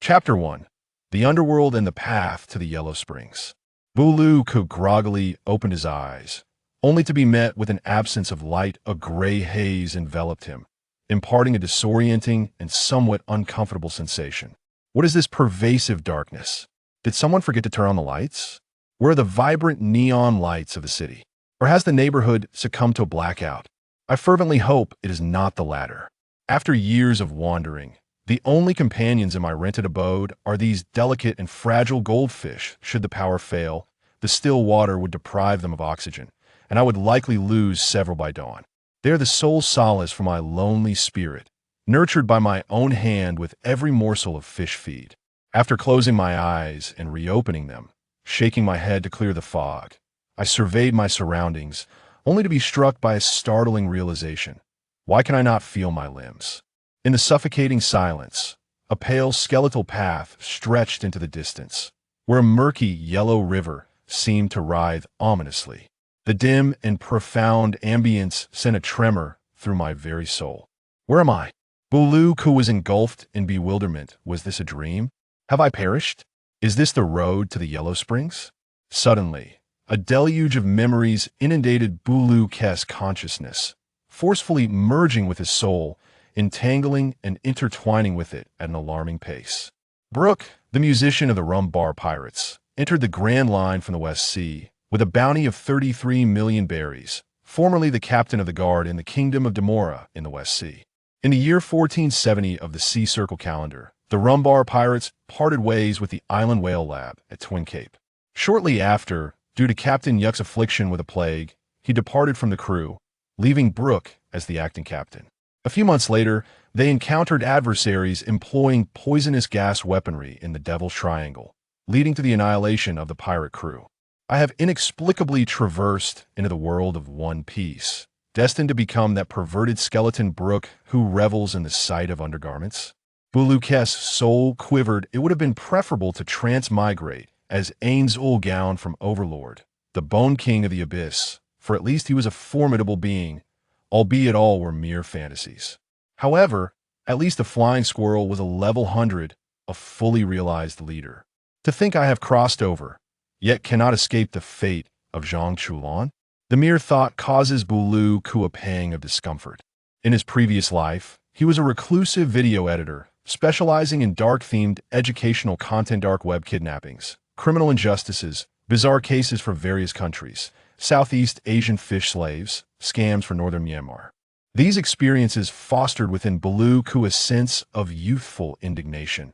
Chapter 1. The Underworld and the Path to the Yellow Springs. Bulu groggily opened his eyes, only to be met with an absence of light. A gray haze enveloped him, imparting a disorienting and somewhat uncomfortable sensation. What is this pervasive darkness? Did someone forget to turn on the lights? Where are the vibrant neon lights of the city? Or has the neighborhood succumbed to a blackout? I fervently hope it is not the latter. After years of wandering, the only companions in my rented abode are these delicate and fragile goldfish. Should the power fail, the still water would deprive them of oxygen, and I would likely lose several by dawn. They are the sole solace for my lonely spirit, nurtured by my own hand with every morsel of fish feed. After closing my eyes and reopening them, shaking my head to clear the fog, I surveyed my surroundings, only to be struck by a startling realization. Why can I not feel my limbs? In the suffocating silence, a pale skeletal path stretched into the distance, where a murky yellow river seemed to writhe ominously. The dim and profound ambience sent a tremor through my very soul. Where am I? Bulu was engulfed in bewilderment. Was this a dream? Have I perished? Is this the road to the Yellow Springs? Suddenly, a deluge of memories inundated Bulu's consciousness, forcefully merging with his soul, entangling and intertwining with it at an alarming pace. Brook, the musician of the Rumbar pirates, entered the Grand Line from the West Sea with a bounty of 33 million berries, formerly the captain of the guard in the Kingdom of Demora in the West Sea. In the year 1470 of the Sea Circle calendar, the Rumbar pirates parted ways with the Island Whale Lab at Twin Cape. Shortly after, due to Captain Yuck's affliction with a plague, he departed from the crew, leaving Brook as the acting captain. A few months later, they encountered adversaries employing poisonous gas weaponry in the Devil's Triangle, leading to the annihilation of the pirate crew. I have inexplicably traversed into the world of One Piece, destined to become that perverted skeleton Brook who revels in the sight of undergarments. Bulu's soul quivered. It would have been preferable to transmigrate as Ain's Gown from Overlord, the Bone King of the Abyss, for at least he was a formidable being, albeit all were mere fantasies. However, at least the flying squirrel was a level 100, a fully realized leader. To think I have crossed over, yet cannot escape the fate of Zhang Chulan? The mere thought causes Bulu a pang of discomfort. In his previous life, he was a reclusive video editor, specializing in dark-themed educational content, dark web kidnappings, criminal injustices, bizarre cases from various countries, Southeast Asian fish slaves, scams for northern Myanmar. These experiences fostered within Bulu a sense of youthful indignation,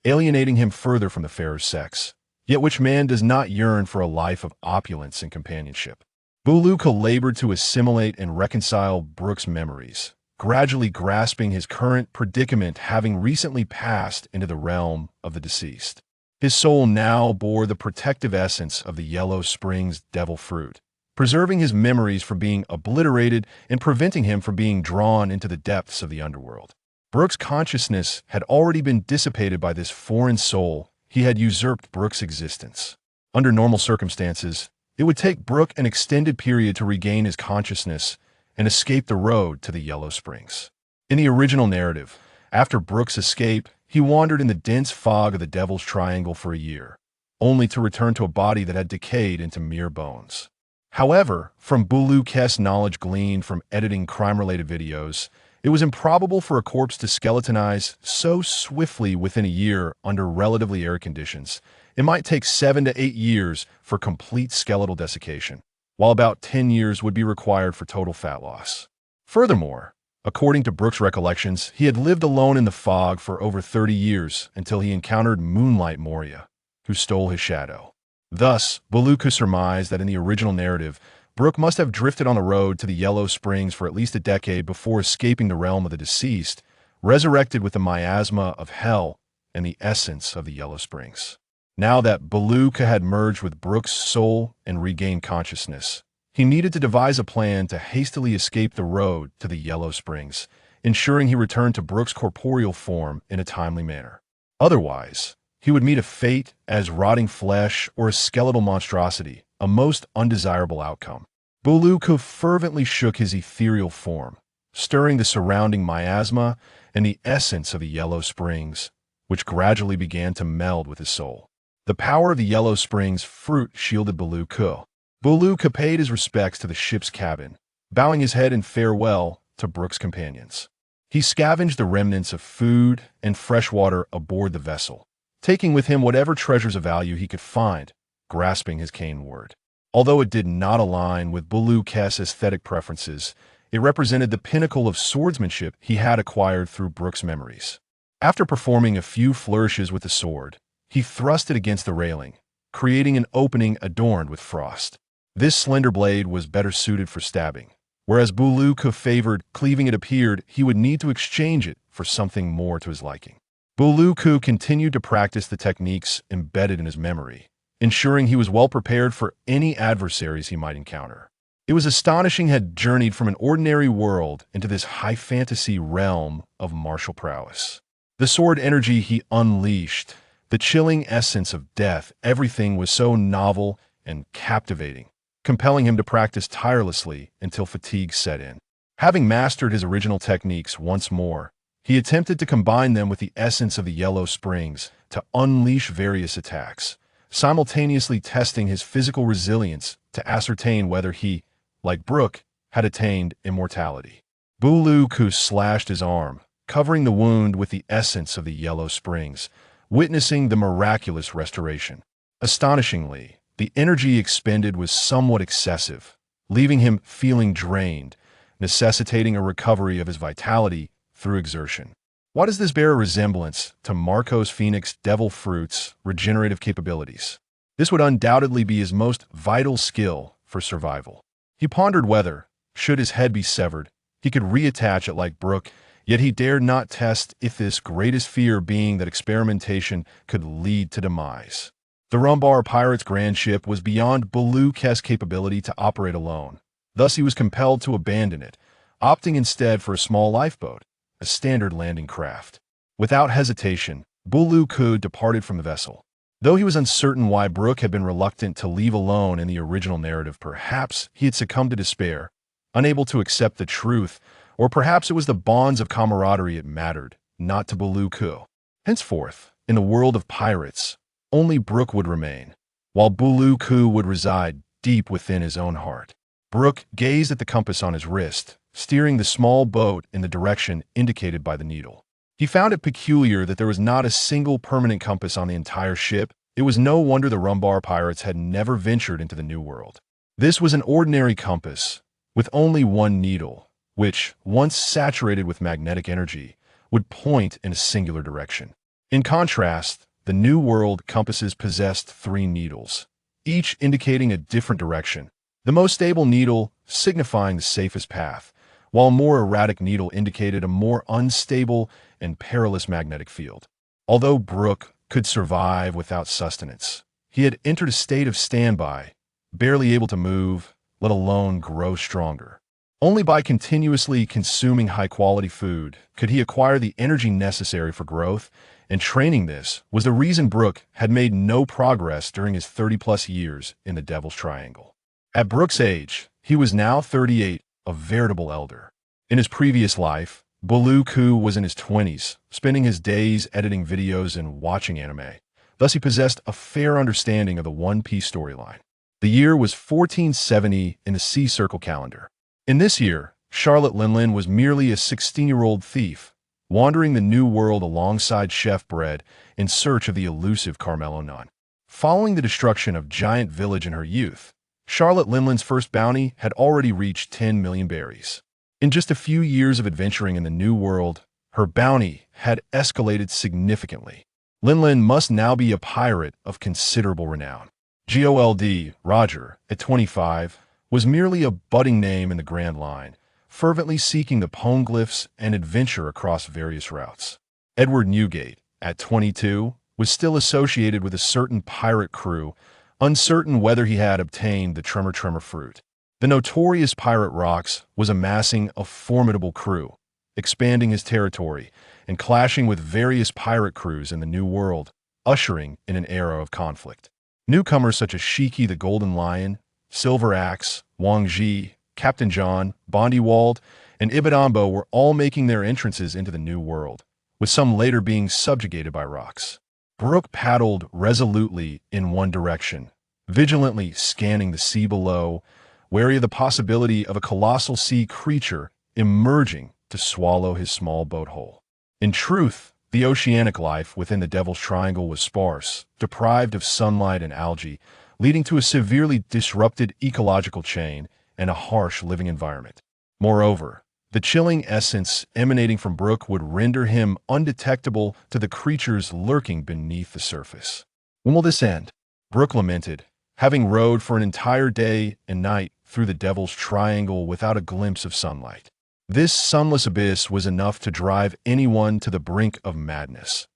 alienating him further from the fairer sex. Yet which man does not yearn for a life of opulence and companionship? Bulu labored to assimilate and reconcile Brook's memories, gradually grasping his current predicament, having recently passed into the realm of the deceased. His soul now bore the protective essence of the Yellow Springs devil fruit, preserving his memories from being obliterated and preventing him from being drawn into the depths of the underworld. Brook's consciousness had already been dissipated by this foreign soul. He had usurped Brook's existence. Under normal circumstances, it would take Brook an extended period to regain his consciousness and escape the road to the Yellow Springs. In the original narrative, after Brook's escape, he wandered in the dense fog of the Devil's Triangle for a year, only to return to a body that had decayed into mere bones. However, from Bulu's knowledge gleaned from editing crime-related videos, it was improbable for a corpse to skeletonize so swiftly within a year under relatively arid conditions. It might take 7 to 8 years for complete skeletal desiccation, while about 10 years would be required for total fat loss. Furthermore, according to Brook's recollections, he had lived alone in the fog for over 30 years until he encountered Moonlight Moria, who stole his shadow. Thus, Bulu surmised that in the original narrative, Brook must have drifted on the road to the Yellow Springs for at least a decade before escaping the realm of the deceased, resurrected with the miasma of hell and the essence of the Yellow Springs. Now that Bulu had merged with Brook's soul and regained consciousness, he needed to devise a plan to hastily escape the road to the Yellow Springs, ensuring he returned to Brook's corporeal form in a timely manner. Otherwise, he would meet a fate as rotting flesh or a skeletal monstrosity, a most undesirable outcome. Bulu fervently shook his ethereal form, stirring the surrounding miasma and the essence of the Yellow Springs, which gradually began to meld with his soul. The power of the Yellow Springs fruit shielded Buluku. Buluku paid his respects to the ship's cabin, bowing his head in farewell to Brook's companions. He scavenged the remnants of food and fresh water aboard the vessel, taking with him whatever treasures of value he could find, grasping his cane word. Although it did not align with Buluku's aesthetic preferences, it represented the pinnacle of swordsmanship he had acquired through Brook's memories. After performing a few flourishes with the sword, he thrust it against the railing, creating an opening adorned with frost. This slender blade was better suited for stabbing, whereas Buluku favored cleaving. It appeared he would need to exchange it for something more to his liking. Buluku continued to practice the techniques embedded in his memory, ensuring he was well prepared for any adversaries he might encounter. It was astonishing he had journeyed from an ordinary world into this high-fantasy realm of martial prowess. The sword energy he unleashed, the chilling essence of death, everything was so novel and captivating, compelling him to practice tirelessly until fatigue set in. Having mastered his original techniques once more, he attempted to combine them with the essence of the Yellow Springs to unleash various attacks, simultaneously testing his physical resilience to ascertain whether he, like Brook, had attained immortality. Buluku slashed his arm, covering the wound with the essence of the Yellow Springs, witnessing the miraculous restoration. Astonishingly, the energy expended was somewhat excessive, leaving him feeling drained, necessitating a recovery of his vitality through exertion. Why does this bear a resemblance to Marco's Phoenix Devil Fruit's regenerative capabilities? This would undoubtedly be his most vital skill for survival. He pondered whether, should his head be severed, he could reattach it like Brook, yet he dared not test if this greatest fear being that experimentation could lead to demise. The Rumbar pirate's grand ship was beyond Buluku's capability to operate alone. Thus he was compelled to abandon it, opting instead for a small lifeboat, a standard landing craft. Without hesitation, Buluku departed from the vessel. Though he was uncertain why Brook had been reluctant to leave alone in the original narrative, perhaps he had succumbed to despair, unable to accept the truth, or perhaps it was the bonds of camaraderie it mattered, not to Buluku. Henceforth, in the world of pirates, only Brook would remain, while Buluku would reside deep within his own heart. Brook gazed at the compass on his wrist, steering the small boat in the direction indicated by the needle. He found it peculiar that there was not a single permanent compass on the entire ship. It was no wonder the Rumbar pirates had never ventured into the New World. This was an ordinary compass, with only one needle, which, once saturated with magnetic energy, would point in a singular direction. In contrast, the New World compasses possessed 3 needles, each indicating a different direction, the most stable needle signifying the safest path, while a more erratic needle indicated a more unstable and perilous magnetic field. Although Brook could survive without sustenance, he had entered a state of standby, barely able to move, let alone grow stronger. Only by continuously consuming high-quality food could he acquire the energy necessary for growth, and training this was the reason Brook had made no progress during his 30-plus years in the Devil's Triangle. At Brook's age, he was now 38, a veritable elder. In his previous life, Buluku was in his 20s, spending his days editing videos and watching anime. Thus he possessed a fair understanding of the One Piece storyline. The year was 1470 in the Sea Circle calendar. In this year, Charlotte Lingling was merely a 16-year-old thief, wandering the New World alongside Chef Bread in search of the elusive Carmelo Nun. Following the destruction of Giant Village in her youth, Charlotte Lingling's first bounty had already reached 10 million berries. In just a few years of adventuring in the New World, her bounty had escalated significantly. Lingling must now be a pirate of considerable renown. Gold, Roger, at 25, was merely a budding name in the Grand Line, fervently seeking the poneglyphs and adventure across various routes. Edward Newgate, at 22, was still associated with a certain pirate crew, uncertain whether he had obtained the Tremor fruit. The notorious Pirate Rocks was amassing a formidable crew, expanding his territory, and clashing with various pirate crews in the New World, ushering in an era of conflict. Newcomers such as Shiki the Golden Lion, Silver Axe, Wang Ji, Captain John, Bondi Wald, and Ibadambo were all making their entrances into the New World, with some later being subjugated by rocks. Brook paddled resolutely in one direction, vigilantly scanning the sea below, wary of the possibility of a colossal sea creature emerging to swallow his small boat whole. In truth, the oceanic life within the Devil's Triangle was sparse, deprived of sunlight and algae, leading to a severely disrupted ecological chain and a harsh living environment. Moreover, the chilling essence emanating from Brook would render him undetectable to the creatures lurking beneath the surface. When will this end? Brook lamented, having rowed for an entire day and night through the Devil's Triangle without a glimpse of sunlight. This sunless abyss was enough to drive anyone to the brink of madness.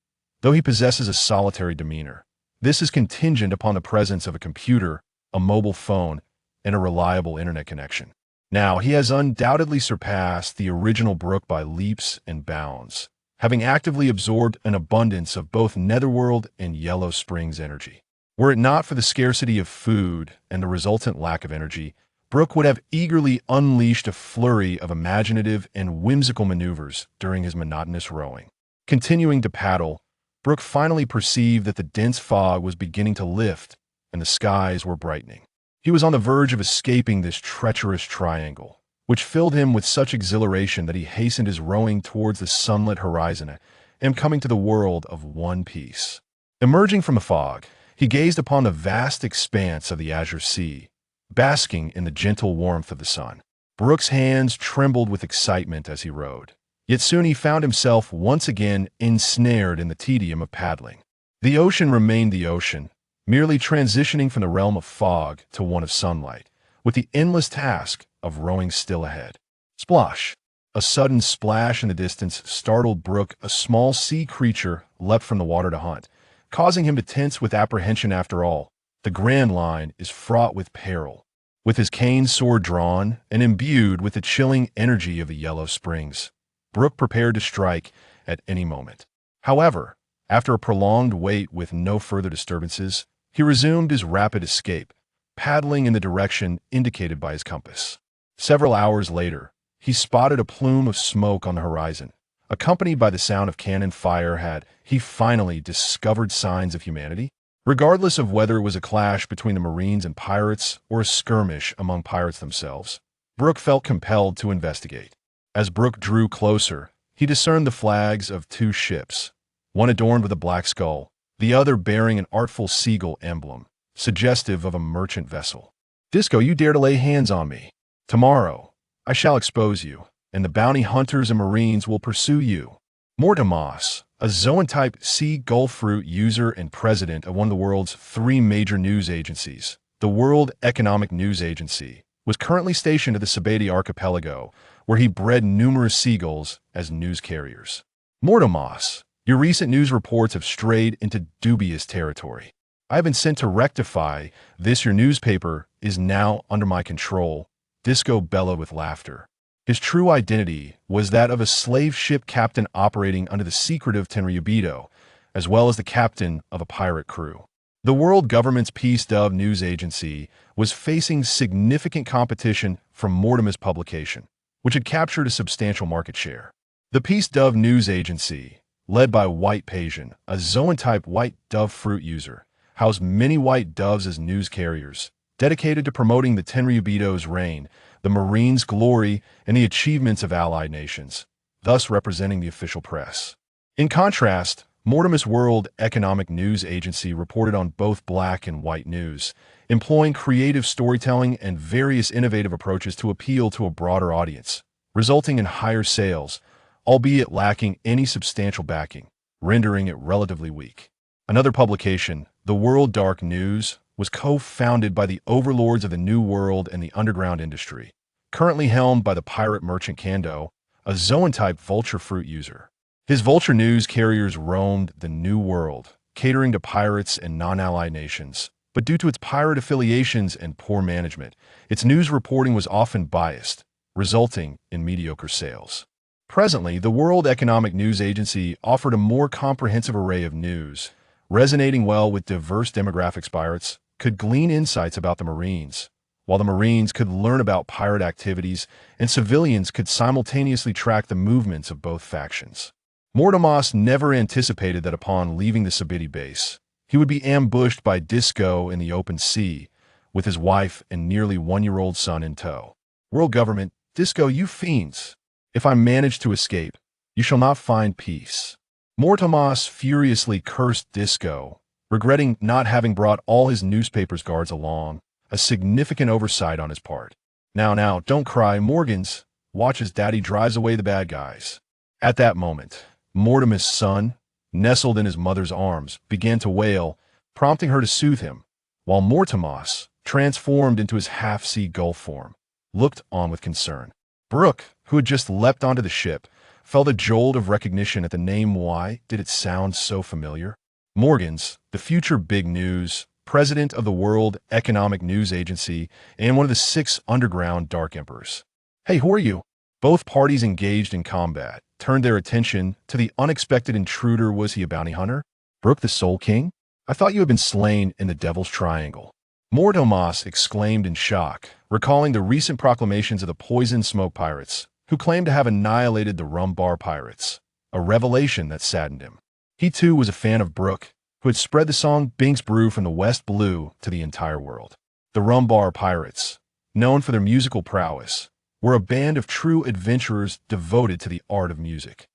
Though he possesses a solitary demeanor, this is contingent upon the presence of a computer, a mobile phone, and a reliable internet connection. Now, he has undoubtedly surpassed the original Brook by leaps and bounds, having actively absorbed an abundance of both Netherworld and Yellow Springs energy. Were it not for the scarcity of food and the resultant lack of energy, Brook would have eagerly unleashed a flurry of imaginative and whimsical maneuvers during his monotonous rowing. Continuing to paddle, Brook finally perceived that the dense fog was beginning to lift and the skies were brightening. He was on the verge of escaping this treacherous triangle, which filled him with such exhilaration that he hastened his rowing towards the sunlit horizon and coming to the world of one piece. Emerging from the fog, he gazed upon the vast expanse of the azure sea, basking in the gentle warmth of the sun. Brook's hands trembled with excitement as he rowed. Yet soon he found himself once again ensnared in the tedium of paddling. The ocean remained the ocean, merely transitioning from the realm of fog to one of sunlight, with the endless task of rowing still ahead. Splosh! A sudden splash in the distance startled Brook. A small sea creature leapt from the water to hunt, causing him to tense with apprehension. After all, the Grand Line is fraught with peril. With his cane sword drawn and imbued with the chilling energy of the Yellow Springs, Brook prepared to strike at any moment. However, after a prolonged wait with no further disturbances, he resumed his rapid escape, paddling in the direction indicated by his compass. Several hours later, he spotted a plume of smoke on the horizon. Accompanied by the sound of cannon fire, had he finally discovered signs of humanity? Regardless of whether it was a clash between the Marines and pirates or a skirmish among pirates themselves, Brook felt compelled to investigate. As Brook drew closer, he discerned the flags of two ships, one adorned with a black skull, the other bearing an artful seagull emblem, suggestive of a merchant vessel. "Disco, you dare to lay hands on me. Tomorrow, I shall expose you, and the bounty hunters and Marines will pursue you." Mortimas, a Zoan-type sea gull fruit user and president of one of the world's three major news agencies, the World Economic News Agency, was currently stationed at the Sabaody archipelago, where he bred numerous seagulls as news carriers. "Mortimas, your recent news reports have strayed into dubious territory. I have been sent to rectify this. Your newspaper is now under my control." Disco bellowed with laughter. His true identity was that of a slave ship captain operating under the secretive Tenryubido, as well as the captain of a pirate crew. The world government's Peace Dove news agency was facing significant competition from Mortimer's publication, which had captured a substantial market share. The Peace Dove news agency, led by Whitebeard, a Zoan-type white dove fruit user, housed many white doves as news carriers, dedicated to promoting the Tenryubido's reign, the Marines' glory, and the achievements of allied nations, thus representing the official press. In contrast, Mortimer's World Economic News Agency reported on both black and white news, employing creative storytelling and various innovative approaches to appeal to a broader audience, resulting in higher sales, albeit lacking any substantial backing, rendering it relatively weak. Another publication, The World Dark News, was co-founded by the overlords of the New World and the underground industry, currently helmed by the pirate merchant Kaido, a Zoan-type vulture fruit user. His vulture news carriers roamed the New World, catering to pirates and non-allied nations, but due to its pirate affiliations and poor management, its news reporting was often biased, resulting in mediocre sales. Presently, the World Economic News Agency offered a more comprehensive array of news, resonating well with diverse demographics. Pirates could glean insights about the Marines, while the Marines could learn about pirate activities, and civilians could simultaneously track the movements of both factions. Mortimas never anticipated that upon leaving the Sabaody base, he would be ambushed by Disco in the open sea, with his wife and nearly one-year-old son in tow. World government, Disco, you fiends! If I manage to escape, you shall not find peace. Mortimas furiously cursed Disco, regretting not having brought all his newspaper's guards along, a significant oversight on his part. Now, don't cry, Morgans. Watch as Daddy drives away the bad guys. At that moment, Mortimer's son, nestled in his mother's arms, began to wail, prompting her to soothe him, while Mortimas, transformed into his half-sea gull form, looked on with concern. Brook, who had just leapt onto the ship, felt a jolt of recognition at the name. Why did it sound so familiar? Morgans, the future big news, president of the World Economic News Agency, and one of the 6 underground Dark Emperors. Hey, who are you? Both parties engaged in combat turned their attention to the unexpected intruder. Was he a bounty hunter? Brook the Soul King? I thought you had been slain in the Devil's Triangle. Mortimas exclaimed in shock, recalling the recent proclamations of the Poison Smoke Pirates, who claimed to have annihilated the Rumbar Pirates, a revelation that saddened him. He too was a fan of Brook, who had spread the song Bink's Brew from the West Blue to the entire world. The Rumbar Pirates, known for their musical prowess, were a band of true adventurers devoted to the art of music.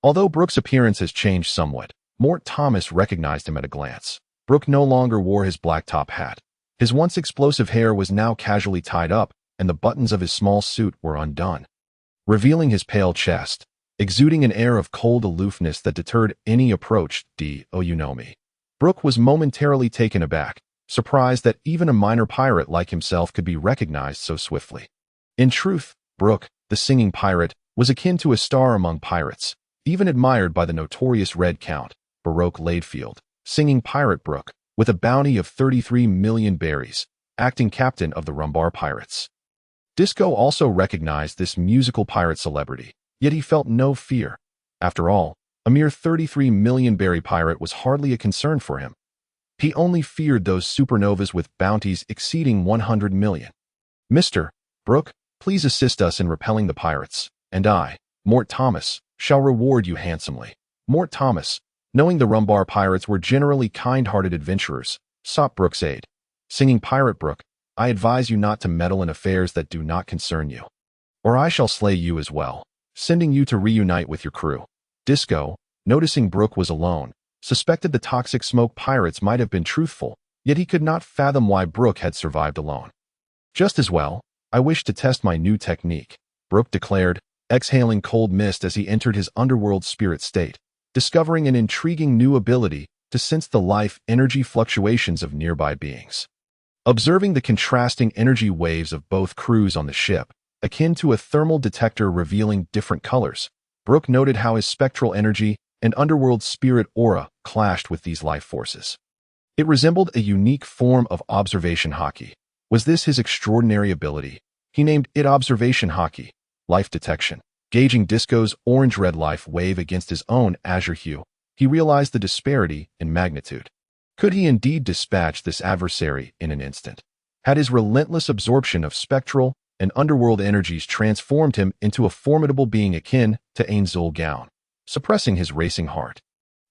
Although Brook's appearance has changed somewhat, Mort Thomas recognized him at a glance. Brook no longer wore his black top hat. His once explosive hair was now casually tied up, and the buttons of his small suit were undone, revealing his pale chest, exuding an air of cold aloofness that deterred any approach. "Oh, you know me." Brook was momentarily taken aback, surprised that even a minor pirate like himself could be recognized so swiftly. In truth, Brook, the singing pirate, was akin to a star among pirates, even admired by the notorious Red Count, Baroque Ladefield, singing pirate Brook, with a bounty of 33 million berries, acting captain of the Rumbar Pirates. Disco also recognized this musical pirate celebrity, yet he felt no fear. After all, a mere 33 million berry pirate was hardly a concern for him. He only feared those supernovas with bounties exceeding 100 million. "Mr. Brook, please assist us in repelling the pirates, and I, Mort Thomas, shall reward you handsomely." Mort Thomas, knowing the Rumbar Pirates were generally kind-hearted adventurers, sought Brook's aid. Singing pirate Brook, I advise you not to meddle in affairs that do not concern you, or I shall slay you as well, sending you to reunite with your crew. Disco, noticing Brook was alone, suspected the toxic smoke pirates might have been truthful, yet he could not fathom why Brook had survived alone. "Just as well, I wish to test my new technique," Brook declared, exhaling cold mist as he entered his underworld spirit state, discovering an intriguing new ability to sense the life-energy fluctuations of nearby beings. Observing the contrasting energy waves of both crews on the ship, akin to a thermal detector revealing different colors, Brook noted how his spectral energy and underworld spirit aura clashed with these life forces. It resembled a unique form of observation Haki. Was this his extraordinary ability? He named it Observation Haki, life detection. Gauging Disco's orange-red life wave against his own azure hue, he realized the disparity in magnitude. Could he indeed dispatch this adversary in an instant? Had his relentless absorption of spectral and underworld energies transformed him into a formidable being akin to Ainzul Gown, suppressing his racing heart?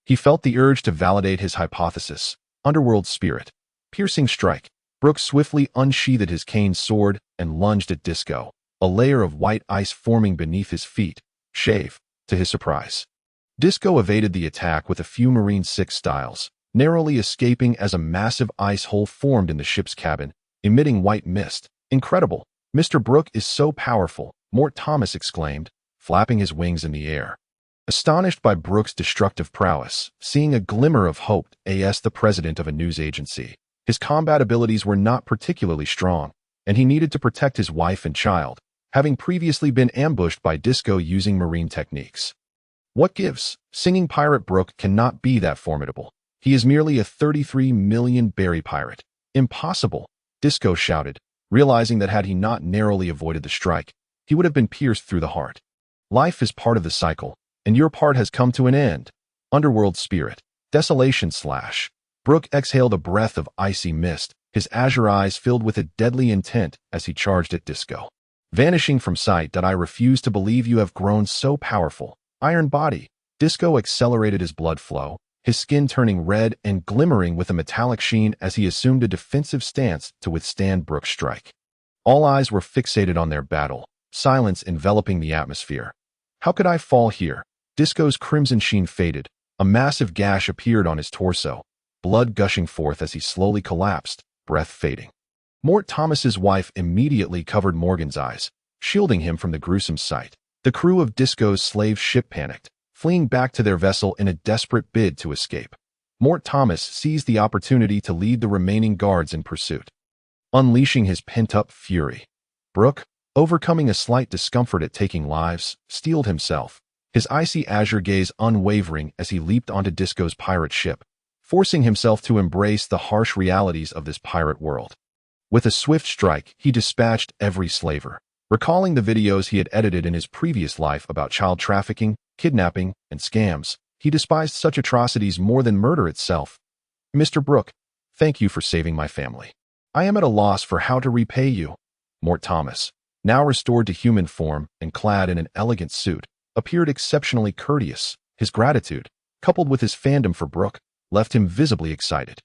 He felt the urge to validate his hypothesis. Underworld spirit. Piercing strike. Brook swiftly unsheathed his cane sword and lunged at Disco, a layer of white ice forming beneath his feet. Shave, to his surprise. Disco evaded the attack with a few Marine 6 styles, narrowly escaping as a massive ice hole formed in the ship's cabin, emitting white mist. "Incredible! Mr. Brook is so powerful," Mort Thomas exclaimed, flapping his wings in the air. Astonished by Brook's destructive prowess, seeing a glimmer of hope as the president of a news agency, his combat abilities were not particularly strong, and he needed to protect his wife and child, having previously been ambushed by Disco using marine techniques. What gives? Singing pirate Brook cannot be that formidable. He is merely a 33 million berry pirate. Impossible, Disco shouted, realizing that had he not narrowly avoided the strike, he would have been pierced through the heart. Life is part of the cycle, and your part has come to an end. Underworld spirit. Desolation / Brook exhaled a breath of icy mist, his azure eyes filled with a deadly intent as he charged at Disco. Vanishing from sight, I refuse to believe you have grown so powerful. Iron body. Disco accelerated his blood flow, his skin turning red and glimmering with a metallic sheen as he assumed a defensive stance to withstand Brook's strike. All eyes were fixated on their battle, silence enveloping the atmosphere. How could I fall here? Disco's crimson sheen faded. A massive gash appeared on his torso, blood gushing forth as he slowly collapsed, breath fading. Mort Thomas's wife immediately covered Morgan's eyes, shielding him from the gruesome sight. The crew of Disco's slave ship panicked, fleeing back to their vessel in a desperate bid to escape. Mort Thomas seized the opportunity to lead the remaining guards in pursuit, unleashing his pent-up fury. Brook, overcoming a slight discomfort at taking lives, steeled himself, his icy azure gaze unwavering as he leaped onto Disco's pirate ship, forcing himself to embrace the harsh realities of this pirate world. With a swift strike, he dispatched every slaver, recalling the videos he had edited in his previous life about child trafficking, kidnapping, and scams. He despised such atrocities more than murder itself. Mr. Brook, thank you for saving my family. I am at a loss for how to repay you. Mort Thomas, now restored to human form and clad in an elegant suit, appeared exceptionally courteous. His gratitude, coupled with his fandom for Brook, left him visibly excited.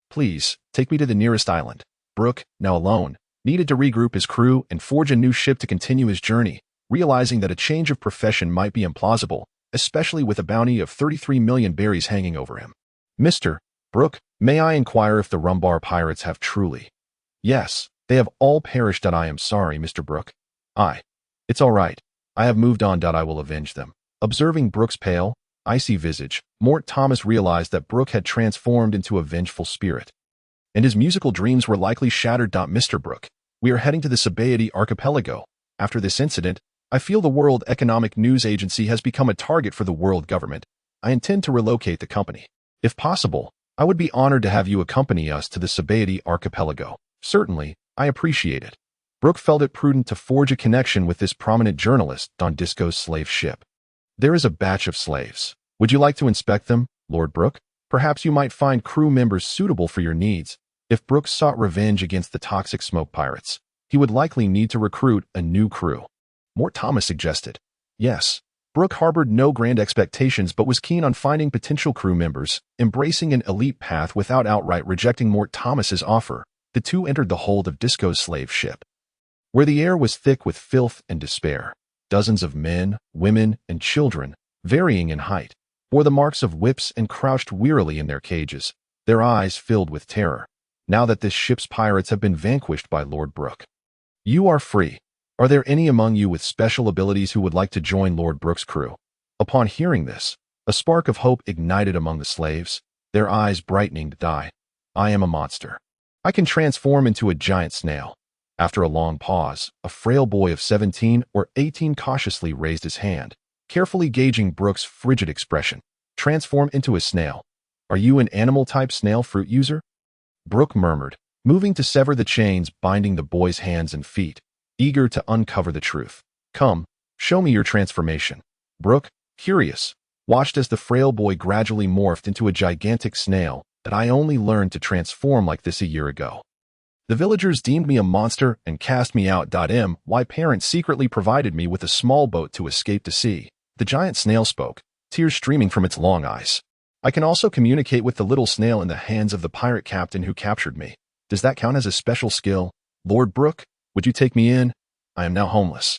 Please, take me to the nearest island. Brook, now alone, needed to regroup his crew and forge a new ship to continue his journey, realizing that a change of profession might be implausible, especially with a bounty of 33 million berries hanging over him. Mr. Brook, may I inquire if the Rumbar pirates have truly? Yes, they have all perished. I am sorry, Mr. Brook. It's all right. I have moved on. I will avenge them. Observing Brook's pale, icy visage, Mort Thomas realized that Brook had transformed into a vengeful spirit, and his musical dreams were likely shattered. Mr. Brook, we are heading to the Sabaody archipelago. After this incident, I feel the World Economic News Agency has become a target for the world government. I intend to relocate the company. If possible, I would be honored to have you accompany us to the Sabaody archipelago. Certainly, I appreciate it. Brook felt it prudent to forge a connection with this prominent journalist on Disco's slave ship. There is a batch of slaves. Would you like to inspect them, Lord Brook? Perhaps you might find crew members suitable for your needs. If Brook sought revenge against the toxic smoke pirates, he would likely need to recruit a new crew. Mort Thomas suggested. Yes. Brook harbored no grand expectations but was keen on finding potential crew members, embracing an elite path without outright rejecting Mort Thomas's offer. The two entered the hold of Disco's slave ship, where the air was thick with filth and despair. Dozens of men, women, and children, varying in height, bore the marks of whips and crouched wearily in their cages, their eyes filled with terror, now that this ship's pirates have been vanquished by Lord Brook. You are free. Are there any among you with special abilities who would like to join Lord Brook's crew? Upon hearing this, a spark of hope ignited among the slaves, their eyes brightening to die. I am a monster. I can transform into a giant snail. After a long pause, a frail boy of 17 or 18 cautiously raised his hand, carefully gauging Brook's frigid expression. Transform into a snail. Are you an animal-type snail fruit user? Brook murmured, moving to sever the chains binding the boy's hands and feet, eager to uncover the truth. Come, show me your transformation. Brook, curious, watched as the frail boy gradually morphed into a gigantic snail. That I only learned to transform like this a year ago. The villagers deemed me a monster and cast me out. My parents secretly provided me with a small boat to escape to sea. The giant snail spoke, tears streaming from its long eyes. I can also communicate with the little snail in the hands of the pirate captain who captured me. Does that count as a special skill? Lord Brook, would you take me in? I am now homeless.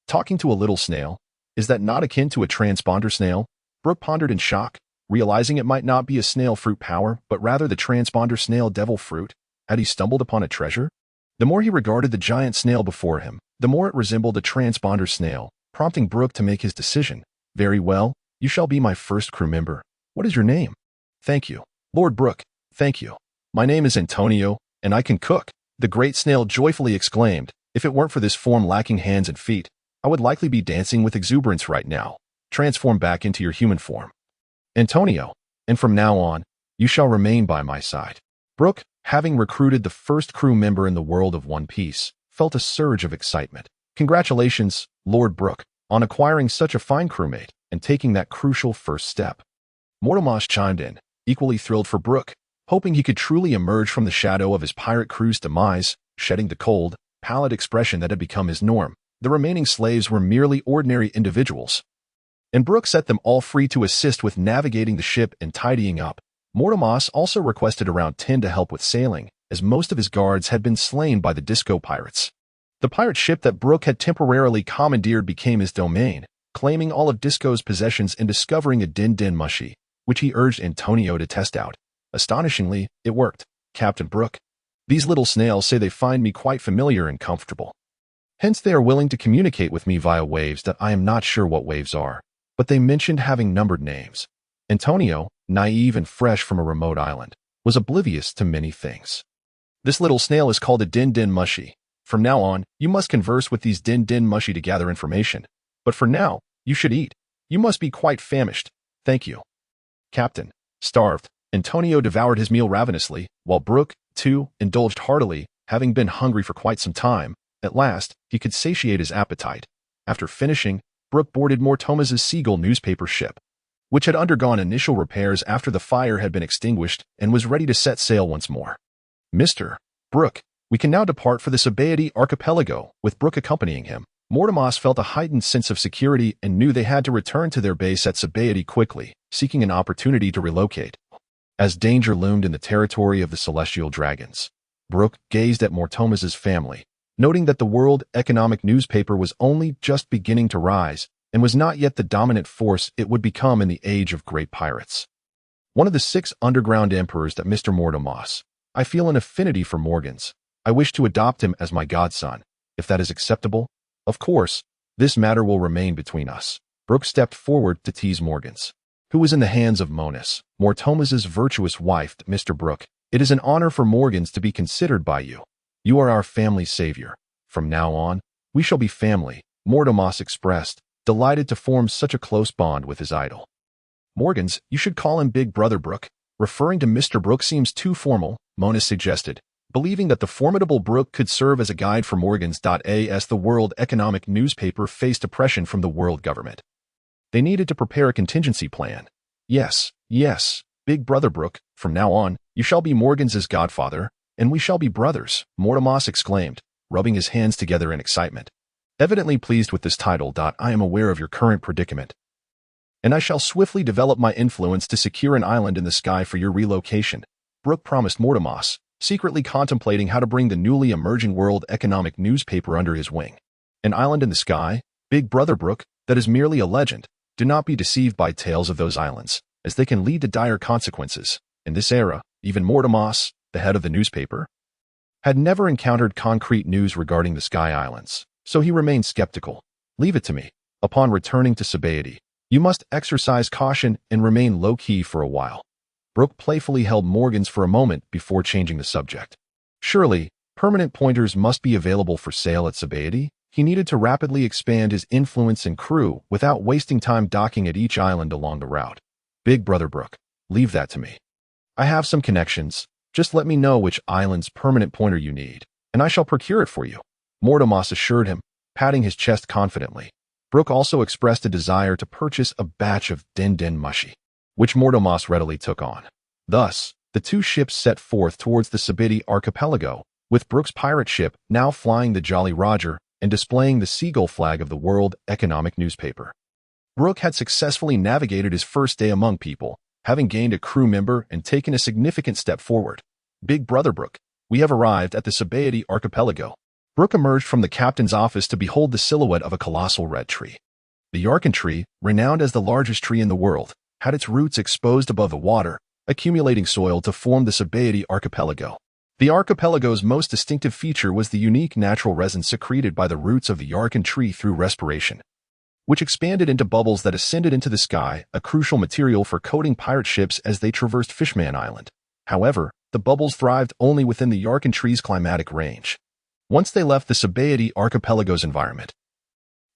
Talking to a little snail, is that not akin to a transponder snail? Brook pondered in shock, realizing it might not be a snail fruit power, but rather the transponder snail devil fruit. Had he stumbled upon a treasure? The more he regarded the giant snail before him, the more it resembled a transponder snail, prompting Brook to make his decision. Very well, you shall be my first crew member. What is your name? Thank you. Lord Brook, thank you. My name is Antonio, and I can cook. The great snail joyfully exclaimed, if it weren't for this form lacking hands and feet, I would likely be dancing with exuberance right now. Transform back into your human form. Antonio, and from now on, you shall remain by my side. Brook, having recruited the first crew member in the world of One Piece, felt a surge of excitement. Congratulations, Lord Brook, on acquiring such a fine crewmate and taking that crucial first step. Mortimer chimed in, equally thrilled for Brook, hoping he could truly emerge from the shadow of his pirate crew's demise, shedding the cold, pallid expression that had become his norm. The remaining slaves were merely ordinary individuals, and Brook set them all free to assist with navigating the ship and tidying up. Mortimas also requested around 10 to help with sailing, as most of his guards had been slain by the disco pirates. The pirate ship that Brook had temporarily commandeered became his domain, claiming all of Disco's possessions and discovering a din-din mushy, which he urged Antonio to test out. Astonishingly, it worked. Captain Brook, these little snails say they find me quite familiar and comfortable. Hence they are willing to communicate with me via waves that I am not sure what waves are, but they mentioned having numbered names. Antonio, naive and fresh from a remote island, was oblivious to many things. This little snail is called a din-din mushy. From now on, you must converse with these din-din mushy to gather information. But for now, you should eat. You must be quite famished. Thank you. Captain, starved, Antonio devoured his meal ravenously, while Brook, too, indulged heartily, having been hungry for quite some time. At last, he could satiate his appetite. After finishing, Brook boarded Mortimas's seagull newspaper ship, which had undergone initial repairs after the fire had been extinguished and was ready to set sail once more. Mr. Brook, we can now depart for the Sabaody archipelago, with Brook accompanying him. Mortimas felt a heightened sense of security and knew they had to return to their base at Sabaody quickly, seeking an opportunity to relocate. As danger loomed in the territory of the celestial dragons, Brook gazed at Mortimas's family, noting that the world economic newspaper was only just beginning to rise and was not yet the dominant force it would become in the age of great pirates. One of the 6 underground emperors that Mr. Mortimas. I feel an affinity for Morgans. I wish to adopt him as my godson, if that is acceptable. Of course, this matter will remain between us. Brook stepped forward to tease Morgans, who was in the hands of Monis, Mortimas's virtuous wife. Mr. Brook, it is an honor for Morgans to be considered by you. You are our family savior. From now on, we shall be family, Mortimas expressed, delighted to form such a close bond with his idol. Morgans, you should call him Big Brother Brook. Referring to Mr. Brook seems too formal, Monis suggested, believing that the formidable Brook could serve as a guide for Morgans. As the world economic newspaper faced oppression from the world government, they needed to prepare a contingency plan. Yes, Big Brother Brook, from now on, you shall be Morgans' godfather, and we shall be brothers, Mortimas exclaimed, rubbing his hands together in excitement. Evidently pleased with this title. I am aware of your current predicament, and I shall swiftly develop my influence to secure an island in the sky for your relocation, Brook promised Mortimas, secretly contemplating how to bring the newly emerging world economic newspaper under his wing. An island in the sky, Big Brother Brook, that is merely a legend. Do not be deceived by tales of those islands, as they can lead to dire consequences. In this era, even Mortimas, the head of the newspaper, had never encountered concrete news regarding the Sky Islands, so he remained skeptical. Leave it to me. Upon returning to Sabaody, you must exercise caution and remain low-key for a while. Brook playfully held Morgans for a moment before changing the subject. Surely, permanent pointers must be available for sale at Sabaody. He needed to rapidly expand his influence and crew without wasting time docking at each island along the route. Big Brother Brook, leave that to me. I have some connections. Just let me know which island's permanent pointer you need, and I shall procure it for you, Mortimas assured him, patting his chest confidently. Brook also expressed a desire to purchase a batch of din-din mushy, which Mortimas readily took on. Thus, the 2 ships set forth towards the Sabaody archipelago, with Brook's pirate ship now flying the Jolly Roger and displaying the seagull flag of the world economic newspaper. Brook had successfully navigated his first day among people, having gained a crew member and taken a significant step forward. Big Brother Brook, we have arrived at the Sabaody archipelago. Brook emerged from the captain's office to behold the silhouette of a colossal red tree. The Yarkin tree, renowned as the largest tree in the world, had its roots exposed above the water, accumulating soil to form the Sabaody archipelago. The archipelago's most distinctive feature was the unique natural resin secreted by the roots of the Yarkin tree through respiration, which expanded into bubbles that ascended into the sky, a crucial material for coating pirate ships as they traversed Fishman Island. However, the bubbles thrived only within the Yarkin tree's climatic range. Once they left the Sabaody archipelago's environment,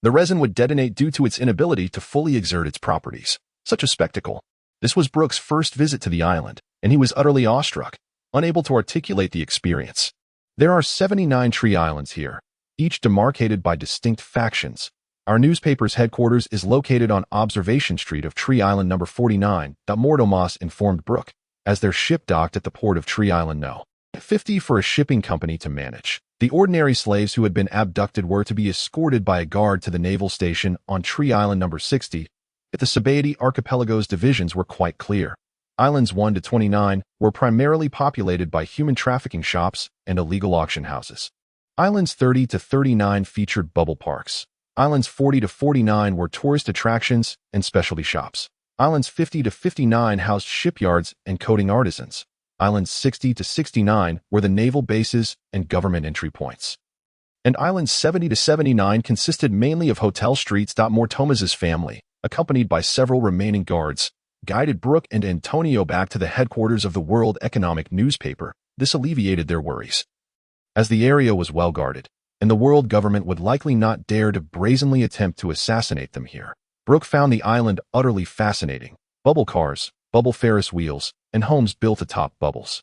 the resin would detonate due to its inability to fully exert its properties. Such a spectacle. This was Brook's first visit to the island, and he was utterly awestruck, unable to articulate the experience. There are 79 tree islands here, each demarcated by distinct factions. Our newspaper's headquarters is located on Observation Street of Tree Island number 49, Mortimas informed Brook, as their ship docked at the port of Tree Island No. 50 for a shipping company to manage. The ordinary slaves who had been abducted were to be escorted by a guard to the naval station on Tree Island number 60. If the Sabaody archipelago's divisions were quite clear. Islands 1 to 29 were primarily populated by human trafficking shops and illegal auction houses. Islands 30 to 39 featured bubble parks. Islands 40 to 49 were tourist attractions and specialty shops. Islands 50 to 59 housed shipyards and coating artisans. Islands 60 to 69 were the naval bases and government entry points. And Islands 70 to 79 consisted mainly of hotel streets. Mortomaz's family, accompanied by several remaining guards, guided Brook and Antonio back to the headquarters of the World Economic newspaper. This alleviated their worries, as the area was well guarded, and the world government would likely not dare to brazenly attempt to assassinate them here. Brook found the island utterly fascinating. Bubble cars, bubble Ferris wheels, and homes built atop bubbles.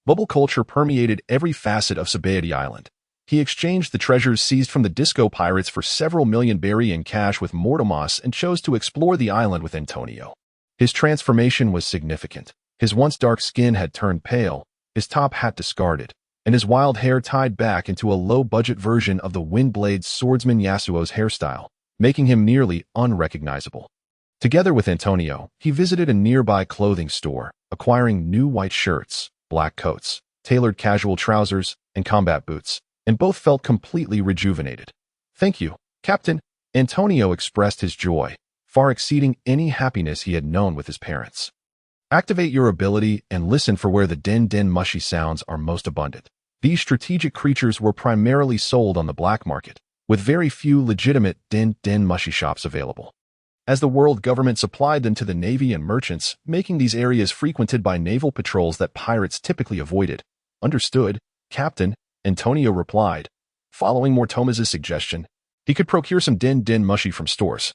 Bubble culture permeated every facet of Sabaody Island. He exchanged the treasures seized from the disco pirates for several million berry in cash with Mortomaz and chose to explore the island with Antonio. His transformation was significant. His once dark skin had turned pale, his top hat discarded, and his wild hair tied back into a low-budget version of the Windblade swordsman Yasuo's hairstyle, making him nearly unrecognizable. Together with Antonio, he visited a nearby clothing store, acquiring new white shirts, black coats, tailored casual trousers, and combat boots, and both felt completely rejuvenated. "Thank you, Captain," Antonio expressed his joy, far exceeding any happiness he had known with his parents. Activate your ability and listen for where the den mushy sounds are most abundant. These strategic creatures were primarily sold on the black market, with very few legitimate den mushy shops available, as the world government supplied them to the navy and merchants, making these areas frequented by naval patrols that pirates typically avoided. "Understood, Captain," Antonio replied. Following Mortomaz's suggestion, he could procure some den mushy from stores.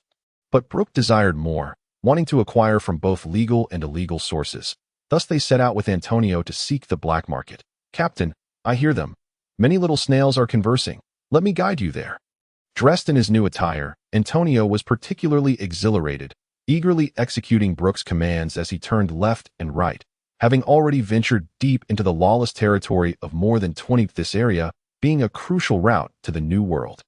But Brook desired more, wanting to acquire from both legal and illegal sources. Thus they set out with Antonio to seek the black market. "Captain, I hear them. Many little snails are conversing. Let me guide you there." Dressed in his new attire, Antonio was particularly exhilarated, eagerly executing Brook's commands as he turned left and right, having already ventured deep into the lawless territory of more than 20. This area, being a crucial route to the New World,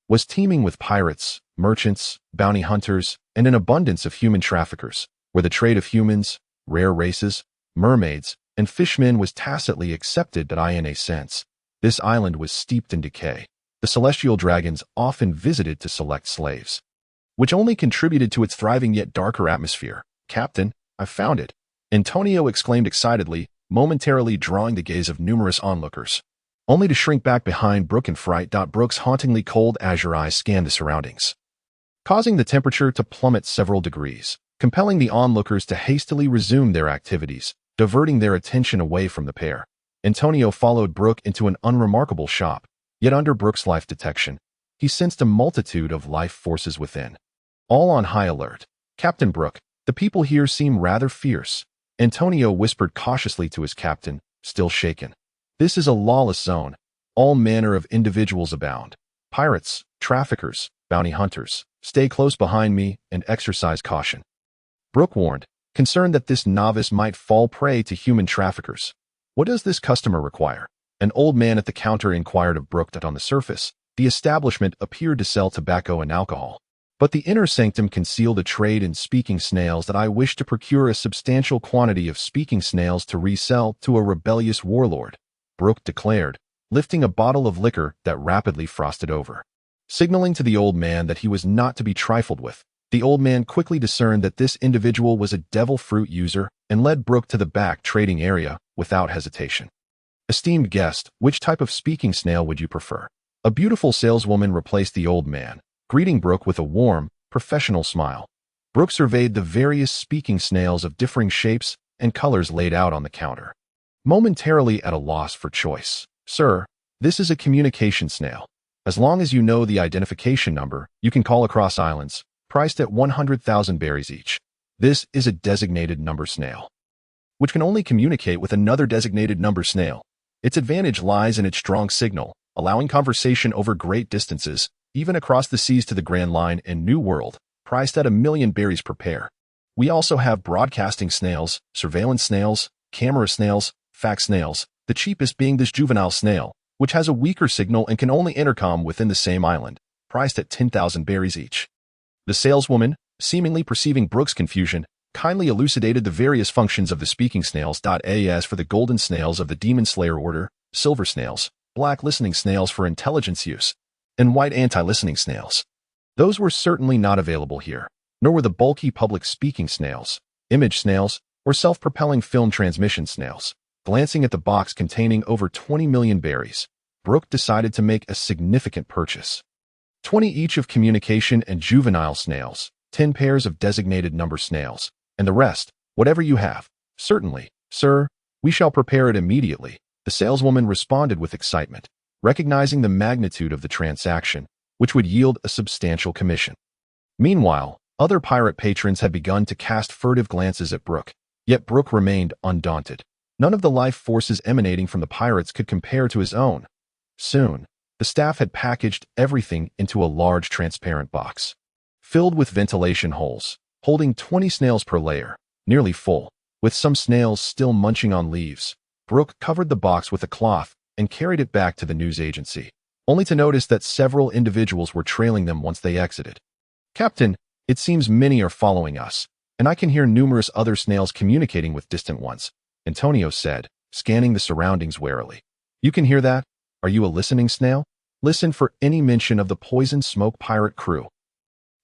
was teeming with pirates, merchants, bounty hunters, and an abundance of human traffickers, where the trade of humans, rare races, mermaids, and fishmen was tacitly accepted. In a sense, this island was steeped in decay. The celestial dragons often visited to select slaves, which only contributed to its thriving yet darker atmosphere. "Captain, I found it," Antonio exclaimed excitedly, momentarily drawing the gaze of numerous onlookers, only to shrink back behind Brook in fright. Brook's hauntingly cold azure eyes scanned the surroundings, causing the temperature to plummet several degrees, compelling the onlookers to hastily resume their activities, diverting their attention away from the pair. Antonio followed Brook into an unremarkable shop, yet under Brook's life detection, he sensed a multitude of life forces within, all on high alert. "Captain Brook, the people here seem rather fierce," Antonio whispered cautiously to his captain, still shaken. "This is a lawless zone. All manner of individuals abound. Pirates, traffickers, bounty hunters. Stay close behind me and exercise caution," Brook warned, concerned that this novice might fall prey to human traffickers. "What does this customer require?" An old man at the counter inquired of Brook. On the surface, the establishment appeared to sell tobacco and alcohol, but the inner sanctum concealed a trade in speaking snails. "I wish to procure a substantial quantity of speaking snails to resell to a rebellious warlord," Brook declared, lifting a bottle of liquor that rapidly frosted over. Signaling to the old man that he was not to be trifled with, the old man quickly discerned that this individual was a devil fruit user and led Brook to the back trading area without hesitation. "Esteemed guest, which type of speaking snail would you prefer?" A beautiful saleswoman replaced the old man, greeting Brook with a warm, professional smile. Brook surveyed the various speaking snails of differing shapes and colors laid out on the counter, momentarily at a loss for choice. "Sir, this is a communication snail. As long as you know the identification number, you can call across islands, priced at 100,000 berries each. This is a designated number snail, which can only communicate with another designated number snail. Its advantage lies in its strong signal, allowing conversation over great distances, even across the seas to the Grand Line and New World, priced at 1,000,000 berries per pair. We also have broadcasting snails, surveillance snails, camera snails, fax snails, the cheapest being this juvenile snail, which has a weaker signal and can only intercom within the same island, priced at 10,000 berries each." The saleswoman, seemingly perceiving Brook's confusion, kindly elucidated the various functions of the speaking snails. As for the golden snails of the Demon Slayer order, silver snails, black listening snails for intelligence use, and white anti-listening snails. Those were certainly not available here, nor were the bulky public speaking snails, image snails, or self-propelling film transmission snails. Glancing at the box containing over 20 million berries, Brook decided to make a significant purchase. 20 each of communication and juvenile snails, 10 pairs of designated number snails, and the rest, whatever you have. Certainly, sir, we shall prepare it immediately, the saleswoman responded with excitement, recognizing the magnitude of the transaction, which would yield a substantial commission. Meanwhile, other pirate patrons had begun to cast furtive glances at Brook, yet Brook remained undaunted. None of the life forces emanating from the pirates could compare to his own. Soon, the staff had packaged everything into a large transparent box, filled with ventilation holes, holding 20 snails per layer, nearly full, with some snails still munching on leaves. Brook covered the box with a cloth and carried it back to the news agency, only to notice that several individuals were trailing them once they exited. Captain, it seems many are following us, and I can hear numerous other snails communicating with distant ones, Antonio said, scanning the surroundings warily. You can hear that? Are you a listening snail? Listen for any mention of the poison smoke pirate crew.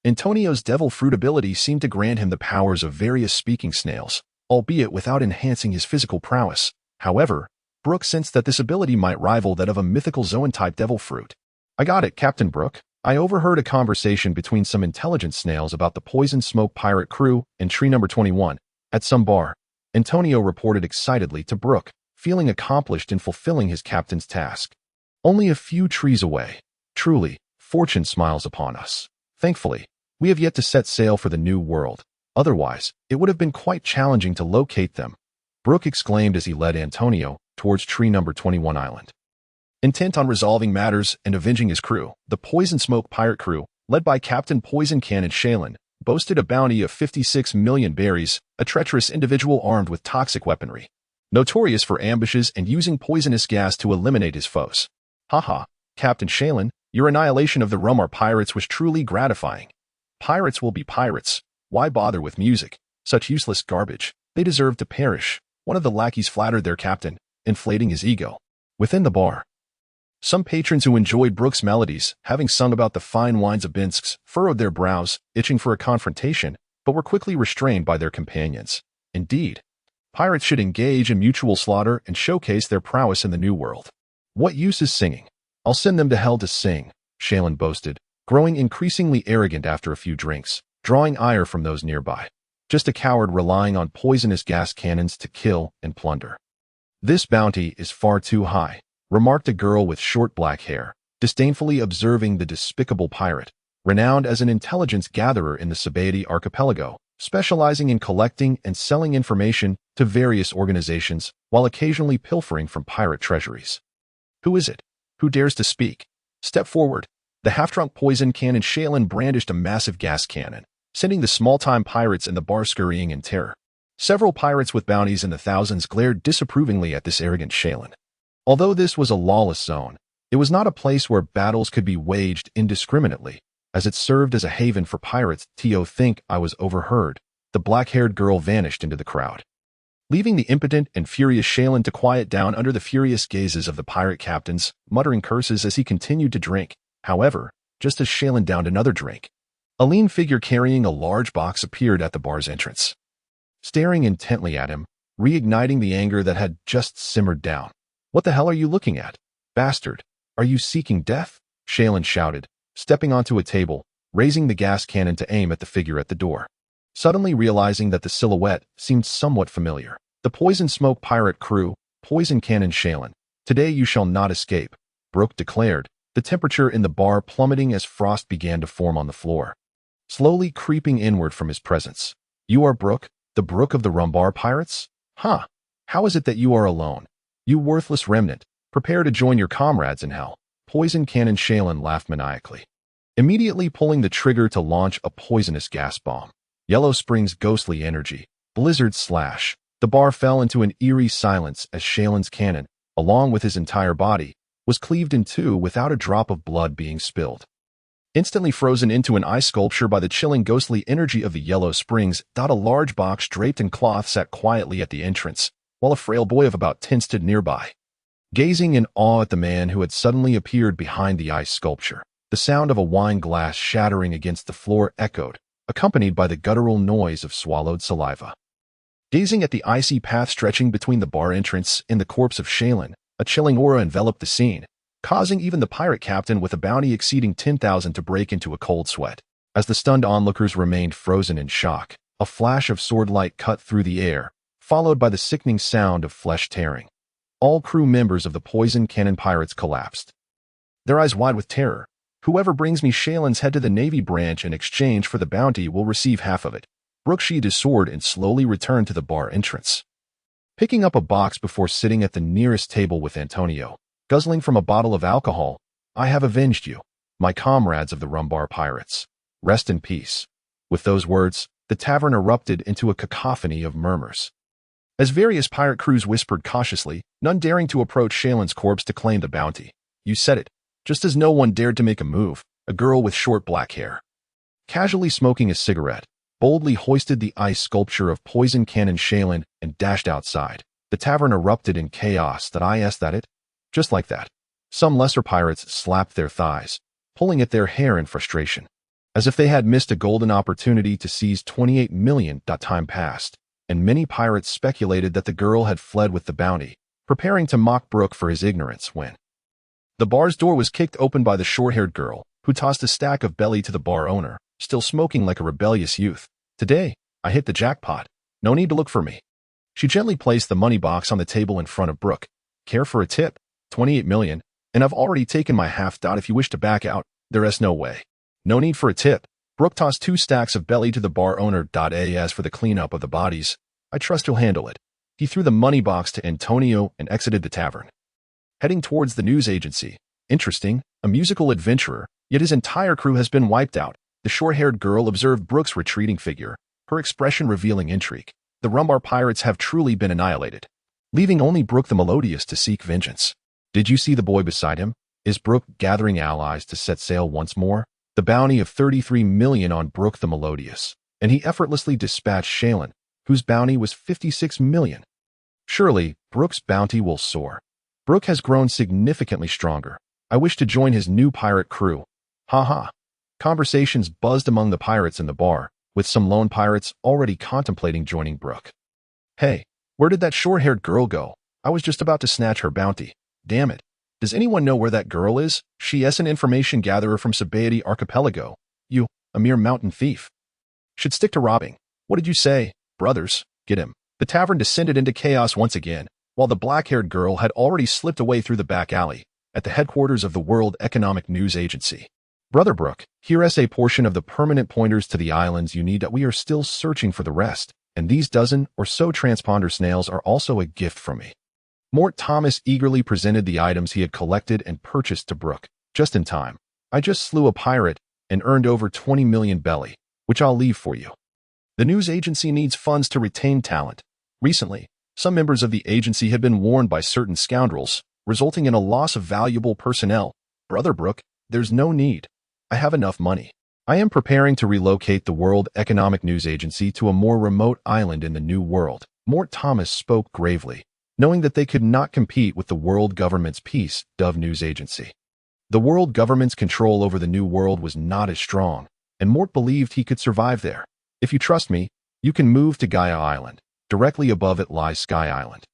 Antonio's devil fruit ability seemed to grant him the powers of various speaking snails, albeit without enhancing his physical prowess. However, Brook sensed that this ability might rival that of a mythical zoan-type devil fruit. I got it, Captain Brook. I overheard a conversation between some intelligent snails about the poison smoke pirate crew in tree number 21, at some bar. Antonio reported excitedly to Brook, feeling accomplished in fulfilling his captain's task. Only a few trees away. Truly, fortune smiles upon us. Thankfully, we have yet to set sail for the new world. Otherwise, it would have been quite challenging to locate them. Brook exclaimed as he led Antonio towards tree number 21 island. Intent on resolving matters and avenging his crew, the Poison Smoke pirate crew, led by Captain Poison Cannon Shaylin, boasted a bounty of 56 million berries, a treacherous individual armed with toxic weaponry, notorious for ambushes and using poisonous gas to eliminate his foes. Haha, Captain Shaylin, your annihilation of the Rumbar pirates was truly gratifying. Pirates will be pirates. Why bother with music? Such useless garbage. They deserve to perish. One of the lackeys flattered their captain, inflating his ego. Within the bar, some patrons who enjoyed Brook's melodies, having sung about the fine wines of Binsk's, furrowed their brows, itching for a confrontation, but were quickly restrained by their companions. Indeed, pirates should engage in mutual slaughter and showcase their prowess in the new world. What use is singing? I'll send them to hell to sing, Shaylin boasted, growing increasingly arrogant after a few drinks, drawing ire from those nearby. Just a coward relying on poisonous gas cannons to kill and plunder. This bounty is far too high, remarked a girl with short black hair, disdainfully observing the despicable pirate, renowned as an intelligence gatherer in the Sabaody archipelago, specializing in collecting and selling information to various organizations while occasionally pilfering from pirate treasuries. Who is it? Who dares to speak? Step forward. The half-drunk Poison Cannon Shaylin brandished a massive gas cannon, sending the small-time pirates in the bar scurrying in terror. Several pirates with bounties in the thousands glared disapprovingly at this arrogant Shaylin. Although this was a lawless zone, it was not a place where battles could be waged indiscriminately, as it served as a haven for pirates. Think I was overheard. The black-haired girl vanished into the crowd, leaving the impotent and furious Shaylin to quiet down under the furious gazes of the pirate captains, muttering curses as he continued to drink. However, just as Shaylin downed another drink, a lean figure carrying a large box appeared at the bar's entrance, staring intently at him, reigniting the anger that had just simmered down. What the hell are you looking at? Bastard, are you seeking death? Shaylin shouted, stepping onto a table, raising the gas cannon to aim at the figure at the door. Suddenly realizing that the silhouette seemed somewhat familiar. The Poison Smoke pirate crew, Poison Cannon Shaylin. Today you shall not escape, Brook declared, the temperature in the bar plummeting as frost began to form on the floor, slowly creeping inward from his presence. You are Brook, the Brook of the Rumbar pirates? Huh. How is it that you are alone? You worthless remnant, prepare to join your comrades in hell. Poison Cannon Shaylin laughed maniacally, immediately pulling the trigger to launch a poisonous gas bomb. Yellow Spring's ghostly energy, blizzard slash. The bar fell into an eerie silence as Shaylin's cannon, along with his entire body, was cleaved in two without a drop of blood being spilled. Instantly frozen into an ice sculpture by the chilling ghostly energy of the Yellow Springs, a large box draped in cloth sat quietly at the entrance, while a frail boy of about 10 stood nearby, gazing in awe at the man who had suddenly appeared behind the ice sculpture. The sound of a wine glass shattering against the floor echoed, accompanied by the guttural noise of swallowed saliva. Gazing at the icy path stretching between the bar entrance and the corpse of Shaylin, a chilling aura enveloped the scene, causing even the pirate captain with a bounty exceeding 10,000 to break into a cold sweat. As the stunned onlookers remained frozen in shock, a flash of swordlight cut through the air, followed by the sickening sound of flesh tearing. All crew members of the Poison Cannon Pirates collapsed, their eyes wide with terror. Whoever brings me Shaylin's head to the Navy branch in exchange for the bounty will receive half of it. Brook sheathed his sword and slowly returned to the bar entrance, picking up a box before sitting at the nearest table with Antonio, guzzling from a bottle of alcohol. I have avenged you, my comrades of the Rumbar pirates. Rest in peace. With those words, the tavern erupted into a cacophony of murmurs, as various pirate crews whispered cautiously, none daring to approach Shaylin's corpse to claim the bounty. You said it. Just as no one dared to make a move, a girl with short black hair, casually smoking a cigarette, boldly hoisted the ice sculpture of Poison Cannon Shaylin and dashed outside. The tavern erupted in chaos. Just like that. Some lesser pirates slapped their thighs, pulling at their hair in frustration, as if they had missed a golden opportunity to seize 28 million. Time passed, and many pirates speculated that the girl had fled with the bounty, preparing to mock Brook for his ignorance when the bar's door was kicked open by the short-haired girl, who tossed a stack of belly to the bar owner, still smoking like a rebellious youth. Today, I hit the jackpot. No need to look for me. She gently placed the money box on the table in front of Brook. Care for a tip? 28 million, and I've already taken my half. If you wish to back out, there is no way. No need for a tip. Brook tossed 2 stacks of belly to the bar owner. As for the cleanup of the bodies, I trust you'll handle it. He threw the money box to Antonio and exited the tavern, heading towards the news agency. Interesting, a musical adventurer, yet his entire crew has been wiped out. The short-haired girl observed Brook's retreating figure, her expression revealing intrigue. The Rumbar pirates have truly been annihilated, leaving only Brook the Melodious to seek vengeance. Did you see the boy beside him? Is Brook gathering allies to set sail once more? The bounty of 33 million on Brook the Melodious, and he effortlessly dispatched Shaylin, whose bounty was 56 million. Surely, Brook's bounty will soar. Brook has grown significantly stronger. I wish to join his new pirate crew. Ha. Conversations buzzed among the pirates in the bar, with some lone pirates already contemplating joining Brook. Hey, where did that short-haired girl go? I was just about to snatch her bounty. Damn it. Does anyone know where that girl is? She is an information gatherer from Sabaody Archipelago. You, a mere mountain thief, should stick to robbing. What did you say? Brothers, get him. The tavern descended into chaos once again, while the black-haired girl had already slipped away through the back alley, at the headquarters of the World Economic News Agency. Brother Brook, here is a portion of the permanent pointers to the islands you need. We are still searching for the rest, and these dozen or so transponder snails are also a gift from me. Mort Thomas eagerly presented the items he had collected and purchased to Brook. Just in time. I just slew a pirate and earned over 20 million belly, which I'll leave for you. The news agency needs funds to retain talent. Recently, some members of the agency had been warned by certain scoundrels, resulting in a loss of valuable personnel. Brother Brook, there's no need. I have enough money. I am preparing to relocate the World Economic News Agency to a more remote island in the New World. Mort Thomas spoke gravely, knowing that they could not compete with the world government's Peace Dove News Agency. The world government's control over the New World was not as strong, and Mort believed he could survive there. If you trust me, you can move to Gaia Island. Directly above it lies Sky Island.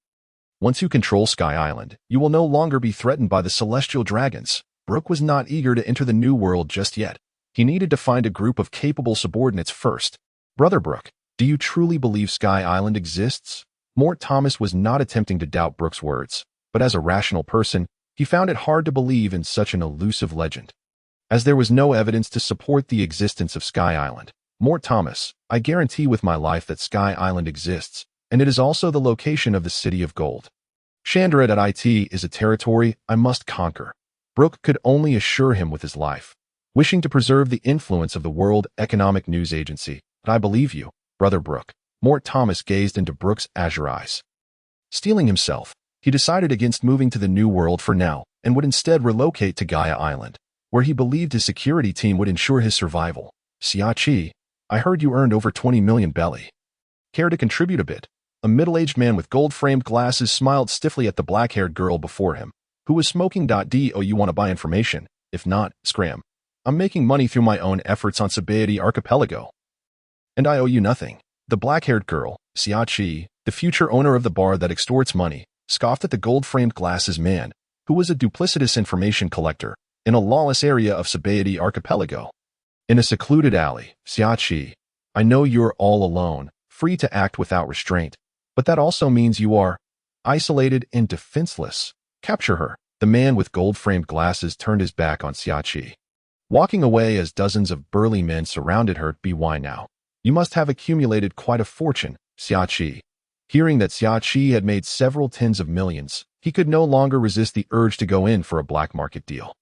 Once you control Sky Island, you will no longer be threatened by the celestial dragons. Brook was not eager to enter the New World just yet. He needed to find a group of capable subordinates first. Brother Brook, do you truly believe Sky Island exists? Mort Thomas was not attempting to doubt Brook's words, but as a rational person, he found it hard to believe in such an elusive legend, as there was no evidence to support the existence of Sky Island. Mort Thomas, I guarantee with my life that Sky Island exists, and it is also the location of the City of Gold. Chandra.it is a territory I must conquer. Brook could only assure him with his life, wishing to preserve the influence of the World Economic News Agency. But I believe you, Brother Brook. Mort Thomas gazed into Brook's azure eyes. Steeling himself, he decided against moving to the New World for now, and would instead relocate to Gaia Island, where he believed his security team would ensure his survival. Xiachi, I heard you earned over 20 million belly. Care to contribute a bit? A middle-aged man with gold-framed glasses smiled stiffly at the black-haired girl before him, who was smoking. Do you want to buy information? If not, scram. I'm making money through my own efforts on Sabaody archipelago. And I owe you nothing. The black-haired girl, Xiachi, the future owner of the bar that extorts money, scoffed at the gold-framed glasses man, who was a duplicitous information collector, in a lawless area of Sabaody archipelago. In a secluded alley, Xiachi, I know you're all alone, free to act without restraint, but that also means you are isolated and defenseless. Capture her. The man with gold-framed glasses turned his back on Xiachi, walking away as dozens of burly men surrounded her. Why now? You must have accumulated quite a fortune, Xiachi. Hearing that Xiachi had made several tens of millions, he could no longer resist the urge to go in for a black market deal.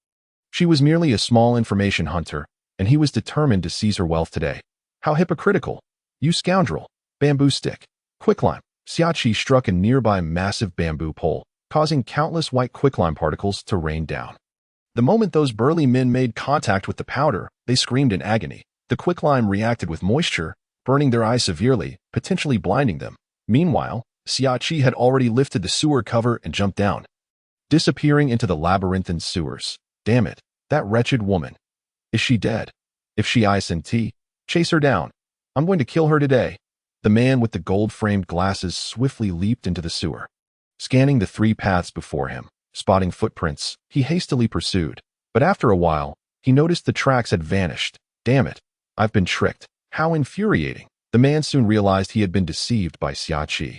She was merely a small information hunter, and he was determined to seize her wealth today. How hypocritical! You scoundrel! Bamboo stick. Quicklime. Xiachi struck a nearby massive bamboo pole, causing countless white quicklime particles to rain down. The moment those burly men made contact with the powder, they screamed in agony. The quicklime reacted with moisture, burning their eyes severely, potentially blinding them. Meanwhile, Xiachi had already lifted the sewer cover and jumped down, disappearing into the labyrinthine sewers. Damn it, that wretched woman. Is she dead? If she isn't, chase her down. I'm going to kill her today. The man with the gold-framed glasses swiftly leaped into the sewer. Scanning the 3 paths before him, spotting footprints, he hastily pursued. But after a while, he noticed the tracks had vanished. Damn it, I've been tricked. How infuriating. The man soon realized he had been deceived by Xiachi,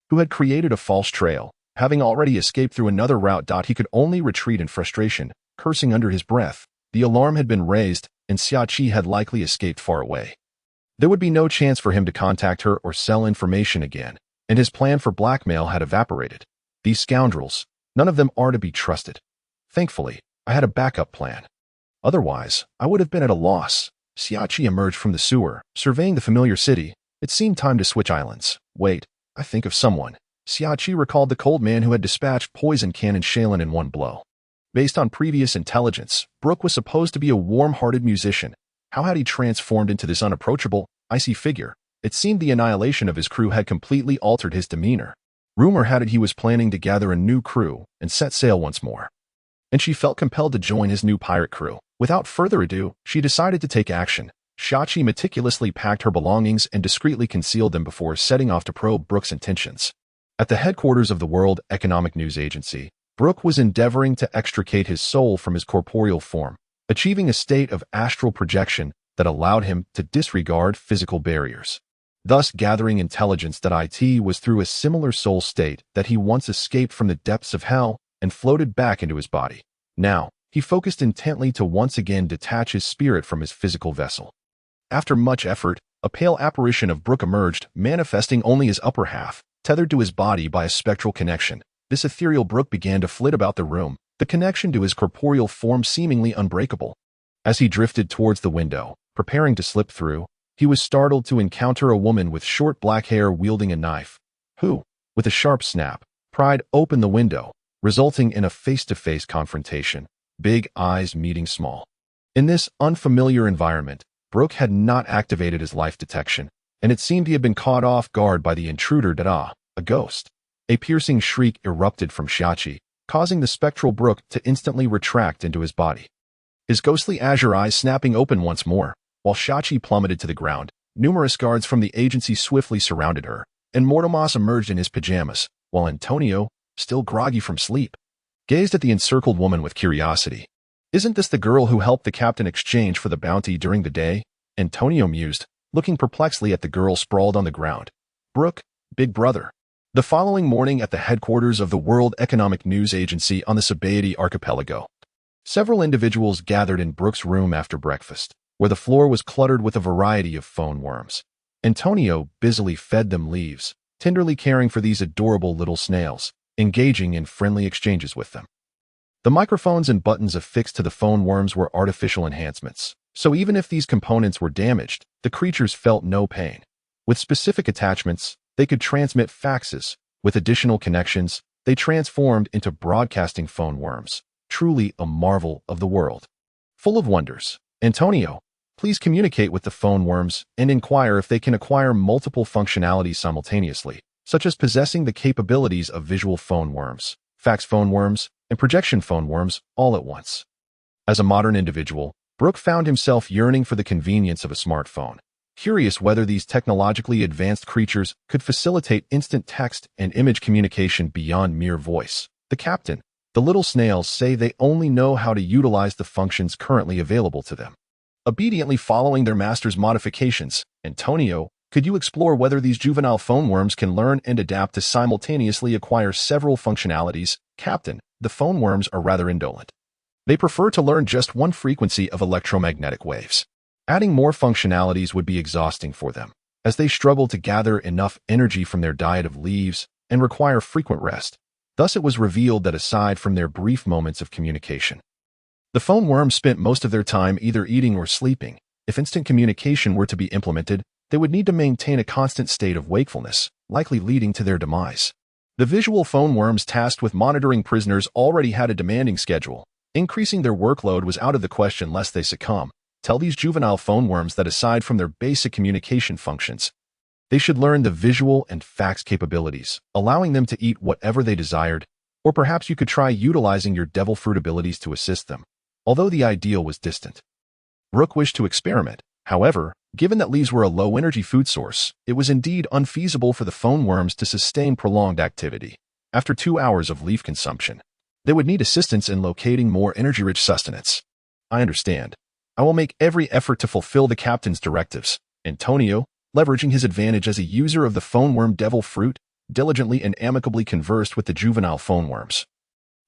who had created a false trail. Having already escaped through another route, he could only retreat in frustration, cursing under his breath. The alarm had been raised, and Xiachi had likely escaped far away. There would be no chance for him to contact her or sell information again, and his plan for blackmail had evaporated. These scoundrels, none of them are to be trusted. Thankfully, I had a backup plan. Otherwise, I would have been at a loss. Xiachi emerged from the sewer, surveying the familiar city. It seemed time to switch islands. Wait, I think of someone. Xiachi recalled the cold man who had dispatched poison cannon Shaylin in one blow. Based on previous intelligence, Brook was supposed to be a warm-hearted musician. How had he transformed into this unapproachable, icy figure? It seemed the annihilation of his crew had completely altered his demeanor. Rumor had it he was planning to gather a new crew and set sail once more. And she felt compelled to join his new pirate crew. Without further ado, she decided to take action. Xiachi meticulously packed her belongings and discreetly concealed them before setting off to probe Brook's intentions. At the headquarters of the World Economic News Agency, Brook was endeavoring to extricate his soul from his corporeal form, achieving a state of astral projection that allowed him to disregard physical barriers, thus gathering intelligence that it was through a similar soul state that he once escaped from the depths of hell and floated back into his body. Now, he focused intently to once again detach his spirit from his physical vessel. After much effort, a pale apparition of Brook emerged, manifesting only his upper half, tethered to his body by a spectral connection. This ethereal Brook began to flit about the room, the connection to his corporeal form seemingly unbreakable. As he drifted towards the window, preparing to slip through, he was startled to encounter a woman with short black hair wielding a knife, who, with a sharp snap, pried open the window, resulting in a face-to-face confrontation, big eyes meeting small. In this unfamiliar environment, Brook had not activated his life detection, and it seemed he had been caught off guard by the intruder. A ghost. A piercing shriek erupted from Xiachi, causing the spectral Brook to instantly retract into his body. His ghostly azure eyes snapping open once more, while Xiachi plummeted to the ground. Numerous guards from the agency swiftly surrounded her, and Mortimas emerged in his pajamas, while Antonio, still groggy from sleep, gazed at the encircled woman with curiosity. Isn't this the girl who helped the captain exchange for the bounty during the day? Antonio mused, looking perplexedly at the girl sprawled on the ground. Brook, big brother. The following morning at the headquarters of the World Economic News Agency on the Sabaody archipelago, several individuals gathered in Brook's room after breakfast, where the floor was cluttered with a variety of phone worms. Antonio busily fed them leaves, tenderly caring for these adorable little snails, engaging in friendly exchanges with them. The microphones and buttons affixed to the phone worms were artificial enhancements, so even if these components were damaged, the creatures felt no pain. With specific attachments, they could transmit faxes. With additional connections, they transformed into broadcasting phone worms, truly a marvel of the world. full of wonders. Antonio, please communicate with the phone worms and inquire if they can acquire multiple functionalities simultaneously, such as possessing the capabilities of visual phone worms, fax phone worms, and projection phone worms all at once. As a modern individual, Brook found himself yearning for the convenience of a smartphone, curious whether these technologically advanced creatures could facilitate instant text and image communication beyond mere voice. The captain, the little snails say they only know how to utilize the functions currently available to them. Obediently following their master's modifications, Antonio, could you explore whether these juvenile phone worms can learn and adapt to simultaneously acquire several functionalities? Captain, the phone worms are rather indolent. They prefer to learn just one frequency of electromagnetic waves. Adding more functionalities would be exhausting for them, as they struggle to gather enough energy from their diet of leaves and require frequent rest. Thus it was revealed that aside from their brief moments of communication, the phone worms spent most of their time either eating or sleeping. If instant communication were to be implemented, they would need to maintain a constant state of wakefulness, likely leading to their demise. The visual phone worms tasked with monitoring prisoners already had a demanding schedule. Increasing their workload was out of the question lest they succumb. Tell these juvenile phone worms that aside from their basic communication functions, they should learn the visual and fax capabilities, allowing them to eat whatever they desired, or perhaps you could try utilizing your devil fruit abilities to assist them. Although the ideal was distant, Brook wished to experiment. However, given that leaves were a low-energy food source, it was indeed unfeasible for the phone worms to sustain prolonged activity. After 2 hours of leaf consumption, they would need assistance in locating more energy-rich sustenance. I understand. I will make every effort to fulfill the captain's directives. Antonio, leveraging his advantage as a user of the phone worm devil fruit, diligently and amicably conversed with the juvenile phone worms,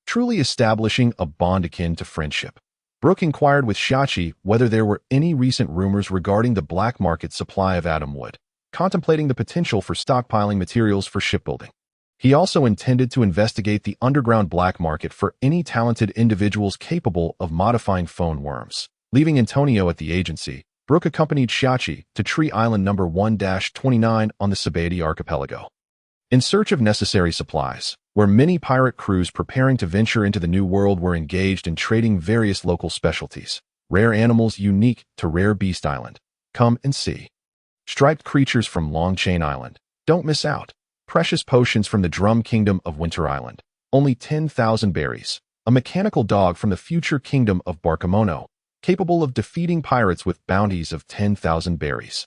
truly establishing a bond akin to friendship. Brook inquired with Shiki whether there were any recent rumors regarding the black market supply of atom wood, contemplating the potential for stockpiling materials for shipbuilding. He also intended to investigate the underground black market for any talented individuals capable of modifying phone worms. Leaving Antonio at the agency, Brook accompanied Shiki to Tree Island number 1-29 on the Sabaody archipelago, in search of necessary supplies, where many pirate crews preparing to venture into the New World were engaged in trading various local specialties, rare animals unique to Rare Beast Island. Come and see. Striped creatures from Long Chain Island. Don't miss out. Precious potions from the Drum Kingdom of Winter Island. Only 10,000 berries. A mechanical dog from the future kingdom of Barkamono, capable of defeating pirates with bounties of 10,000 berries.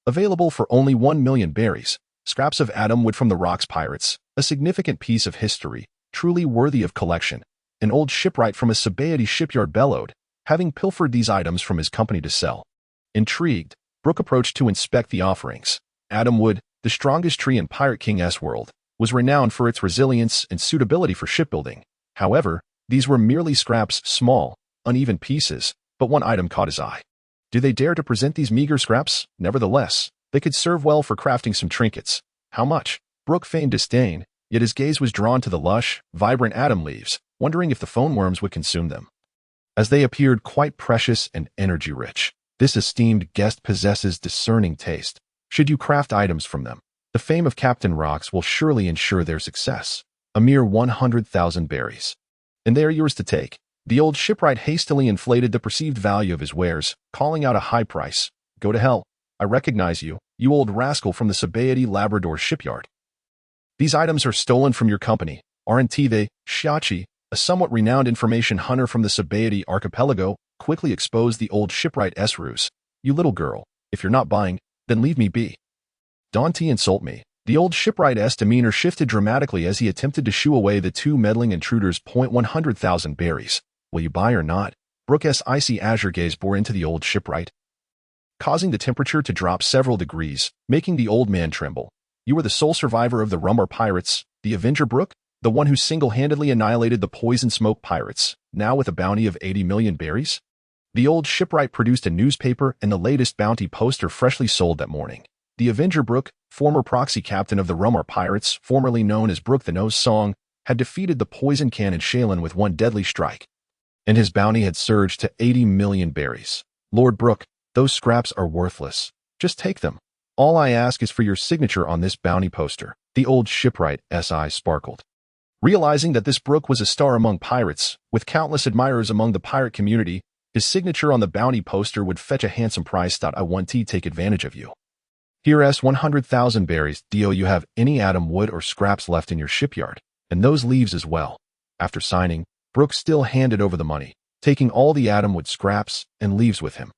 Available for only 1 million berries. Scraps of atom wood from the Rocks Pirates, a significant piece of history, truly worthy of collection. An old shipwright from a Sabaody shipyard bellowed, having pilfered these items from his company to sell. Intrigued, Brook approached to inspect the offerings. Atom wood, the strongest tree in Pirate King's world, was renowned for its resilience and suitability for shipbuilding. However, these were merely scraps, small, uneven pieces, but one item caught his eye. Do they dare to present these meager scraps? Nevertheless, they could serve well for crafting some trinkets. How much? Brook feigned disdain, yet his gaze was drawn to the lush, vibrant atom leaves, wondering if the phone worms would consume them. As they appeared quite precious and energy-rich, this esteemed guest possesses discerning taste. Should you craft items from them, the fame of Captain Rocks will surely ensure their success. A mere 100,000 berries. And they are yours to take. The old shipwright hastily inflated the perceived value of his wares, calling out a high price. Go to hell. I recognize you, you old rascal from the Sabaody Labrador shipyard. These items are stolen from your company, aren't they? Shiki, a somewhat renowned information hunter from the Sabaody archipelago, quickly exposed the old shipwright's ruse. You little girl, if you're not buying, then leave me be. Don't insult me. The old shipwright's demeanor shifted dramatically as he attempted to shoo away the two meddling intruders. 100,000 berries. Will you buy or not? Brook's icy azure gaze bore into the old shipwright, causing the temperature to drop several degrees, making the old man tremble. You were the sole survivor of the Rumbar pirates, the Avenger Brook, the one who single-handedly annihilated the Poison Smoke pirates, now with a bounty of 80 million berries? The old shipwright produced a newspaper and the latest bounty poster freshly sold that morning. The Avenger Brook, former proxy captain of the Rumbar pirates, formerly known as Brook the Nose Song, had defeated the Poison Cannon Shailen with one deadly strike, and his bounty had surged to 80 million berries. Lord Brook, those scraps are worthless. Just take them. All I ask is for your signature on this bounty poster. The old shipwright's eyes sparkled. Realizing that this Brook was a star among pirates, with countless admirers among the pirate community, His signature on the bounty poster would fetch a handsome price. I want to take advantage of you. Here's 100,000 berries. Do you have any atom wood or scraps left in your shipyard? And those leaves as well. After signing, Brook still handed over the money, taking all the atom wood scraps and leaves with him.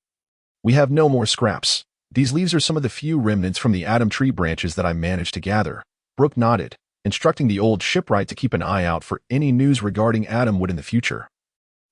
We have no more scraps. These leaves are some of the few remnants from the atom tree branches that I managed to gather. Brook nodded, instructing the old shipwright to keep an eye out for any news regarding atom wood in the future,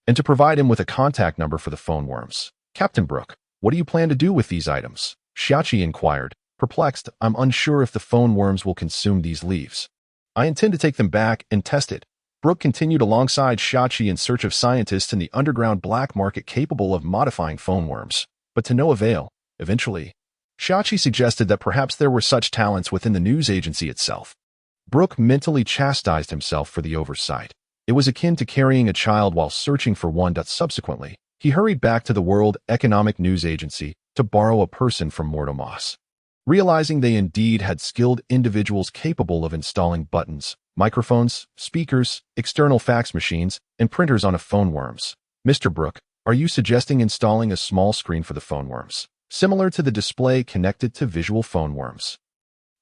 and to provide him with a contact number for the phone worms. Captain Brook, what do you plan to do with these items? Shiki inquired. Perplexed, I'm unsure if the phone worms will consume these leaves. I intend to take them back and test it. Brook continued alongside Shiki in search of scientists in the underground black market capable of modifying phone worms, but to no avail. Eventually, Shiki suggested that perhaps there were such talents within the news agency itself. Brook mentally chastised himself for the oversight. It was akin to carrying a child while searching for one. Subsequently, he hurried back to the World Economic News Agency to borrow a person from Mortomos. Realizing they indeed had skilled individuals capable of installing buttons, microphones, speakers, external fax machines, and printers on a phone worms. Mr. Brook, are you suggesting installing a small screen for the phone worms, similar to the display connected to visual phone worms?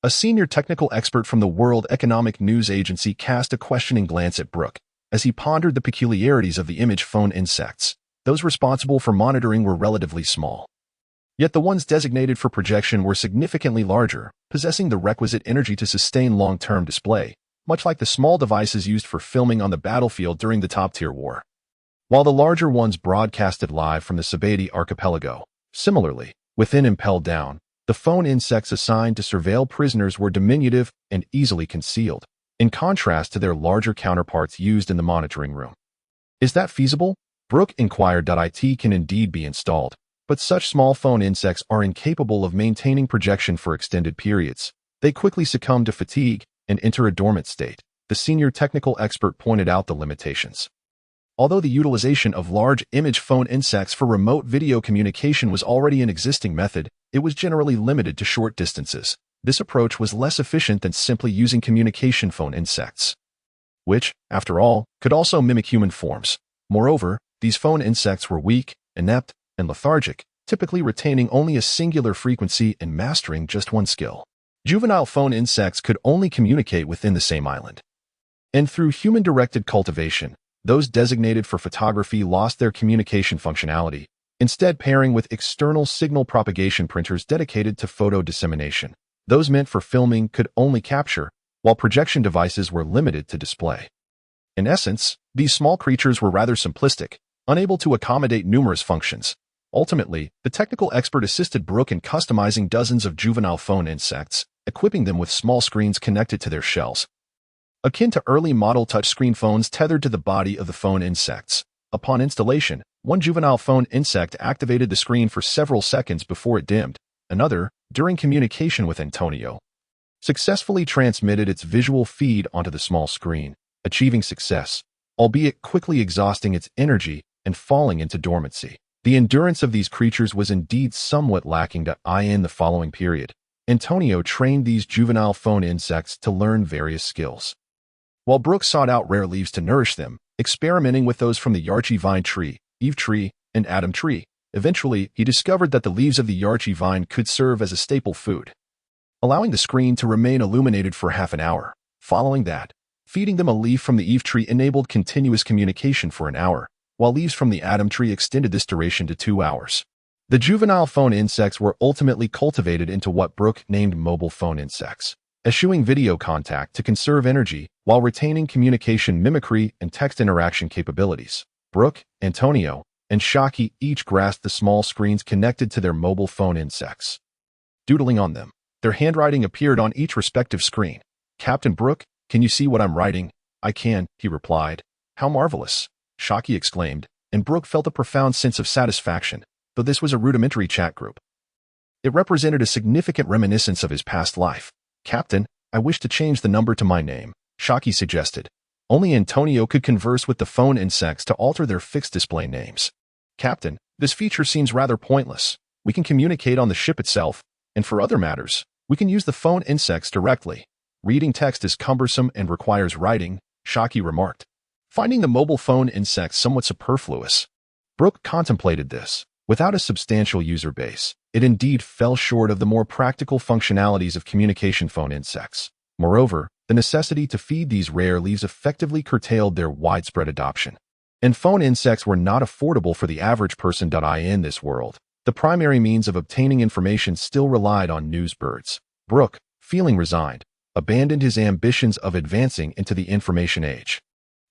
A senior technical expert from the World Economic News Agency cast a questioning glance at Brook as he pondered the peculiarities of the image phone insects. Those responsible for monitoring were relatively small, yet the ones designated for projection were significantly larger, possessing the requisite energy to sustain long-term display, much like the small devices used for filming on the battlefield during the top-tier war, while the larger ones broadcasted live from the Sabaody archipelago. Similarly, within Impelled Down, the phone insects assigned to surveil prisoners were diminutive and easily concealed, in contrast to their larger counterparts used in the monitoring room. Is that feasible? Brook inquired. It can indeed be installed, but such small phone insects are incapable of maintaining projection for extended periods. They quickly succumb to fatigue and enter a dormant state. The senior technical expert pointed out the limitations. Although the utilization of large image phone insects for remote video communication was already an existing method, it was generally limited to short distances. This approach was less efficient than simply using communication phone insects, which, after all, could also mimic human forms. Moreover, these phone insects were weak, inept, and lethargic, typically retaining only a singular frequency and mastering just one skill. Juvenile phone insects could only communicate within the same island, and through human-directed cultivation, those designated for photography lost their communication functionality, instead pairing with external signal propagation printers dedicated to photo dissemination. Those meant for filming could only capture, while projection devices were limited to display. In essence, these small creatures were rather simplistic, unable to accommodate numerous functions. Ultimately, the technical expert assisted Brook in customizing dozens of juvenile phone insects, equipping them with small screens connected to their shells, akin to early model touchscreen phones tethered to the body of the phone insects. Upon installation, one juvenile phone insect activated the screen for several seconds before it dimmed. Another, during communication with Antonio, successfully transmitted its visual feed onto the small screen, achieving success, albeit quickly exhausting its energy and falling into dormancy. The endurance of these creatures was indeed somewhat lacking. In the following period, Antonio trained these juvenile phone insects to learn various skills, while Brook sought out rare leaves to nourish them, experimenting with those from the Yarchi vine tree, Eve tree, and Atom tree. Eventually, he discovered that the leaves of the Yarchi vine could serve as a staple food, allowing the screen to remain illuminated for half an hour. Following that, feeding them a leaf from the Eve tree enabled continuous communication for an hour, while leaves from the Atom tree extended this duration to 2 hours. The juvenile phone insects were ultimately cultivated into what Brook named mobile phone insects, eschewing video contact to conserve energy while retaining communication mimicry and text interaction capabilities. Brook, Antonio, and Shiki each grasped the small screens connected to their mobile phone insects. Doodling on them, their handwriting appeared on each respective screen. Captain Brook, can you see what I'm writing? I can, he replied. How marvelous, Shiki exclaimed, and Brook felt a profound sense of satisfaction, though this was a rudimentary chat group. It represented a significant reminiscence of his past life. Captain, I wish to change the number to my name, Shiki suggested. Only Antonio could converse with the phone insects to alter their fixed display names. Captain, this feature seems rather pointless. We can communicate on the ship itself, and for other matters, we can use the phone insects directly. Reading text is cumbersome and requires writing, Shiki remarked, finding the mobile phone insects somewhat superfluous. Brook contemplated this. Without a substantial user base, it indeed fell short of the more practical functionalities of communication phone insects. Moreover, the necessity to feed these rare leaves effectively curtailed their widespread adoption. And phone insects were not affordable for the average person. In this world, the primary means of obtaining information still relied on news birds. Brook, feeling resigned, abandoned his ambitions of advancing into the information age.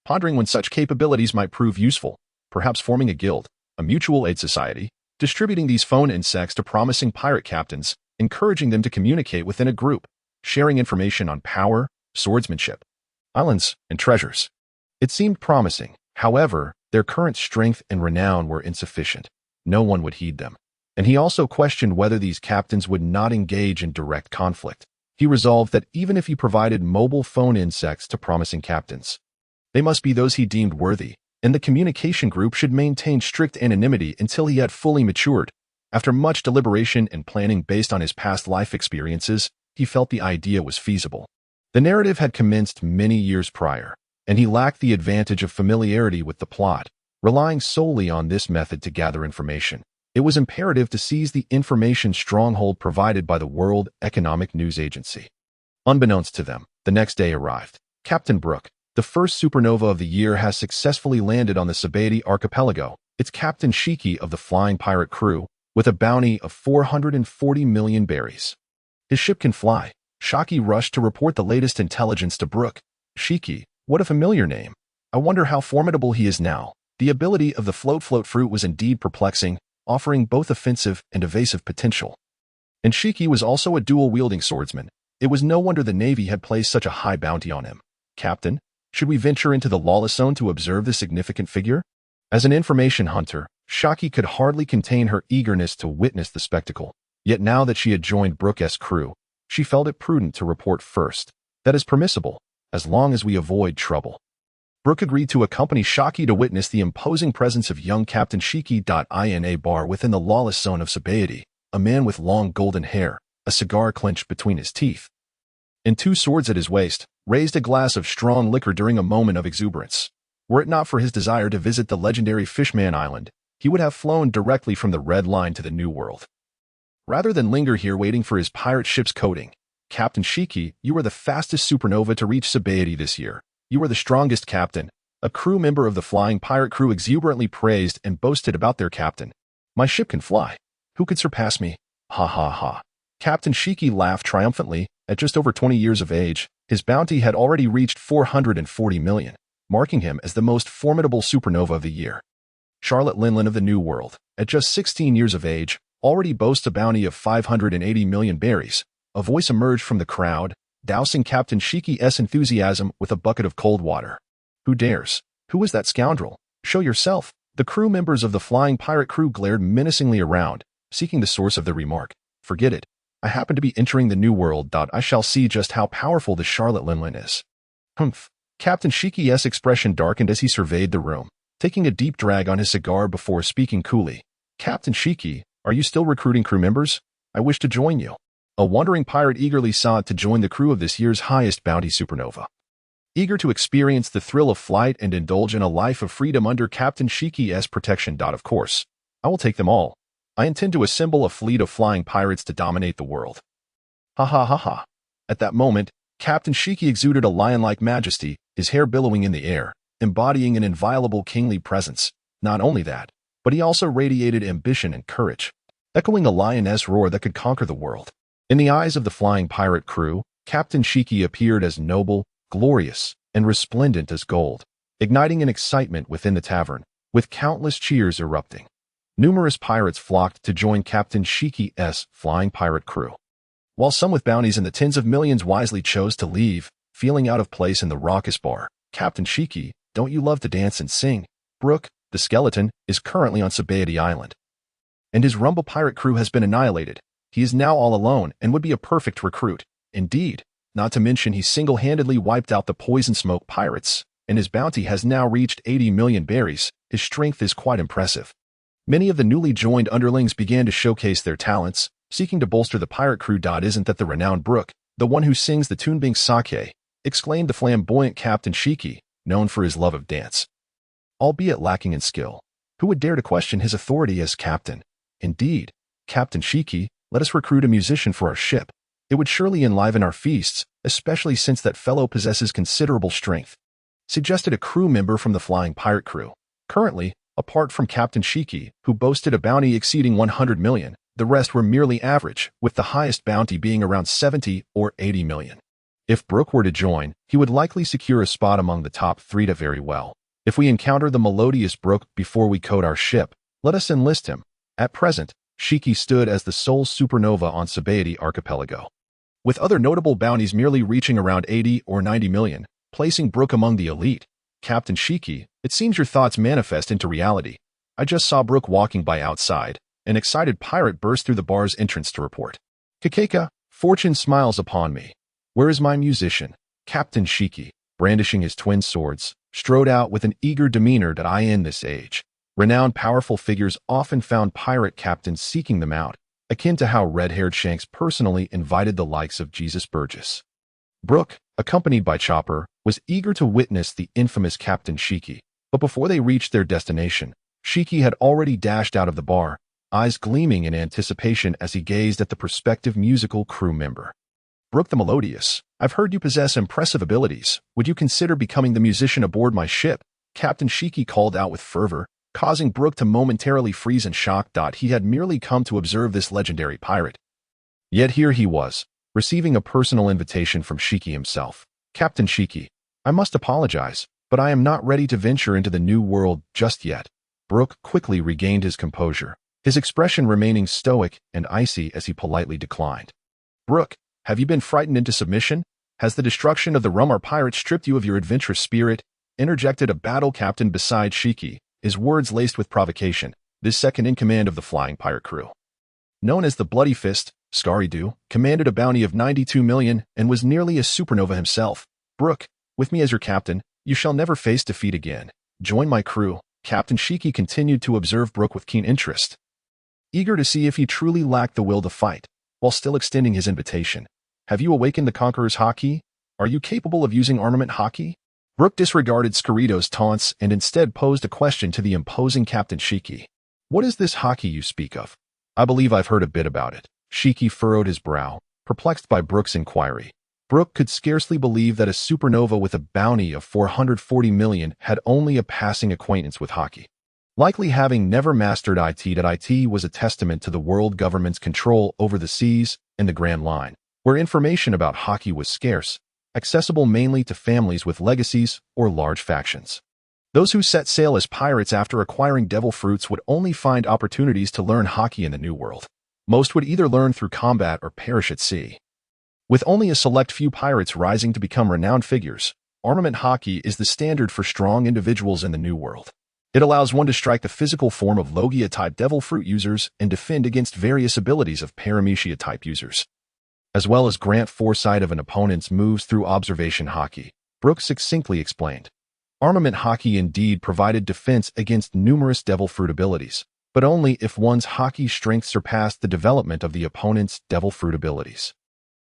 Pondering when such capabilities might prove useful, perhaps forming a guild, a mutual aid society, distributing these phone insects to promising pirate captains, encouraging them to communicate within a group, sharing information on power, swordsmanship, islands, and treasures. It seemed promising. However, their current strength and renown were insufficient. No one would heed them. And he also questioned whether these captains would not engage in direct conflict. He resolved that even if he provided mobile phone insects to promising captains, they must be those he deemed worthy, and the communication group should maintain strict anonymity until he had fully matured. After much deliberation and planning based on his past life experiences, he felt the idea was feasible. The narrative had commenced many years prior, and he lacked the advantage of familiarity with the plot. Relying solely on this method to gather information, it was imperative to seize the information stronghold provided by the World Economic News Agency. Unbeknownst to them, the next day arrived. Captain Brook, the first supernova of the year, has successfully landed on the Sabaody archipelago. It's Captain Shiki of the flying pirate crew, with a bounty of 440 million berries. His ship can fly. Shiki rushed to report the latest intelligence to Brook. Shiki, what a familiar name. I wonder how formidable he is now. The ability of the float fruit was indeed perplexing, offering both offensive and evasive potential. And Shiki was also a dual-wielding swordsman. It was no wonder the Navy had placed such a high bounty on him. Captain, should we venture into the lawless zone to observe this significant figure? As an information hunter, Shiki could hardly contain her eagerness to witness the spectacle. Yet now that she had joined Brook's crew, she felt it prudent to report first. That is permissible, as long as we avoid trouble. Brook agreed to accompany Shiki to witness the imposing presence of young Captain Shiki. In a bar within the lawless zone of Sabaody, a man with long golden hair, a cigar clenched between his teeth, and two swords at his waist, raised a glass of strong liquor during a moment of exuberance. Were it not for his desire to visit the legendary Fishman Island, he would have flown directly from the Red Line to the New World. Rather than linger here waiting for his pirate ship's coating, Captain Shiki, you are the fastest supernova to reach Sabaody this year. You are the strongest captain. A crew member of the flying pirate crew exuberantly praised and boasted about their captain. My ship can fly. Who could surpass me? Ha ha ha. Captain Shiki laughed triumphantly. At just over 20 years of age, his bounty had already reached 440 million, marking him as the most formidable supernova of the year. Charlotte Lingling of the New World, at just 16 years of age, already boasts a bounty of 580 million berries. A voice emerged from the crowd, dousing Captain Shiki's enthusiasm with a bucket of cold water. Who dares? Who is that scoundrel? Show yourself. The crew members of the flying pirate crew glared menacingly around, seeking the source of the remark. Forget it. I happen to be entering the New World. I shall see just how powerful this Charlotte Lingling is. Humph. Captain Shiki's expression darkened as he surveyed the room, taking a deep drag on his cigar before speaking coolly. Captain Shiki, are you still recruiting crew members? I wish to join you. A wandering pirate eagerly sought to join the crew of this year's highest bounty supernova. Eager to experience the thrill of flight and indulge in a life of freedom under Captain Shiki's protection. Of course, I will take them all. I intend to assemble a fleet of flying pirates to dominate the world. Ha ha ha ha. At that moment, Captain Shiki exuded a lion-like majesty, his hair billowing in the air, embodying an inviolable kingly presence. Not only that, but he also radiated ambition and courage, echoing a lioness roar that could conquer the world. In the eyes of the flying pirate crew, Captain Shiki appeared as noble, glorious, and resplendent as gold, igniting an excitement within the tavern, with countless cheers erupting. Numerous pirates flocked to join Captain Shiki's flying pirate crew, while some with bounties in the tens of millions wisely chose to leave, feeling out of place in the raucous bar. Captain Shiki, don't you love to dance and sing? Brook, the skeleton, is currently on Sabaody Island, and his Rumbar pirate crew has been annihilated. He is now all alone and would be a perfect recruit. Indeed, not to mention he single-handedly wiped out the poison smoke pirates, and his bounty has now reached 80 million berries. His strength is quite impressive. Many of the newly joined underlings began to showcase their talents, seeking to bolster the pirate crew. Isn't that the renowned Brook, the one who sings the tune Bing Sake? Exclaimed the flamboyant Captain Shiki, known for his love of dance, albeit lacking in skill. Who would dare to question his authority as captain? Indeed, Captain Shiki, let us recruit a musician for our ship. It would surely enliven our feasts, especially since that fellow possesses considerable strength. Suggested a crew member from the flying pirate crew. Currently, apart from Captain Shiki, who boasted a bounty exceeding 100 million, the rest were merely average, with the highest bounty being around 70 or 80 million. If Brook were to join, he would likely secure a spot among the top 3 very well. If we encounter the melodious Brook before we code our ship, let us enlist him. At present, Shiki stood as the sole supernova on Sabaody archipelago, with other notable bounties merely reaching around 80 or 90 million, placing Brook among the elite. Captain Shiki, it seems your thoughts manifest into reality. I just saw Brook walking by outside. An excited pirate burst through the bar's entrance to report. Kakeka, fortune smiles upon me. Where is my musician? Captain Shiki, brandishing his twin swords, strode out with an eager demeanor that I in this age. Renowned powerful figures often found pirate captains seeking them out, akin to how red-haired Shanks personally invited the likes of Jesus Burgess. Brook, accompanied by Chopper, was eager to witness the infamous Captain Shiki, but before they reached their destination, Shiki had already dashed out of the bar, eyes gleaming in anticipation as he gazed at the prospective musical crew member. Brook the Melodious, I've heard you possess impressive abilities. Would you consider becoming the musician aboard my ship? Captain Shiki called out with fervor, causing Brook to momentarily freeze in shock. He had merely come to observe this legendary pirate. Yet here he was, receiving a personal invitation from Shiki himself. Captain Shiki, I must apologize, but I am not ready to venture into the new world just yet. Brook quickly regained his composure, his expression remaining stoic and icy as he politely declined. Brook, have you been frightened into submission? Has the destruction of the Rumbar pirate stripped you of your adventurous spirit? Interjected a battle captain beside Shiki, his words laced with provocation, this second in command of the flying pirate crew. Known as the Bloody Fist, Skaridu commanded a bounty of 92 million and was nearly a supernova himself. Brook, with me as your captain, you shall never face defeat again. Join my crew. Captain Shiki continued to observe Brook with keen interest, eager to see if he truly lacked the will to fight, while still extending his invitation. Have you awakened the Conqueror's Haki? Are you capable of using armament Haki? Brook disregarded Skarido's taunts and instead posed a question to the imposing Captain Shiki. What is this Haki you speak of? I believe I've heard a bit about it. Shiki furrowed his brow, perplexed by Brook's inquiry. Brook could scarcely believe that a supernova with a bounty of 440 million had only a passing acquaintance with Haki. Likely having never mastered it was a testament to the world government's control over the seas and the Grand Line, where information about Haki was scarce, accessible mainly to families with legacies or large factions. Those who set sail as pirates after acquiring devil fruits would only find opportunities to learn Haki in the New World. Most would either learn through combat or perish at sea. With only a select few pirates rising to become renowned figures, armament Haki is the standard for strong individuals in the New World. It allows one to strike the physical form of Logia-type devil fruit users and defend against various abilities of Paramecia-type users, as well as grant foresight of an opponent's moves through observation Haki. Brook succinctly explained. Armament Haki indeed provided defense against numerous devil fruit abilities, but only if one's Haki strength surpassed the development of the opponent's devil fruit abilities.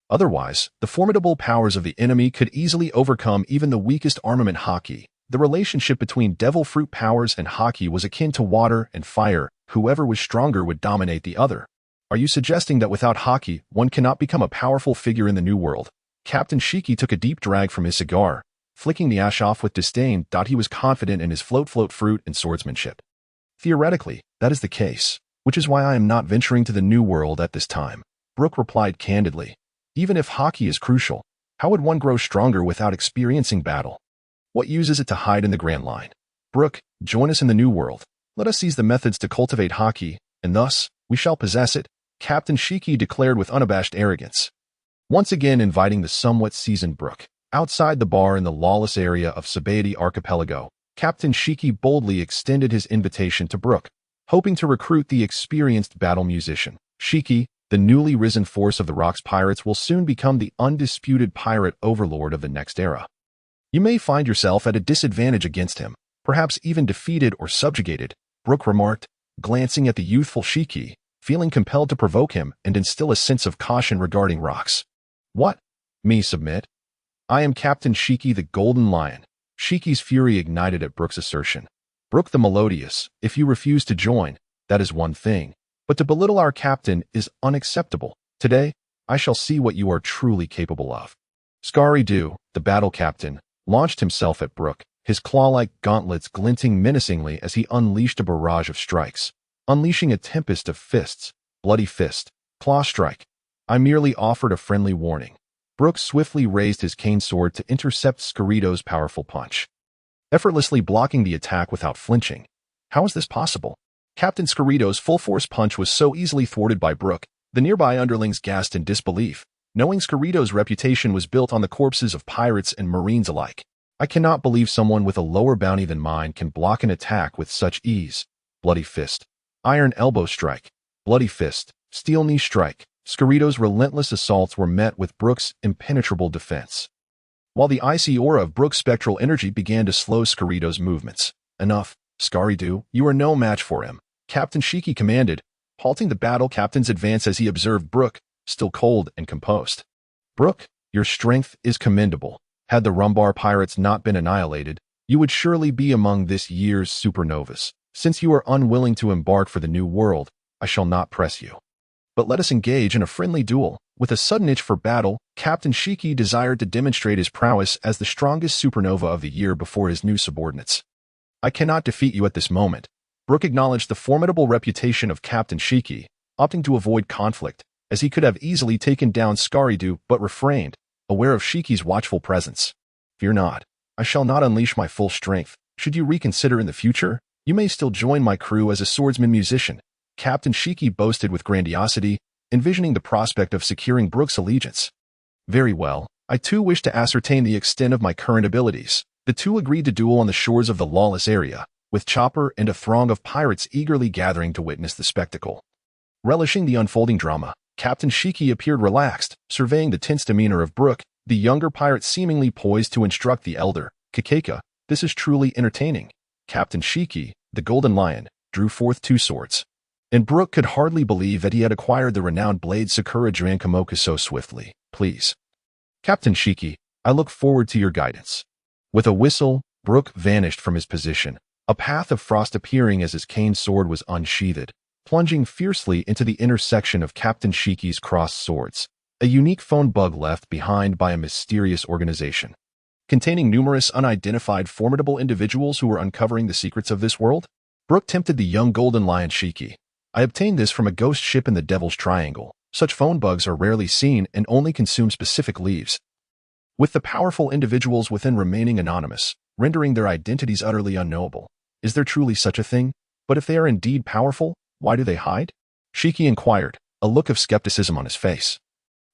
Otherwise, the formidable powers of the enemy could easily overcome even the weakest armament Haki. The relationship between devil fruit powers and Haki was akin to water and fire. Whoever was stronger would dominate the other. Are you suggesting that without Haki, one cannot become a powerful figure in the New World? Captain Shiki took a deep drag from his cigar, flicking the ash off with disdain. He was confident in his float fruit and swordsmanship. Theoretically, that is the case, which is why I am not venturing to the New World at this time. Brook replied candidly. Even if Haki is crucial, how would one grow stronger without experiencing battle? What use is it to hide in the Grand Line? Brook, join us in the New World. Let us seize the methods to cultivate Haki, and thus, we shall possess it, Captain Shiki declared with unabashed arrogance, once again inviting the somewhat seasoned Brook. Outside the bar in the lawless area of Sabaody archipelago, Captain Shiki boldly extended his invitation to Brook, hoping to recruit the experienced battle musician. Shiki, the newly risen force of the Rocks pirates, will soon become the undisputed pirate overlord of the next era. You may find yourself at a disadvantage against him, perhaps even defeated or subjugated, Brook remarked, glancing at the youthful Shiki, feeling compelled to provoke him and instill a sense of caution regarding Rocks. What? Me submit? I am Captain Shiki the Golden Lion. Shiki's fury ignited at Brook's assertion. Brook the Melodious, if you refuse to join, that is one thing, but to belittle our captain is unacceptable. Today, I shall see what you are truly capable of. Scary-Doo, the battle captain, launched himself at Brook, his claw-like gauntlets glinting menacingly as he unleashed a barrage of strikes, unleashing a tempest of fists. Bloody fist, claw strike. I merely offered a friendly warning. Brook swiftly raised his cane sword to intercept Scary-Doo's powerful punch, effortlessly blocking the attack without flinching. How is this possible? Captain Scary-Doo's full-force punch was so easily thwarted by Brook, the nearby underlings gasped in disbelief, knowing Scary-Doo's reputation was built on the corpses of pirates and marines alike. I cannot believe someone with a lower bounty than mine can block an attack with such ease. Bloody fist, iron elbow strike, bloody fist, steel knee strike. Scary-Doo's relentless assaults were met with Brook's impenetrable defense, while the icy aura of Brook's spectral energy began to slow Scary-Doo's movements. Enough, Scary-Doo, you are no match for him, Captain Shiki commanded, halting the battle captain's advance as he observed Brook, still cold and composed. Brook, your strength is commendable. Had the Rumbar pirates not been annihilated, you would surely be among this year's supernovas. Since you are unwilling to embark for the new world, I shall not press you. But let us engage in a friendly duel. With a sudden itch for battle, Captain Shiki desired to demonstrate his prowess as the strongest supernova of the year before his new subordinates. I cannot defeat you at this moment. Brook acknowledged the formidable reputation of Captain Shiki, opting to avoid conflict, as he could have easily taken down Scary-Doo but refrained, aware of Shiki's watchful presence. Fear not. I shall not unleash my full strength. Should you reconsider in the future, you may still join my crew as a swordsman-musician. Captain Shiki boasted with grandiosity, envisioning the prospect of securing Brook's allegiance. Very well, I too wish to ascertain the extent of my current abilities. The two agreed to duel on the shores of the lawless area, with Chopper and a throng of pirates eagerly gathering to witness the spectacle. Relishing the unfolding drama, Captain Shiki appeared relaxed, surveying the tense demeanor of Brook, the younger pirate seemingly poised to instruct the elder. Kakeka, this is truly entertaining. Captain Shiki, the Golden Lion, drew forth two swords, and Brook could hardly believe that he had acquired the renowned blade Sakura Drankamoka so swiftly. Please. Captain Shiki, I look forward to your guidance. With a whistle, Brook vanished from his position, a path of frost appearing as his cane sword was unsheathed, plunging fiercely into the intersection of Captain Shiki's crossed swords, a unique phone bug left behind by a mysterious organization, containing numerous unidentified formidable individuals who were uncovering the secrets of this world. Brook tempted the young Golden Lion Shiki. I obtained this from a ghost ship in the Devil's Triangle. Such phone bugs are rarely seen and only consume specific leaves, with the powerful individuals within remaining anonymous, rendering their identities utterly unknowable. Is there truly such a thing? But if they are indeed powerful, why do they hide? Shiki inquired, a look of skepticism on his face,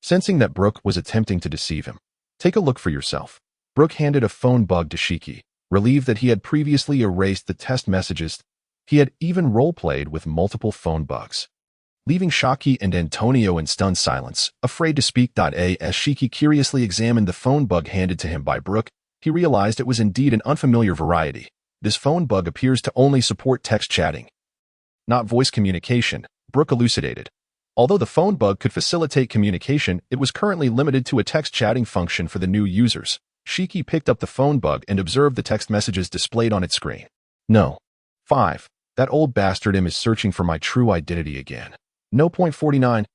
sensing that Brook was attempting to deceive him. Take a look for yourself. Brook handed a phone bug to Shiki, relieved that he had previously erased the test messages. He had even role-played with multiple phone bugs, leaving Shaki and Antonio in stunned silence, afraid to speak. As Shiki curiously examined the phone bug handed to him by Brook, he realized it was indeed an unfamiliar variety. This phone bug appears to only support text chatting, not voice communication, Brook elucidated. Although the phone bug could facilitate communication, it was currently limited to a text chatting function for the new users. Shiki picked up the phone bug and observed the text messages displayed on its screen. No. 5. That old bastard is searching for my true identity again. No. 49.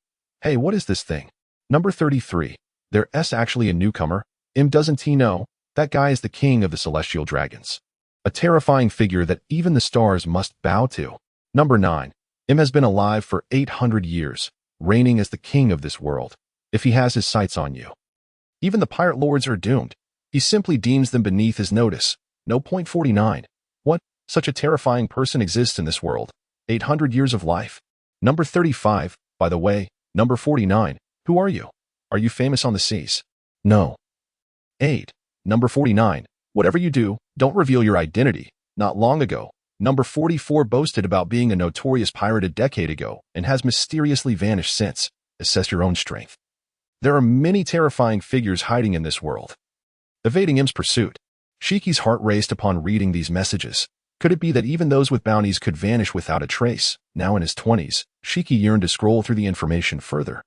Hey, what is this thing? Number 33. There's actually a newcomer. Doesn't he know? That guy is the king of the celestial dragons, a terrifying figure that even the stars must bow to. Number 9. Has been alive for 800 years, reigning as the king of this world. If he has his sights on you, even the pirate lords are doomed. He simply deems them beneath his notice. No. 49. What? Such a terrifying person exists in this world. 800 years of life. Number 35. By the way, number 49. Who are you? Are you famous on the seas? No. 8. Number 49. Whatever you do, don't reveal your identity. Not long ago, number 44 boasted about being a notorious pirate a decade ago and has mysteriously vanished since. Assess your own strength. There are many terrifying figures hiding in this world, evading M's pursuit. Shiki's heart raced upon reading these messages. Could it be that even those with bounties could vanish without a trace? Now in his 20s, Shiki yearned to scroll through the information further,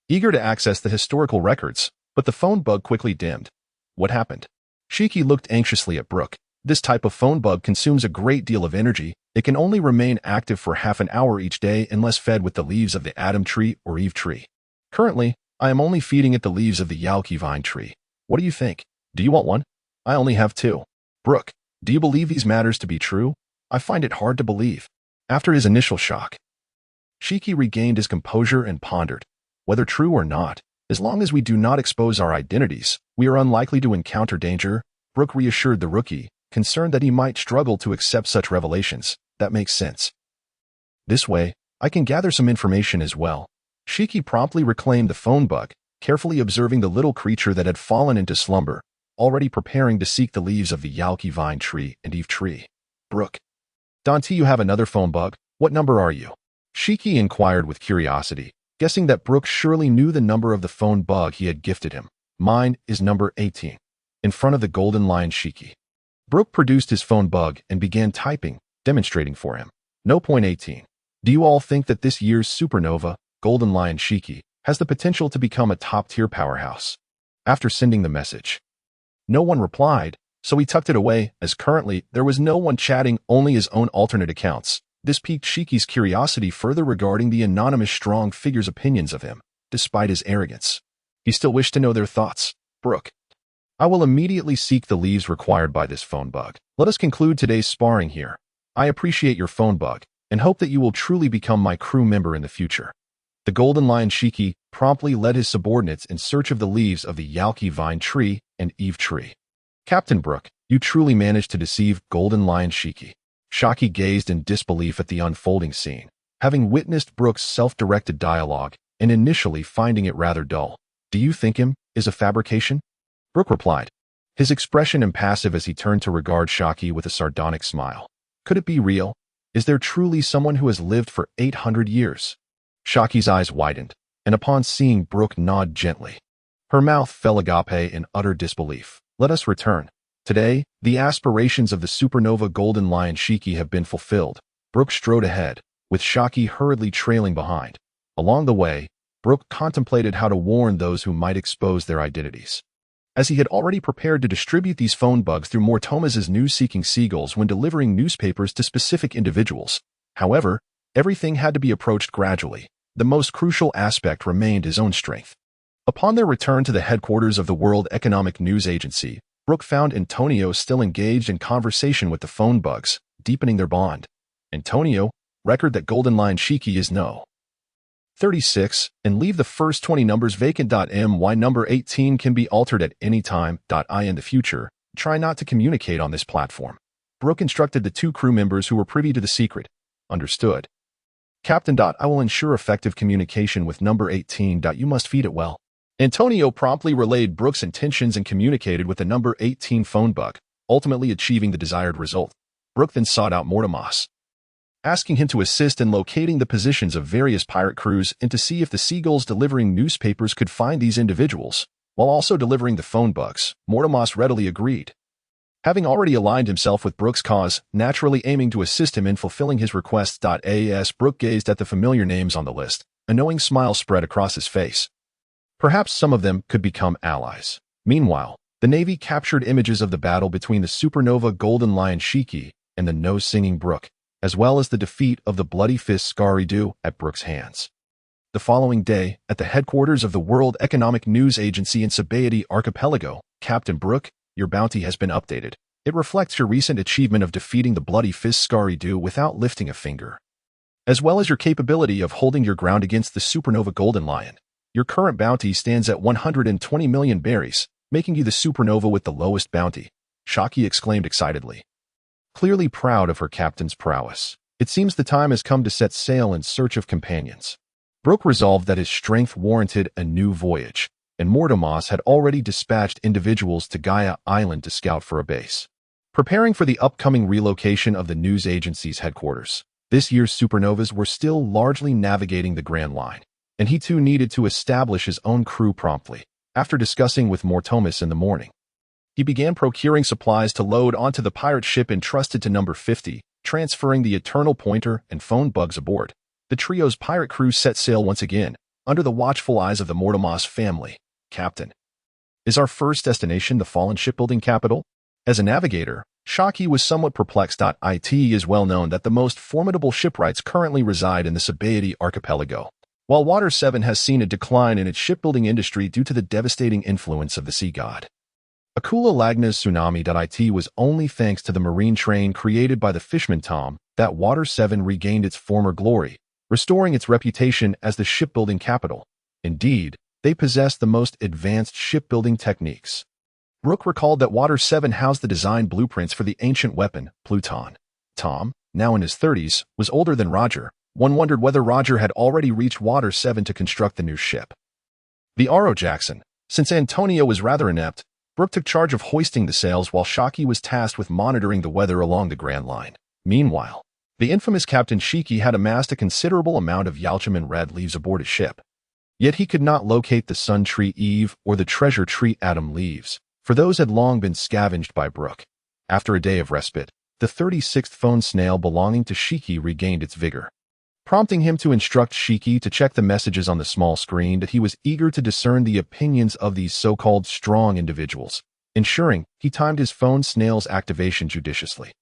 eager to access the historical records, but the phone bug quickly dimmed. What happened? Shiki looked anxiously at Brook, This type of phone bug consumes a great deal of energy. It can only remain active for half an hour each day unless fed with the leaves of the Adam tree or Eve tree. Currently, I am only feeding it the leaves of the Yalki vine tree. What do you think? Do you want one? I only have 2. Brook, do you believe these matters to be true? I find it hard to believe. After his initial shock, Shiki regained his composure and pondered. Whether true or not, as long as we do not expose our identities, we are unlikely to encounter danger, Brook reassured the rookie, concerned that he might struggle to accept such revelations. That makes sense. This way, I can gather some information as well. Shiki promptly reclaimed the phone bug, carefully observing the little creature that had fallen into slumber, already preparing to seek the leaves of the Yalki vine tree and Eve tree. Brook, Dante, you have another phone bug. What number are you? Shiki inquired with curiosity, guessing that Brook surely knew the number of the phone bug he had gifted him. Mine is number 18. In front of the golden lion Shiki. Brook produced his phone bug and began typing, demonstrating for him. No. 18. Do you all think that this year's supernova, golden lion Shiki, has the potential to become a top-tier powerhouse? After sending the message, no one replied, so he tucked it away, as currently there was no one chatting, only his own alternate accounts. This piqued Shiki's curiosity further regarding the anonymous strong figure's opinions of him, despite his arrogance. He still wished to know their thoughts. Brook, I will immediately seek the leaves required by this phone bug. Let us conclude today's sparring here. I appreciate your phone bug, and hope that you will truly become my crew member in the future. The golden lion Shiki promptly led his subordinates in search of the leaves of the Yalki vine tree and Eve tree. Captain Brook, you truly managed to deceive golden lion Shiki. Shaki gazed in disbelief at the unfolding scene, having witnessed Brook's self-directed dialogue and initially finding it rather dull. Do you think him is a fabrication? Brook replied, his expression impassive as he turned to regard Shaki with a sardonic smile. Could it be real? Is there truly someone who has lived for 800 years? Shaki's eyes widened, and upon seeing Brook nod gently, her mouth fell agape in utter disbelief. Let us return. Today, the aspirations of the supernova golden lion Shiki have been fulfilled. Brook strode ahead, with Shaki hurriedly trailing behind. Along the way, Brook contemplated how to warn those who might expose their identities, as he had already prepared to distribute these phone bugs through Mortoma's news-seeking seagulls when delivering newspapers to specific individuals. However, everything had to be approached gradually. The most crucial aspect remained his own strength. Upon their return to the headquarters of the World Economic News Agency, Brook found Antonio still engaged in conversation with the phone bugs, deepening their bond. Antonio, record that golden lion Shiki is no. 36, and leave the first 20 numbers vacant. My number 18 can be altered at any time. I in the future, try not to communicate on this platform. Brook instructed the 2 crew members who were privy to the secret. Understood. Captain. I will ensure effective communication with number 18. You must feed it well. Antonio promptly relayed Brook's intentions and communicated with the number 18 phone bug, ultimately achieving the desired result. Brook then sought out Mortomas, asking him to assist in locating the positions of various pirate crews and to see if the seagulls delivering newspapers could find these individuals, while also delivering the phone bugs. Mortomas readily agreed, having already aligned himself with Brook's cause, naturally aiming to assist him in fulfilling his requests. As Brook gazed at the familiar names on the list, a knowing smile spread across his face. Perhaps some of them could become allies. Meanwhile, the Navy captured images of the battle between the supernova golden lion Shiki and the nose-singing Brook, as well as the defeat of the bloody fist Sabaody at Brook's hands. The following day, at the headquarters of the World Economic News Agency in Sabaody Archipelago, Captain Brook, your bounty has been updated. It reflects your recent achievement of defeating the bloody fist Sabaody without lifting a finger, as well as your capability of holding your ground against the supernova golden lion. Your current bounty stands at 120 million berries, making you the supernova with the lowest bounty. Shaki exclaimed excitedly, clearly proud of her captain's prowess. It seems the time has come to set sail in search of companions. Brook resolved that his strength warranted a new voyage, and Mortomas had already dispatched individuals to Gaia Island to scout for a base, preparing for the upcoming relocation of the news agency's headquarters. This year's supernovas were still largely navigating the Grand Line, and he too needed to establish his own crew promptly. After discussing with Mortomas in the morning, he began procuring supplies to load onto the pirate ship entrusted to number 50, transferring the Eternal Pointer and phone bugs aboard. The trio's pirate crew set sail once again, under the watchful eyes of the Mortomas family. Captain, is our first destination the fallen shipbuilding capital? As a navigator, Shiki was somewhat perplexed. It is well known that the most formidable shipwrights currently reside in the Sabaody archipelago, while Water 7 has seen a decline in its shipbuilding industry due to the devastating influence of the sea god. Akula Lagna's tsunami. It was only thanks to the marine train created by the fisherman Tom that Water 7 regained its former glory, restoring its reputation as the shipbuilding capital. Indeed, they possessed the most advanced shipbuilding techniques. Brook recalled that Water 7 housed the design blueprints for the ancient weapon, Pluton. Tom, now in his 30s, was older than Roger. One wondered whether Roger had already reached Water 7 to construct the new ship. The R.O. Jackson. Since Antonio was rather inept, Brook took charge of hoisting the sails while Shiki was tasked with monitoring the weather along the Grand Line. Meanwhile, the infamous Captain Shiki had amassed a considerable amount of Yalchaman red leaves aboard his ship. Yet he could not locate the Sun Tree Eve or the Treasure Tree Atom leaves, for those had long been scavenged by Brook. After a day of respite, the 36th phone snail belonging to Shiki regained its vigor, prompting him to instruct Shiki to check the messages on the small screen. That he was eager to discern the opinions of these so-called strong individuals, ensuring he timed his phone snail's activation judiciously.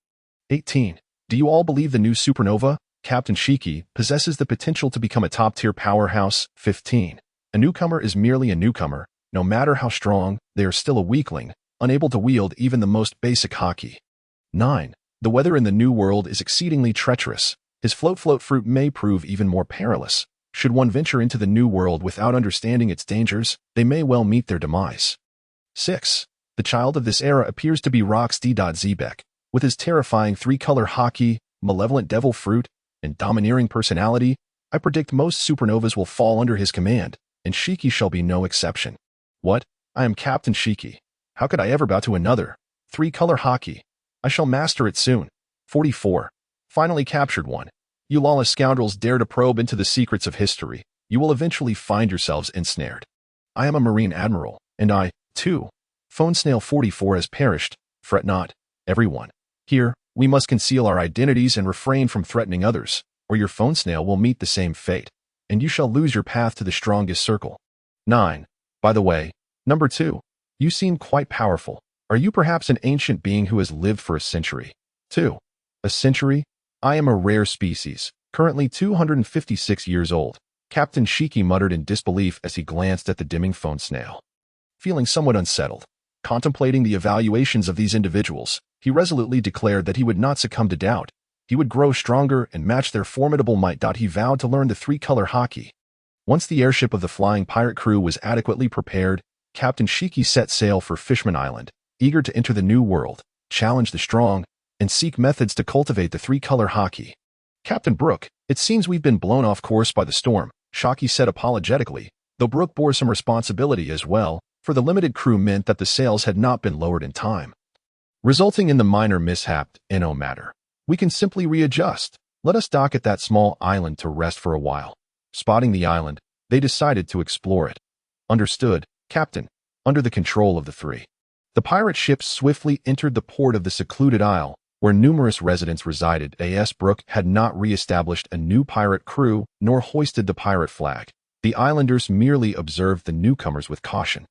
18. Do you all believe the new supernova, Captain Shiki, possesses the potential to become a top-tier powerhouse? 15. A newcomer is merely a newcomer. No matter how strong, they are still a weakling, unable to wield even the most basic Haki. 9. The weather in the New World is exceedingly treacherous. His float fruit may prove even more perilous. Should one venture into the New World without understanding its dangers, they may well meet their demise. 6. The child of this era appears to be Rox D.Zebek, with his terrifying three-color Haki, malevolent devil fruit, and domineering personality. I predict most supernovas will fall under his command, and Shiki shall be no exception. What? I am Captain Shiki. How could I ever bow to another? Three-color Haki. I shall master it soon. 44. Finally captured one. You lawless scoundrels dare to probe into the secrets of history. You will eventually find yourselves ensnared. I am a Marine Admiral, and I, too. Phone Snail 44 has perished. Fret not, everyone. Here, we must conceal our identities and refrain from threatening others, or your phone snail will meet the same fate, and you shall lose your path to the strongest circle. 9. By the way, number 2, you seem quite powerful. Are you perhaps an ancient being who has lived for a century? 2. A century? I am a rare species, currently 256 years old. Captain Shiki muttered in disbelief as he glanced at the dimming phone snail. Feeling somewhat unsettled, contemplating the evaluations of these individuals, he resolutely declared that he would not succumb to doubt. He would grow stronger and match their formidable might. He vowed to learn the three-color Haki. Once the airship of the flying pirate crew was adequately prepared, Captain Shiki set sail for Fishman Island, eager to enter the New World, challenge the strong, and seek methods to cultivate the three-color Haki. Captain Brook, it seems we've been blown off course by the storm, Shiki said apologetically, though Brook bore some responsibility as well, for the limited crew meant that the sails had not been lowered in time, resulting in the minor mishap. No matter. We can simply readjust. Let us dock at that small island to rest for a while. Spotting the island, they decided to explore it. Understood, Captain. Under the control of the three. The pirate ship swiftly entered the port of the secluded isle, where numerous residents resided. A.S. Brook had not re-established a new pirate crew, nor hoisted the pirate flag. The islanders merely observed the newcomers with caution,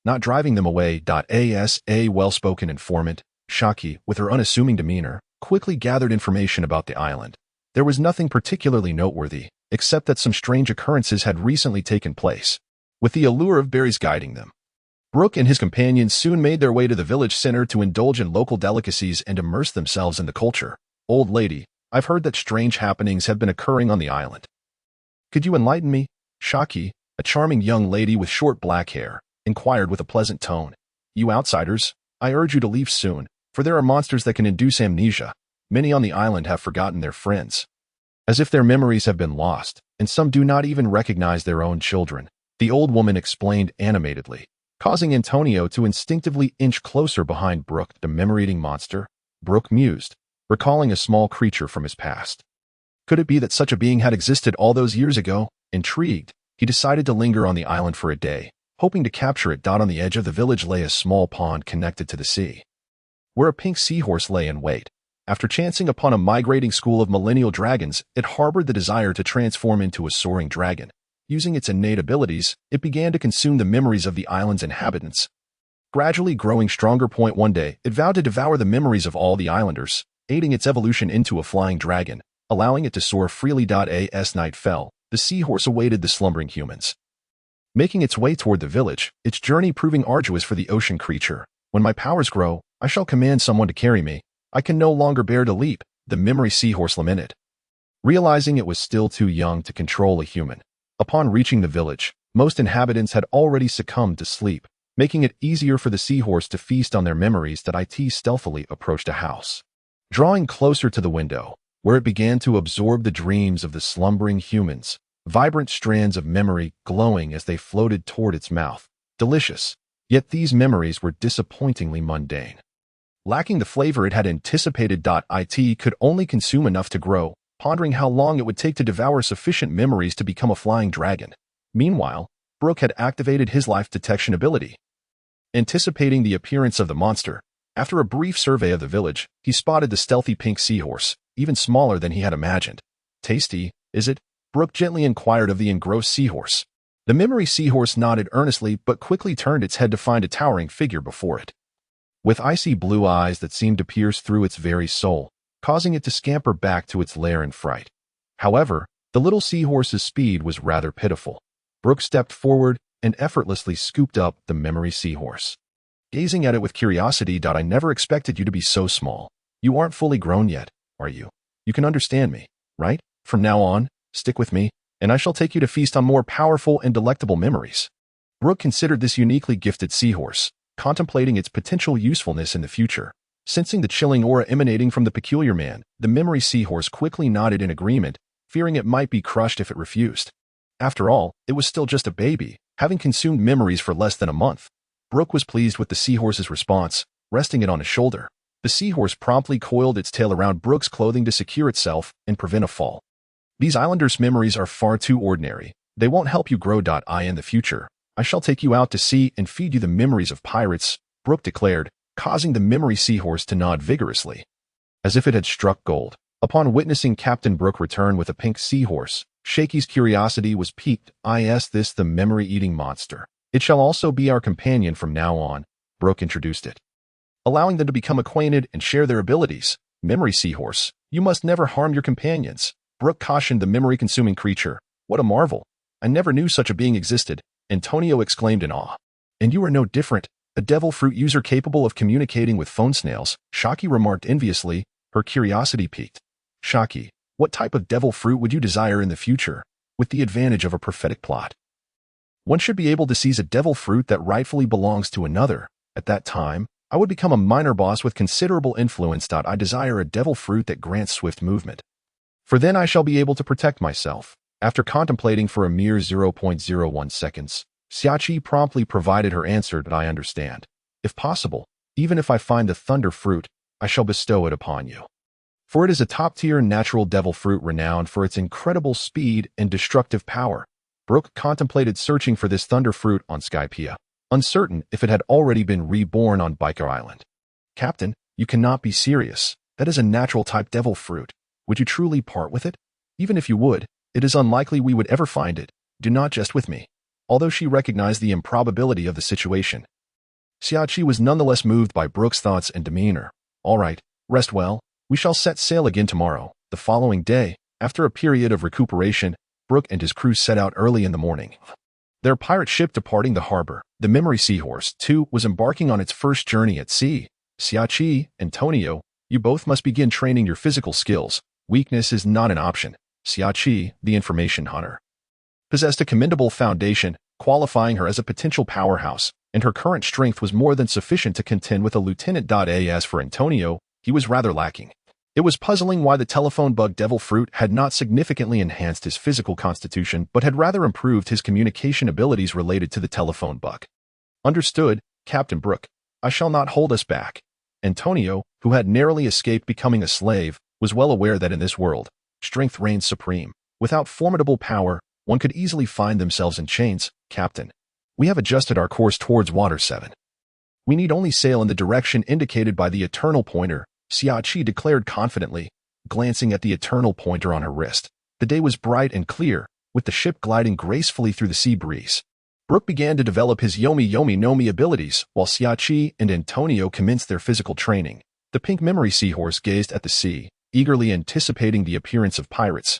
not driving them away. As a well-spoken informant, Shiki, with her unassuming demeanor, quickly gathered information about the island. There was nothing particularly noteworthy, except that some strange occurrences had recently taken place, with the allure of berries guiding them. Brook and his companions soon made their way to the village center to indulge in local delicacies and immerse themselves in the culture. Old lady, I've heard that strange happenings have been occurring on the island. Could you enlighten me? Shiki, a charming young lady with short black hair, inquired with a pleasant tone. You outsiders, I urge you to leave soon, for there are monsters that can induce amnesia. Many on the island have forgotten their friends, as if their memories have been lost, and some do not even recognize their own children, the old woman explained animatedly, causing Antonio to instinctively inch closer behind Brook. The memory-eating monster? Brook mused, recalling a small creature from his past. Could it be that such a being had existed all those years ago? Intrigued, he decided to linger on the island for a day, hoping to capture it. On the edge of the village lay a small pond connected to the sea, where a pink seahorse lay in wait. After chancing upon a migrating school of millennial dragons, it harbored the desire to transform into a soaring dragon. Using its innate abilities, it began to consume the memories of the island's inhabitants, Gradually growing stronger. One day, it vowed to devour the memories of all the islanders, aiding its evolution into a flying dragon, allowing it to soar freely. As night fell, the seahorse awaited the slumbering humans, making its way toward the village, its journey proving arduous for the ocean creature. When my powers grow, I shall command someone to carry me. I can no longer bear to leap, the memory seahorse lamented, realizing it was still too young to control a human. Upon reaching the village, most inhabitants had already succumbed to sleep, making it easier for the seahorse to feast on their memories. It stealthily approached a house, drawing closer to the window, where it began to absorb the dreams of the slumbering humans, vibrant strands of memory glowing as they floated toward its mouth. Delicious. Yet these memories were disappointingly mundane, lacking the flavor it had anticipated. It could only consume enough to grow, pondering how long it would take to devour sufficient memories to become a flying dragon. Meanwhile, Brook had activated his life detection ability. Anticipating the appearance of the monster, after a brief survey of the village, he spotted the stealthy pink seahorse, even smaller than he had imagined. Tasty, is it? Brook gently inquired of the engrossed seahorse. The memory seahorse nodded earnestly but quickly turned its head to find a towering figure before it, with icy blue eyes that seemed to pierce through its very soul, causing it to scamper back to its lair in fright. However, the little seahorse's speed was rather pitiful. Brook stepped forward and effortlessly scooped up the memory seahorse, gazing at it with curiosity. I never expected you to be so small. You aren't fully grown yet, are you? You can understand me, right? From now on, stick with me, and I shall take you to feast on more powerful and delectable memories. Brook considered this uniquely gifted seahorse, contemplating its potential usefulness in the future. Sensing the chilling aura emanating from the peculiar man, the memory seahorse quickly nodded in agreement, fearing it might be crushed if it refused. After all, it was still just a baby, having consumed memories for less than a month. Brook was pleased with the seahorse's response, resting it on his shoulder. The seahorse promptly coiled its tail around Brook's clothing to secure itself and prevent a fall. These islanders' memories are far too ordinary. They won't help you grow. In the future, I shall take you out to sea and feed you the memories of pirates, Brook declared, causing the memory seahorse to nod vigorously, as if it had struck gold. Upon witnessing Captain Brook return with a pink seahorse, Shiki's curiosity was piqued. Is this the memory-eating monster? It shall also be our companion from now on, Brook introduced it, allowing them to become acquainted and share their abilities. Memory seahorse, you must never harm your companions, Brook cautioned the memory-consuming creature. What a marvel! I never knew such a being existed, Antonio exclaimed in awe. And you are no different, a devil fruit user capable of communicating with phone snails, Shiki remarked enviously, her curiosity piqued. Shiki, what type of devil fruit would you desire in the future, with the advantage of a prophetic plot? One should be able to seize a devil fruit that rightfully belongs to another. At that time, I would become a minor boss with considerable influence. I desire a devil fruit that grants swift movement, for then I shall be able to protect myself. After contemplating for a mere 0.01 seconds, Xiachi promptly provided her answer. I understand. If possible, even if I find the thunder fruit, I shall bestow it upon you. For it is a top-tier natural devil fruit renowned for its incredible speed and destructive power. Brook contemplated searching for this thunder fruit on Skypea, uncertain if it had already been reborn on Biker Island. Captain, you cannot be serious. That is a natural-type devil fruit. Would you truly part with it? Even if you would, it is unlikely we would ever find it. Do not jest with me. Although she recognized the improbability of the situation, Xiachi was nonetheless moved by Brook's thoughts and demeanor. All right, rest well. We shall set sail again tomorrow. The following day, after a period of recuperation, Brook and his crew set out early in the morning. Their pirate ship departing the harbor, the memory seahorse, too, was embarking on its first journey at sea. Xiachi, Antonio, you both must begin training your physical skills. Weakness is not an option. Xiachi, the information hunter, possessed a commendable foundation, qualifying her as a potential powerhouse, and her current strength was more than sufficient to contend with a lieutenant. As for Antonio, he was rather lacking. It was puzzling why the telephone bug devil fruit had not significantly enhanced his physical constitution but had rather improved his communication abilities related to the telephone bug. Understood, Captain Brook. I shall not hold us back. Antonio, who had narrowly escaped becoming a slave, was well aware that in this world, strength reigns supreme. Without formidable power, one could easily find themselves in chains. Captain, we have adjusted our course towards Water 7. We need only sail in the direction indicated by the eternal pointer, Xiachi declared confidently, glancing at the eternal pointer on her wrist. The day was bright and clear, with the ship gliding gracefully through the sea breeze. Brook began to develop his Yomi Yomi no Mi abilities, while Shiki and Antonio commenced their physical training. The pink memory seahorse gazed at the sea, eagerly anticipating the appearance of pirates.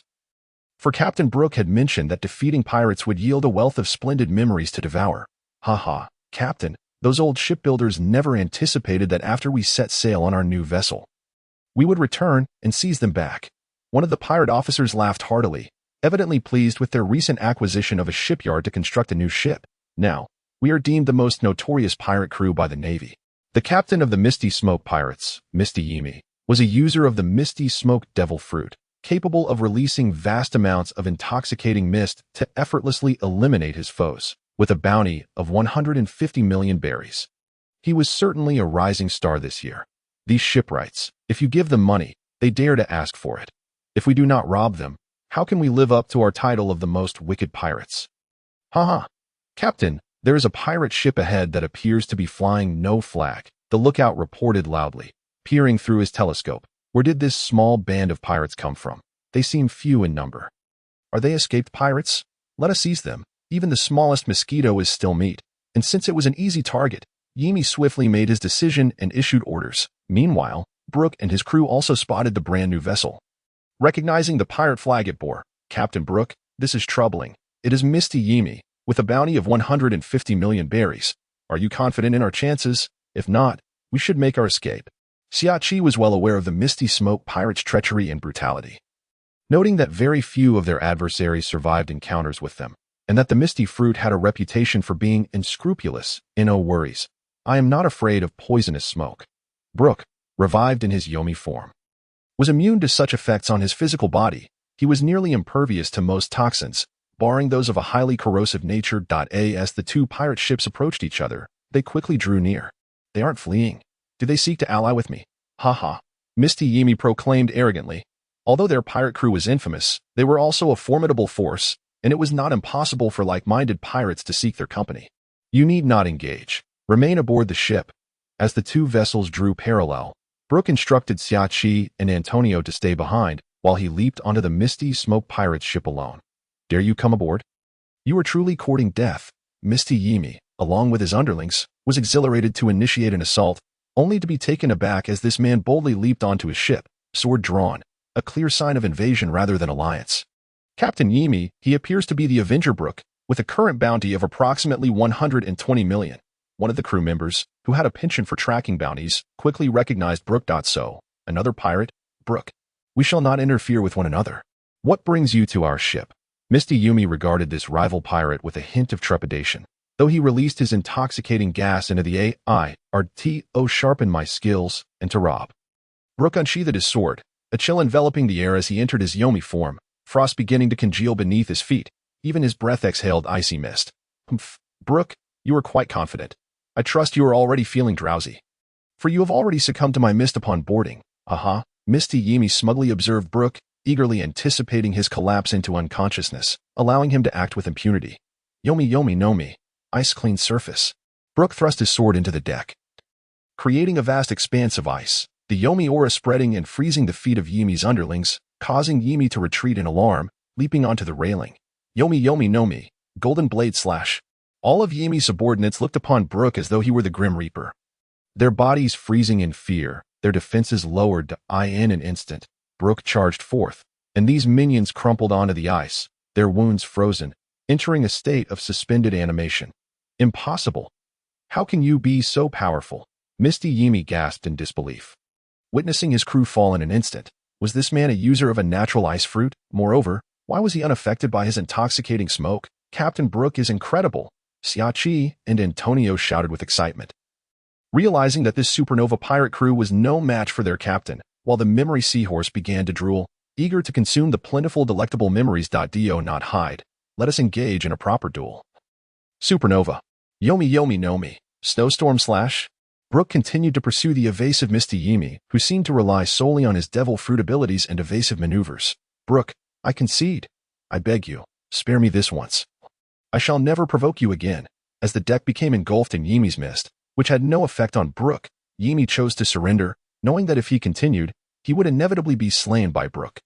For Captain Brook had mentioned that defeating pirates would yield a wealth of splendid memories to devour. Haha, Captain, those old shipbuilders never anticipated that after we set sail on our new vessel, we would return and seize them back. One of the pirate officers laughed heartily, evidently pleased with their recent acquisition of a shipyard to construct a new ship. Now, we are deemed the most notorious pirate crew by the Navy. The captain of the Misty Smoke Pirates, Misty Yimi, was a user of the Misty Smoke Devil Fruit, capable of releasing vast amounts of intoxicating mist to effortlessly eliminate his foes, with a bounty of 150 million berries. He was certainly a rising star this year. These shipwrights, if you give them money, they dare to ask for it. If we do not rob them, how can we live up to our title of the most wicked pirates? Haha. Captain, there is a pirate ship ahead that appears to be flying no flag, the lookout reported loudly, peering through his telescope. Where did this small band of pirates come from? They seem few in number. Are they escaped pirates? Let us seize them. Even the smallest mosquito is still meat. And since it was an easy target, Yimi swiftly made his decision and issued orders. Meanwhile, Brook and his crew also spotted the brand new vessel. Recognizing the pirate flag it bore, Captain Brook, this is troubling. It is Misty Yimi, with a bounty of 150 million berries. Are you confident in our chances? If not, we should make our escape. Shiki was well aware of the Misty Smoke pirates' treachery and brutality. Noting that very few of their adversaries survived encounters with them, and that the Misty Fruit had a reputation for being unscrupulous, no worries. I am not afraid of poisonous smoke. Brook, revived in his Yomi form, was immune to such effects on his physical body. He was nearly impervious to most toxins, barring those of a highly corrosive nature. As the two pirate ships approached each other, they quickly drew near. They aren't fleeing. Do they seek to ally with me? Haha, Misty Yimi proclaimed arrogantly. Although their pirate crew was infamous, they were also a formidable force, and it was not impossible for like-minded pirates to seek their company. You need not engage. Remain aboard the ship. As the two vessels drew parallel, Brook instructed Shiki and Antonio to stay behind, while he leaped onto the Misty Smoke Pirates ship alone. Dare you come aboard? You are truly courting death. Misty Yimi, along with his underlings, was exhilarated to initiate an assault, only to be taken aback as this man boldly leaped onto his ship, sword drawn, a clear sign of invasion rather than alliance. Captain Yimi, he appears to be the Avenger Brook, with a current bounty of approximately 120 million. One of the crew members, who had a penchant for tracking bounties, quickly recognized Brook. So, another pirate? Brook, we shall not interfere with one another. What brings you to our ship? Misty Yumi regarded this rival pirate with a hint of trepidation, though he released his intoxicating gas into the AIRTO sharpen my skills, and to rob. Brook unsheathed his sword, a chill enveloping the air as he entered his Yomi form, frost beginning to congeal beneath his feet. Even his breath exhaled icy mist. Humph, Brook, you are quite confident. I trust you are already feeling drowsy, for you have already succumbed to my mist upon boarding. Aha, Misty Yimi smugly observed Brook, eagerly anticipating his collapse into unconsciousness, allowing him to act with impunity. Yomi Yomi no Mi, ice clean surface. Brook thrust his sword into the deck, creating a vast expanse of ice, the Yomi aura spreading and freezing the feet of Yimi's underlings, causing Yimi to retreat in alarm, leaping onto the railing. Yomi Yomi no Mi, golden blade slash. All of Yimi's subordinates looked upon Brook as though he were the Grim Reaper. Their bodies freezing in fear, their defenses lowered in an instant. Brook charged forth, and these minions crumpled onto the ice, their wounds frozen, entering a state of suspended animation. Impossible. How can you be so powerful? Misty Yimi gasped in disbelief. Witnessing his crew fall in an instant, was this man a user of a natural ice fruit? Moreover, why was he unaffected by his intoxicating smoke? Captain Brook is incredible. Shiki and Antonio shouted with excitement, realizing that this supernova pirate crew was no match for their captain, while the memory seahorse began to drool, eager to consume the plentiful delectable memories. Do not hide. Let us engage in a proper duel. Supernova. Yomi Yomi no Mi. Snowstorm slash. Brook continued to pursue the evasive Misty Yimi, who seemed to rely solely on his devil fruit abilities and evasive maneuvers. Brook, I concede. I beg you, spare me this once. I shall never provoke you again. As the deck became engulfed in Yimi's mist, which had no effect on Brook, Yimi chose to surrender, knowing that if he continued, he would inevitably be slain by Brook.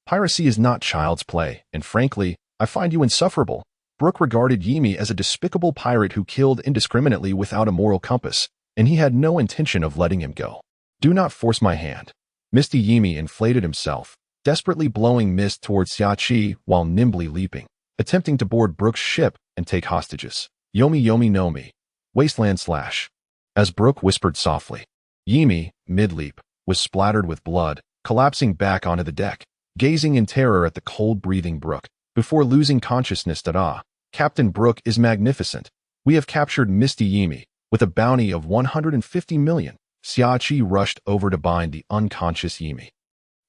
Piracy is not child's play, and frankly, I find you insufferable. Brook regarded Yimi as a despicable pirate who killed indiscriminately without a moral compass, and he had no intention of letting him go. Do not force my hand. Misty Yimi inflated himself, desperately blowing mist towards Xiachi while nimbly leaping, attempting to board Brook's ship and take hostages. Yomi Yomi Nomi. Wasteland slash. As Brook whispered softly, Yimi, mid-leap, was splattered with blood, collapsing back onto the deck, gazing in terror at the cold-breathing Brook, before losing consciousness. Ta-da! Captain Brook is magnificent. We have captured Misty Yimi, with a bounty of 150 million. Xiachi rushed over to bind the unconscious Yimi.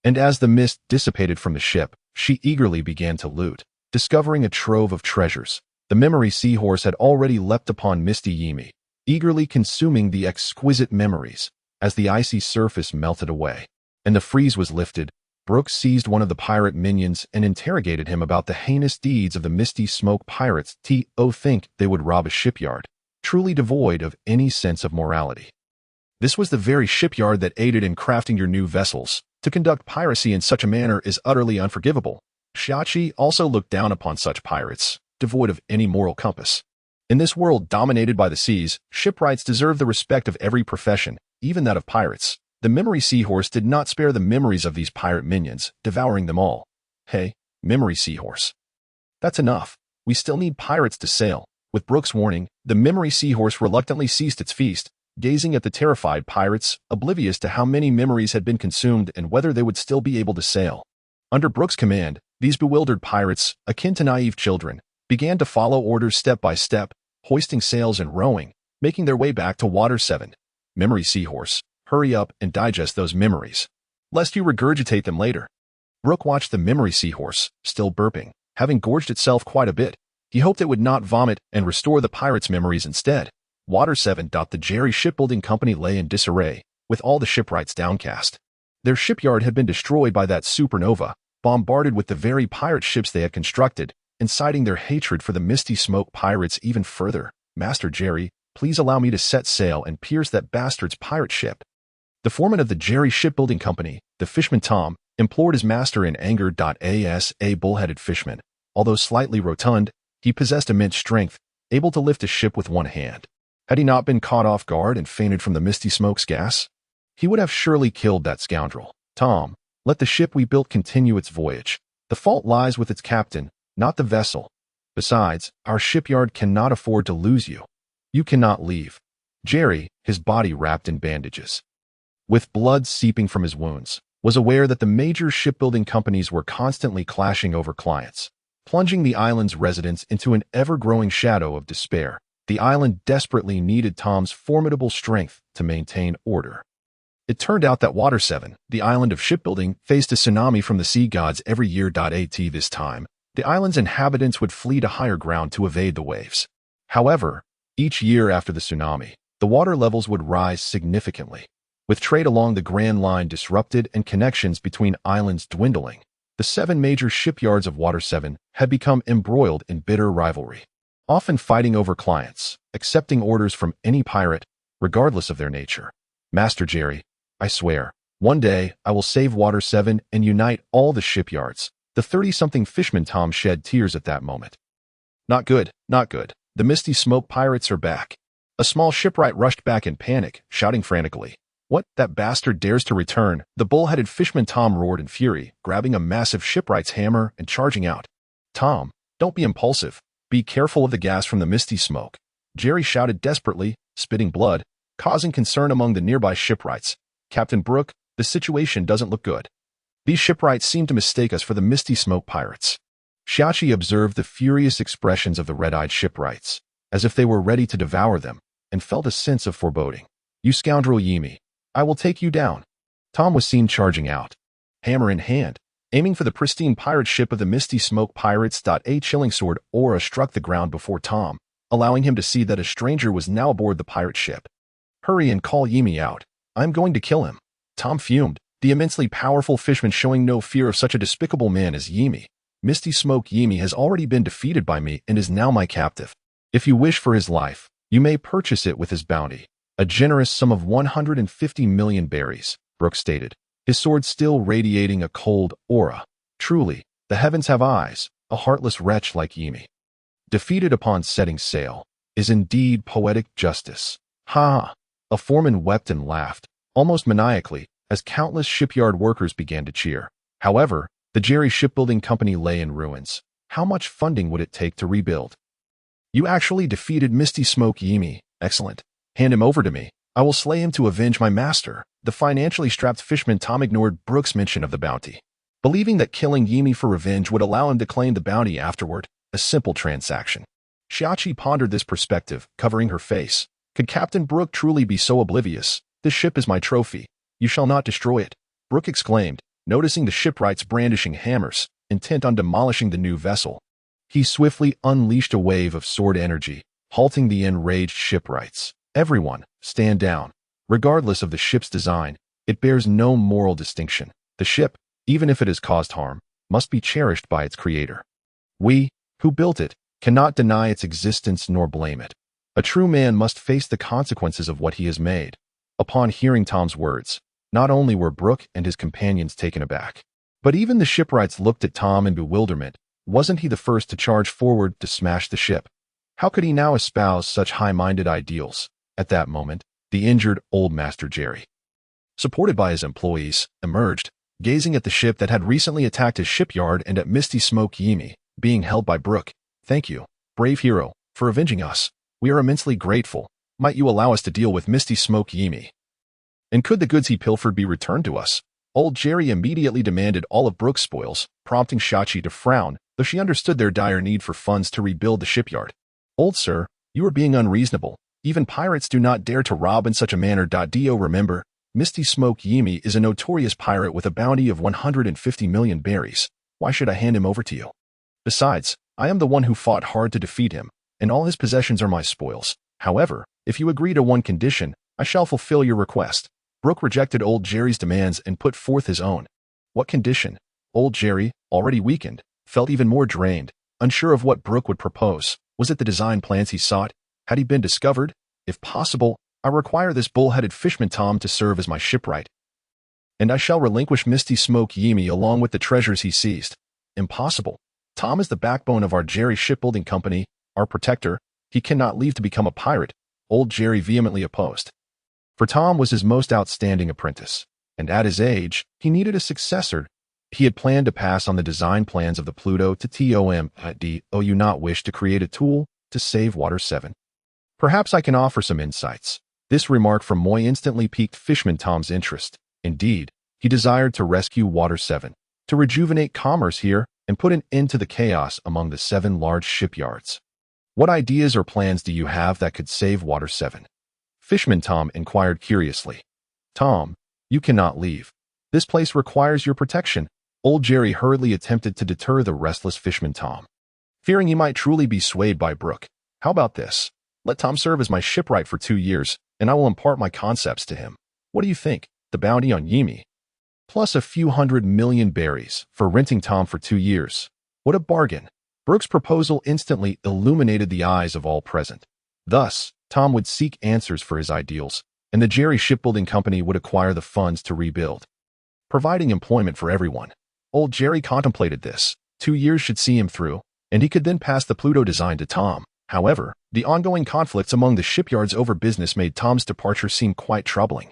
And as the mist dissipated from the ship, she eagerly began to loot, discovering a trove of treasures. The memory seahorse had already leapt upon Misty Yimi, eagerly consuming the exquisite memories. As the icy surface melted away, and the freeze was lifted, Brook seized one of the pirate minions and interrogated him about the heinous deeds of the Misty Smoke pirates. Think they would rob a shipyard, truly devoid of any sense of morality. This was the very shipyard that aided in crafting your new vessels. To conduct piracy in such a manner is utterly unforgivable. Xiachi also looked down upon such pirates, devoid of any moral compass. In this world dominated by the seas, shipwrights deserve the respect of every profession, even that of pirates. The memory seahorse did not spare the memories of these pirate minions, devouring them all. Hey, memory seahorse. That's enough. We still need pirates to sail. With Brook's warning, the memory seahorse reluctantly ceased its feast, gazing at the terrified pirates, oblivious to how many memories had been consumed and whether they would still be able to sail. Under Brook's command, these bewildered pirates, akin to naive children, began to follow orders step by step, hoisting sails and rowing, making their way back to Water 7. Memory seahorse, hurry up and digest those memories, lest you regurgitate them later. Brook watched the memory seahorse, still burping, having gorged itself quite a bit. He hoped it would not vomit and restore the pirates' memories instead. Water 7. The Jerry Shipbuilding Company lay in disarray, with all the shipwrights downcast. Their shipyard had been destroyed by that supernova, bombarded with the very pirate ships they had constructed, inciting their hatred for the Misty Smoke pirates even further. Master Jerry, please allow me to set sail and pierce that bastard's pirate ship. The foreman of the Jerry Shipbuilding Company, the fishman Tom, implored his master in anger. As a bull-headed fishman, although slightly rotund, he possessed immense strength, able to lift a ship with one hand. Had he not been caught off guard and fainted from the Misty Smoke's gas, he would have surely killed that scoundrel. Tom, let the ship we built continue its voyage. The fault lies with its captain, not the vessel. Besides, our shipyard cannot afford to lose you. You cannot leave. Jerry, his body wrapped in bandages, with blood seeping from his wounds, was aware that the major shipbuilding companies were constantly clashing over clients, plunging the island's residents into an ever-growing shadow of despair. The island desperately needed Tom's formidable strength to maintain order. It turned out that Water 7, the island of shipbuilding, faced a tsunami from the sea gods every year. This time, the island's inhabitants would flee to higher ground to evade the waves. However, each year after the tsunami, the water levels would rise significantly. With trade along the Grand Line disrupted and connections between islands dwindling, the 7 major shipyards of Water 7 had become embroiled in bitter rivalry, often fighting over clients, accepting orders from any pirate, regardless of their nature. Master Jerry, I swear, one day I will save Water 7 and unite all the shipyards. The 30-something fishman Tom shed tears at that moment. Not good, not good. The Misty Smoke pirates are back. A small shipwright rushed back in panic, shouting frantically, "What? That bastard dares to return!" The bull-headed fishman Tom roared in fury, grabbing a massive shipwright's hammer and charging out. Tom, don't be impulsive. Be careful of the gas from the Misty Smoke. Jerry shouted desperately, spitting blood, causing concern among the nearby shipwrights. Captain Brook, the situation doesn't look good. These shipwrights seem to mistake us for the Misty Smoke pirates. Xiachi observed the furious expressions of the red-eyed shipwrights, as if they were ready to devour them, and felt a sense of foreboding. You scoundrel Yimi, I will take you down. Tom was seen charging out, hammer in hand, aiming for the pristine pirate ship of the Misty Smoke pirates. A chilling sword aura struck the ground before Tom, allowing him to see that a stranger was now aboard the pirate ship. Hurry and call Yimi out. I'm going to kill him. Tom fumed, the immensely powerful fishman showing no fear of such a despicable man as Yimi. Misty Smoke Yimi has already been defeated by me and is now my captive. If you wish for his life, you may purchase it with his bounty. A generous sum of 150 million berries, Brook stated, his sword still radiating a cold aura. Truly, the heavens have eyes, a heartless wretch like Yimi. defeated upon setting sail, is indeed poetic justice. Ha! A foreman wept and laughed, almost maniacally, as countless shipyard workers began to cheer. However, the Jerry Shipbuilding Company lay in ruins. How much funding would it take to rebuild? You actually defeated Misty Smoke Yimi. Excellent. Hand him over to me. I will slay him to avenge my master. The financially strapped fisherman Tom ignored Brook's mention of the bounty, believing that killing Yimi for revenge would allow him to claim the bounty afterward, a simple transaction. Shiachi pondered this perspective, covering her face. Could Captain Brook truly be so oblivious? This ship is my trophy. You shall not destroy it. Brook exclaimed, noticing the shipwrights brandishing hammers, intent on demolishing the new vessel. He swiftly unleashed a wave of sword energy, halting the enraged shipwrights. Everyone, stand down. Regardless of the ship's design, it bears no moral distinction. The ship, even if it has caused harm, must be cherished by its creator. We, who built it, cannot deny its existence nor blame it. A true man must face the consequences of what he has made. Upon hearing Tom's words, not only were Brook and his companions taken aback, but even the shipwrights looked at Tom in bewilderment. Wasn't he the first to charge forward to smash the ship? How could he now espouse such high-minded ideals? At that moment, the injured old Master Jerry, supported by his employees, emerged, gazing at the ship that had recently attacked his shipyard and at Misty Smoke Yimi, being held by Brook. Thank you, brave hero, for avenging us. We are immensely grateful. Might you allow us to deal with Misty Smoke Yimi? And could the goods he pilfered be returned to us? Old Jerry immediately demanded all of Brook's spoils, prompting Shiachi to frown, though she understood their dire need for funds to rebuild the shipyard. Old sir, you are being unreasonable. Even pirates do not dare to rob in such a manner. Do remember, Misty Smoke Yimi is a notorious pirate with a bounty of 150 million berries. Why should I hand him over to you? Besides, I am the one who fought hard to defeat him, and all his possessions are my spoils. However, if you agree to one condition, I shall fulfill your request. Brook rejected old Jerry's demands and put forth his own. What condition? Old Jerry, already weakened, felt even more drained, unsure of what Brook would propose. Was it the design plans he sought? Had he been discovered? If possible, I require this bull-headed fishman Tom to serve as my shipwright, and I shall relinquish Misty Smoke Yimi along with the treasures he seized. Impossible. Tom is the backbone of our Jerry Shipbuilding Company, our protector. He cannot leave to become a pirate, old Jerry vehemently opposed. For Tom was his most outstanding apprentice, and at his age, he needed a successor. He had planned to pass on the design plans of the Pluto to Tom. Do you not wish to create a tool to save Water 7? Perhaps I can offer some insights. This remark from Moy instantly piqued Fishman Tom's interest. Indeed, he desired to rescue Water 7, to rejuvenate commerce here and put an end to the chaos among the 7 large shipyards. What ideas or plans do you have that could save Water 7? Fishman Tom inquired curiously. Tom, you cannot leave. This place requires your protection. Old Jerry hurriedly attempted to deter the restless Fishman Tom, fearing he might truly be swayed by Brook. How about this? Let Tom serve as my shipwright for 2 years, and I will impart my concepts to him. What do you think? The bounty on Yimi, plus a few 100 million berries for renting Tom for 2 years. What a bargain! Brook's proposal instantly illuminated the eyes of all present. Thus, Tom would seek answers for his ideals, and the Jerry Shipbuilding Company would acquire the funds to rebuild, providing employment for everyone. Old Jerry contemplated this. 2 years should see him through, and he could then pass the Pluto design to Tom. However, the ongoing conflicts among the shipyards over business made Tom's departure seem quite troubling.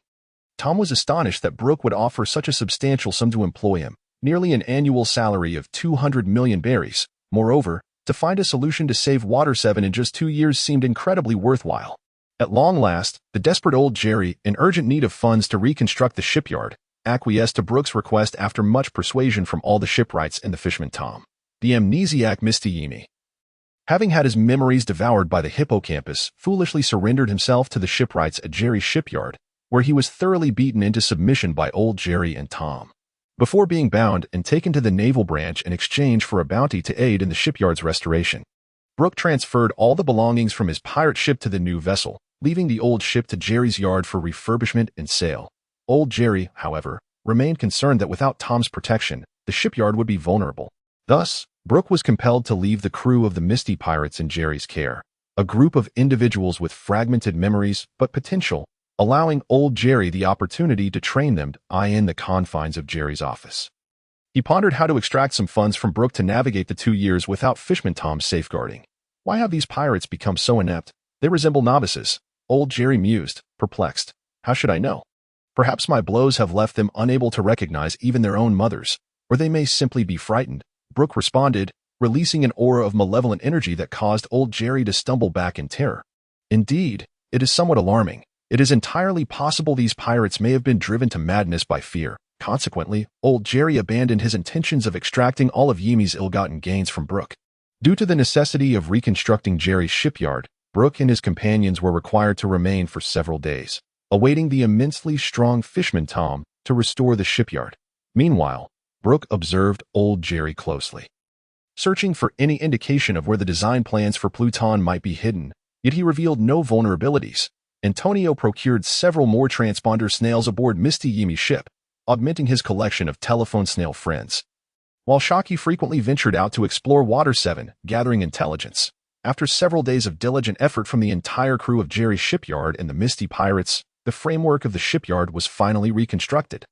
Tom was astonished that Brook would offer such a substantial sum to employ him, nearly an annual salary of 200 million berries. Moreover, to find a solution to save Water 7 in just 2 years seemed incredibly worthwhile. At long last, the desperate old Jerry, in urgent need of funds to reconstruct the shipyard, acquiesced to Brook's request after much persuasion from all the shipwrights and the fishman Tom. The amnesiac Misty Yimi, having had his memories devoured by the hippocampus, foolishly surrendered himself to the shipwrights at Jerry's shipyard, where he was thoroughly beaten into submission by old Jerry and Tom, before being bound and taken to the naval branch in exchange for a bounty to aid in the shipyard's restoration. Brook transferred all the belongings from his pirate ship to the new vessel, leaving the old ship to Jerry's yard for refurbishment and sale. Old Jerry, however, remained concerned that without Tom's protection, the shipyard would be vulnerable. Thus, Brook was compelled to leave the crew of the Misty Pirates in Jerry's care, a group of individuals with fragmented memories but potential, allowing old Jerry the opportunity to train them in the confines of Jerry's office. He pondered how to extract some funds from Brook to navigate the 2 years without Fishman Tom's safeguarding. Why have these pirates become so inept? They resemble novices. Old Jerry mused, perplexed. How should I know? Perhaps my blows have left them unable to recognize even their own mothers, or they may simply be frightened. Brook responded, releasing an aura of malevolent energy that caused old Jerry to stumble back in terror. Indeed, it is somewhat alarming. It is entirely possible these pirates may have been driven to madness by fear. Consequently, old Jerry abandoned his intentions of extracting all of Yimi's ill-gotten gains from Brook. Due to the necessity of reconstructing Jerry's shipyard, Brook and his companions were required to remain for several days, awaiting the immensely strong fisherman Tom to restore the shipyard. Meanwhile, Brook observed old Jerry closely, searching for any indication of where the design plans for Pluton might be hidden, yet he revealed no vulnerabilities. Antonio procured several more transponder snails aboard Misty Yimi's ship, augmenting his collection of telephone snail friends, while Shiki frequently ventured out to explore Water 7, gathering intelligence. After several days of diligent effort from the entire crew of Jerry's shipyard and the Misty Pirates, the framework of the shipyard was finally reconstructed,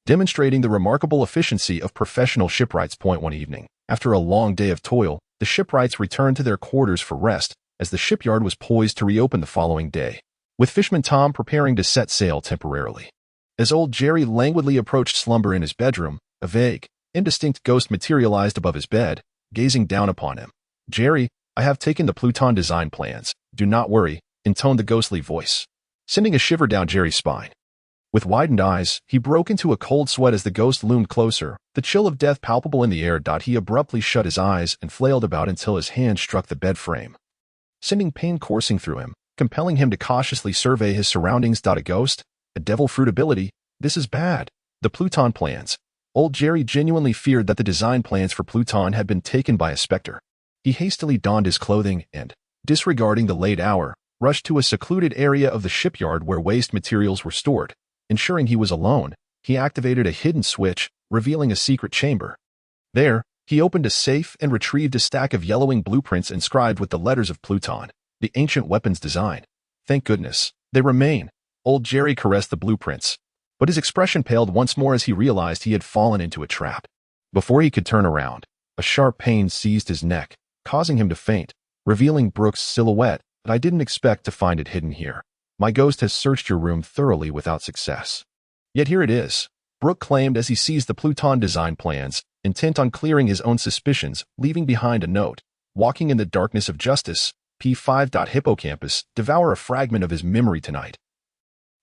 demonstrating the remarkable efficiency of professional shipwrights. One evening, after a long day of toil, the shipwrights returned to their quarters for rest as the shipyard was poised to reopen the following day, with Fishman Tom preparing to set sail temporarily. As old Jerry languidly approached slumber in his bedroom, a vague, indistinct ghost materialized above his bed, gazing down upon him. "Jerry, I have taken the Pluton design plans. Do not worry," intoned the ghostly voice, sending a shiver down Jerry's spine. With widened eyes, he broke into a cold sweat as the ghost loomed closer, the chill of death palpable in the air. He abruptly shut his eyes and flailed about until his hand struck the bed frame, sending pain coursing through him, compelling him to cautiously survey his surroundings. A ghost? A devil fruit ability? This is bad. The Pluton plans. Old Jerry genuinely feared that the design plans for Pluton had been taken by a specter. He hastily donned his clothing and, disregarding the late hour, rushed to a secluded area of the shipyard where waste materials were stored. Ensuring he was alone, he activated a hidden switch, revealing a secret chamber. There, he opened a safe and retrieved a stack of yellowing blueprints inscribed with the letters of Pluton, the ancient weapons design. Thank goodness, they remain. Old Jerry caressed the blueprints, but his expression paled once more as he realized he had fallen into a trap. Before he could turn around, a sharp pain seized his neck, causing him to faint, revealing Brook's silhouette. "But I didn't expect to find it hidden here. My ghost has searched your room thoroughly without success. Yet here it is," Brook claimed as he seized the Pluton design plans, intent on clearing his own suspicions, leaving behind a note. "Walking in the darkness of justice, P5. Hippocampus, devour a fragment of his memory tonight.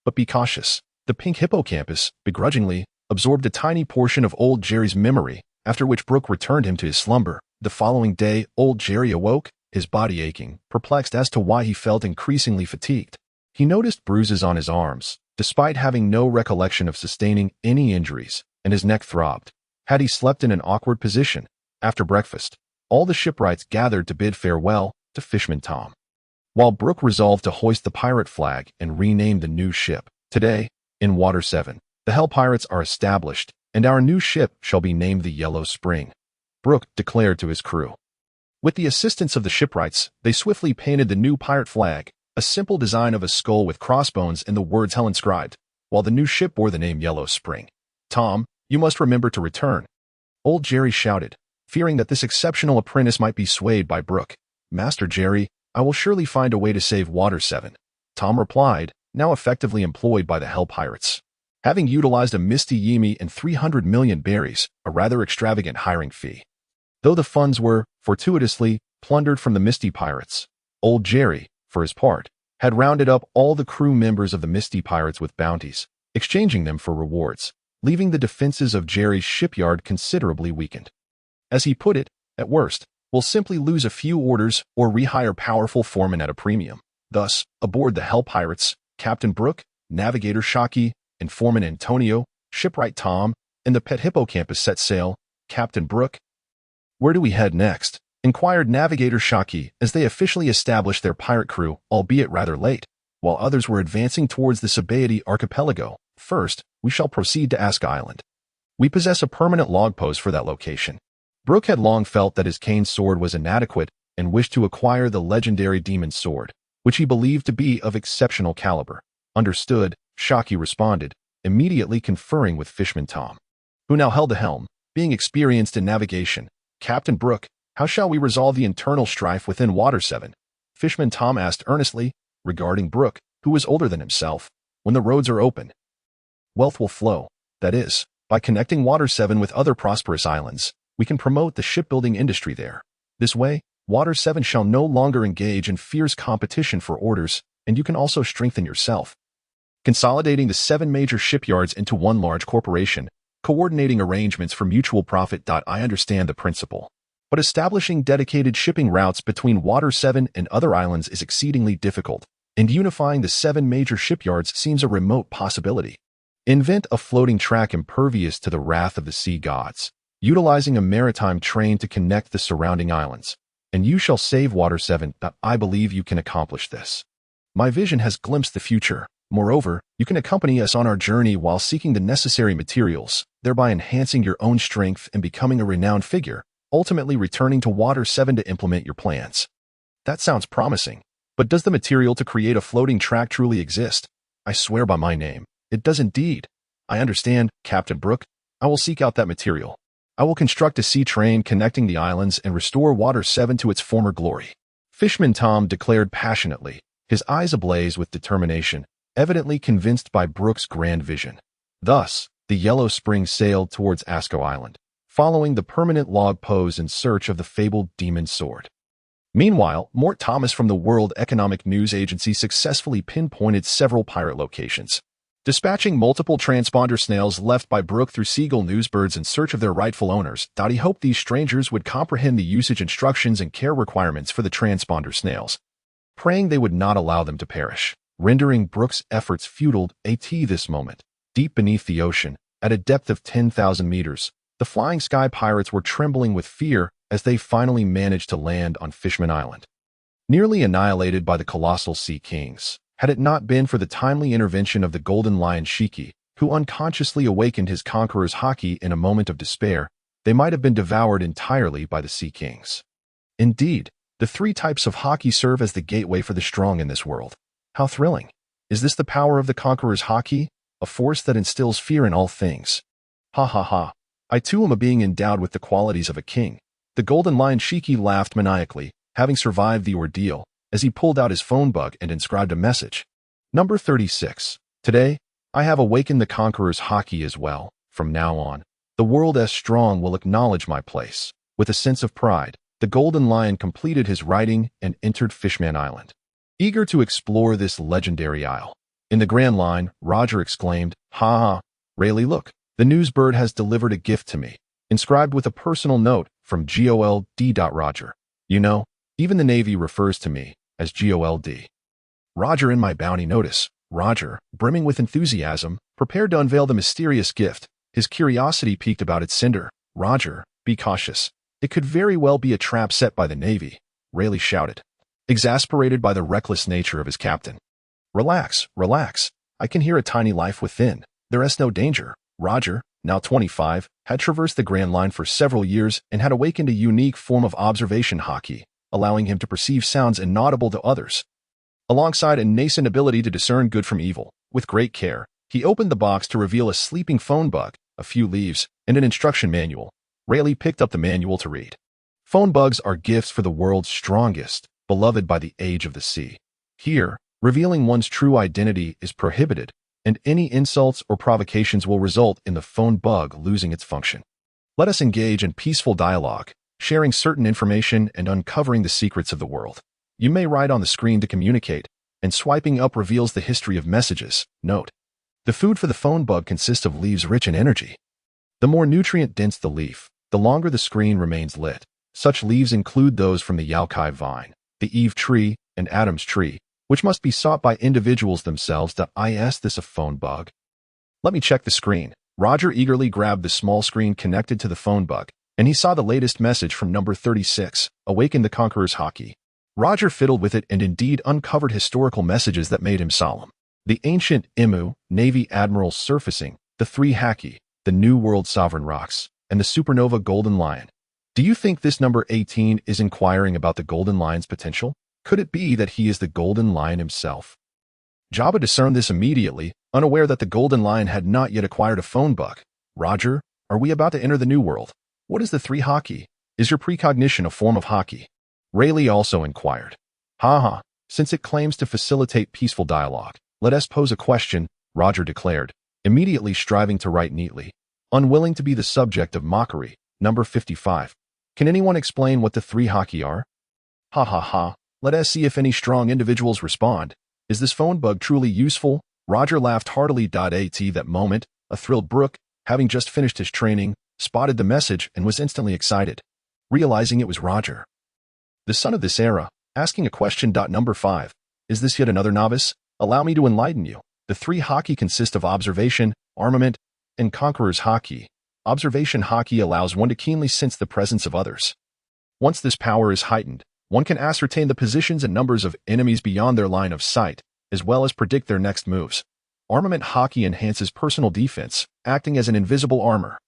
But be cautious." The pink hippocampus, begrudgingly, absorbed a tiny portion of old Jerry's memory, after which Brook returned him to his slumber. The following day, old Jerry awoke, his body aching, perplexed as to why he felt increasingly fatigued. He noticed bruises on his arms, despite having no recollection of sustaining any injuries, and his neck throbbed. Had he slept in an awkward position? After breakfast, all the shipwrights gathered to bid farewell to Fishman Tom, while Brook resolved to hoist the pirate flag and rename the new ship. "Today, in Water 7, the Hell Pirates are established, and our new ship shall be named the Yellow Spring," Brook declared to his crew. With the assistance of the shipwrights, they swiftly painted the new pirate flag, a simple design of a skull with crossbones and the words Hell inscribed, while the new ship bore the name Yellow Spring. "Tom, you must remember to return," old Jerry shouted, fearing that this exceptional apprentice might be swayed by Brook. "Master Jerry, I will surely find a way to save Water 7," Tom replied, now effectively employed by the Hell Pirates, having utilized a Misty Yimi and 300 million berries, a rather extravagant hiring fee. Though the funds were, fortuitously, plundered from the Misty Pirates, old Jerry, for his part, had rounded up all the crew members of the Misty Pirates with bounties, exchanging them for rewards, leaving the defenses of Jerry's shipyard considerably weakened. As he put it, "At worst, we'll simply lose a few orders or rehire powerful foremen at a premium." Thus, aboard the Hell Pirates, Captain Brook, Navigator Shiki, and Foreman Antonio, Shipwright Tom, and the pet hippocampus set sail. "Captain Brook, where do we head next?" inquired Navigator Shiki as they officially established their pirate crew, albeit rather late, while others were advancing towards the Sabaody archipelago. "First, we shall proceed to Ask Island. We possess a permanent log post for that location." Brook had long felt that his cane sword was inadequate and wished to acquire the legendary demon sword, which he believed to be of exceptional caliber. "Understood," Shiki responded, immediately conferring with Fishman Tom, who now held the helm, being experienced in navigation. "Captain Brook, How shall we resolve the internal strife within Water 7? Fishman Tom asked earnestly, regarding Brook, who was older than himself. When the roads are open, wealth will flow. That is, by connecting Water 7 with other prosperous islands, we can promote the shipbuilding industry there. This way, Water 7 shall no longer engage in fierce competition for orders, and you can also strengthen yourself. Consolidating the 7 major shipyards into one large corporation, coordinating arrangements for mutual profit. I understand the principle. But establishing dedicated shipping routes between Water 7 and other islands is exceedingly difficult, and unifying the 7 major shipyards seems a remote possibility. Invent a floating track impervious to the wrath of the sea gods, utilizing a maritime train to connect the surrounding islands, and you shall save Water 7. I believe you can accomplish this. My vision has glimpsed the future. Moreover, you can accompany us on our journey while seeking the necessary materials, thereby enhancing your own strength and becoming a renowned figure, ultimately returning to Water 7 to implement your plans. That sounds promising, but does the material to create a floating track truly exist? I swear by my name, it does indeed. I understand, Captain Brook. I will seek out that material. I will construct a sea train connecting the islands and restore Water 7 to its former glory. Fishman Tom declared passionately, his eyes ablaze with determination, evidently convinced by Brook's grand vision. Thus, the Yellow Spring sailed towards Asco Island, following the permanent log pose in search of the fabled demon sword. Meanwhile, Mort Thomas from the World Economic News Agency successfully pinpointed several pirate locations. Dispatching multiple transponder snails left by Brook through Seagull Newsbirds in search of their rightful owners, he hoped these strangers would comprehend the usage instructions and care requirements for the transponder snails, praying they would not allow them to perish, rendering Brook's efforts futile. This moment, deep beneath the ocean, at a depth of 10,000 meters, the Flying Sky Pirates were trembling with fear as they finally managed to land on Fishman Island. Nearly annihilated by the colossal Sea Kings, had it not been for the timely intervention of the Golden Lion Shiki, who unconsciously awakened his conquerors Haki in a moment of despair, they might have been devoured entirely by the Sea Kings. Indeed, the 3 types of Haki serve as the gateway for the strong in this world. How thrilling! Is this the power of the conqueror's Haki, a force that instills fear in all things? Ha ha ha! I too am a being endowed with the qualities of a king. The Golden Lion Shiki laughed maniacally, having survived the ordeal, as he pulled out his phone book and inscribed a message. Number 36. Today, I have awakened the conqueror's Haki as well. From now on, the world as strong will acknowledge my place. With a sense of pride, the Golden Lion completed his writing and entered Fishman Island, eager to explore this legendary isle. In the Grand Line, Roger exclaimed, "Ha ha, Rayleigh, look, the newsbird has delivered a gift to me," inscribed with a personal note from GOLD. Roger. You know, even the Navy refers to me as GOLD. Roger in my bounty notice. Roger, brimming with enthusiasm, prepared to unveil the mysterious gift, his curiosity piqued about its sender. Roger, be cautious. It could very well be a trap set by the Navy, Rayleigh shouted, exasperated by the reckless nature of his captain. Relax, relax. I can hear a tiny life within. There is no danger. Roger, now 25, had traversed the Grand Line for several years and had awakened a unique form of observation Haki, allowing him to perceive sounds inaudible to others. Alongside a nascent ability to discern good from evil, with great care, he opened the box to reveal a sleeping phone bug, a few leaves, and an instruction manual. Rayleigh picked up the manual to read. Phone bugs are gifts for the world's strongest, beloved by the age of the sea. Here, revealing one's true identity is prohibited, and any insults or provocations will result in the phone bug losing its function. Let us engage in peaceful dialogue, sharing certain information and uncovering the secrets of the world. You may write on the screen to communicate, and swiping up reveals the history of messages. Note: the food for the phone bug consists of leaves rich in energy. The more nutrient-dense the leaf, the longer the screen remains lit. Such leaves include those from the Yaokai vine, the Eve tree, and Adam's tree, which must be sought by individuals themselves. Is this a phone bug? Let me check the screen. Roger eagerly grabbed the small screen connected to the phone bug, and he saw the latest message from number 36, Awaken the Conqueror's Haki. Roger fiddled with it and indeed uncovered historical messages that made him solemn. The ancient Imu, Navy Admiral surfacing, the 3 Haki, the New World Sovereign Rocks, and the supernova Golden Lion. Do you think this number 18 is inquiring about the Golden Lion's potential? Could it be that he is the Golden Lion himself? Jabba discerned this immediately, unaware that the Golden Lion had not yet acquired a phone bug. Roger, are we about to enter the New World? What is the 3 Haki? Is your precognition a form of Haki? Rayleigh also inquired. Ha. Since it claims to facilitate peaceful dialogue, let us pose a question, Roger declared, immediately striving to write neatly, unwilling to be the subject of mockery. Number 55. Can anyone explain what the three Haki are? Ha. Let us see if any strong individuals respond. Is this phone bug truly useful? Roger laughed heartily. At that moment, a thrilled Brook, having just finished his training, spotted the message and was instantly excited, realizing it was Roger, the son of this era, asking a question. Number 5. Is this yet another novice? Allow me to enlighten you. The three Haki consist of observation, armament, and conqueror's Haki. Observation Haki allows one to keenly sense the presence of others. Once this power is heightened, one can ascertain the positions and numbers of enemies beyond their line of sight, as well as predict their next moves. Armament Haki enhances personal defense, acting as an invisible armor.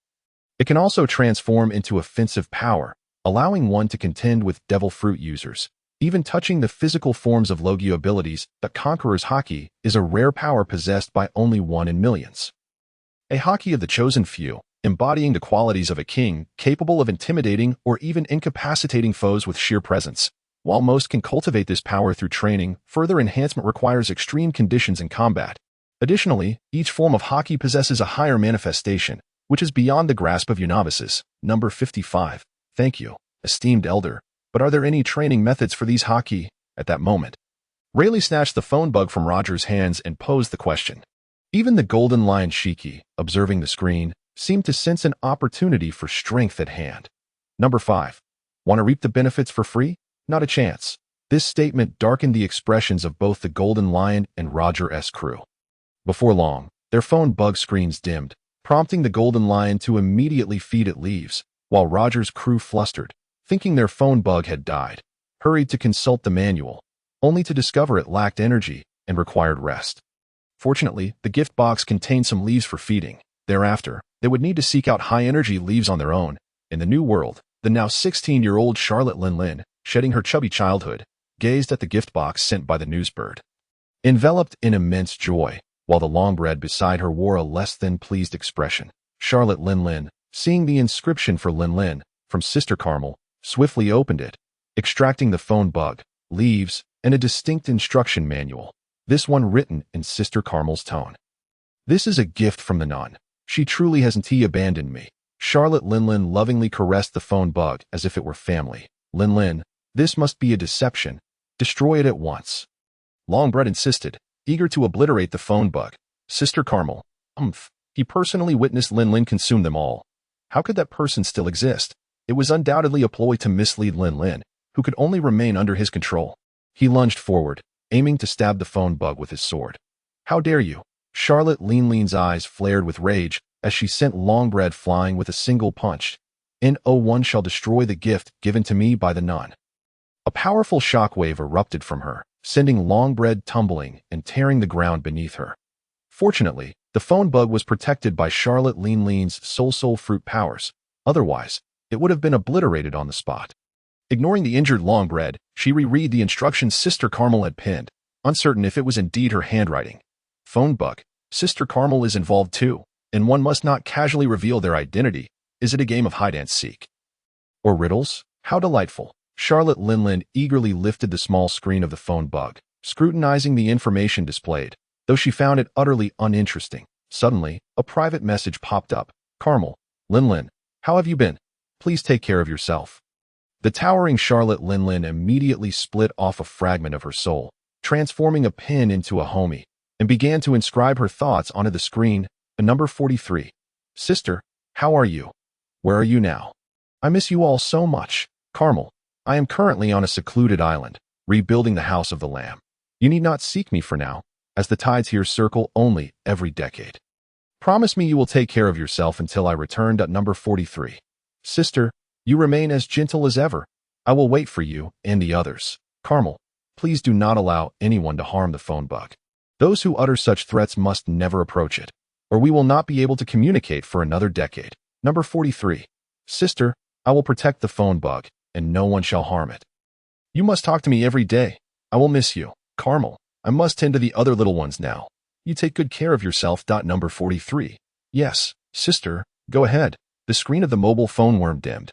It can also transform into offensive power, allowing one to contend with devil fruit users, even touching the physical forms of Logio abilities. The Conqueror's Haki is a rare power possessed by only one in millions. A Haki of the chosen few, embodying the qualities of a king, capable of intimidating or even incapacitating foes with sheer presence. While most can cultivate this power through training, further enhancement requires extreme conditions in combat. Additionally, each form of Haki possesses a higher manifestation, which is beyond the grasp of you novices. Number 55. Thank you, esteemed elder, but are there any training methods for these Haki? At that moment, Rayleigh snatched the phone bug from Roger's hands and posed the question. Even the Golden Lion Shiki, observing the screen, seemed to sense an opportunity for strength at hand. Number 5. Want to reap the benefits for free? Not a chance. This statement darkened the expressions of both the Golden Lion and Roger's crew. Before long, their phone bug screens dimmed, prompting the Golden Lion to immediately feed it leaves, while Roger's crew flustered, thinking their phone bug had died, hurried to consult the manual, only to discover it lacked energy and required rest. Fortunately, the gift box contained some leaves for feeding. Thereafter, they would need to seek out high-energy leaves on their own. In the new world, the now 16-year-old Charlotte Lingling, shedding her chubby childhood, gazed at the gift box sent by the newsbird, enveloped in immense joy, while the longbred beside her wore a less than pleased expression. Charlotte Lingling, seeing the inscription for Lingling from Sister Carmel, swiftly opened it, extracting the phone bug, leaves, and a distinct instruction manual, this one written in Sister Carmel's tone. This is a gift from the nun. She truly hasn't abandoned me. Charlotte Lingling lovingly caressed the phone bug as if it were family. Lingling, this must be a deception. Destroy it at once. Longbred insisted, eager to obliterate the phone bug. Sister Carmel, he personally witnessed Lingling consume them all. How could that person still exist? It was undoubtedly a ploy to mislead Lingling, who could only remain under his control. He lunged forward, aiming to stab the phone bug with his sword. How dare you? Charlotte Lingling's eyes flared with rage as she sent Longbred flying with a single punch. N01 shall destroy the gift given to me by the nun. A powerful shockwave erupted from her, sending Longbred tumbling and tearing the ground beneath her. Fortunately, the phone bug was protected by Charlotte Lingling's soul fruit powers. Otherwise, it would have been obliterated on the spot. Ignoring the injured Longbred, she reread the instructions Sister Carmel had penned, uncertain if it was indeed her handwriting. Phone bug, Sister Carmel is involved too, and one must not casually reveal their identity. Is it a game of hide-and-seek? Or riddles? How delightful. Charlotte Lingling eagerly lifted the small screen of the phone bug, scrutinizing the information displayed, though she found it utterly uninteresting. Suddenly, a private message popped up. Carmel, Lingling, how have you been? Please take care of yourself. The towering Charlotte Lingling immediately split off a fragment of her soul, transforming a pen into a homie, and began to inscribe her thoughts onto the screen. Number 43. Sister, how are you? Where are you now? I miss you all so much. Carmel, I am currently on a secluded island, rebuilding the House of the Lamb. You need not seek me for now, as the tides here circle only every decade. Promise me you will take care of yourself until I return. Number 43. Sister, you remain as gentle as ever. I will wait for you and the others. Carmel, please do not allow anyone to harm the phone bug. Those who utter such threats must never approach it, or we will not be able to communicate for another decade. Number 43. Sister, I will protect the phone bug, and no one shall harm it. You must talk to me every day. I will miss you. Carmel, I must tend to the other little ones now. You take good care of yourself. Number 43. Yes, sister, go ahead. The screen of the mobile phone worm dimmed.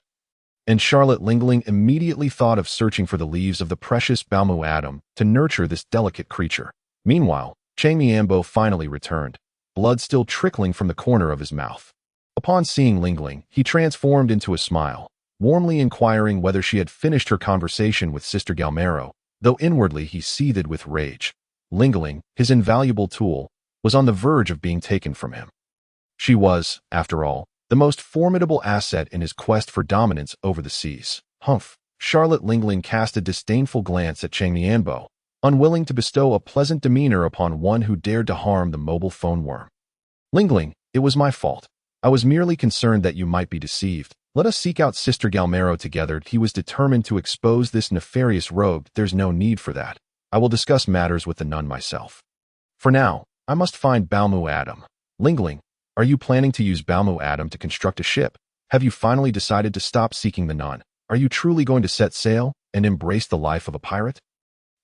and Charlotte Lingling immediately thought of searching for the leaves of the precious Balmu atom to nurture this delicate creature. Meanwhile, Chang Mianbo finally returned, blood still trickling from the corner of his mouth. Upon seeing Lingling, he transformed into a smile, warmly inquiring whether she had finished her conversation with Sister Galmero, though inwardly he seethed with rage. Lingling, his invaluable tool, was on the verge of being taken from him. She was, after all, the most formidable asset in his quest for dominance over the seas. Humph! Charlotte Lingling cast a disdainful glance at Chang Mianbo, unwilling to bestow a pleasant demeanor upon one who dared to harm the mobile phone worm. Lingling, it was my fault. I was merely concerned that you might be deceived. Let us seek out Sister Galmero together. He was determined to expose this nefarious rogue. There's no need for that. I will discuss matters with the nun myself. For now, I must find Balmu Adam. Lingling, are you planning to use Balmu Adam to construct a ship? Have you finally decided to stop seeking the nun? Are you truly going to set sail and embrace the life of a pirate?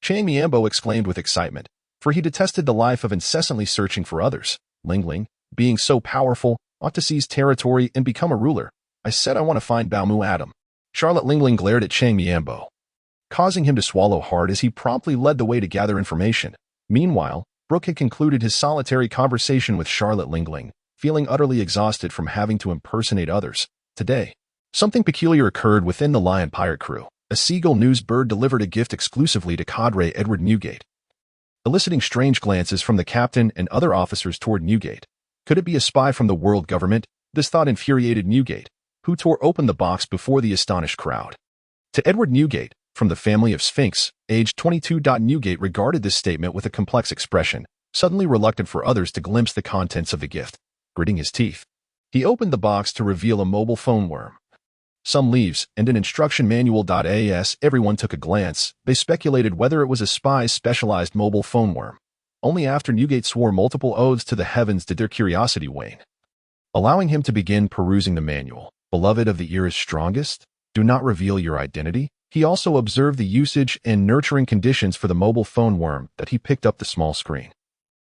Chang Mianbo exclaimed with excitement, for he detested the life of incessantly searching for others. Lingling, being so powerful, ought to seize territory and become a ruler. I said I want to find Balmu Adam. Charlotte Lingling glared at Chang Mianbo, causing him to swallow hard as he promptly led the way to gather information. Meanwhile, Brook had concluded his solitary conversation with Charlotte Lingling, feeling utterly exhausted from having to impersonate others. Today, something peculiar occurred within the Lion pirate crew. A seagull news bird delivered a gift exclusively to Cadre Edward Newgate, eliciting strange glances from the captain and other officers toward Newgate. Could it be a spy from the world government? This thought infuriated Newgate, who tore open the box before the astonished crowd. To Edward Newgate, from the family of Sphinx, aged 22. Newgate regarded this statement with a complex expression, suddenly reluctant for others to glimpse the contents of the gift. Gritting his teeth, he opened the box to reveal a mobile phone worm, some leaves, and an instruction manual. As everyone took a glance, they speculated whether it was a spy's specialized mobile phone worm. Only after Newgate swore multiple oaths to the heavens did their curiosity wane, allowing him to begin perusing the manual. Beloved of the era's strongest, do not reveal your identity. He also observed the usage and nurturing conditions for the mobile phone worm that he picked up the small screen,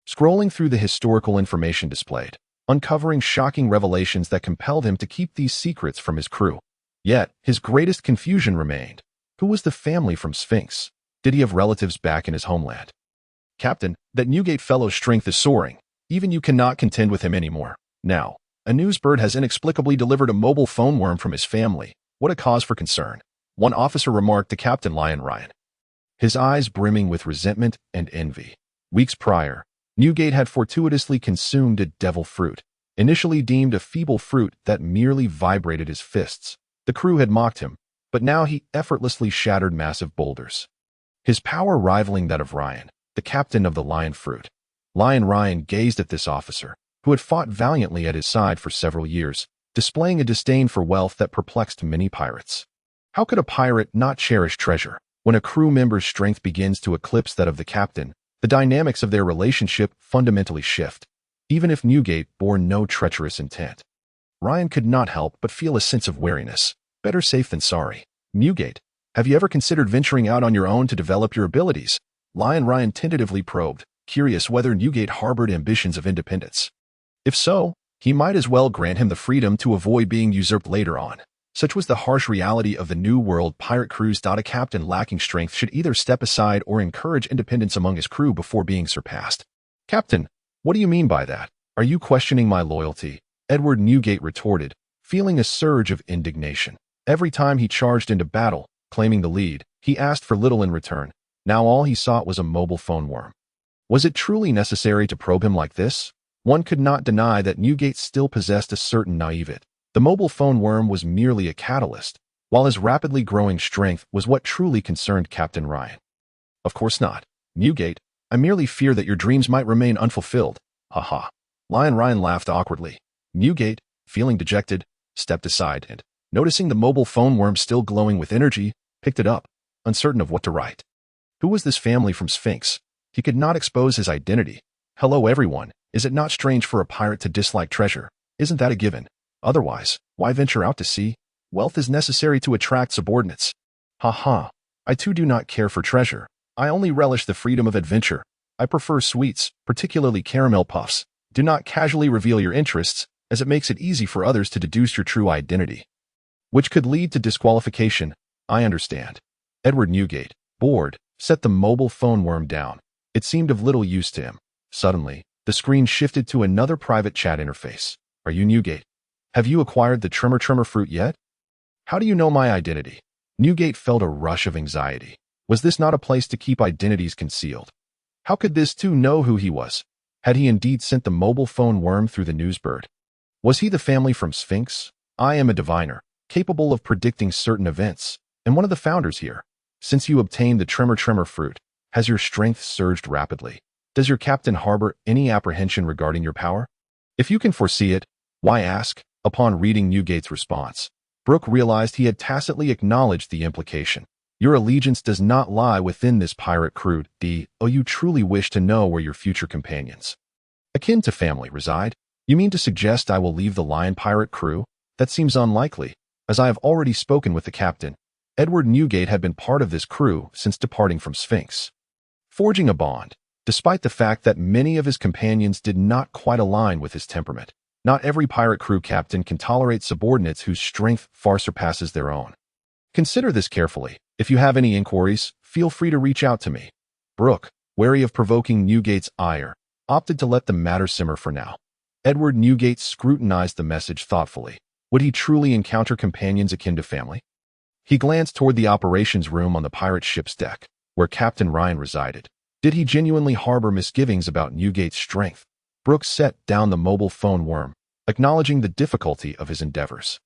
scrolling through the historical information displayed, uncovering shocking revelations that compelled him to keep these secrets from his crew. Yet, his greatest confusion remained. Who was the family from Sphinx? Did he have relatives back in his homeland? Captain, that Newgate fellow's strength is soaring. Even you cannot contend with him anymore. Now, a newsbird has inexplicably delivered a mobile phone worm from his family. What a cause for concern. One officer remarked to Captain Lion, his eyes brimming with resentment and envy. Weeks prior, Newgate had fortuitously consumed a devil fruit, initially deemed a feeble fruit that merely vibrated his fists. The crew had mocked him, but now he effortlessly shattered massive boulders, his power rivaling that of Ryan, the captain of the lion fruit. Lion Ryan gazed at this officer, who had fought valiantly at his side for several years, displaying a disdain for wealth that perplexed many pirates. How could a pirate not cherish treasure? When a crew member's strength begins to eclipse that of the captain, the dynamics of their relationship fundamentally shift, even if Newgate bore no treacherous intent. Ryan could not help but feel a sense of wariness. Better safe than sorry. Newgate, have you ever considered venturing out on your own to develop your abilities? Lion Ryan tentatively probed, curious whether Newgate harbored ambitions of independence. If so, he might as well grant him the freedom to avoid being usurped later on. Such was the harsh reality of the New World pirate crews. A captain lacking strength should either step aside or encourage independence among his crew before being surpassed. Captain, what do you mean by that? Are you questioning my loyalty? Edward Newgate retorted, feeling a surge of indignation. Every time he charged into battle, claiming the lead, he asked for little in return. Now all he sought was a mobile phone worm. Was it truly necessary to probe him like this? One could not deny that Newgate still possessed a certain naivete. The mobile phone worm was merely a catalyst, while his rapidly growing strength was what truly concerned Captain Ryan. Of course not. Newgate, I merely fear that your dreams might remain unfulfilled. Ha. Lion Ryan laughed awkwardly. Newgate, feeling dejected, stepped aside and, noticing the mobile phone worm still glowing with energy, picked it up, uncertain of what to write. Who was this family from Sphinx? He could not expose his identity. Hello everyone, is it not strange for a pirate to dislike treasure? Isn't that a given? Otherwise, why venture out to sea? Wealth is necessary to attract subordinates. Ha. I too do not care for treasure. I only relish the freedom of adventure. I prefer sweets, particularly caramel puffs. Do not casually reveal your interests, as it makes it easy for others to deduce your true identity. which could lead to disqualification. I understand. Edward Newgate, bored, set the mobile phone worm down. It seemed of little use to him. Suddenly, the screen shifted to another private chat interface. Are you Newgate? Have you acquired the trimmer fruit yet? How do you know my identity? Newgate felt a rush of anxiety. Was this not a place to keep identities concealed? How could this too know who he was? Had he indeed sent the mobile phone worm through the newsbird? Was he the family from Sphinx? I am a diviner, capable of predicting certain events, and one of the founders here. Since you obtained the trimmer fruit, has your strength surged rapidly? Does your captain harbor any apprehension regarding your power? If you can foresee it, why ask? Upon reading Newgate's response, Brook realized he had tacitly acknowledged the implication. Your allegiance does not lie within this pirate crew, you truly wish to know where your future companions, akin to family, reside. You mean to suggest I will leave the Lion pirate crew? That seems unlikely, as I have already spoken with the captain. Edward Newgate had been part of this crew since departing from Sphinx, forging a bond, despite the fact that many of his companions did not quite align with his temperament. Not every pirate crew captain can tolerate subordinates whose strength far surpasses their own. Consider this carefully. If you have any inquiries, feel free to reach out to me. Brook, wary of provoking Newgate's ire, opted to let the matter simmer for now. Edward Newgate scrutinized the message thoughtfully. Would he truly encounter companions akin to family? He glanced toward the operations room on the pirate ship's deck, where Captain Ryan resided. Did he genuinely harbor misgivings about Newgate's strength? Brook set down the mobile phone worm, acknowledging the difficulty of his endeavors.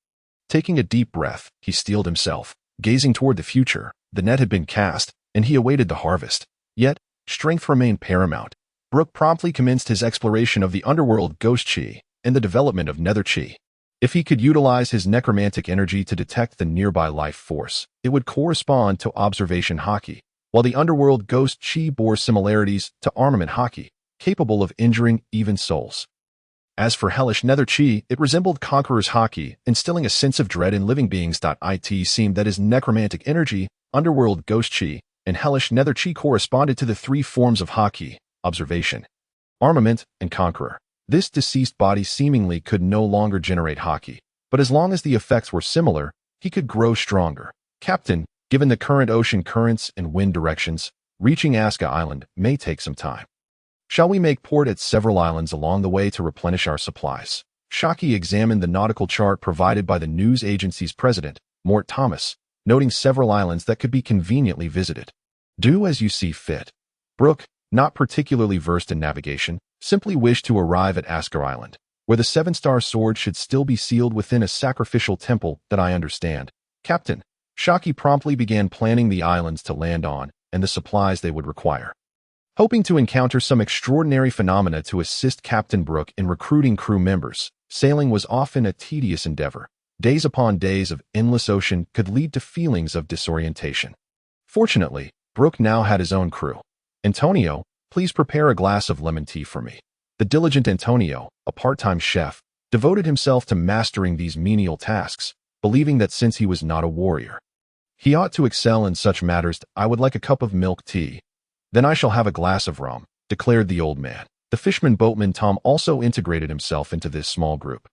Taking a deep breath, he steeled himself. Gazing toward the future, the net had been cast, and he awaited the harvest. Yet, strength remained paramount. Brook promptly commenced his exploration of the underworld ghost chi and the development of nether chi. If he could utilize his necromantic energy to detect the nearby life force, it would correspond to observation Haki, while the underworld ghost chi bore similarities to armament Haki, capable of injuring even souls. As for hellish nether chi, it resembled Conqueror's Haki, instilling a sense of dread in living beings. It seemed that his necromantic energy, underworld ghost chi, and hellish nether chi corresponded to the three forms of Haki: observation, armament, and conqueror. This deceased body seemingly could no longer generate Haki, but as long as the effects were similar, he could grow stronger. Captain, given the current ocean currents and wind directions, reaching Aska Island may take some time. Shall we make port at several islands along the way to replenish our supplies? Shiki examined the nautical chart provided by the news agency's president, Mort Thomas, noting several islands that could be conveniently visited. Do as you see fit. Brook, not particularly versed in navigation, simply wished to arrive at Aska Island, where the seven-star sword should still be sealed within a sacrificial temple. That I understand. Captain, Shiki promptly began planning the islands to land on and the supplies they would require. Hoping to encounter some extraordinary phenomena to assist Captain Brook in recruiting crew members, sailing was often a tedious endeavor. Days upon days of endless ocean could lead to feelings of disorientation. Fortunately, Brook now had his own crew. Antonio, please prepare a glass of lemon tea for me. The diligent Antonio, a part-time chef, devoted himself to mastering these menial tasks, believing that since he was not a warrior, he ought to excel in such matters. I would like a cup of milk tea. Then I shall have a glass of rum, declared the old man. The fishman boatman Tom also integrated himself into this small group.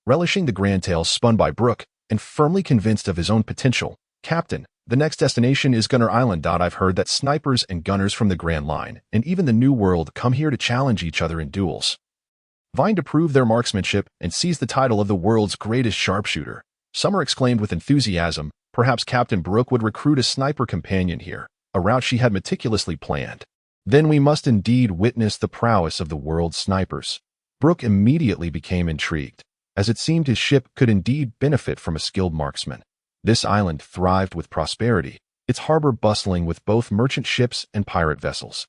Relishing the grand tales spun by Brook, and firmly convinced of his own potential, Captain, the next destination is Gunner Island. I've heard that snipers and gunners from the Grand Line, and even the New World, come here to challenge each other in duels, vying to prove their marksmanship and seize the title of the world's greatest sharpshooter. Summer exclaimed with enthusiasm. Perhaps Captain Brook would recruit a sniper companion here, a route she had meticulously planned. Then we must indeed witness the prowess of the world's snipers. Brook immediately became intrigued, as it seemed his ship could indeed benefit from a skilled marksman. This island thrived with prosperity, its harbor bustling with both merchant ships and pirate vessels,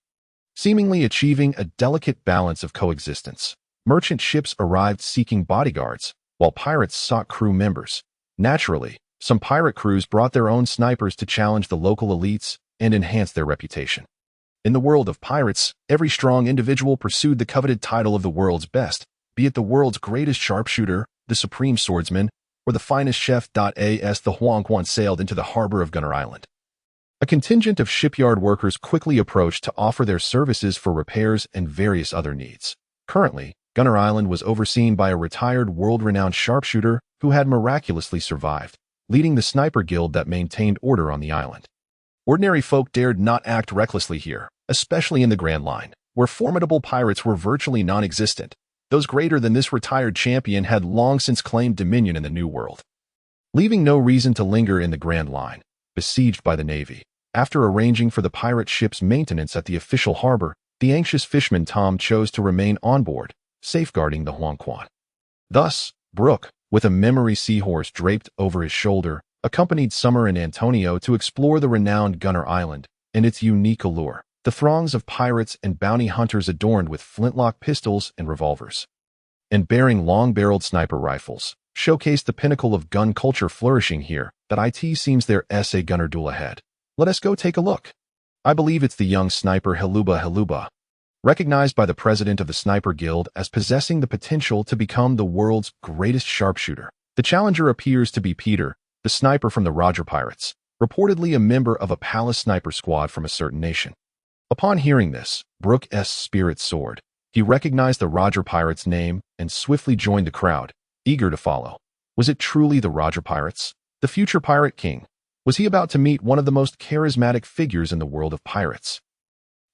seemingly achieving a delicate balance of coexistence. Merchant ships arrived seeking bodyguards, while pirates sought crew members. Naturally, some pirate crews brought their own snipers to challenge the local elites and enhance their reputation. In the world of pirates, every strong individual pursued the coveted title of the world's best, be it the world's greatest sharpshooter, the supreme swordsman, or the finest chef. As the Huang sailed into the harbor of Gunner Island, a contingent of shipyard workers quickly approached to offer their services for repairs and various other needs. Currently, Gunner Island was overseen by a retired world-renowned sharpshooter who had miraculously survived. leading the sniper guild that maintained order on the island. Ordinary folk dared not act recklessly here, especially in the Grand Line, where formidable pirates were virtually non-existent. Those greater than this retired champion had long since claimed dominion in the New World. Leaving no reason to linger in the Grand Line, besieged by the Navy, after arranging for the pirate ship's maintenance at the official harbor, the anxious fisherman Tom chose to remain on board, safeguarding the Huangquan. Thus, Brook, with a memory seahorse draped over his shoulder, accompanied Summer and Antonio to explore the renowned Gunner Island and its unique allure, the throngs of pirates and bounty hunters adorned with flintlock pistols and revolvers, and bearing long-barreled sniper rifles, showcased the pinnacle of gun culture flourishing here. That it seems there's a gunner duel ahead. Let us go take a look. I believe it's the young sniper Haluba. Recognized by the president of the Sniper Guild as possessing the potential to become the world's greatest sharpshooter, the challenger appears to be Peter, the sniper from the Roger Pirates, reportedly a member of a palace sniper squad from a certain nation. Upon hearing this, Brook's spirit soared. He recognized the Roger Pirates' name and swiftly joined the crowd, eager to follow. Was it truly the Roger Pirates? The future Pirate King? Was he about to meet one of the most charismatic figures in the world of pirates?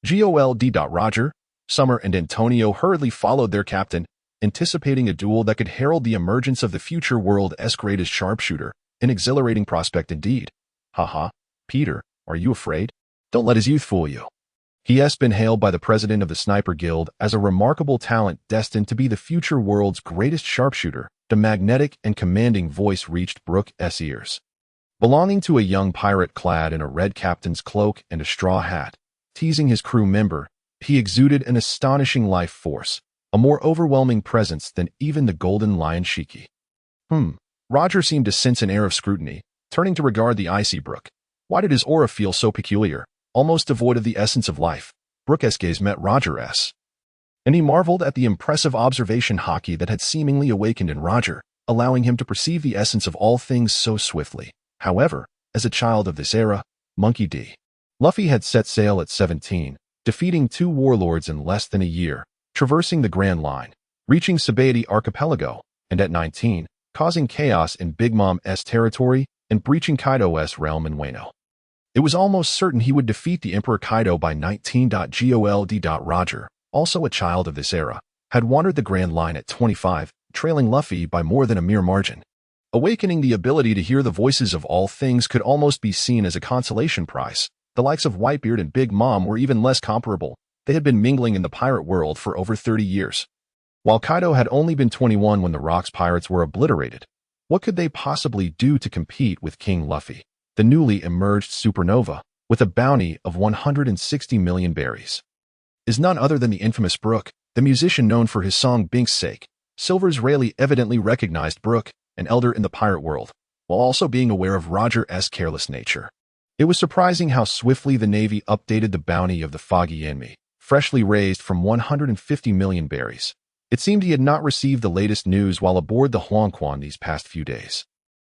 GOLD. Roger, Summer, and Antonio hurriedly followed their captain, anticipating a duel that could herald the emergence of the future world's greatest sharpshooter, an exhilarating prospect indeed. Haha, Peter, are you afraid? Don't let his youth fool you. He has been hailed by the president of the Sniper Guild as a remarkable talent destined to be the future world's greatest sharpshooter. The magnetic and commanding voice reached Brook's ears. Belonging to a young pirate clad in a red captain's cloak and a straw hat, teasing his crew member, he exuded an astonishing life force, a more overwhelming presence than even the Golden Lion Shiki. Roger seemed to sense an air of scrutiny, turning to regard the icy Brook. Why did his aura feel so peculiar, almost devoid of the essence of life? Brook's gaze met Roger's, and he marveled at the impressive observation Haki that had seemingly awakened in Roger, allowing him to perceive the essence of all things so swiftly. However, as a child of this era, Monkey D. Luffy had set sail at 17, defeating 2 warlords in less than a year, traversing the Grand Line, reaching Sabaody Archipelago, and at 19, causing chaos in Big Mom's territory and breaching Kaido's realm in Wano. It was almost certain he would defeat the Emperor Kaido by 19. GOLD. Roger, also a child of this era, had wandered the Grand Line at 25, trailing Luffy by more than a mere margin. Awakening the ability to hear the voices of all things could almost be seen as a consolation prize. The likes of Whitebeard and Big Mom were even less comparable. They had been mingling in the pirate world for over 30 years. While Kaido had only been 21 when the Rock's pirates were obliterated, what could they possibly do to compete with King Luffy, the newly emerged supernova, with a bounty of 160 million berries? Is none other than the infamous Brook, the musician known for his song Bink's Sake. Silver's Rayleigh evidently recognized Brook, an elder in the pirate world, while also being aware of Roger's careless nature. It was surprising how swiftly the Navy updated the bounty of the foggy Yimi, freshly raised from 150 million berries. It seemed he had not received the latest news while aboard the Huangquan these past few days.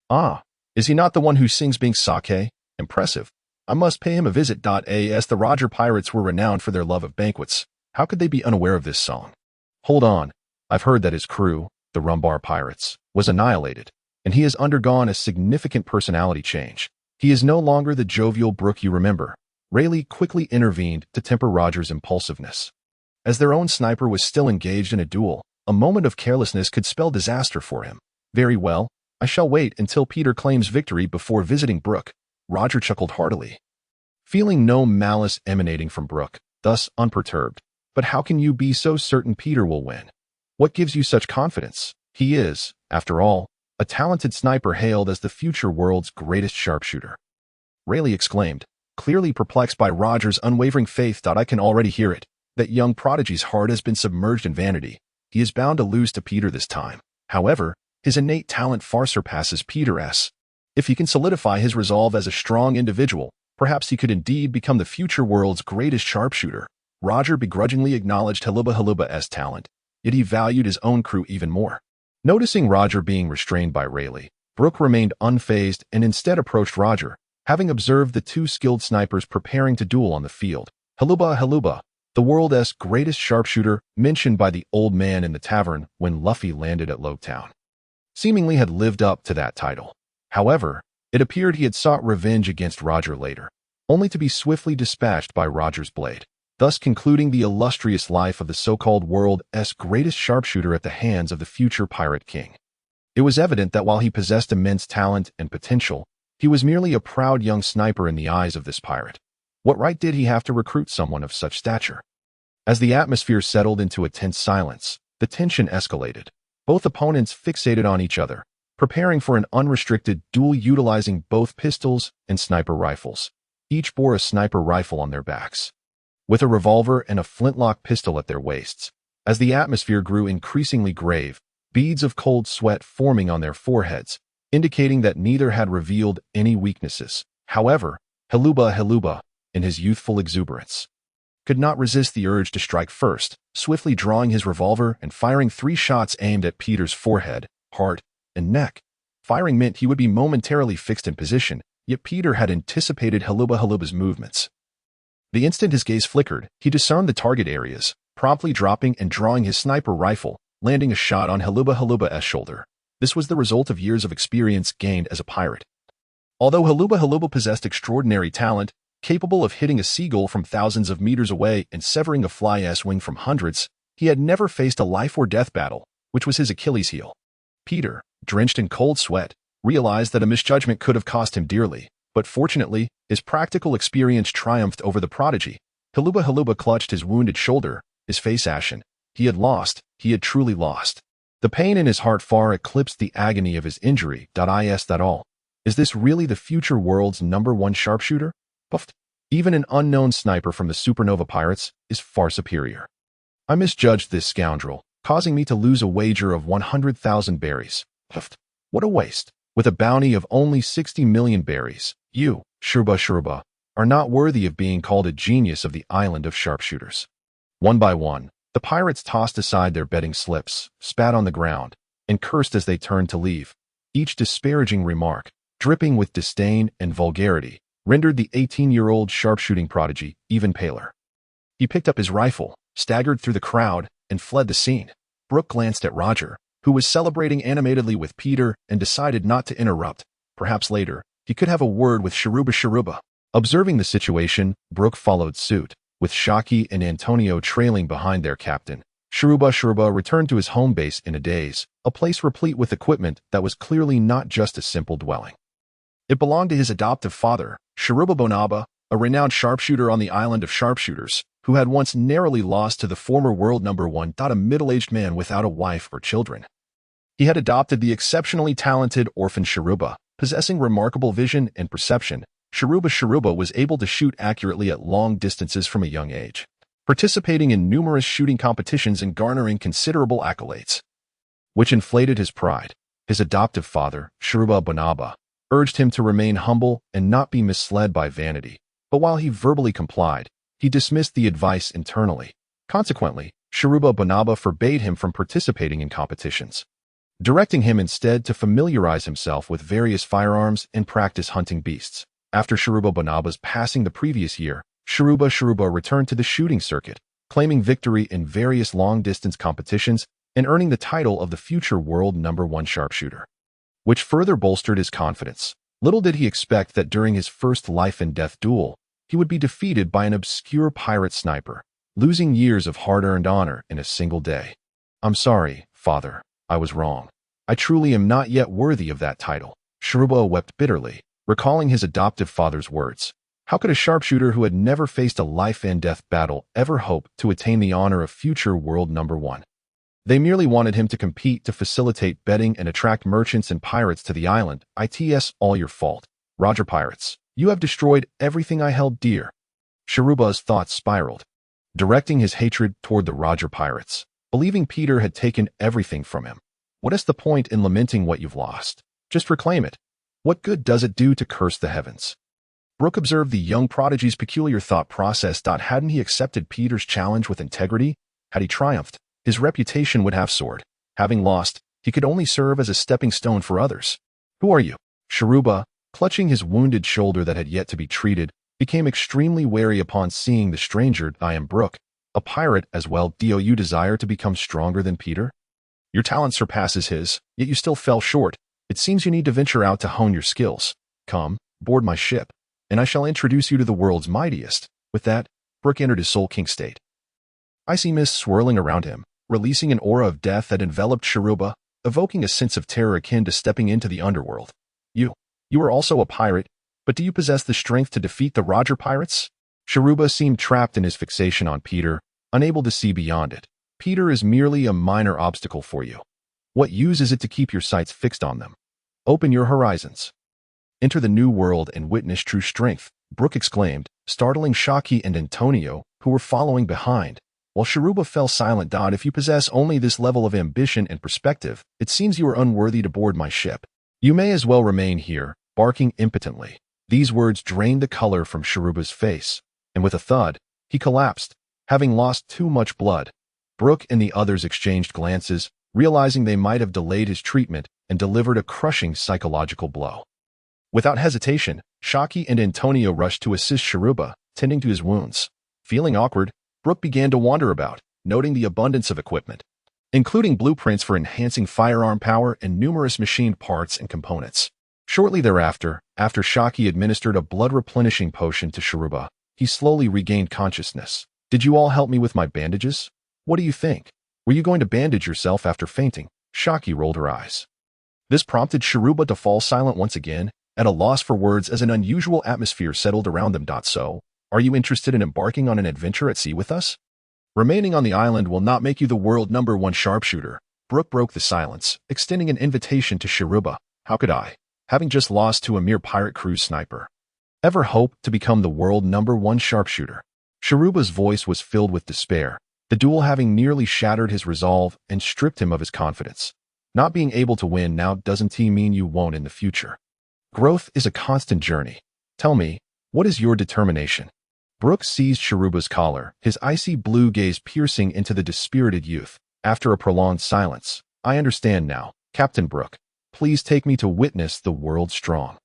Ah, is he not the one who sings Bink's Sake? Impressive. I must pay him a visit. As the Roger Pirates were renowned for their love of banquets, how could they be unaware of this song? Hold on, I've heard that his crew, the Rumbar Pirates, was annihilated, and he has undergone a significant personality change. He is no longer the jovial Brook you remember. Rayleigh quickly intervened to temper Roger's impulsiveness. As their own sniper was still engaged in a duel, a moment of carelessness could spell disaster for him. Very well, I shall wait until Peter claims victory before visiting Brook. Roger chuckled heartily, feeling no malice emanating from Brook, thus unperturbed. But how can you be so certain Peter will win? What gives you such confidence? He is, after all, a talented sniper hailed as the future world's greatest sharpshooter. Rayleigh exclaimed, clearly perplexed by Roger's unwavering faith. I can already hear it. That young prodigy's heart has been submerged in vanity. He is bound to lose to Peter this time. However, his innate talent far surpasses Peter's. If he can solidify his resolve as a strong individual, perhaps he could indeed become the future world's greatest sharpshooter. Roger begrudgingly acknowledged Haluba's talent, yet he valued his own crew even more. Noticing Roger being restrained by Rayleigh, Brook remained unfazed and instead approached Roger, having observed the 2 skilled snipers preparing to duel on the field. Haluba, the world's greatest sharpshooter, mentioned by the old man in the tavern when Luffy landed at Logtown, seemingly had lived up to that title. However, It appeared he had sought revenge against Roger later, only to be swiftly dispatched by Roger's blade, thus concluding the illustrious life of the so-called world's greatest sharpshooter at the hands of the future pirate king. It was evident that while he possessed immense talent and potential, he was merely a proud young sniper in the eyes of this pirate. What right did he have to recruit someone of such stature? As the atmosphere settled into a tense silence, the tension escalated. Both opponents fixated on each other, preparing for an unrestricted duel utilizing both pistols and sniper rifles. Each bore a sniper rifle on their backs, with a revolver and a flintlock pistol at their waists. As the atmosphere grew increasingly grave, beads of cold sweat forming on their foreheads, indicating that neither had revealed any weaknesses. However, Heluba, in his youthful exuberance, could not resist the urge to strike first, swiftly drawing his revolver and firing 3 shots aimed at Peter's forehead, heart, and neck. Firing meant he would be momentarily fixed in position, yet Peter had anticipated Heluba's movements. The instant his gaze flickered, he discerned the target areas, promptly dropping and drawing his sniper rifle, landing a shot on Heluba's shoulder. This was the result of years of experience gained as a pirate. Although Heluba possessed extraordinary talent, capable of hitting a seagull from thousands of meters away and severing a fly's wing from hundreds, he had never faced a life-or-death battle, which was his Achilles heel. Peter, drenched in cold sweat, realized that a misjudgment could have cost him dearly, but fortunately, his practical experience triumphed over the prodigy. Heluba clutched his wounded shoulder, his face ashen. He had truly lost. The pain in his heart far eclipsed the agony of his injury. Is that all? Is this really the future world's #1 sharpshooter? Puffed. Even an unknown sniper from the Supernova Pirates is far superior. I misjudged this scoundrel, causing me to lose a wager of 100,000 berries. Puffed. What a waste. With a bounty of only 60 million berries, you, Shurba, are not worthy of being called a genius of the island of sharpshooters. One by one, the pirates tossed aside their betting slips, spat on the ground, and cursed as they turned to leave. Each disparaging remark, dripping with disdain and vulgarity, rendered the 18-year-old sharpshooting prodigy even paler. He picked up his rifle, staggered through the crowd, and fled the scene. Brook glanced at Roger, who was celebrating animatedly with Peter, and decided not to interrupt. Perhaps later, he could have a word with Sharuba. Observing the situation, Brook followed suit, with Shiki and Antonio trailing behind their captain. Sharuba returned to his home base in a daze, a place replete with equipment that was clearly not just a simple dwelling. It belonged to his adoptive father, Sharuba, a renowned sharpshooter on the island of sharpshooters, who had once narrowly lost to the former world #1, a middle-aged man without a wife or children. He had adopted the exceptionally talented orphan Sharuba, possessing remarkable vision and perception. Sharuba was able to shoot accurately at long distances from a young age, participating in numerous shooting competitions and garnering considerable accolades, which inflated his pride. His adoptive father, Sharuba, urged him to remain humble and not be misled by vanity, but while he verbally complied, he dismissed the advice internally. Consequently, Sharuba forbade him from participating in competitions, directing him instead to familiarize himself with various firearms and practice hunting beasts. After Sharuba's passing the previous year, Sharuba returned to the shooting circuit, claiming victory in various long-distance competitions and earning the title of the future world #1 sharpshooter, which further bolstered his confidence. Little did he expect that during his first life-and-death duel, he would be defeated by an obscure pirate sniper, losing years of hard-earned honor in a single day. I'm sorry, father, I was wrong. I truly am not yet worthy of that title. Sharuba wept bitterly, recalling his adoptive father's words. How could a sharpshooter who had never faced a life-and-death battle ever hope to attain the honor of future world #1? They merely wanted him to compete to facilitate betting and attract merchants and pirates to the island. It's all your fault. Roger Pirates, you have destroyed everything I held dear. Sharuba's thoughts spiraled, directing his hatred toward the Roger Pirates, believing Peter had taken everything from him. What is the point in lamenting what you've lost? Just reclaim it. What good does it do to curse the heavens? Brook observed the young prodigy's peculiar thought process. Hadn't he accepted Peter's challenge with integrity? Had he triumphed, his reputation would have soared. Having lost, he could only serve as a stepping stone for others. Who are you? Sharuba, clutching his wounded shoulder that had yet to be treated, became extremely wary upon seeing the stranger. I am Brook, a pirate as well. Do you desire to become stronger than Peter? Your talent surpasses his, yet you still fell short. It seems you need to venture out to hone your skills. Come, board my ship, and I shall introduce you to the world's mightiest." With that, Brook entered his Soul King state. Icy mist swirling around him, releasing an aura of death that enveloped Sharuba, evoking a sense of terror akin to stepping into the underworld. You are also a pirate, but do you possess the strength to defeat the Roger pirates?" Sharuba seemed trapped in his fixation on Peter, unable to see beyond it. "Peter is merely a minor obstacle for you. What use is it to keep your sights fixed on them? Open your horizons. Enter the new world and witness true strength," Brook exclaimed, startling Shiki and Antonio, who were following behind. While Sharuba fell silent. "If you possess only this level of ambition and perspective, it seems you are unworthy to board my ship. You may as well remain here," barking impotently. These words drained the color from Sharuba's face, and with a thud, he collapsed, having lost too much blood. Brook and the others exchanged glances, realizing they might have delayed his treatment and delivered a crushing psychological blow. Without hesitation, Shiki and Antonio rushed to assist Sharuba, tending to his wounds. Feeling awkward, Brook began to wander about, noting the abundance of equipment, including blueprints for enhancing firearm power and numerous machined parts and components. Shortly thereafter, after Shiki administered a blood-replenishing potion to Sharuba, he slowly regained consciousness. "Did you all help me with my bandages? What do you think? Were you going to bandage yourself after fainting?" Shiki rolled her eyes. This prompted Sharuba to fall silent once again, at a loss for words as an unusual atmosphere settled around them. "So, are you interested in embarking on an adventure at sea with us? Remaining on the island will not make you the world #1 sharpshooter." Brook broke the silence, extending an invitation to Sharuba. "How could I, having just lost to a mere pirate cruise sniper, ever hope to become the world #1 sharpshooter?" Sharuba's voice was filled with despair, the duel having nearly shattered his resolve and stripped him of his confidence. Not being able to win now doesn't mean you won't in the future. Growth is a constant journey. Tell me, what is your determination? Brook seized Sharuba's collar, his icy blue gaze piercing into the dispirited youth. After a prolonged silence, "I understand now, Captain Brook. Please take me to witness the world strong.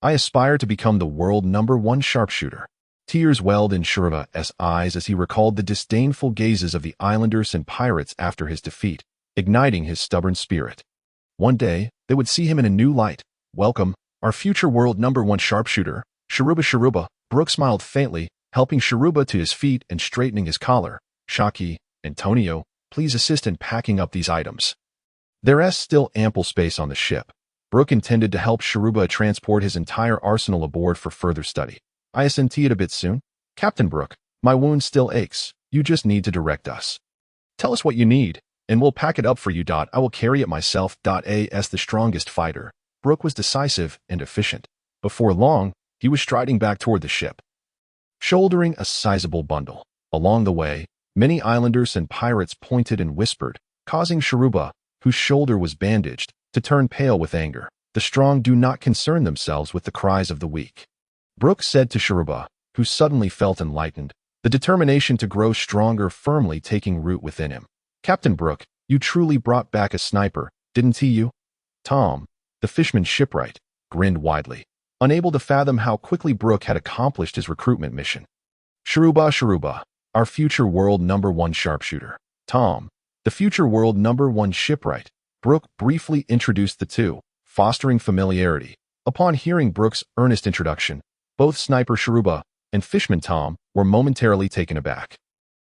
I aspire to become the world #1 sharpshooter." Tears welled in Sharuba's eyes as he recalled the disdainful gazes of the islanders and pirates after his defeat, igniting his stubborn spirit. One day, they would see him in a new light. "Welcome, our future world #1 sharpshooter, Sharuba." Brook smiled faintly, helping Sharuba to his feet and straightening his collar. "Shiki, Antonio, please assist in packing up these items." There is still ample space on the ship. Brook intended to help Sharuba transport his entire arsenal aboard for further study. "I assent it a bit soon. Captain Brook, my wound still aches. You just need to direct us. Tell us what you need, and we'll pack it up for you. I will carry it myself. As the strongest fighter, Brook was decisive and efficient. Before long, he was striding back toward the ship, shouldering a sizable bundle. Along the way, many islanders and pirates pointed and whispered, causing Sharuba, whose shoulder was bandaged, to turn pale with anger. The strong do not concern themselves with the cries of the weak. Brook said to Sharuba, who suddenly felt enlightened, the determination to grow stronger firmly taking root within him. "Captain Brook, you truly brought back a sniper, didn't you?" Tom, the fisherman shipwright, grinned widely, unable to fathom how quickly Brook had accomplished his recruitment mission. Sharuba, our future world #1 sharpshooter. Tom, the future world #1 shipwright." Brook briefly introduced the two, fostering familiarity. Upon hearing Brook's earnest introduction, both Sniper Sharuba and Fishman Tom were momentarily taken aback.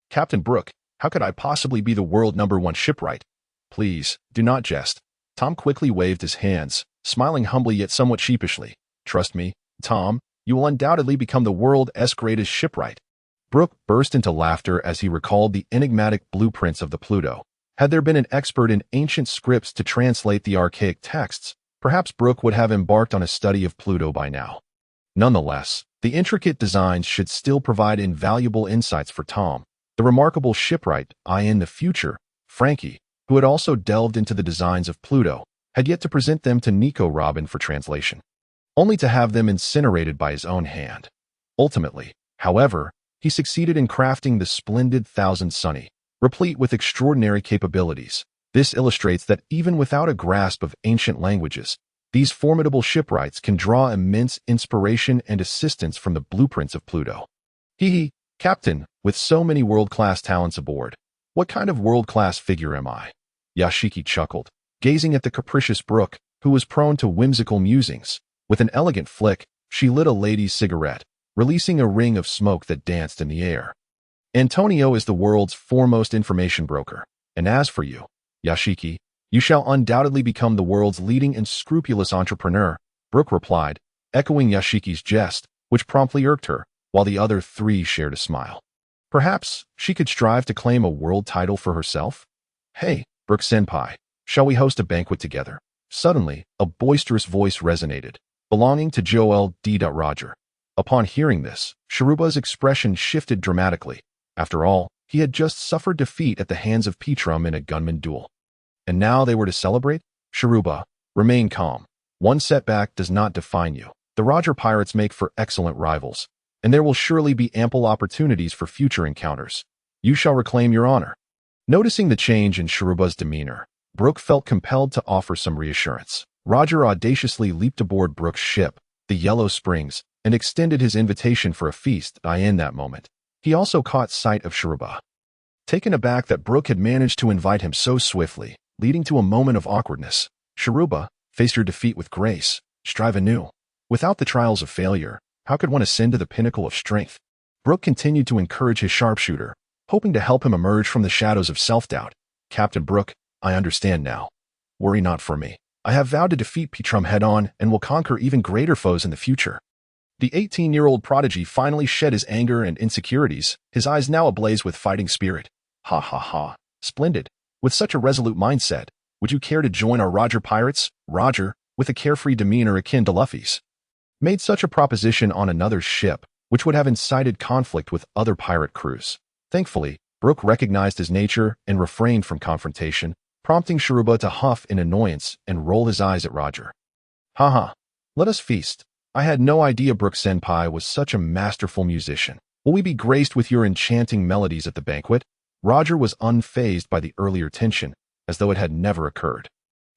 "Captain Brook, how could I possibly be the world #1 shipwright? Please, do not jest." Tom quickly waved his hands, smiling humbly yet somewhat sheepishly. "Trust me, Tom, you will undoubtedly become the world's greatest shipwright." Brook burst into laughter as he recalled the enigmatic blueprints of the Pluto. Had there been an expert in ancient scripts to translate the archaic texts, perhaps Brook would have embarked on a study of Pluto by now. Nonetheless, the intricate designs should still provide invaluable insights for Tom, the remarkable shipwright in the future. Frankie, who had also delved into the designs of Pluto, had yet to present them to Nico Robin for translation, only to have them incinerated by his own hand. Ultimately, however, he succeeded in crafting the splendid Thousand Sunny, replete with extraordinary capabilities. This illustrates that even without a grasp of ancient languages, these formidable shipwrights can draw immense inspiration and assistance from the blueprints of Pluto. Captain, with so many world-class talents aboard, what kind of world-class figure am I?" Shiki chuckled, gazing at the capricious Brook, who was prone to whimsical musings. With an elegant flick, she lit a lady's cigarette, releasing a ring of smoke that danced in the air. Antonio is the world's foremost information broker, and as for you, Yashiki, you shall undoubtedly become the world's leading and scrupulous entrepreneur, Brook replied, echoing Yashiki's jest, which promptly irked her, while the other three shared a smile. Perhaps she could strive to claim a world title for herself? Hey, Brook-senpai, shall we host a banquet together? Suddenly, a boisterous voice resonated, belonging to Joel D. Roger. Upon hearing this, Shiruba's expression shifted dramatically. After all, he had just suffered defeat at the hands of Petrum in a gunman duel. And now they were to celebrate? Shiruba, remain calm. One setback does not define you. The Roger pirates make for excellent rivals, and there will surely be ample opportunities for future encounters. You shall reclaim your honor. Noticing the change in Shiruba's demeanor, Brook felt compelled to offer some reassurance. Roger audaciously leaped aboard Brook's ship, the Yellow Springs, and extended his invitation for a feast. In that moment, he also caught sight of Shiruba. Taken aback that Brook had managed to invite him so swiftly, leading to a moment of awkwardness, Shiruba, face your defeat with grace, strive anew. Without the trials of failure, how could one ascend to the pinnacle of strength? Brook continued to encourage his sharpshooter, hoping to help him emerge from the shadows of self-doubt. Captain Brook, I understand now. Worry not for me. I have vowed to defeat Petrum head-on and will conquer even greater foes in the future. The 18-year-old prodigy finally shed his anger and insecurities, his eyes now ablaze with fighting spirit. Ha ha ha. Splendid. With such a resolute mindset, would you care to join our Roger pirates? Roger, with a carefree demeanor akin to Luffy's, made such a proposition on another ship, which would have incited conflict with other pirate crews. Thankfully, Brook recognized his nature and refrained from confrontation, prompting Shiruba to huff in annoyance and roll his eyes at Roger. Haha, let us feast. I had no idea Brook-senpai was such a masterful musician. Will we be graced with your enchanting melodies at the banquet? Roger was unfazed by the earlier tension, as though it had never occurred.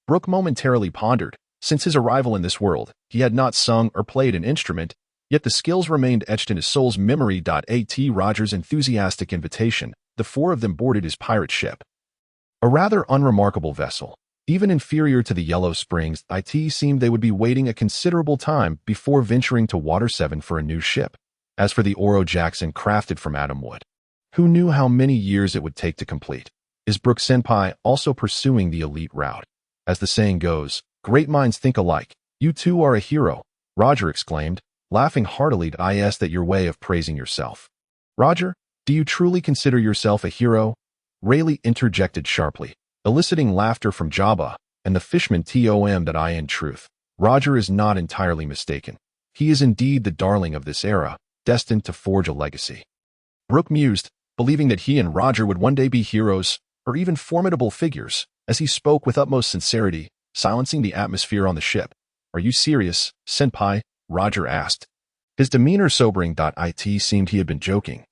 Brook momentarily pondered. Since his arrival in this world, he had not sung or played an instrument, yet the skills remained etched in his soul's memory. At Roger's enthusiastic invitation, the four of them boarded his pirate ship. A rather unremarkable vessel, even inferior to the Yellow Springs. It seemed they would be waiting a considerable time before venturing to Water 7 for a new ship. As for the Oro Jackson crafted from atom wood, who knew how many years it would take to complete? Is Brook-senpai also pursuing the elite route? As the saying goes, great minds think alike. You too are a hero, Roger exclaimed, laughing heartily. Is that your way of praising yourself? Roger, do you truly consider yourself a hero? Rayleigh interjected sharply, eliciting laughter from Jabba and the fishman Tom. In truth, Roger is not entirely mistaken. He is indeed the darling of this era, destined to forge a legacy. Brook mused, believing that he and Roger would one day be heroes, or even formidable figures, as he spoke with utmost sincerity, silencing the atmosphere on the ship. Are you serious, senpai? Roger asked. His demeanor sobering. It seemed he had been joking,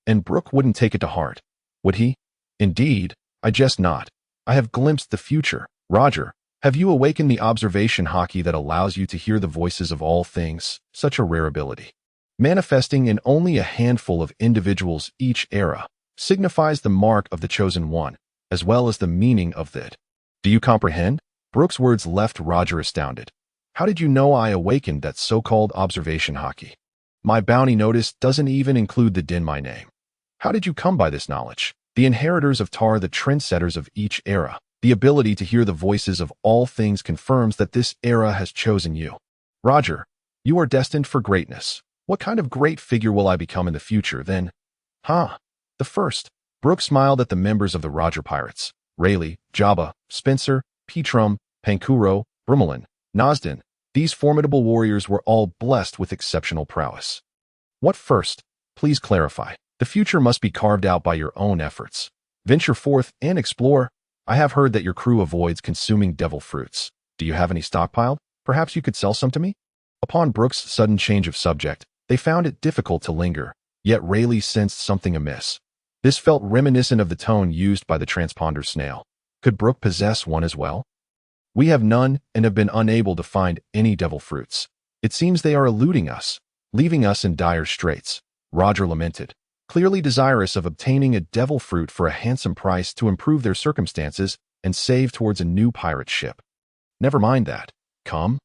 and Brook wouldn't take it to heart. Would he? Indeed, I jest not. I have glimpsed the future. Roger, have you awakened the observation Haki that allows you to hear the voices of all things? Such a rare ability. Manifesting in only a handful of individuals each era, signifies the mark of the chosen one, as well as the meaning of it. Do you comprehend? Brook's words left Roger astounded. How did you know I awakened that so-called observation Haki? My bounty notice doesn't even include the din my name. How did you come by this knowledge? The inheritors of Tar, the trendsetters of each era. The ability to hear the voices of all things confirms that this era has chosen you. Roger, you are destined for greatness. What kind of great figure will I become in the future, then? The first. Brook smiled at the members of the Roger Pirates. Rayleigh, Jabba, Spencer, Petrum, Pankuro, Brumelin, Nosden. These formidable warriors were all blessed with exceptional prowess. What first? Please clarify. The future must be carved out by your own efforts. Venture forth and explore. I have heard that your crew avoids consuming devil fruits. Do you have any stockpiled? Perhaps you could sell some to me? Upon Brook's sudden change of subject, they found it difficult to linger, yet Rayleigh sensed something amiss. This felt reminiscent of the tone used by the transponder snail. Could Brook possess one as well? We have none and have been unable to find any devil fruits. It seems they are eluding us, leaving us in dire straits, Roger lamented, clearly desirous of obtaining a devil fruit for a handsome price to improve their circumstances and save towards a new pirate ship. Never mind that. Come,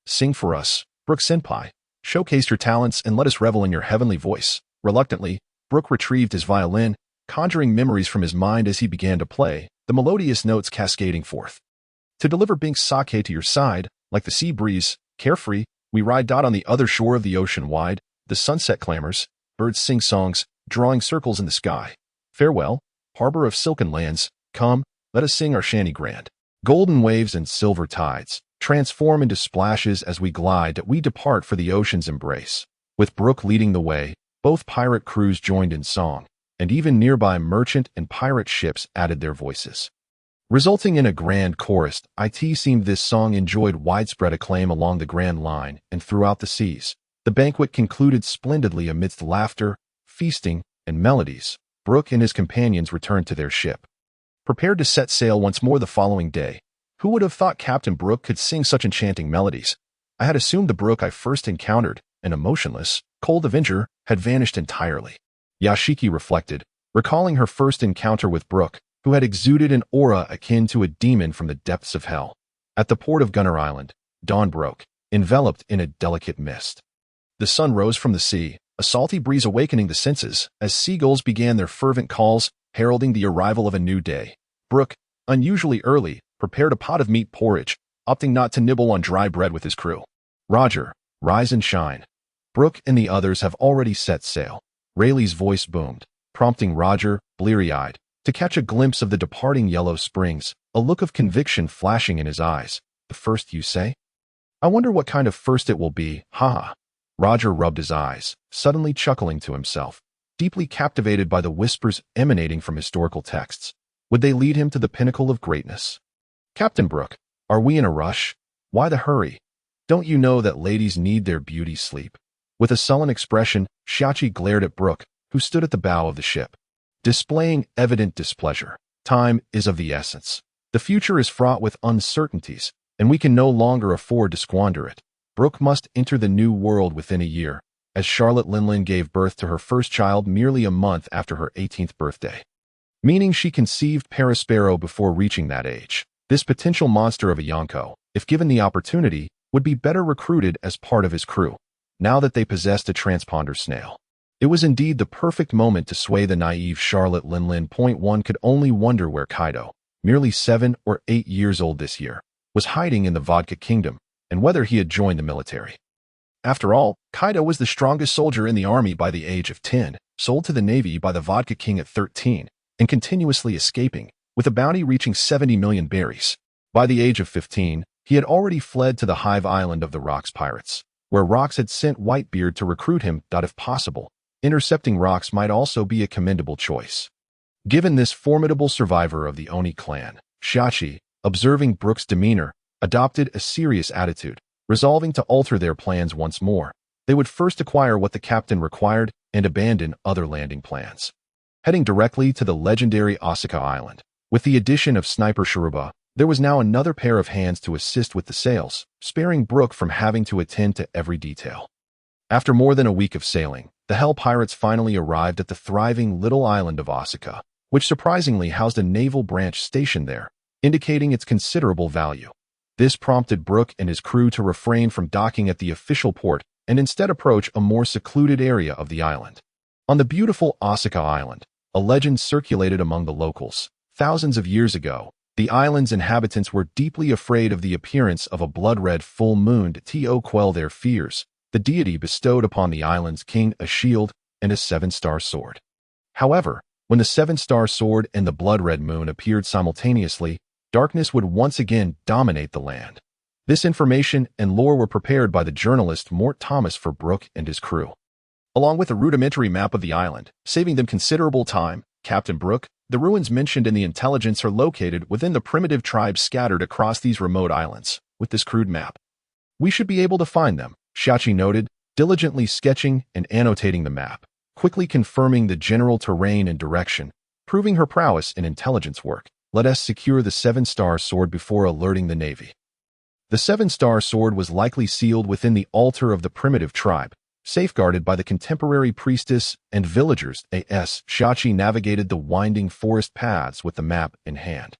Sing for us, Brook Senpai. Showcase your talents and let us revel in your heavenly voice. Reluctantly, Brook retrieved his violin, conjuring memories from his mind as he began to play, the melodious notes cascading forth. To deliver Bink's sake to your side, like the sea breeze, carefree, we ride on the other shore of the ocean wide, the sunset clamors, birds sing songs, drawing circles in the sky. Farewell, harbor of silken lands, come, let us sing our shanty grand. Golden waves and silver tides transform into splashes as we glide that we depart for the ocean's embrace. With Brook leading the way, both pirate crews joined in song, and even nearby merchant and pirate ships added their voices. Resulting in a grand chorus, it seemed this song enjoyed widespread acclaim along the Grand Line and throughout the seas. The banquet concluded splendidly amidst laughter, feasting, and melodies. Brook and his companions returned to their ship, prepared to set sail once more the following day. Who would have thought Captain Brook could sing such enchanting melodies? I had assumed the Brook I first encountered, an emotionless, cold Avenger, had vanished entirely. Shiki reflected, recalling her first encounter with Brook, who had exuded an aura akin to a demon from the depths of hell. At the port of Gunner Island, dawn broke, enveloped in a delicate mist. The sun rose from the sea, a salty breeze awakening the senses, as seagulls began their fervent calls, heralding the arrival of a new day. Brook, unusually early, prepared a pot of meat porridge, opting not to nibble on dry bread with his crew. Roger, rise and shine. Brook and the others have already set sail. Rayleigh's voice boomed, prompting Roger, bleary-eyed, to catch a glimpse of the departing Yellow Springs, a look of conviction flashing in his eyes. The first, you say? I wonder what kind of first it will be, ha. Roger rubbed his eyes, suddenly chuckling to himself, deeply captivated by the whispers emanating from historical texts. Would they lead him to the pinnacle of greatness? Captain Brook, are we in a rush? Why the hurry? Don't you know that ladies need their beauty sleep? With a sullen expression, Shiki glared at Brook, who stood at the bow of the ship, displaying evident displeasure. Time is of the essence. The future is fraught with uncertainties, and we can no longer afford to squander it. Brook must enter the new world within a year, as Charlotte Lingling gave birth to her first child merely a month after her 18th birthday. Meaning she conceived Perispero before reaching that age. This potential monster of a Yonko, if given the opportunity, would be better recruited as part of his crew, now that they possessed a transponder snail. It was indeed the perfect moment to sway the naive Charlotte Lingling. One could only wonder where Kaido, merely 7 or 8 years old this year, was hiding in the Vodka Kingdom, and whether he had joined the military. After all, Kaido was the strongest soldier in the army by the age of 10, sold to the Navy by the Vodka King at 13, and continuously escaping, with a bounty reaching 70 million berries. By the age of 15, he had already fled to the Hive Island of the Rocks pirates, where Rocks had sent Whitebeard to recruit him. If possible, intercepting Rocks might also be a commendable choice. Given this formidable survivor of the Oni clan, Shiki, observing Brook's demeanor, adopted a serious attitude, resolving to alter their plans once more. They would first acquire what the captain required and abandon other landing plans. Heading directly to the legendary Asuka Island. With the addition of Sniper Sharuba, there was now another pair of hands to assist with the sails, sparing Brook from having to attend to every detail. After more than a week of sailing, the Hell Pirates finally arrived at the thriving little island of Asuka, which surprisingly housed a naval branch stationed there, indicating its considerable value. This prompted Brook and his crew to refrain from docking at the official port and instead approach a more secluded area of the island. On the beautiful Asuka Island, a legend circulated among the locals. Thousands of years ago, the island's inhabitants were deeply afraid of the appearance of a blood-red full moon. To quell their fears, the deity bestowed upon the island's king a shield and a 7-star sword. However, when the 7-star sword and the blood-red moon appeared simultaneously, darkness would once again dominate the land. This information and lore were prepared by the journalist Mort Thomas for Brook and his crew, along with a rudimentary map of the island, saving them considerable time. Captain Brook, the ruins mentioned in the intelligence are located within the primitive tribes scattered across these remote islands. With this crude map, we should be able to find them, Shiki noted, diligently sketching and annotating the map, quickly confirming the general terrain and direction, proving her prowess in intelligence work. Let us secure the 7-star sword before alerting the Navy. The 7-star sword was likely sealed within the altar of the primitive tribe, safeguarded by the contemporary priestess and villagers. Shiki navigated the winding forest paths with the map in hand.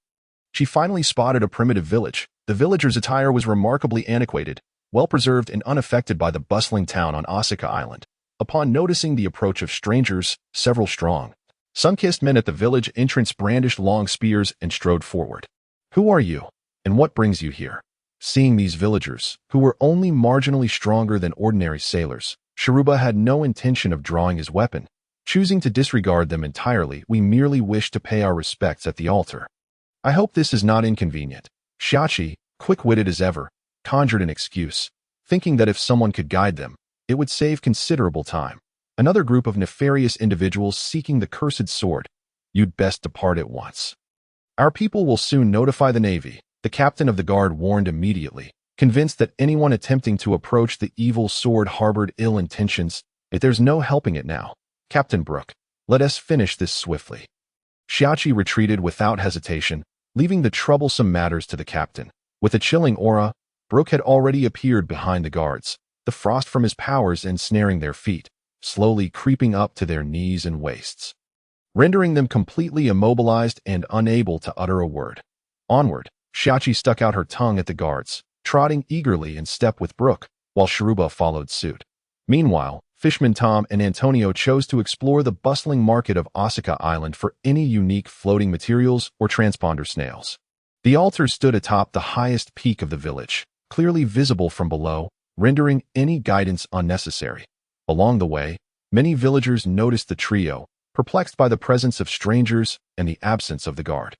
She finally spotted a primitive village. The villagers' attire was remarkably antiquated, well-preserved and unaffected by the bustling town on Asuka Island. Upon noticing the approach of strangers, several strong, sun-kissed men at the village entrance brandished long spears and strode forward. "Who are you, and what brings you here?" Seeing these villagers, who were only marginally stronger than ordinary sailors, Sharuba had no intention of drawing his weapon. Choosing to disregard them entirely, "We merely wish to pay our respects at the altar." "I hope this is not inconvenient." Shachi, quick-witted as ever, conjured an excuse, thinking that if someone could guide them, it would save considerable time. Another group of nefarious individuals seeking the cursed sword. "You'd best depart at once. Our people will soon notify the Navy," the captain of the guard warned immediately, convinced that anyone attempting to approach the evil sword harbored ill intentions. "If there's no helping it now, Captain Brook, let us finish this swiftly." Shachi retreated without hesitation, leaving the troublesome matters to the captain. With a chilling aura, Brook had already appeared behind the guards, the frost from his powers ensnaring their feet, slowly creeping up to their knees and waists, rendering them completely immobilized and unable to utter a word. Onward, Shachi stuck out her tongue at the guards, trotting eagerly in step with Brook, while Sharuba followed suit. Meanwhile, Fishman Tom and Antonio chose to explore the bustling market of Asuka Island for any unique floating materials or transponder snails. The altar stood atop the highest peak of the village, clearly visible from below, rendering any guidance unnecessary. Along the way, many villagers noticed the trio, perplexed by the presence of strangers and the absence of the guard.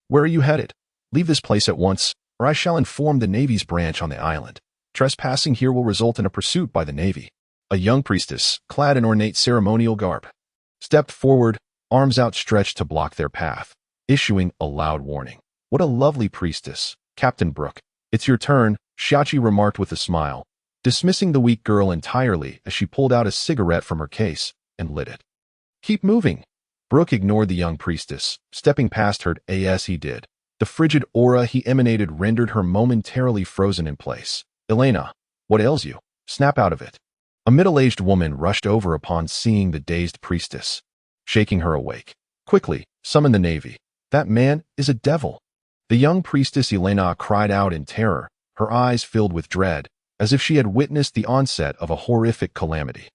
"Where are you headed? Leave this place at once, or I shall inform the Navy's branch on the island. Trespassing here will result in a pursuit by the Navy." A young priestess, clad in ornate ceremonial garb, stepped forward, arms outstretched to block their path, issuing a loud warning. "What a lovely priestess, Captain Brook. It's your turn," Shachi remarked with a smile, dismissing the weak girl entirely as she pulled out a cigarette from her case and lit it. "Keep moving." Brook ignored the young priestess, stepping past her as he did. The frigid aura he emanated rendered her momentarily frozen in place. "Elena, what ails you? Snap out of it." A middle-aged woman rushed over upon seeing the dazed priestess, shaking her awake. "Quickly, summon the Navy. That man is a devil." The young priestess Elena cried out in terror, her eyes filled with dread, as if she had witnessed the onset of a horrific calamity.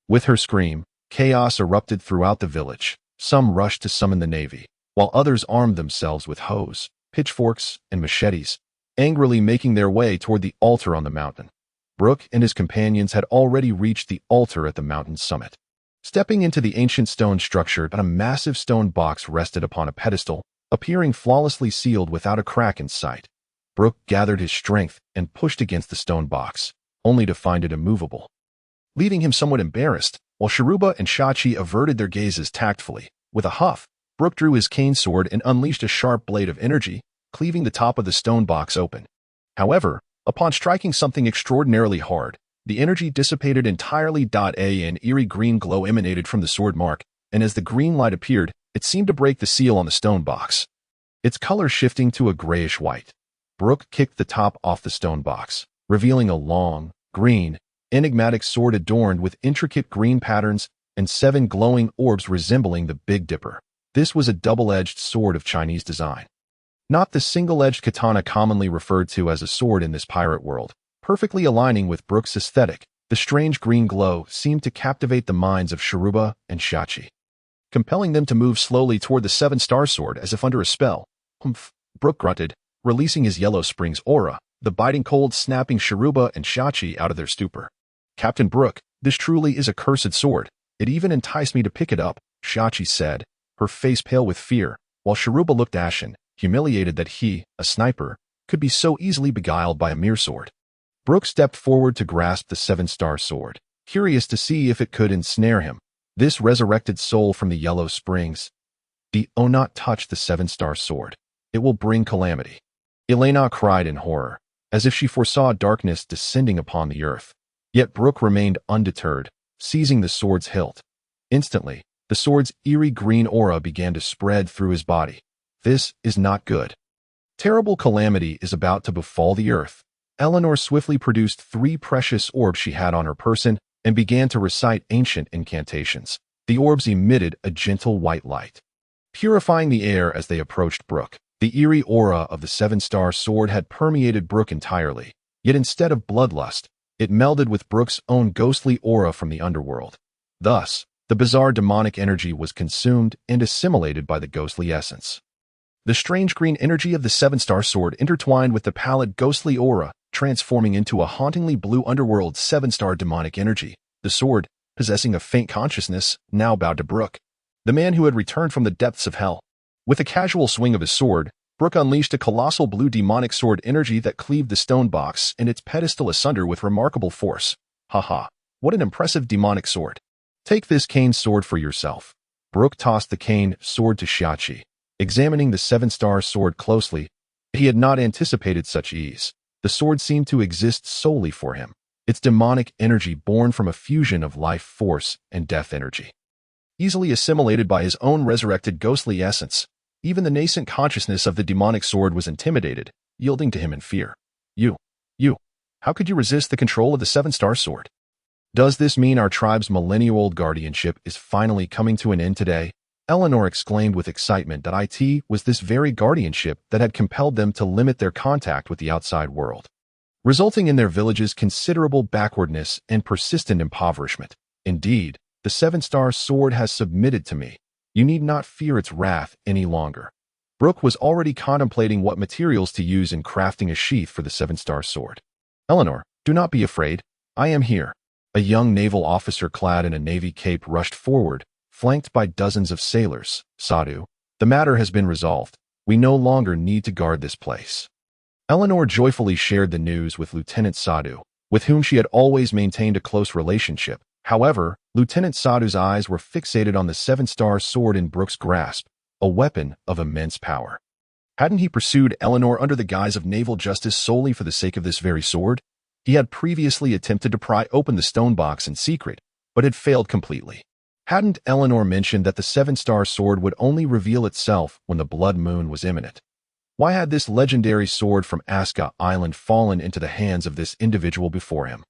With her scream, chaos erupted throughout the village. Some rushed to summon the Navy, while others armed themselves with hoes, pitchforks, and machetes, angrily making their way toward the altar on the mountain. Brook and his companions had already reached the altar at the mountain's summit. Stepping into the ancient stone structure, a massive stone box rested upon a pedestal, appearing flawlessly sealed without a crack in sight. Brook gathered his strength and pushed against the stone box, only to find it immovable, leaving him somewhat embarrassed, while Sharuba and Shachi averted their gazes tactfully. With a huff, Brook drew his cane sword and unleashed a sharp blade of energy, cleaving the top of the stone box open. However, upon striking something extraordinarily hard, the energy dissipated entirely. An eerie green glow emanated from the sword mark, and as the green light appeared, it seemed to break the seal on the stone box, its color shifting to a grayish white. Brook kicked the top off the stone box, revealing a long, green, enigmatic sword adorned with intricate green patterns and 7 glowing orbs resembling the Big Dipper. This was a double-edged sword of Chinese design. Not the single-edged katana commonly referred to as a sword in this pirate world. Perfectly aligning with Brook's aesthetic, the strange green glow seemed to captivate the minds of Sharuba and Shachi, compelling them to move slowly toward the 7-star sword as if under a spell. "Humph," Brook grunted, releasing his yellow springs aura, the biting cold snapping Sharuba and Shachi out of their stupor. "Captain Brook, this truly is a cursed sword. It even enticed me to pick it up," Shachi said, her face pale with fear, while Sharuba looked ashen, humiliated that he, a sniper, could be so easily beguiled by a mere sword. Brook stepped forward to grasp the 7-star sword, curious to see if it could ensnare him. This resurrected soul from the Yellow Springs. "Do not touch the 7-star sword. It will bring calamity." Elena cried in horror, as if she foresaw darkness descending upon the earth. Yet Brook remained undeterred, seizing the sword's hilt. Instantly, the sword's eerie green aura began to spread through his body. This is not good. Terrible calamity is about to befall the earth. Eleanor swiftly produced 3 precious orbs she had on her person and began to recite ancient incantations. The orbs emitted a gentle white light, purifying the air as they approached Brook. The eerie aura of the 7-star sword had permeated Brook entirely, Yet instead of bloodlust, it melded with Brook's own ghostly aura from the underworld. Thus, the bizarre demonic energy was consumed and assimilated by the ghostly essence. The strange green energy of the seven-star sword intertwined with the pallid ghostly aura, transforming into a hauntingly blue underworld seven-star demonic energy. The sword, possessing a faint consciousness, now bowed to Brook, the man who had returned from the depths of hell. With a casual swing of his sword, Brook unleashed a colossal blue demonic sword energy that cleaved the stone box and its pedestal asunder with remarkable force. Haha, what an impressive demonic sword. Take this cane sword for yourself. Brook tossed the cane sword to Shiki. Examining the seven-star sword closely, he had not anticipated such ease. The sword seemed to exist solely for him, its demonic energy born from a fusion of life force and death energy. Easily assimilated by his own resurrected ghostly essence, even the nascent consciousness of the demonic sword was intimidated, yielding to him in fear. You, how could you resist the control of the seven-star sword? Does this mean our tribe's millennial-old guardianship is finally coming to an end today? Eleanor exclaimed with excitement that it was this very guardianship that had compelled them to limit their contact with the outside world, resulting in their village's considerable backwardness and persistent impoverishment. Indeed, the seven-star sword has submitted to me. You need not fear its wrath any longer. Brook was already contemplating what materials to use in crafting a sheath for the seven-star sword. Eleanor, do not be afraid. I am here. A young naval officer clad in a navy cape rushed forward, flanked by dozens of sailors. Sadu, the matter has been resolved. We no longer need to guard this place. Eleanor joyfully shared the news with Lieutenant Sadu, with whom she had always maintained a close relationship. However, Lieutenant Sadu's eyes were fixated on the seven-star sword in Brook's grasp, a weapon of immense power. Hadn't he pursued Eleanor under the guise of naval justice solely for the sake of this very sword? He had previously attempted to pry open the stone box in secret, but had failed completely. Hadn't Eleanor mentioned that the seven-star sword would only reveal itself when the blood moon was imminent? Why had this legendary sword from Aska Island fallen into the hands of this individual before him?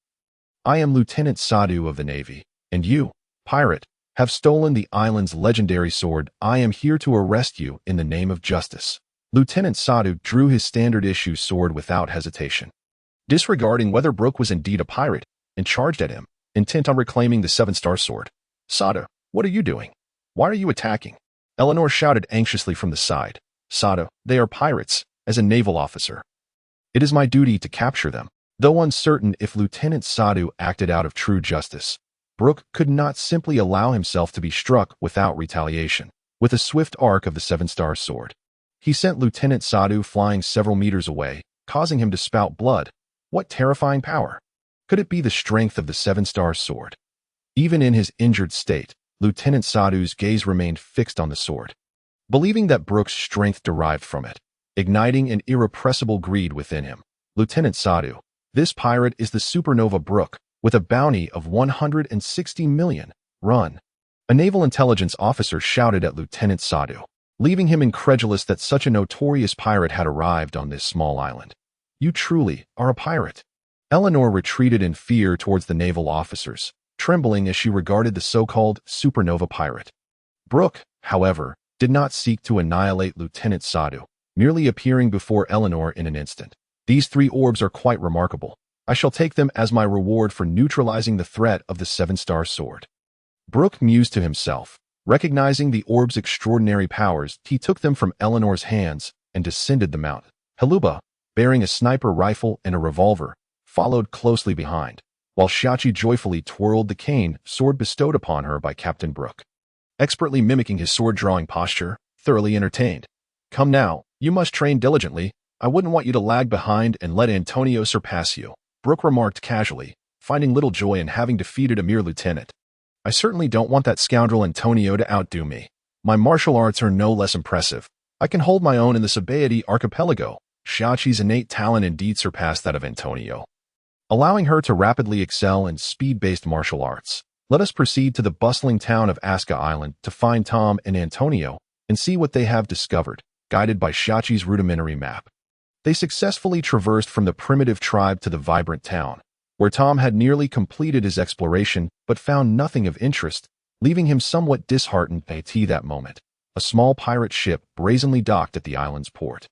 I am Lieutenant Sadu of the Navy, and you, pirate, have stolen the island's legendary sword. I am here to arrest you in the name of justice. Lieutenant Sadu drew his standard-issue sword without hesitation, disregarding whether Brook was indeed a pirate, and charged at him, intent on reclaiming the seven-star sword. Sadu, what are you doing? Why are you attacking? Eleanor shouted anxiously from the side. Sadu, they are pirates. As a naval officer, it is my duty to capture them. Though uncertain if Lieutenant Sadu acted out of true justice, Brook could not simply allow himself to be struck without retaliation. With a swift arc of the seven-star sword, he sent Lieutenant Sadu flying several meters away, causing him to spout blood. What terrifying power! Could it be the strength of the seven-star sword? Even in his injured state, Lieutenant Sadu's gaze remained fixed on the sword, believing that Brook's strength derived from it, igniting an irrepressible greed within him. Lieutenant Sadu, this pirate is the supernova Brook, with a bounty of 160 million. Run. A naval intelligence officer shouted at Lieutenant Sadu, leaving him incredulous that such a notorious pirate had arrived on this small island. You truly are a pirate. Eleanor retreated in fear towards the naval officers, trembling as she regarded the so-called supernova pirate. Brook, however, did not seek to annihilate Lieutenant Sadu, merely appearing before Eleanor in an instant. These three orbs are quite remarkable. I shall take them as my reward for neutralizing the threat of the seven-star sword. Brook mused to himself. Recognizing the orb's extraordinary powers, he took them from Eleanor's hands and descended the mountain. Haluba, bearing a sniper rifle and a revolver, followed closely behind, while Shiki joyfully twirled the cane sword bestowed upon her by Captain Brook, expertly mimicking his sword-drawing posture, thoroughly entertained. Come now, you must train diligently. I wouldn't want you to lag behind and let Antonio surpass you, Brook remarked casually, finding little joy in having defeated a mere lieutenant. I certainly don't want that scoundrel Antonio to outdo me. My martial arts are no less impressive. I can hold my own in the Sabaody archipelago. Shiki's innate talent indeed surpassed that of Antonio, allowing her to rapidly excel in speed-based martial arts. Let us proceed to the bustling town of Aska Island to find Tom and Antonio and see what they have discovered, guided by Shiki's rudimentary map. They successfully traversed from the primitive tribe to the vibrant town, where Tom had nearly completed his exploration but found nothing of interest, leaving him somewhat disheartened at that moment. A small pirate ship brazenly docked at the island's port,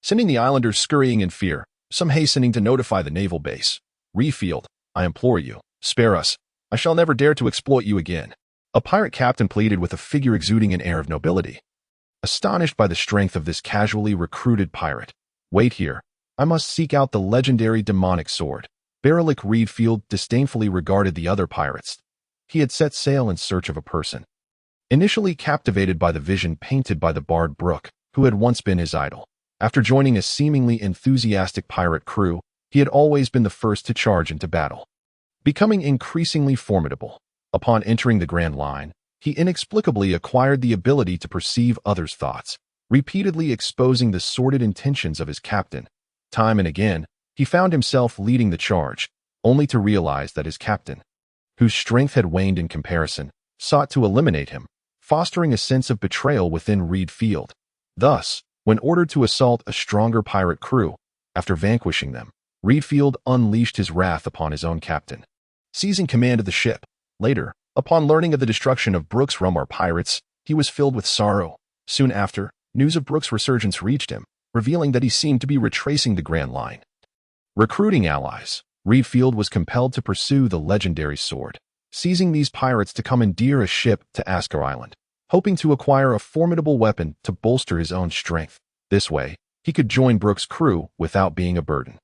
sending the islanders scurrying in fear. some hastening to notify the naval base. Redfield, I implore you, spare us. I shall never dare to exploit you again. A pirate captain pleaded with a figure exuding an air of nobility. Astonished by the strength of this casually recruited pirate. Wait here. I must seek out the legendary demonic sword. Barolik Redfield disdainfully regarded the other pirates. He had set sail in search of a person. Initially captivated by the vision painted by the bard Brook, who had once been his idol. After joining a seemingly enthusiastic pirate crew, he had always been the first to charge into battle. Becoming increasingly formidable, upon entering the Grand Line, he inexplicably acquired the ability to perceive others' thoughts, repeatedly exposing the sordid intentions of his captain. Time and again, he found himself leading the charge, only to realize that his captain, whose strength had waned in comparison, sought to eliminate him, fostering a sense of betrayal within Redfield. Thus, when ordered to assault a stronger pirate crew, after vanquishing them, Redfield unleashed his wrath upon his own captain. Seizing command of the ship, later, upon learning of the destruction of Brook's Rumbar pirates, he was filled with sorrow. Soon after, news of Brook's resurgence reached him, revealing that he seemed to be retracing the Grand Line. Recruiting allies, Redfield was compelled to pursue the legendary sword, seizing these pirates to commandeer a ship to Astral Island, hoping to acquire a formidable weapon to bolster his own strength. This way, he could join Brook's crew without being a burden.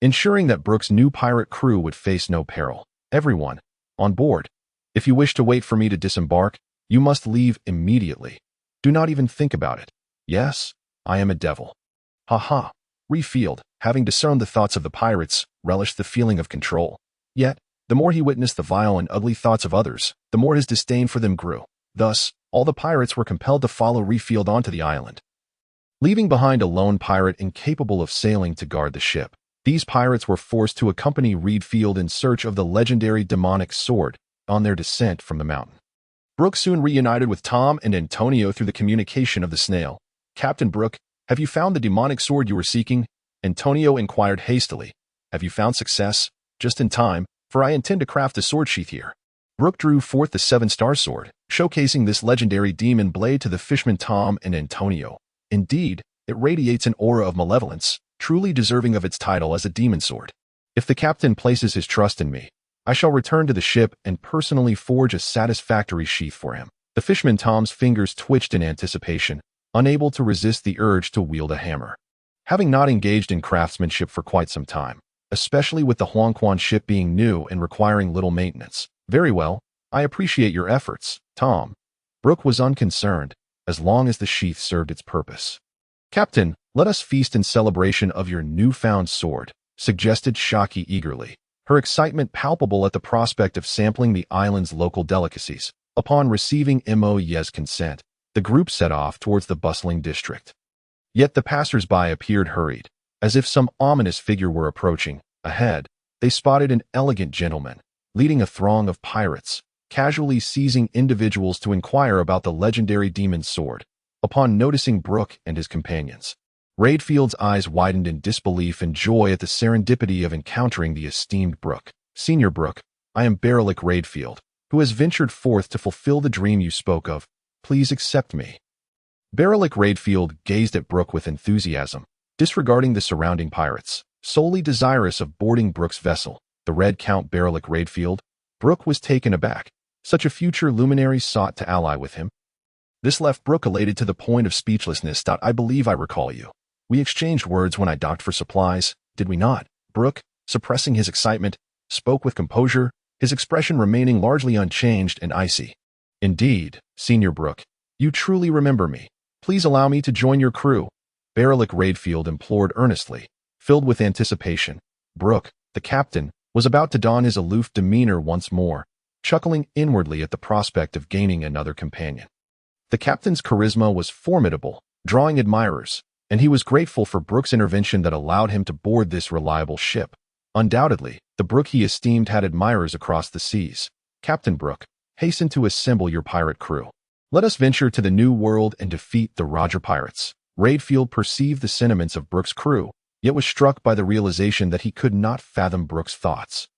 Ensuring that Brook's new pirate crew would face no peril. Everyone, on board. If you wish to wait for me to disembark, you must leave immediately. Do not even think about it. Yes, I am a devil. Ha. Redfield, having discerned the thoughts of the pirates, relished the feeling of control. Yet, the more he witnessed the vile and ugly thoughts of others, the more his disdain for them grew. Thus, all the pirates were compelled to follow Redfield onto the island. Leaving behind a lone pirate incapable of sailing to guard the ship, these pirates were forced to accompany Redfield in search of the legendary demonic sword on their descent from the mountain. Brook soon reunited with Tom and Antonio through the communication of the snail. Captain Brook, have you found the demonic sword you were seeking? Antonio inquired hastily. Have you found success? Just in time, for I intend to craft a sword sheath here. Brook drew forth the 7-star sword, showcasing this legendary demon blade to the fishermen Tom and Antonio. Indeed, it radiates an aura of malevolence, truly deserving of its title as a demon sword. If the captain places his trust in me, I shall return to the ship and personally forge a satisfactory sheath for him. The fisherman Tom's fingers twitched in anticipation, unable to resist the urge to wield a hammer. Having not engaged in craftsmanship for quite some time, especially with the Huangquan ship being new and requiring little maintenance. Very well, I appreciate your efforts, Tom. Brook was unconcerned, as long as the sheath served its purpose. Captain, let us feast in celebration of your newfound sword, suggested Shiki eagerly, her excitement palpable at the prospect of sampling the island's local delicacies. Upon receiving Mo's consent, the group set off towards the bustling district. Yet the passers-by appeared hurried, as if some ominous figure were approaching. Ahead, they spotted an elegant gentleman, leading a throng of pirates, casually seizing individuals to inquire about the legendary demon sword. Upon noticing Brook and his companions, Redfield's eyes widened in disbelief and joy at the serendipity of encountering the esteemed Brook. Senior Brook, I am Barolik Redfield, who has ventured forth to fulfill the dream you spoke of. Please accept me. Barolik Redfield gazed at Brook with enthusiasm, disregarding the surrounding pirates, solely desirous of boarding Brook's vessel, the Red Count Barolik Redfield. Brook was taken aback. Such a future luminary sought to ally with him. This left Brook elated to the point of speechlessness. I believe I recall you. We exchanged words when I docked for supplies, did we not? Brook, suppressing his excitement, spoke with composure, his expression remaining largely unchanged and icy. Indeed, Senior Brook, you truly remember me. Please allow me to join your crew. Barolik Redfield implored earnestly, filled with anticipation. Brook, the captain, was about to don his aloof demeanor once more, chuckling inwardly at the prospect of gaining another companion. The captain's charisma was formidable, drawing admirers, and he was grateful for Brook's intervention that allowed him to board this reliable ship. Undoubtedly, the Brook he esteemed had admirers across the seas. Captain Brook, hasten to assemble your pirate crew. Let us venture to the New World and defeat the Roger pirates. Redfield perceived the sentiments of Brook's crew, yet was struck by the realization that he could not fathom Brook's thoughts.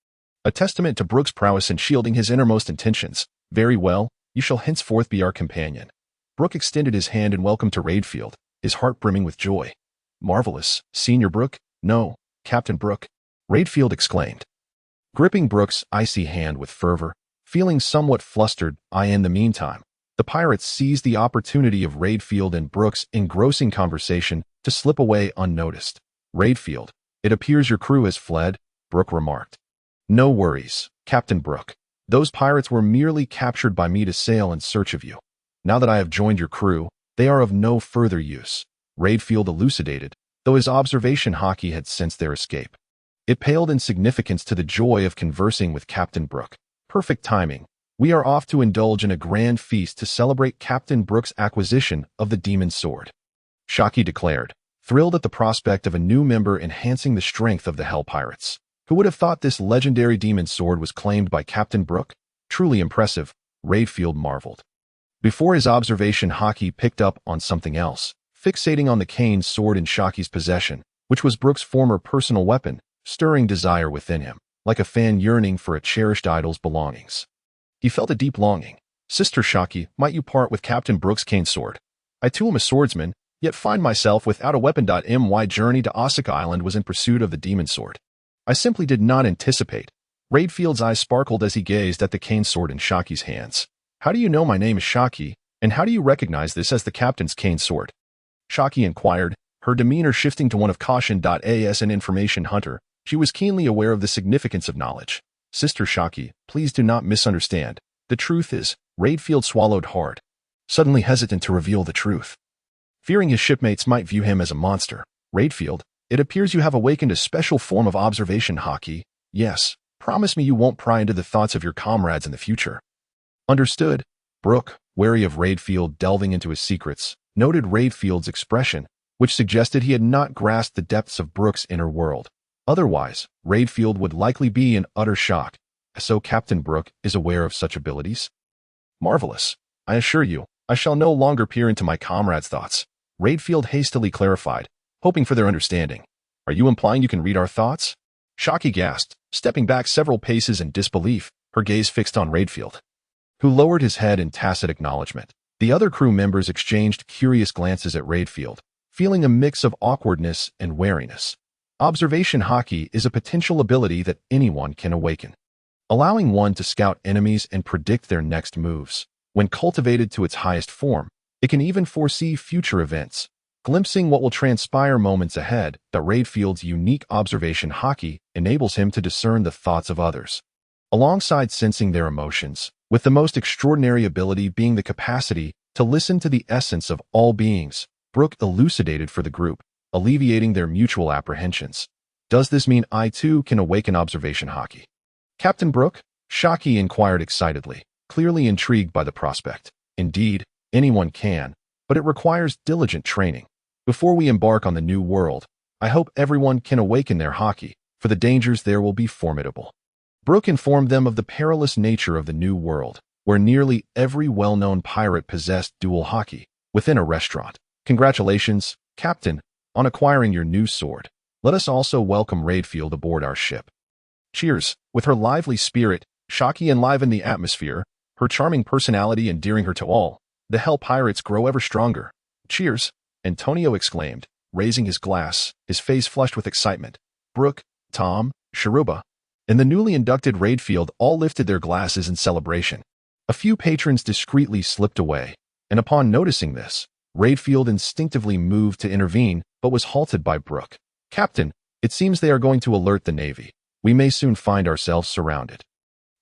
A testament to Brook's prowess in shielding his innermost intentions. Very well, you shall henceforth be our companion. Brook extended his hand in welcome to Redfield, his heart brimming with joy. Marvelous, Senior Brook. No, Captain Brook, Redfield exclaimed. Gripping Brook's icy hand with fervor, feeling somewhat flustered, in the meantime, the pirates seized the opportunity of Redfield and Brook's engrossing conversation to slip away unnoticed. Redfield, it appears your crew has fled, Brook remarked. No worries, Captain Brook. Those pirates were merely captured by me to sail in search of you. Now that I have joined your crew, they are of no further use, Redfield elucidated, though his observation Haki had sensed their escape. It paled in significance to the joy of conversing with Captain Brook. Perfect timing. We are off to indulge in a grand feast to celebrate Captain Brook's acquisition of the demon sword, Shiki declared, thrilled at the prospect of a new member enhancing the strength of the Hell Pirates. Who would have thought this legendary demon sword was claimed by Captain Brook? Truly impressive, Redfield marveled. Before his observation, Haki picked up on something else, fixating on the cane sword in Shaki's possession, which was Brook's former personal weapon, stirring desire within him, like a fan yearning for a cherished idol's belongings. He felt a deep longing. Sister Shiki, might you part with Captain Brook's cane sword? I too am a swordsman, yet find myself without a weapon. My journey to Osaka Island was in pursuit of the demon sword. I simply did not anticipate. Redfield's eyes sparkled as he gazed at the cane sword in Shaki's hands. How do you know my name is Shiki, and how do you recognize this as the captain's cane sword? Shiki inquired, her demeanor shifting to one of caution. As an information hunter, she was keenly aware of the significance of knowledge. Sister Shiki, please do not misunderstand. The truth is, Redfield swallowed hard, suddenly hesitant to reveal the truth. Fearing his shipmates might view him as a monster, Redfield, it appears you have awakened a special form of observation, Haki. Yes, promise me you won't pry into the thoughts of your comrades in the future. Understood. Brook, wary of Redfield delving into his secrets, noted Redfield's expression, which suggested he had not grasped the depths of Brook's inner world. Otherwise, Redfield would likely be in utter shock. So Captain Brook is aware of such abilities? Marvelous. I assure you, I shall no longer peer into my comrades' thoughts, Redfield hastily clarified, hoping for their understanding. Are you implying you can read our thoughts? Shiki gasped, stepping back several paces in disbelief, her gaze fixed on Redfield, who lowered his head in tacit acknowledgement. The other crew members exchanged curious glances at Redfield, feeling a mix of awkwardness and wariness. Observation Haki is a potential ability that anyone can awaken, allowing one to scout enemies and predict their next moves. When cultivated to its highest form, it can even foresee future events, glimpsing what will transpire moments ahead. Redfield's unique observation Haki enables him to discern the thoughts of others, alongside sensing their emotions, with the most extraordinary ability being the capacity to listen to the essence of all beings, Brook elucidated for the group, alleviating their mutual apprehensions. Does this mean I too can awaken observation Haki? Captain Brook? Shiki inquired excitedly, clearly intrigued by the prospect. Indeed, anyone can, but it requires diligent training. Before we embark on the new world, I hope everyone can awaken their Haki, for the dangers there will be formidable. Brook informed them of the perilous nature of the new world, where nearly every well-known pirate possessed dual Haki, within a restaurant. Congratulations, Captain, on acquiring your new sword. Let us also welcome Redfield aboard our ship. Cheers. With her lively spirit, Shiki enlivened the atmosphere, her charming personality endearing her to all. The Hell Pirates grow ever stronger. Cheers, Antonio exclaimed, raising his glass, his face flushed with excitement. Brook, Tom, Sharuba, and the newly inducted Redfield all lifted their glasses in celebration. A few patrons discreetly slipped away, and upon noticing this, Redfield instinctively moved to intervene, but was halted by Brook. Captain, it seems they are going to alert the Navy. We may soon find ourselves surrounded.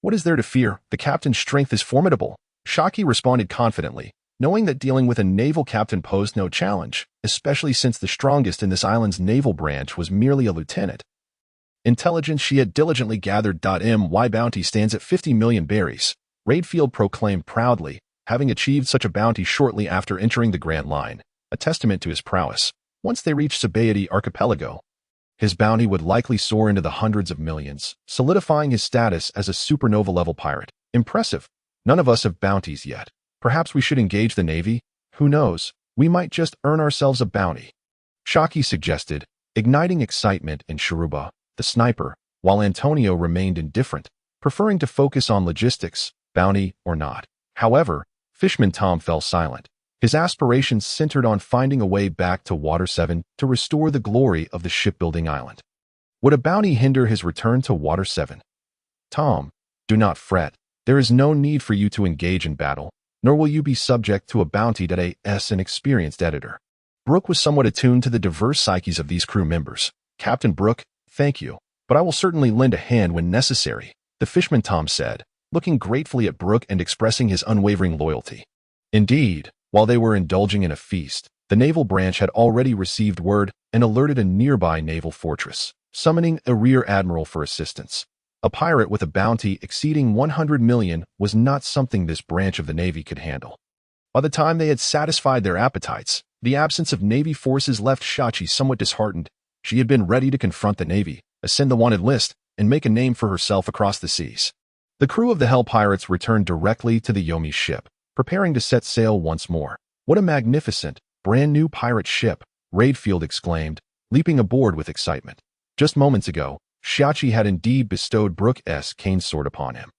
What is there to fear? The captain's strength is formidable, Shiki responded confidently, knowing that dealing with a naval captain posed no challenge, especially since the strongest in this island's naval branch was merely a lieutenant. Intelligence she had diligently gathered. My bounty stands at 50 million berries, Redfield proclaimed proudly, having achieved such a bounty shortly after entering the Grand Line, a testament to his prowess. Once they reached Sabaody archipelago, his bounty would likely soar into the hundreds of millions, solidifying his status as a supernova-level pirate. Impressive. None of us have bounties yet. Perhaps we should engage the Navy? Who knows? We might just earn ourselves a bounty, Shiki suggested, igniting excitement in Sharuba, the sniper, while Antonio remained indifferent, preferring to focus on logistics, bounty or not. However, Fishman Tom fell silent. His aspirations centered on finding a way back to Water 7 to restore the glory of the shipbuilding island. Would a bounty hinder his return to Water 7? Tom, do not fret. There is no need for you to engage in battle, nor will you be subject to a bounty that as an experienced editor. Brook was somewhat attuned to the diverse psyches of these crew members. Captain Brook, thank you, but I will certainly lend a hand when necessary, the fishman Tom said, looking gratefully at Brook and expressing his unwavering loyalty. Indeed, while they were indulging in a feast, the naval branch had already received word and alerted a nearby naval fortress, summoning a rear admiral for assistance. A pirate with a bounty exceeding 100 million was not something this branch of the Navy could handle. By the time they had satisfied their appetites, the absence of Navy forces left Shiki somewhat disheartened. She had been ready to confront the Navy, ascend the wanted list, and make a name for herself across the seas. The crew of the Hell Pirates returned directly to the Yomi ship, preparing to set sail once more. What a magnificent, brand new pirate ship, Redfield exclaimed, leaping aboard with excitement. Just moments ago, Shiki had indeed bestowed Brook's cane sword upon him.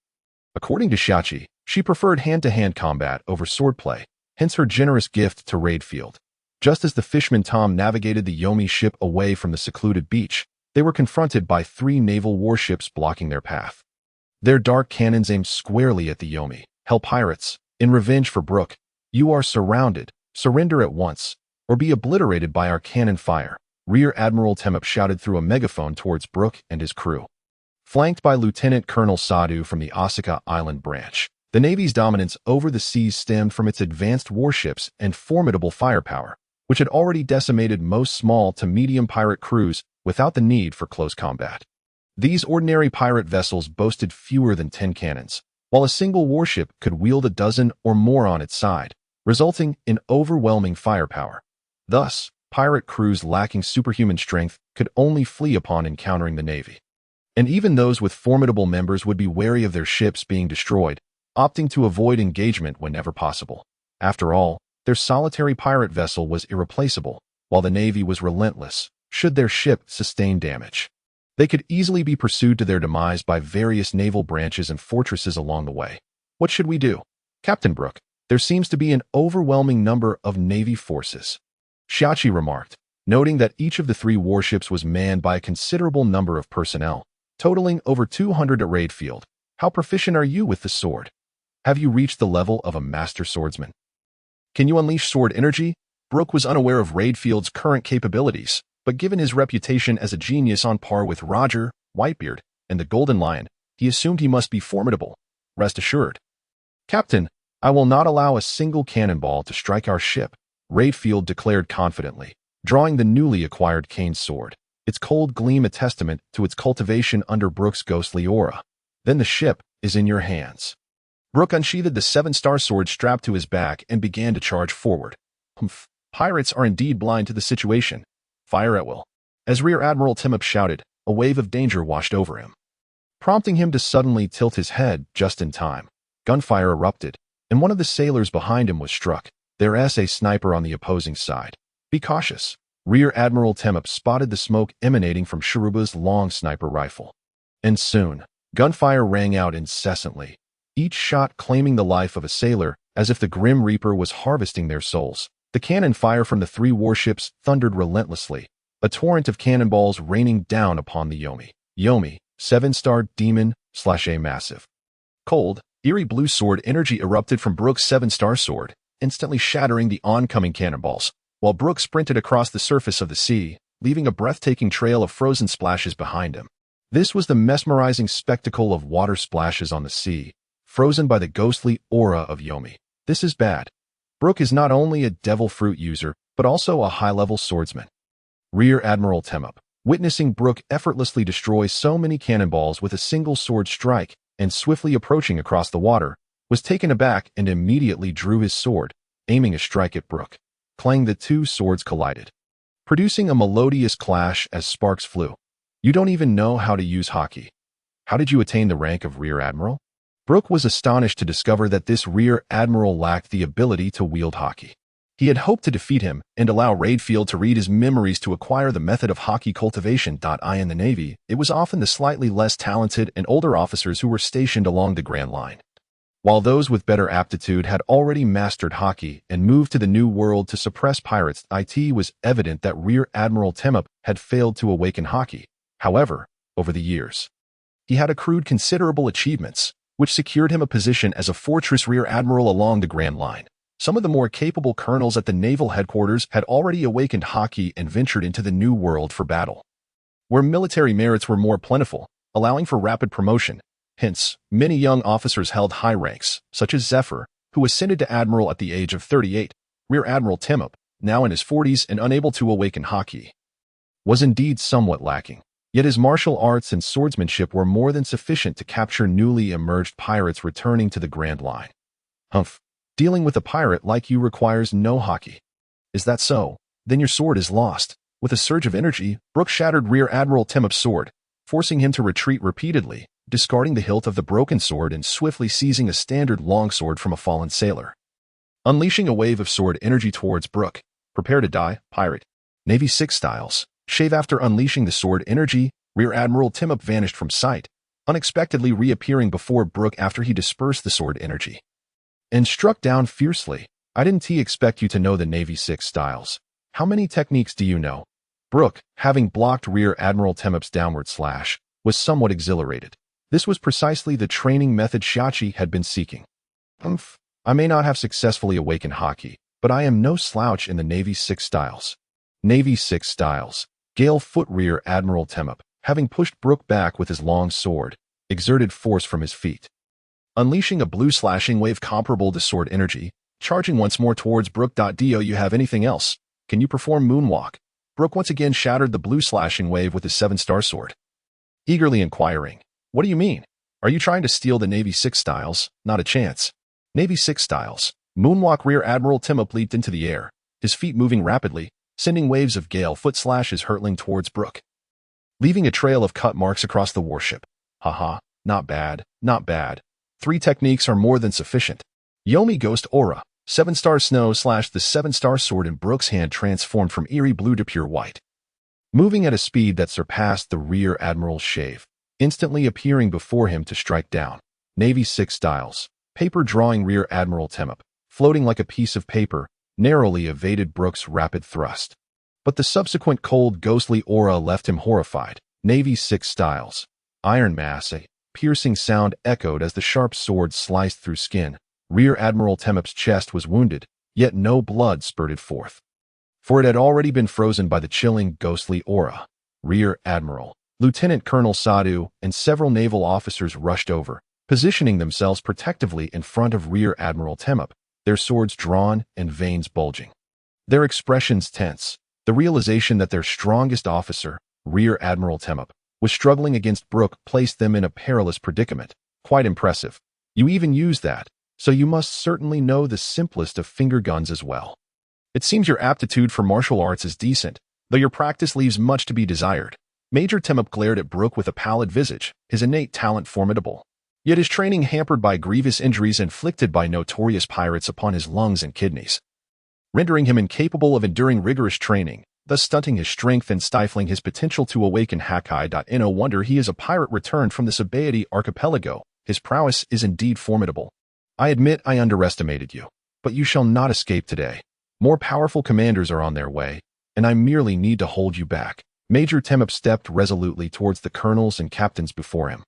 According to Shiki, she preferred hand-to-hand combat over swordplay, hence her generous gift to Redfield. Just as the fisherman Tom navigated the Yomi ship away from the secluded beach, they were confronted by 3 naval warships blocking their path. Their dark cannons aimed squarely at the Yomi. Hell Pirates, in revenge for Brook, you are surrounded. Surrender at once, or be obliterated by our cannon fire, Rear Admiral Temep shouted through a megaphone towards Brook and his crew. Flanked by Lieutenant Colonel Sadu from the Osaka Island branch, the Navy's dominance over the seas stemmed from its advanced warships and formidable firepower, which had already decimated most small to medium pirate crews without the need for close combat. These ordinary pirate vessels boasted fewer than 10 cannons, while a single warship could wield a dozen or more on its side, resulting in overwhelming firepower. Thus, pirate crews lacking superhuman strength could only flee upon encountering the Navy. And even those with formidable members would be wary of their ships being destroyed, opting to avoid engagement whenever possible. After all, their solitary pirate vessel was irreplaceable, while the Navy was relentless, should their ship sustain damage. They could easily be pursued to their demise by various naval branches and fortresses along the way. What should we do? Captain Brook, there seems to be an overwhelming number of Navy forces, Shiki remarked, noting that each of the 3 warships was manned by a considerable number of personnel, totaling over 200 at Redfield. How proficient are you with the sword? Have you reached the level of a master swordsman? Can you unleash sword energy? Brook was unaware of Redfield's current capabilities, but given his reputation as a genius on par with Roger, Whitebeard, and the Golden Lion, he assumed he must be formidable. Rest assured. Captain, I will not allow a single cannonball to strike our ship, Redfield declared confidently, drawing the newly acquired cane sword, its cold gleam a testament to its cultivation under Brook's ghostly aura. Then the ship is in your hands. Brook unsheathed the 7-star sword strapped to his back and began to charge forward. Humph, pirates are indeed blind to the situation. Fire at will. As Rear Admiral Temep shouted, a wave of danger washed over him, prompting him to suddenly tilt his head just in time. Gunfire erupted, and one of the sailors behind him was struck. There's a sniper on the opposing side. Be cautious. Rear Admiral Temep spotted the smoke emanating from Sharuba's long sniper rifle. And soon, gunfire rang out incessantly, each shot claiming the life of a sailor as if the Grim Reaper was harvesting their souls. The cannon fire from the 3 warships thundered relentlessly, a torrent of cannonballs raining down upon the Yomi. Yomi, 7-star demon / a massive. Cold, eerie blue sword energy erupted from Brook's 7-star sword, instantly shattering the oncoming cannonballs, while Brook sprinted across the surface of the sea, leaving a breathtaking trail of frozen splashes behind him. This was the mesmerizing spectacle of water splashes on the sea, frozen by the ghostly aura of Yomi. This is bad. Brook is not only a devil fruit user, but also a high-level swordsman. Rear Admiral Temep, witnessing Brook effortlessly destroy so many cannonballs with a single sword strike and swiftly approaching across the water, was taken aback and immediately drew his sword, aiming a strike at Brook. Clang, the 2 swords collided, producing a melodious clash as sparks flew. You don't even know how to use Haki. How did you attain the rank of Rear Admiral? Brook was astonished to discover that this Rear Admiral lacked the ability to wield Haki. He had hoped to defeat him and allow Redfield to read his memories to acquire the method of Haki cultivation. In the Navy, it was often the slightly less talented and older officers who were stationed along the Grand Line, while those with better aptitude had already mastered Haki and moved to the New World to suppress pirates. It was evident that Rear Admiral Temep had failed to awaken Haki, However, over the years, he had accrued considerable achievements, which secured him a position as a fortress rear admiral along the Grand Line. Some of the more capable colonels at the naval headquarters had already awakened Haki and ventured into the New World for battle, where military merits were more plentiful, allowing for rapid promotion. Hence, many young officers held high ranks, such as Zephyr, who ascended to admiral at the age of 38. Rear Admiral Timop, now in his 40s and unable to awaken Haki, was indeed somewhat lacking. Yet his martial arts and swordsmanship were more than sufficient to capture newly emerged pirates returning to the Grand Line. Humph. Dealing with a pirate like you requires no Haki. Is that so? Then your sword is lost. With a surge of energy, Brook shattered Rear Admiral Timop's sword, forcing him to retreat repeatedly, discarding the hilt of the broken sword and swiftly seizing a standard longsword from a fallen sailor. Unleashing a wave of sword energy towards Brook. Prepare to die, pirate. Navy 6 styles. Shave. After unleashing the sword energy, Rear Admiral Timop vanished from sight, unexpectedly reappearing before Brook after he dispersed the sword energy, and struck down fiercely. I didn't expect you to know the Navy 6 styles. How many techniques do you know? Brook, having blocked Rear Admiral Timop's downward slash, was somewhat exhilarated. This was precisely the training method Shiki had been seeking. I may not have successfully awakened Haki, but I am no slouch in the Navy 6 styles. Navy 6 styles. Gale Foot. Rear Admiral Timop, having pushed Brook back with his long sword, exerted force from his feet, unleashing a blue slashing wave comparable to sword energy, charging once more towards Brook. Do you have anything else? Can you perform moonwalk? Brook once again shattered the blue slashing wave with his 7-star sword, eagerly inquiring, what do you mean? Are you trying to steal the Navy 6 styles? Not a chance. Navy 6 styles. Moonwalk. Rear Admiral Timop leaped into the air, his feet moving rapidly, sending waves of gale foot slashes hurtling towards Brook, leaving a trail of cut marks across the warship. Haha, not bad, not bad. 3 techniques are more than sufficient. Yimi Ghost Aura. 7-star snow slash. The 7-star sword in Brook's hand transformed from eerie blue to pure white, moving at a speed that surpassed the Rear Admiral's shave, instantly appearing before him to strike down. Navy 6 styles. Paper drawing. Rear Admiral Timop, floating like a piece of paper, narrowly evaded Brook's rapid thrust, but the subsequent cold, ghostly aura left him horrified. Navy 6 styles. Iron Mass. A piercing sound echoed as the sharp sword sliced through skin. Rear Admiral Timop's chest was wounded, yet no blood spurted forth, for it had already been frozen by the chilling, ghostly aura. Rear Admiral, Lieutenant Colonel Sadu, and several naval officers rushed over, positioning themselves protectively in front of Rear Admiral Timop, their swords drawn and veins bulging, their expressions tense. The realization that their strongest officer, Rear Admiral Timop, was struggling against Brook placed them in a perilous predicament. Quite impressive. You even use that, so you must certainly know the simplest of finger guns as well. It seems your aptitude for martial arts is decent, though your practice leaves much to be desired. Major Timop glared at Brook with a pallid visage, his innate talent formidable, yet his training hampered by grievous injuries inflicted by notorious pirates upon his lungs and kidneys, rendering him incapable of enduring rigorous training, thus stunting his strength and stifling his potential to awaken Haki. No wonder he is a pirate returned from the Sabaody archipelago. His prowess is indeed formidable. I admit I underestimated you, but you shall not escape today. More powerful commanders are on their way, and I merely need to hold you back. Major Timop stepped resolutely towards the colonels and captains before him,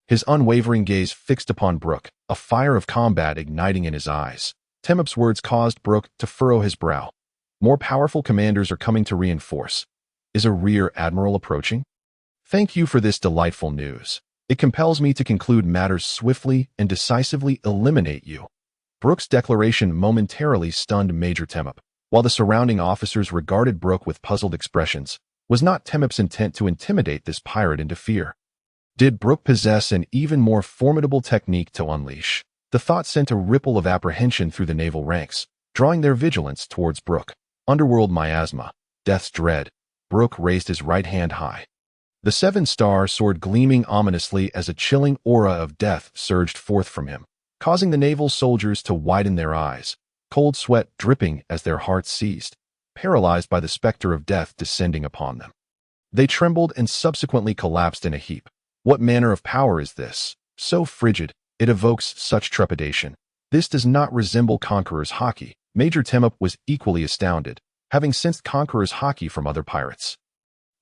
his unwavering gaze fixed upon Brook, a fire of combat igniting in his eyes. Timop's words caused Brook to furrow his brow. More powerful commanders are coming to reinforce. Is a Rear Admiral approaching? Thank you for this delightful news. It compels me to conclude matters swiftly and decisively eliminate you. Brook's declaration momentarily stunned Major Timop. While the surrounding officers regarded Brook with puzzled expressions, was not Timop's intent to intimidate this pirate into fear? Did Brook possess an even more formidable technique to unleash? The thought sent a ripple of apprehension through the naval ranks, drawing their vigilance towards Brook. Underworld miasma, death's dread. Brook raised his right hand high, the 7-star sword gleaming ominously as a chilling aura of death surged forth from him, causing the naval soldiers to widen their eyes, cold sweat dripping as their hearts seized, paralyzed by the specter of death descending upon them. They trembled and subsequently collapsed in a heap. What manner of power is this? So frigid, it evokes such trepidation. This does not resemble Conqueror's Haki. Major Timop was equally astounded, having sensed Conqueror's Haki from other pirates.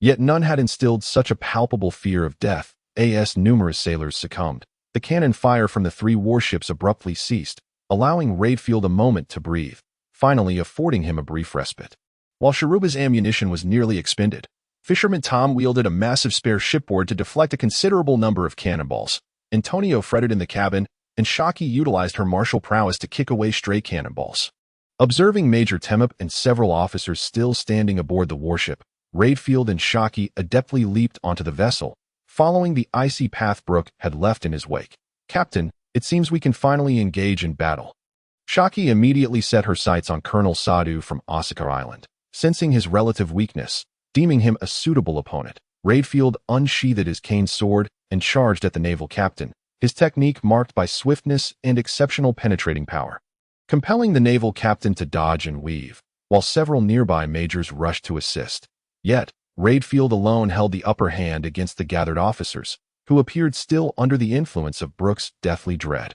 Yet none had instilled such a palpable fear of death. As numerous sailors succumbed, the cannon fire from the 3 warships abruptly ceased, allowing Redfield a moment to breathe, finally affording him a brief respite. While Sharuba's ammunition was nearly expended, Fisherman Tom wielded a massive spare shipboard to deflect a considerable number of cannonballs. Antonio fretted in the cabin, and Shiki utilized her martial prowess to kick away stray cannonballs. Observing Major Temep and several officers still standing aboard the warship, Redfield and Shiki adeptly leaped onto the vessel, following the icy path Brook had left in his wake. "Captain, it seems we can finally engage in battle." Shiki immediately set her sights on Colonel Sadu from Osaka Island. Sensing his relative weakness, deeming him a suitable opponent, Redfield unsheathed his cane sword and charged at the naval captain, his technique marked by swiftness and exceptional penetrating power, compelling the naval captain to dodge and weave, while several nearby majors rushed to assist. Yet, Redfield alone held the upper hand against the gathered officers, who appeared still under the influence of Brook's deathly dread.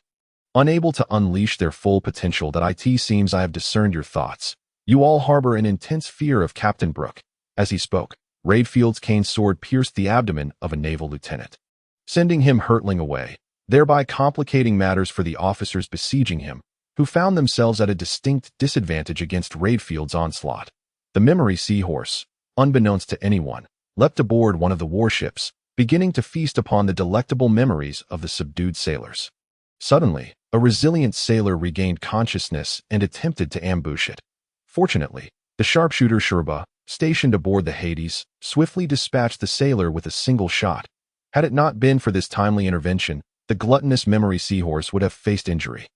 Unable to unleash their full potential, that it seems I have discerned your thoughts. You all harbor an intense fear of Captain Brook. As he spoke, Redfield's cane sword pierced the abdomen of a naval lieutenant, sending him hurtling away, thereby complicating matters for the officers besieging him, who found themselves at a distinct disadvantage against Redfield's onslaught. The memory seahorse, unbeknownst to anyone, leapt aboard one of the warships, beginning to feast upon the delectable memories of the subdued sailors. Suddenly, a resilient sailor regained consciousness and attempted to ambush it. Fortunately, the sharpshooter Shurba, stationed aboard the Hades, swiftly dispatched the sailor with a single shot. Had it not been for this timely intervention, the gluttonous memory seahorse would have faced injury,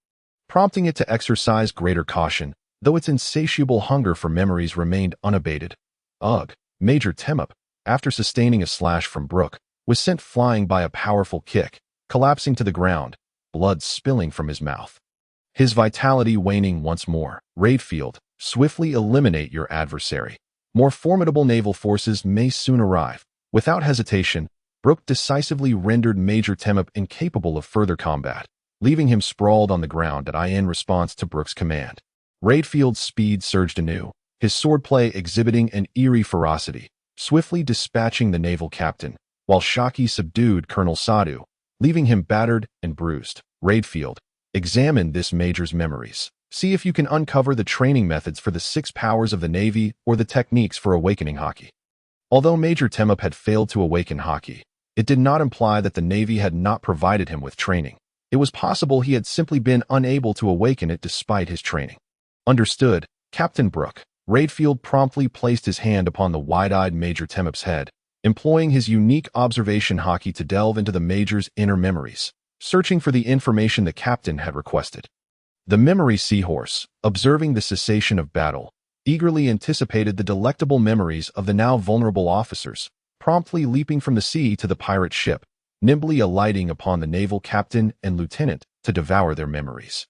prompting it to exercise greater caution, though its insatiable hunger for memories remained unabated. Ugh! Major Temep, after sustaining a slash from Brook, was sent flying by a powerful kick, collapsing to the ground, blood spilling from his mouth. His vitality waning once more. Redfield, swiftly eliminate your adversary. More formidable naval forces may soon arrive. Without hesitation, Brook decisively rendered Major Temep incapable of further combat, leaving him sprawled on the ground in response to Brook's command. Redfield's speed surged anew, his swordplay exhibiting an eerie ferocity, swiftly dispatching the naval captain, while Shiki subdued Colonel Sadu, leaving him battered and bruised. Redfield, examine this major's memories. See if you can uncover the training methods for the 6 powers of the Navy or the techniques for awakening Haki. Although Major Temep had failed to awaken Haki, it did not imply that the Navy had not provided him with training. It was possible he had simply been unable to awaken it despite his training. Understood, Captain Brook. Redfield promptly placed his hand upon the wide-eyed Major Temep's head, employing his unique observation Haki to delve into the Major's inner memories, searching for the information the captain had requested. The memory seahorse, observing the cessation of battle, eagerly anticipated the delectable memories of the now vulnerable officers, promptly leaping from the sea to the pirate ship, nimbly alighting upon the naval captain and lieutenant to devour their memories,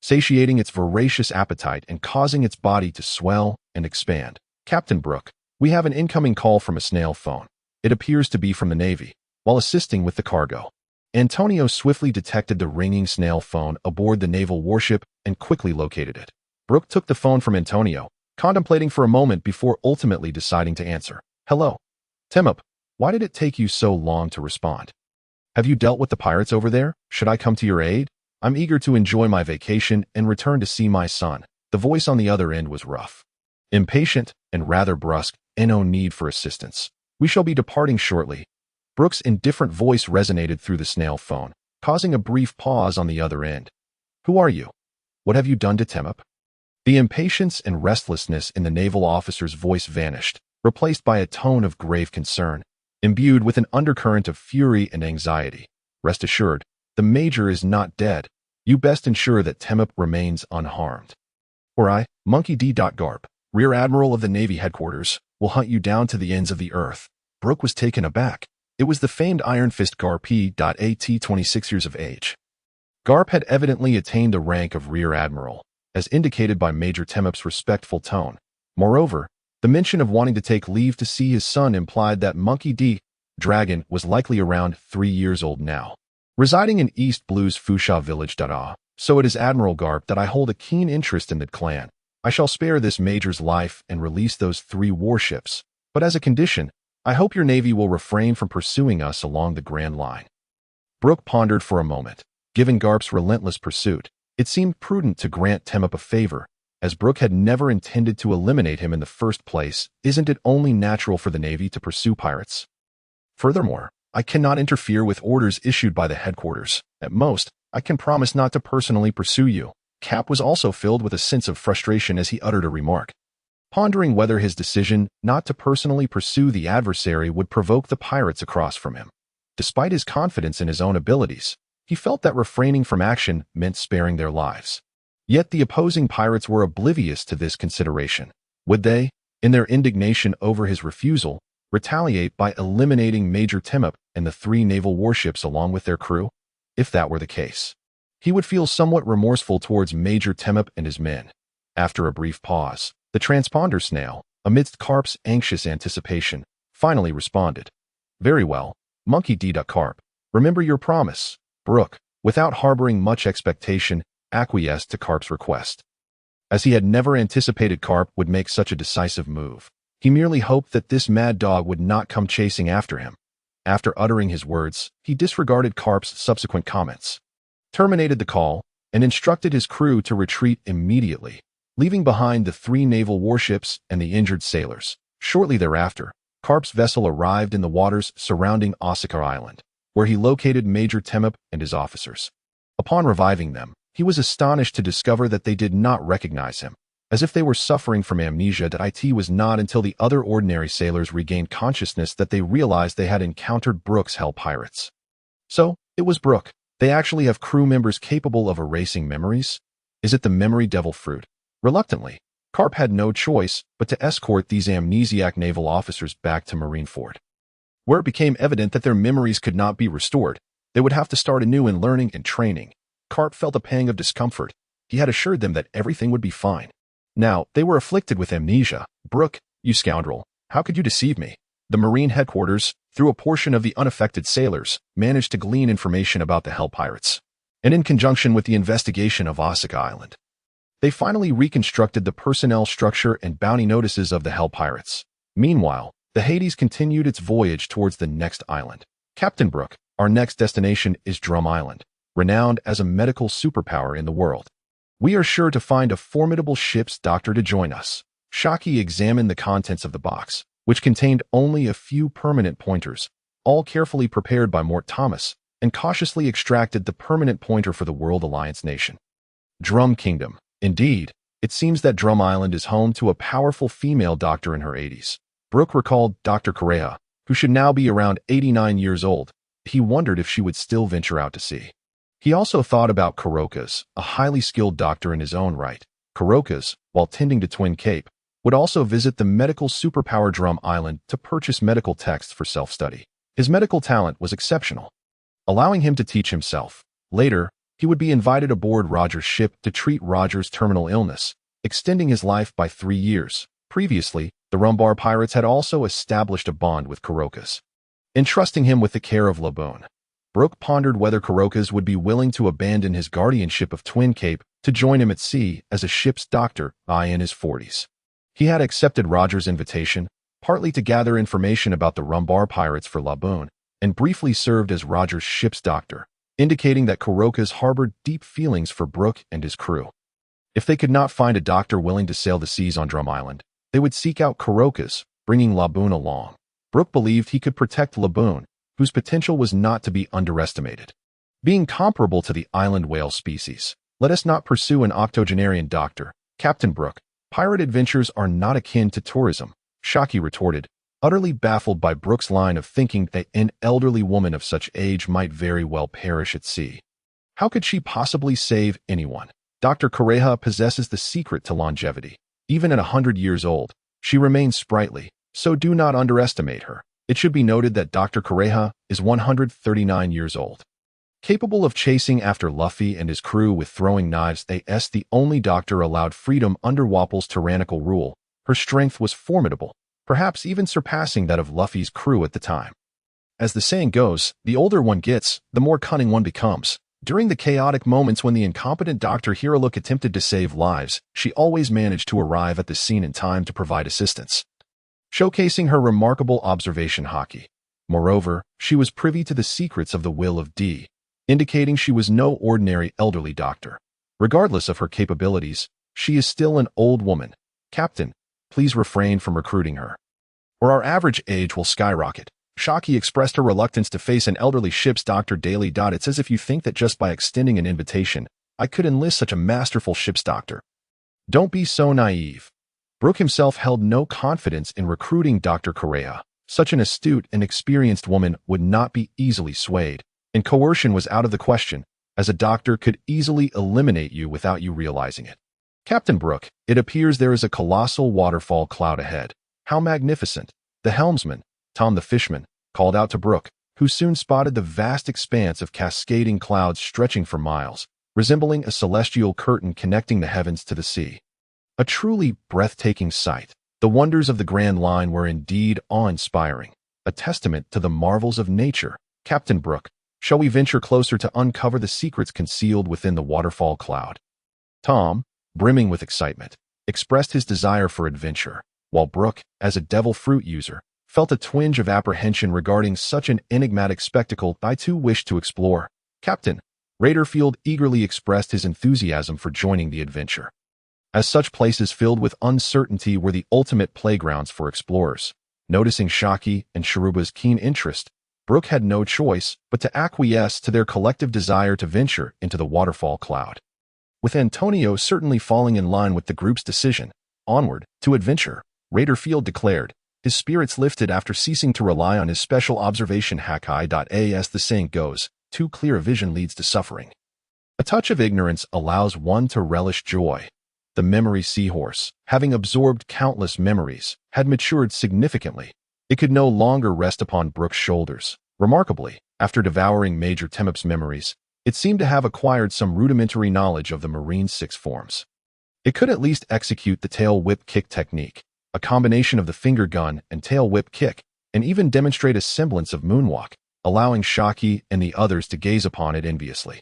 satiating its voracious appetite and causing its body to swell and expand. Captain Brook, we have an incoming call from a snail phone. It appears to be from the Navy, while assisting with the cargo. Antonio swiftly detected the ringing snail phone aboard the naval warship and quickly located it. Brook took the phone from Antonio, contemplating for a moment before ultimately deciding to answer. Hello. Temep, why did it take you so long to respond? Have you dealt with the pirates over there? Should I come to your aid? I'm eager to enjoy my vacation and return to see my son. The voice on the other end was rough, impatient, and rather brusque. No need for assistance. We shall be departing shortly. Brook's indifferent voice resonated through the snail phone, causing a brief pause on the other end. Who are you? What have you done to Temep? The impatience and restlessness in the naval officer's voice vanished, replaced by a tone of grave concern, imbued with an undercurrent of fury and anxiety. Rest assured, the Major is not dead. You best ensure that Temep remains unharmed. Or I, Monkey D. Garp, Rear Admiral of the Navy Headquarters, will hunt you down to the ends of the earth. Brook was taken aback. It was the famed Iron Fist Garp P.at 26 years of age. Garp had evidently attained the rank of Rear Admiral, as indicated by Major Temep's respectful tone. Moreover, the mention of wanting to take leave to see his son implied that Monkey D. Dragon was likely around 3 years old now, residing in East Blue's Fusha village. So it is Admiral Garp that I hold a keen interest in the clan. I shall spare this Major's life and release those 3 warships, but as a condition, I hope your navy will refrain from pursuing us along the Grand Line." Brook pondered for a moment. Given Garp's relentless pursuit, it seemed prudent to grant Temup a favor, as Brook had never intended to eliminate him in the first place. Isn't it only natural for the Navy to pursue pirates? Furthermore, I cannot interfere with orders issued by the headquarters. At most, I can promise not to personally pursue you. Cap was also filled with a sense of frustration as he uttered a remark, pondering whether his decision not to personally pursue the adversary would provoke the pirates across from him. Despite his confidence in his own abilities, he felt that refraining from action meant sparing their lives. Yet the opposing pirates were oblivious to this consideration. Would they, in their indignation over his refusal, retaliate by eliminating Major Temup and the 3 naval warships along with their crew? If that were the case, he would feel somewhat remorseful towards Major Temup and his men. After a brief pause, the transponder snail, amidst Carp's anxious anticipation, finally responded. "Very well, Monkey D. Carp. Remember your promise." Brook, without harboring much expectation, acquiesced to Carp's request. As he had never anticipated Carp would make such a decisive move, he merely hoped that this mad dog would not come chasing after him. After uttering his words, he disregarded Carp's subsequent comments, terminated the call, and instructed his crew to retreat immediately, leaving behind the 3 naval warships and the injured sailors. Shortly thereafter, Carp's vessel arrived in the waters surrounding Osaka Island, where he located Major Temup and his officers. Upon reviving them, he was astonished to discover that they did not recognize him, as if they were suffering from amnesia. It was not until the other ordinary sailors regained consciousness that they realized they had encountered Brook's hell pirates. So, it was Brook. They actually have crew members capable of erasing memories? Is it the memory devil fruit? Reluctantly, Carp had no choice but to escort these amnesiac naval officers back to Marineford, where it became evident that their memories could not be restored. They would have to start anew in learning and training. Carp felt a pang of discomfort. He had assured them that everything would be fine. Now, they were afflicted with amnesia. "Brook, you scoundrel, how could you deceive me?" The Marine headquarters, through a portion of the unaffected sailors, managed to glean information about the hell pirates, and in conjunction with the investigation of Osaka Island, they finally reconstructed the personnel structure and bounty notices of the hell pirates. Meanwhile, the Hades continued its voyage towards the next island. "Captain Brook, our next destination is Drum Island, renowned as a medical superpower in the world. We are sure to find a formidable ship's doctor to join us." Shiki examined the contents of the box, which contained only a few permanent pointers, all carefully prepared by Mort Thomas, and cautiously extracted the permanent pointer for the World Alliance nation. Drum Kingdom. Indeed, it seems that Drum Island is home to a powerful female doctor in her 80s. Brook recalled Dr. Correa, who should now be around 89 years old. He wondered if she would still venture out to sea. He also thought about Kurokas, a highly skilled doctor in his own right. Kurokas, while tending to Twin Cape, would also visit the medical superpower Drum Island to purchase medical texts for self-study. His medical talent was exceptional, allowing him to teach himself. Later, he would be invited aboard Roger's ship to treat Roger's terminal illness, extending his life by 3 years. Previously, the Rumbar pirates had also established a bond with Kurokas, entrusting him with the care of Laboon. Brook pondered whether Kurokas would be willing to abandon his guardianship of Twin Cape to join him at sea as a ship's doctor in his 40s. He had accepted Roger's invitation, partly to gather information about the Rumbar pirates for Laboon, and briefly served as Roger's ship's doctor, indicating that Kurokas harbored deep feelings for Brook and his crew. If they could not find a doctor willing to sail the seas on Drum Island, they would seek out Kurokas, bringing Laboon along. Brook believed he could protect Laboon, whose potential was not to be underestimated. Being comparable to the island whale species, let us not pursue an octogenarian doctor. "Captain Brook, pirate adventures are not akin to tourism," Shiki retorted, utterly baffled by Brook's line of thinking that an elderly woman of such age might very well perish at sea. How could she possibly save anyone? Dr. Correa possesses the secret to longevity. Even at 100 years old, she remains sprightly, so do not underestimate her. It should be noted that Dr. Correa is 139 years old. Capable of chasing after Luffy and his crew with throwing knives, as the only doctor allowed freedom under Wapple's tyrannical rule, her strength was formidable, perhaps even surpassing that of Luffy's crew at the time. As the saying goes, the older one gets, the more cunning one becomes. During the chaotic moments when the incompetent Dr. Hirolook attempted to save lives, she always managed to arrive at the scene in time to provide assistance. showcasing her remarkable observation Haki. Moreover, she was privy to the secrets of the will of D, indicating she was no ordinary elderly doctor. Regardless of her capabilities, she is still an old woman. Captain, please refrain from recruiting her, or our average age will skyrocket. Shiki expressed her reluctance to face an elderly ship's doctor daily. It's as if you think that just by extending an invitation, I could enlist such a masterful ship's doctor. Don't be so naive. Brook himself held no confidence in recruiting Dr. Correa. Such an astute and experienced woman would not be easily swayed, and coercion was out of the question, as a doctor could easily eliminate you without you realizing it. Captain Brook, it appears there is a colossal waterfall cloud ahead. How magnificent! The helmsman, Tom the Fishman, called out to Brook, who soon spotted the vast expanse of cascading clouds stretching for miles, resembling a celestial curtain connecting the heavens to the sea. A truly breathtaking sight. The wonders of the Grand Line were indeed awe-inspiring, a testament to the marvels of nature. Captain Brook, shall we venture closer to uncover the secrets concealed within the waterfall cloud? Tom, brimming with excitement, expressed his desire for adventure, while Brook, as a devil fruit user, felt a twinge of apprehension regarding such an enigmatic spectacle. I too wished to explore. Captain, Redfield eagerly expressed his enthusiasm for joining the adventure, as such places filled with uncertainty were the ultimate playgrounds for explorers. Noticing Shiki and Sharuba's keen interest, Brook had no choice but to acquiesce to their collective desire to venture into the waterfall cloud. With Antonio certainly falling in line with the group's decision, onward to adventure, Redfield declared, his spirits lifted after ceasing to rely on his special observation Haki. As the saying goes, too clear a vision leads to suffering. A touch of ignorance allows one to relish joy. The memory seahorse, having absorbed countless memories, had matured significantly. It could no longer rest upon Brook's shoulders. Remarkably, after devouring Major Temep's memories, it seemed to have acquired some rudimentary knowledge of the Marine Six forms. It could at least execute the tail whip kick technique, a combination of the finger gun and tail whip kick, and even demonstrate a semblance of moonwalk, allowing Shiki and the others to gaze upon it enviously.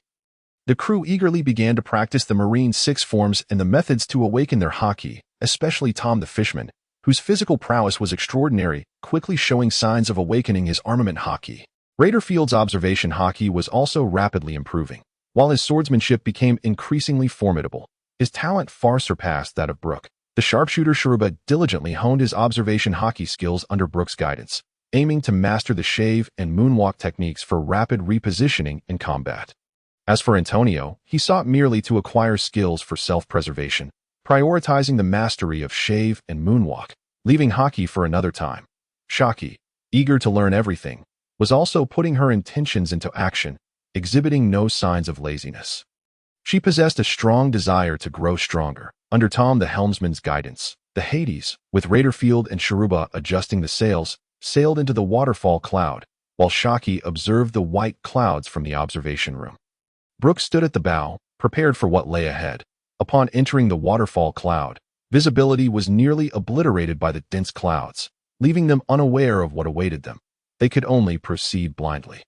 The crew eagerly began to practice the Marine Six forms and the methods to awaken their Haki, especially Tom the Fishman, whose physical prowess was extraordinary, quickly showing signs of awakening his armament Haki. Redfield's observation Haki was also rapidly improving. While his swordsmanship became increasingly formidable, his talent far surpassed that of Brook. The sharpshooter Sharuba diligently honed his observation Haki skills under Brook's guidance, aiming to master the shave and moonwalk techniques for rapid repositioning in combat. As for Antonio, he sought merely to acquire skills for self-preservation, prioritizing the mastery of shave and moonwalk, leaving Haki for another time. Shiki, eager to learn everything, was also putting her intentions into action, exhibiting no signs of laziness. She possessed a strong desire to grow stronger. Under Tom the helmsman's guidance, the Hades, with Redfield and Sharuba adjusting the sails, sailed into the waterfall cloud, while Shiki observed the white clouds from the observation room. Brook stood at the bow, prepared for what lay ahead. Upon entering the waterfall cloud, visibility was nearly obliterated by the dense clouds, leaving them unaware of what awaited them. They could only proceed blindly.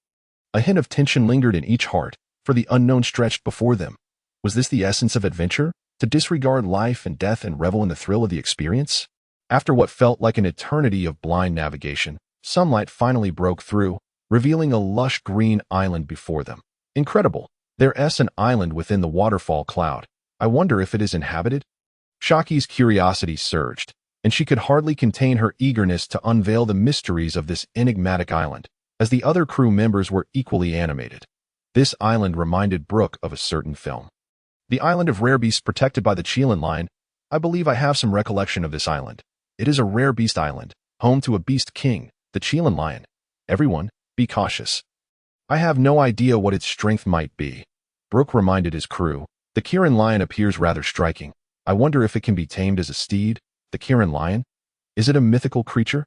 A hint of tension lingered in each heart, for the unknown stretched before them. Was this the essence of adventure? To disregard life and death and revel in the thrill of the experience? After what felt like an eternity of blind navigation, sunlight finally broke through, revealing a lush green island before them. Incredible! There's an island within the waterfall cloud. I wonder if it is inhabited? Shiki's curiosity surged, and she could hardly contain her eagerness to unveil the mysteries of this enigmatic island, as the other crew members were equally animated. This island reminded Brook of a certain film. The island of rare beasts protected by the Kieran Lion. I believe I have some recollection of this island. It is a rare beast island, home to a beast king, the Kieran Lion. Everyone, be cautious. I have no idea what its strength might be. Brook reminded his crew. The Kieran Lion appears rather striking. I wonder if it can be tamed as a steed. The Kieran Lion? Is it a mythical creature?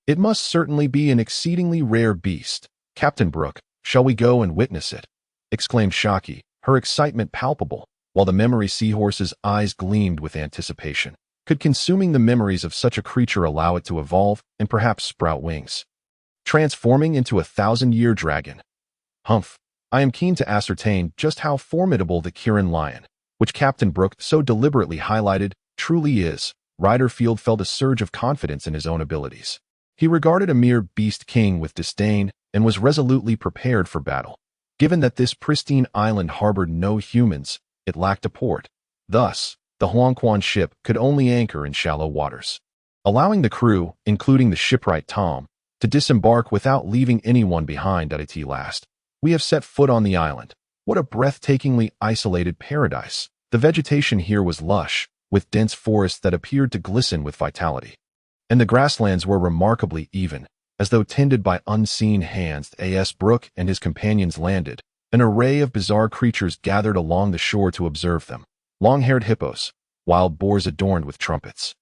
It must certainly be an exceedingly rare beast. Captain Brook, shall we go and witness it? Exclaimed Shiki, her excitement palpable, while the memory seahorse's eyes gleamed with anticipation. Could consuming the memories of such a creature allow it to evolve and perhaps sprout wings, transforming into a 1,000-year dragon? Humph! I am keen to ascertain just how formidable the Kieran Lion, which Captain Brook so deliberately highlighted, truly is. Redfield felt a surge of confidence in his own abilities. He regarded a mere beast king with disdain and was resolutely prepared for battle. Given that this pristine island harbored no humans, it lacked a port. Thus, the Huangquan ship could only anchor in shallow waters, allowing the crew, including the shipwright Tom, to disembark without leaving anyone behind at last. We have set foot on the island. What a breathtakingly isolated paradise. The vegetation here was lush, with dense forests that appeared to glisten with vitality. And the grasslands were remarkably even, as though tended by unseen hands. As Brook and his companions landed, an array of bizarre creatures gathered along the shore to observe them. Long-haired hippos, wild boars adorned with trumpets,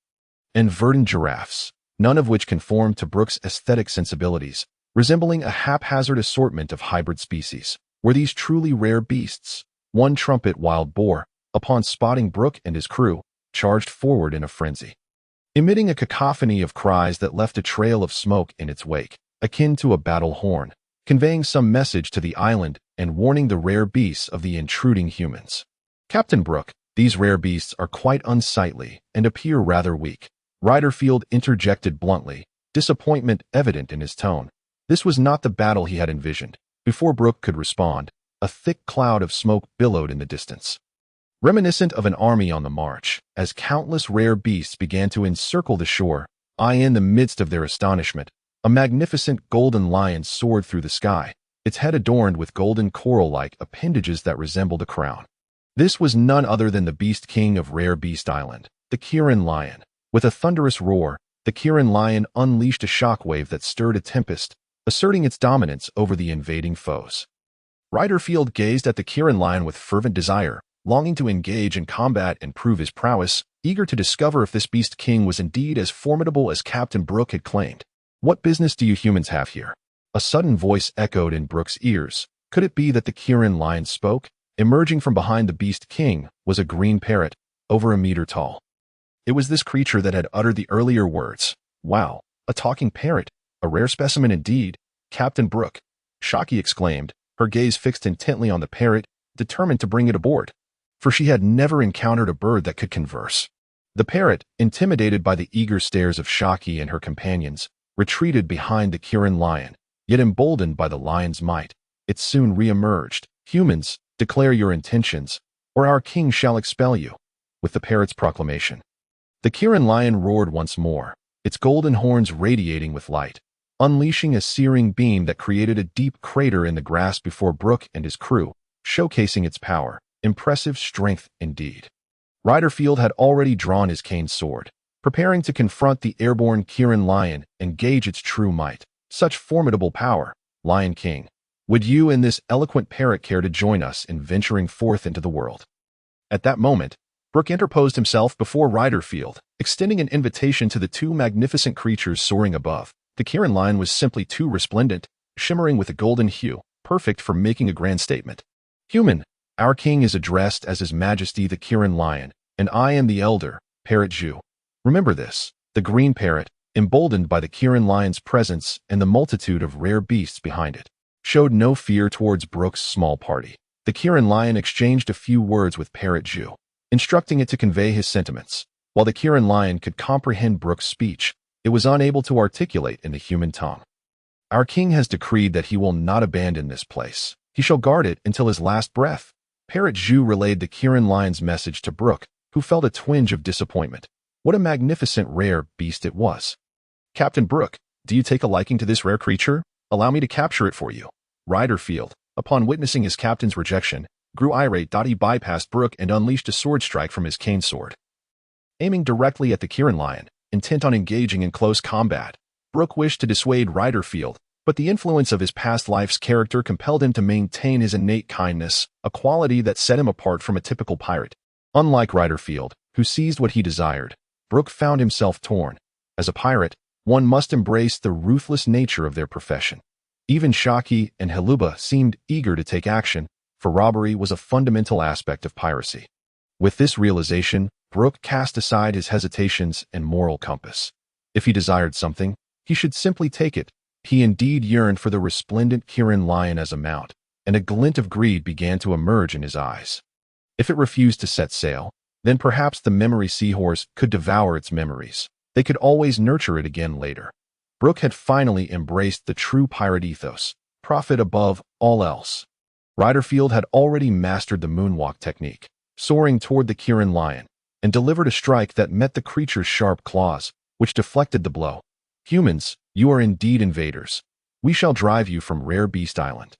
and verdant giraffes, none of which conformed to Brook's aesthetic sensibilities, resembling a haphazard assortment of hybrid species. Were these truly rare beasts? One trumpet wild boar, upon spotting Brook and his crew, charged forward in a frenzy, emitting a cacophony of cries that left a trail of smoke in its wake, akin to a battle horn, conveying some message to the island and warning the rare beasts of the intruding humans. Captain Brook, these rare beasts are quite unsightly and appear rather weak. Redfield interjected bluntly, disappointment evident in his tone. This was not the battle he had envisioned. Before Brook could respond, a thick cloud of smoke billowed in the distance, reminiscent of an army on the march, as countless rare beasts began to encircle the shore. In the midst of their astonishment, a magnificent golden lion soared through the sky, its head adorned with golden coral-like appendages that resembled a crown. This was none other than the beast king of Rare Beast Island, the Kieran Lion. With a thunderous roar, the Kieran Lion unleashed a shockwave that stirred a tempest, asserting its dominance over the invading foes. Redfield gazed at the Kieran Lion with fervent desire, longing to engage in combat and prove his prowess, eager to discover if this beast king was indeed as formidable as Captain Brook had claimed. "What business do you humans have here?" A sudden voice echoed in Brook's ears. Could it be that the Kieran Lion spoke? Emerging from behind the beast king was a green parrot, over a meter tall. It was this creature that had uttered the earlier words. "Wow, a talking parrot, a rare specimen indeed, Captain Brook," Shiki exclaimed, her gaze fixed intently on the parrot, determined to bring it aboard. For she had never encountered a bird that could converse. The parrot, intimidated by the eager stares of Shiki and her companions, retreated behind the Kieran Lion, yet emboldened by the lion's might, it soon re-emerged. "Humans, declare your intentions, or our king shall expel you," with the parrot's proclamation. The Kieran Lion roared once more, its golden horns radiating with light, unleashing a searing beam that created a deep crater in the grass before Brook and his crew, showcasing its power. Impressive strength indeed. Redfield had already drawn his cane sword, preparing to confront the airborne Kieran Lion and gauge its true might. Such formidable power, Lion King. Would you and this eloquent parrot care to join us in venturing forth into the world? At that moment, Brook interposed himself before Redfield, extending an invitation to the two magnificent creatures soaring above. The Kieran Lion was simply too resplendent, shimmering with a golden hue, perfect for making a grand statement. "Human, our king is addressed as His Majesty the Kieran Lion, and I am the elder, Parrot Ju. Remember this." The green parrot, emboldened by the Kieran Lion's presence and the multitude of rare beasts behind it, showed no fear towards Brook's small party. The Kieran Lion exchanged a few words with Parrot Ju, instructing it to convey his sentiments. While the Kieran Lion could comprehend Brook's speech, it was unable to articulate in the human tongue. "Our king has decreed that he will not abandon this place. He shall guard it until his last breath." Parrot Ju relayed the Kieran Lion's message to Brook, who felt a twinge of disappointment. What a magnificent rare beast it was. "Captain Brook, do you take a liking to this rare creature? Allow me to capture it for you." Redfield, upon witnessing his captain's rejection, grew irate. He bypassed Brook and unleashed a sword strike from his cane sword, aiming directly at the Kieran Lion, intent on engaging in close combat. Brook wished to dissuade Redfield, but the influence of his past life's character compelled him to maintain his innate kindness, a quality that set him apart from a typical pirate. Unlike Redfield, who seized what he desired, Brook found himself torn. As a pirate, one must embrace the ruthless nature of their profession. Even Shiki and Heluba seemed eager to take action, for robbery was a fundamental aspect of piracy. With this realization, Brook cast aside his hesitations and moral compass. If he desired something, he should simply take it. He indeed yearned for the resplendent Kieran Lion as a mount, and a glint of greed began to emerge in his eyes. If it refused to set sail, Then perhaps the memory seahorse could devour its memories. They could always nurture it again later. Brook had finally embraced the true pirate ethos, profit above all else. Redfield had already mastered the moonwalk technique, soaring toward the Kieran Lion, and delivered a strike that met the creature's sharp claws, which deflected the blow. Humans, you are indeed invaders. We shall drive you from Rare Beast Island.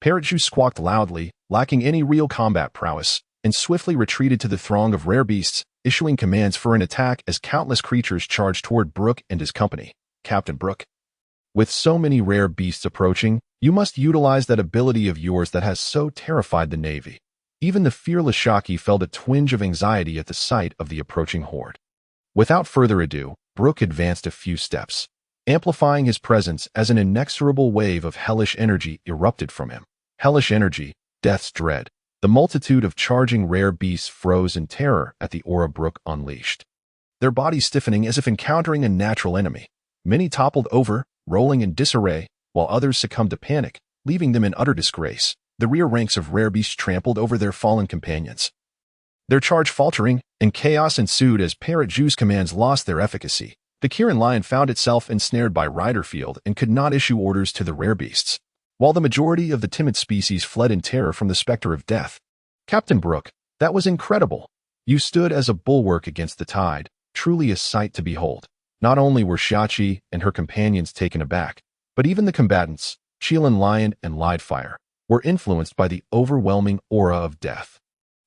Parrot Juice squawked loudly, lacking any real combat prowess, and swiftly retreated to the throng of rare beasts, issuing commands for an attack as countless creatures charged toward Brook and his company. Captain Brook. With so many rare beasts approaching, you must utilize that ability of yours that has so terrified the Navy. Even the fearless Shiki felt a twinge of anxiety at the sight of the approaching horde. Without further ado, Brook advanced a few steps, amplifying his presence as an inexorable wave of hellish energy erupted from him. Hellish energy, death's dread. The multitude of charging rare beasts froze in terror at the aura Brook unleashed, their bodies stiffening as if encountering a natural enemy. Many toppled over, rolling in disarray, while others succumbed to panic, leaving them in utter disgrace. The rear ranks of rare beasts trampled over their fallen companions, their charge faltering, and chaos ensued as Parrot Juice commands lost their efficacy. The Kieran Lion found itself ensnared by Redfield and could not issue orders to the rare beasts, while the majority of the timid species fled in terror from the specter of death. Captain Brook, that was incredible. You stood as a bulwark against the tide, truly a sight to behold. Not only were Shiki and her companions taken aback, but even the combatants, Kieran Lion and Lidefire, were influenced by the overwhelming aura of death.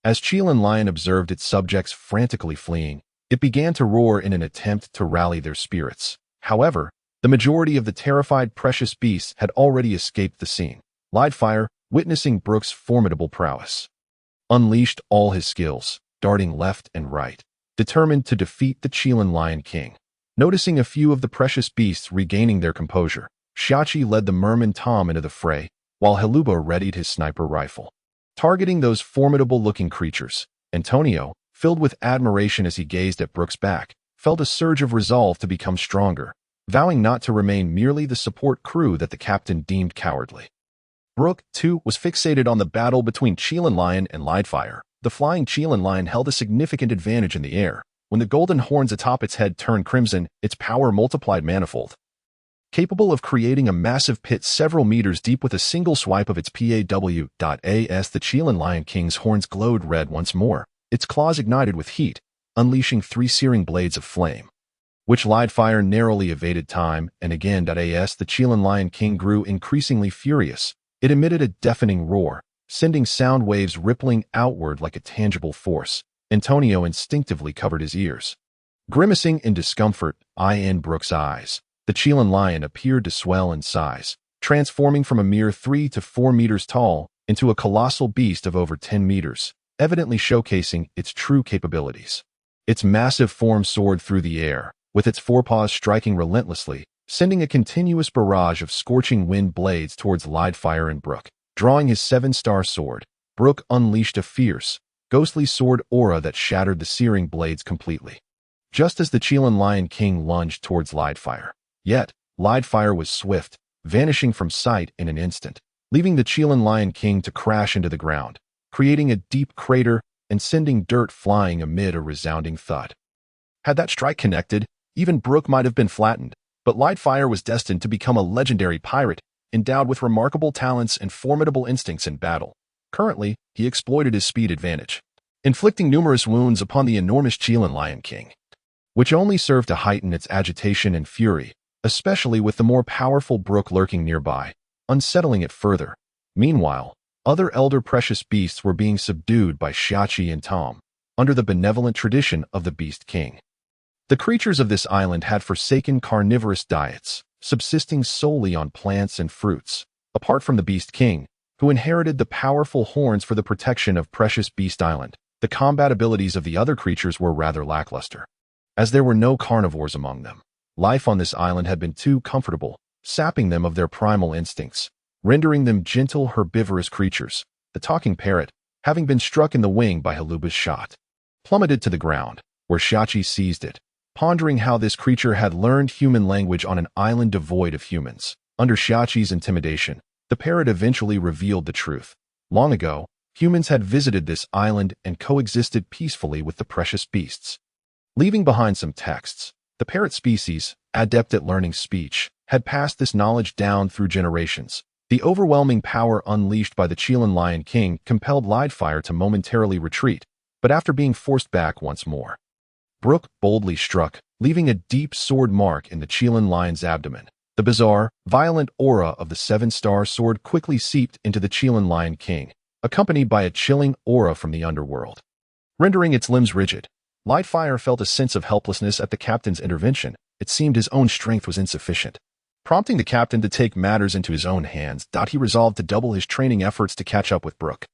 As Kieran Lion observed its subjects frantically fleeing, it began to roar in an attempt to rally their spirits. However, the majority of the terrified precious beasts had already escaped the scene. Lidefire, witnessing Brook's formidable prowess, unleashed all his skills, darting left and right, determined to defeat the Kieran Lion King. Noticing a few of the precious beasts regaining their composure, Shiki led the merman Tom into the fray, while Haluba readied his sniper rifle, targeting those formidable-looking creatures. Antonio, filled with admiration as he gazed at Brook's back, felt a surge of resolve to become stronger, vowing not to remain merely the support crew that the captain deemed cowardly. Brook, too, was fixated on the battle between Kieran Lion and Lidefire. The flying Kieran Lion held a significant advantage in the air. When the golden horns atop its head turned crimson, its power multiplied manifold. Capable of creating a massive pit several meters deep with a single swipe of its PAW.AS, the Kieran Lion King's horns glowed red once more. Its claws ignited with heat, unleashing 3 searing blades of flame, which Lidefire narrowly evaded time and again. As the Kieran Lion King grew increasingly furious, it emitted a deafening roar, sending sound waves rippling outward like a tangible force. Antonio instinctively covered his ears, grimacing in discomfort. In Brook's eyes, the Kieran Lion appeared to swell in size, transforming from a mere 3 to 4 meters tall into a colossal beast of over 10 meters, evidently showcasing its true capabilities. Its massive form soared through the air, with its forepaws striking relentlessly, sending a continuous barrage of scorching wind blades towards Lidefire and Brook. Drawing his 7-star sword, Brook unleashed a fierce, ghostly sword aura that shattered the searing blades completely, just as the Kieran Lion King lunged towards Lidefire. Yet, Lidefire was swift, vanishing from sight in an instant, leaving the Kieran Lion King to crash into the ground, creating a deep crater and sending dirt flying amid a resounding thud. Had that strike connected, even Brook might have been flattened, but Lidefire was destined to become a legendary pirate, endowed with remarkable talents and formidable instincts in battle. Currently, he exploited his speed advantage, inflicting numerous wounds upon the enormous Kieran Lion King, which only served to heighten its agitation and fury, especially with the more powerful Brook lurking nearby, unsettling it further. Meanwhile, other elder precious beasts were being subdued by Shiki and Tom, under the benevolent tradition of the Beast King. The creatures of this island had forsaken carnivorous diets, subsisting solely on plants and fruits. Apart from the Beast King, who inherited the powerful horns for the protection of precious Beast Island, the combat abilities of the other creatures were rather lackluster. As there were no carnivores among them, life on this island had been too comfortable, sapping them of their primal instincts, rendering them gentle herbivorous creatures. The talking parrot, having been struck in the wing by Haluba's shot, plummeted to the ground, where Shiki seized it, pondering how this creature had learned human language on an island devoid of humans. Under Shiki's intimidation, the parrot eventually revealed the truth. Long ago, humans had visited this island and coexisted peacefully with the precious beasts. Leaving behind some texts, the parrot species, adept at learning speech, had passed this knowledge down through generations. The overwhelming power unleashed by the Kieran Lion King compelled Lidefire to momentarily retreat, but after being forced back once more, Brook boldly struck, leaving a deep sword mark in the Kieran Lion's abdomen. The bizarre, violent aura of the seven-star sword quickly seeped into the Kieran Lion King, accompanied by a chilling aura from the underworld. Rendering its limbs rigid, Lidefire felt a sense of helplessness at the captain's intervention. It seemed his own strength was insufficient. Prompting the captain to take matters into his own hands, he resolved to double his training efforts to catch up with Brook.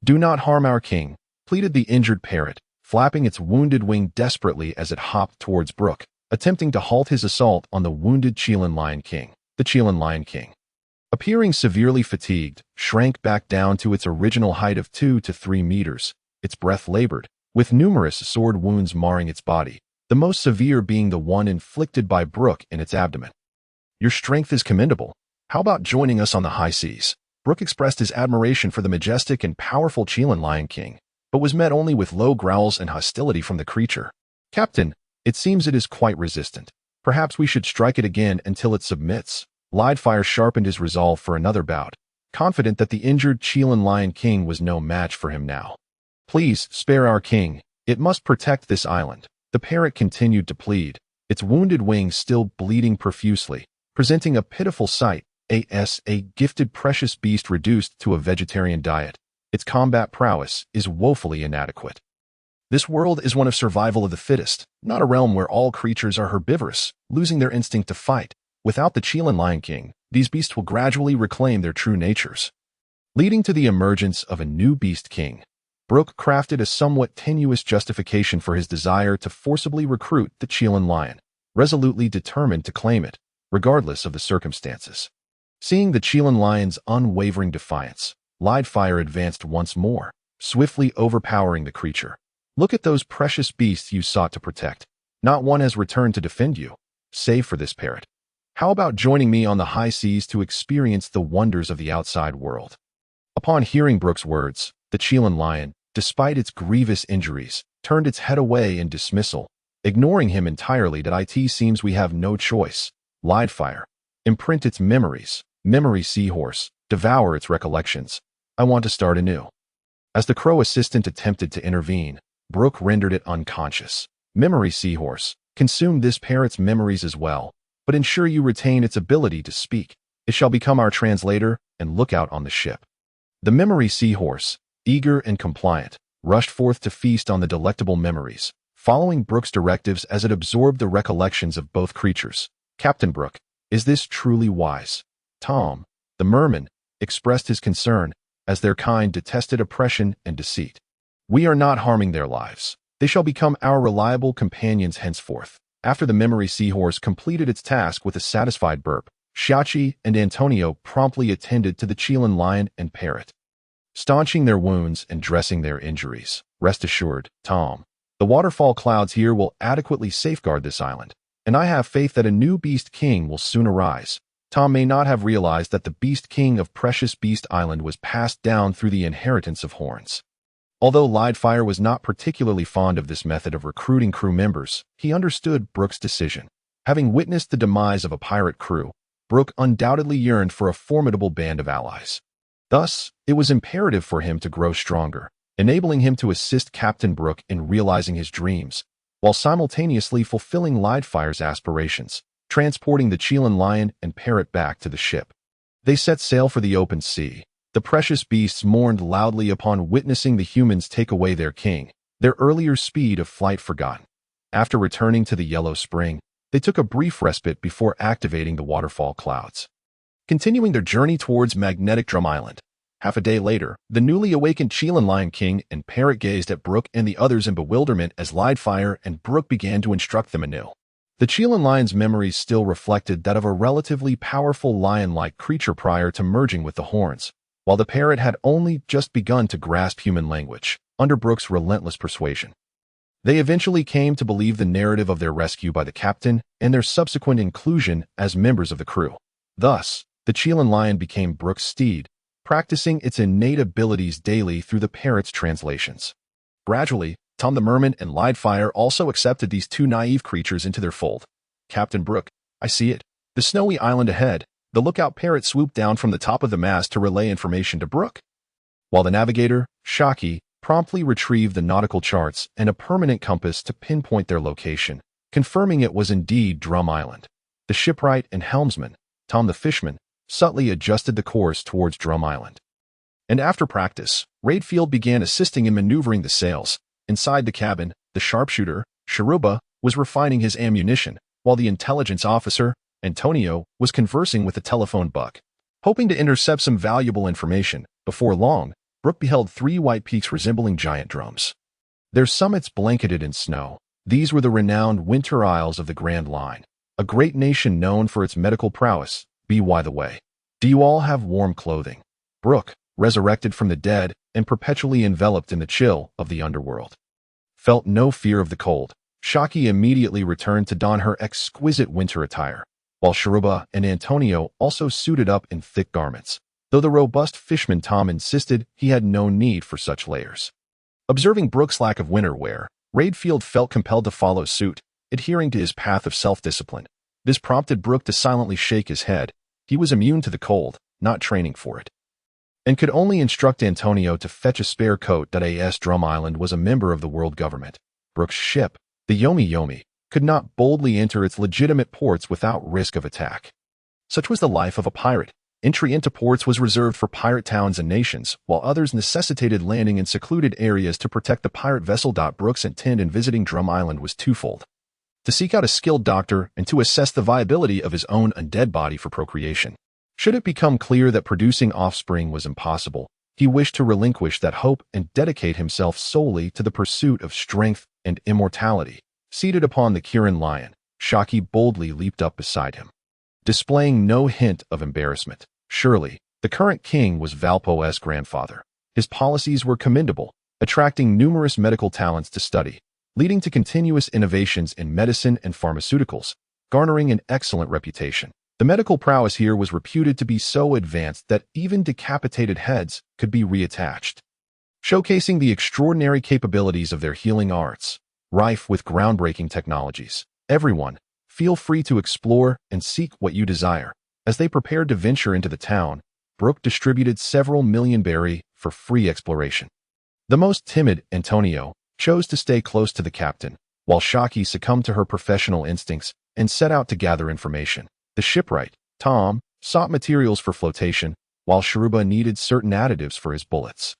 "Do not harm our king," pleaded the injured parrot, flapping its wounded wing desperately as it hopped towards Brook, attempting to halt his assault on the wounded Kieran Lion King. The Kieran Lion King, appearing severely fatigued, shrank back down to its original height of 2 to 3 meters. Its breath labored, with numerous sword wounds marring its body, the most severe being the one inflicted by Brook in its abdomen. "Your strength is commendable. How about joining us on the high seas?" Brook expressed his admiration for the majestic and powerful Kieran Lion King, but was met only with low growls and hostility from the creature. "Captain, it seems it is quite resistant. Perhaps we should strike it again until it submits." Lidefire sharpened his resolve for another bout, confident that the injured Kieran Lion King was no match for him now. "Please spare our king. It must protect this island," the parrot continued to plead, its wounded wings still bleeding profusely, presenting a pitiful sight. A gifted precious beast reduced to a vegetarian diet. Its combat prowess is woefully inadequate. This world is one of survival of the fittest, not a realm where all creatures are herbivorous, losing their instinct to fight. Without the Kieran Lion King, these beasts will gradually reclaim their true natures, leading to the emergence of a new beast king. Brook crafted a somewhat tenuous justification for his desire to forcibly recruit the Kieran Lion, resolutely determined to claim it, regardless of the circumstances. Seeing the Kieran Lion's unwavering defiance, Lidefire advanced once more, swiftly overpowering the creature. "Look at those precious beasts you sought to protect. Not one has returned to defend you, save for this parrot. How about joining me on the high seas to experience the wonders of the outside world?" Upon hearing Brook's words, the Kieran Lion, despite its grievous injuries, turned its head away in dismissal, ignoring him entirely. "It seems we have no choice. Lidefire, imprint its memories. Memory seahorse, devour its recollections. I want to start anew." As the crow assistant attempted to intervene, Brook rendered it unconscious. "Memory seahorse, consume this parrot's memories as well, but ensure you retain its ability to speak. It shall become our translator and lookout on the ship." The memory seahorse, eager and compliant, rushed forth to feast on the delectable memories, following Brook's directives as it absorbed the recollections of both creatures. "Captain Brook, is this truly wise?" Tom, the merman, expressed his concern, as their kind detested oppression and deceit. "We are not harming their lives. They shall become our reliable companions henceforth." After the memory seahorse completed its task with a satisfied burp, Shiki and Antonio promptly attended to the Kieran Lion and parrot, staunching their wounds and dressing their injuries. "Rest assured, Tom, the waterfall clouds here will adequately safeguard this island, and I have faith that a new Beast King will soon arise." Tom may not have realized that the Beast King of Precious Beast Island was passed down through the inheritance of horns. Although Lidefire was not particularly fond of this method of recruiting crew members, he understood Brook's decision. Having witnessed the demise of a pirate crew, Brook undoubtedly yearned for a formidable band of allies. Thus, it was imperative for him to grow stronger, enabling him to assist Captain Brook in realizing his dreams, while simultaneously fulfilling Lidefire's aspirations, transporting the Kieran Lion and parrot back to the ship. They set sail for the open sea. The precious beasts mourned loudly upon witnessing the humans take away their king, their earlier speed of flight forgotten. After returning to the Yellow Spring, they took a brief respite before activating the waterfall clouds, continuing their journey towards Magnetic Drum Island. Half a day later, the newly awakened Kieran Lion King and parrot gazed at Brook and the others in bewilderment as Lidefire and Brook began to instruct them anew. The Kieran Lion's memories still reflected that of a relatively powerful lion-like creature prior to merging with the horns, while the parrot had only just begun to grasp human language, under Brook's relentless persuasion. They eventually came to believe the narrative of their rescue by the captain and their subsequent inclusion as members of the crew. Thus, the Kieran Lion became Brook's steed, practicing its innate abilities daily through the parrot's translations. Gradually, Tom the Merman and Lidefire also accepted these two naive creatures into their fold. Captain Brook, I see it. The snowy island ahead. The lookout parrot swooped down from the top of the mast to relay information to Brook, while the navigator, Shiki, promptly retrieved the nautical charts and a permanent compass to pinpoint their location, confirming it was indeed Drum Island. The shipwright and helmsman, Tom the Fishman, subtly adjusted the course towards Drum Island. And after practice, Redfield began assisting in maneuvering the sails. Inside the cabin, the sharpshooter, Sharuba, was refining his ammunition, while the intelligence officer, Antonio, was conversing with the telephone buck. Hoping to intercept some valuable information, before long, Brook beheld three white peaks resembling giant drums. Their summits blanketed in snow. These were the renowned Winter Isles of the Grand Line, a great nation known for its medical prowess. By the way, do you all have warm clothing? Brook, resurrected from the dead and perpetually enveloped in the chill of the underworld, felt no fear of the cold. Shiki immediately returned to don her exquisite winter attire, while Sharuba and Antonio also suited up in thick garments, though the robust fishman Tom insisted he had no need for such layers. Observing Brook's lack of winter wear, Redfield felt compelled to follow suit, adhering to his path of self-discipline. This prompted Brook to silently shake his head. He was immune to the cold, not training for it, and could only instruct Antonio to fetch a spare coat. As Drum Island was a member of the world government, Brook's ship, the Yomi, could not boldly enter its legitimate ports without risk of attack. Such was the life of a pirate. Entry into ports was reserved for pirate towns and nations, while others necessitated landing in secluded areas to protect the pirate vessel. Brook's intent in visiting Drum Island was twofold: to seek out a skilled doctor and to assess the viability of his own undead body for procreation. Should it become clear that producing offspring was impossible, he wished to relinquish that hope and dedicate himself solely to the pursuit of strength and immortality. Seated upon the Kieran Lion, Shiki boldly leaped up beside him, displaying no hint of embarrassment. Surely, the current king was Valpo's grandfather. His policies were commendable, attracting numerous medical talents to study, leading to continuous innovations in medicine and pharmaceuticals, garnering an excellent reputation. The medical prowess here was reputed to be so advanced that even decapitated heads could be reattached, showcasing the extraordinary capabilities of their healing arts, rife with groundbreaking technologies. Everyone, feel free to explore and seek what you desire. As they prepared to venture into the town, Brook distributed several million berry for free exploration. The most timid, Antonio, chose to stay close to the captain, while Shiki succumbed to her professional instincts and set out to gather information. The shipwright, Tom, sought materials for flotation, while Sharuba needed certain additives for his bullets.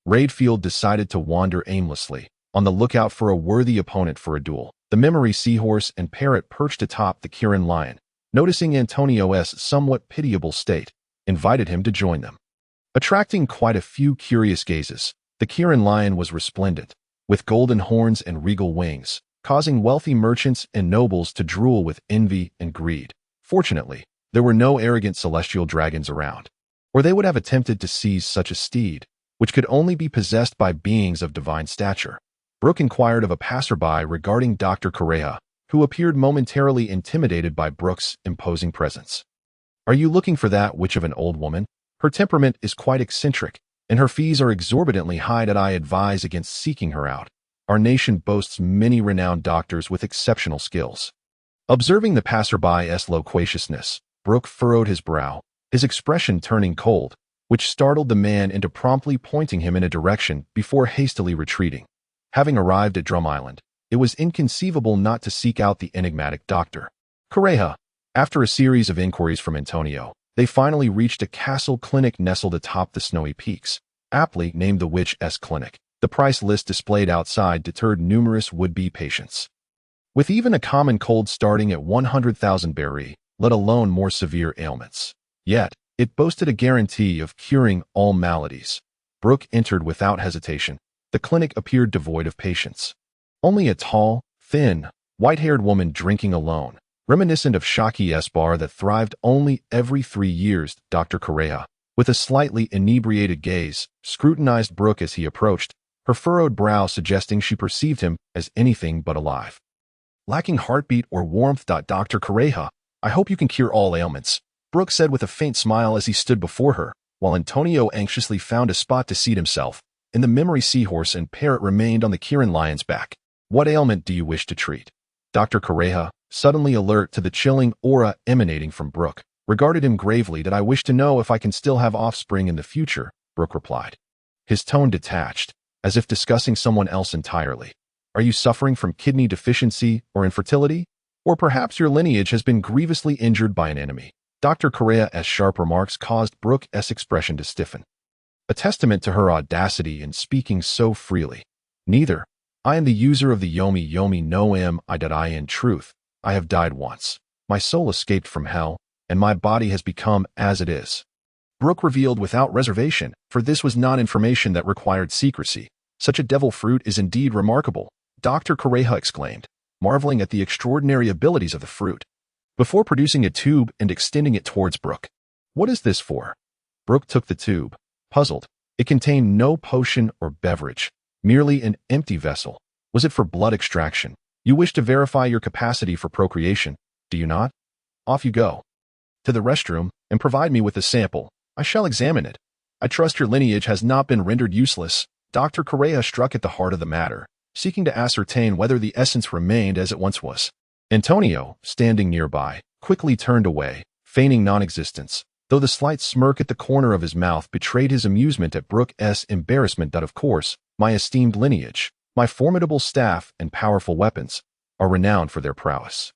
Redfield decided to wander aimlessly, on the lookout for a worthy opponent for a duel. The memory seahorse and parrot perched atop the Kieran Lion, noticing Antonio's somewhat pitiable state, invited him to join them. Attracting quite a few curious gazes, the Kieran Lion was resplendent, with golden horns and regal wings, causing wealthy merchants and nobles to drool with envy and greed. Fortunately, there were no arrogant celestial dragons around, or they would have attempted to seize such a steed, which could only be possessed by beings of divine stature. Brook inquired of a passerby regarding Dr. Correa, who appeared momentarily intimidated by Brook's imposing presence. Are you looking for that witch of an old woman? Her temperament is quite eccentric, and her fees are exorbitantly high. I advise against seeking her out. Our nation boasts many renowned doctors with exceptional skills. Observing the passerby's loquaciousness, Brook furrowed his brow, his expression turning cold, which startled the man into promptly pointing him in a direction before hastily retreating. Having arrived at Drum Island, it was inconceivable not to seek out the enigmatic Dr. Correa. After a series of inquiries from Antonio, they finally reached a castle clinic nestled atop the snowy peaks, aptly named the Witch's Clinic. The price list displayed outside deterred numerous would-be patients, with even a common cold starting at 100,000 berry, let alone more severe ailments. Yet, it boasted a guarantee of curing all maladies. Brook entered without hesitation. The clinic appeared devoid of patients. Only a tall, thin, white-haired woman drinking alone, reminiscent of Shaki's bar that thrived only every 3 years. Dr. Correa, with a slightly inebriated gaze, scrutinized Brook as he approached, her furrowed brow suggesting she perceived him as anything but alive. Lacking heartbeat or warmth. Dr. Correa, I hope you can cure all ailments, Brook said with a faint smile as he stood before her, while Antonio anxiously found a spot to seat himself, in the memory seahorse and parrot remained on the Kieran Lion's back. What ailment do you wish to treat? Dr. Correja, suddenly alert to the chilling aura emanating from Brook, regarded him gravely. That I wish to know if I can still have offspring in the future, Brook replied. His tone detached, as if discussing someone else entirely. Are you suffering from kidney deficiency or infertility? Or perhaps your lineage has been grievously injured by an enemy. Dr. Correa's sharp remarks caused Brook's expression to stiffen, a testament to her audacity in speaking so freely. Neither. I am the user of the Yomi no am I. In truth, I have died once. My soul escaped from hell, and my body has become as it is. Brook revealed without reservation, for this was not information that required secrecy. Such a devil fruit is indeed remarkable, Dr. Correja exclaimed, marveling at the extraordinary abilities of the fruit, before producing a tube and extending it towards Brook. What is this for? Brook took the tube, puzzled. It contained no potion or beverage, merely an empty vessel. Was it for blood extraction? You wish to verify your capacity for procreation, do you not? Off you go to the restroom and provide me with a sample. I shall examine it. I trust your lineage has not been rendered useless. Dr. Correja struck at the heart of the matter, seeking to ascertain whether the essence remained as it once was. Antonio, standing nearby, quickly turned away, feigning non-existence, though the slight smirk at the corner of his mouth betrayed his amusement at Brook's embarrassment. That, of course, my esteemed lineage, my formidable staff and powerful weapons, are renowned for their prowess.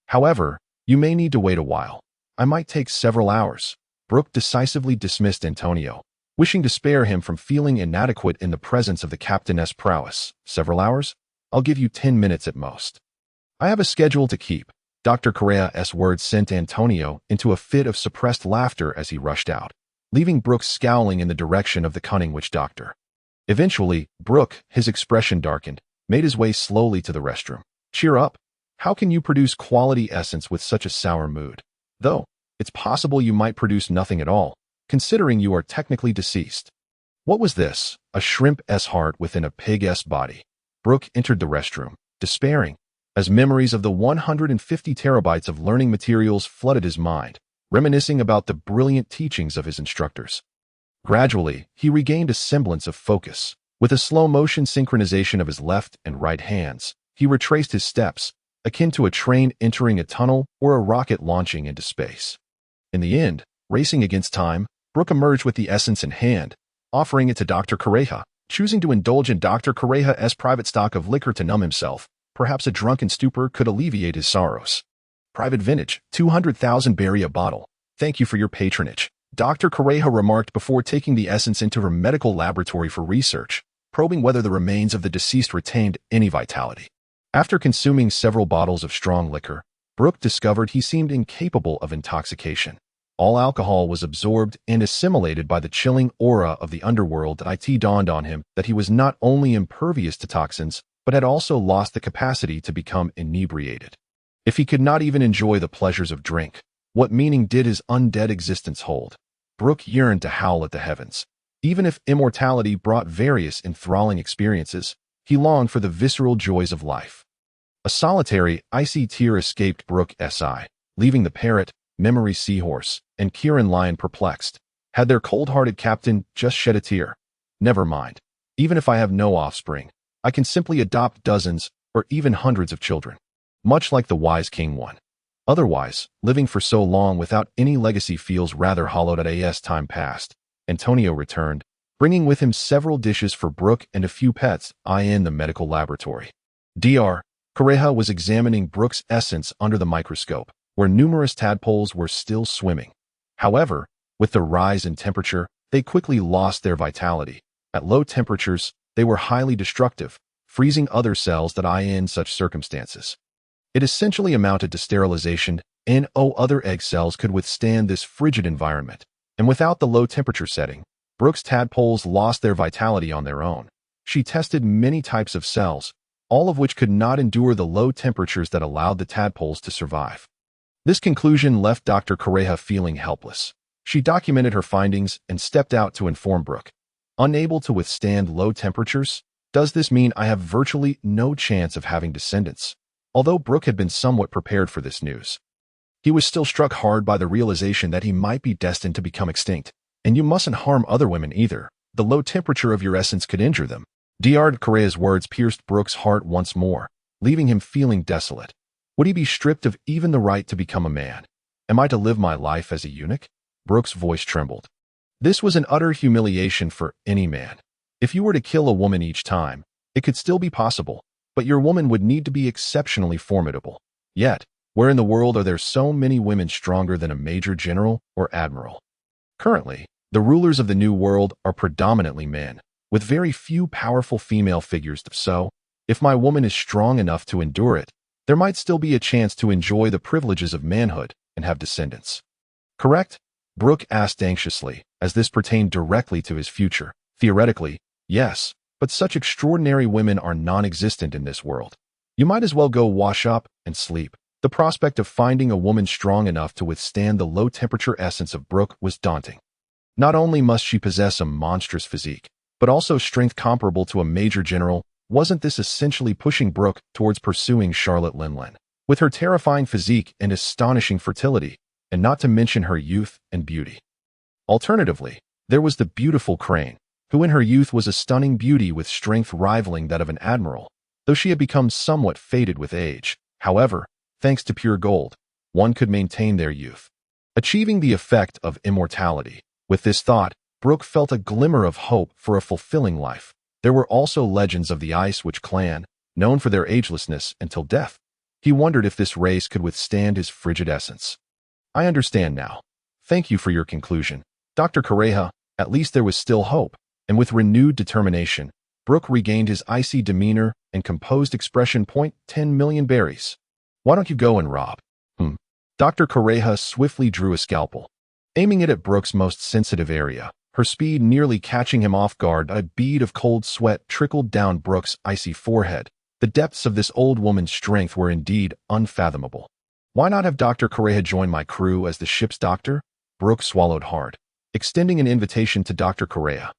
However, you may need to wait a while. I might take several hours. Brook decisively dismissed Antonio, wishing to spare him from feeling inadequate in the presence of the captain's prowess. Several hours? I'll give you 10 minutes at most. I have a schedule to keep. Dr. Correa's words sent Antonio into a fit of suppressed laughter as he rushed out, leaving Brook scowling in the direction of the cunning witch doctor. Eventually, Brook, his expression darkened, made his way slowly to the restroom. Cheer up. How can you produce quality essence with such a sour mood? Though, it's possible you might produce nothing at all, considering you are technically deceased. What was this? A shrimp's heart within a pig's body. Brook entered the restroom, despairing, as memories of the 150 terabytes of learning materials flooded his mind, reminiscing about the brilliant teachings of his instructors. Gradually, he regained a semblance of focus. With a slow-motion synchronization of his left and right hands, he retraced his steps, akin to a train entering a tunnel or a rocket launching into space. In the end, racing against time, Brook emerged with the essence in hand, offering it to Dr. Correja, choosing to indulge in Dr. Correja's private stock of liquor to numb himself. Perhaps a drunken stupor could alleviate his sorrows. Private vintage, 200,000 berry a bottle. Thank you for your patronage, Dr. Correja remarked before taking the essence into her medical laboratory for research, probing whether the remains of the deceased retained any vitality. After consuming several bottles of strong liquor, Brook discovered he seemed incapable of intoxication. All alcohol was absorbed and assimilated by the chilling aura of the underworld. It dawned on him that he was not only impervious to toxins, but had also lost the capacity to become inebriated. If he could not even enjoy the pleasures of drink, what meaning did his undead existence hold? Brook yearned to howl at the heavens. Even if immortality brought various enthralling experiences, he longed for the visceral joys of life. A solitary, icy tear escaped Brook's eye, leaving the parrot, memory seahorse, and Kieran Lion perplexed. Had their cold-hearted captain just shed a tear? Never mind. Even if I have no offspring, I can simply adopt dozens or even hundreds of children, much like the wise king one. Otherwise, living for so long without any legacy feels rather hollow. As time passed, Antonio returned, bringing with him several dishes for Brook and a few pets in the medical laboratory. Dr. Correja was examining Brook's essence under the microscope, where numerous tadpoles were still swimming. However, with the rise in temperature, they quickly lost their vitality. At low temperatures, they were highly destructive, freezing other cells in such circumstances. It essentially amounted to sterilization, and no other egg cells could withstand this frigid environment. And without the low temperature setting, Brook's tadpoles lost their vitality on their own. She tested many types of cells, all of which could not endure the low temperatures that allowed the tadpoles to survive. This conclusion left Dr. Correja feeling helpless. She documented her findings and stepped out to inform Brook. Unable to withstand low temperatures? Does this mean I have virtually no chance of having descendants? Although Brook had been somewhat prepared for this news, he was still struck hard by the realization that he might be destined to become extinct. And you mustn't harm other women either. The low temperature of your essence could injure them. Dr. Correa's words pierced Brook's heart once more, leaving him feeling desolate. Would he be stripped of even the right to become a man? Am I to live my life as a eunuch? Brook's voice trembled. This was an utter humiliation for any man. If you were to kill a woman each time, it could still be possible, but your woman would need to be exceptionally formidable. Yet, where in the world are there so many women stronger than a major general or admiral? Currently, the rulers of the New World are predominantly men, with very few powerful female figures. So, if my woman is strong enough to endure it, there might still be a chance to enjoy the privileges of manhood and have descendants. Correct? Brook asked anxiously, as this pertained directly to his future. Theoretically, yes, but such extraordinary women are non-existent in this world. You might as well go wash up and sleep. The prospect of finding a woman strong enough to withstand the low-temperature essence of Brook was daunting. Not only must she possess a monstrous physique, but also strength comparable to a major general. Wasn't this essentially pushing Brook towards pursuing Charlotte Lingling? With her terrifying physique and astonishing fertility, and not to mention her youth and beauty. Alternatively, there was the beautiful Crane, who in her youth was a stunning beauty with strength rivaling that of an admiral, though she had become somewhat faded with age. However, thanks to pure gold, one could maintain their youth, achieving the effect of immortality. With this thought, Brook felt a glimmer of hope for a fulfilling life. There were also legends of the Ice Witch clan, known for their agelessness until death. He wondered if this race could withstand his frigid essence. I understand now. Thank you for your conclusion, Dr. Correa. At least there was still hope, and with renewed determination, Brook regained his icy demeanor and composed expression. 10 million berries. Why don't you go and rob? Dr. Correa swiftly drew a scalpel, aiming it at Brook's most sensitive area. Her speed nearly catching him off guard. A bead of cold sweat trickled down Brook's icy forehead. The depths of this old woman's strength were indeed unfathomable. Why not have Dr. Correa join my crew as the ship's doctor? Brook swallowed hard, extending an invitation to Dr. Correa.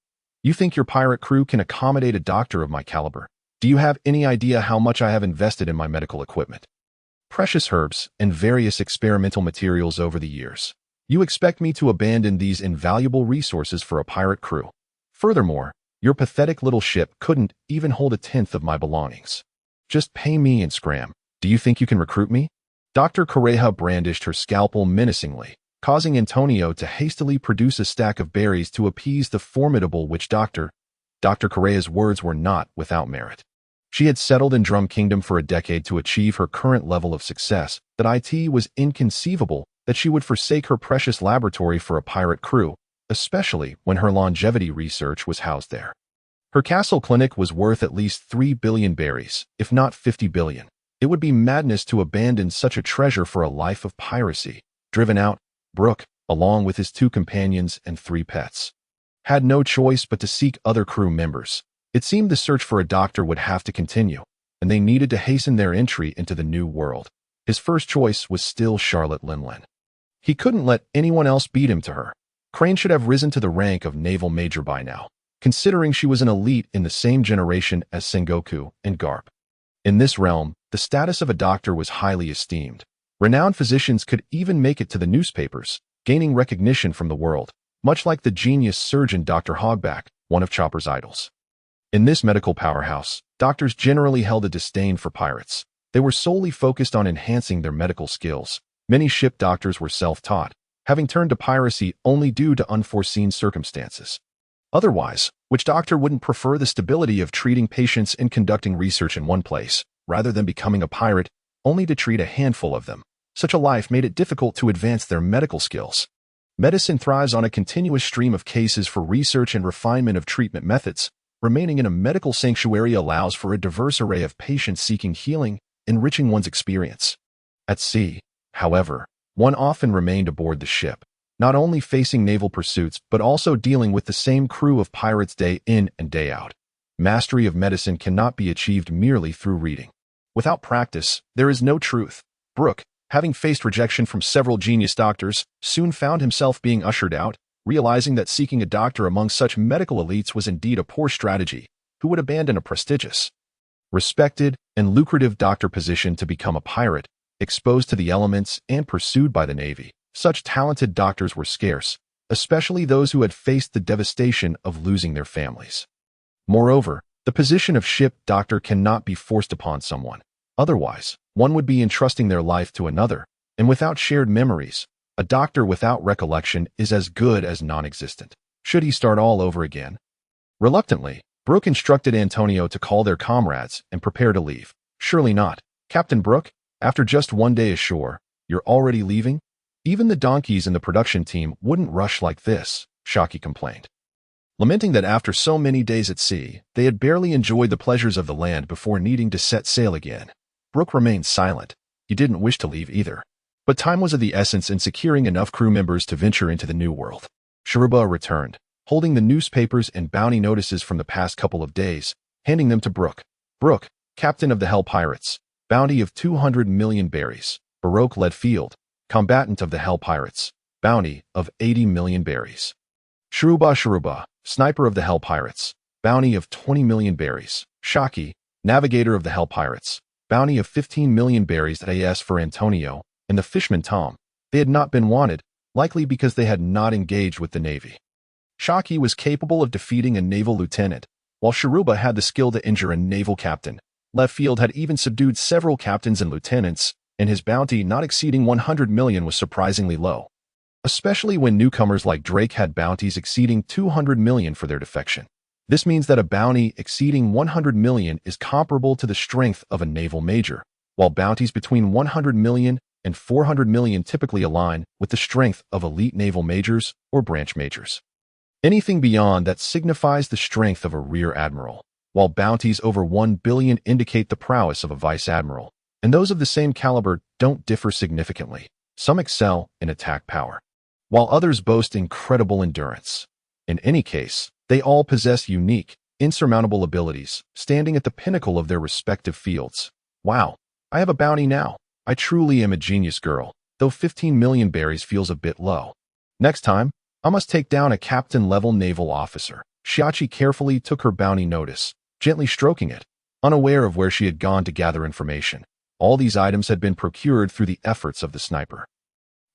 You think your pirate crew can accommodate a doctor of my caliber? Do you have any idea how much I have invested in my medical equipment? Precious herbs and various experimental materials over the years. You expect me to abandon these invaluable resources for a pirate crew? Furthermore, your pathetic little ship couldn't even hold a tenth of my belongings. Just pay me and scram. Do you think you can recruit me? Dr. Correa brandished her scalpel menacingly, causing Antonio to hastily produce a stack of berries to appease the formidable witch doctor. Dr. Correa's words were not without merit. She had settled in Drum Kingdom for a decade to achieve her current level of success. That it was inconceivable that she would forsake her precious laboratory for a pirate crew, especially when her longevity research was housed there. Her castle clinic was worth at least 3 billion berries, if not 50 billion. It would be madness to abandon such a treasure for a life of piracy. Driven out, Brook, along with his 2 companions and 3 pets, had no choice but to seek other crew members. It seemed the search for a doctor would have to continue, and they needed to hasten their entry into the New World. His first choice was still Charlotte Lingling. He couldn't let anyone else beat him to her. Crane should have risen to the rank of naval major by now, considering she was an elite in the same generation as Sengoku and Garp. In this realm, the status of a doctor was highly esteemed. Renowned physicians could even make it to the newspapers, gaining recognition from the world, much like the genius surgeon Dr. Hogback, one of Chopper's idols. In this medical powerhouse, doctors generally held a disdain for pirates. They were solely focused on enhancing their medical skills. Many ship doctors were self-taught, having turned to piracy only due to unforeseen circumstances. Otherwise, which doctor wouldn't prefer the stability of treating patients and conducting research in one place, rather than becoming a pirate only to treat a handful of them? Such a life made it difficult to advance their medical skills. Medicine thrives on a continuous stream of cases for research and refinement of treatment methods. Remaining in a medical sanctuary allows for a diverse array of patients seeking healing, enriching one's experience. At sea, however, one often remained aboard the ship, not only facing naval pursuits but also dealing with the same crew of pirates day in and day out. Mastery of medicine cannot be achieved merely through reading. Without practice, there is no truth. Brook, having faced rejection from several genius doctors, soon found himself being ushered out, realizing that seeking a doctor among such medical elites was indeed a poor strategy. Who would abandon a prestigious, respected, and lucrative doctor position to become a pirate, exposed to the elements and pursued by the Navy? Such talented doctors were scarce, especially those who had faced the devastation of losing their families. Moreover, the position of ship doctor cannot be forced upon someone. Otherwise, one would be entrusting their life to another, and without shared memories, a doctor without recollection is as good as non-existent. Should he start all over again? Reluctantly, Brook instructed Antonio to call their comrades and prepare to leave. Surely not. Captain Brook, after just one day ashore, you're already leaving? Even the donkeys in the production team wouldn't rush like this, Shiki complained. Lamenting that after so many days at sea, they had barely enjoyed the pleasures of the land before needing to set sail again. Brook remained silent. He didn't wish to leave either. But time was of the essence in securing enough crew members to venture into the new world. Sharuba returned, holding the newspapers and bounty notices from the past couple of days, handing them to Brook. Brook, captain of the Hell Pirates, bounty of 200 million berries. Baroque Redfield, combatant of the Hell Pirates, bounty of 80 million berries. Sharuba, sniper of the Hell Pirates, bounty of 20 million berries. Shiki, navigator of the Hell Pirates, bounty of 15 million berries. As for Antonio and the fishman Tom, they had not been wanted, likely because they had not engaged with the Navy. Shiki was capable of defeating a naval lieutenant, while Sharuba had the skill to injure a naval captain. Redfield had even subdued several captains and lieutenants, and his bounty not exceeding 100 million was surprisingly low, especially when newcomers like Drake had bounties exceeding 200 million for their defection. This means that a bounty exceeding 100 million is comparable to the strength of a naval major, while bounties between 100 million and 400 million typically align with the strength of elite naval majors or branch majors. Anything beyond that signifies the strength of a rear admiral, while bounties over 1 billion indicate the prowess of a vice admiral, and those of the same caliber don't differ significantly. Some excel in attack power, while others boast incredible endurance. In any case, they all possess unique, insurmountable abilities, standing at the pinnacle of their respective fields. Wow, I have a bounty now. I truly am a genius girl, though 15 million berries feels a bit low. Next time, I must take down a captain-level naval officer. Shiki carefully took her bounty notice, gently stroking it, unaware of where she had gone to gather information. All these items had been procured through the efforts of the sniper.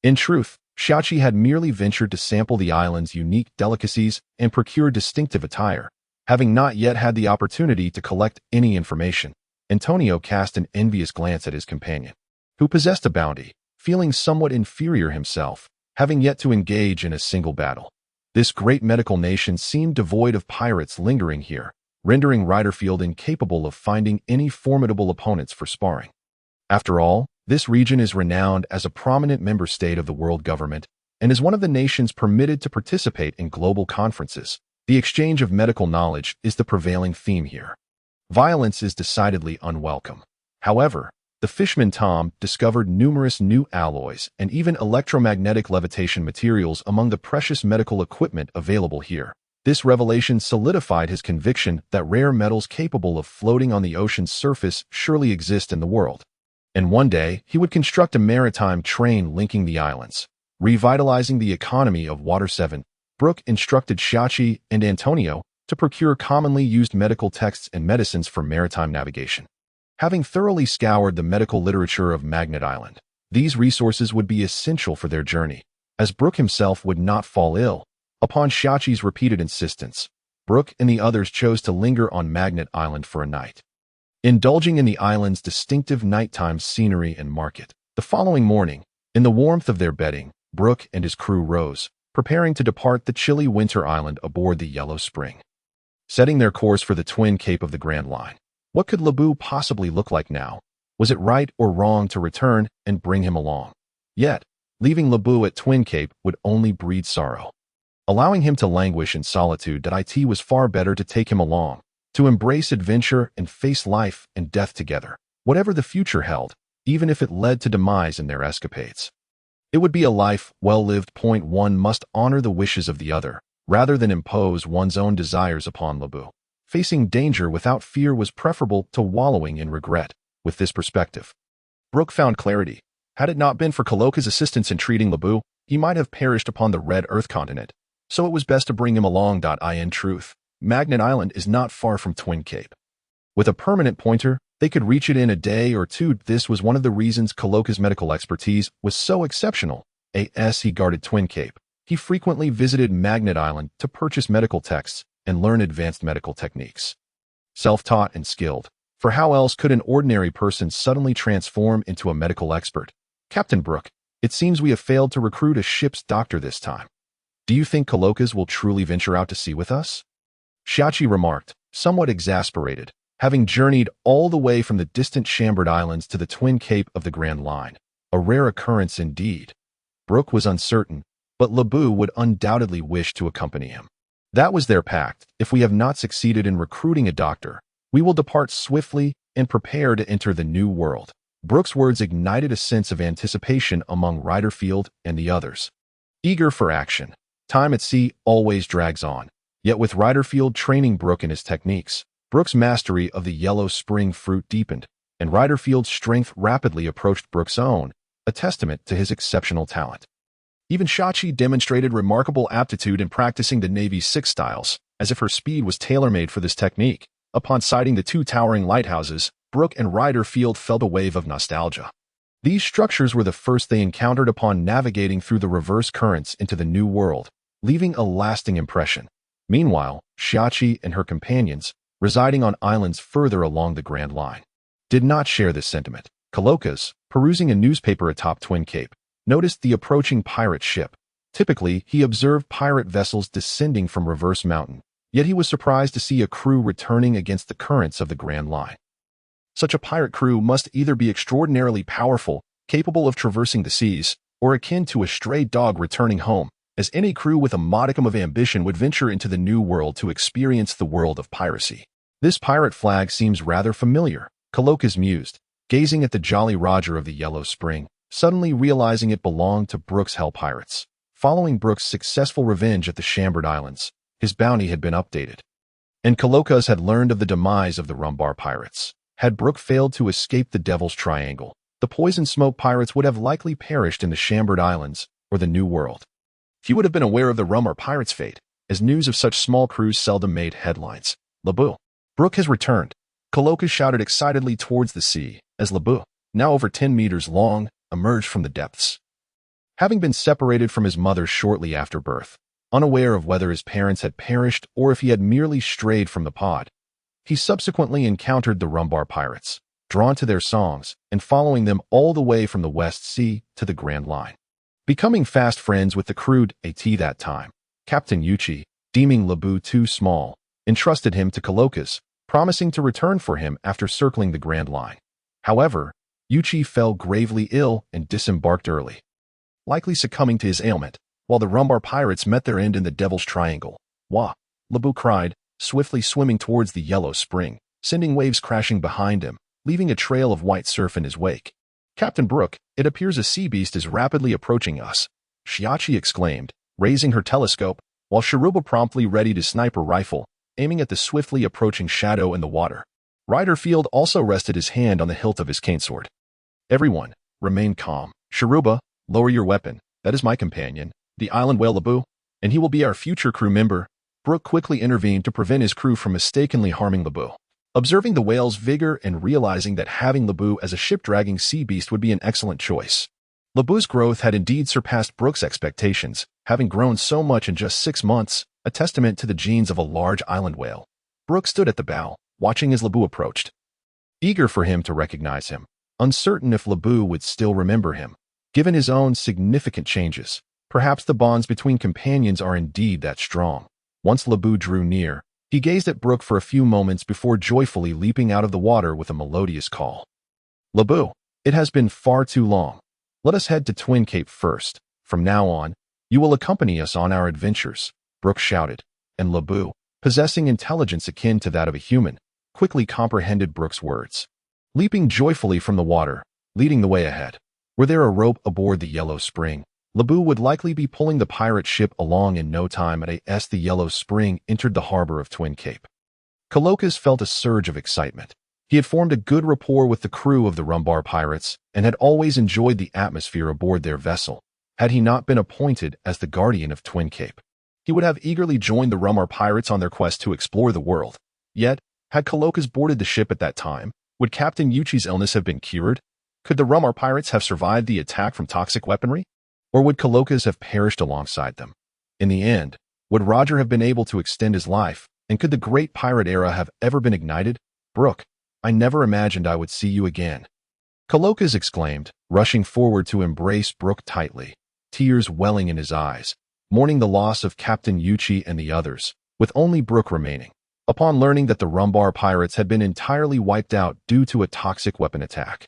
In truth, Shiki had merely ventured to sample the island's unique delicacies and procure distinctive attire, having not yet had the opportunity to collect any information. Antonio cast an envious glance at his companion, who possessed a bounty, feeling somewhat inferior himself, having yet to engage in a single battle. This great medical nation seemed devoid of pirates lingering here, rendering Redfield incapable of finding any formidable opponents for sparring. After all, this region is renowned as a prominent member state of the world government and is one of the nations permitted to participate in global conferences. The exchange of medical knowledge is the prevailing theme here. Violence is decidedly unwelcome. However, the fishman Tom discovered numerous new alloys and even electromagnetic levitation materials among the precious medical equipment available here. This revelation solidified his conviction that rare metals capable of floating on the ocean's surface surely exist in the world. And one day, he would construct a maritime train linking the islands, revitalizing the economy of Water 7. Brook instructed Shiki and Antonio to procure commonly used medical texts and medicines for maritime navigation. Having thoroughly scoured the medical literature of Magnet Island, these resources would be essential for their journey, as Brook himself would not fall ill. Upon Shiki's repeated insistence, Brook and the others chose to linger on Magnet Island for a night, indulging in the island's distinctive nighttime scenery and market. The following morning, in the warmth of their bedding, Brook and his crew rose, preparing to depart the chilly winter island aboard the Yellow Spring, setting their course for the twin cape of the Grand Line. What could Laboon possibly look like now? Was it right or wrong to return and bring him along? Yet, leaving Laboon at Twin Cape would only breed sorrow. Allowing him to languish in solitude, it was far better to take him along, to embrace adventure and face life and death together, whatever the future held, even if it led to demise in their escapades. It would be a life well lived. One must honor the wishes of the other, rather than impose one's own desires upon Laboon. Facing danger without fear was preferable to wallowing in regret. With this perspective, Brook found clarity. Had it not been for Kaloka's assistance in treating Laboon, he might have perished upon the Red Earth continent. So it was best to bring him along. In truth, Magnet Island is not far from Twin Cape. With a permanent pointer, they could reach it in a day or two. This was one of the reasons Kaloka's medical expertise was so exceptional. As he guarded Twin Cape, He frequently visited Magnet Island to purchase medical texts and learn advanced medical techniques. Self-taught and skilled, for how else could an ordinary person suddenly transform into a medical expert? Captain Brook, it seems we have failed to recruit a ship's doctor this time. Do you think Kalokas will truly venture out to sea with us? Shiki remarked, somewhat exasperated, having journeyed all the way from the distant Chambered Islands to the twin cape of the Grand Line. A rare occurrence indeed. Brook was uncertain, but Laboon would undoubtedly wish to accompany him. That was their pact. If we have not succeeded in recruiting a doctor, we will depart swiftly and prepare to enter the new world. Brook's words ignited a sense of anticipation among Redfield and the others. Eager for action, time at sea always drags on. Yet with Redfield training Brook in his techniques, Brook's mastery of the yellow spring fruit deepened, and Redfield's strength rapidly approached Brook's own, a testament to his exceptional talent. Even Shiki demonstrated remarkable aptitude in practicing the Navy's 6 styles, as if her speed was tailor-made for this technique. Upon sighting the 2 towering lighthouses, Brook and Redfield felt a wave of nostalgia. These structures were the first they encountered upon navigating through the reverse currents into the new world, leaving a lasting impression. Meanwhile, Shiki and her companions, residing on islands further along the Grand Line, did not share this sentiment. Kalokas, perusing a newspaper atop Twin Cape, noticed the approaching pirate ship. Typically, he observed pirate vessels descending from Reverse Mountain, yet he was surprised to see a crew returning against the currents of the Grand Line. Such a pirate crew must either be extraordinarily powerful, capable of traversing the seas, or akin to a stray dog returning home, as any crew with a modicum of ambition would venture into the new world to experience the world of piracy. This pirate flag seems rather familiar, Kalokas mused, gazing at the Jolly Roger of the Yellow Spring, suddenly realizing it belonged to Brook's Hell Pirates. Following Brook's successful revenge at the Chambered Islands, his bounty had been updated. And Kalokas had learned of the demise of the Rumbar pirates. Had Brook failed to escape the Devil's Triangle, the Poison Smoke pirates would have likely perished in the Chambered Islands or the New World. He would have been aware of the Rumbar pirates' fate, as news of such small crews seldom made headlines. Laboon. Brook has returned. Kalokas shouted excitedly towards the sea, as Laboon, now over 10 meters long, emerged from the depths. Having been separated from his mother shortly after birth, unaware of whether his parents had perished or if he had merely strayed from the pod, he subsequently encountered the Rumbar pirates, drawn to their songs and following them all the way from the West Sea to the Grand Line. Becoming fast friends with the crew at that time, Captain Yimi, deeming Laboon too small, entrusted him to Kalokas, promising to return for him after circling the Grand Line. However, Yimi fell gravely ill and disembarked early, likely succumbing to his ailment, while the Rumbar pirates met their end in the Devil's Triangle. Wah! Laboon cried, swiftly swimming towards the Yellow Spring, sending waves crashing behind him, leaving a trail of white surf in his wake. Captain Brook, it appears a sea beast is rapidly approaching us, Shiki exclaimed, raising her telescope, while Sharuba promptly readied his sniper rifle, aiming at the swiftly approaching shadow in the water. Redfield also rested his hand on the hilt of his cane sword. Everyone, remain calm. Sharuba, lower your weapon. That is my companion, the island whale Laboon, and he will be our future crew member. Brook quickly intervened to prevent his crew from mistakenly harming Laboon. Observing the whale's vigor and realizing that having Laboon as a ship-dragging sea beast would be an excellent choice. Laboon's growth had indeed surpassed Brook's expectations, having grown so much in just 6 months, a testament to the genes of a large island whale. Brook stood at the bow, watching as Laboon approached, eager for him to recognize him, uncertain if Laboon would still remember him. Given his own significant changes, perhaps the bonds between companions are indeed that strong. Once Laboon drew near, he gazed at Brook for a few moments before joyfully leaping out of the water with a melodious call. Laboon, it has been far too long. Let us head to Twin Cape first. From now on, you will accompany us on our adventures, Brook shouted, and Laboon, possessing intelligence akin to that of a human, quickly comprehended Brook's words. Leaping joyfully from the water, leading the way ahead. Were there a rope aboard the Yellow Spring, Laboon would likely be pulling the pirate ship along in no time as the Yellow Spring entered the harbor of Twin Cape. Kalokas felt a surge of excitement. He had formed a good rapport with the crew of the Rumbar pirates and had always enjoyed the atmosphere aboard their vessel. Had he not been appointed as the guardian of Twin Cape, he would have eagerly joined the Rumbar pirates on their quest to explore the world. Yet, had Kalokas boarded the ship at that time, would Captain Yuchi's illness have been cured? Could the Rumbar pirates have survived the attack from toxic weaponry? Or would Kalokas have perished alongside them? In the end, would Roger have been able to extend his life, and could the great pirate era have ever been ignited? Brook, I never imagined I would see you again. Coloccus exclaimed, rushing forward to embrace Brook tightly, tears welling in his eyes, mourning the loss of Captain Yuchi and the others, with only Brook remaining. Upon learning that the Rumbar pirates had been entirely wiped out due to a toxic weapon attack,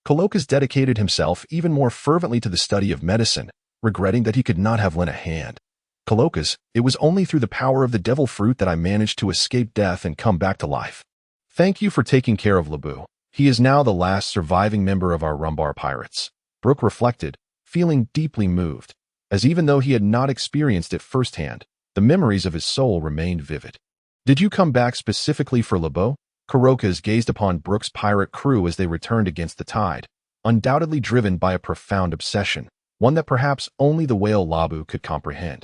Coloccus dedicated himself even more fervently to the study of medicine, regretting that he could not have lent a hand. Coloccus, it was only through the power of the devil fruit that I managed to escape death and come back to life. Thank you for taking care of Laboon. He is now the last surviving member of our Rumbar pirates. Brook reflected, feeling deeply moved, as even though he had not experienced it firsthand, the memories of his soul remained vivid. Did you come back specifically for Laboon? Coloccus gazed upon Brook's pirate crew as they returned against the tide, undoubtedly driven by a profound obsession, one that perhaps only the whale Laboon could comprehend.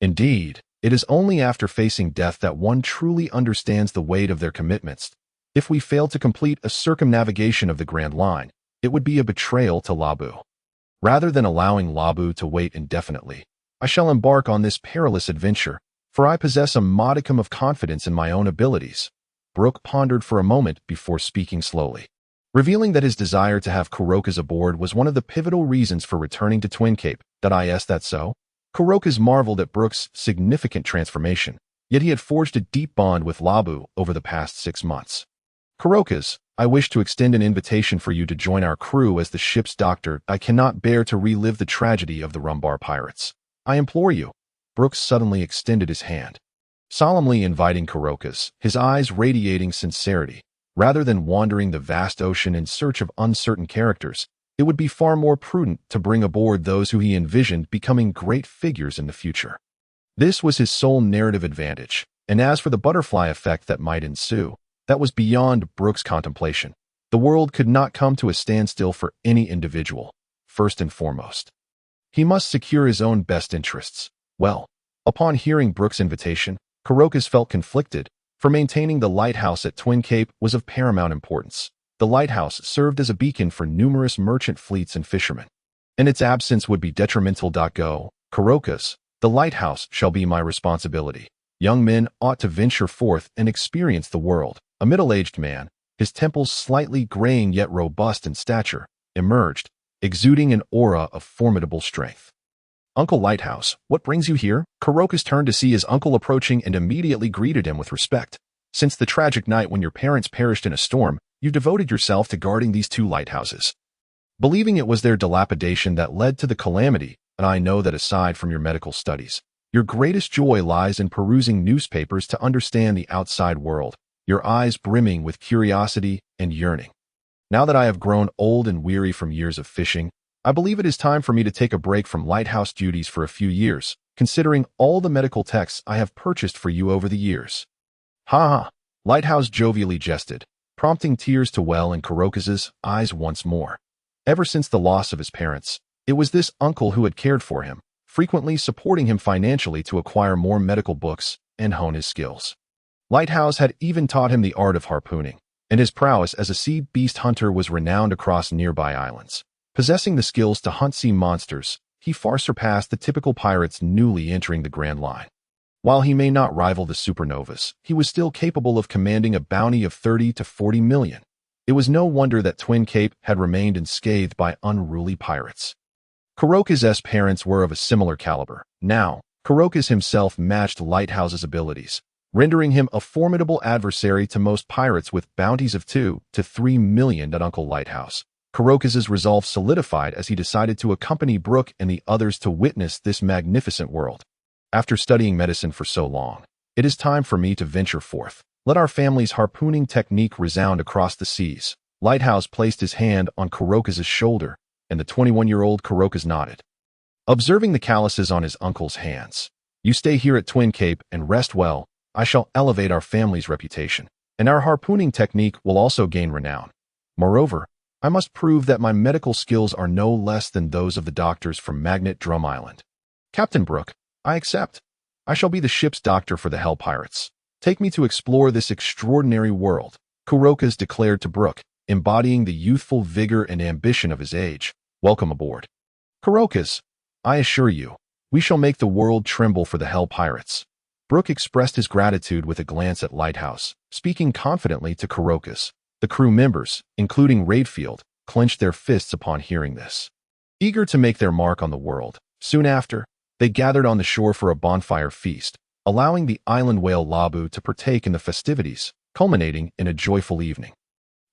Indeed, it is only after facing death that one truly understands the weight of their commitments. If we fail to complete a circumnavigation of the Grand Line, it would be a betrayal to Laboon. Rather than allowing Laboon to wait indefinitely, I shall embark on this perilous adventure, for I possess a modicum of confidence in my own abilities. Brook pondered for a moment before speaking slowly, revealing that his desire to have Coloccus aboard was one of the pivotal reasons for returning to Twin Cape. That so? Coloccus marveled at Brook's significant transformation, yet he had forged a deep bond with Laboon over the past 6 months. Coloccus, I wish to extend an invitation for you to join our crew as the ship's doctor. I cannot bear to relive the tragedy of the Rumbar pirates. I implore you. Brook suddenly extended his hand, solemnly inviting Coloccus, his eyes radiating sincerity. Rather than wandering the vast ocean in search of uncertain characters, it would be far more prudent to bring aboard those who he envisioned becoming great figures in the future. This was his sole narrative advantage, and as for the butterfly effect that might ensue, that was beyond Brook's contemplation. The world could not come to a standstill for any individual. First and foremost, he must secure his own best interests. Well, upon hearing Brook's invitation, Coloccus felt conflicted, for maintaining the lighthouse at Twin Cape was of paramount importance. The lighthouse served as a beacon for numerous merchant fleets and fishermen, and its absence would be detrimental. Go, Coloccus, the lighthouse shall be my responsibility. Young men ought to venture forth and experience the world. A middle-aged man, his temples slightly graying yet robust in stature, emerged, exuding an aura of formidable strength. Uncle Lighthouse, what brings you here? Coloccus turned to see his uncle approaching and immediately greeted him with respect. Since the tragic night when your parents perished in a storm, you devoted yourself to guarding these 2 lighthouses, believing it was their dilapidation that led to the calamity, and I know that aside from your medical studies, your greatest joy lies in perusing newspapers to understand the outside world, your eyes brimming with curiosity and yearning. Now that I have grown old and weary from years of fishing, I believe it is time for me to take a break from lighthouse duties for a few years, considering all the medical texts I have purchased for you over the years. Ha ha! Lighthouse jovially jested, prompting tears to well in Coloccus's eyes once more. Ever since the loss of his parents, it was this uncle who had cared for him, frequently supporting him financially to acquire more medical books and hone his skills. Lighthouse had even taught him the art of harpooning, and his prowess as a sea beast hunter was renowned across nearby islands. Possessing the skills to hunt sea monsters, he far surpassed the typical pirates newly entering the Grand Line. While he may not rival the supernovas, he was still capable of commanding a bounty of 30 to 40 million. It was no wonder that Twin Cape had remained unscathed by unruly pirates. Coloccus's parents were of a similar caliber. Now, Coloccus himself matched Lighthouse's abilities, rendering him a formidable adversary to most pirates with bounties of 2 to 3 million at Uncle Lighthouse. Coloccus's resolve solidified as he decided to accompany Brook and the others to witness this magnificent world. After studying medicine for so long, it is time for me to venture forth. Let our family's harpooning technique resound across the seas. Lighthouse placed his hand on Coloccus's shoulder, and the 21-year-old Coloccus nodded, observing the calluses on his uncle's hands. You stay here at Twin Cape and rest well. I shall elevate our family's reputation, and our harpooning technique will also gain renown. Moreover, I must prove that my medical skills are no less than those of the doctors from Magnet Drum Island. Captain Brook, I accept. I shall be the ship's doctor for the Hell Pirates. Take me to explore this extraordinary world, Coloccus declared to Brook, embodying the youthful vigor and ambition of his age. Welcome aboard. Coloccus, I assure you, We shall make the world tremble for the Hell Pirates. Brook expressed his gratitude with a glance at Lighthouse, speaking confidently to Kurokas. The crew members, including Redfield, clenched their fists upon hearing this. Eager to make their mark on the world, soon after, they gathered on the shore for a bonfire feast, allowing the island whale Laboon to partake in the festivities, culminating in a joyful evening.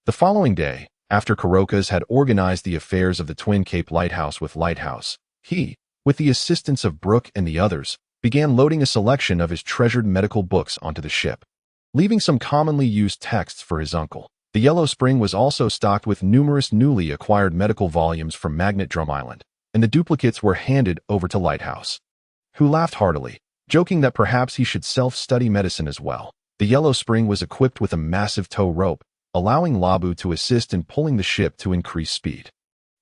The following day, after Kurokas had organized the affairs of the Twin Cape Lighthouse with Lighthouse, he, with the assistance of Brook and the others, began loading a selection of his treasured medical books onto the ship, leaving some commonly used texts for his uncle. The Yellow Spring was also stocked with numerous newly acquired medical volumes from Magnet Drum Island, and the duplicates were handed over to Lighthouse, who laughed heartily, joking that perhaps he should self-study medicine as well. The Yellow Spring was equipped with a massive tow rope, allowing Laboon to assist in pulling the ship to increase speed.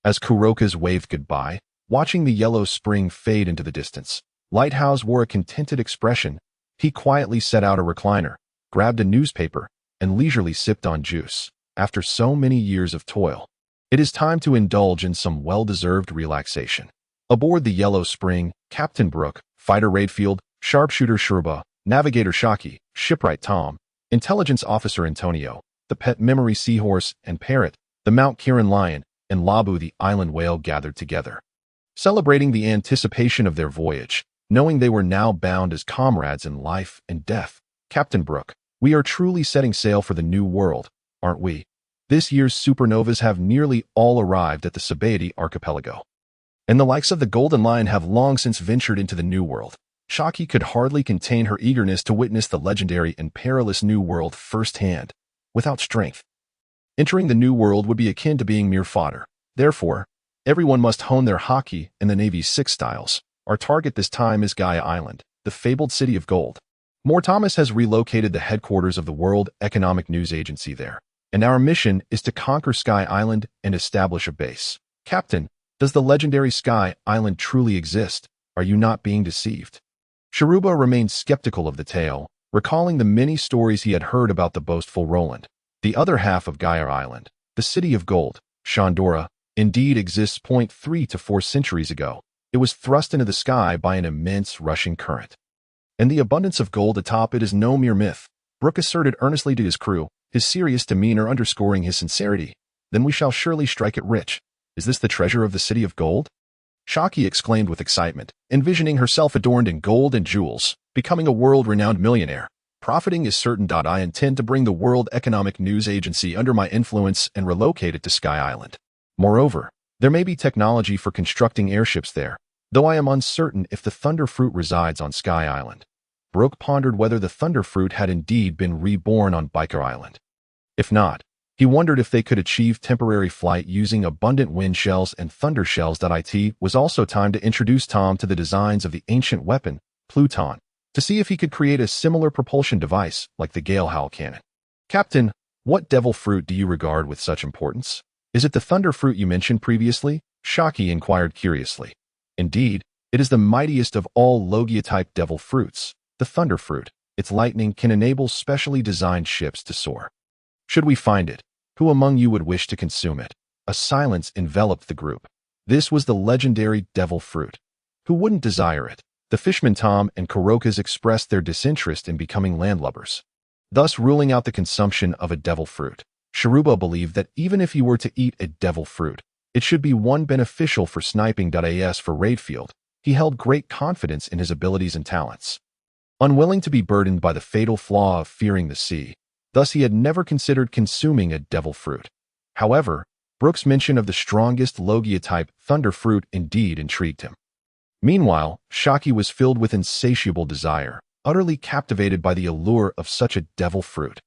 As Kurokas waved goodbye, watching the Yellow Spring fade into the distance, Lighthouse wore a contented expression. He quietly set out a recliner, grabbed a newspaper, and leisurely sipped on juice. After so many years of toil, it is time to indulge in some well-deserved relaxation. Aboard the Yellow Spring, Captain Brook, Fighter Redfield, Sharpshooter Shurba, Navigator Shiki, Shipwright Tom, Intelligence Officer Antonio, the Pet Memory Seahorse and Parrot, the Mount Kieran Lion, and Laboon the Island Whale gathered together, celebrating the anticipation of their voyage, knowing they were now bound as comrades in life and death. Captain Brook, we are truly setting sail for the new world, aren't we? This year's supernovas have nearly all arrived at the Sabaody archipelago, and the likes of the Golden Lion have long since ventured into the New World. Shiki could hardly contain her eagerness to witness the legendary and perilous New World firsthand. Without strength, entering the New World would be akin to being mere fodder. Therefore, everyone must hone their Haki and the Navy's 6 styles. Our target this time is Gaia Island, the fabled city of gold. Moore Thomas has relocated the headquarters of the World Economic News Agency there, and our mission is to conquer Sky Island and establish a base. Captain, does the legendary Sky Island truly exist? Are you not being deceived? Sharuba remained skeptical of the tale, recalling the many stories he had heard about the boastful Roland. The other half of Gaia Island, the city of gold, Chandora, indeed exists 3 to 4 centuries ago. It was thrust into the sky by an immense rushing current, and the abundance of gold atop it is no mere myth. Brook asserted earnestly to his crew, his serious demeanor underscoring his sincerity. Then we shall surely strike it rich. Is this the treasure of the city of gold? Shiki exclaimed with excitement, envisioning herself adorned in gold and jewels, becoming a world-renowned millionaire. Profiting is certain. I intend to bring the World Economic News Agency under my influence and relocate it to Sky Island. Moreover, there may be technology for constructing airships there, though I am uncertain if the Thunder Fruit resides on Sky Island. Brook pondered whether the Thunder Fruit had indeed been reborn on Biker Island. If not, he wondered if they could achieve temporary flight using abundant wind shells and thunder shells. It was also time to introduce Tom to the designs of the ancient weapon, Pluton, to see if he could create a similar propulsion device like the Gale Howl cannon. Captain, what devil fruit do you regard with such importance? Is it the thunder fruit you mentioned previously? Shiki inquired curiously. Indeed, it is the mightiest of all Logia-type devil fruits, the thunder fruit. Its lightning can enable specially designed ships to soar. Should we find it, who among you would wish to consume it? A silence enveloped the group. This was the legendary devil fruit. Who wouldn't desire it? The fisherman Tom and Kurokas expressed their disinterest in becoming landlubbers, thus ruling out the consumption of a devil fruit. Sharuba believed that even if he were to eat a devil fruit, it should be one beneficial for sniping. As for Redfield, he held great confidence in his abilities and talents, unwilling to be burdened by the fatal flaw of fearing the sea. Thus he had never considered consuming a devil fruit. However, Brook's mention of the strongest Logia-type thunder fruit indeed intrigued him. Meanwhile, Shiki was filled with insatiable desire, utterly captivated by the allure of such a devil fruit.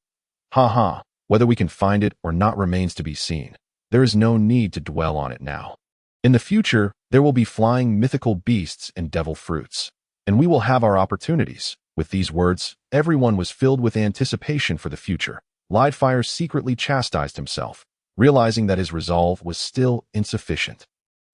Whether we can find it or not remains to be seen. There is no need to dwell on it now. In the future, there will be flying mythical beasts and devil fruits, and we will have our opportunities. With these words, everyone was filled with anticipation for the future. Lightfire secretly chastised himself, realizing that his resolve was still insufficient.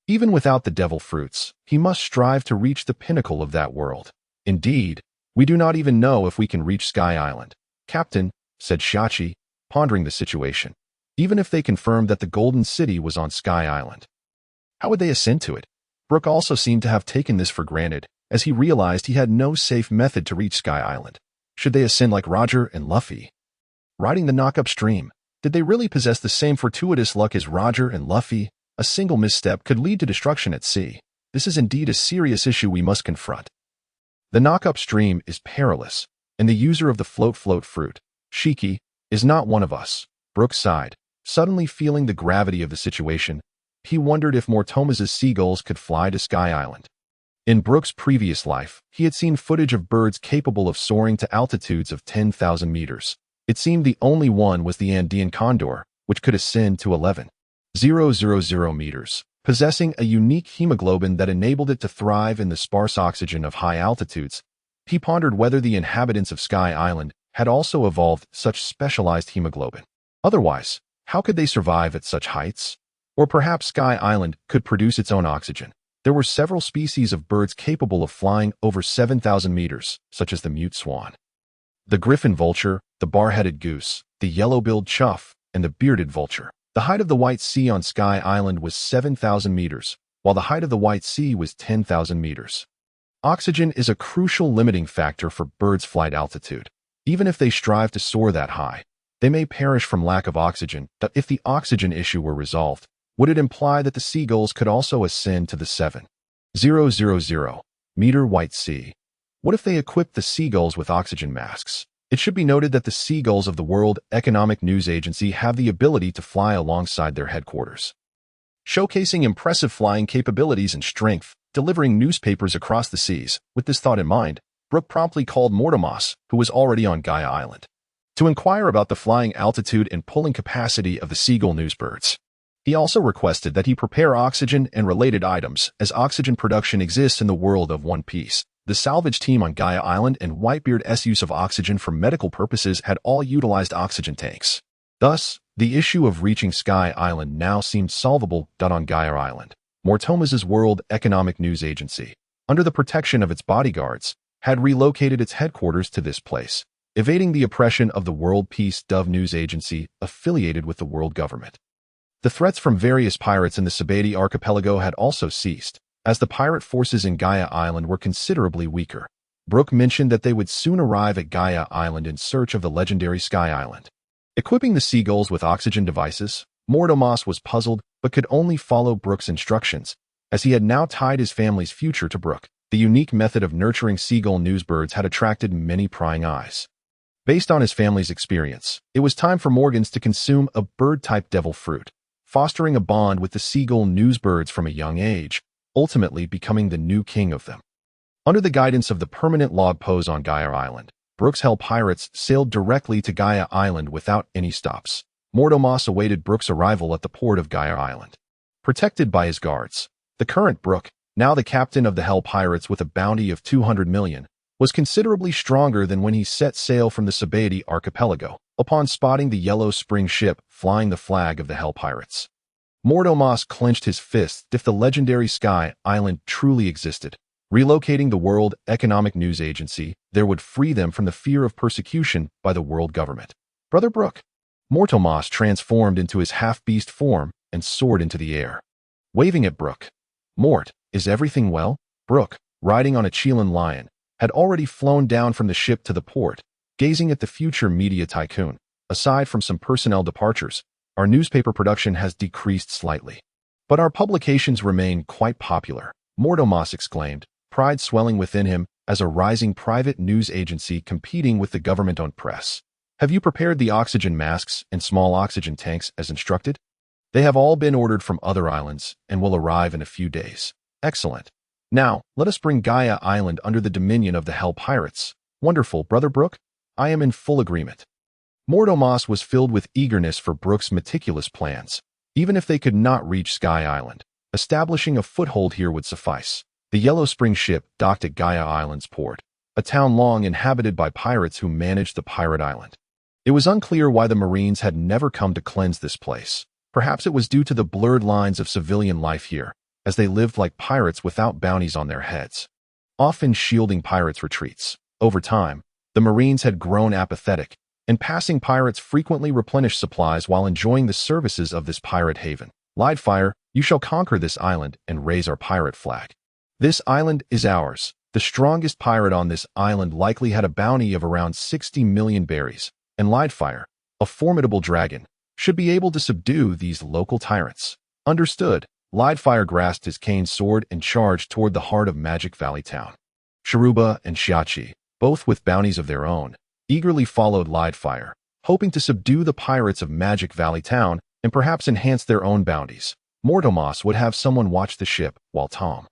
Even without the devil fruits, he must strive to reach the pinnacle of that world. Indeed, we do not even know if we can reach Sky Island. Captain, said Shiki, pondering the situation. Even if they confirmed that the Golden City was on Sky Island, how would they ascend to it? Brook also seemed to have taken this for granted. as he realized he had no safe method to reach Sky Island. Should they ascend like Roger and Luffy? Riding the knock-up stream, did they really possess the same fortuitous luck as Roger and Luffy? A single misstep could lead to destruction at sea. This is indeed a serious issue we must confront. The knock-up stream is perilous, and the user of the float fruit, Shiki, is not one of us. Brook sighed, suddenly feeling the gravity of the situation. He wondered if Mortoma's seagulls could fly to Sky Island. In Brook's previous life, he had seen footage of birds capable of soaring to altitudes of 10,000 meters. It seemed the only one was the Andean condor, which could ascend to 11,000 meters, possessing a unique hemoglobin that enabled it to thrive in the sparse oxygen of high altitudes. He pondered whether the inhabitants of Sky Island had also evolved such specialized hemoglobin. Otherwise, how could they survive at such heights? Or perhaps Sky Island could produce its own oxygen. There were several species of birds capable of flying over 7,000 meters, such as the mute swan, the griffin vulture, the bar-headed goose, the yellow-billed chough, and the bearded vulture. The height of the White Sea on Sky Island was 7,000 meters, while the height of the White Sea was 10,000 meters. Oxygen is a crucial limiting factor for birds' flight altitude. Even if they strive to soar that high, they may perish from lack of oxygen. But if the oxygen issue were resolved, would it imply that the seagulls could also ascend to the 7,000 meter White Sea? What if they equipped the seagulls with oxygen masks? It should be noted that the seagulls of the World Economic News Agency have the ability to fly alongside their headquarters, showcasing impressive flying capabilities and strength, delivering newspapers across the seas. With this thought in mind, Brook promptly called Mortomas, who was already on Gaia Island, to inquire about the flying altitude and pulling capacity of the seagull newsbirds. He also requested that he prepare oxygen and related items, as oxygen production exists in the world of One Piece. The salvage team on Gaia Island and Whitebeard's use of oxygen for medical purposes had all utilized oxygen tanks. Thus, the issue of reaching Sky Island now seemed solvable. On Gaia Island, Mortoma's World Economic News Agency, under the protection of its bodyguards, had relocated its headquarters to this place, evading the oppression of the World Peace Dove News Agency affiliated with the world government. The threats from various pirates in the Sabaody archipelago had also ceased, as the pirate forces in Gaia Island were considerably weaker. Brook mentioned that they would soon arrive at Gaia Island in search of the legendary Sky Island. Equipping the seagulls with oxygen devices, Mortomas was puzzled but could only follow Brook's instructions, as he had now tied his family's future to Brook. The unique method of nurturing seagull newsbirds had attracted many prying eyes. Based on his family's experience, it was time for Morgans to consume a bird-type devil fruit, fostering a bond with the seagull newsbirds from a young age, ultimately becoming the new king of them. Under the guidance of the permanent log pose on Gaia Island, Brook's Hell pirates sailed directly to Gaia Island without any stops. Mortomas awaited Brook's arrival at the port of Gaia Island. Protected by his guards, the current Brook, now the captain of the Hell pirates with a bounty of 200 million, was considerably stronger than when he set sail from the Sabaody archipelago, upon spotting the Yellow Spring ship flying the flag of the Hell pirates. Mortomas clenched his fists. If the legendary Sky Island truly existed, relocating the World Economic News Agency, there would free them from the fear of persecution by the world government. Brother Brook. Mortomas transformed into his half-beast form and soared into the air, waving at Brook. Mort, is everything well? Brook, riding on a Kieran Lion, had already flown down from the ship to the port, gazing at the future media tycoon. Aside from some personnel departures, our newspaper production has decreased slightly, but our publications remain quite popular, Mortomas exclaimed, pride swelling within him as a rising private news agency competing with the government-owned press. Have you prepared the oxygen masks and small oxygen tanks as instructed? They have all been ordered from other islands and will arrive in a few days. Excellent. Now, let us bring Gaia Island under the dominion of the Hell Pirates. Wonderful, Brother Brook. I am in full agreement. Mortomas was filled with eagerness for Brook's meticulous plans. Even if they could not reach Sky Island, establishing a foothold here would suffice. The Yellow Spring ship docked at Gaia Island's port, a town long inhabited by pirates who managed the pirate island. It was unclear why the Marines had never come to cleanse this place. Perhaps it was due to the blurred lines of civilian life here, as they lived like pirates without bounties on their heads, often shielding pirates' retreats. Over time, the Marines had grown apathetic, and passing pirates frequently replenished supplies while enjoying the services of this pirate haven. Lightfire, you shall conquer this island and raise our pirate flag. This island is ours. The strongest pirate on this island likely had a bounty of around 60 million berries, and Lidefire, a formidable dragon, should be able to subdue these local tyrants. Understood. Lidefire grasped his cane sword and charged toward the heart of Magic Valley Town. Sharuba and Shiachi, both with bounties of their own, eagerly followed Lidefire, hoping to subdue the pirates of Magic Valley Town and perhaps enhance their own bounties. Mortomos would have someone watch the ship, while Tom,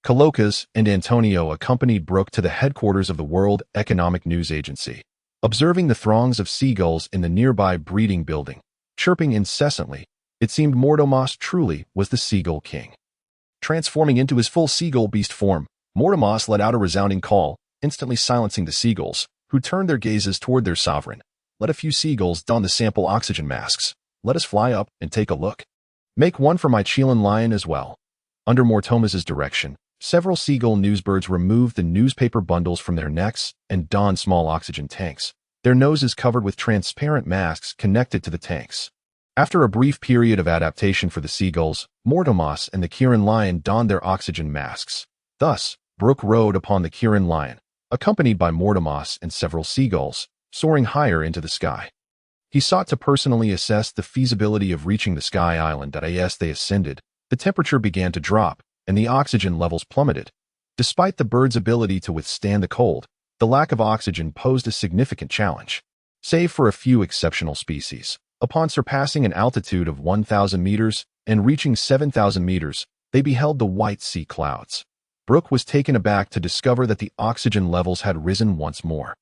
Colocas, and Antonio accompanied Brook to the headquarters of the World Economic News Agency. Observing the throngs of seagulls in the nearby breeding building, chirping incessantly, it seemed Mortomos truly was the Seagull King. Transforming into his full seagull beast form, Mortomos let out a resounding call, instantly silencing the seagulls, who turned their gazes toward their sovereign. Let a few seagulls don the sample oxygen masks. Let us fly up and take a look. Make one for my Kieran Lion as well. Under Mortomos's direction, several seagull newsbirds removed the newspaper bundles from their necks and donned small oxygen tanks, their noses covered with transparent masks connected to the tanks. After a brief period of adaptation for the seagulls, Mortomos and the Kieran Lion donned their oxygen masks. Thus, Brook rode upon the Kieran Lion, accompanied by Mortomos and several seagulls, soaring higher into the sky. He sought to personally assess the feasibility of reaching the Sky Island. As they ascended, the temperature began to drop, and the oxygen levels plummeted. Despite the bird's ability to withstand the cold, the lack of oxygen posed a significant challenge. Save for a few exceptional species, upon surpassing an altitude of 1,000 meters and reaching 7,000 meters, they beheld the white sea clouds. Brook was taken aback to discover that the oxygen levels had risen once more.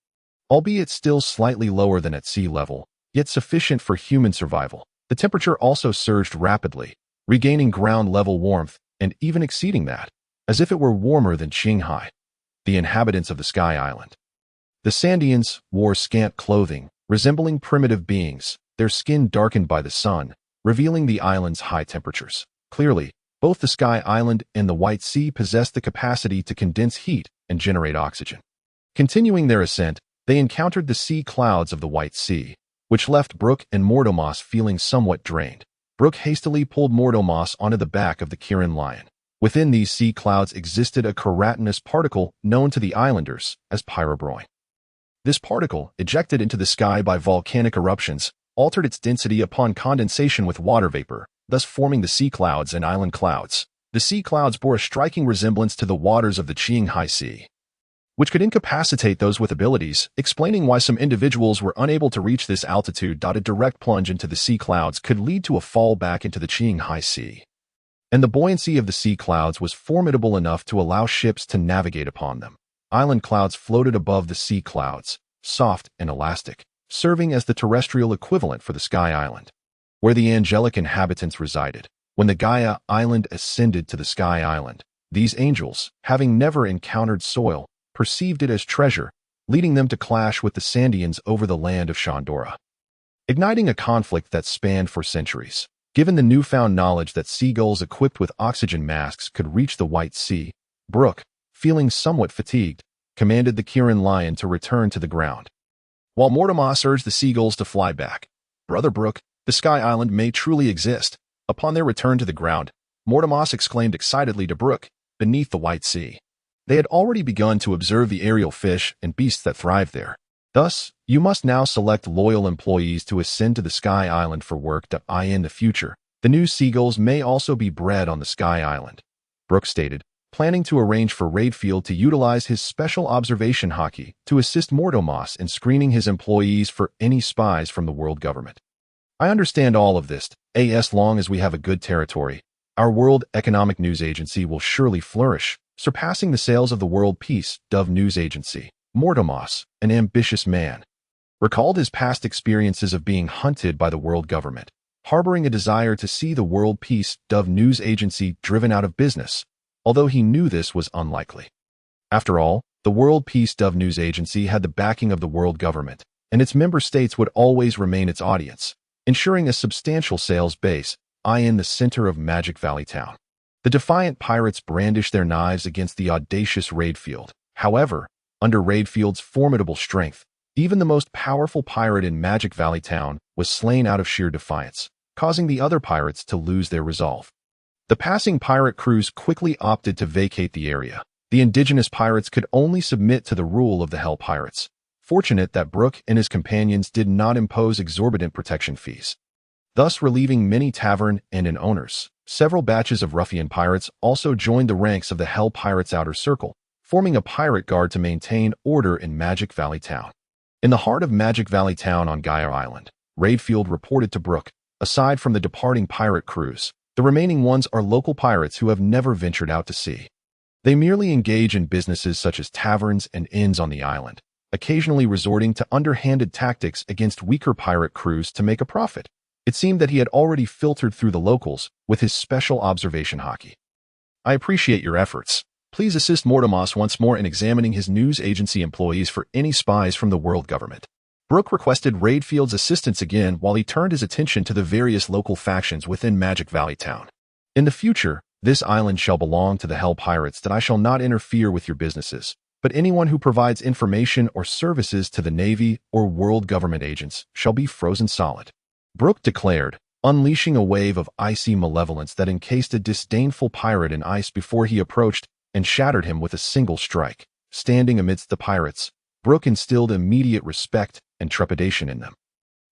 Albeit still slightly lower than at sea level, yet sufficient for human survival, the temperature also surged rapidly, regaining ground-level warmth and even exceeding that, as if it were warmer than Qinghai, the inhabitants of the Sky Island. The Sandians wore scant clothing, resembling primitive beings, their skin darkened by the sun, revealing the island's high temperatures. Clearly, both the Sky Island and the White Sea possessed the capacity to condense heat and generate oxygen. Continuing their ascent, they encountered the sea clouds of the White Sea, which left Brook and Mortomos feeling somewhat drained. Brook hastily pulled Mortomos onto the back of the Kieran Lion. Within these sea clouds existed a keratinous particle known to the islanders as pyrobroin. This particle, ejected into the sky by volcanic eruptions, altered its density upon condensation with water vapor, thus forming the sea clouds and island clouds. The sea clouds bore a striking resemblance to the waters of the Qinghai Sea, which could incapacitate those with abilities, explaining why some individuals were unable to reach this altitude. A direct plunge into the sea clouds could lead to a fall back into the Qinghai Sea. And the buoyancy of the sea clouds was formidable enough to allow ships to navigate upon them. Island clouds floated above the sea clouds, soft and elastic, serving as the terrestrial equivalent for the Sky Island, where the angelic inhabitants resided. When the Gaia Island ascended to the Sky Island, these angels, having never encountered soil, perceived it as treasure, leading them to clash with the Sandians over the land of Shandora, igniting a conflict that spanned for centuries. Given the newfound knowledge that seagulls equipped with oxygen masks could reach the White Sea, Brook, feeling somewhat fatigued, commanded the Kieran Lion to return to the ground, while Mortomos urged the seagulls to fly back. Brother Brook, the Sky Island may truly exist. Upon their return to the ground, Mortomos exclaimed excitedly to Brook, beneath the White Sea. They had already begun to observe the aerial fish and beasts that thrive there. Thus, you must now select loyal employees to ascend to the Sky Island for work. In the future, the new seagulls may also be bred on the Sky Island, Brook stated, planning to arrange for Redfield to utilize his special observation Haki to assist Mortomos in screening his employees for any spies from the world government. I understand all of this. As long as we have a good territory, our World Economic News Agency will surely flourish, surpassing the sales of the World Peace Dove News Agency. Mortomos, an ambitious man, recalled his past experiences of being hunted by the world government, harboring a desire to see the World Peace Dove News Agency driven out of business, although he knew this was unlikely. After all, the World Peace Dove News Agency had the backing of the world government, and its member states would always remain its audience, ensuring a substantial sales base. In the center of Magic Valley Town, the defiant pirates brandished their knives against the audacious Redfield. However, under Redfield's formidable strength, even the most powerful pirate in Magic Valley Town was slain out of sheer defiance, causing the other pirates to lose their resolve. The passing pirate crews quickly opted to vacate the area, The indigenous pirates could only submit to the rule of the Hell Pirates. Fortunate that Brook and his companions did not impose exorbitant protection fees, thus relieving many tavern and inn owners. Several batches of ruffian pirates also joined the ranks of the Hell Pirates' outer circle, forming a pirate guard to maintain order in Magic Valley Town. In the heart of Magic Valley Town on Gaia Island, Redfield reported to Brook, aside from the departing pirate crews, the remaining ones are local pirates who have never ventured out to sea. They merely engage in businesses such as taverns and inns on the island, occasionally resorting to underhanded tactics against weaker pirate crews to make a profit. It seemed that he had already filtered through the locals with his special observation Haki. I appreciate your efforts. Please assist Mortimas once more in examining his news agency employees for any spies from the world government. Brook requested Redfield's assistance again while he turned his attention to the various local factions within Magic Valley Town. In the future, this island shall belong to the Hell Pirates, that I shall not interfere with your businesses, but anyone who provides information or services to the Navy or world government agents shall be frozen solid. Brook declared, unleashing a wave of icy malevolence that encased a disdainful pirate in ice before he approached and shattered him with a single strike. Standing amidst the pirates, Brook instilled immediate respect and trepidation in them.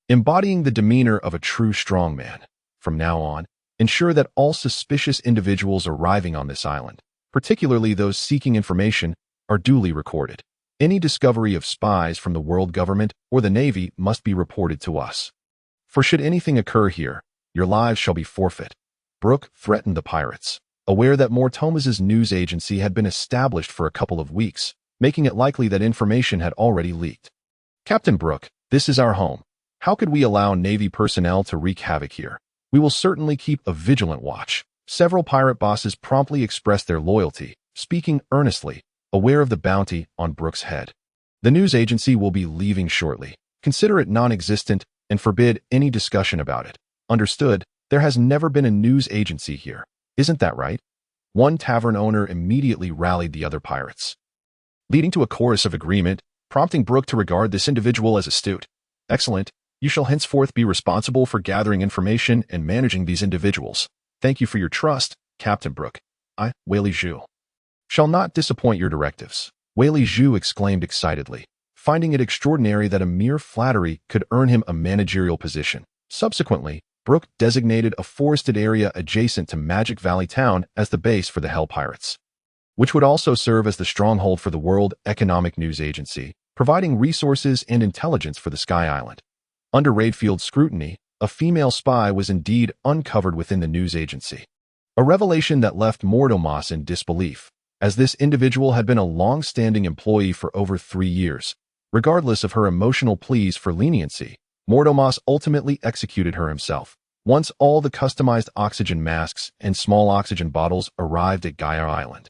Embodying the demeanor of a true strongman, from now on, ensure that all suspicious individuals arriving on this island, particularly those seeking information, are duly recorded. Any discovery of spies from the world government or the Navy must be reported to us. For should anything occur here, your lives shall be forfeit. Brook threatened the pirates, aware that Mortimas's news agency had been established for a couple of weeks, making it likely that information had already leaked. Captain Brook, this is our home. How could we allow Navy personnel to wreak havoc here? We will certainly keep a vigilant watch. Several pirate bosses promptly expressed their loyalty, speaking earnestly, aware of the bounty on Brook's head. The news agency will be leaving shortly. Consider it non-existent and forbid any discussion about it. Understood, there has never been a news agency here. Isn't that right? One tavern owner immediately rallied the other pirates, leading to a chorus of agreement, prompting Brook to regard this individual as astute. Excellent. You shall henceforth be responsible for gathering information and managing these individuals. Thank you for your trust, Captain Brook. I, Whaley Zhu, shall not disappoint your directives. Whaley Zhu exclaimed excitedly, finding it extraordinary that a mere flattery could earn him a managerial position. Subsequently, Brook designated a forested area adjacent to Magic Valley Town as the base for the Hell Pirates, which would also serve as the stronghold for the World Economic News Agency, providing resources and intelligence for the Sky Island. Under Redfield's scrutiny, a female spy was indeed uncovered within the news agency, a revelation that left Mortimas in disbelief, as this individual had been a long-standing employee for over 3 years. Regardless of her emotional pleas for leniency, Mortimas ultimately executed her himself. Once all the customized oxygen masks and small oxygen bottles arrived at Gaia Island.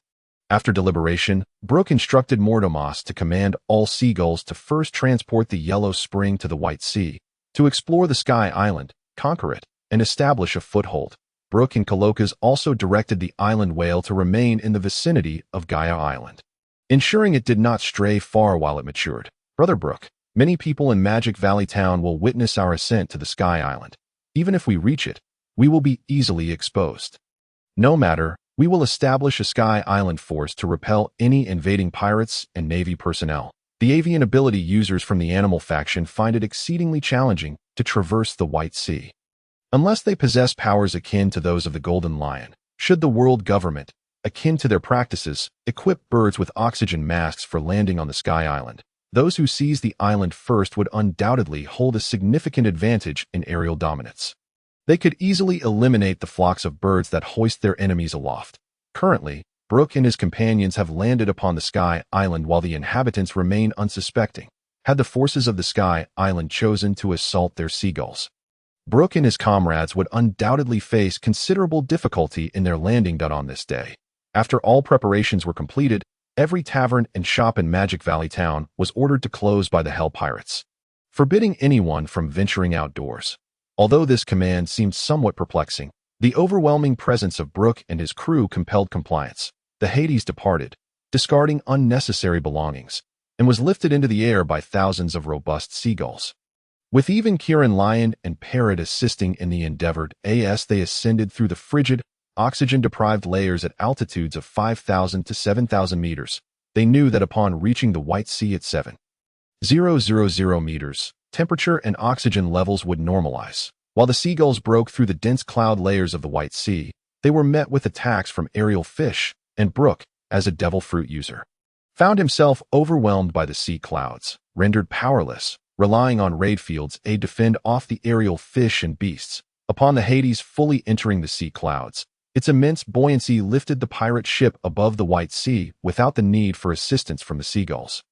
After deliberation, Brook instructed Mortimas to command all seagulls to first transport the Yellow Spring to the White Sea, to explore the Sky Island, conquer it, and establish a foothold. Brook and Colokas also directed the island whale to remain in the vicinity of Gaia Island, ensuring it did not stray far while it matured. Brother Brook, many people in Magic Valley Town will witness our ascent to the Sky Island. Even if we reach it, we will be easily exposed. No matter, we will establish a Sky Island force to repel any invading pirates and Navy personnel. The avian ability users from the animal faction find it exceedingly challenging to traverse the White Sea, unless they possess powers akin to those of the Golden Lion. Should the world government, akin to their practices, equip birds with oxygen masks for landing on the Sky Island, those who seize the island first would undoubtedly hold a significant advantage in aerial dominance. They could easily eliminate the flocks of birds that hoist their enemies aloft. Currently, Brook and his companions have landed upon the Sky Island while the inhabitants remain unsuspecting. Had the forces of the Sky Island chosen to assault their seagulls, Brook and his comrades would undoubtedly face considerable difficulty in their landing on this day. After all preparations were completed, every tavern and shop in Magic Valley Town was ordered to close by the Hell Pirates, forbidding anyone from venturing outdoors. Although this command seemed somewhat perplexing, the overwhelming presence of Brook and his crew compelled compliance. The Hades departed, discarding unnecessary belongings, and was lifted into the air by thousands of robust seagulls. With even Kieran Lion and Parrot assisting in the endeavor, they ascended through the frigid, oxygen-deprived layers at altitudes of 5,000 to 7,000 meters. They knew that upon reaching the White Sea at 7,000 meters, temperature and oxygen levels would normalize. While the seagulls broke through the dense cloud layers of the White Sea, they were met with attacks from aerial fish, and Brook, as a devil fruit user, found himself overwhelmed by the sea clouds, rendered powerless, relying on Redfield's aid to fend off the aerial fish and beasts. Upon the Hades fully entering the sea clouds, its immense buoyancy lifted the pirate ship above the White Sea without the need for assistance from the seagulls,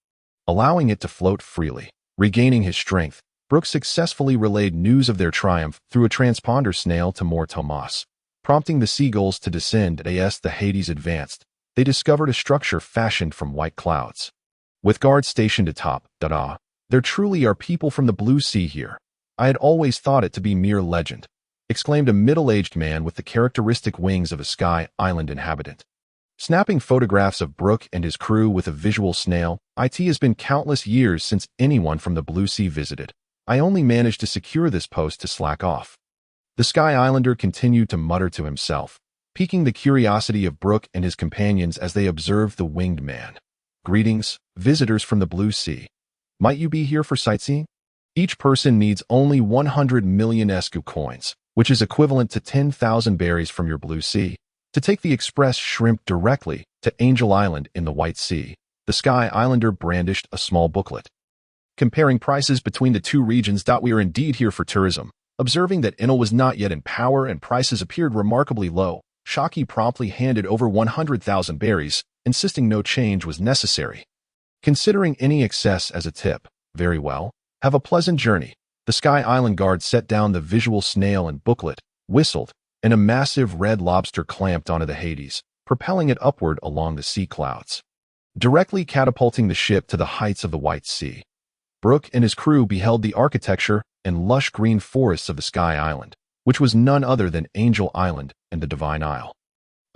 allowing it to float freely. Regaining his strength, Brook successfully relayed news of their triumph through a transponder snail to Mor Tomas, prompting the seagulls to descend as the Hades advanced. They discovered a structure fashioned from white clouds, with guards stationed atop. There truly are people from the blue sea here. I had always thought it to be mere legend, exclaimed a middle-aged man with the characteristic wings of a Sky Island inhabitant. Snapping photographs of Brook and his crew with a visual snail, it has been countless years since anyone from the blue sea visited. I only managed to secure this post to slack off. The Sky Islander continued to mutter to himself, piquing the curiosity of Brook and his companions as they observed the winged man. Greetings, visitors from the blue sea. Might you be here for sightseeing? Each person needs only 100 million SQ coins, which is equivalent to 10,000 berries from your blue sea, to take the express shrimp directly to Angel Island in the White Sea. The Sky Islander brandished a small booklet, comparing prices between the two regions. We are indeed here for tourism. Observing that Enel was not yet in power and prices appeared remarkably low, Shiki promptly handed over 100,000 berries, insisting no change was necessary. Considering any excess as a tip. Very well. Have a pleasant journey. The Sky Island guard set down the visual snail and booklet, whistled, and a massive red lobster clamped onto the Hades, propelling it upward along the sea clouds, directly catapulting the ship to the heights of the White Sea. Brook and his crew beheld the architecture and lush green forests of the Sky Island, which was none other than Angel Island and the Divine Isle.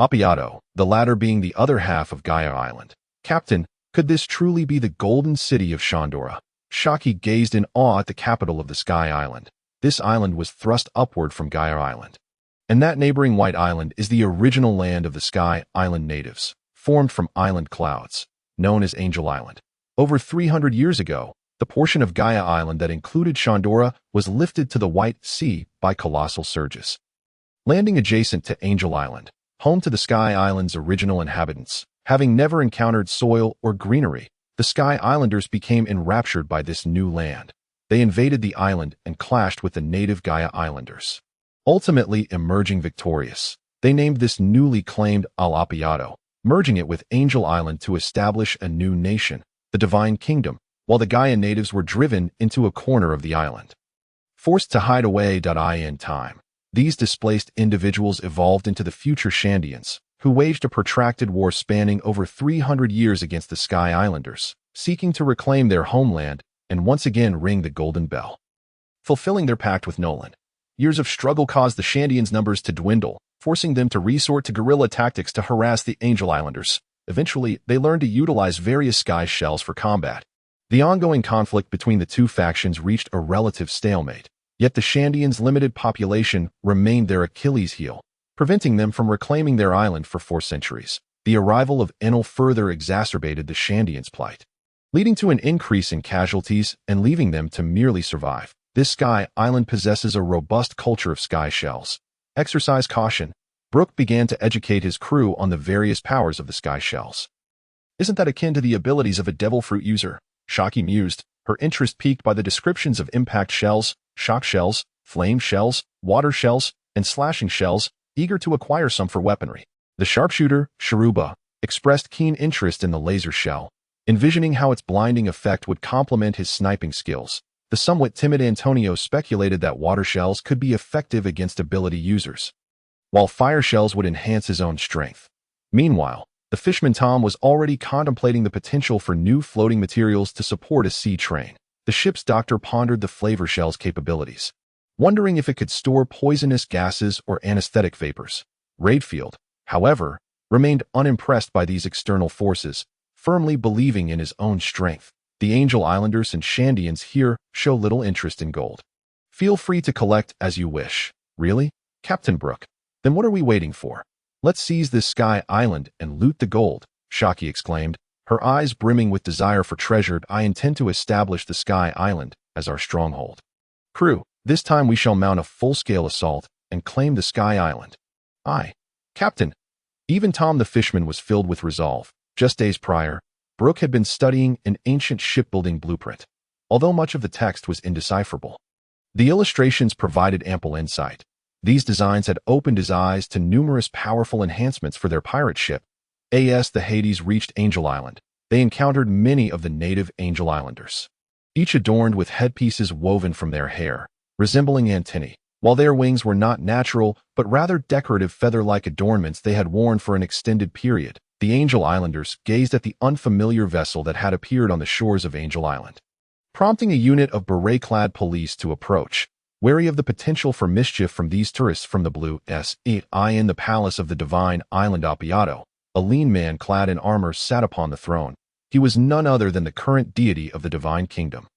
Appiato, the latter being the other half of Gaia Island. Captain, could this truly be the golden city of Shandora? Shiki gazed in awe at the capital of the Sky Island. This island was thrust upward from Gaia Island, and that neighboring White Island is the original land of the Sky Island natives, formed from island clouds, known as Angel Island. Over 300 years ago, the portion of Gaia Island that included Shandora was lifted to the White Sea by colossal surges. Landing adjacent to Angel Island, home to the Sky Island's original inhabitants, having never encountered soil or greenery, the Sky Islanders became enraptured by this new land. They invaded the island and clashed with the native Gaia Islanders, ultimately emerging victorious. They named this newly claimed Al-Appiato, merging it with Angel Island to establish a new nation, the Divine Kingdom, while the Gaia natives were driven into a corner of the island, forced to hide away. In time, these displaced individuals evolved into the future Shandians, who waged a protracted war spanning over 300 years against the Sky Islanders, seeking to reclaim their homeland and once again ring the golden bell. Fulfilling their pact with Nolan, years of struggle caused the Shandians' numbers to dwindle, forcing them to resort to guerrilla tactics to harass the Angel Islanders. Eventually, they learned to utilize various sky shells for combat. The ongoing conflict between the two factions reached a relative stalemate, yet the Shandians' limited population remained their Achilles heel, preventing them from reclaiming their island for 4 centuries. The arrival of Enel further exacerbated the Shandians' plight, leading to an increase in casualties and leaving them to merely survive. This Sky Island possesses a robust culture of sky shells. Exercise caution. Brook began to educate his crew on the various powers of the sky shells. Isn't that akin to the abilities of a devil fruit user? Shiki mused, her interest piqued by the descriptions of impact shells, shock shells, flame shells, water shells, and slashing shells, eager to acquire some for weaponry. The sharpshooter, Sharuba, expressed keen interest in the laser shell, envisioning how its blinding effect would complement his sniping skills. The somewhat timid Antonio speculated that water shells could be effective against ability users, while fire shells would enhance his own strength. Meanwhile, the fishman Tom was already contemplating the potential for new floating materials to support a sea train. The ship's doctor pondered the flavor shell's capabilities, wondering if it could store poisonous gases or anesthetic vapors. Redfield, however, remained unimpressed by these external forces, firmly believing in his own strength. The Angel Islanders and Shandians here show little interest in gold. Feel free to collect as you wish. Really? Captain Brook. Then what are we waiting for? Let's seize this sky island and loot the gold, Shiki exclaimed, her eyes brimming with desire for treasure. I intend to establish the sky island as our stronghold. Crew, this time we shall mount a full-scale assault and claim the sky island. Aye, Captain. Even Tom the fisherman was filled with resolve. Just days prior, Brook had been studying an ancient shipbuilding blueprint, although much of the text was indecipherable. The illustrations provided ample insight. These designs had opened his eyes to numerous powerful enhancements for their pirate ship. As the Hades reached Angel Island, they encountered many of the native Angel Islanders, each adorned with headpieces woven from their hair, resembling antennae, while their wings were not natural but rather decorative feather-like adornments they had worn for an extended period. The Angel Islanders gazed at the unfamiliar vessel that had appeared on the shores of Angel Island, prompting a unit of beret-clad police to approach, wary of the potential for mischief from these tourists from the Blue Sea. In the palace of the divine island Appiato, a lean man clad in armor sat upon the throne. He was none other than the current deity of the divine kingdom.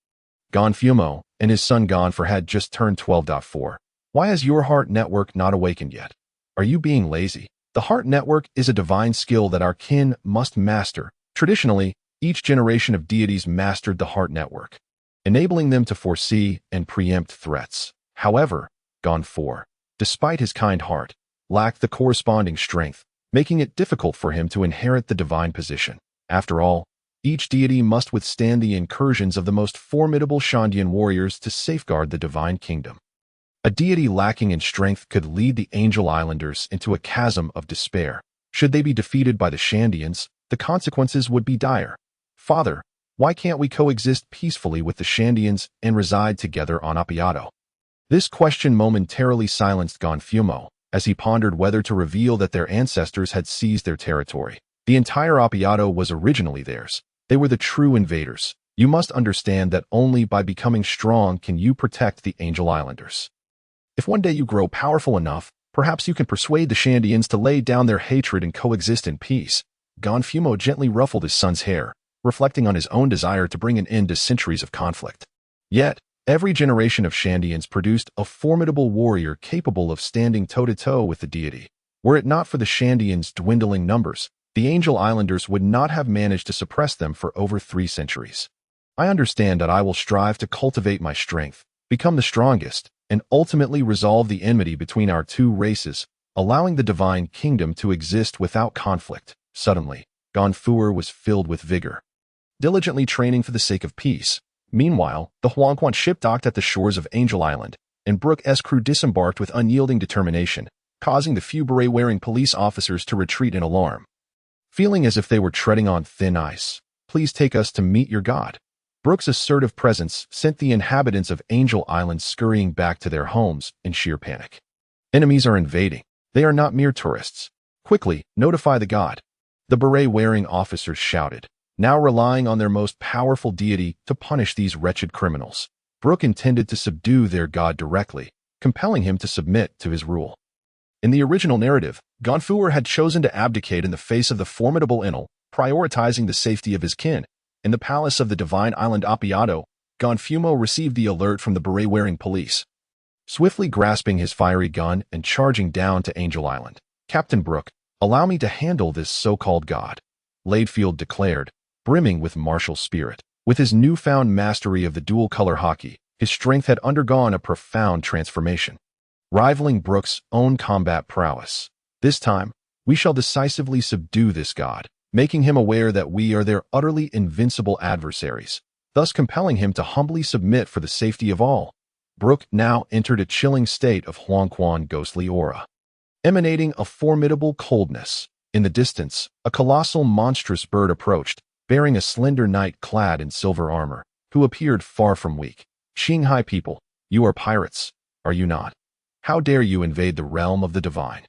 Gonfumo and his son Gonfor had just turned 12.4. Why has your heart network not awakened yet? Are you being lazy? The heart network is a divine skill that our kin must master. Traditionally, each generation of deities mastered the heart network, enabling them to foresee and preempt threats. However, Gonfor, despite his kind heart, lacked the corresponding strength, making it difficult for him to inherit the divine position. After all, each deity must withstand the incursions of the most formidable Shandian warriors to safeguard the divine kingdom. A deity lacking in strength could lead the Angel Islanders into a chasm of despair. Should they be defeated by the Shandians, the consequences would be dire. Father, why can't we coexist peacefully with the Shandians and reside together on Appiato? This question momentarily silenced Gonfumo, as he pondered whether to reveal that their ancestors had seized their territory. The entire Appiato was originally theirs. They were the true invaders. You must understand that only by becoming strong can you protect the Angel Islanders. If one day you grow powerful enough, perhaps you can persuade the Shandians to lay down their hatred and coexist in peace. Gonfumo gently ruffled his son's hair, reflecting on his own desire to bring an end to centuries of conflict. Yet, every generation of Shandians produced a formidable warrior capable of standing toe-to-toe with the deity. Were it not for the Shandians' dwindling numbers, the Angel Islanders would not have managed to suppress them for over 3 centuries. I understand that I will strive to cultivate my strength, become the strongest, and ultimately resolve the enmity between our two races, allowing the divine kingdom to exist without conflict. Suddenly, Gonfuer was filled with vigor, diligently training for the sake of peace. Meanwhile, the Huangquan ship docked at the shores of Angel Island, and Brook's crew disembarked with unyielding determination, causing the few beret-wearing police officers to retreat in alarm. Feeling as if they were treading on thin ice, "Please take us to meet your god." Brook's assertive presence sent the inhabitants of Angel Island scurrying back to their homes in sheer panic. Enemies are invading. They are not mere tourists. Quickly, notify the god. The beret-wearing officers shouted, now relying on their most powerful deity to punish these wretched criminals. Brook intended to subdue their god directly, compelling him to submit to his rule. In the original narrative, Gonfuer had chosen to abdicate in the face of the formidable Enel, prioritizing the safety of his kin. In the palace of the divine island Appiato, Gonfumo received the alert from the beret-wearing police. Swiftly grasping his fiery gun and charging down to Angel Island, "Captain Brook, allow me to handle this so-called god," Redfield declared, brimming with martial spirit. With his newfound mastery of the dual-color Haki, his strength had undergone a profound transformation, rivaling Brook's own combat prowess. This time, we shall decisively subdue this god, making him aware that we are their utterly invincible adversaries, thus compelling him to humbly submit for the safety of all. Brook now entered a chilling state of Huangquan ghostly aura, emanating a formidable coldness. In the distance, a colossal monstrous bird approached, bearing a slender knight clad in silver armor, who appeared far from weak. "Qinghai people, you are pirates, are you not? How dare you invade the realm of the divine?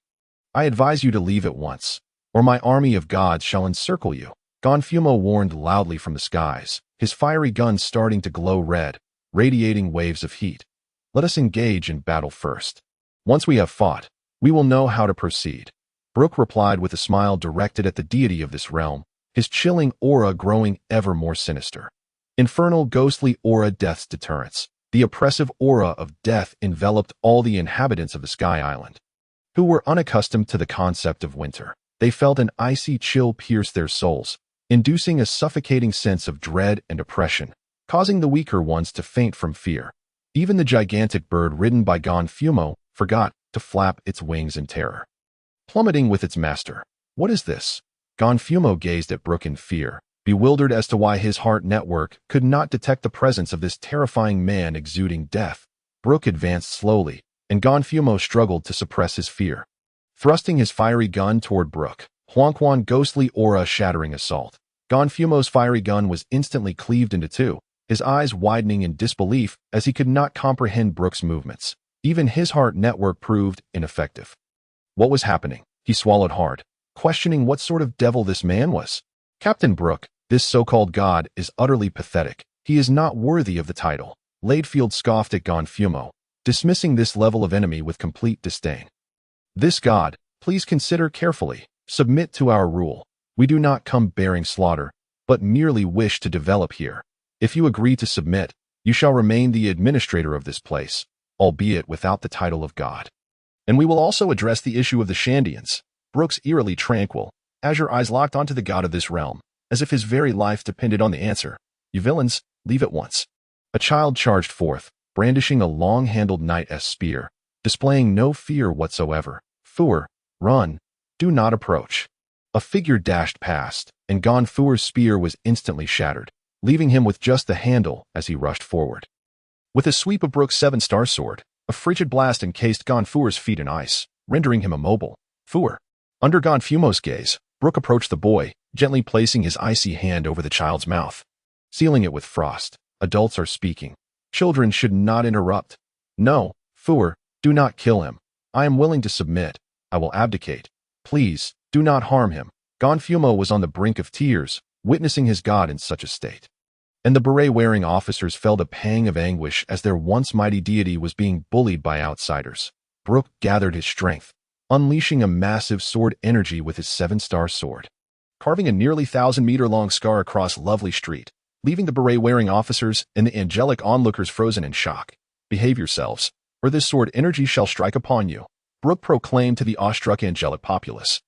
I advise you to leave at once, or my army of gods shall encircle you." Gonfumo warned loudly from the skies, his fiery gun starting to glow red, radiating waves of heat. "Let us engage in battle first. Once we have fought, we will know how to proceed." Brook replied with a smile directed at the deity of this realm, his chilling aura growing ever more sinister. Infernal ghostly aura, death's deterrence. The oppressive aura of death enveloped all the inhabitants of the Sky Island. who were unaccustomed to the concept of winter. They felt an icy chill pierce their souls, inducing a suffocating sense of dread and oppression, causing the weaker ones to faint from fear. Even the gigantic bird ridden by Gonfumo forgot to flap its wings in terror. Plummeting with its master. What is this? Gonfumo gazed at Brook in fear, bewildered as to why his heart network could not detect the presence of this terrifying man exuding death. Brook advanced slowly, and Gonfumo struggled to suppress his fear. Thrusting his fiery gun toward Brook, Huanquan ghostly aura-shattering assault. Gonfumo's fiery gun was instantly cleaved into two, his eyes widening in disbelief as he could not comprehend Brook's movements. Even his heart network proved ineffective. What was happening? He swallowed hard, questioning what sort of devil this man was. Captain Brook, this so-called god is utterly pathetic. He is not worthy of the title. Redfield scoffed at Gonfumo, dismissing this level of enemy with complete disdain. This god, please consider carefully. Submit to our rule. We do not come bearing slaughter, but merely wish to develop here. If you agree to submit, you shall remain the administrator of this place, albeit without the title of god. And we will also address the issue of the Shandians. Brook's eerily tranquil, azure eyes locked onto the god of this realm, as if his very life depended on the answer. You villains, leave at once. A child charged forth, brandishing a long-handled knight-s spear, displaying no fear whatsoever. Fuer, run, do not approach. A figure dashed past, and Gonfuer's spear was instantly shattered, leaving him with just the handle as he rushed forward. With a sweep of Brook's 7-star sword, a frigid blast encased Gonfuer's feet in ice, rendering him immobile. Fuer. Under Gonfumo's gaze, Brook approached the boy, gently placing his icy hand over the child's mouth, sealing it with frost. Adults are speaking. Children should not interrupt. No, Fuer, do not kill him. I am willing to submit. I will abdicate. Please, do not harm him. Gonfumo was on the brink of tears, witnessing his god in such a state. And the beret-wearing officers felt a pang of anguish as their once mighty deity was being bullied by outsiders. Brook gathered his strength, unleashing a massive sword energy with his 7-star sword, carving a nearly 1,000-meter-long scar across Lovely Street, leaving the beret-wearing officers and the angelic onlookers frozen in shock. Behave yourselves, or this sword energy shall strike upon you, Brook proclaimed to the awestruck angelic populace.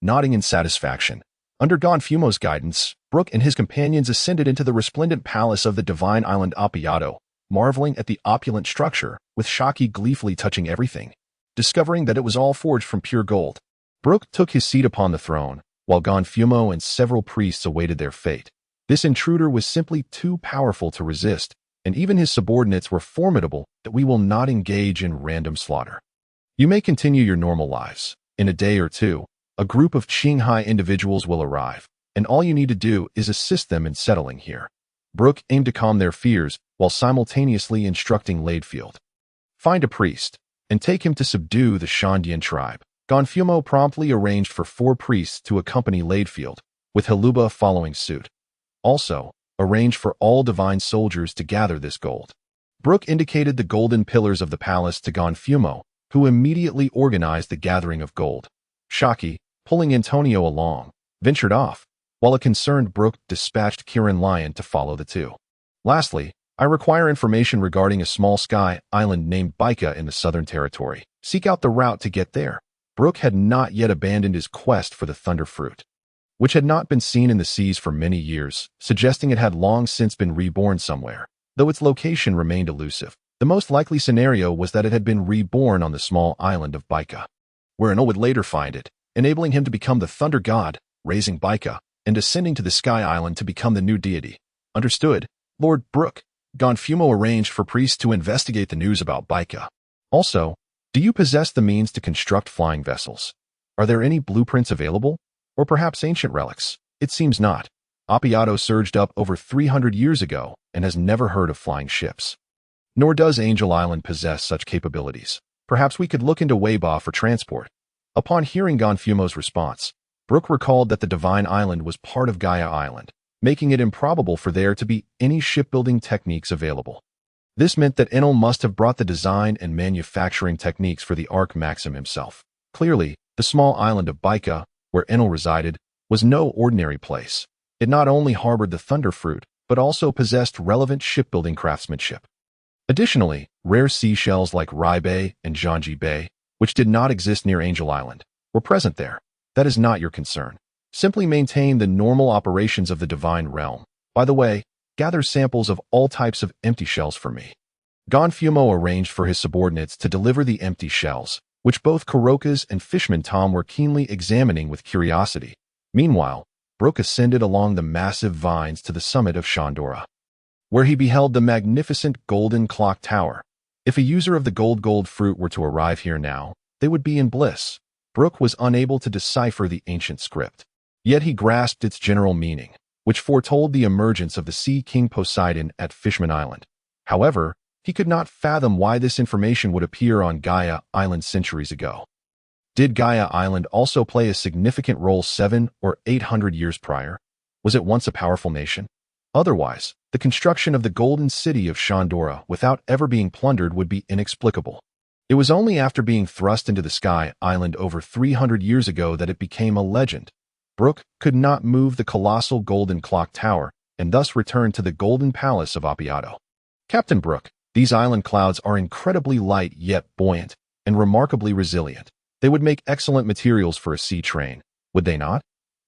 Nodding in satisfaction, under Gonfumo's guidance, Brook and his companions ascended into the resplendent palace of the divine island Appiato, marveling at the opulent structure, with Shiki gleefully touching everything, discovering that it was all forged from pure gold. Brook took his seat upon the throne, while Gonfumo and several priests awaited their fate. This intruder was simply too powerful to resist, and even his subordinates were formidable that we will not engage in random slaughter. You may continue your normal lives. In a day or two, a group of Qinghai individuals will arrive, and all you need to do is assist them in settling here. Brook aimed to calm their fears while simultaneously instructing Redfield. Find a priest, and take him to subdue the Shandian tribe. Gonfumo promptly arranged for 4 priests to accompany Redfield, with Haluba following suit. Also, arrange for all divine soldiers to gather this gold. Brook indicated the golden pillars of the palace to Gonfumo, who immediately organized the gathering of gold. Shiki, pulling Antonio along, ventured off, while a concerned Brook dispatched Kieran Lion to follow the two. Lastly, I require information regarding a small sky island named Baika in the Southern Territory. Seek out the route to get there. Brook had not yet abandoned his quest for the Thunder Fruit, which had not been seen in the seas for many years, suggesting it had long since been reborn somewhere, though its location remained elusive. The most likely scenario was that it had been reborn on the small island of Baika, where Enel would later find it, enabling him to become the Thunder God, raising Baika, and ascending to the Sky Island to become the new deity. Understood, Lord Brook. Gonfumo arranged for priests to investigate the news about Baika. Also, do you possess the means to construct flying vessels? Are there any blueprints available? Or perhaps ancient relics? It seems not. Appiato surged up over 300 years ago and has never heard of flying ships. Nor does Angel Island possess such capabilities. Perhaps we could look into Weiba for transport. Upon hearing Gonfumo's response, Brook recalled that the Divine Island was part of Gaia Island, making it improbable for there to be any shipbuilding techniques available. This meant that Enel must have brought the design and manufacturing techniques for the Arch Maxim himself. Clearly, the small island of Baika, where Enel resided, was no ordinary place. It not only harbored the Thunder Fruit, but also possessed relevant shipbuilding craftsmanship. Additionally, rare seashells like Rai Bay and Zhangji Bay, which did not exist near Angel Island, were present there. That is not your concern. Simply maintain the normal operations of the divine realm. By the way, gather samples of all types of empty shells for me. Gonfumo arranged for his subordinates to deliver the empty shells, which both Kuroka's and Fishman Tom were keenly examining with curiosity. Meanwhile, Brook ascended along the massive vines to the summit of Shandora, where he beheld the magnificent golden clock tower. If a user of the gold fruit were to arrive here now, they would be in bliss. Brook was unable to decipher the ancient script. Yet he grasped its general meaning, which foretold the emergence of the Sea King Poseidon at Fishman Island. However, he could not fathom why this information would appear on Gaia Island centuries ago. Did Gaia Island also play a significant role 700 or 800 years prior? Was it once a powerful nation? Otherwise, the construction of the golden city of Shandora without ever being plundered would be inexplicable. It was only after being thrust into the Sky Island over 300 years ago that it became a legend. Brook could not move the colossal golden clock tower and thus returned to the golden palace of Appiato. Captain Brook, these island clouds are incredibly light yet buoyant and remarkably resilient. They would make excellent materials for a sea train, would they not?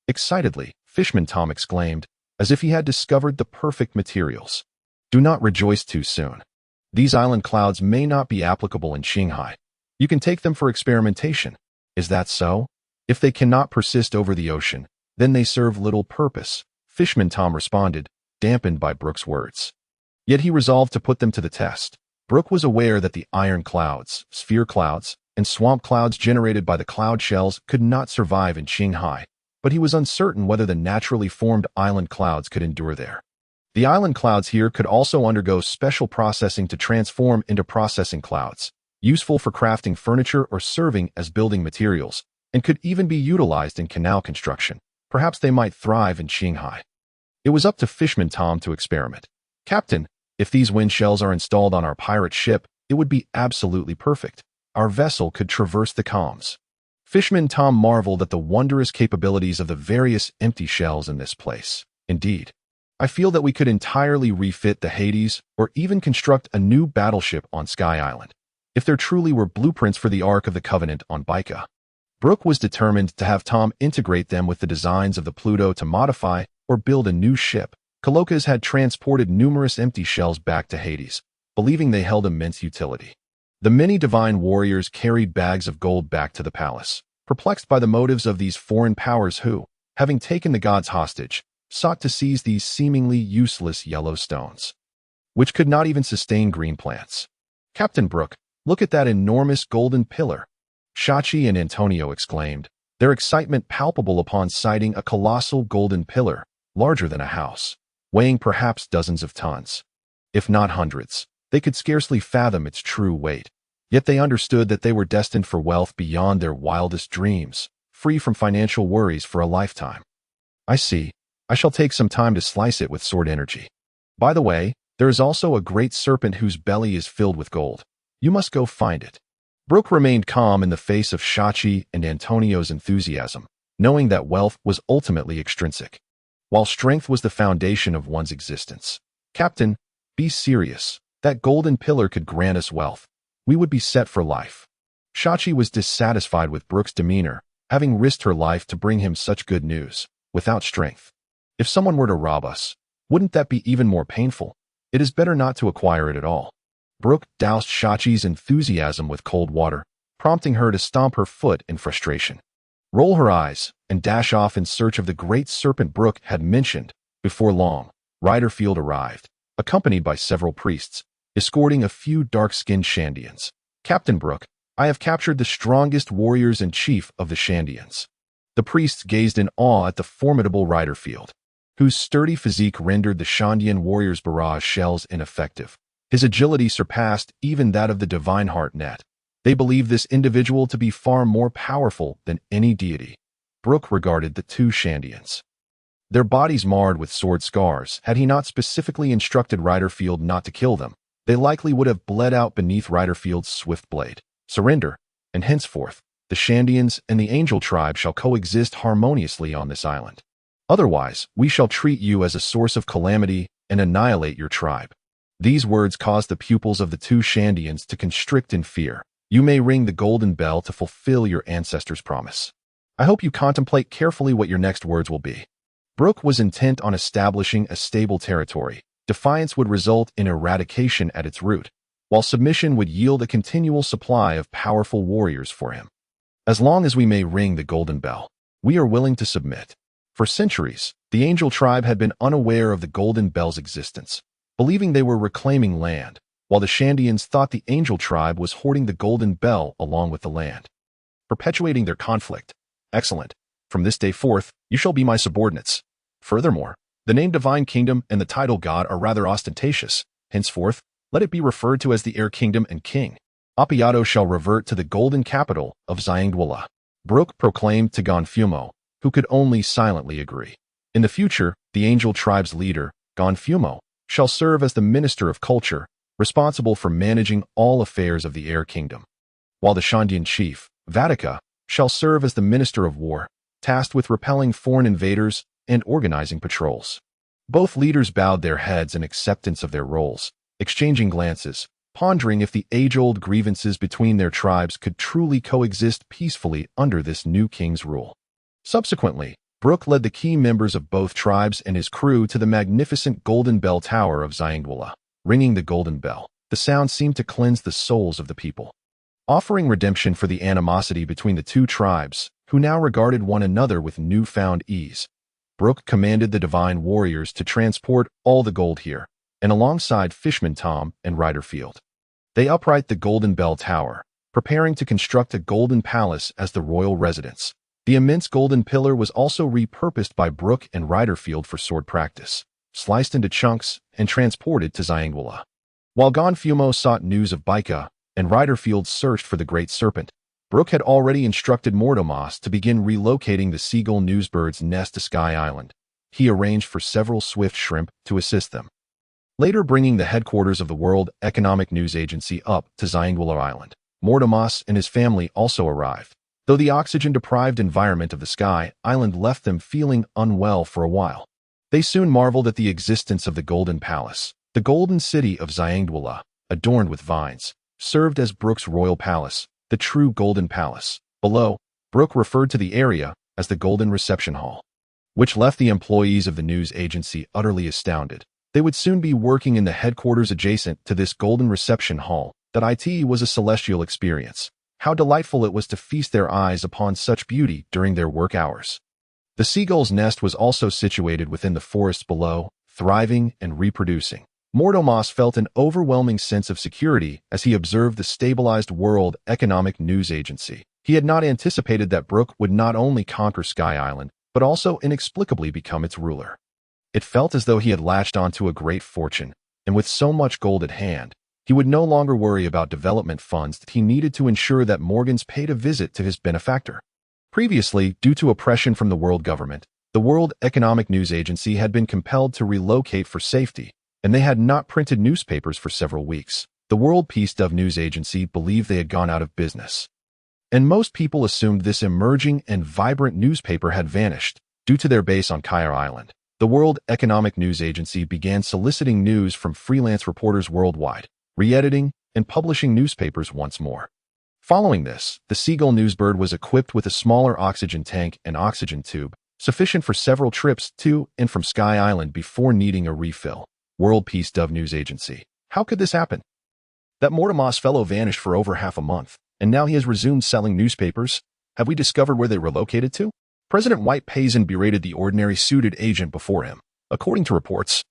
Excitedly, Fishman Tom exclaimed, as if he had discovered the perfect materials. Do not rejoice too soon. These island clouds may not be applicable in Shanghai. You can take them for experimentation. Is that so? If they cannot persist over the ocean, then they serve little purpose, Fishman Tom responded, dampened by Brook's words. Yet he resolved to put them to the test. Brook was aware that the iron clouds, sphere clouds, and swamp clouds generated by the cloud shells could not survive in Shanghai, but he was uncertain whether the naturally formed island clouds could endure there. The island clouds here could also undergo special processing to transform into processing clouds, useful for crafting furniture or serving as building materials, and could even be utilized in canal construction. Perhaps they might thrive in Shanghai. It was up to Fishman Tom to experiment. Captain, if these wind shells are installed on our pirate ship, it would be absolutely perfect. Our vessel could traverse the calms. Fishman Tom marveled at the wondrous capabilities of the various empty shells in this place. Indeed, I feel that we could entirely refit the Hades or even construct a new battleship on Sky Island, if there truly were blueprints for the Ark of the Covenant on Baika. Brook was determined to have Tom integrate them with the designs of the Pluto to modify or build a new ship. Kalokas had transported numerous empty shells back to Hades, believing they held immense utility. The many divine warriors carried bags of gold back to the palace, perplexed by the motives of these foreign powers who, having taken the gods hostage, sought to seize these seemingly useless yellow stones, which could not even sustain green plants. Captain Brook, look at that enormous golden pillar, Shachi and Antonio exclaimed, their excitement palpable upon sighting a colossal golden pillar, larger than a house, weighing perhaps dozens of tons, if not hundreds. They could scarcely fathom its true weight, yet they understood that they were destined for wealth beyond their wildest dreams, free from financial worries for a lifetime. I see. I shall take some time to slice it with sword energy. By the way, there is also a great serpent whose belly is filled with gold. You must go find it. Brook remained calm in the face of Shachi and Antonio's enthusiasm, knowing that wealth was ultimately extrinsic, while strength was the foundation of one's existence. Captain, be serious. That golden pillar could grant us wealth. We would be set for life. Shachi was dissatisfied with Brook's demeanor, having risked her life to bring him such good news, without strength. If someone were to rob us, wouldn't that be even more painful? It is better not to acquire it at all. Brook doused Shachi's enthusiasm with cold water, prompting her to stomp her foot in frustration, roll her eyes, and dash off in search of the great serpent Brook had mentioned. Before long, Redfield arrived, accompanied by several priests, escorting a few dark-skinned Shandians. Captain Brook, I have captured the strongest warriors and chief of the Shandians. The priests gazed in awe at the formidable Redfield, whose sturdy physique rendered the Shandian warriors' barrage shells ineffective. His agility surpassed even that of the divine heart net. They believed this individual to be far more powerful than any deity. Brook regarded the two Shandians, their bodies marred with sword scars. Had he not specifically instructed Redfield not to kill them, they likely would have bled out beneath Redfield's swift blade. Surrender, and henceforth, the Shandians and the Angel tribe shall coexist harmoniously on this island. Otherwise, we shall treat you as a source of calamity and annihilate your tribe. These words caused the pupils of the two Shandians to constrict in fear. You may ring the golden bell to fulfill your ancestors' promise. I hope you contemplate carefully what your next words will be. Brook was intent on establishing a stable territory. Defiance would result in eradication at its root, while submission would yield a continual supply of powerful warriors for him. As long as we may ring the golden bell, we are willing to submit. For centuries, the Angel tribe had been unaware of the golden bell's existence, believing they were reclaiming land, while the Shandians thought the Angel tribe was hoarding the golden bell along with the land, perpetuating their conflict. Excellent. From this day forth, you shall be my subordinates. Furthermore, the name Divine Kingdom and the title God are rather ostentatious. Henceforth, let it be referred to as the Air Kingdom and King. Appiato shall revert to the golden capital of Zyangdwala. Brook proclaimed to Gonfumo, who could only silently agree. In the future, the Angel tribe's leader, Gonfumo, shall serve as the Minister of Culture, responsible for managing all affairs of the Air Kingdom, while the Shandian chief, Vatica, shall serve as the Minister of War, tasked with repelling foreign invaders and organizing patrols. Both leaders bowed their heads in acceptance of their roles, exchanging glances, pondering if the age-old grievances between their tribes could truly coexist peacefully under this new king's rule. Subsequently, Brook led the key members of both tribes and his crew to the magnificent Golden Bell Tower of Zyangdwala. Ringing the golden bell, the sound seemed to cleanse the souls of the people, offering redemption for the animosity between the two tribes, who now regarded one another with newfound ease. Brook commanded the divine warriors to transport all the gold here, and alongside Fishman Tom and Redfield, they upright the Golden Bell Tower, preparing to construct a golden palace as the royal residence. The immense golden pillar was also repurposed by Brook and Redfield for sword practice, sliced into chunks and transported to Zyangdwala. While Gonfumo sought news of Baika and Redfield searched for the Great Serpent, Brook had already instructed Mortomas to begin relocating the seagull newsbird's nest to Sky Island. He arranged for several swift shrimp to assist them, later bringing the headquarters of the World Economic News Agency up to Zyangdwala Island. Mortomas and his family also arrived, though the oxygen-deprived environment of the Sky Island left them feeling unwell for a while. They soon marveled at the existence of the Golden Palace. The Golden City of Zyangdwala, adorned with vines, served as Brook's royal palace, the true Golden Palace. Below, Brook referred to the area as the Golden Reception Hall, which left the employees of the news agency utterly astounded. They would soon be working in the headquarters adjacent to this Golden Reception Hall. That it was a celestial experience. How delightful it was to feast their eyes upon such beauty during their work hours. The seagull's nest was also situated within the forests below, thriving and reproducing. Mortomas felt an overwhelming sense of security as he observed the stabilized World Economic News Agency. He had not anticipated that Brook would not only conquer Sky Island, but also inexplicably become its ruler. It felt as though he had latched onto a great fortune, and with so much gold at hand, he would no longer worry about development funds that he needed to ensure that Morgans paid a visit to his benefactor. Previously, due to oppression from the world government, the World Economic News Agency had been compelled to relocate for safety, and they had not printed newspapers for several weeks. The World Peace Dove News Agency believed they had gone out of business, and most people assumed this emerging and vibrant newspaper had vanished due to their base on Kaido Island. The World Economic News Agency began soliciting news from freelance reporters worldwide, re-editing and publishing newspapers once more. Following this, the Seagull Newsbird was equipped with a smaller oxygen tank and oxygen tube, sufficient for several trips to and from Sky Island before needing a refill. World Peace Dove News Agency. How could this happen? That Mortomas fellow vanished for over half a month, and now he has resumed selling newspapers. Have we discovered where they relocated to? President Whitebeard berated the ordinary suited agent before him. According to reports,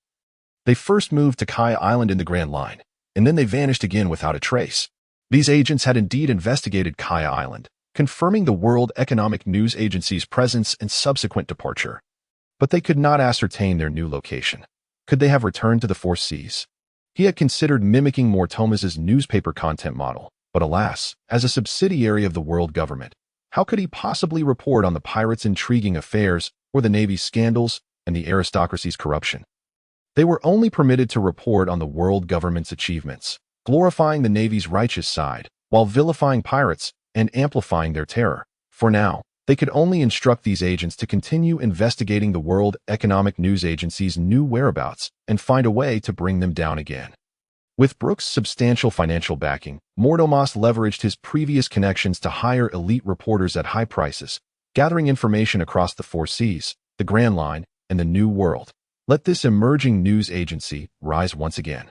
they first moved to Kai Island in the Grand Line, and then they vanished again without a trace. These agents had indeed investigated Kai Island, confirming the World Economic News Agency's presence and subsequent departure. But they could not ascertain their new location. Could they have returned to the Four Seas? He had considered mimicking Mortomas's newspaper content model, but alas, as a subsidiary of the world government, how could he possibly report on the pirates' intriguing affairs or the Navy's scandals and the aristocracy's corruption? They were only permitted to report on the world government's achievements, glorifying the Navy's righteous side, while vilifying pirates and amplifying their terror. For now, they could only instruct these agents to continue investigating the World Economic News Agency's new whereabouts and find a way to bring them down again. With Brook's substantial financial backing, Mordomos leveraged his previous connections to hire elite reporters at high prices, gathering information across the Four Seas, the Grand Line, and the New World. Let this emerging news agency rise once again,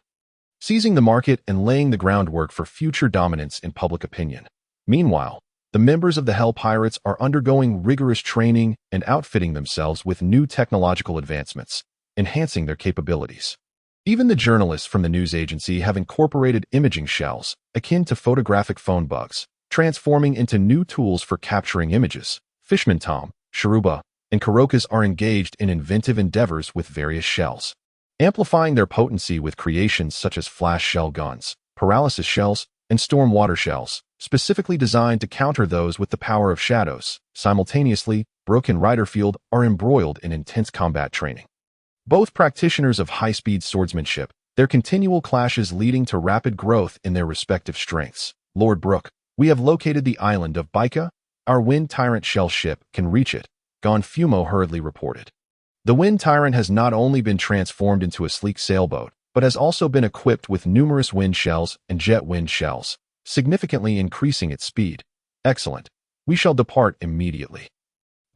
seizing the market and laying the groundwork for future dominance in public opinion. Meanwhile, the members of the Hell Pirates are undergoing rigorous training and outfitting themselves with new technological advancements, enhancing their capabilities. Even the journalists from the news agency have incorporated imaging shells, akin to photographic phone bugs, transforming into new tools for capturing images. Fishman Tom, Sharuba, and Kurokas are engaged in inventive endeavors with various shells, amplifying their potency with creations such as flash shell guns, paralysis shells, and storm water shells, specifically designed to counter those with the power of shadows. Simultaneously, Brook and Redfield are embroiled in intense combat training. Both practitioners of high-speed swordsmanship, their continual clashes leading to rapid growth in their respective strengths. Lord Brook, we have located the island of Baika. Our Wind Tyrant shell ship can reach it, Gon Fumo hurriedly reported. The Wind Tyrant has not only been transformed into a sleek sailboat, but has also been equipped with numerous wind shells and jet wind shells, significantly increasing its speed. Excellent. We shall depart immediately.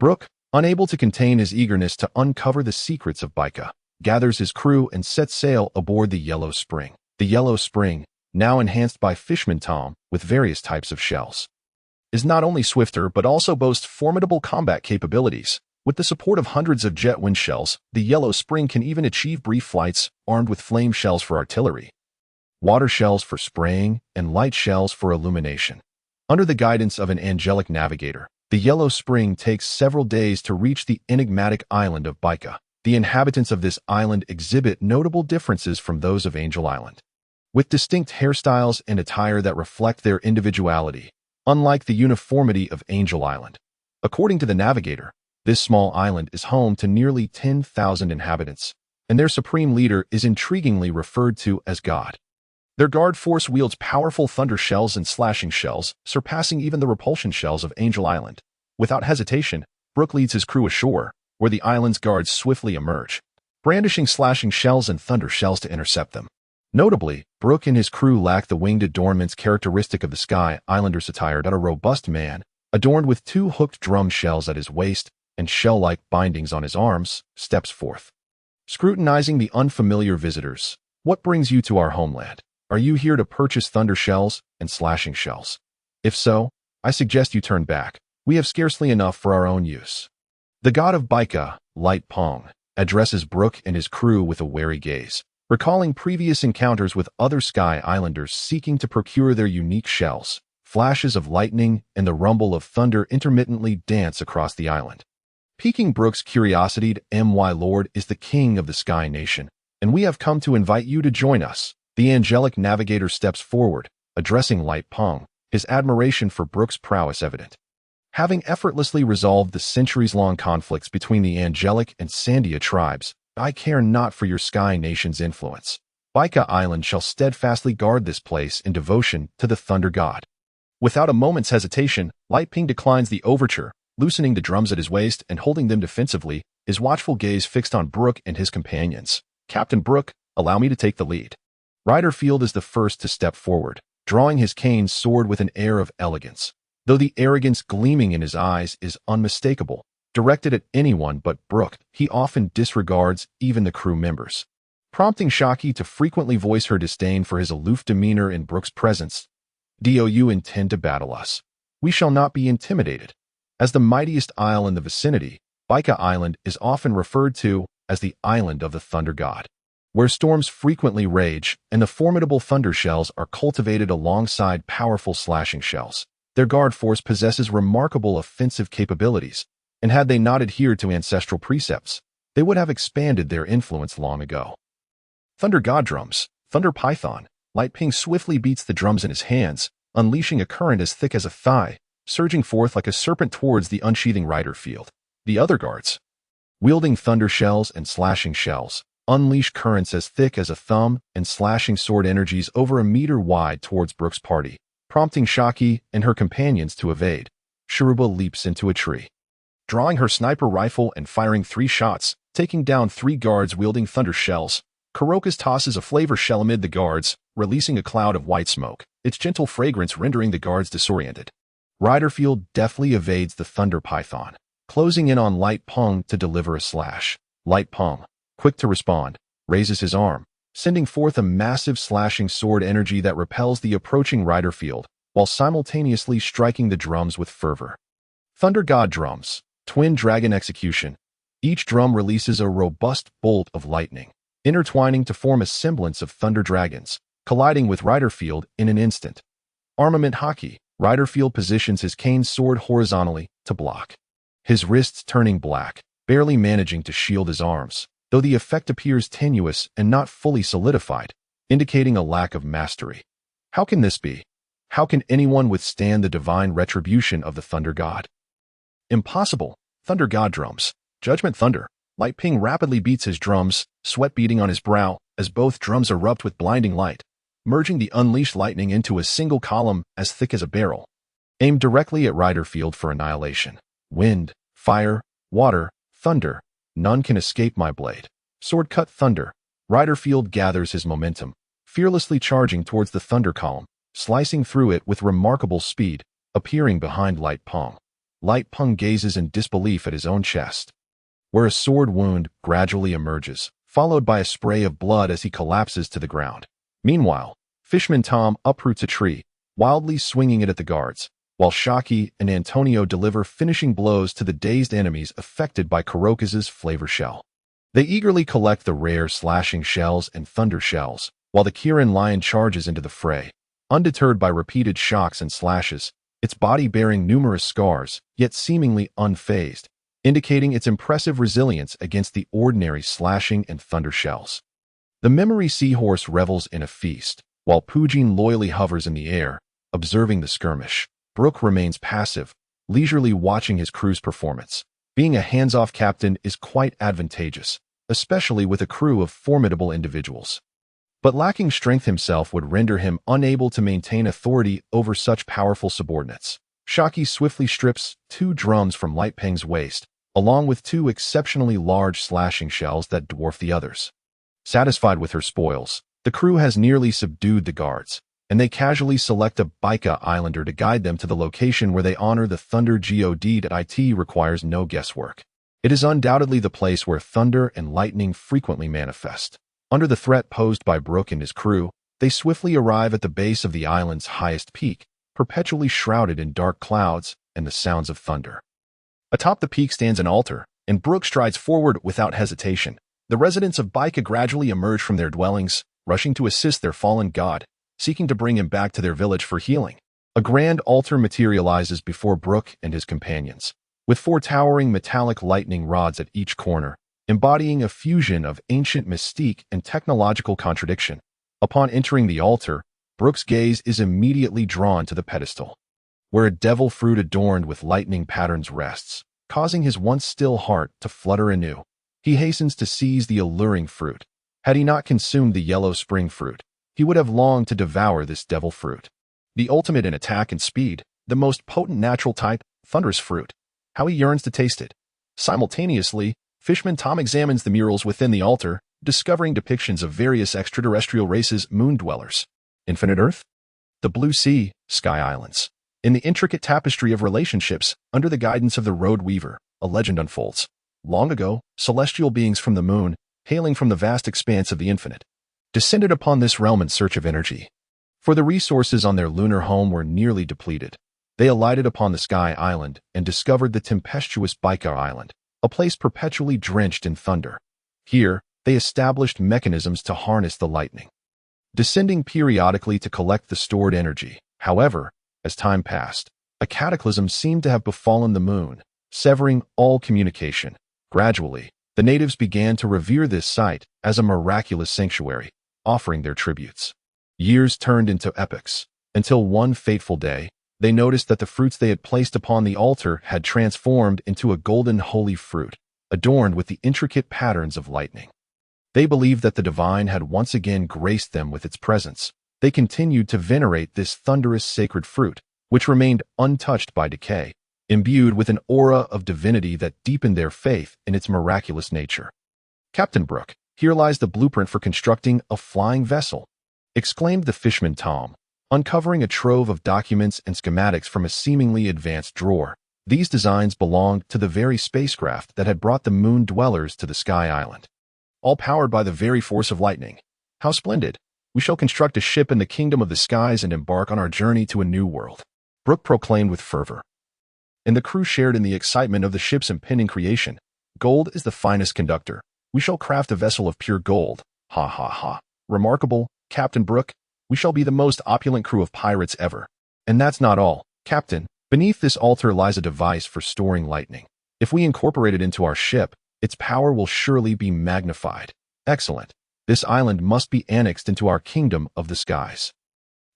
Brook, unable to contain his eagerness to uncover the secrets of Baika, gathers his crew and sets sail aboard the Yellow Spring. The Yellow Spring, now enhanced by Fishman Tom with various types of shells, is not only swifter but also boasts formidable combat capabilities. With the support of hundreds of jet wind shells, the Yellow Spring can even achieve brief flights armed with flame shells for artillery, water shells for spraying, and light shells for illumination. Under the guidance of an angelic navigator, the Yellow Spring takes several days to reach the enigmatic island of Baika. The inhabitants of this island exhibit notable differences from those of Angel Island, with distinct hairstyles and attire that reflect their individuality, unlike the uniformity of Angel Island. According to the navigator, this small island is home to nearly 10,000 inhabitants, and their supreme leader is intriguingly referred to as God. Their guard force wields powerful thunder shells and slashing shells, surpassing even the repulsion shells of Angel Island. Without hesitation, Brook leads his crew ashore, where the island's guards swiftly emerge, brandishing slashing shells and thunder shells to intercept them. Notably, Brook and his crew lack the winged adornments characteristic of the Sky Islanders attire. A robust man, adorned with two hooked drum shells at his waist and shell-like bindings on his arms, steps forth, scrutinizing the unfamiliar visitors. What brings you to our homeland? Are you here to purchase thunder shells and slashing shells? If so, I suggest you turn back. We have scarcely enough for our own use. The god of Baika, Light Pong, addresses Brook and his crew with a wary gaze, recalling previous encounters with other Sky Islanders seeking to procure their unique shells. Flashes of lightning and the rumble of thunder intermittently dance across the island, piquing Brook's curiosity. My lord is the king of the Sky Nation, and we have come to invite you to join us. The angelic navigator steps forward, addressing Light Pong, his admiration for Brook's prowess evident. Having effortlessly resolved the centuries-long conflicts between the angelic and Sandia tribes, I care not for your Sky Nation's influence. Baika Island shall steadfastly guard this place in devotion to the Thunder God. Without a moment's hesitation, Light Ping declines the overture, loosening the drums at his waist and holding them defensively, his watchful gaze fixed on Brook and his companions. Captain Brook, allow me to take the lead. Redfield is the first to step forward, drawing his cane sword with an air of elegance, though the arrogance gleaming in his eyes is unmistakable. Directed at anyone but Brook, he often disregards even the crew members, prompting Shiki to frequently voice her disdain for his aloof demeanor in Brook's presence. Do you intend to battle us? We shall not be intimidated. As the mightiest isle in the vicinity, Baika Island is often referred to as the Island of the Thunder God, where storms frequently rage and the formidable thunder shells are cultivated alongside powerful slashing shells. Their guard force possesses remarkable offensive capabilities, and had they not adhered to ancestral precepts, they would have expanded their influence long ago. Thunder God drums, Thunder Python. Light Ping swiftly beats the drums in his hands, unleashing a current as thick as a thigh, surging forth like a serpent towards the unsheathing Redfield. The other guards, wielding thunder shells and slashing shells, unleash currents as thick as a thumb and slashing sword energies over a meter wide towards Brook's party, prompting Shiki and her companions to evade. Sharuba leaps into a tree, drawing her sniper rifle and firing 3 shots, taking down 3 guards wielding thunder shells. Kurokas tosses a flavor shell amid the guards, releasing a cloud of white smoke, its gentle fragrance rendering the guards disoriented. Redfield deftly evades the thunder python, closing in on Light Pung to deliver a slash. Light Pung, quick to respond, raises his arm, sending forth a massive slashing sword energy that repels the approaching Redfield, while simultaneously striking the drums with fervor. Thunder God drums, twin dragon execution. Each drum releases a robust bolt of lightning, intertwining to form a semblance of thunder dragons, colliding with Redfield in an instant. Armament Haki, Redfield positions his cane sword horizontally to block, his wrists turning black, barely managing to shield his arms, though the effect appears tenuous and not fully solidified, indicating a lack of mastery. How can this be? How can anyone withstand the divine retribution of the Thunder God? Impossible. Thunder God drums. Judgment Thunder. Light Ping rapidly beats his drums, sweat beading on his brow, as both drums erupt with blinding light, merging the unleashed lightning into a single column as thick as a barrel, aimed directly at Redfield for annihilation. Wind, fire, water, thunder. None can escape my blade. Sword cut thunder. Redfield gathers his momentum, fearlessly charging towards the thunder column, slicing through it with remarkable speed, appearing behind Light Pung. Light Pung gazes in disbelief at his own chest, where a sword wound gradually emerges, followed by a spray of blood as he collapses to the ground. Meanwhile, Fishman Tom uproots a tree, wildly swinging it at the guards, while Shiki and Antonio deliver finishing blows to the dazed enemies affected by Kuroka's flavor shell. They eagerly collect the rare slashing shells and thunder shells, while the Kieran Lion charges into the fray, undeterred by repeated shocks and slashes, its body bearing numerous scars, yet seemingly unfazed, indicating its impressive resilience against the ordinary slashing and thunder shells. The memory seahorse revels in a feast, while Pujin loyally hovers in the air, observing the skirmish. Brook remains passive, leisurely watching his crew's performance. Being a hands-off captain is quite advantageous, especially with a crew of formidable individuals. But lacking strength himself would render him unable to maintain authority over such powerful subordinates. Shiki swiftly strips 2 drums from Light Ping's waist, along with 2 exceptionally large slashing shells that dwarf the others. Satisfied with her spoils, the crew has nearly subdued the guards, and they casually select a Baika Islander to guide them to the location where they honor the Thunder God. It requires no guesswork. It is undoubtedly the place where thunder and lightning frequently manifest. Under the threat posed by Brook and his crew, they swiftly arrive at the base of the island's highest peak, perpetually shrouded in dark clouds and the sounds of thunder. Atop the peak stands an altar, and Brook strides forward without hesitation. The residents of Baika gradually emerge from their dwellings, rushing to assist their fallen god, seeking to bring him back to their village for healing. A grand altar materializes before Brook and his companions, with 4 towering metallic lightning rods at each corner, embodying a fusion of ancient mystique and technological contradiction. Upon entering the altar, Brook's gaze is immediately drawn to the pedestal, where a devil fruit adorned with lightning patterns rests, causing his once still heart to flutter anew. He hastens to seize the alluring fruit. Had he not consumed the yellow spring fruit, he would have longed to devour this devil fruit. The ultimate in attack and speed, the most potent natural type, thunderous fruit. How he yearns to taste it. Simultaneously, Fishman Tom examines the murals within the altar, discovering depictions of various extraterrestrial races, moon dwellers. Infinite Earth? The Blue Sea, Sky Islands. In the intricate tapestry of relationships, under the guidance of the Road Weaver, a legend unfolds. Long ago, celestial beings from the moon, hailing from the vast expanse of the infinite, descended upon this realm in search of energy. For the resources on their lunar home were nearly depleted. They alighted upon the Sky Island and discovered the tempestuous Baika Island, a place perpetually drenched in thunder. Here, they established mechanisms to harness the lightning, descending periodically to collect the stored energy. However, as time passed, a cataclysm seemed to have befallen the moon, severing all communication. Gradually, the natives began to revere this site as a miraculous sanctuary, offering their tributes. Years turned into epochs, until one fateful day, they noticed that the fruits they had placed upon the altar had transformed into a golden holy fruit, adorned with the intricate patterns of lightning. They believed that the divine had once again graced them with its presence. They continued to venerate this thunderous sacred fruit, which remained untouched by decay, imbued with an aura of divinity that deepened their faith in its miraculous nature. Captain Brook, here lies the blueprint for constructing a flying vessel. exclaimed the fisherman Tom, uncovering a trove of documents and schematics from a seemingly advanced drawer. These designs belonged to the very spacecraft that had brought the moon dwellers to the Sky Island. All powered by the very force of lightning. How splendid! We shall construct a ship in the kingdom of the skies and embark on our journey to a new world, Brook proclaimed with fervor. And the crew shared in the excitement of the ship's impending creation. Gold is the finest conductor. We shall craft a vessel of pure gold. Ha ha ha. Remarkable, Captain Brook. We shall be the most opulent crew of pirates ever. And that's not all, Captain. Beneath this altar lies a device for storing lightning. If we incorporate it into our ship, its power will surely be magnified. Excellent. This island must be annexed into our kingdom of the skies.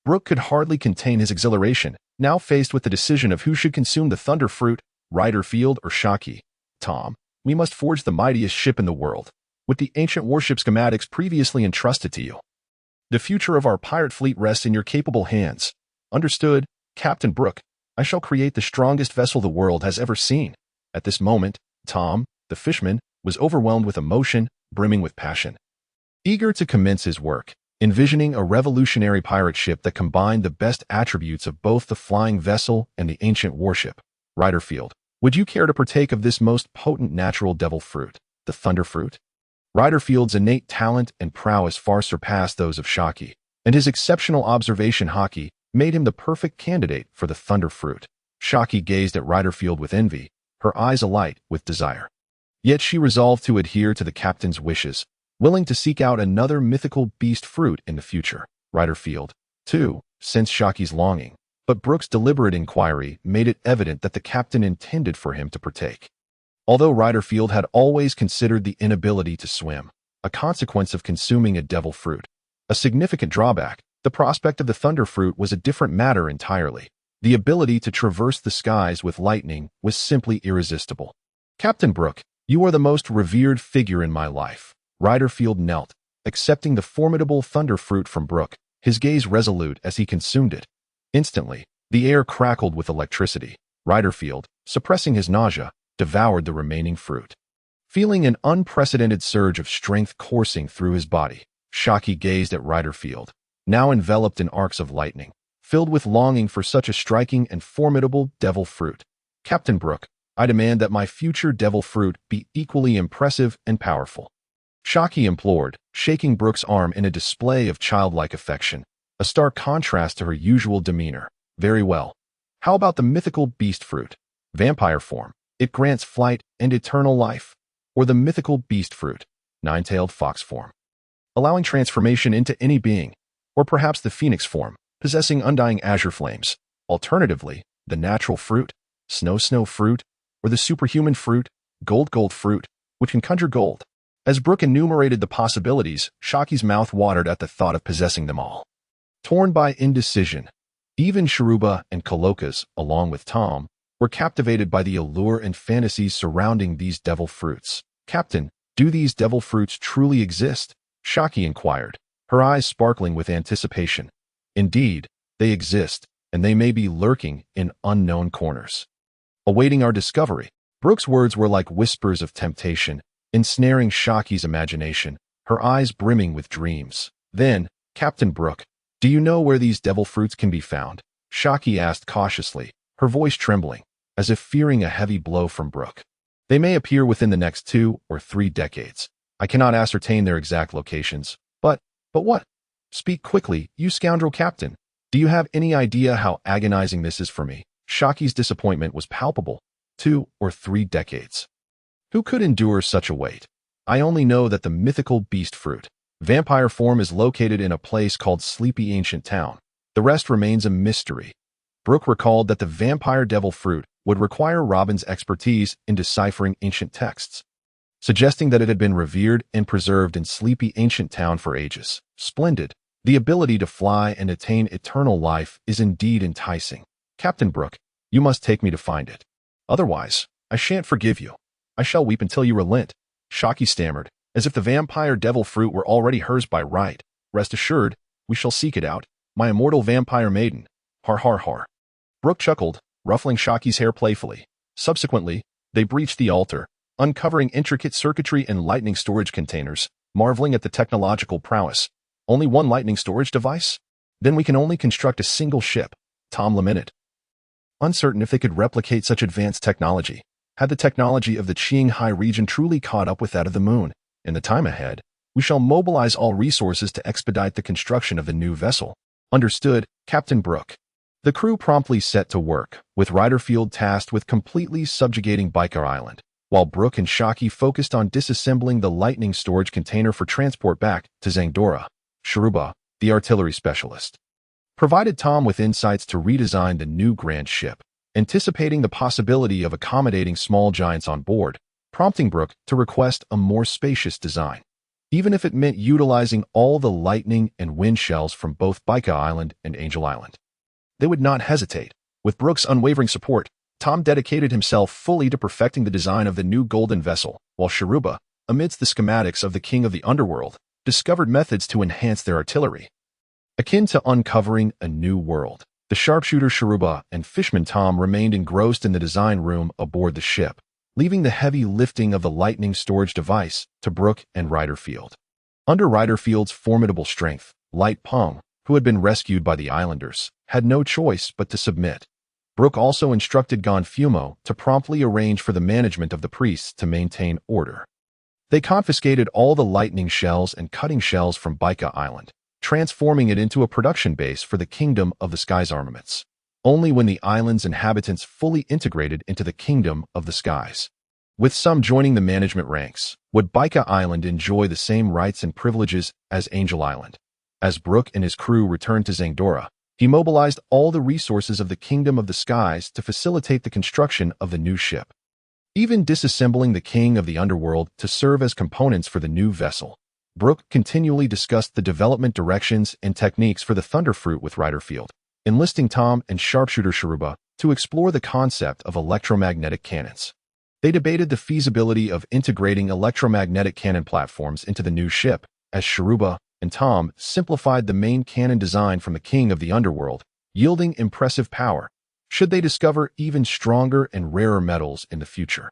Brook could hardly contain his exhilaration, now faced with the decision of who should consume the thunder fruit, Redfield or Shiki. Tom, we must forge the mightiest ship in the world, with the ancient warship schematics previously entrusted to you. The future of our pirate fleet rests in your capable hands. Understood, Captain Brook. I shall create the strongest vessel the world has ever seen. At this moment, Tom, the fisherman, was overwhelmed with emotion, brimming with passion. Eager to commence his work, envisioning a revolutionary pirate ship that combined the best attributes of both the flying vessel and the ancient warship. Redfield, would you care to partake of this most potent natural devil fruit, the thunder fruit? Redfield's innate talent and prowess far surpassed those of Shiki, and his exceptional observation Haki made him the perfect candidate for the thunder fruit. Shiki gazed at Redfield with envy, her eyes alight with desire. Yet she resolved to adhere to the captain's wishes, willing to seek out another mythical beast fruit in the future. Redfield, too, sensed Shaki's longing, but Brook's deliberate inquiry made it evident that the captain intended for him to partake. Although Redfield had always considered the inability to swim a consequence of consuming a devil fruit, a significant drawback, the prospect of the thunder fruit was a different matter entirely. The ability to traverse the skies with lightning was simply irresistible. Captain Brook, you are the most revered figure in my life. Redfield knelt, accepting the formidable thunder fruit from Brook, his gaze resolute as he consumed it. Instantly, the air crackled with electricity. Redfield, suppressing his nausea, devoured the remaining fruit. Feeling an unprecedented surge of strength coursing through his body, Shiki gazed at Redfield, now enveloped in arcs of lightning, filled with longing for such a striking and formidable devil fruit. Captain Brook, I demand that my future devil fruit be equally impressive and powerful. Shiki implored, shaking Brook's arm in a display of childlike affection, a stark contrast to her usual demeanor. Very well. How about the mythical beast fruit? Vampire form. It grants flight and eternal life. Or the mythical beast fruit, nine-tailed fox form, allowing transformation into any being. Or perhaps the phoenix form, possessing undying azure flames. Alternatively, the natural fruit, snow fruit, or the superhuman fruit, gold fruit, which can conjure gold. As Brook enumerated the possibilities, Shaki's mouth watered at the thought of possessing them all. Torn by indecision, even Sharuba and Kalokas, along with Tom, were captivated by the allure and fantasies surrounding these devil fruits. Captain, do these devil fruits truly exist? Shiki inquired, her eyes sparkling with anticipation. Indeed, they exist, and they may be lurking in unknown corners, awaiting our discovery. Brook's words were like whispers of temptation, ensnaring Shaki's imagination, her eyes brimming with dreams. Then, Captain Brook, do you know where these devil fruits can be found? Shiki asked cautiously, her voice trembling, as if fearing a heavy blow from Brook. They may appear within the next 2 or 3 decades. I cannot ascertain their exact locations. But what? Speak quickly, you scoundrel captain. Do you have any idea how agonizing this is for me? Shaki's disappointment was palpable. 2 or 3 decades. Who could endure such a wait? I only know that the mythical beast fruit, vampire form, is located in a place called Sleepy Ancient Town. The rest remains a mystery. Brook recalled that the vampire devil fruit would require Robin's expertise in deciphering ancient texts, suggesting that it had been revered and preserved in Sleepy Ancient Town for ages. Splendid. The ability to fly and attain eternal life is indeed enticing. Captain Brook, you must take me to find it. Otherwise, I shan't forgive you. I shall weep until you relent. Shiki stammered, as if the vampire devil fruit were already hers by right. Rest assured, we shall seek it out, my immortal vampire maiden. Har har har. Brook chuckled, ruffling Shaki's hair playfully. Subsequently, they breached the altar, uncovering intricate circuitry and lightning storage containers, marveling at the technological prowess. Only one lightning storage device? Then we can only construct a single ship, Tom lamented. Uncertain if they could replicate such advanced technology. Had the technology of the Qinghai region truly caught up with that of the moon, in the time ahead, we shall mobilize all resources to expedite the construction of the new vessel. Understood, Captain Brook. The crew promptly set to work, with Redfield tasked with completely subjugating Baika Island, while Brook and Shiki focused on disassembling the lightning storage container for transport back to Zangdora. Sharuba, the artillery specialist, provided Tom with insights to redesign the new grand ship, anticipating the possibility of accommodating small giants on board, prompting Brook to request a more spacious design, even if it meant utilizing all the lightning and wind shells from both Baika Island and Angel Island. They would not hesitate. With Brook's unwavering support, Tom dedicated himself fully to perfecting the design of the new golden vessel, while Sharuba, amidst the schematics of the king of the underworld, discovered methods to enhance their artillery. Akin to uncovering a new world, the sharpshooter Sharuba and fishman Tom remained engrossed in the design room aboard the ship, leaving the heavy lifting of the lightning storage device to Brook and Redfield. Under Redfield's formidable strength, Light Pung, who had been rescued by the islanders, had no choice but to submit. Brook also instructed Gonfumo to promptly arrange for the management of the priests to maintain order. They confiscated all the lightning shells and cutting shells from Baika Island, transforming it into a production base for the Kingdom of the Skies armaments. Only when the island's inhabitants fully integrated into the Kingdom of the Skies, with some joining the management ranks, would Baika Island enjoy the same rights and privileges as Angel Island. As Brook and his crew returned to Zangdora, he mobilized all the resources of the Kingdom of the Skies to facilitate the construction of the new ship, even disassembling the King of the Underworld to serve as components for the new vessel. Brook continually discussed the development directions and techniques for the Thunderfruit with Redfield, enlisting Tom and sharpshooter Sharuba to explore the concept of electromagnetic cannons. They debated the feasibility of integrating electromagnetic cannon platforms into the new ship, as Sharuba and Tom simplified the main cannon design from the King of the Underworld, yielding impressive power, should they discover even stronger and rarer metals in the future.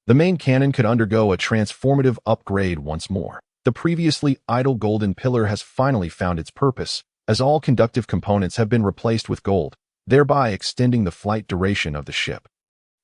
The main cannon could undergo a transformative upgrade once more. The previously idle golden pillar has finally found its purpose, as all conductive components have been replaced with gold, thereby extending the flight duration of the ship.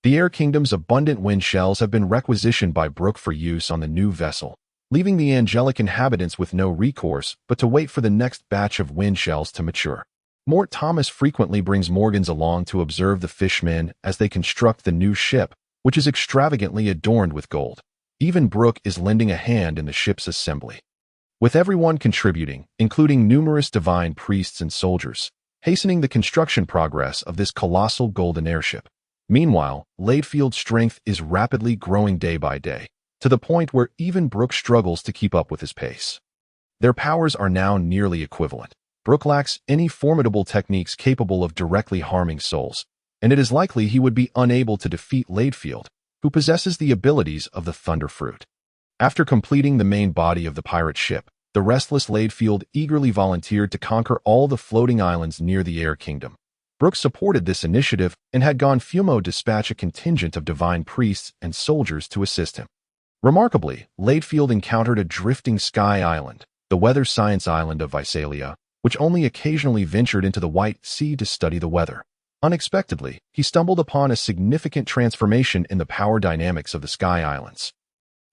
The Air Kingdom's abundant wind shells have been requisitioned by Brook for use on the new vessel, leaving the angelic inhabitants with no recourse but to wait for the next batch of wind shells to mature. Mort Thomas frequently brings Morgans along to observe the fishmen as they construct the new ship, which is extravagantly adorned with gold. Even Brook is lending a hand in the ship's assembly, with everyone contributing, including numerous divine priests and soldiers, hastening the construction progress of this colossal golden airship. Meanwhile, Redfield's strength is rapidly growing day by day, to the point where even Brook struggles to keep up with his pace. Their powers are now nearly equivalent. Brook lacks any formidable techniques capable of directly harming souls, and it is likely he would be unable to defeat Redfield, who possesses the abilities of the Thunderfruit. After completing the main body of the pirate ship, the restless Redfield eagerly volunteered to conquer all the floating islands near the Air Kingdom. Brook supported this initiative and had Gonfumo dispatch a contingent of divine priests and soldiers to assist him. Remarkably, Redfield encountered a drifting sky island, the weather science island of Visalia, which only occasionally ventured into the White Sea to study the weather. Unexpectedly, he stumbled upon a significant transformation in the power dynamics of the Sky Islands.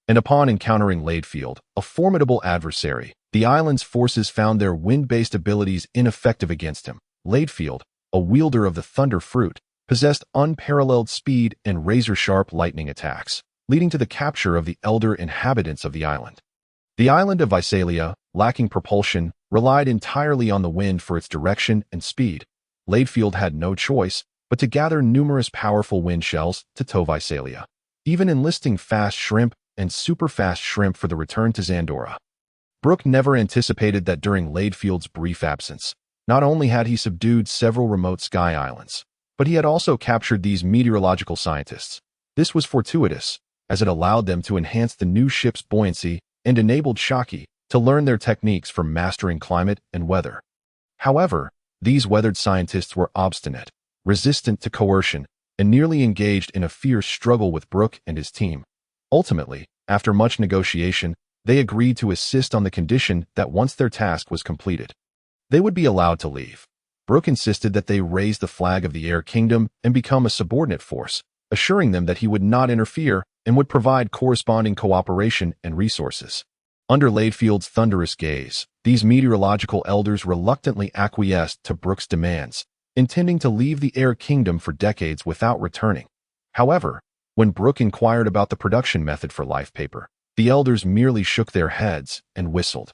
And upon encountering Redfield, a formidable adversary, the island's forces found their wind-based abilities ineffective against him. Redfield, a wielder of the Thunder Fruit, possessed unparalleled speed and razor-sharp lightning attacks, leading to the capture of the elder inhabitants of the island. The island of Visalia, lacking propulsion, relied entirely on the wind for its direction and speed. Redfield had no choice but to gather numerous powerful wind shells to tow Visalia, even enlisting fast shrimp and super-fast shrimp for the return to Zandora. Brook never anticipated that during Redfield's brief absence, not only had he subdued several remote sky islands, but he had also captured these meteorological scientists. This was fortuitous, as it allowed them to enhance the new ship's buoyancy and enabled Shiki to learn their techniques for mastering climate and weather. However, these weathered scientists were obstinate, resistant to coercion, and nearly engaged in a fierce struggle with Brook and his team. Ultimately, after much negotiation, They agreed to assist on the condition that once their task was completed, they would be allowed to leave. Brook insisted that they raise the flag of the Air Kingdom and become a subordinate force, assuring them that he would not interfere and would provide corresponding cooperation and resources. Under Redfield's thunderous gaze, these meteorological elders reluctantly acquiesced to Brook's demands, intending to leave the Air Kingdom for decades without returning. However, when Brook inquired about the production method for life paper, the elders merely shook their heads and whistled,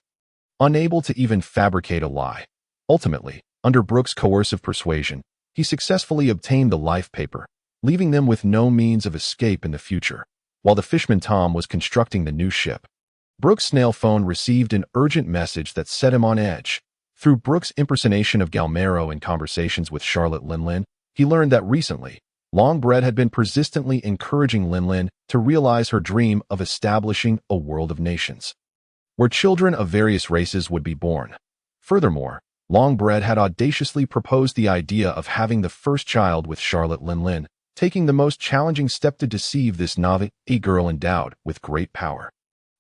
unable to even fabricate a lie. Ultimately, under Brook's coercive persuasion, he successfully obtained the life paper, leaving them with no means of escape in the future. While the fishman Tom was constructing the new ship, Brook's snail phone received an urgent message that set him on edge. Through Brook's impersonation of Galmero in conversations with Charlotte Lingling, he learned that recently, Longbread had been persistently encouraging Lingling to realize her dream of establishing a world of nations, where children of various races would be born. Furthermore, Longbread had audaciously proposed the idea of having the first child with Charlotte Lingling, taking the most challenging step to deceive this Navi, a girl endowed with great power.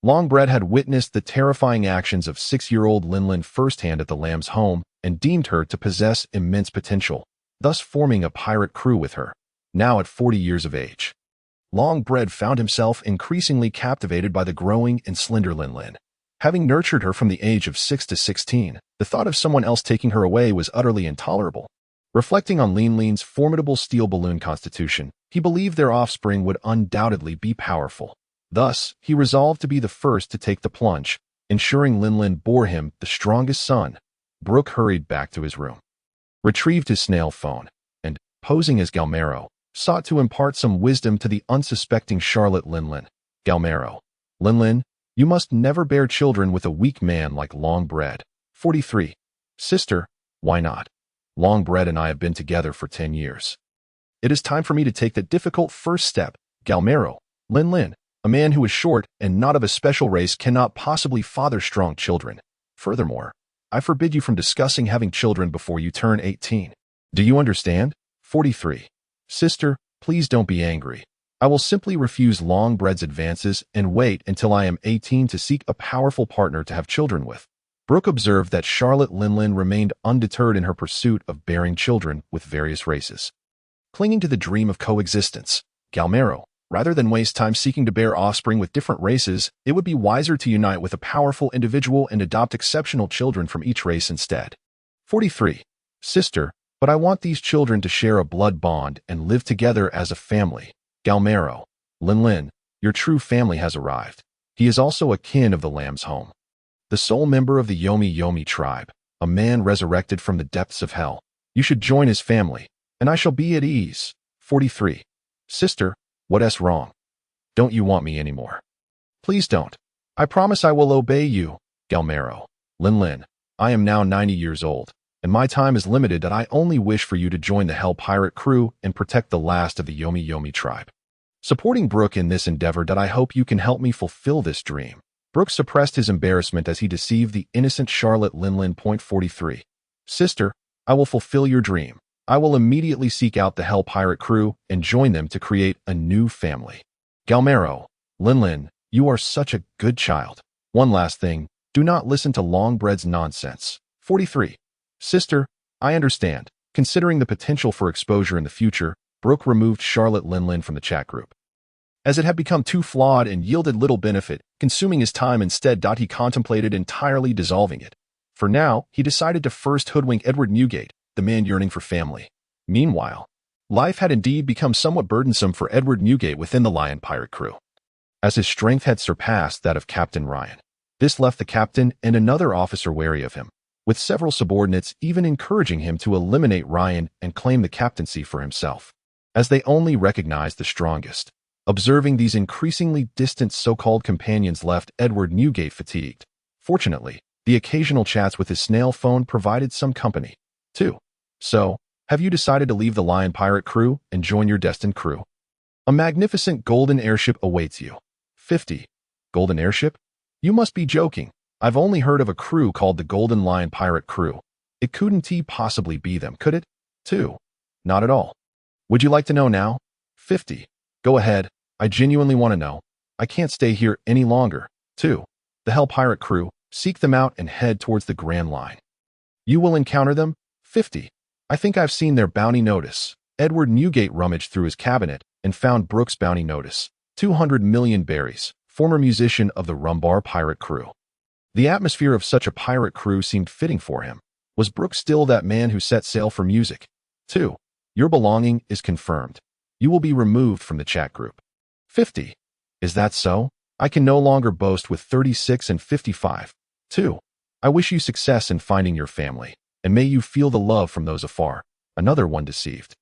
Longbread had witnessed the terrifying actions of 6-year-old Lingling firsthand at the Lamb's home and deemed her to possess immense potential, thus forming a pirate crew with her. Now at 40 years of age, Longbread found himself increasingly captivated by the growing and slender Lingling. Having nurtured her from the age of 6 to 16, the thought of someone else taking her away was utterly intolerable. Reflecting on Lingling's formidable steel balloon constitution, he believed their offspring would undoubtedly be powerful. Thus, he resolved to be the first to take the plunge, ensuring Lingling bore him the strongest son. Brook hurried back to his room, retrieved his snail phone, and, posing as Galmero, sought to impart some wisdom to the unsuspecting Charlotte Lingling. Galmero, Lingling, you must never bear children with a weak man like Longbread. 43. Sister, why not? Longbread and I have been together for 10 years. It is time for me to take the difficult first step. Galmero, Lingling, a man who is short and not of a special race cannot possibly father strong children. Furthermore, I forbid you from discussing having children before you turn 18. Do you understand? 43. Sister, please don't be angry. I will simply refuse Longbread's advances and wait until I am 18 to seek a powerful partner to have children with. Brook observed that Charlotte Lingling remained undeterred in her pursuit of bearing children with various races, clinging to the dream of coexistence. Galmero, rather than waste time seeking to bear offspring with different races, it would be wiser to unite with a powerful individual and adopt exceptional children from each race instead. 43. Sister, but I want these children to share a blood bond and live together as a family. Galmero, Lingling, your true family has arrived. He is also a kin of the Lamb's home, the sole member of the Yomi tribe, a man resurrected from the depths of hell. You should join his family, and I shall be at ease. 43. Sister, what's wrong? Don't you want me anymore? Please don't. I promise I will obey you. Galmero, Lingling, I am now 90 years old, and my time is limited that I only wish for you to join the Hell Pirate crew and protect the last of the Yomi tribe. Supporting Brook in this endeavor that I hope you can help me fulfill this dream. Brook suppressed his embarrassment as he deceived the innocent Charlotte Lingling. 43. Sister, I will fulfill your dream. I will immediately seek out the Hell Pirate crew and join them to create a new family. Galmero, Lingling, you are such a good child. One last thing, do not listen to Longbread's nonsense. 43. Sister, I understand. Considering the potential for exposure in the future, Brook removed Charlotte Lingling from the chat group, as it had become too flawed and yielded little benefit, consuming his time instead. He contemplated entirely dissolving it. For now, he decided to first hoodwink Edward Newgate, the man yearning for family. Meanwhile, life had indeed become somewhat burdensome for Edward Newgate within the Lion pirate crew, as his strength had surpassed that of Captain Ryan. This left the captain and another officer wary of him, with several subordinates even encouraging him to eliminate Ryan and claim the captaincy for himself, as they only recognized the strongest. Observing these increasingly distant so-called companions left Edward Newgate fatigued. Fortunately, the occasional chats with his snail phone provided some company, too. So, have you decided to leave the Lion pirate crew and join your destined crew? A magnificent golden airship awaits you. 50. Golden airship? You must be joking. I've only heard of a crew called the Golden Lion pirate crew. It couldn't possibly be them, could it? 2. Not at all. Would you like to know now? 50. Go ahead. I genuinely want to know. I can't stay here any longer. 2. The Hell Pirate crew, seek them out and head towards the Grand Line. You will encounter them? 50. I think I've seen their bounty notice. Edward Newgate rummaged through his cabinet and found Brook's bounty notice. 200 million berries, former musician of the Rumbar pirate crew. The atmosphere of such a pirate crew seemed fitting for him. Was Brook still that man who set sail for music? 2. Your belonging is confirmed. You will be removed from the chat group. 50. Is that so? I can no longer boast with 36 and 55. 2. I wish you success in finding your family, and may you feel the love from those afar. Another one deceived.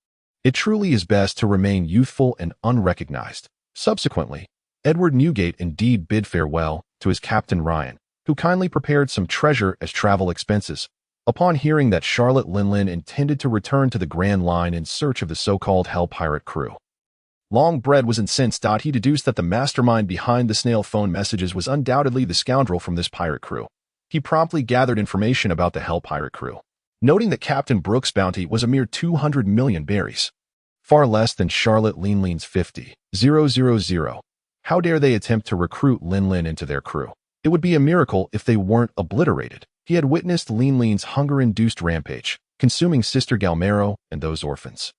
It truly is best to remain youthful and unrecognized. Subsequently, Edward Newgate indeed bid farewell to his Captain Ryan, who kindly prepared some treasure as travel expenses. Upon hearing that Charlotte Lingling intended to return to the Grand Line in search of the so-called Hell Pirate crew, Longbread was incensed. He deduced that the mastermind behind the snail phone messages was undoubtedly the scoundrel from this pirate crew. He promptly gathered information about the Hell Pirate crew, noting that Captain Brook's bounty was a mere 200 million berries, far less than Charlotte Lingling's 50,000. How dare they attempt to recruit Lingling into their crew? It would be a miracle if they weren't obliterated. He had witnessed Lingling's hunger-induced rampage, consuming Sister Galmero and those orphans.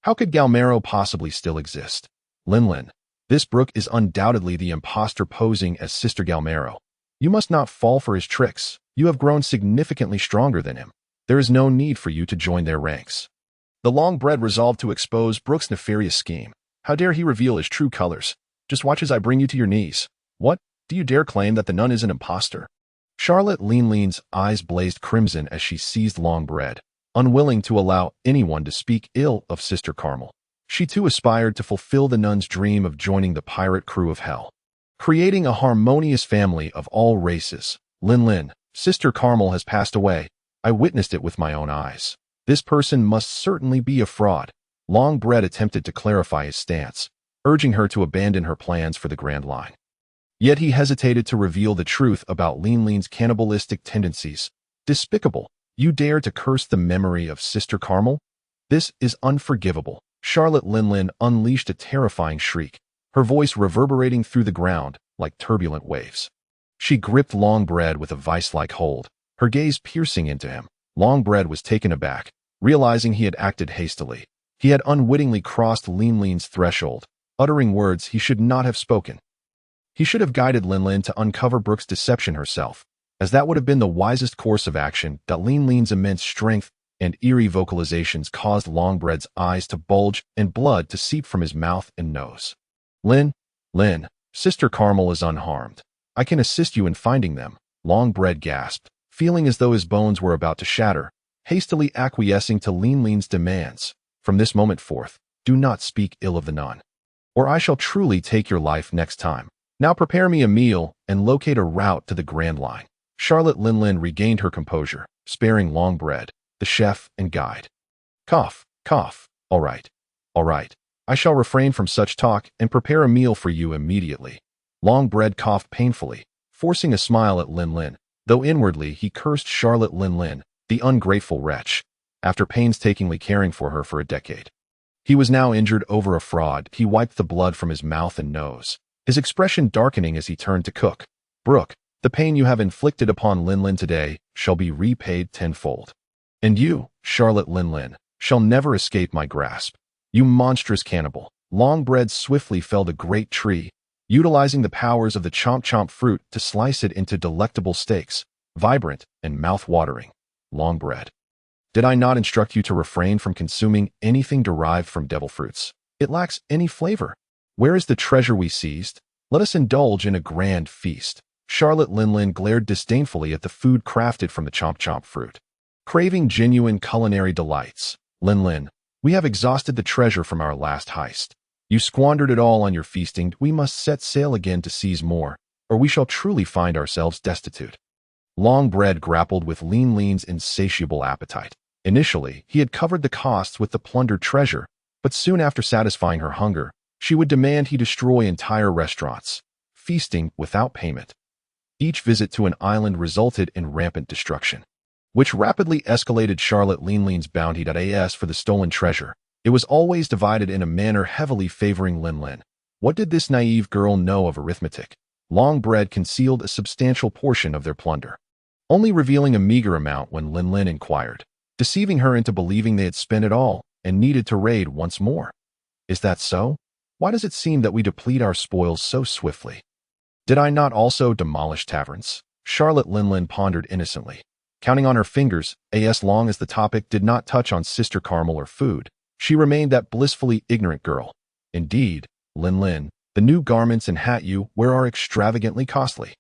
How could Galmero possibly still exist? Lingling, this Brook is undoubtedly the imposter posing as Sister Galmero. You must not fall for his tricks. You have grown significantly stronger than him. There is no need for you to join their ranks. The Longbread resolved to expose Brook's nefarious scheme. How dare he reveal his true colors? Just watch as I bring you to your knees. What? Do you dare claim that the nun is an imposter? Charlotte Lingling's eyes blazed crimson as she seized Longbread, unwilling to allow anyone to speak ill of Sister Carmel. She too aspired to fulfill the nun's dream of joining the pirate crew of hell, creating a harmonious family of all races. Lingling, Sister Carmel has passed away. I witnessed it with my own eyes. This person must certainly be a fraud. Longbread attempted to clarify his stance, urging her to abandon her plans for the Grand Line. Yet he hesitated to reveal the truth about Lingling's cannibalistic tendencies. Despicable. You dare to curse the memory of Sister Carmel? This is unforgivable. Charlotte Lingling unleashed a terrifying shriek, her voice reverberating through the ground like turbulent waves. She gripped Longbread with a vice-like hold, her gaze piercing into him. Longbread was taken aback, realizing he had acted hastily. He had unwittingly crossed Lingling's threshold, uttering words he should not have spoken. He should have guided Lingling to uncover Brook's deception herself, as that would have been the wisest course of action. Lingling's immense strength and eerie vocalizations caused Longbread's eyes to bulge and blood to seep from his mouth and nose. Lin, Sister Carmel is unharmed. I can assist you in finding them. Longbread gasped, feeling as though his bones were about to shatter, hastily acquiescing to Lingling's demands. From this moment forth, do not speak ill of the nun, or I shall truly take your life next time. Now prepare me a meal and locate a route to the Grand Line. Charlotte Lingling regained her composure, sparing Longbread, the chef and guide. Cough. All right. I shall refrain from such talk and prepare a meal for you immediately. Longbread coughed painfully, forcing a smile at Lingling, though inwardly he cursed Charlotte Lingling, the ungrateful wretch, after painstakingly caring for her for a decade. He was now injured over a fraud. He wiped the blood from his mouth and nose, his expression darkening as he turned to cook. Brook, the pain you have inflicted upon Lingling today shall be repaid tenfold. And you, Charlotte Lingling, shall never escape my grasp. You monstrous cannibal. Longbread swiftly felled a great tree, utilizing the powers of the chomp fruit to slice it into delectable steaks, vibrant and mouth-watering. Longbread, did I not instruct you to refrain from consuming anything derived from devil fruits? It lacks any flavor. Where is the treasure we seized? Let us indulge in a grand feast. Charlotte Lingling glared disdainfully at the food crafted from the chomp fruit, craving genuine culinary delights. Lingling, we have exhausted the treasure from our last heist. You squandered it all on your feasting. We must set sail again to seize more, or we shall truly find ourselves destitute. Longbread grappled with Lingling's insatiable appetite. Initially, he had covered the costs with the plundered treasure, but soon after satisfying her hunger, she would demand he destroy entire restaurants, feasting without payment. Each visit to an island resulted in rampant destruction, which rapidly escalated Charlotte Lingling's bounty. As for the stolen treasure, it was always divided in a manner heavily favoring Lingling. What did this naive girl know of arithmetic? long bread concealed a substantial portion of their plunder, only revealing a meager amount when Lingling inquired, deceiving her into believing they had spent it all and needed to raid once more. Is that so? Why does it seem that we deplete our spoils so swiftly? Did I not also demolish taverns? Charlotte Lingling pondered innocently, counting on her fingers, as long as the topic did not touch on Sister Carmel or food. She remained that blissfully ignorant girl. Indeed, Lingling, the new garments and hat you wear are extravagantly costly.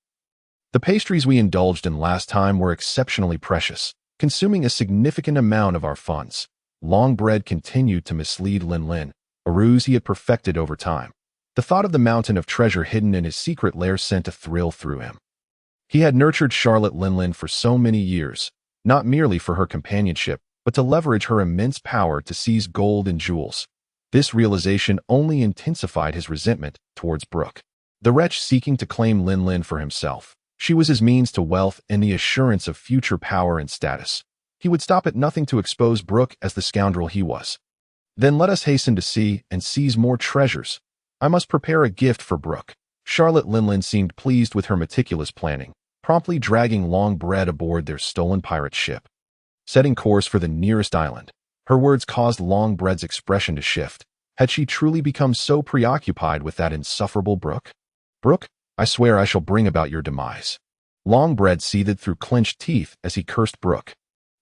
The pastries we indulged in last time were exceptionally precious, consuming a significant amount of our funds. Longbread continued to mislead Lingling, a ruse he had perfected over time. The thought of the mountain of treasure hidden in his secret lair sent a thrill through him. He had nurtured Charlotte Lingling for so many years, not merely for her companionship, but to leverage her immense power to seize gold and jewels. This realization only intensified his resentment towards Brook, the wretch seeking to claim Lingling for himself. She was his means to wealth and the assurance of future power and status. He would stop at nothing to expose Brook as the scoundrel he was. Then let us hasten to see and seize more treasures. I must prepare a gift for Brook. Charlotte Lingling seemed pleased with her meticulous planning, promptly dragging Longbread aboard their stolen pirate ship, setting course for the nearest island. Her words caused Longbread's expression to shift. Had she truly become so preoccupied with that insufferable Brook? Brook, I swear I shall bring about your demise. Longbread seethed through clenched teeth as he cursed Brook.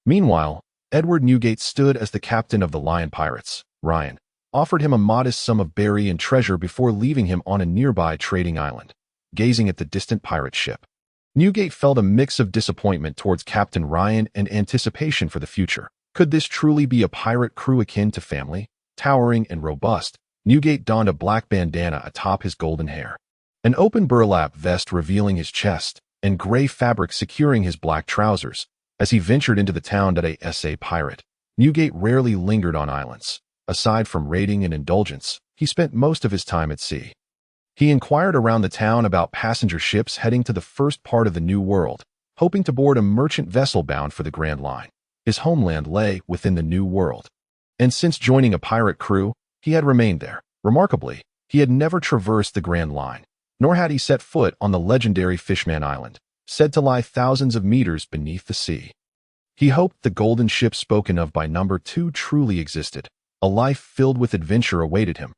Meanwhile, Edward Newgate stood as the captain of the Lion pirates. Ryan offered him a modest sum of berry and treasure before leaving him on a nearby trading island, gazing at the distant pirate ship. Newgate felt a mix of disappointment towards Captain Ryan and anticipation for the future. Could this truly be a pirate crew akin to family? Towering and robust, Newgate donned a black bandana atop his golden hair, an open burlap vest revealing his chest, and gray fabric securing his black trousers. As he ventured into the town as a pirate, Newgate rarely lingered on islands. Aside from raiding and indulgence, he spent most of his time at sea. He inquired around the town about passenger ships heading to the first part of the New World, hoping to board a merchant vessel bound for the Grand Line. His homeland lay within the New World, and since joining a pirate crew, he had remained there. Remarkably, he had never traversed the Grand Line, nor had he set foot on the legendary Fishman Island, said to lie thousands of meters beneath the sea. He hoped the golden ship spoken of by number 2 truly existed. A life filled with adventure awaited him.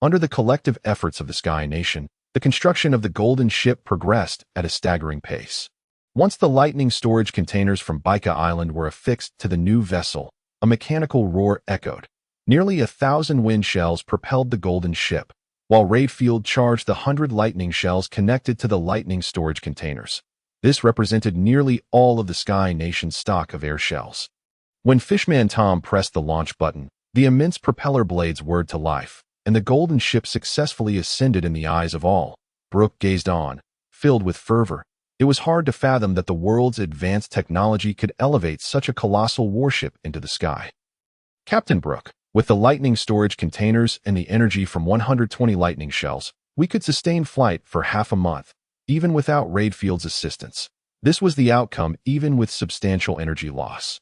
Under the collective efforts of the Sky Nation, the construction of the golden ship progressed at a staggering pace. Once the lightning storage containers from Baika Island were affixed to the new vessel, a mechanical roar echoed. Nearly 1,000 wind shells propelled the golden ship, while Redfield charged the 100 lightning shells connected to the lightning storage containers. This represented nearly all of the Sky Nation's stock of air shells. When Fishman Tom pressed the launch button, the immense propeller blades whirred to life, and the golden ship successfully ascended in the eyes of all. Brook gazed on, filled with fervor. It was hard to fathom that the world's advanced technology could elevate such a colossal warship into the sky. Captain Brook, with the lightning storage containers and the energy from 120 lightning shells, we could sustain flight for half a month, even without Redfield's assistance. This was the outcome even with substantial energy loss.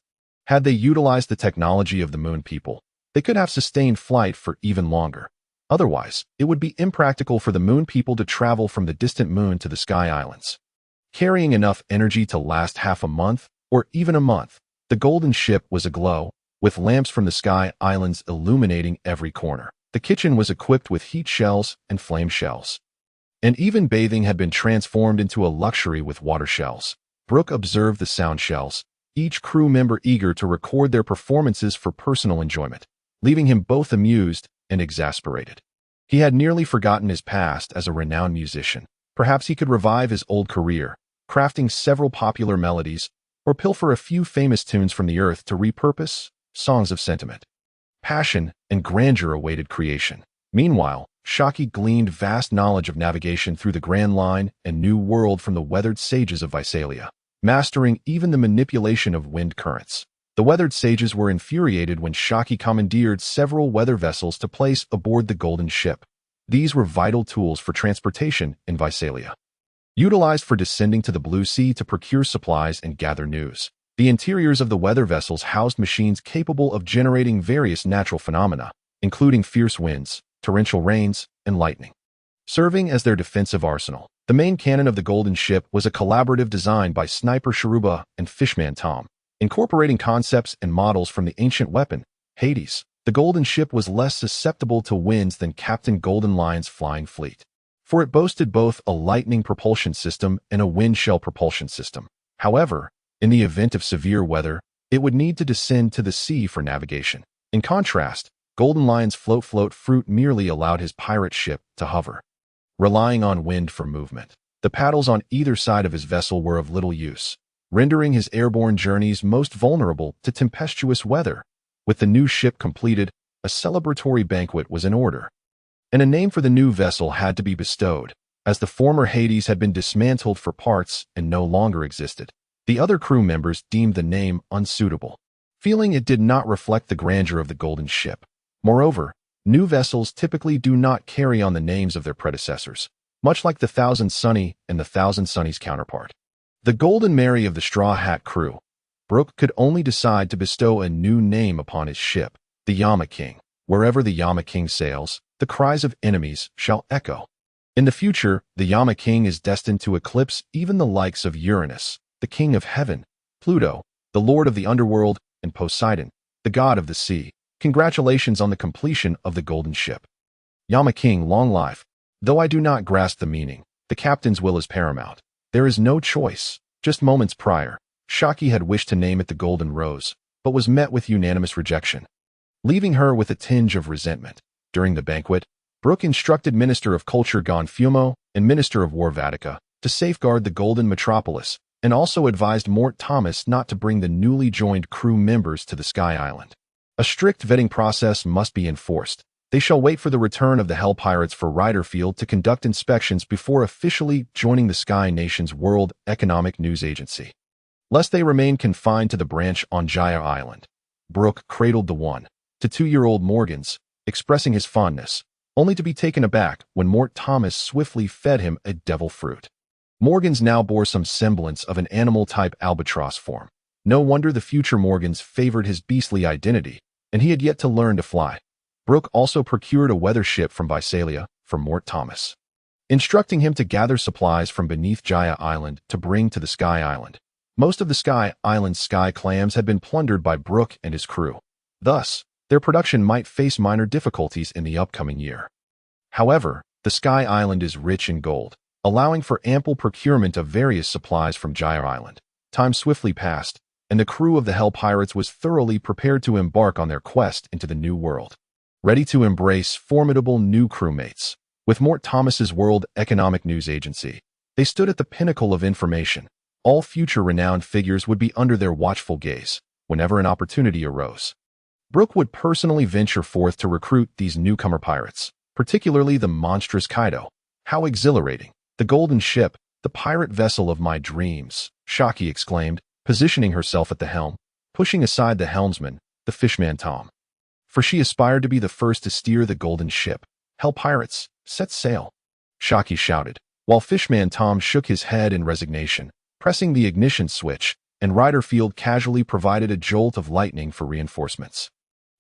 Had they utilized the technology of the Moon people, they could have sustained flight for even longer. Otherwise, it would be impractical for the Moon people to travel from the distant moon to the Sky Islands. Carrying enough energy to last half a month, or even a month, the golden ship was aglow, with lamps from the Sky Islands illuminating every corner. The kitchen was equipped with heat shells and flame shells, and even bathing had been transformed into a luxury with water shells. Brook observed the sound shells, each crew member eager to record their performances for personal enjoyment, leaving him both amused and exasperated. He had nearly forgotten his past as a renowned musician. Perhaps he could revive his old career, crafting several popular melodies, or pilfer a few famous tunes from the earth to repurpose songs of sentiment, passion, and grandeur awaited creation. Meanwhile, Shiki gleaned vast knowledge of navigation through the Grand Line and New World from the weathered sages of Visalia, mastering even the manipulation of wind currents. The weathered sages were infuriated when Shiki commandeered several weather vessels to place aboard the golden ship. These were vital tools for transportation in Visalia, utilized for descending to the Blue Sea to procure supplies and gather news. The interiors of the weather vessels housed machines capable of generating various natural phenomena, including fierce winds, torrential rains, and lightning, serving as their defensive arsenal. The main cannon of the Golden Ship was a collaborative design by Sniper Sharuba and Fishman Tom, incorporating concepts and models from the ancient weapon, Hades. The Golden Ship was less susceptible to winds than Captain Golden Lion's flying fleet, for it boasted both a lightning propulsion system and a wind shell propulsion system. However, in the event of severe weather, it would need to descend to the sea for navigation. In contrast, Golden Lion's float fruit merely allowed his pirate ship to hover, relying on wind for movement. The paddles on either side of his vessel were of little use, rendering his airborne journeys most vulnerable to tempestuous weather. With the new ship completed, a celebratory banquet was in order, and a name for the new vessel had to be bestowed, as the former Hades had been dismantled for parts and no longer existed. The other crew members deemed the name unsuitable, feeling it did not reflect the grandeur of the Golden Ship. Moreover, new vessels typically do not carry on the names of their predecessors, much like the Thousand Sunny and the Thousand Sunny's counterpart. The Golden Mary of the Straw Hat crew, Brook could only decide to bestow a new name upon his ship, the Yama King. Wherever the Yama King sails, the cries of enemies shall echo. In the future, the Yama King is destined to eclipse even the likes of Uranus, the King of Heaven, Pluto, the Lord of the Underworld, and Poseidon, the God of the Sea. Congratulations on the completion of the Golden Ship. Yama King, long life. Though I do not grasp the meaning, the captain's will is paramount. There is no choice. Just moments prior, Shiki had wished to name it the Golden Rose, but was met with unanimous rejection, leaving her with a tinge of resentment. During the banquet, Brook instructed Minister of Culture Gonfumo and Minister of War Vatica to safeguard the Golden Metropolis, and also advised Mort Thomas not to bring the newly joined crew members to the Sky Island. A strict vetting process must be enforced. They shall wait for the return of the Hell Pirates for Redfield to conduct inspections before officially joining the Sky Nation's World Economic News Agency, lest they remain confined to the branch on Jaya Island. Brook cradled the 1 to 2-year-old Morgans, expressing his fondness, only to be taken aback when Mort Thomas swiftly fed him a devil fruit. Morgans now bore some semblance of an animal-type albatross form. No wonder the future Morgans favored his beastly identity, and he had yet to learn to fly. Brook also procured a weather ship from Visalia for Mort Thomas, instructing him to gather supplies from beneath Jaya Island to bring to the Sky Island. Most of the Sky Island's sky clams had been plundered by Brook and his crew. Thus, their production might face minor difficulties in the upcoming year. However, the Sky Island is rich in gold, allowing for ample procurement of various supplies from Jaya Island. Time swiftly passed, and the crew of the Hell Pirates was thoroughly prepared to embark on their quest into the new world, ready to embrace formidable new crewmates. With Mort Thomas's World Economic News Agency, they stood at the pinnacle of information. All future renowned figures would be under their watchful gaze whenever an opportunity arose. Brook would personally venture forth to recruit these newcomer pirates, particularly the monstrous Kaido. How exhilarating! The Golden Ship, the pirate vessel of my dreams, Shiki exclaimed, positioning herself at the helm, pushing aside the helmsman, the Fishman Tom. For she aspired to be the first to steer the Golden Ship. Hell Pirates, set sail! Shiki shouted, while Fishman Tom shook his head in resignation, pressing the ignition switch, and Redfield casually provided a jolt of lightning for reinforcements.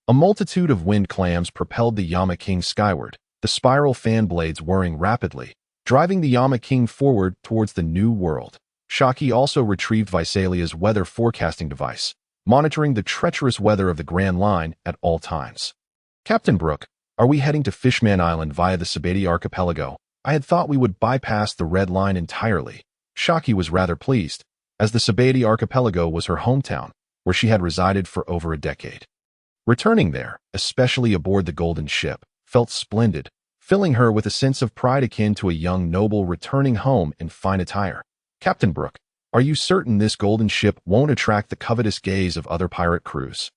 A multitude of wind clams propelled the Yama King skyward, the spiral fan blades whirring rapidly, driving the Yama King forward towards the new world. Shiki also retrieved Visalia's weather forecasting device, monitoring the treacherous weather of the Grand Line at all times. Captain Brook, are we heading to Fishman Island via the Sabaody archipelago? I had thought we would bypass the Red Line entirely. Shiki was rather pleased, as the Sabaody archipelago was her hometown, where she had resided for over a decade. Returning there, especially aboard the Golden Ship, felt splendid, filling her with a sense of pride akin to a young noble returning home in fine attire. Captain Brook, are you certain this Golden Ship won't attract the covetous gaze of other pirate crews?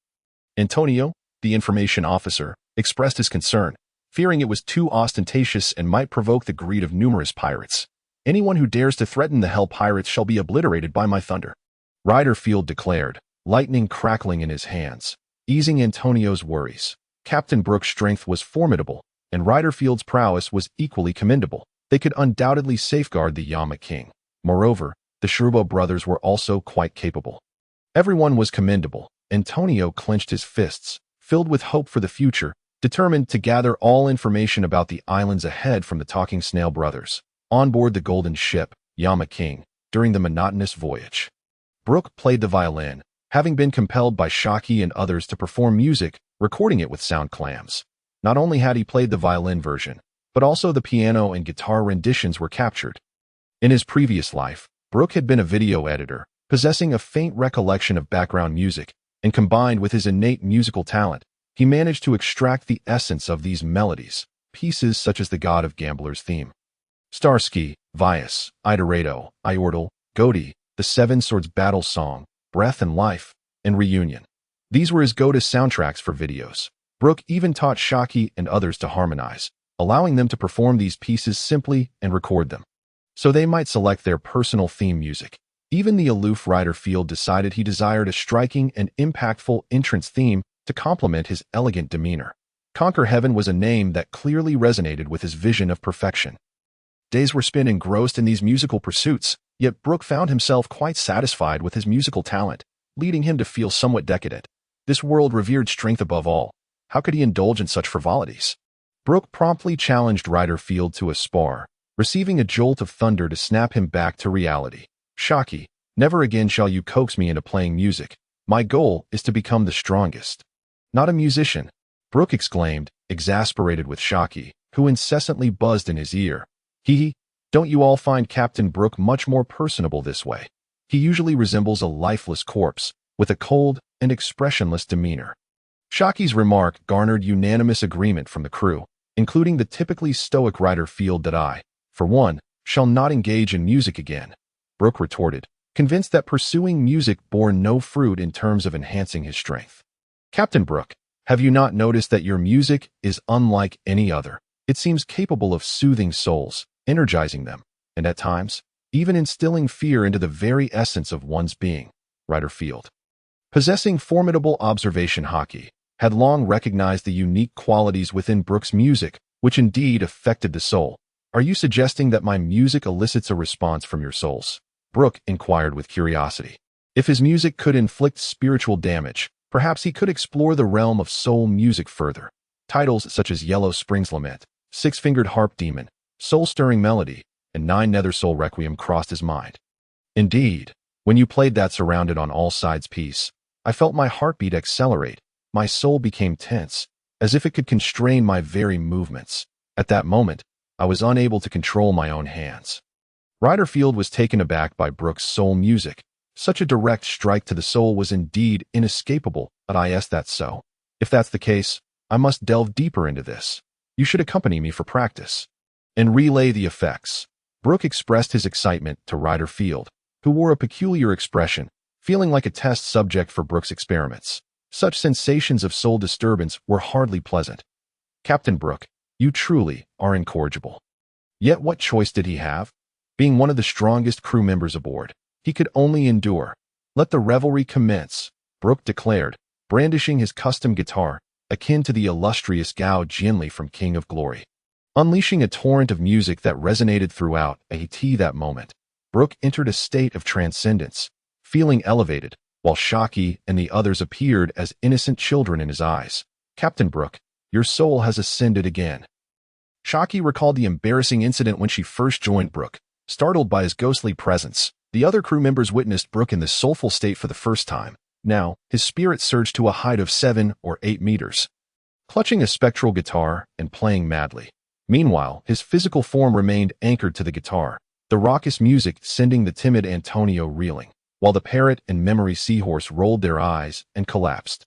Antonio, the information officer, expressed his concern, fearing it was too ostentatious and might provoke the greed of numerous pirates. Anyone who dares to threaten the Hell Pirates shall be obliterated by my thunder, Redfield declared, lightning crackling in his hands, easing Antonio's worries. Captain Brook's strength was formidable, and Redfield's prowess was equally commendable. They could undoubtedly safeguard the Yama King. Moreover, the Sharuba brothers were also quite capable. Everyone was commendable. Antonio clenched his fists, filled with hope for the future, determined to gather all information about the islands ahead from the Talking Snail brothers. on board the golden ship, Yama King, during the monotonous voyage. Brook played the violin, having been compelled by Shiki and others to perform music, recording it with sound clams. Not only had he played the violin version, but also the piano and guitar renditions were captured. In his previous life, Brook had been a video editor, possessing a faint recollection of background music, and combined with his innate musical talent, he managed to extract the essence of these melodies, pieces such as the God of Gamblers theme. Starsky, Vias, Idorado, Iordle, Godi, the Seven Swords Battle Song, Breath and Life, and Reunion. These were his go-to soundtracks for videos. Brook even taught Shiki and others to harmonize, allowing them to perform these pieces simply and record them, so they might select their personal theme music. Even the aloof Redfield decided he desired a striking and impactful entrance theme to complement his elegant demeanor. Conquer Heaven was a name that clearly resonated with his vision of perfection. Days were spent engrossed in these musical pursuits, yet Brook found himself quite satisfied with his musical talent, leading him to feel somewhat decadent. This world revered strength above all. How could he indulge in such frivolities? Brook promptly challenged Redfield to a spar, receiving a jolt of thunder to snap him back to reality. Shiki, never again shall you coax me into playing music. My goal is to become the strongest, not a musician, Brook exclaimed, exasperated with Shiki, who incessantly buzzed in his ear. Hee, don't you all find Captain Brook much more personable this way? He usually resembles a lifeless corpse, with a cold and expressionless demeanor. Shiki's remark garnered unanimous agreement from the crew, including the typically stoic Redfield that I, for one, shall not engage in music again, Brook retorted, convinced that pursuing music bore no fruit in terms of enhancing his strength. Captain Brook, have you not noticed that your music is unlike any other? It seems capable of soothing souls, energizing them, and at times, even instilling fear into the very essence of one's being, Redfield. Possessing formidable observation, Haki had long recognized the unique qualities within Brook's music, which indeed affected the soul. Are you suggesting that my music elicits a response from your souls? Brook inquired with curiosity. If his music could inflict spiritual damage, perhaps he could explore the realm of soul music further. Titles such as Yellow Springs Lament, Six-Fingered Harp Demon, Soul-Stirring Melody, and Nine Nether Soul Requiem crossed his mind. Indeed, when you played that surrounded on all sides piece, I felt my heartbeat accelerate. My soul became tense, as if it could constrain my very movements. At that moment, I was unable to control my own hands. Redfield was taken aback by Brook's soul music. Such a direct strike to the soul was indeed inescapable, but I asked that so. If that's the case, I must delve deeper into this. You should accompany me for practice and relay the effects. Brook expressed his excitement to Redfield, who wore a peculiar expression, feeling like a test subject for Brook's experiments. Such sensations of soul disturbance were hardly pleasant. Captain Brook, you truly are incorrigible. Yet what choice did he have? Being one of the strongest crew members aboard, he could only endure. Let the revelry commence, Brook declared, brandishing his custom guitar, akin to the illustrious Gao Jinli from King of Glory. Unleashing a torrent of music that resonated throughout that moment, Brook entered a state of transcendence, feeling elevated, while Shiki and the others appeared as innocent children in his eyes. Captain Brook, your soul has ascended again. Shiki recalled the embarrassing incident when she first joined Brook. Startled by his ghostly presence, the other crew members witnessed Brook in this soulful state for the first time. Now, his spirit surged to a height of 7 or 8 meters, clutching a spectral guitar and playing madly. Meanwhile, his physical form remained anchored to the guitar, the raucous music sending the timid Antonio reeling, while the parrot and memory seahorse rolled their eyes and collapsed.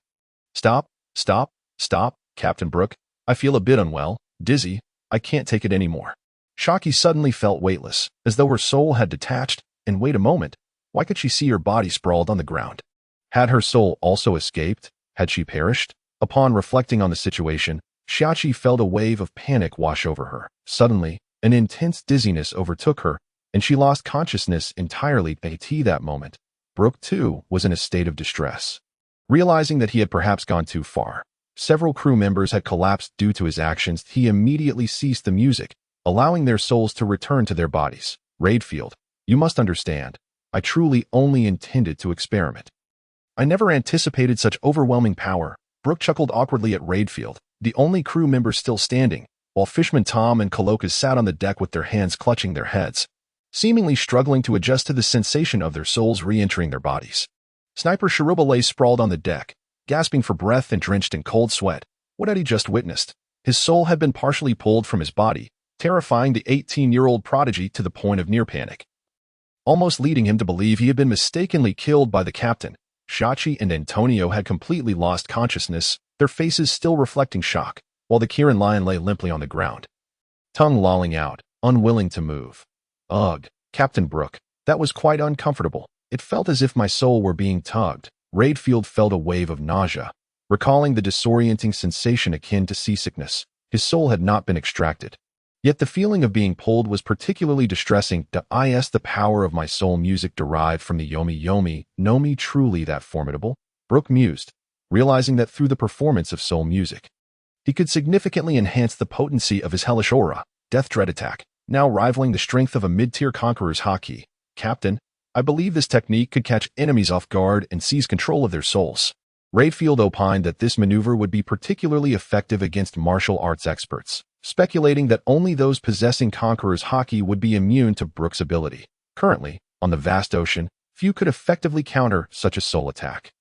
Stop, stop, stop, Captain Brook. I feel a bit unwell, dizzy. I can't take it anymore. Shiki suddenly felt weightless, as though her soul had detached, and wait a moment, why could she see her body sprawled on the ground? Had her soul also escaped? Had she perished? Upon reflecting on the situation, Shiki felt a wave of panic wash over her. Suddenly, an intense dizziness overtook her, and she lost consciousness entirely. At that moment, Brook too was in a state of distress. Realizing that he had perhaps gone too far, several crew members had collapsed due to his actions. He immediately ceased the music, allowing their souls to return to their bodies. Redfield, you must understand, I truly only intended to experiment. I never anticipated such overwhelming power. Brook chuckled awkwardly at Redfield, the only crew member still standing, while Fisherman Tom and Kalokas sat on the deck with their hands clutching their heads, seemingly struggling to adjust to the sensation of their souls re-entering their bodies. Sniper Sharuba lay sprawled on the deck, gasping for breath and drenched in cold sweat. What had he just witnessed? His soul had been partially pulled from his body, terrifying the 18-year-old prodigy to the point of near panic, almost leading him to believe he had been mistakenly killed by the captain. Shiki and Antonio had completely lost consciousness, their faces still reflecting shock, while the Kieran Lion lay limply on the ground, tongue lolling out, unwilling to move. Ugh, Captain Brook, that was quite uncomfortable. It felt as if my soul were being tugged. Redfield felt a wave of nausea, recalling the disorienting sensation akin to seasickness. His soul had not been extracted. Yet the feeling of being pulled was particularly distressing. The power of my soul music derived from the Yomi. Know me truly that formidable? Brook mused, realizing that through the performance of soul music, he could significantly enhance the potency of his hellish aura. Death Dread Attack, now rivaling the strength of a mid-tier conqueror's Haki. Captain, I believe this technique could catch enemies off guard and seize control of their souls. Redfield opined that this maneuver would be particularly effective against martial arts experts, speculating that only those possessing Conqueror's Haki would be immune to Brook's ability. Currently, on the vast ocean, few could effectively counter such a soul attack.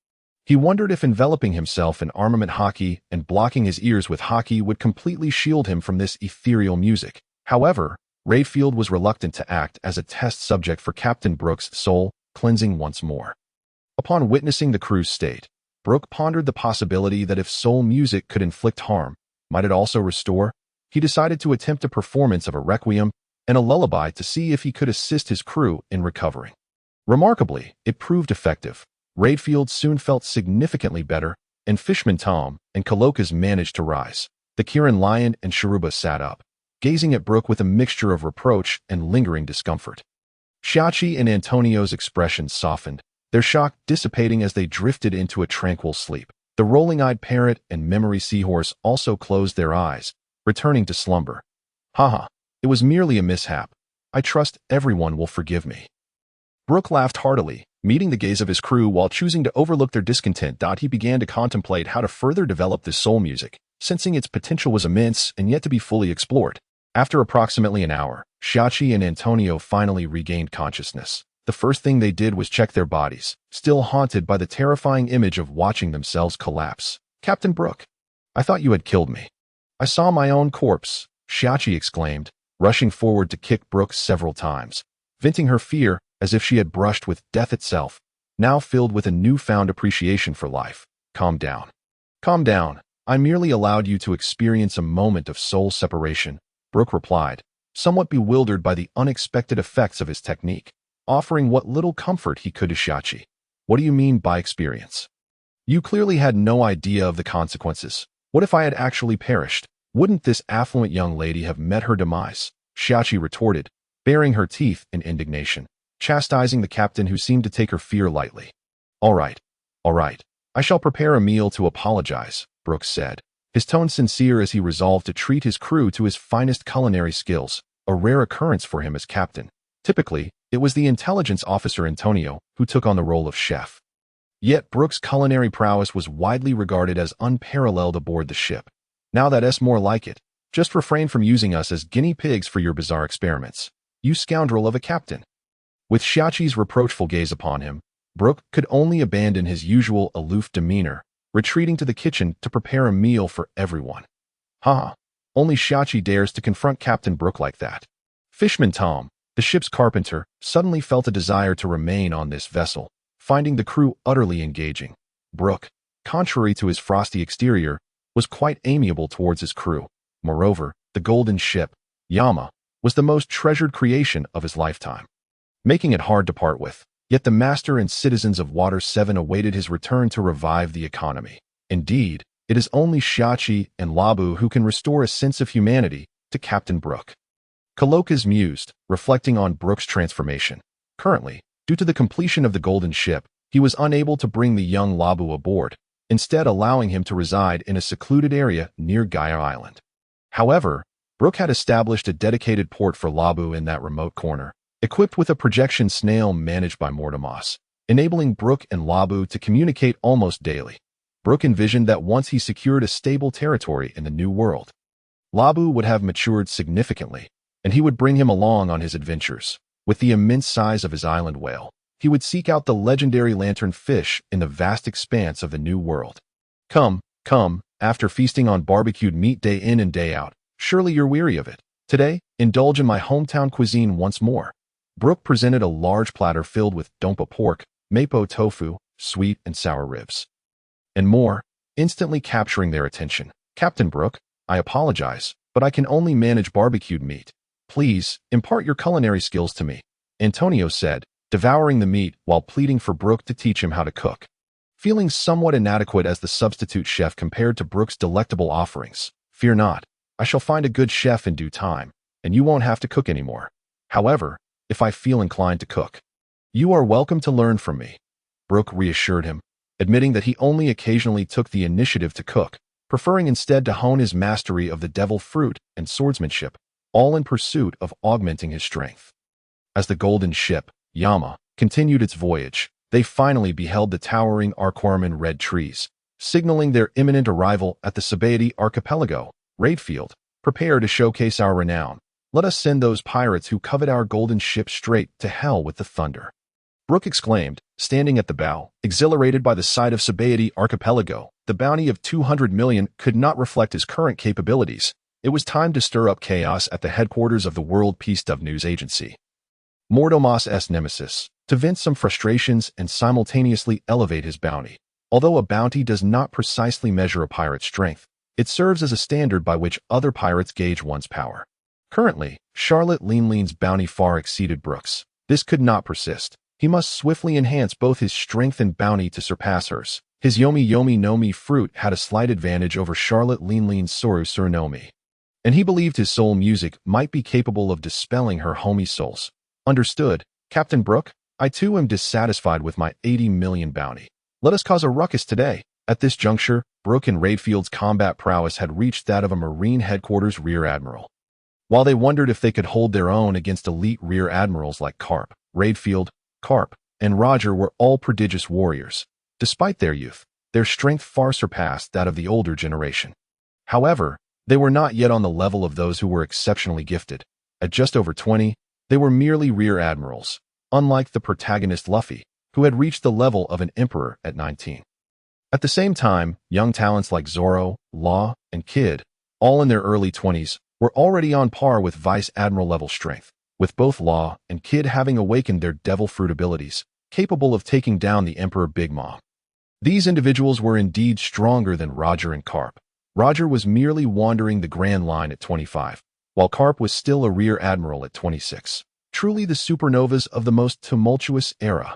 He wondered if enveloping himself in armament Haki and blocking his ears with Haki would completely shield him from this ethereal music. However, Redfield was reluctant to act as a test subject for Captain Brook's soul cleansing once more. Upon witnessing the crew's state, Brook pondered the possibility that if soul music could inflict harm, might it also restore? He decided to attempt a performance of a requiem and a lullaby to see if he could assist his crew in recovering. Remarkably, it proved effective. Redfield soon felt significantly better, and Fishman Tom and Kalokas managed to rise. The Kieran Lion and Sharuba sat up, gazing at Brook with a mixture of reproach and lingering discomfort. Shiki and Antonio's expressions softened, their shock dissipating as they drifted into a tranquil sleep. The rolling-eyed parrot and memory seahorse also closed their eyes, returning to slumber. Haha, it was merely a mishap. I trust everyone will forgive me. Brook laughed heartily, meeting the gaze of his crew while choosing to overlook their discontent. He began to contemplate how to further develop this soul music, sensing its potential was immense and yet to be fully explored. After approximately an hour, Shiki and Antonio finally regained consciousness. The first thing they did was check their bodies, still haunted by the terrifying image of watching themselves collapse. Captain Brook, I thought you had killed me. I saw my own corpse, Shiki exclaimed, rushing forward to kick Brook several times, venting her fear as if she had brushed with death itself, now filled with a newfound appreciation for life. Calm down. Calm down. I merely allowed you to experience a moment of soul separation, Brook replied, somewhat bewildered by the unexpected effects of his technique, offering what little comfort he could to Shiki. What do you mean by experience? You clearly had no idea of the consequences. What if I had actually perished? Wouldn't this affluent young lady have met her demise? Shiki retorted, baring her teeth in indignation, chastising the captain who seemed to take her fear lightly. All right. I shall prepare a meal to apologize, Brook said, his tone sincere as he resolved to treat his crew to his finest culinary skills, a rare occurrence for him as captain. Typically, it was the intelligence officer Antonio who took on the role of chef. Yet Brook's culinary prowess was widely regarded as unparalleled aboard the ship. Now that's more like it. Just refrain from using us as guinea pigs for your bizarre experiments, you scoundrel of a captain. With Shiki's reproachful gaze upon him, Brook could only abandon his usual aloof demeanor, retreating to the kitchen to prepare a meal for everyone. Only Shiki dares to confront Captain Brook like that. Fishman Tom, the ship's carpenter, suddenly felt a desire to remain on this vessel, finding the crew utterly engaging. Brook, contrary to his frosty exterior, was quite amiable towards his crew. Moreover, the golden ship, Yama, was the most treasured creation of his lifetime, making it hard to part with. Yet the master and citizens of Water 7 awaited his return to revive the economy. Indeed, it is only Shiki and Laboon who can restore a sense of humanity to Captain Brook. Kalokas mused, reflecting on Brook's transformation. Currently, due to the completion of the golden ship, he was unable to bring the young Laboon aboard, instead allowing him to reside in a secluded area near Gaia Island. However, Brook had established a dedicated port for Laboon in that remote corner, equipped with a projection snail managed by Mortimas, enabling Brook and Laboon to communicate almost daily. Brook envisioned that once he secured a stable territory in the New World, Labu would have matured significantly, and he would bring him along on his adventures. With the immense size of his island whale, he would seek out the legendary lantern fish in the vast expanse of the New World. Come, after feasting on barbecued meat day in and day out, surely you're weary of it. Today, indulge in my hometown cuisine once more. Brook presented a large platter filled with dompa pork, mapo tofu, sweet and sour ribs, and more, instantly capturing their attention. Captain Brook, I apologize, but I can only manage barbecued meat. Please, impart your culinary skills to me, Antonio said, devouring the meat while pleading for Brook to teach him how to cook. Feeling somewhat inadequate as the substitute chef compared to Brook's delectable offerings, fear not, I shall find a good chef in due time, and you won't have to cook anymore. However, if I feel inclined to cook, you are welcome to learn from me, Brook reassured him, admitting that he only occasionally took the initiative to cook, preferring instead to hone his mastery of the devil fruit and swordsmanship, all in pursuit of augmenting his strength. As the golden ship, Yama, continued its voyage, they finally beheld the towering Arquarman red trees, signaling their imminent arrival at the Sabaody archipelago. Redfield, prepare to showcase our renown. Let us send those pirates who covet our golden ship straight to hell with the thunder. Brook exclaimed, standing at the bow, exhilarated by the sight of Sabaody archipelago. The bounty of 200 million could not reflect his current capabilities. It was time to stir up chaos at the headquarters of the World Peace Dove News Agency. Mordomas' nemesis, to vent some frustrations and simultaneously elevate his bounty. Although a bounty does not precisely measure a pirate's strength, it serves as a standard by which other pirates gauge one's power. Currently, Charlotte Lingling's bounty far exceeded Brook's. This could not persist. He must swiftly enhance both his strength and bounty to surpass hers. His Yomi no Mi fruit had a slight advantage over Charlotte Lingling's Soru Surnomi, and he believed his soul music might be capable of dispelling her homie souls. Understood, Captain Brook. I too am dissatisfied with my 80 million bounty. Let us cause a ruckus today. At this juncture, Brook and Redfield's combat prowess had reached that of a Marine headquarters rear admiral. While they wondered if they could hold their own against elite rear admirals like Carp, Redfield, Carp, and Roger were all prodigious warriors. Despite their youth, their strength far surpassed that of the older generation. However, they were not yet on the level of those who were exceptionally gifted. At just over 20, they were merely rear admirals, unlike the protagonist Luffy, who had reached the level of an emperor at 19. At the same time, young talents like Zoro, Law, and Kid, all in their early 20s, were already on par with Vice Admiral level strength, with both Law and Kid having awakened their devil fruit abilities, capable of taking down the Emperor Big Mom. These individuals were indeed stronger than Roger and Carp. Roger was merely wandering the Grand Line at 25, while Carp was still a rear admiral at 26. Truly the supernovas of the most tumultuous era.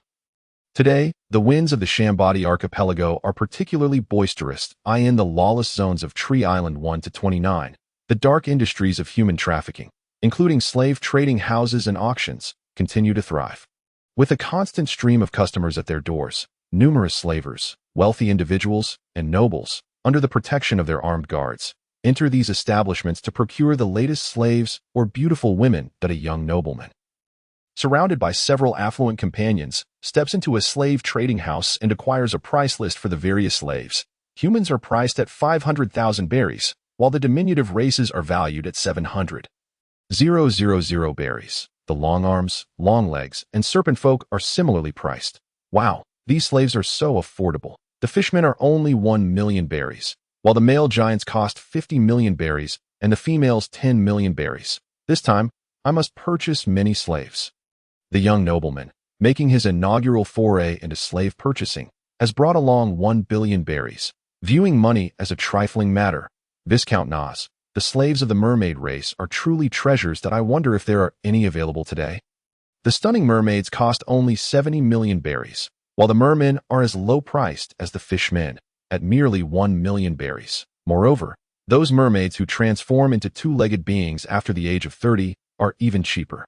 Today, the winds of the Sabaody archipelago are particularly boisterous, in the lawless zones of Tree Island 1 to 29. The dark industries of human trafficking, including slave trading houses and auctions, continue to thrive. With a constant stream of customers at their doors, numerous slavers, wealthy individuals, and nobles, under the protection of their armed guards, enter these establishments to procure the latest slaves or beautiful women that a young nobleman, surrounded by several affluent companions, steps into a slave trading house and acquires a price list for the various slaves. Humans are priced at 500,000 berries, while the diminutive races are valued at 700,000 berries. The long arms, long legs, and serpent folk are similarly priced. Wow, these slaves are so affordable. The fishmen are only 1 million berries, while the male giants cost 50 million berries and the females 10 million berries. This time, I must purchase many slaves. The young nobleman, making his inaugural foray into slave purchasing, has brought along 1 billion berries. Viewing money as a trifling matter, Viscount Nas, the slaves of the mermaid race are truly treasures that I wonder if there are any available today. The stunning mermaids cost only 70 million berries, while the mermen are as low-priced as the fishmen, at merely 1 million berries. Moreover, those mermaids who transform into two-legged beings after the age of 30 are even cheaper.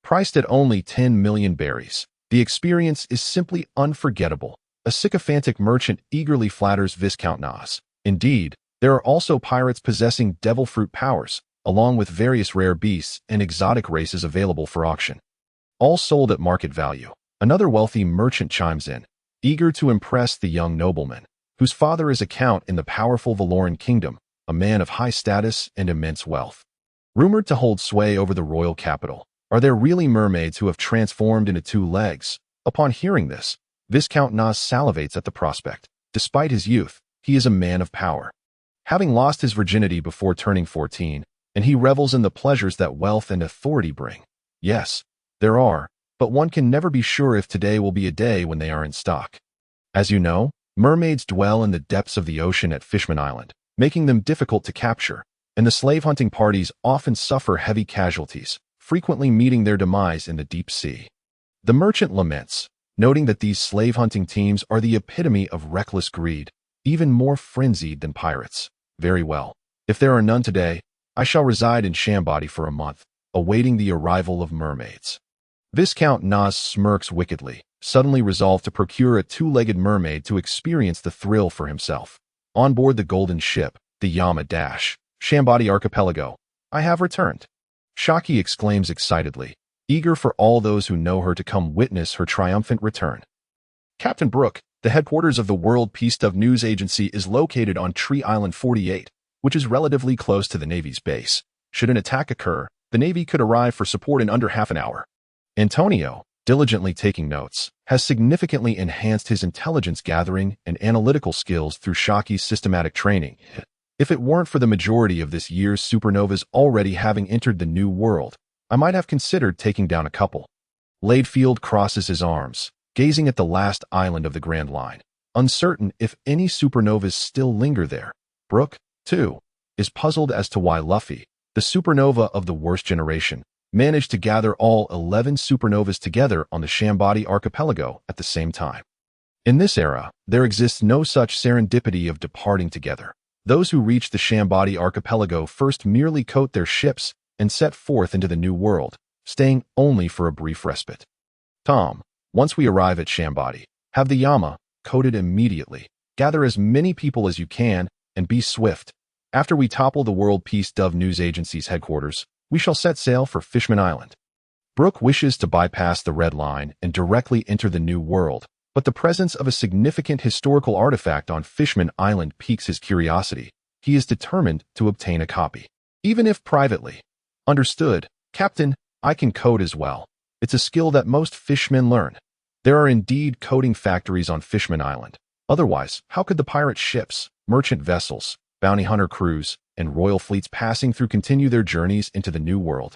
Priced at only 10 million berries, the experience is simply unforgettable. A sycophantic merchant eagerly flatters Viscount Nas. Indeed, there are also pirates possessing devil fruit powers, along with various rare beasts and exotic races available for auction. All sold at market value. Another wealthy merchant chimes in, eager to impress the young nobleman, whose father is a count in the powerful Valoran kingdom, a man of high status and immense wealth. Rumored to hold sway over the royal capital, are there really mermaids who have transformed into two legs? Upon hearing this, Viscount Nas salivates at the prospect. Despite his youth, he is a man of power. Having lost his virginity before turning 14, and he revels in the pleasures that wealth and authority bring. Yes, there are, but one can never be sure if today will be a day when they are in stock. As you know, mermaids dwell in the depths of the ocean at Fishman Island, making them difficult to capture, and the slave-hunting parties often suffer heavy casualties, frequently meeting their demise in the deep sea. The merchant laments, noting that these slave-hunting teams are the epitome of reckless greed, even more frenzied than pirates. Very well. If there are none today, I shall reside in Sabaody for a month, awaiting the arrival of mermaids. Viscount Nas smirks wickedly, suddenly resolved to procure a two-legged mermaid to experience the thrill for himself. On board the golden ship, the Yama Dash, Sabaody Archipelago, I have returned. Shiki exclaims excitedly, eager for all those who know her to come witness her triumphant return. Captain Brook, the headquarters of the World Peace Dove News Agency, is located on Tree Island 48, which is relatively close to the Navy's base. Should an attack occur, the Navy could arrive for support in under half an hour. Antonio, diligently taking notes, has significantly enhanced his intelligence gathering and analytical skills through Shiki's systematic training. If it weren't for the majority of this year's supernovas already having entered the New World, I might have considered taking down a couple. Redfield crosses his arms, gazing at the last island of the Grand Line, uncertain if any supernovas still linger there. Brook, too, is puzzled as to why Luffy, the supernova of the worst generation, managed to gather all 11 supernovas together on the Sabaody archipelago at the same time. In this era, there exists no such serendipity of departing together. Those who reach the Sabaody archipelago first merely coat their ships and set forth into the New World, staying only for a brief respite. Tom, once we arrive at Sabaody, have the Yama coated immediately. Gather as many people as you can and be swift. After we topple the World Peace Dove News Agency's headquarters, we shall set sail for Fishman Island. Brook wishes to bypass the Red Line and directly enter the New World, but the presence of a significant historical artifact on Fishman Island piques his curiosity. He is determined to obtain a copy, even if privately. Understood, Captain, I can code as well. It's a skill that most fishmen learn. There are indeed coding factories on Fishman Island. Otherwise, how could the pirate ships, merchant vessels, bounty hunter crews, and royal fleets passing through continue their journeys into the New World?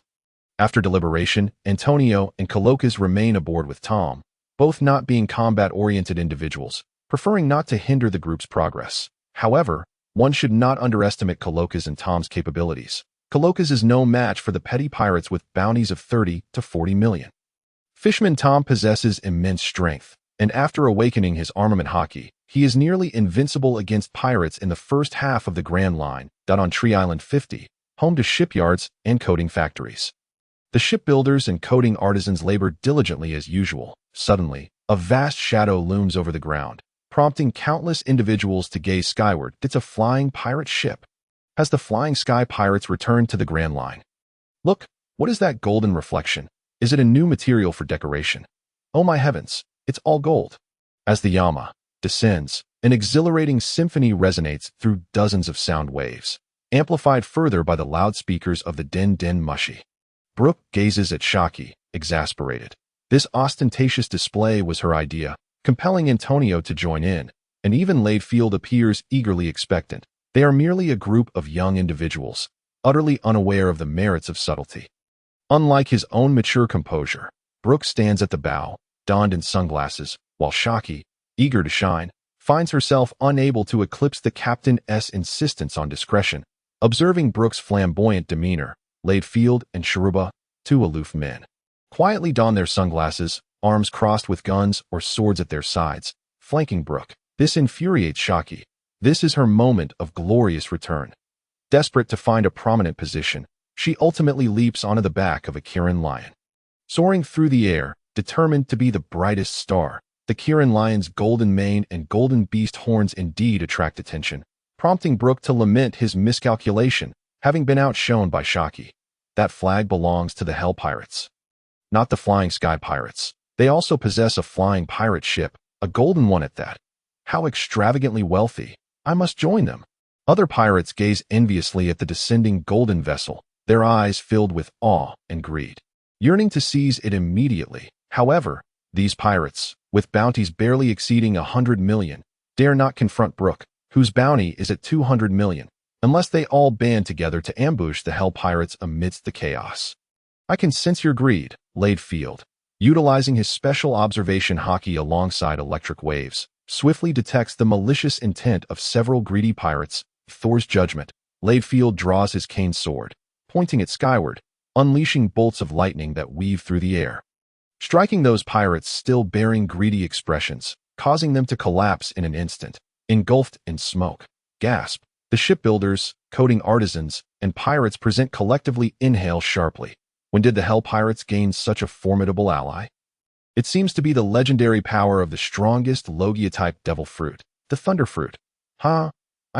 After deliberation, Antonio and Colocas remain aboard with Tom, both not being combat-oriented individuals, preferring not to hinder the group's progress. However, one should not underestimate Colocas and Tom's capabilities. Colocas is no match for the petty pirates with bounties of 30 to 40 million. Fishman Tom possesses immense strength, and after awakening his armament Haki, he is nearly invincible against pirates in the first half of the Grand Line, on Tree Island 50, home to shipyards and coating factories. The shipbuilders and coating artisans labor diligently as usual. Suddenly, a vast shadow looms over the ground, prompting countless individuals to gaze skyward. It's a flying pirate ship. Has the Flying Sky Pirates returned to the Grand Line? Look, what is that golden reflection? Is it a new material for decoration? Oh my heavens, it's all gold. As the Yama descends, an exhilarating symphony resonates through dozens of sound waves, amplified further by the loudspeakers of the Den Den Mushi. Brook gazes at Shiki, exasperated. This ostentatious display was her idea, compelling Antonio to join in, and even Redfield appears eagerly expectant. They are merely a group of young individuals, utterly unaware of the merits of subtlety. Unlike his own mature composure, Brook stands at the bow, donned in sunglasses, while Shiki, eager to shine, finds herself unable to eclipse the captain's insistence on discretion. Observing Brook's flamboyant demeanor, Redfield and Sharuba, two aloof men, quietly don their sunglasses, arms crossed with guns or swords at their sides, flanking Brook. This infuriates Shiki. This is her moment of glorious return. Desperate to find a prominent position, she ultimately leaps onto the back of a Kieran Lion. Soaring through the air, determined to be the brightest star, the Kieran Lion's golden mane and golden beast horns indeed attract attention, prompting Brook to lament his miscalculation, having been outshone by Shiki. That flag belongs to the Hell Pirates, not the Flying Sky Pirates. They also possess a flying pirate ship, a golden one at that. How extravagantly wealthy. I must join them. Other pirates gaze enviously at the descending golden vessel, their eyes filled with awe and greed, yearning to seize it immediately. However, these pirates, with bounties barely exceeding 100 million, dare not confront Brook, whose bounty is at 200 million, unless they all band together to ambush the Hell Pirates amidst the chaos. I can sense your greed, Redfield. Utilizing his special observation Haki alongside electric waves, swiftly detects the malicious intent of several greedy pirates. Thor's judgment, Redfield draws his cane sword, pointing it skyward, unleashing bolts of lightning that weave through the air, striking those pirates still bearing greedy expressions, causing them to collapse in an instant, engulfed in smoke. Gasp. The shipbuilders, coating artisans, and pirates present collectively inhale sharply. When did the Hell Pirates gain such a formidable ally? It seems to be the legendary power of the strongest Logia-type devil fruit, the Thunder Fruit. I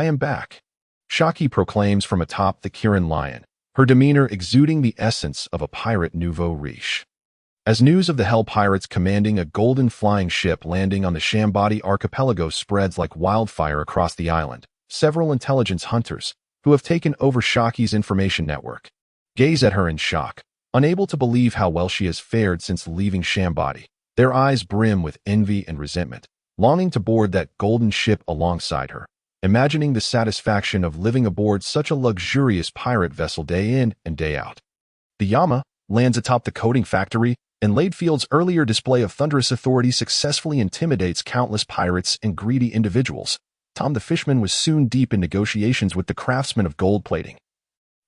am back. Shiki proclaims from atop the Kieran Lion, her demeanor exuding the essence of a pirate nouveau riche. As news of the Hell Pirates commanding a golden flying ship landing on the Sabaody archipelago spreads like wildfire across the island, several intelligence hunters, who have taken over Shiki's information network, gaze at her in shock, unable to believe how well she has fared since leaving Sabaody. Their eyes brim with envy and resentment, longing to board that golden ship alongside her, imagining the satisfaction of living aboard such a luxurious pirate vessel day in and day out. The Yama lands atop the coating factory, and Redfield's earlier display of thunderous authority successfully intimidates countless pirates and greedy individuals. Tom the Fishman was soon deep in negotiations with the craftsmen of gold plating,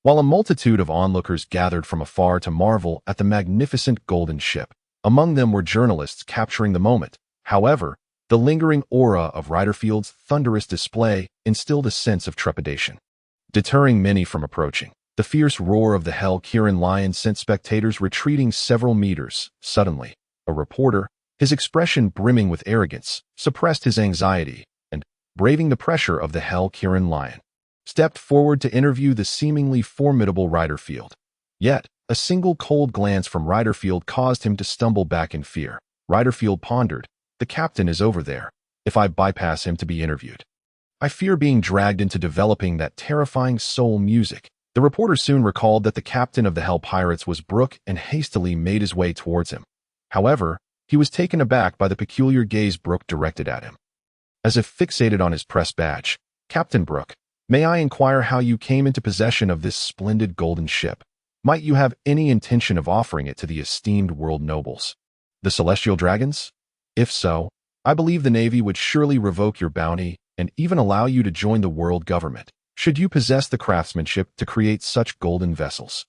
while a multitude of onlookers gathered from afar to marvel at the magnificent golden ship. Among them were journalists capturing the moment. However, the lingering aura of Redfield's thunderous display instilled a sense of trepidation, deterring many from approaching. The fierce roar of the Hell Kieran Lion sent spectators retreating several meters. Suddenly, a reporter, his expression brimming with arrogance, suppressed his anxiety and, braving the pressure of the Hell Kieran Lion, stepped forward to interview the seemingly formidable Redfield. Yet, a single cold glance from Redfield caused him to stumble back in fear. Redfield pondered, "The captain is over there. If I bypass him to be interviewed, I fear being dragged into developing that terrifying soul music." The reporter soon recalled that the captain of the Hell Pirates was Brook and hastily made his way towards him. However, he was taken aback by the peculiar gaze Brook directed at him. As if fixated on his press badge, "Captain Brook, may I inquire how you came into possession of this splendid golden ship? Might you have any intention of offering it to the esteemed world nobles, the Celestial Dragons? If so, I believe the Navy would surely revoke your bounty and even allow you to join the world government, should you possess the craftsmanship to create such golden vessels.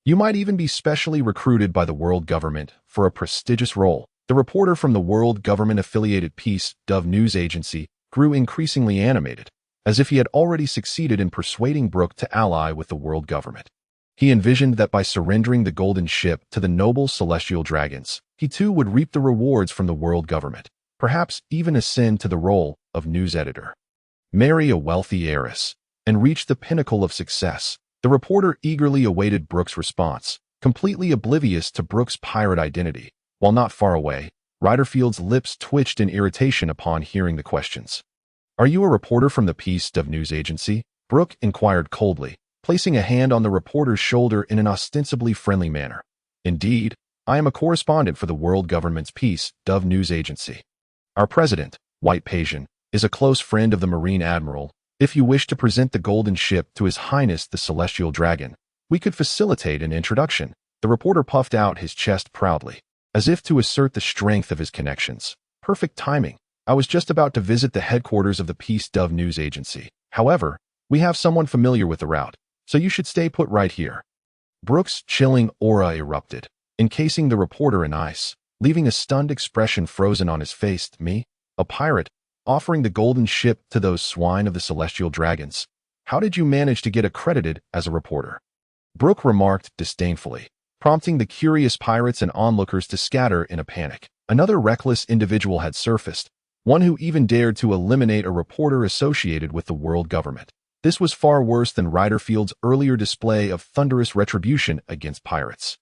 You might even be specially recruited by the world government for a prestigious role." The reporter from the world government-affiliated Peace Dove news agency grew increasingly animated, as if he had already succeeded in persuading Brook to ally with the world government. He envisioned that by surrendering the golden ship to the noble celestial dragons, he too would reap the rewards from the world government, perhaps even ascend to the role of news editor, marry a wealthy heiress, and reach the pinnacle of success. The reporter eagerly awaited Brook's response, completely oblivious to Brook's pirate identity. While not far away, Redfield's lips twitched in irritation upon hearing the questions. "Are you a reporter from the Peace Dove news agency?" Brook inquired coldly, placing a hand on the reporter's shoulder in an ostensibly friendly manner. "Indeed, I am a correspondent for the world government's Peace Dove news agency. Our president, Whitebeard, is a close friend of the Marine Admiral. If you wish to present the golden ship to His Highness the Celestial Dragon, we could facilitate an introduction." The reporter puffed out his chest proudly, as if to assert the strength of his connections. "Perfect timing. I was just about to visit the headquarters of the Peace Dove news agency. However, we have someone familiar with the route, so you should stay put right here." Brook's chilling aura erupted, encasing the reporter in ice, leaving a stunned expression frozen on his face. "Me? A pirate? Offering the golden ship to those swine of the Celestial Dragons? How did you manage to get accredited as a reporter?" Brook remarked disdainfully, prompting the curious pirates and onlookers to scatter in a panic. Another reckless individual had surfaced, one who even dared to eliminate a reporter associated with the world government. This was far worse than Redfield's earlier display of thunderous retribution against pirates.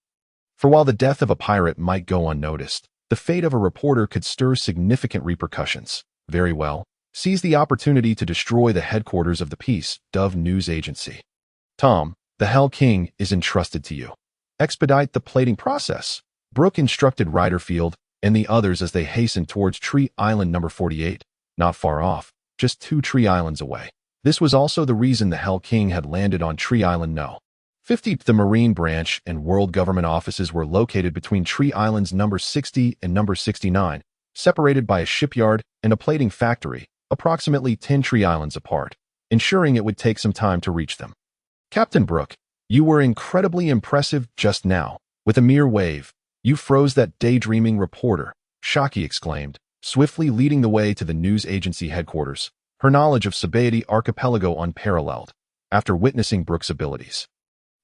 For while the death of a pirate might go unnoticed, the fate of a reporter could stir significant repercussions. "Very well, seized the opportunity to destroy the headquarters of the Peace Dove news agency. Tom, the Hell King is entrusted to you. Expedite the plating process. Brook instructed Redfield and the others as they hastened towards Tree Island number 48, not far off, just 2 tree islands away. This was also the reason the Hell King had landed on Tree Island No. 50. The Marine Branch and World Government offices were located between Tree Islands number 60 and number 69, separated by a shipyard and a plating factory, approximately 10 tree islands apart, ensuring it would take some time to reach them. Captain Brook, you were incredibly impressive just now. With a mere wave, you froze that daydreaming reporter, Shiki exclaimed, swiftly leading the way to the news agency headquarters, her knowledge of Sabaody archipelago unparalleled, after witnessing Brook's abilities.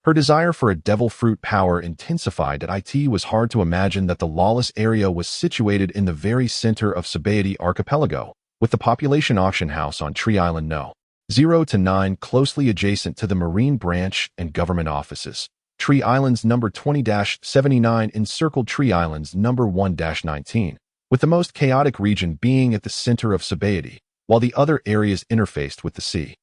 Her desire for a devil fruit power intensified at it was hard to imagine that the lawless area was situated in the very center of Sabaody archipelago, with the population auction house on Tree Island No. 0 to 9 closely adjacent to the Marine Branch and Government offices. Tree Islands number 20-79 encircled Tree Islands number 1-19, with the most chaotic region being at the center of Sabaody, while the other areas interfaced with the sea.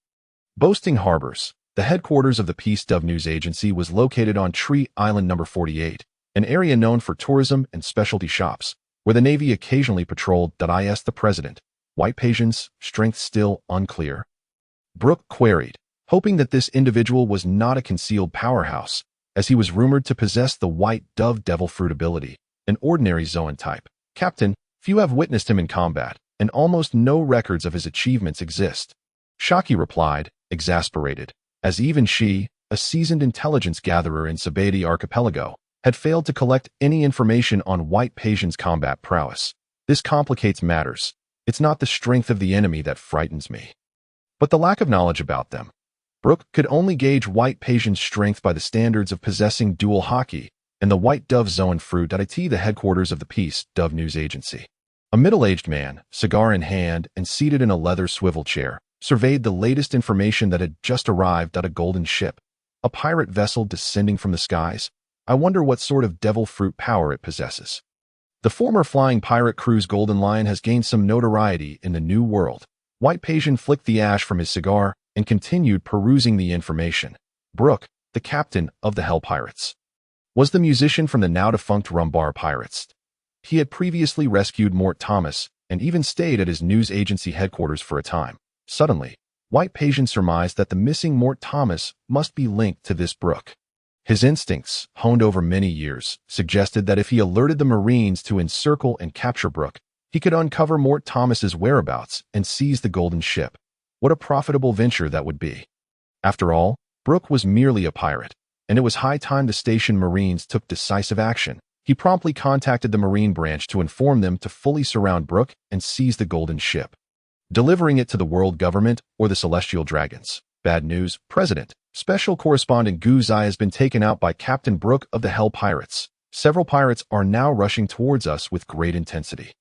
Boasting harbors, the headquarters of the Peace Dove News Agency was located on Tree Island number 48, an area known for tourism and specialty shops, where the Navy occasionally patrolled. Is the President, Whitebeard's strength still unclear? Brook queried, hoping that this individual was not a concealed powerhouse, as he was rumored to possess the White Dove Devil Fruit ability, an ordinary Zoan type. Captain, few have witnessed him in combat, and almost no records of his achievements exist. Shiki replied, exasperated, as even she, a seasoned intelligence gatherer in Sabaody archipelago, had failed to collect any information on Whitebeard's combat prowess. This complicates matters. It's not the strength of the enemy that frightens me, but the lack of knowledge about them. Brook could only gauge Whitebeard's strength by the standards of possessing dual Haki and the White Dove Zoan fruit at the headquarters of the Peace Dove News Agency. A middle-aged man, cigar in hand and seated in a leather swivel chair, surveyed the latest information that had just arrived at a golden ship, a pirate vessel descending from the skies. I wonder what sort of devil fruit power it possesses. The former flying pirate crew's Golden Lion has gained some notoriety in the New World. Whitebeard flicked the ash from his cigar and continued perusing the information. Brook, the captain of the Hell Pirates, was the musician from the now-defunct Rumbar pirates. He had previously rescued Mort Thomas and even stayed at his news agency headquarters for a time. Suddenly, Whitebeard surmised that the missing Mort Thomas must be linked to this Brook. His instincts, honed over many years, suggested that if he alerted the Marines to encircle and capture Brook, he could uncover Mort Thomas's whereabouts and seize the golden ship. What a profitable venture that would be. After all, Brook was merely a pirate, and it was high time the station Marines took decisive action. He promptly contacted the Marine Branch to inform them to fully surround Brook and seize the golden ship, delivering it to the world government or the celestial dragons. Bad news, President. Special Correspondent Guzai has been taken out by Captain Brook of the Hell Pirates. Several pirates are now rushing towards us with great intensity.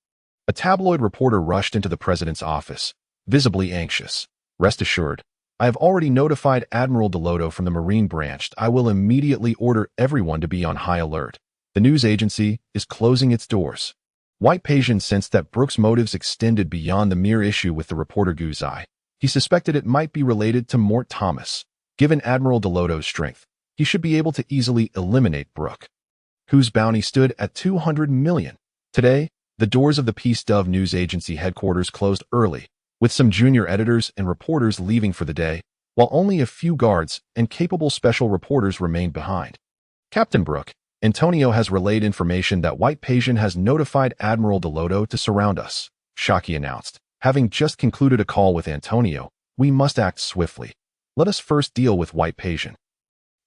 A tabloid reporter rushed into the president's office, visibly anxious. Rest assured, I have already notified Admiral Delodo from the Marine Branch. I will immediately order everyone to be on high alert. The news agency is closing its doors. Whitebeard sensed that Brook's motives extended beyond the mere issue with the reporter Guzai. He suspected it might be related to Mort Thomas. Given Admiral Delodo's strength, he should be able to easily eliminate Brook, whose bounty stood at 200 million. Today, the doors of the Peace Dove News Agency headquarters closed early, with some junior editors and reporters leaving for the day, while only a few guards and capable special reporters remained behind. Captain Brook, Antonio has relayed information that Whitebeard has notified Admiral Delodo to surround us, Shiki announced. Having just concluded a call with Antonio, we must act swiftly. Let us first deal with Whitebeard.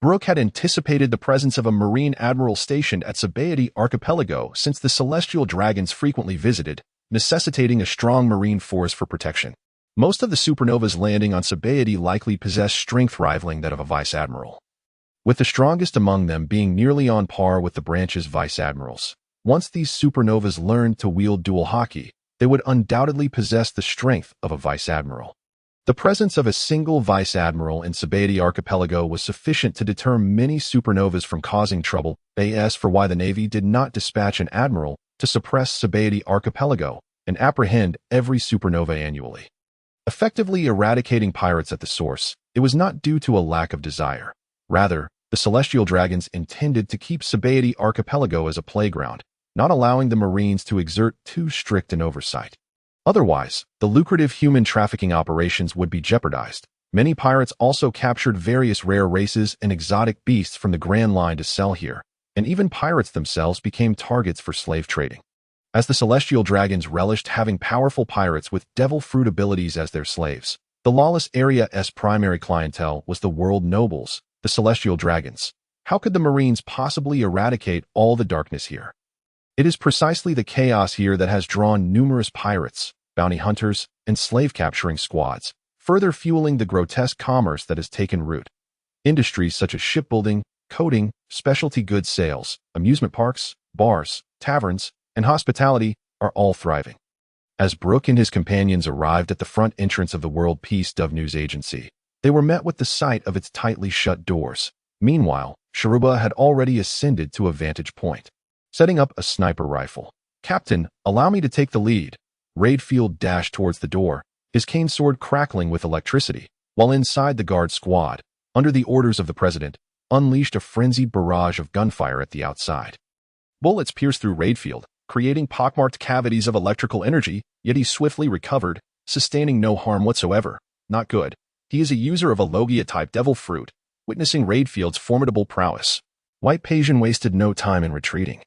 Brook had anticipated the presence of a Marine admiral stationed at Sabaody archipelago since the celestial dragons frequently visited, necessitating a strong marine force for protection. Most of the supernovas landing on Sabaody likely possess strength rivaling that of a vice admiral, with the strongest among them being nearly on par with the branch's vice admirals. Once these supernovas learned to wield dual Haki, they would undoubtedly possess the strength of a vice admiral. The presence of a single vice admiral in Sabaody archipelago was sufficient to deter many supernovas from causing trouble. As for why the Navy did not dispatch an admiral to suppress Sabaody archipelago and apprehend every supernova annually. Effectively eradicating pirates at the source, it was not due to a lack of desire. Rather, the celestial dragons intended to keep Sabaody Archipelago as a playground, not allowing the Marines to exert too strict an oversight. Otherwise, the lucrative human trafficking operations would be jeopardized. Many pirates also captured various rare races and exotic beasts from the Grand Line to sell here, and even pirates themselves became targets for slave trading. As the celestial dragons relished having powerful pirates with devil fruit abilities as their slaves, the lawless area's primary clientele was the world nobles, the celestial dragons. How could the Marines possibly eradicate all the darkness here? It is precisely the chaos here that has drawn numerous pirates, bounty hunters, and slave-capturing squads, further fueling the grotesque commerce that has taken root. Industries such as shipbuilding, coating, specialty goods sales, amusement parks, bars, taverns, and hospitality are all thriving. As Brook and his companions arrived at the front entrance of the World Peace Dove News Agency, they were met with the sight of its tightly shut doors. Meanwhile, Sharuba had already ascended to a vantage point, setting up a sniper rifle. "Captain, allow me to take the lead." Redfield dashed towards the door, his cane sword crackling with electricity, while inside the guard squad, under the orders of the president, unleashed a frenzied barrage of gunfire at the outside. Bullets pierced through Redfield, creating pockmarked cavities of electrical energy, yet he swiftly recovered, sustaining no harm whatsoever. Not good. He is a user of a Logia-type devil fruit, witnessing Redfield's formidable prowess. Whitebeard wasted no time in retreating.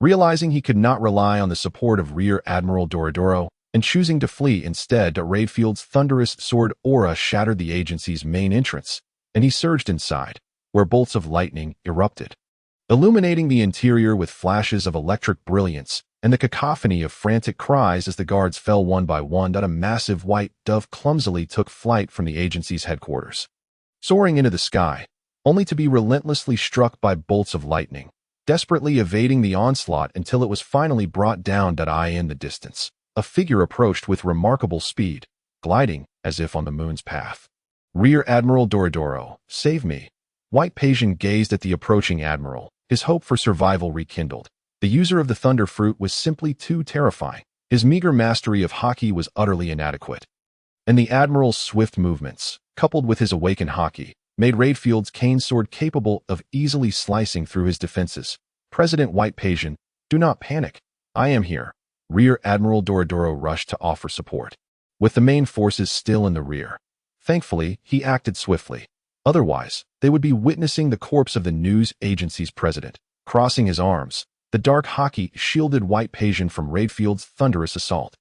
Realizing he could not rely on the support of Rear Admiral Dorodoro, and choosing to flee instead, Redfield's thunderous sword aura shattered the agency's main entrance, and he surged inside, where bolts of lightning erupted, illuminating the interior with flashes of electric brilliance and the cacophony of frantic cries as the guards fell one by one. A massive white dove clumsily took flight from the agency's headquarters, soaring into the sky, only to be relentlessly struck by bolts of lightning, desperately evading the onslaught until it was finally brought down. In the distance, a figure approached with remarkable speed, gliding as if on the moon's path. "Rear Admiral Dorodoro, save me." Whitebeard gazed at the approaching admiral, his hope for survival rekindled. The user of the thunder fruit was simply too terrifying. His meager mastery of Haki was utterly inadequate. And the admiral's swift movements, coupled with his awakened Haki, made Redfield's cane sword capable of easily slicing through his defenses. "President Whitebeard, do not panic. I am here." Rear Admiral Dorodoro rushed to offer support, with the main forces still in the rear. Thankfully, he acted swiftly. Otherwise, they would be witnessing the corpse of the news agency's president. Crossing his arms, the dark Haki shielded Whitebeard from Redfield's thunderous assault.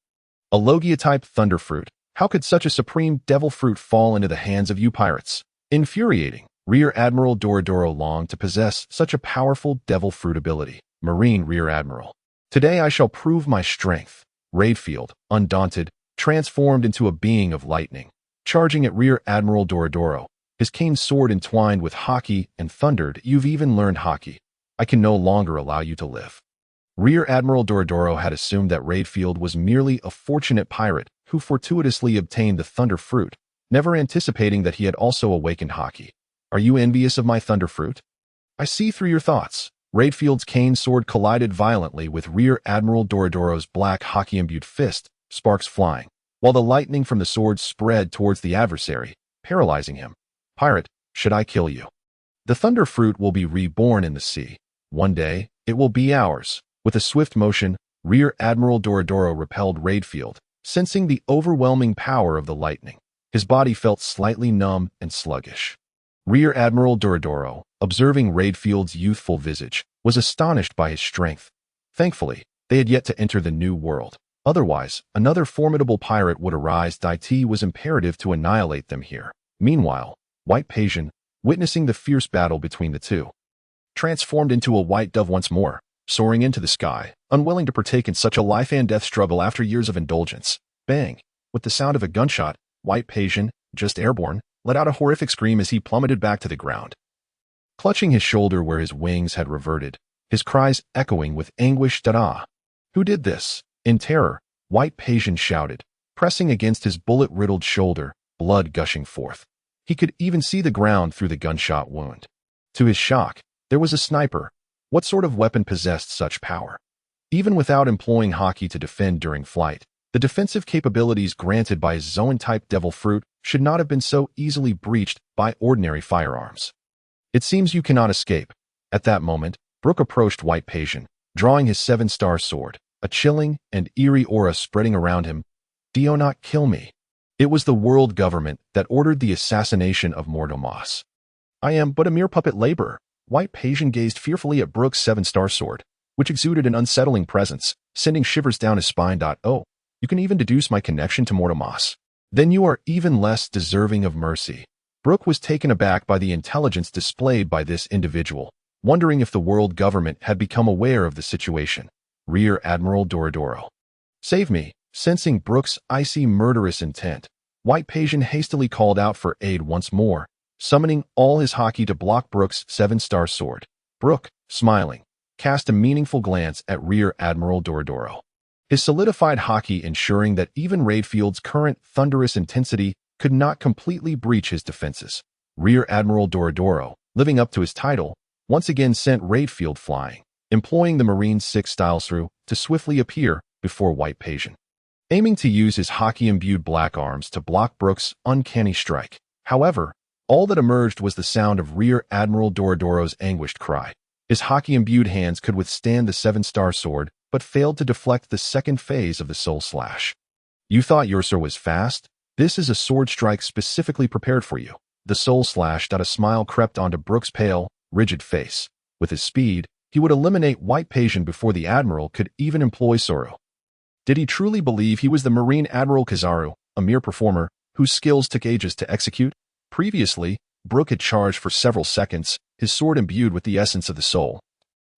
A Logia-type thunder fruit. How could such a supreme devil fruit fall into the hands of you pirates? Infuriating. Rear Admiral Dorodoro longed to possess such a powerful devil fruit ability. Marine Rear Admiral. "Today I shall prove my strength." Redfield, undaunted, transformed into a being of lightning, charging at Rear Admiral Dorodoro, his cane sword entwined with Haki, and thundered, "You've even learned Haki. I can no longer allow you to live." Rear Admiral Dorodoro had assumed that Redfield was merely a fortunate pirate who fortuitously obtained the thunder fruit, never anticipating that he had also awakened Haki. "Are you envious of my thunder fruit? I see through your thoughts." Redfield's cane sword collided violently with Rear Admiral Dorodoro's black Haki-imbued fist, sparks flying, while the lightning from the sword spread towards the adversary, paralyzing him. "Pirate, should I kill you? The thunder fruit will be reborn in the sea. One day, it will be ours." With a swift motion, Rear Admiral Dorodoro repelled Redfield, sensing the overwhelming power of the lightning. His body felt slightly numb and sluggish. Rear Admiral Dorodoro, observing Redfield's youthful visage, was astonished by his strength. Thankfully, they had yet to enter the new world. Otherwise, another formidable pirate would arise. It was imperative to annihilate them here. Meanwhile, Whitebeard, witnessing the fierce battle between the two, transformed into a white dove once more, soaring into the sky, unwilling to partake in such a life-and-death struggle after years of indulgence. Bang! With the sound of a gunshot, Whitebeard, just airborne, let out a horrific scream as he plummeted back to the ground, clutching his shoulder where his wings had reverted, his cries echoing with anguish. "Ah! Who did this?" In terror, Whitebeard shouted, pressing against his bullet-riddled shoulder, blood gushing forth. He could even see the ground through the gunshot wound. To his shock, there was a sniper. What sort of weapon possessed such power? Even without employing Haki to defend during flight, The defensive capabilities granted by his Zoan-type devil fruit should not have been so easily breached by ordinary firearms. It seems you cannot escape. At that moment, Brook approached Whitebeard, drawing his 7-star sword, a chilling and eerie aura spreading around him. "Do not kill me." It was the world government that ordered the assassination of Mordomos. "I am but a mere puppet laborer." Whitebeard gazed fearfully at Brook's 7-star sword, which exuded an unsettling presence, sending shivers down his spine. "Oh, you can even deduce my connection to Mordomos. Then you are even less deserving of mercy." Brook was taken aback by the intelligence displayed by this individual, wondering if the world government had become aware of the situation. Rear Admiral Dorodoro. "Save me." Sensing Brook's icy murderous intent, Whitebeard hastily called out for aid once more, summoning all his Haki to block Brook's 7-star sword. Brook, smiling, cast a meaningful glance at Rear Admiral Dorodoro, his solidified Haki ensuring that even Redfield's current thunderous intensity could not completely breach his defenses. Rear Admiral Dorodoro, living up to his title, once again sent Redfield flying, employing the Marine's 6 through to swiftly appear before Whitebeard, aiming to use his Haki-imbued black arms to block Brook's uncanny strike. However, all that emerged was the sound of Rear Admiral Dorodoro's anguished cry. His Haki-imbued hands could withstand the 7-star sword, but failed to deflect the second phase of the soul slash. "You thought your sword was fast? This is a sword strike specifically prepared for you." The soul slash. A smile crept onto Brook's pale, rigid face. With his speed, he would eliminate Whitebeard before the Admiral could even employ Soro. Did he truly believe he was the Marine Admiral Kizaru, a mere performer, whose skills took ages to execute? Previously, Brook had charged for several seconds, his sword imbued with the essence of the soul,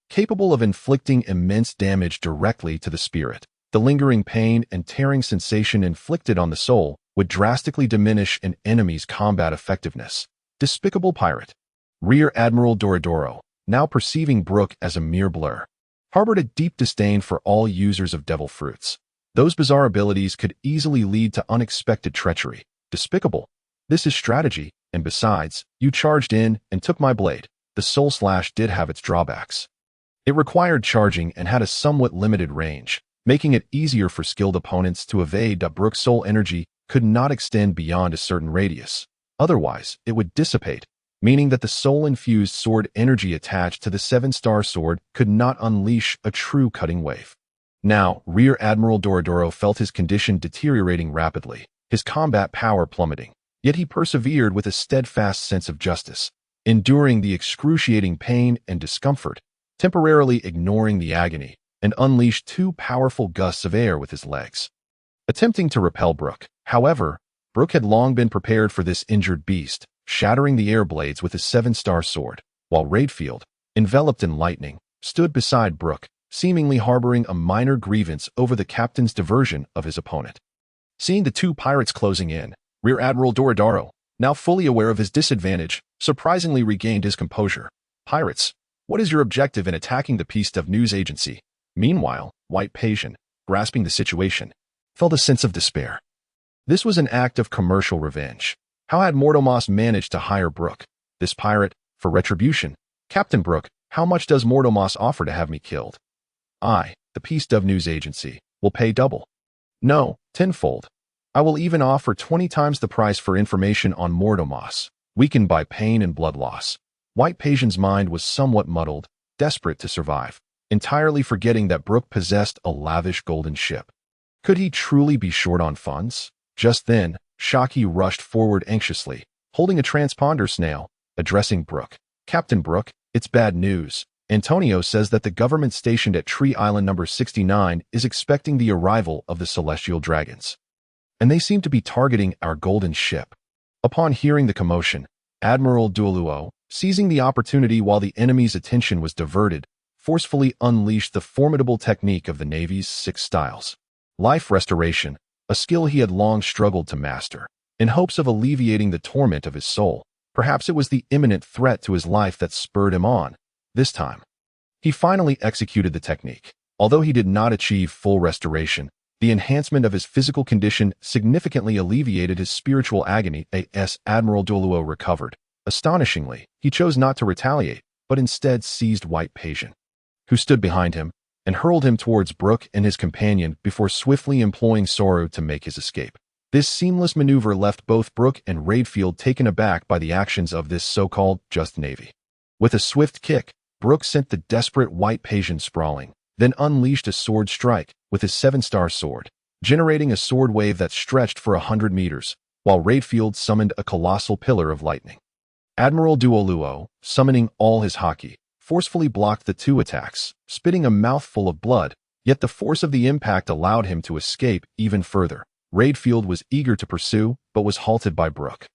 capable of inflicting immense damage directly to the spirit. The lingering pain and tearing sensation inflicted on the soul would drastically diminish an enemy's combat effectiveness. Despicable pirate. Rear Admiral Dorodoro, now perceiving Brook as a mere blur, harbored a deep disdain for all users of devil fruits. Those bizarre abilities could easily lead to unexpected treachery. Despicable. This is strategy, and besides, you charged in and took my blade. The soul slash did have its drawbacks. It required charging and had a somewhat limited range, making it easier for skilled opponents to evade. Brook's soul energy could not extend beyond a certain radius. Otherwise, it would dissipate, meaning that the soul-infused sword energy attached to the 7-star sword could not unleash a true cutting wave. Now, Rear Admiral Dorodoro felt his condition deteriorating rapidly, his combat power plummeting. Yet he persevered with a steadfast sense of justice, enduring the excruciating pain and discomfort, temporarily ignoring the agony, and unleashed 2 powerful gusts of air with his legs, attempting to repel Brook. However, Brook had long been prepared for this injured beast, shattering the air blades with his 7-star sword, while Redfield, enveloped in lightning, stood beside Brook, seemingly harboring a minor grievance over the captain's diversion of his opponent. Seeing the 2 pirates closing in, Rear Admiral Dorodoro, now fully aware of his disadvantage, surprisingly regained his composure. "Pirates, what is your objective in attacking the Peace of News Agency?" Meanwhile, Whitebeard, grasping the situation, felt a sense of despair. This was an act of commercial revenge. How had Mordomos managed to hire Brook, this pirate, for retribution? "Captain Brook, how much does Mordomos offer to have me killed?" "I, the Peace of News Agency, will pay double. No, 10-fold. I will even offer 20 times the price for information on Mordomos, weakened by pain and blood loss." Whitebeard's mind was somewhat muddled, desperate to survive, entirely forgetting that Brook possessed a lavish golden ship. Could he truly be short on funds? Just then, Shiki rushed forward anxiously, holding a transponder snail, addressing Brook. "Captain Brook, it's bad news. Antonio says that the government stationed at Tree Island number 69 is expecting the arrival of the celestial dragons, and they seem to be targeting our golden ship." Upon hearing the commotion, Admiral Duoluo, seizing the opportunity while the enemy's attention was diverted, forcefully unleashed the formidable technique of the Navy's 6 styles. Life restoration, a skill he had long struggled to master, in hopes of alleviating the torment of his soul. Perhaps it was the imminent threat to his life that spurred him on. This time, he finally executed the technique. Although he did not achieve full restoration, the enhancement of his physical condition significantly alleviated his spiritual agony. As Admiral Duoluo recovered, astonishingly, he chose not to retaliate, but instead seized Whitebeard, who stood behind him, and hurled him towards Brook and his companion before swiftly employing Sorrow to make his escape. This seamless maneuver left both Brook and Redfield taken aback by the actions of this so-called just navy. With a swift kick, Brook sent the desperate Whitebeard sprawling, then unleashed a sword strike with his 7-star sword, generating a sword wave that stretched for 100 meters, while Redfield summoned a colossal pillar of lightning. Admiral Duoluo, summoning all his Haki, forcefully blocked the two attacks, spitting a mouthful of blood, yet the force of the impact allowed him to escape even further. Redfield was eager to pursue, but was halted by Brook,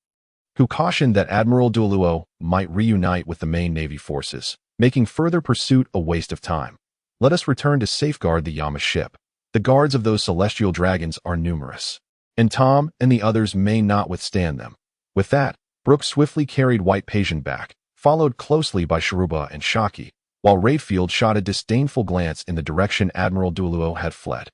who cautioned that Admiral Duoluo might reunite with the main Navy forces, making further pursuit a waste of time. Let us return to safeguard the Yama ship. The guards of those celestial dragons are numerous, and Tom and the others may not withstand them. With that, Brook swiftly carried Whitebeard back, followed closely by Sharuba and Shiki, while Redfield shot a disdainful glance in the direction Admiral Duoluo had fled.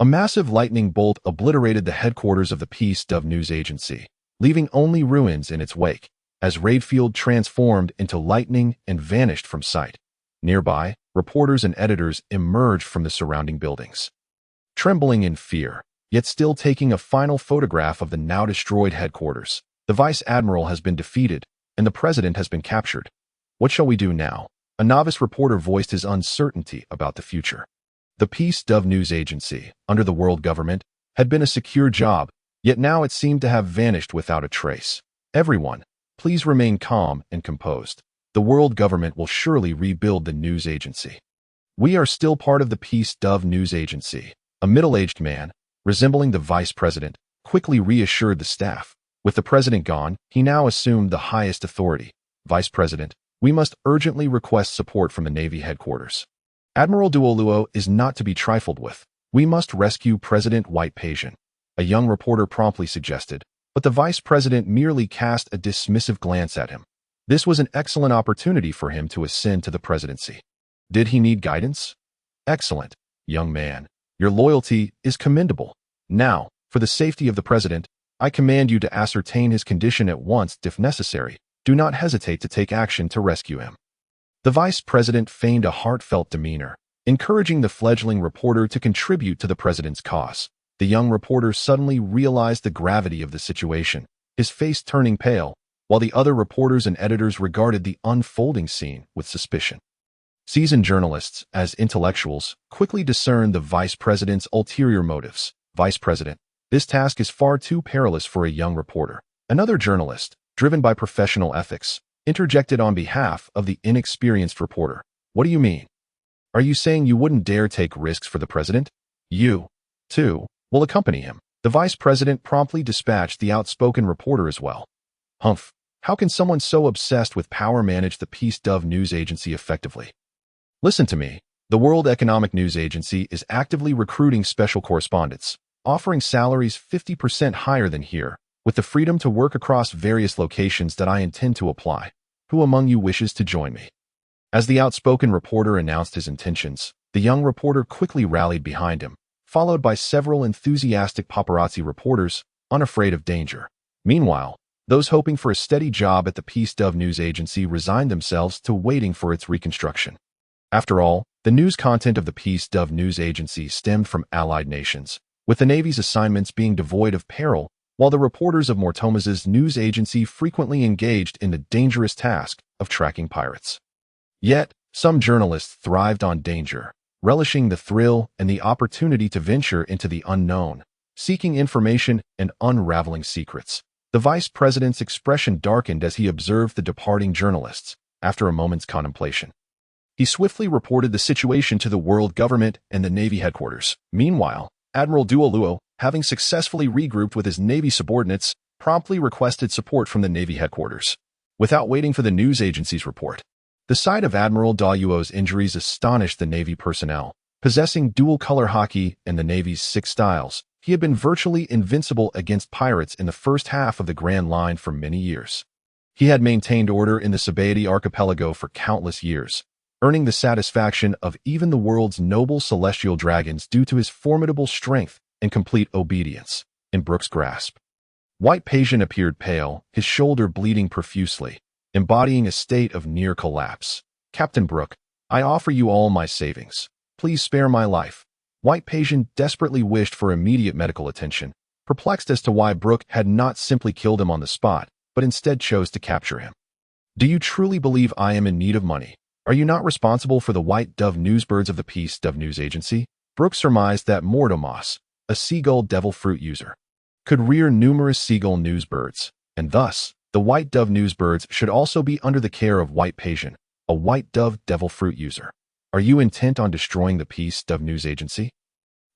A massive lightning bolt obliterated the headquarters of the Peace Dove News Agency, leaving only ruins in its wake, as Redfield transformed into lightning and vanished from sight. Nearby, reporters and editors emerged from the surrounding buildings, trembling in fear, yet still taking a final photograph of the now destroyed headquarters. The Vice Admiral has been defeated, and the President has been captured. What shall we do now? A novice reporter voiced his uncertainty about the future. The Peace Dove News Agency, under the world government, had been a secure job, yet now it seemed to have vanished without a trace. Everyone, please remain calm and composed. The world government will surely rebuild the news agency. We are still part of the Peace Dove News Agency. A middle-aged man, resembling the vice president, quickly reassured the staff. With the president gone, he now assumed the highest authority. Vice President, we must urgently request support from the Navy headquarters. Admiral Duoluo is not to be trifled with. We must rescue President Whitebeard, a young reporter promptly suggested, but the vice president merely cast a dismissive glance at him. This was an excellent opportunity for him to ascend to the presidency. Did he need guidance? Excellent, young man. Your loyalty is commendable. Now, for the safety of the president, I command you to ascertain his condition at once if necessary. Do not hesitate to take action to rescue him. The vice president feigned a heartfelt demeanor, encouraging the fledgling reporter to contribute to the president's cause. The young reporter suddenly realized the gravity of the situation, his face turning pale, while the other reporters and editors regarded the unfolding scene with suspicion. Seasoned journalists, as intellectuals, quickly discerned the vice president's ulterior motives. Vice President, this task is far too perilous for a young reporter. Another journalist, driven by professional ethics, interjected on behalf of the inexperienced reporter. What do you mean? Are you saying you wouldn't dare take risks for the president? You, too, will accompany him. The vice president promptly dispatched the outspoken reporter as well. Humph, how can someone so obsessed with power manage the Peace Dove News Agency effectively? Listen to me. The World Economic News Agency is actively recruiting special correspondents, offering salaries 50% higher than here, with the freedom to work across various locations that I intend to apply. Who among you wishes to join me? As the outspoken reporter announced his intentions, the young reporter quickly rallied behind him, followed by several enthusiastic paparazzi reporters, unafraid of danger. Meanwhile, those hoping for a steady job at the Peace Dove News Agency resigned themselves to waiting for its reconstruction. After all, the news content of the Peace Dove News Agency stemmed from allied nations, with the Navy's assignments being devoid of peril, while the reporters of Mortoma's news agency frequently engaged in the dangerous task of tracking pirates. Yet, some journalists thrived on danger, relishing the thrill and the opportunity to venture into the unknown, seeking information and unraveling secrets. The vice president's expression darkened as he observed the departing journalists. After a moment's contemplation, he swiftly reported the situation to the world government and the Navy headquarters. Meanwhile, Admiral Duoluo, having successfully regrouped with his Navy subordinates, promptly requested support from the Navy headquarters. Without waiting for the news agency's report, the sight of Admiral Duoluo's injuries astonished the Navy personnel. Possessing dual-color Haki and the Navy's 6 styles, he had been virtually invincible against pirates in the first half of the Grand Line for many years. He had maintained order in the Sabaody archipelago for countless years, earning the satisfaction of even the world's noble celestial dragons due to his formidable strength and complete obedience. In Brook's grasp, Whitebeard appeared pale, his shoulder bleeding profusely, embodying a state of near collapse. Captain Brook, I offer you all my savings. Please spare my life." Whitebeard desperately wished for immediate medical attention, perplexed as to why Brook had not simply killed him on the spot, but instead chose to capture him. "Do you truly believe I am in need of money? Are you not responsible for the White Dove Newsbirds of the Peace Dove News Agency?" Brook surmised that Mordomos, a seagull devil fruit user, could rear numerous seagull newsbirds, and thus, the White Dove Newsbirds should also be under the care of Whitebeard, a White Dove devil fruit user. "Are you intent on destroying the Peace Dove News Agency?"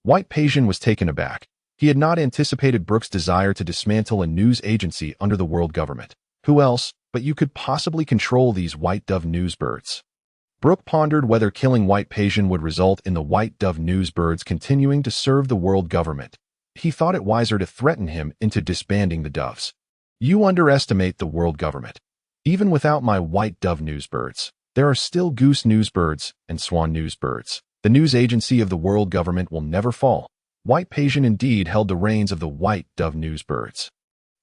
Whitebeard was taken aback. He had not anticipated Brook's desire to dismantle a news agency under the world government. Who else but you could possibly control these White Dove Newsbirds? Brook pondered whether killing Whitebeard would result in the White Dove Newsbirds continuing to serve the world government. He thought it wiser to threaten him into disbanding the doves. "You underestimate the world government. Even without my White Dove Newsbirds, there are still Goose Newsbirds and Swan Newsbirds. The news agency of the world government will never fall." Whitebeard indeed held the reins of the White Dove Newsbirds.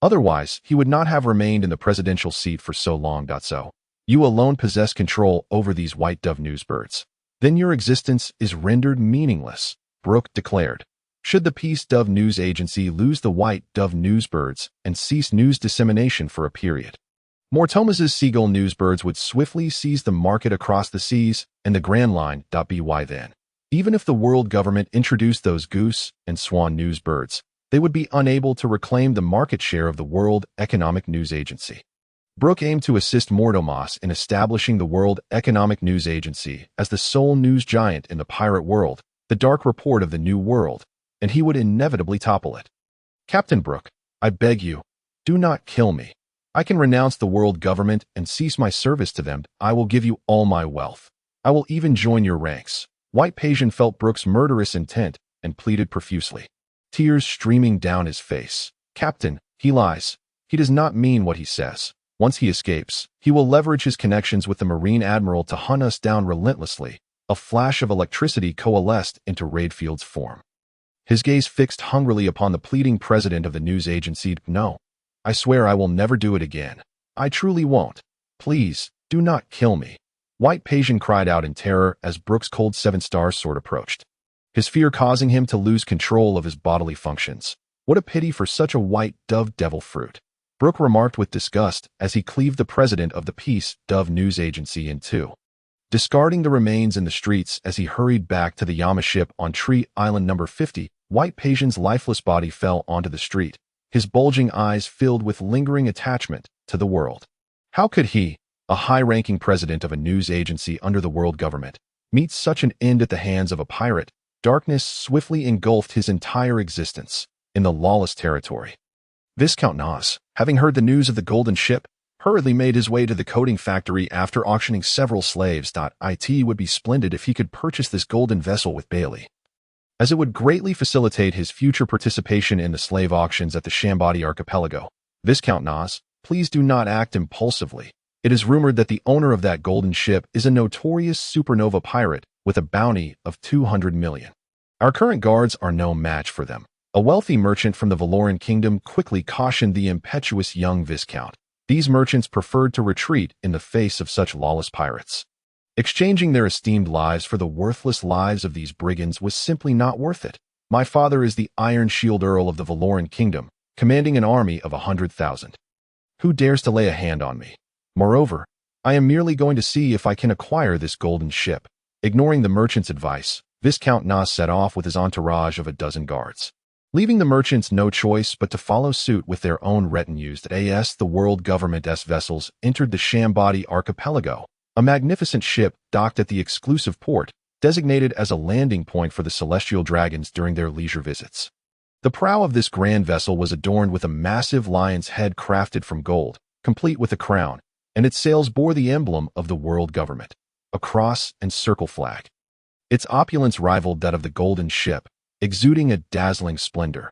Otherwise, he would not have remained in the presidential seat for so long. So, you alone possess control over these White Dove Newsbirds. Then your existence is rendered meaningless, Brook declared. Should the Peace Dove News Agency lose the White Dove Newsbirds and cease news dissemination for a period, Mortomos's seagull newsbirds would swiftly seize the market across the seas and the Grand Line. By then, even if the world government introduced those Goose and Swan newsbirds, they would be unable to reclaim the market share of the World Economic News Agency. Brook aimed to assist Mortomos in establishing the World Economic News Agency as the sole news giant in the pirate world, the dark report of the New World, and he would inevitably topple it. "Captain Brook, I beg you, do not kill me. I can renounce the world government and cease my service to them. I will give you all my wealth. I will even join your ranks." Whitebeard felt Brook's murderous intent and pleaded profusely, tears streaming down his face. "Captain, he lies. He does not mean what he says. Once he escapes, he will leverage his connections with the Marine Admiral to hunt us down relentlessly." A flash of electricity coalesced into Redfield's form. His gaze fixed hungrily upon the pleading president of the news agency. "No. I swear I will never do it again. I truly won't. Please, do not kill me." Whitebeard cried out in terror as Brook's cold 7-star sword approached, his fear causing him to lose control of his bodily functions. "What a pity for such a White Dove devil fruit," Brook remarked with disgust as he cleaved the president of the Peace Dove News Agency in two, discarding the remains in the streets as he hurried back to the Yama ship on Tree Island number 50. Whitebeard's lifeless body fell onto the street, his bulging eyes filled with lingering attachment to the world. How could he, a high-ranking president of a news agency under the world government, meet such an end at the hands of a pirate? Darkness swiftly engulfed his entire existence in the lawless territory. Viscount Nas, having heard the news of the golden ship, hurriedly made his way to the coating factory after auctioning several slaves. It would be splendid if he could purchase this golden vessel with Bailey, as it would greatly facilitate his future participation in the slave auctions at the Sabaody archipelago. "Viscount Nas, please do not act impulsively. It is rumored that the owner of that golden ship is a notorious supernova pirate with a bounty of 200 million. Our current guards are no match for them." A wealthy merchant from the Vodka Kingdom quickly cautioned the impetuous young Viscount. These merchants preferred to retreat in the face of such lawless pirates. Exchanging their esteemed lives for the worthless lives of these brigands was simply not worth it. "My father is the Iron Shield Earl of the Vodka Kingdom, commanding an army of 100,000. Who dares to lay a hand on me? Moreover, I am merely going to see if I can acquire this golden ship." Ignoring the merchant's advice, Viscount Nas set off with his entourage of a dozen guards, leaving the merchants no choice but to follow suit with their own retinues. The world government's vessels entered the Sabaody archipelago, a magnificent ship docked at the exclusive port, designated as a landing point for the celestial dragons during their leisure visits. The prow of this grand vessel was adorned with a massive lion's head crafted from gold, complete with a crown, and its sails bore the emblem of the world government, a cross and circle flag. Its opulence rivaled that of the golden ship, exuding a dazzling splendor.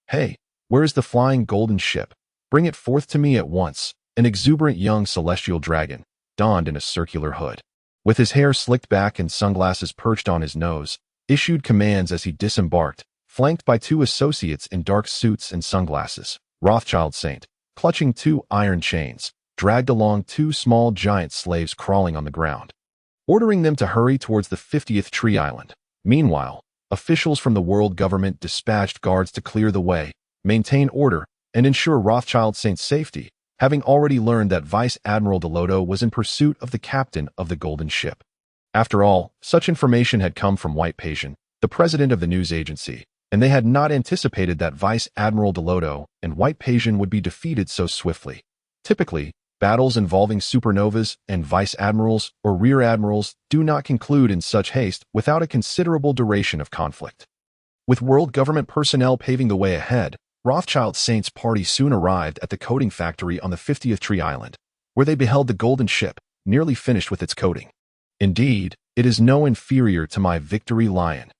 "Hey, where is the flying golden ship? Bring it forth to me at once." An exuberant young celestial dragon, donned in a circular hood, with his hair slicked back and sunglasses perched on his nose, issued commands as he disembarked, flanked by two associates in dark suits and sunglasses. Rothschild Saint, clutching two iron chains, dragged along two small giant slaves crawling on the ground, ordering them to hurry towards the 50th Tree Island. Meanwhile, officials from the world government dispatched guards to clear the way, maintain order, and ensure Rothschild Saint's safety, having already learned that Vice Admiral Delodo was in pursuit of the captain of the Golden Ship. After all, such information had come from Whitebeard, the president of the news agency, and they had not anticipated that Vice Admiral Delodo and Whitebeard would be defeated so swiftly. Typically, battles involving supernovas and vice admirals or rear admirals do not conclude in such haste without a considerable duration of conflict. With world government personnel paving the way ahead, Rothschild Saint's party soon arrived at the coating factory on the 50th Tree Island, where they beheld the Golden Ship, nearly finished with its coating. Indeed, it is no inferior to my Victory Lion.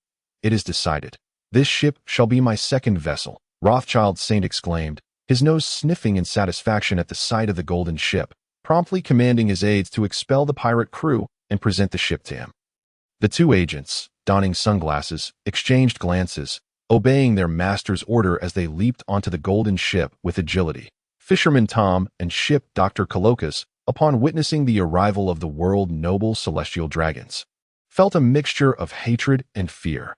It is decided. This ship shall be my second vessel, Rothschild Saint exclaimed, his nose sniffing in satisfaction at the sight of the Golden Ship, promptly commanding his aides to expel the pirate crew and present the ship to him. The two agents, donning sunglasses, exchanged glances, obeying their master's order as they leaped onto the Golden Ship with agility. Fisherman Tom and ship Dr. Kalokas, upon witnessing the arrival of the world noble celestial dragons, felt a mixture of hatred and fear.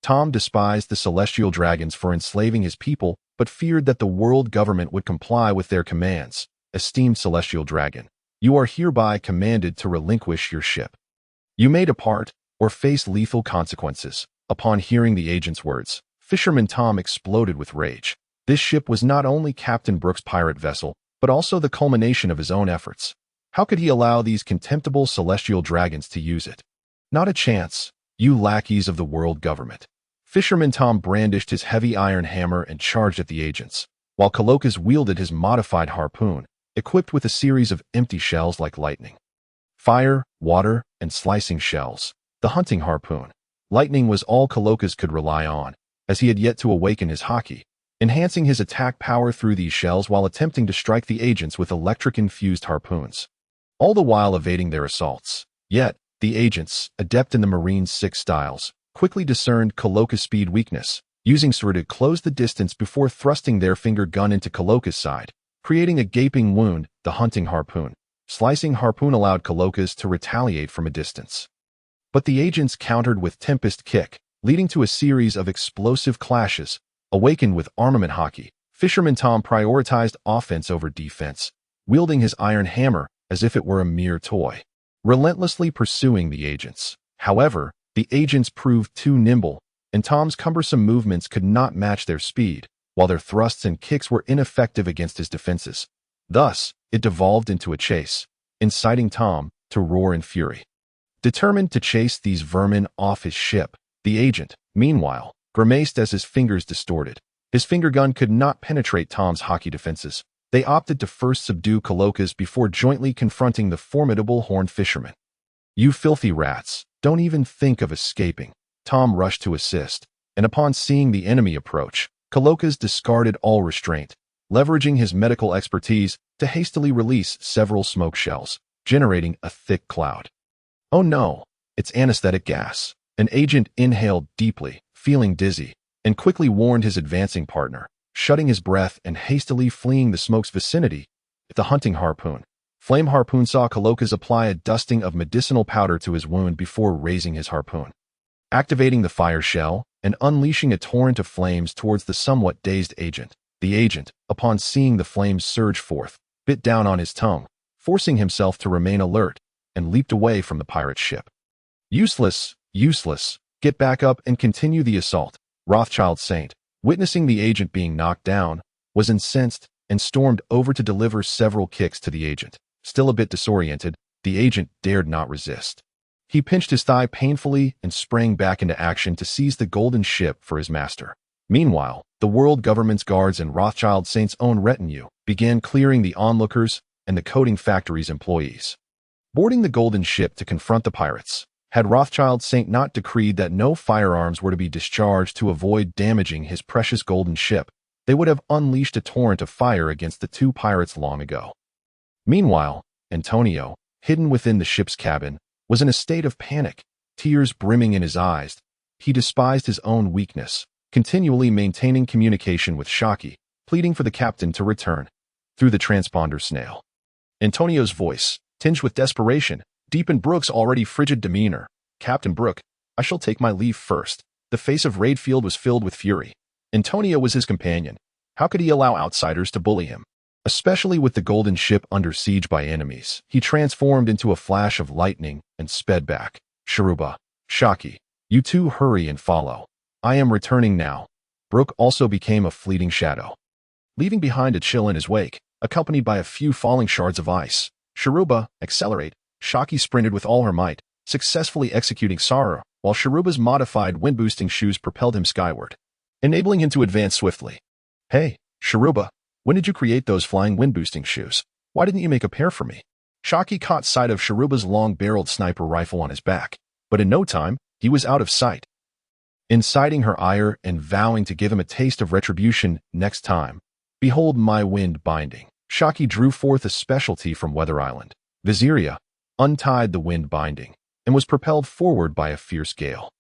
Tom despised the celestial dragons for enslaving his people, but feared that the world government would comply with their commands. Esteemed celestial dragon, you are hereby commanded to relinquish your ship. You may depart or face lethal consequences. Upon hearing the agent's words, Fisherman Tom exploded with rage. This ship was not only Captain Brook's pirate vessel, but also the culmination of his own efforts. How could he allow these contemptible celestial dragons to use it? Not a chance, you lackeys of the world government. Fisherman Tom brandished his heavy iron hammer and charged at the agents, while Kalokas wielded his modified harpoon, equipped with a series of empty shells like lightning. Fire, water, and slicing shells. The hunting harpoon. Lightning was all Kalokas could rely on, as he had yet to awaken his Haki, enhancing his attack power through these shells while attempting to strike the agents with electric-infused harpoons, all the while evading their assaults. Yet, the agents, adept in the Marine's 6 styles, quickly discerned Kalokas' speed weakness, using sword to close the distance before thrusting their finger gun into Kalokas' side, creating a gaping wound. The hunting harpoon. Slicing harpoon allowed Kalokas to retaliate from a distance. But the agents countered with Tempest Kick, leading to a series of explosive clashes. Awakened with armament Haki, Fisherman Tom prioritized offense over defense, wielding his iron hammer as if it were a mere toy, relentlessly pursuing the agents. However, the agents proved too nimble, and Tom's cumbersome movements could not match their speed, while their thrusts and kicks were ineffective against his defenses. Thus, it devolved into a chase, inciting Tom to roar in fury. Determined to chase these vermin off his ship, the agent, meanwhile, grimaced as his fingers distorted. His finger gun could not penetrate Tom's Haki defenses. They opted to first subdue Kalokas before jointly confronting the formidable horned fisherman. You filthy rats, don't even think of escaping. Tom rushed to assist, and upon seeing the enemy approach, Kalokas discarded all restraint, leveraging his medical expertise to hastily release several smoke shells, generating a thick cloud. Oh no, it's anesthetic gas. An agent inhaled deeply, feeling dizzy, and quickly warned his advancing partner, shutting his breath and hastily fleeing the smoke's vicinity. The hunting harpoon. Flame Harpoon saw Kalokas apply a dusting of medicinal powder to his wound before raising his harpoon, activating the fire shell and unleashing a torrent of flames towards the somewhat dazed agent. The agent, upon seeing the flames surge forth, bit down on his tongue, forcing himself to remain alert, and leaped away from the pirate ship. Useless, useless. Get back up and continue the assault. Rothschild Saint, witnessing the agent being knocked down, was incensed and stormed over to deliver several kicks to the agent. Still a bit disoriented, the agent dared not resist. He pinched his thigh painfully and sprang back into action to seize the Golden Ship for his master. Meanwhile, the world government's guards and Rothschild Saint's own retinue began clearing the onlookers and the coating factory's employees. Boarding the Golden Ship to confront the pirates, had Rothschild Saint not decreed that no firearms were to be discharged to avoid damaging his precious Golden Ship, they would have unleashed a torrent of fire against the two pirates long ago. Meanwhile, Antonio, hidden within the ship's cabin, was in a state of panic, tears brimming in his eyes. He despised his own weakness, continually maintaining communication with Shiki, pleading for the captain to return. Through the transponder snail, Antonio's voice, tinged with desperation, deepened Brook's already frigid demeanor. Captain Brook, I shall take my leave first." The face of Redfield was filled with fury. Antonio was his companion. How could he allow outsiders to bully him? Especially with the golden ship under siege by enemies. He transformed into a flash of lightning and sped back. "Sharuba, Shaki, you two hurry and follow. I am returning now." Brook also became a fleeting shadow, leaving behind a chill in his wake, accompanied by a few falling shards of ice. "Sharuba, accelerate." Shaki sprinted with all her might, successfully executing Sara, while Sharuba's modified wind-boosting shoes propelled him skyward, enabling him to advance swiftly. "Hey, Sharuba, when did you create those flying wind-boosting shoes? Why didn't you make a pair for me?" Shaki caught sight of Sharuba's long-barreled sniper rifle on his back, but in no time, he was out of sight. Inciting her ire and vowing to give him a taste of retribution next time, "Behold my wind binding." Shaki drew forth a specialty from Weather Island, Viziria, untied the wind binding, and was propelled forward by a fierce gale.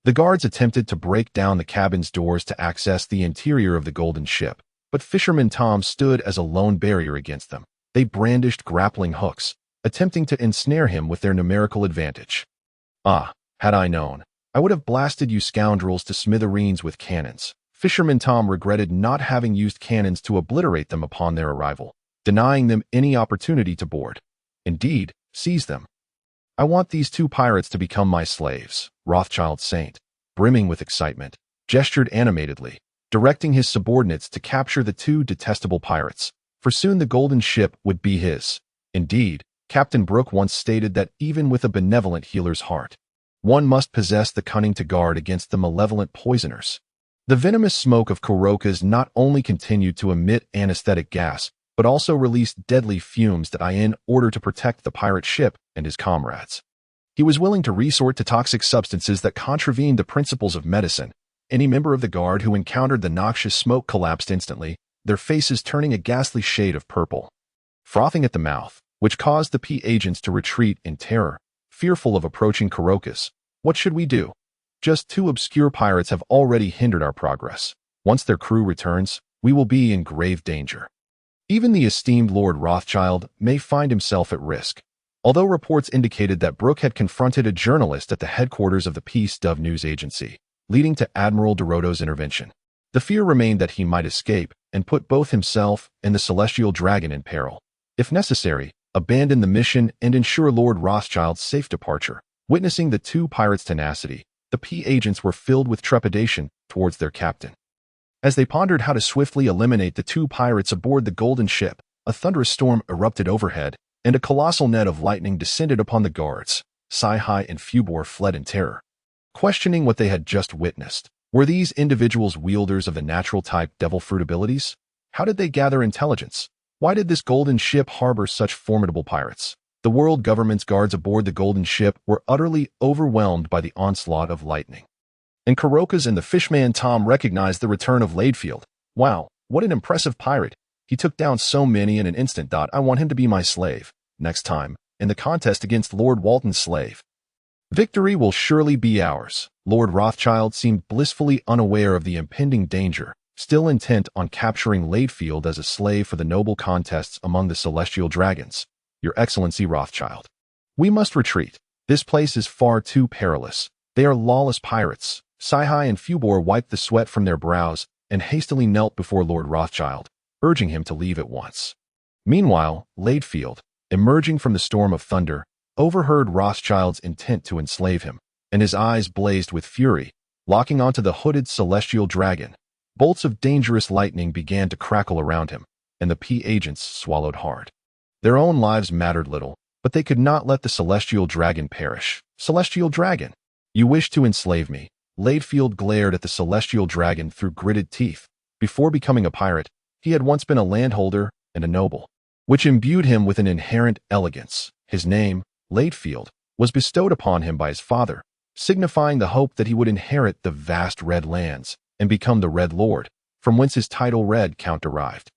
The guards attempted to break down the cabin's doors to access the interior of the golden ship, but Fisherman Tom stood as a lone barrier against them. They brandished grappling hooks, attempting to ensnare him with their numerical advantage. "Ah, had I known, I would have blasted you scoundrels to smithereens with cannons." Fisherman Tom regretted not having used cannons to obliterate them upon their arrival, denying them any opportunity to board. Indeed, seize them. "I want these two pirates to become my slaves." Rothschild Saint, brimming with excitement, gestured animatedly, directing his subordinates to capture the two detestable pirates, for soon the golden ship would be his. Indeed, Captain Brook once stated that even with a benevolent healer's heart, one must possess the cunning to guard against the malevolent poisoners. The venomous smoke of Kuroka's not only continued to emit anesthetic gas, but also released deadly fumes that in order to protect the pirate ship and his comrades. He was willing to resort to toxic substances that contravened the principles of medicine. Any member of the guard who encountered the noxious smoke collapsed instantly, their faces turning a ghastly shade of purple, frothing at the mouth, which caused the P agents to retreat in terror, fearful of approaching Kuroka's. "What should we do? Just two obscure pirates have already hindered our progress. Once their crew returns, we will be in grave danger." Even the esteemed Lord Rothschild may find himself at risk. Although reports indicated that Brook had confronted a journalist at the headquarters of the Peace Dove news agency, leading to Admiral Dorotto's intervention, the fear remained that he might escape and put both himself and the Celestial Dragon in peril. If necessary, abandon the mission and ensure Lord Rothschild's safe departure. Witnessing the two pirates' tenacity, the P agents were filled with trepidation towards their captain. As they pondered how to swiftly eliminate the two pirates aboard the golden ship, a thunderous storm erupted overhead, and a colossal net of lightning descended upon the guards. Saihai and Fubor fled in terror, questioning what they had just witnessed. Were these individuals wielders of the natural-type devil fruit abilities? How did they gather intelligence? Why did this golden ship harbor such formidable pirates? The world government's guards aboard the golden ship were utterly overwhelmed by the onslaught of lightning. And Kuroka's and the Fishman Tom recognized the return of Redfield. "Wow, what an impressive pirate. He took down so many in an instant. I want him to be my slave. Next time, in the contest against Lord Walton's slave, victory will surely be ours." Lord Rothschild seemed blissfully unaware of the impending danger, still intent on capturing Redfield as a slave for the noble contests among the celestial dragons. "Your Excellency Rothschild, we must retreat. This place is far too perilous. They are lawless pirates." Saihai and Fubor wiped the sweat from their brows and hastily knelt before Lord Rothschild, urging him to leave at once. Meanwhile, Redfield, emerging from the storm of thunder, overheard Rothschild's intent to enslave him, and his eyes blazed with fury, locking onto the hooded celestial dragon. Bolts of dangerous lightning began to crackle around him, and the P agents swallowed hard. Their own lives mattered little, but they could not let the celestial dragon perish. "Celestial dragon, you wish to enslave me?" Redfield glared at the celestial dragon through gritted teeth. Before becoming a pirate, he had once been a landholder and a noble, which imbued him with an inherent elegance. His name, Redfield, was bestowed upon him by his father, signifying the hope that he would inherit the vast red lands and become the Red Lord, from whence his title Red Count derived.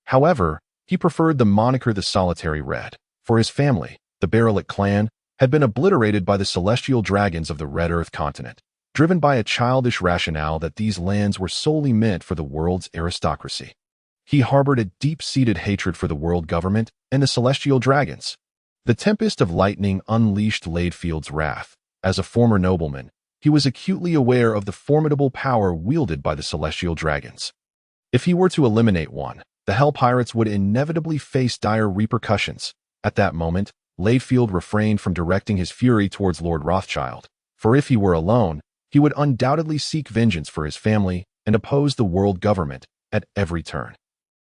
However, he preferred the moniker the Solitary Red, for his family, the Barrellet clan, had been obliterated by the celestial dragons of the Red Earth continent, driven by a childish rationale that these lands were solely meant for the world's aristocracy. He harbored a deep-seated hatred for the world government and the celestial dragons. The tempest of lightning unleashed Redfield's wrath. As a former nobleman, he was acutely aware of the formidable power wielded by the celestial dragons. If he were to eliminate one, the Hell Pirates would inevitably face dire repercussions. At that moment, Redfield refrained from directing his fury towards Lord Rothschild, for if he were alone, he would undoubtedly seek vengeance for his family and oppose the world government at every turn.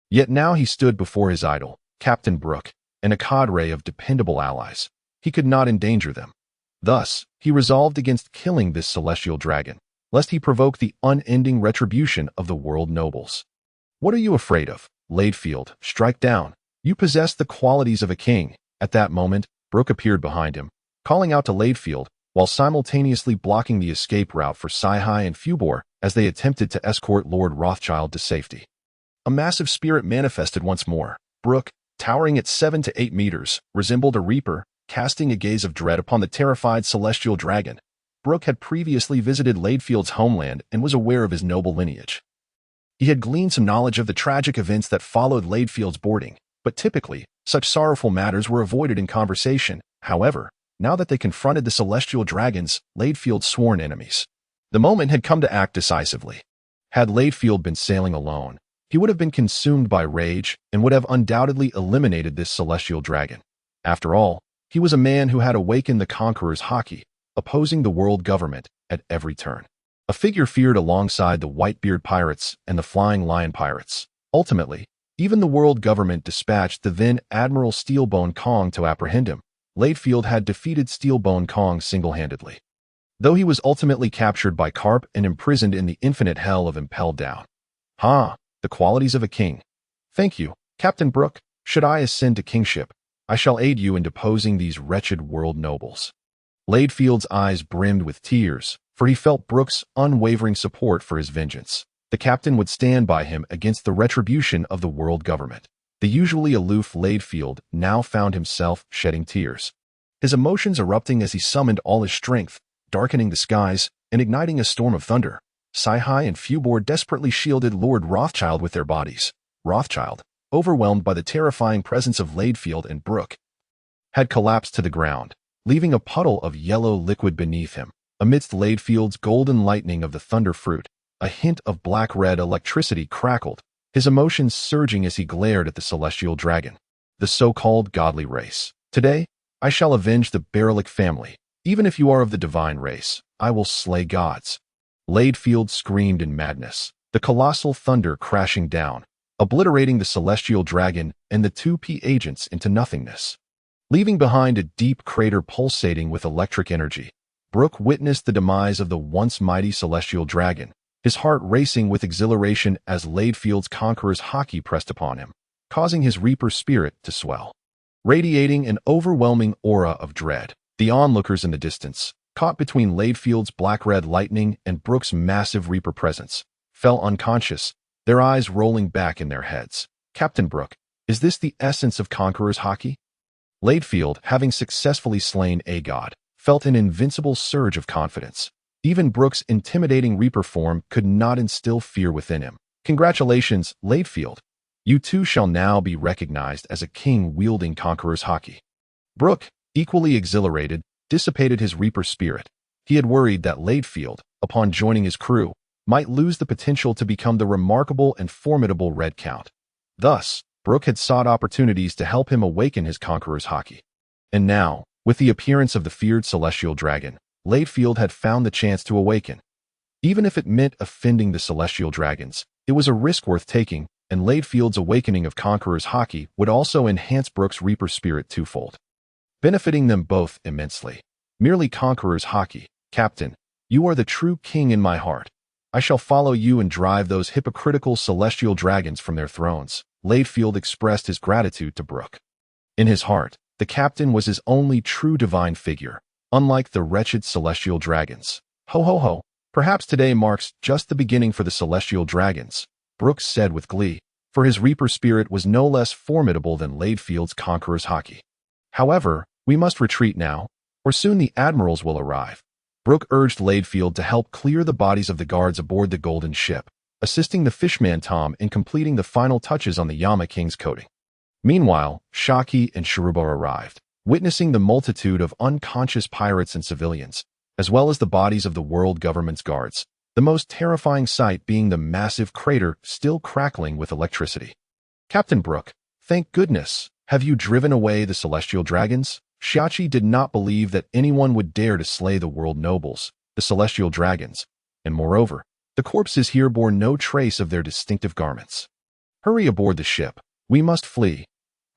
Yet now he stood before his idol, Captain Brook, and a cadre of dependable allies. He could not endanger them. Thus, he resolved against killing this celestial dragon, lest he provoke the unending retribution of the world nobles. "What are you afraid of, Redfield? Strike down. You possess the qualities of a king." At that moment, Brook appeared behind him, calling out to Redfield, while simultaneously blocking the escape route for Saihai and Fubor as they attempted to escort Lord Rothschild to safety. A massive spirit manifested once more. Brook, towering at 7 to 8 meters, resembled a reaper, casting a gaze of dread upon the terrified celestial dragon. Brook had previously visited Redfield's homeland and was aware of his noble lineage. He had gleaned some knowledge of the tragic events that followed Redfield's boarding, but typically, such sorrowful matters were avoided in conversation. However, now that they confronted the celestial dragons, Redfield's sworn enemies, the moment had come to act decisively. Had Redfield been sailing alone, he would have been consumed by rage and would have undoubtedly eliminated this celestial dragon. After all, he was a man who had awakened the conqueror's Haki, opposing the world government at every turn. A figure feared alongside the Whitebeard pirates and the Flying Lion pirates. Ultimately, even the world government dispatched the then Admiral Steelbone Kong to apprehend him. Redfield had defeated Steelbone Kong single-handedly, though he was ultimately captured by Carp and imprisoned in the infinite hell of Impelled Down. The qualities of a king. Thank you, Captain Brook. Should I ascend to kingship, I shall aid you in deposing these wretched world nobles. Redfield's eyes brimmed with tears, for he felt Brook's unwavering support for his vengeance. The captain would stand by him against the retribution of the world government. The usually aloof Redfield now found himself shedding tears, his emotions erupting as he summoned all his strength, darkening the skies and igniting a storm of thunder. Saihai and Fubor desperately shielded Lord Rothschild with their bodies. Rothschild, overwhelmed by the terrifying presence of Redfield and Brook, had collapsed to the ground, leaving a puddle of yellow liquid beneath him. Amidst Redfield's golden lightning of the thunder fruit, a hint of black-red electricity crackled, his emotions surging as he glared at the celestial dragon. The so-called godly race. Today, I shall avenge the Barillic family. Even if you are of the divine race, I will slay gods. Redfield screamed in madness, the colossal thunder crashing down, obliterating the celestial dragon and the 2P agents into nothingness, leaving behind a deep crater pulsating with electric energy. Brook witnessed the demise of the once mighty celestial dragon, his heart racing with exhilaration as Redfield's conqueror's Haki pressed upon him, causing his reaper spirit to swell. Radiating an overwhelming aura of dread, the onlookers in the distance, caught between Redfield's black-red lightning and Brook's massive reaper presence, fell unconscious, their eyes rolling back in their heads. Captain Brook, is this the essence of conqueror's Haki? Redfield, having successfully slain a god, felt an invincible surge of confidence. Even Brook's intimidating reaper form could not instill fear within him. Congratulations, Redfield. You too shall now be recognized as a king wielding conqueror's Haki. Brook, equally exhilarated, dissipated his reaper spirit. He had worried that Redfield, upon joining his crew, might lose the potential to become the remarkable and formidable Red Count. Thus, Brook had sought opportunities to help him awaken his conqueror's Haki. And now, with the appearance of the feared celestial dragon, Redfield had found the chance to awaken. Even if it meant offending the celestial dragons, it was a risk worth taking, and Redfield's awakening of conqueror's Haki would also enhance Brook's reaper spirit twofold, benefiting them both immensely. Merely conqueror's Haki, Captain, you are the true king in my heart. I shall follow you and drive those hypocritical celestial dragons from their thrones. Redfield expressed his gratitude to Brook. In his heart, the captain was his only true divine figure, unlike the wretched celestial dragons. Ho ho ho, perhaps today marks just the beginning for the celestial dragons, Brook said with glee, for his reaper spirit was no less formidable than Redfield's conqueror's Haki. However, we must retreat now, or soon the admirals will arrive. Brook urged Redfield to help clear the bodies of the guards aboard the golden ship, assisting the fishman Tom in completing the final touches on the Yama King's coating. Meanwhile, Shiki and Rumbar arrived, witnessing the multitude of unconscious pirates and civilians. as well as the bodies of the world government's guards, the most terrifying sight being the massive crater still crackling with electricity. Captain Brook, thank goodness, have you driven away the celestial dragons? Shiki did not believe that anyone would dare to slay the world nobles, the celestial dragons, and moreover, the corpses here bore no trace of their distinctive garments. Hurry aboard the ship, we must flee,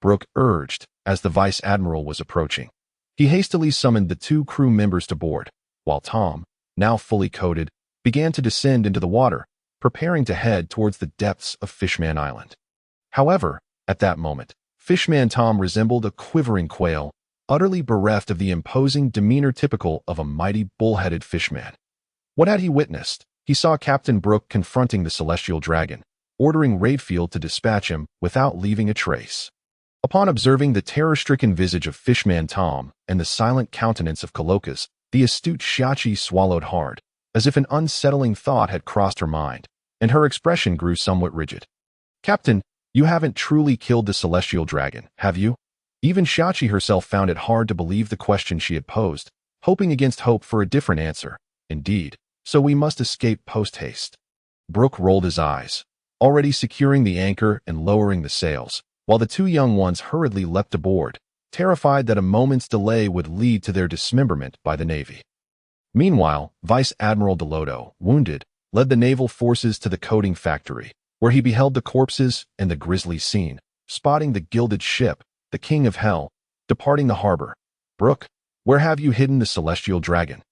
Brook urged as the vice admiral was approaching. He hastily summoned the 2 crew members to board, while Tom, now fully coated, began to descend into the water, preparing to head towards the depths of Fishman Island. However, at that moment, Fishman Tom resembled a quivering quail, utterly bereft of the imposing demeanor typical of a mighty bull-headed fishman. What had he witnessed? He saw Captain Brook confronting the celestial dragon, ordering Redfield to dispatch him without leaving a trace. Upon observing the terror-stricken visage of Fishman Tom and the silent countenance of Coloca's, the astute Shiki swallowed hard, as if an unsettling thought had crossed her mind, and her expression grew somewhat rigid. Captain, you haven't truly killed the celestial dragon, have you? Even Shiki herself found it hard to believe the question she had posed, hoping against hope for a different answer. Indeed, so we must escape post-haste. Brook rolled his eyes, already securing the anchor and lowering the sails, while the 2 young ones hurriedly leapt aboard, terrified that a moment's delay would lead to their dismemberment by the Navy. Meanwhile, Vice Admiral Delodo, wounded, led the naval forces to the coating factory, where he beheld the corpses and the grisly scene, spotting the gilded ship, the King of Hell, departing the harbor. Brook, where have you hidden the celestial dragon?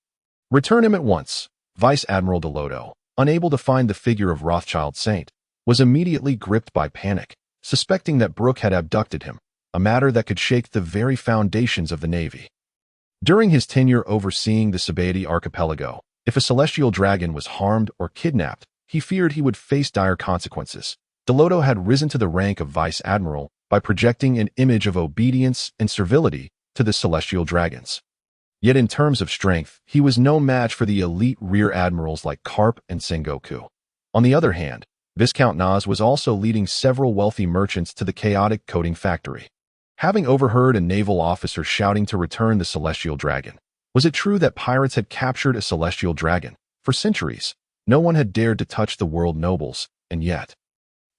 Return him at once. Vice Admiral Delodo, unable to find the figure of Rothschild Saint, was immediately gripped by panic, suspecting that Brook had abducted him, a matter that could shake the very foundations of the Navy. During his tenure overseeing the Sabaody archipelago, if a celestial dragon was harmed or kidnapped, he feared he would face dire consequences. Delodo had risen to the rank of Vice Admiral by projecting an image of obedience and servility to the celestial dragons. Yet in terms of strength, he was no match for the elite rear admirals like Karp and Sengoku. On the other hand, Viscount Nas was also leading several wealthy merchants to the chaotic coating factory. Having overheard a naval officer shouting to return the celestial dragon, was it true that pirates had captured a celestial dragon? For centuries, no one had dared to touch the world nobles, and yet,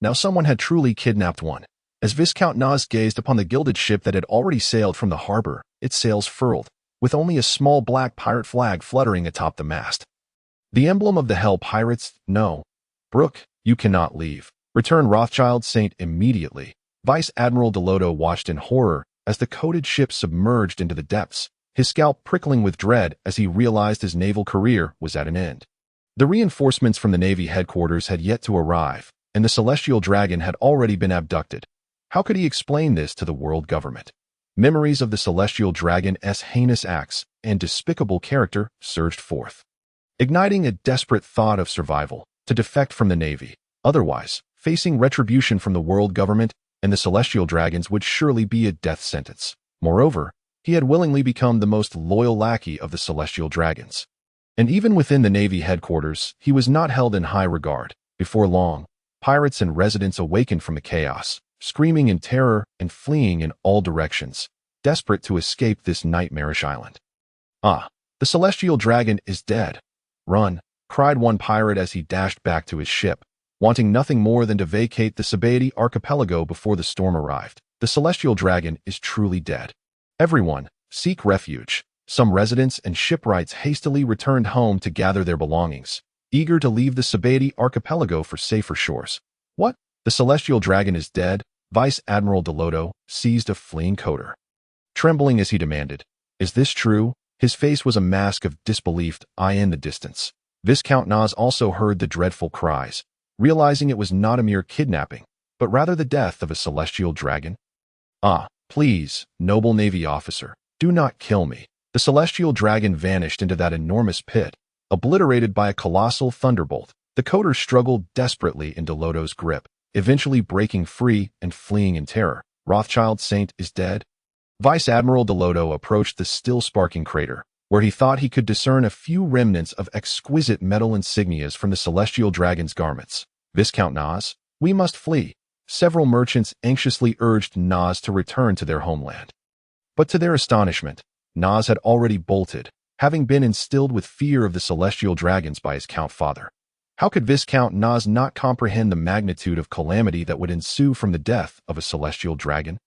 now someone had truly kidnapped one. As Viscount Nas gazed upon the gilded ship that had already sailed from the harbor, its sails furled, with only a small black pirate flag fluttering atop the mast. The emblem of the Hell Pirates? No. Brook, you cannot leave. Return Rothschild Saint immediately. Vice Admiral Delodo watched in horror as the coated ship submerged into the depths, his scalp prickling with dread as he realized his naval career was at an end. The reinforcements from the Navy headquarters had yet to arrive, and the celestial dragon had already been abducted. How could he explain this to the world government? Memories of the celestial dragon's heinous acts and despicable character surged forth, igniting a desperate thought of survival, to defect from the Navy. Otherwise, facing retribution from the world government and the celestial dragons would surely be a death sentence. Moreover, he had willingly become the most loyal lackey of the celestial dragons. And even within the Navy headquarters, he was not held in high regard. Before long, pirates and residents awakened from the chaos, screaming in terror and fleeing in all directions, desperate to escape this nightmarish island. Ah, the celestial dragon is dead. Run, cried one pirate as he dashed back to his ship, wanting nothing more than to vacate the Sabaody archipelago before the storm arrived. The celestial dragon is truly dead. Everyone, seek refuge. Some residents and shipwrights hastily returned home to gather their belongings, eager to leave the Sabaody archipelago for safer shores. What? The celestial dragon is dead? Vice Admiral Delodo seized a fleeing coater, trembling as he demanded, "Is this true?" His face was a mask of disbelief in the distance. Viscount Nas also heard the dreadful cries, realizing it was not a mere kidnapping, but rather the death of a celestial dragon. Ah, please, noble Navy officer, do not kill me. The celestial dragon vanished into that enormous pit, obliterated by a colossal thunderbolt. The coater struggled desperately in Delodo's grip, eventually breaking free and fleeing in terror. Rothschild Saint is dead? Vice Admiral Delodo approached the still sparking crater, where he thought he could discern a few remnants of exquisite metal insignias from the celestial dragon's garments. Viscount Nas, we must flee. Several merchants anxiously urged Nas to return to their homeland. But to their astonishment, Nas had already bolted, having been instilled with fear of the celestial dragons by his Count father. How could Viscount Nas not comprehend the magnitude of calamity that would ensue from the death of a celestial dragon?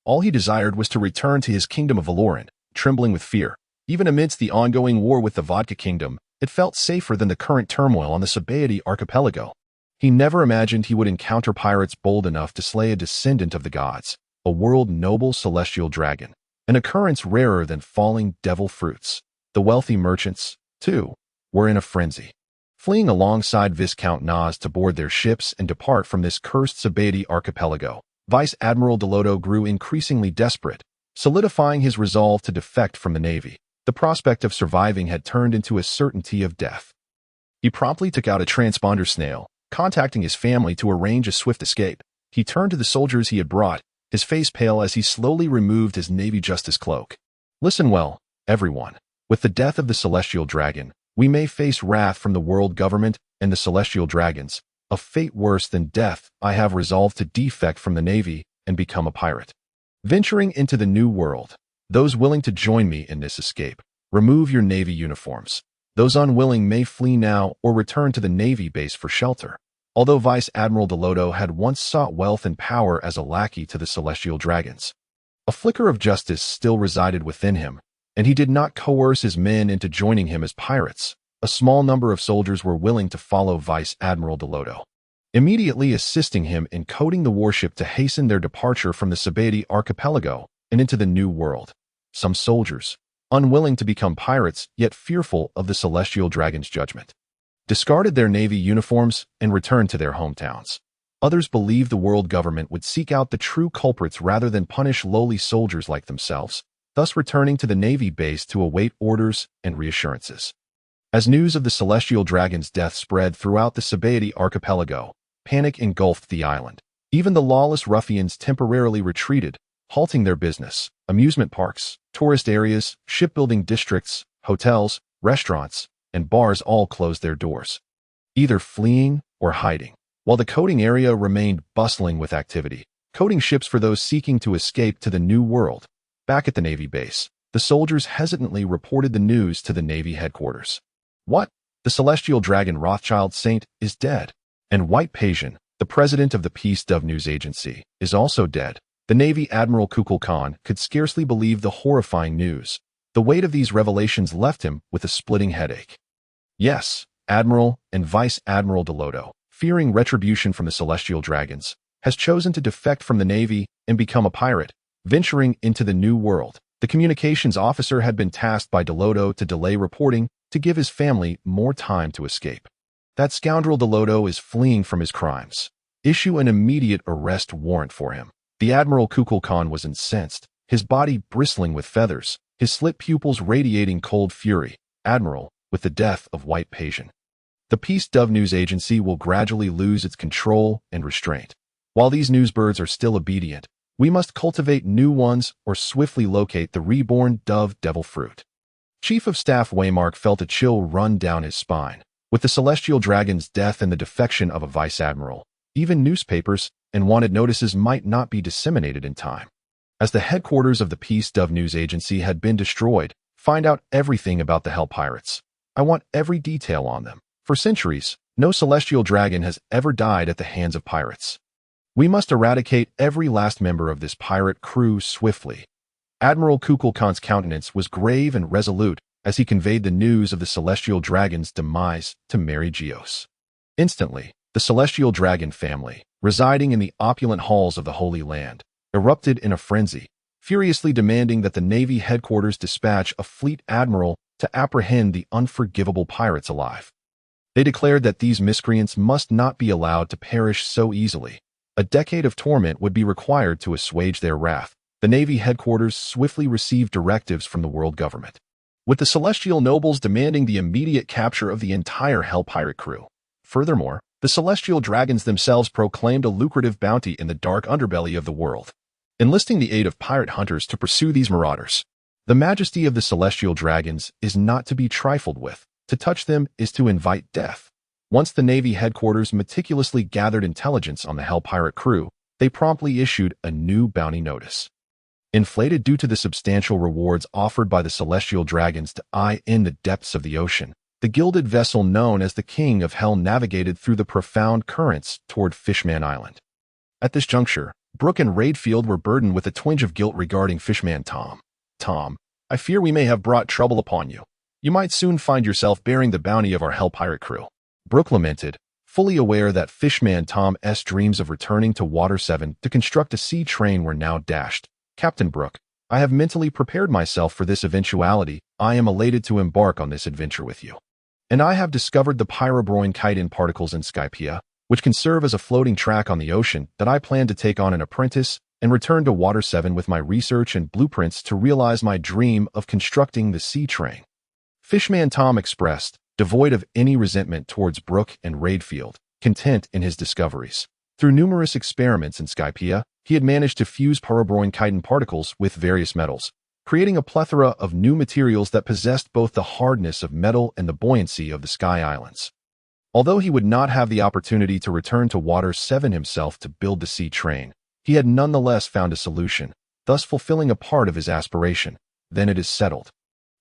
All he desired was to return to his kingdom of Valoran, trembling with fear. Even amidst the ongoing war with the Vodka Kingdom, it felt safer than the current turmoil on the Sabaody archipelago. He never imagined he would encounter pirates bold enough to slay a descendant of the gods, a world-noble celestial dragon, an occurrence rarer than falling devil fruits. The wealthy merchants, too, were in a frenzy, fleeing alongside Viscount Nas to board their ships and depart from this cursed Sabaody archipelago. Vice Admiral Delodo grew increasingly desperate, solidifying his resolve to defect from the Navy. The prospect of surviving had turned into a certainty of death. He promptly took out a transponder snail, contacting his family to arrange a swift escape. He turned to the soldiers he had brought, his face pale as he slowly removed his Navy Justice cloak. Listen well, everyone. With the death of the celestial dragon, we may face wrath from the world government and the celestial dragons. A fate worse than death. I have resolved to defect from the Navy and become a pirate. Venturing into the new world. Those willing to join me in this escape, remove your Navy uniforms. Those unwilling may flee now or return to the Navy base for shelter. Although Vice Admiral Delodo had once sought wealth and power as a lackey to the celestial dragons, a flicker of justice still resided within him, and he did not coerce his men into joining him as pirates. A small number of soldiers were willing to follow Vice Admiral Delodo, immediately assisting him in coding the warship to hasten their departure from the Sabaody archipelago and into the new world. Some soldiers, unwilling to become pirates yet fearful of the celestial dragon's judgment, discarded their Navy uniforms and returned to their hometowns. Others believed the world government would seek out the true culprits rather than punish lowly soldiers like themselves, thus returning to the Navy base to await orders and reassurances. As news of the celestial dragon's death spread throughout the Sabaody archipelago, panic engulfed the island. Even the lawless ruffians temporarily retreated, halting their business. Amusement parks, tourist areas, shipbuilding districts, hotels, restaurants, and bars all closed their doors, either fleeing or hiding, while the coding area remained bustling with activity, coding ships for those seeking to escape to the new world. Back at the Navy base, the soldiers hesitantly reported the news to the Navy headquarters. What? The celestial dragon Rothschild Saint is dead. And Whitebeard, the president of the Peace Dove News Agency, is also dead. The Navy Admiral Kukulkan could scarcely believe the horrifying news. The weight of these revelations left him with a splitting headache. Yes, Admiral and Vice Admiral Delodo, fearing retribution from the celestial dragons, has chosen to defect from the Navy and become a pirate, venturing into the new world. The communications officer had been tasked by Delodo to delay reporting to give his family more time to escape. That scoundrel Delodo is fleeing from his crimes. Issue an immediate arrest warrant for him. The Admiral Kukulkan was incensed, his body bristling with feathers, his slit pupils radiating cold fury. Admiral, with the death of Whitebeard, the Peace Dove News Agency will gradually lose its control and restraint. While these newsbirds are still obedient, we must cultivate new ones or swiftly locate the reborn dove devil fruit. Chief of Staff Waymark felt a chill run down his spine. With the celestial dragon's death and the defection of a vice admiral, even newspapers and wanted notices might not be disseminated in time. As the headquarters of the Peace Dove News Agency had been destroyed, find out everything about the Hell Pirates. I want every detail on them. For centuries, no celestial dragon has ever died at the hands of pirates. We must eradicate every last member of this pirate crew swiftly. Admiral Kukulkan's countenance was grave and resolute as he conveyed the news of the celestial dragon's demise to Mary Geos. Instantly, the celestial dragon family, residing in the opulent halls of the Holy Land, erupted in a frenzy, furiously demanding that the Navy headquarters dispatch a fleet admiral to apprehend the unforgivable pirates alive. They declared that these miscreants must not be allowed to perish so easily. A decade of torment would be required to assuage their wrath. The Navy headquarters swiftly received directives from the world government, with the celestial nobles demanding the immediate capture of the entire Hell Pirate crew. Furthermore, the celestial dragons themselves proclaimed a lucrative bounty in the dark underbelly of the world, enlisting the aid of pirate hunters to pursue these marauders. The majesty of the celestial dragons is not to be trifled with. To touch them is to invite death. Once the Navy headquarters meticulously gathered intelligence on the Hell Pirate crew, they promptly issued a new bounty notice. inflated due to the substantial rewards offered by the celestial dragons to eye in the depths of the ocean. The gilded vessel known as the King of Hell navigated through the profound currents toward Fishman Island. At this juncture, Brook and Redfield were burdened with a twinge of guilt regarding Fishman Tom. Tom, I fear we may have brought trouble upon you. You might soon find yourself bearing the bounty of our hell pirate crew. Brook lamented, fully aware that Fishman Tom's dreams of returning to Water 7 to construct a sea train were now dashed. Captain Brook, I have mentally prepared myself for this eventuality. I am elated to embark on this adventure with you. And I have discovered the pyrobroin chitin particles in Skypea, which can serve as a floating track on the ocean that I plan to take on an apprentice and return to Water 7 with my research and blueprints to realize my dream of constructing the sea train. Fishman Tom expressed, devoid of any resentment towards Brook and Redfield, content in his discoveries. Through numerous experiments in Skypea, he had managed to fuse pyrobroin chitin particles with various metals, creating a plethora of new materials that possessed both the hardness of metal and the buoyancy of the Sky Islands. Although he would not have the opportunity to return to Water 7 himself to build the sea train, he had nonetheless found a solution, thus fulfilling a part of his aspiration. Then it is settled.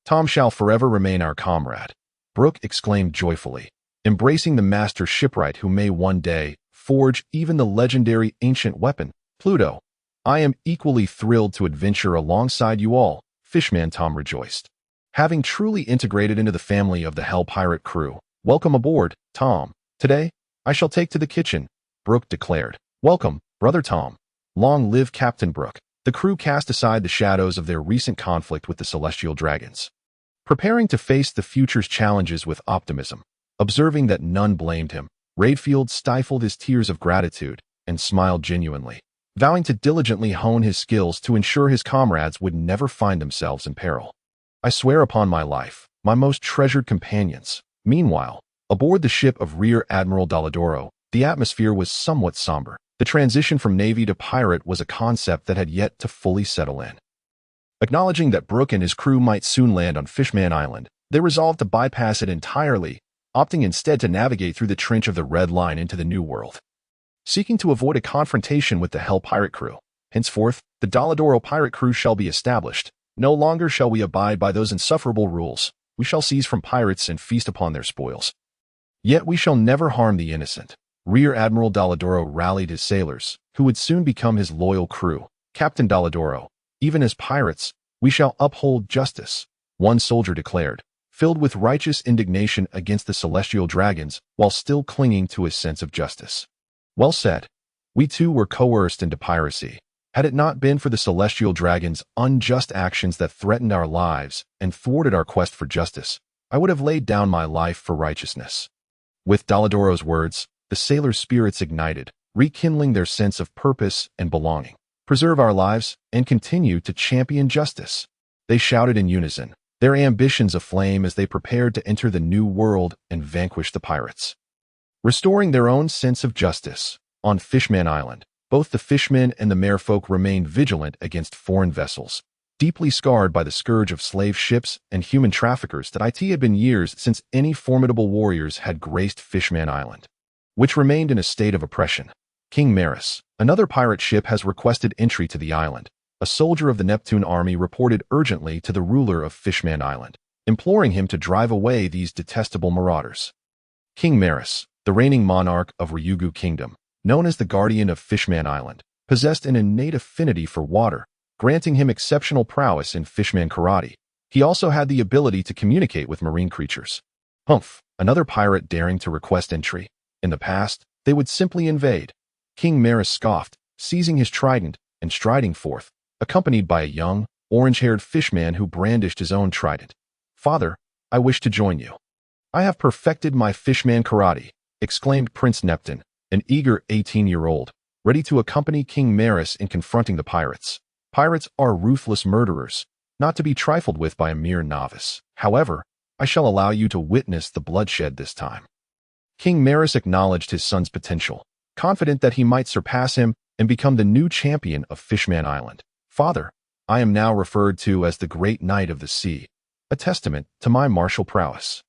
Tom shall forever remain our comrade, Brook exclaimed joyfully, embracing the master shipwright who may one day forge even the legendary ancient weapon, Pluto. I am equally thrilled to adventure alongside you all, Fishman Tom rejoiced. Having truly integrated into the family of the Hell Pirate crew, welcome aboard, Tom. Today, I shall take to the kitchen, Brook declared. Welcome, Brother Tom. Long live Captain Brook. The crew cast aside the shadows of their recent conflict with the celestial dragons, preparing to face the future's challenges with optimism. Observing that none blamed him, Redfield stifled his tears of gratitude and smiled genuinely, vowing to diligently hone his skills to ensure his comrades would never find themselves in peril. I swear upon my life, my most treasured companions. Meanwhile, aboard the ship of Rear Admiral Dalidoro, the atmosphere was somewhat somber. The transition from Navy to pirate was a concept that had yet to fully settle in. Acknowledging that Brook and his crew might soon land on Fishman Island, they resolved to bypass it entirely, opting instead to navigate through the trench of the Red Line into the New World, seeking to avoid a confrontation with the Hell Pirate crew. Henceforth, the Dalidoro pirate crew shall be established. No longer shall we abide by those insufferable rules. We shall seize from pirates and feast upon their spoils. Yet we shall never harm the innocent. Rear Admiral Dalidoro rallied his sailors, who would soon become his loyal crew. Captain Dalidoro, even as pirates, we shall uphold justice, one soldier declared, filled with righteous indignation against the celestial dragons while still clinging to his sense of justice. Well said. We too were coerced into piracy. Had it not been for the celestial dragons' unjust actions that threatened our lives and thwarted our quest for justice, I would have laid down my life for righteousness. With Dalidoro's words, the sailors' spirits ignited, rekindling their sense of purpose and belonging. Preserve our lives and continue to champion justice, they shouted in unison, their ambitions aflame as they prepared to enter the New World and vanquish the pirates. Restoring their own sense of justice, on Fishman Island, both the fishmen and the merfolk remained vigilant against foreign vessels, deeply scarred by the scourge of slave ships and human traffickers that it had been years since any formidable warriors had graced Fishman Island, which remained in a state of oppression. King Maris, another pirate ship, has requested entry to the island. A soldier of the Neptune army reported urgently to the ruler of Fishman Island, imploring him to drive away these detestable marauders. King Maris, the reigning monarch of Ryugu Kingdom, known as the Guardian of Fishman Island, possessed an innate affinity for water, granting him exceptional prowess in Fishman karate. He also had the ability to communicate with marine creatures. Humph, another pirate daring to request entry. In the past, they would simply invade. King Maris scoffed, seizing his trident and striding forth, accompanied by a young, orange-haired fishman who brandished his own trident. Father, I wish to join you. I have perfected my Fishman karate, exclaimed Prince Neptune, an eager 18-year-old, ready to accompany King Maris in confronting the pirates. Pirates are ruthless murderers, not to be trifled with by a mere novice. However, I shall allow you to witness the bloodshed this time. King Maris acknowledged his son's potential, confident that he might surpass him and become the new champion of Fishman Island. Father, I am now referred to as the Great Knight of the Sea, a testament to my martial prowess.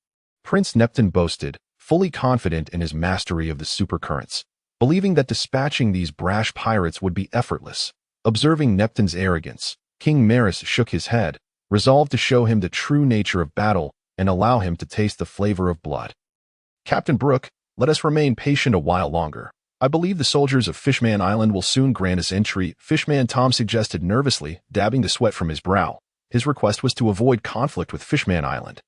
Prince Neptune boasted, fully confident in his mastery of the supercurrents, believing that dispatching these brash pirates would be effortless. Observing Neptune's arrogance, King Maris shook his head, resolved to show him the true nature of battle and allow him to taste the flavor of blood. Captain Brook, let us remain patient a while longer. I believe the soldiers of Fishman Island will soon grant us entry, Fishman Tom suggested nervously, dabbing the sweat from his brow. His request was to avoid conflict with Fishman Island,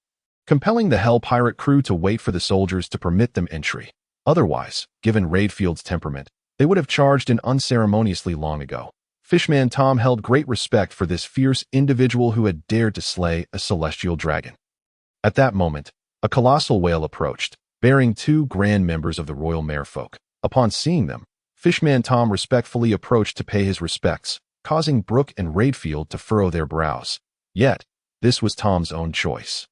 compelling the Hell pirate crew to wait for the soldiers to permit them entry. Otherwise, given Redfield's temperament, they would have charged in unceremoniously long ago. Fishman Tom held great respect for this fierce individual who had dared to slay a celestial dragon. At that moment, a colossal whale approached, bearing 2 grand members of the royal merfolk. Upon seeing them, Fishman Tom respectfully approached to pay his respects, causing Brook and Redfield to furrow their brows. Yet, this was Tom's own choice,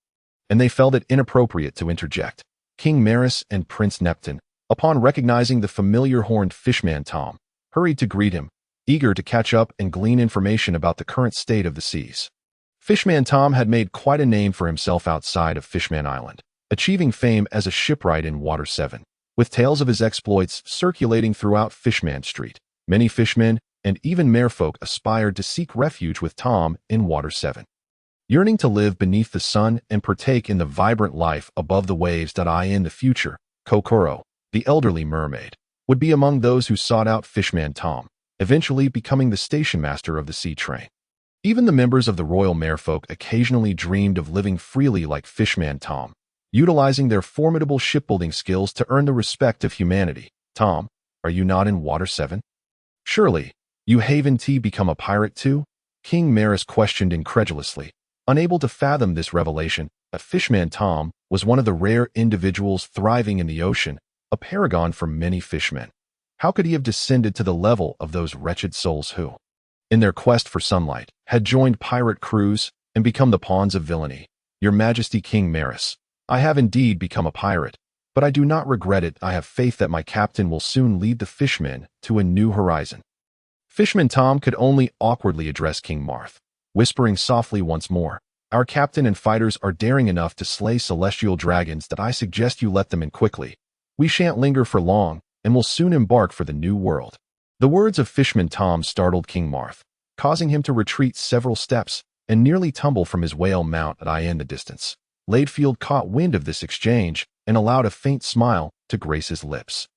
and they felt it inappropriate to interject. King Maris and Prince Neptune, upon recognizing the familiar horned Fishman Tom, hurried to greet him, eager to catch up and glean information about the current state of the seas. Fishman Tom had made quite a name for himself outside of Fishman Island, achieving fame as a shipwright in Water 7. With tales of his exploits circulating throughout Fishman Street, many fishmen and even merfolk aspired to seek refuge with Tom in Water 7. Yearning to live beneath the sun and partake in the vibrant life above the waves. In the future, Kokoro, the elderly mermaid, would be among those who sought out Fishman Tom, eventually becoming the station master of the sea train. Even the members of the royal merfolk occasionally dreamed of living freely like Fishman Tom, utilizing their formidable shipbuilding skills to earn the respect of humanity. Tom, are you not in Water 7? Surely, you haven't become a pirate too? King Maris questioned incredulously, unable to fathom this revelation. A Fishman Tom was one of the rare individuals thriving in the ocean, a paragon for many fishmen. How could he have descended to the level of those wretched souls who, in their quest for sunlight, had joined pirate crews and become the pawns of villainy? Your Majesty King Maris, I have indeed become a pirate, but I do not regret it. I have faith that my captain will soon lead the fishmen to a new horizon. Fishman Tom could only awkwardly address King Marth, whispering softly once more, our captain and fighters are daring enough to slay celestial dragons that I suggest you let them in quickly. We shan't linger for long, and will soon embark for the new world. The words of Fishman Tom startled King Marth, causing him to retreat several steps and nearly tumble from his whale mount in the distance. Redfield caught wind of this exchange and allowed a faint smile to grace his lips.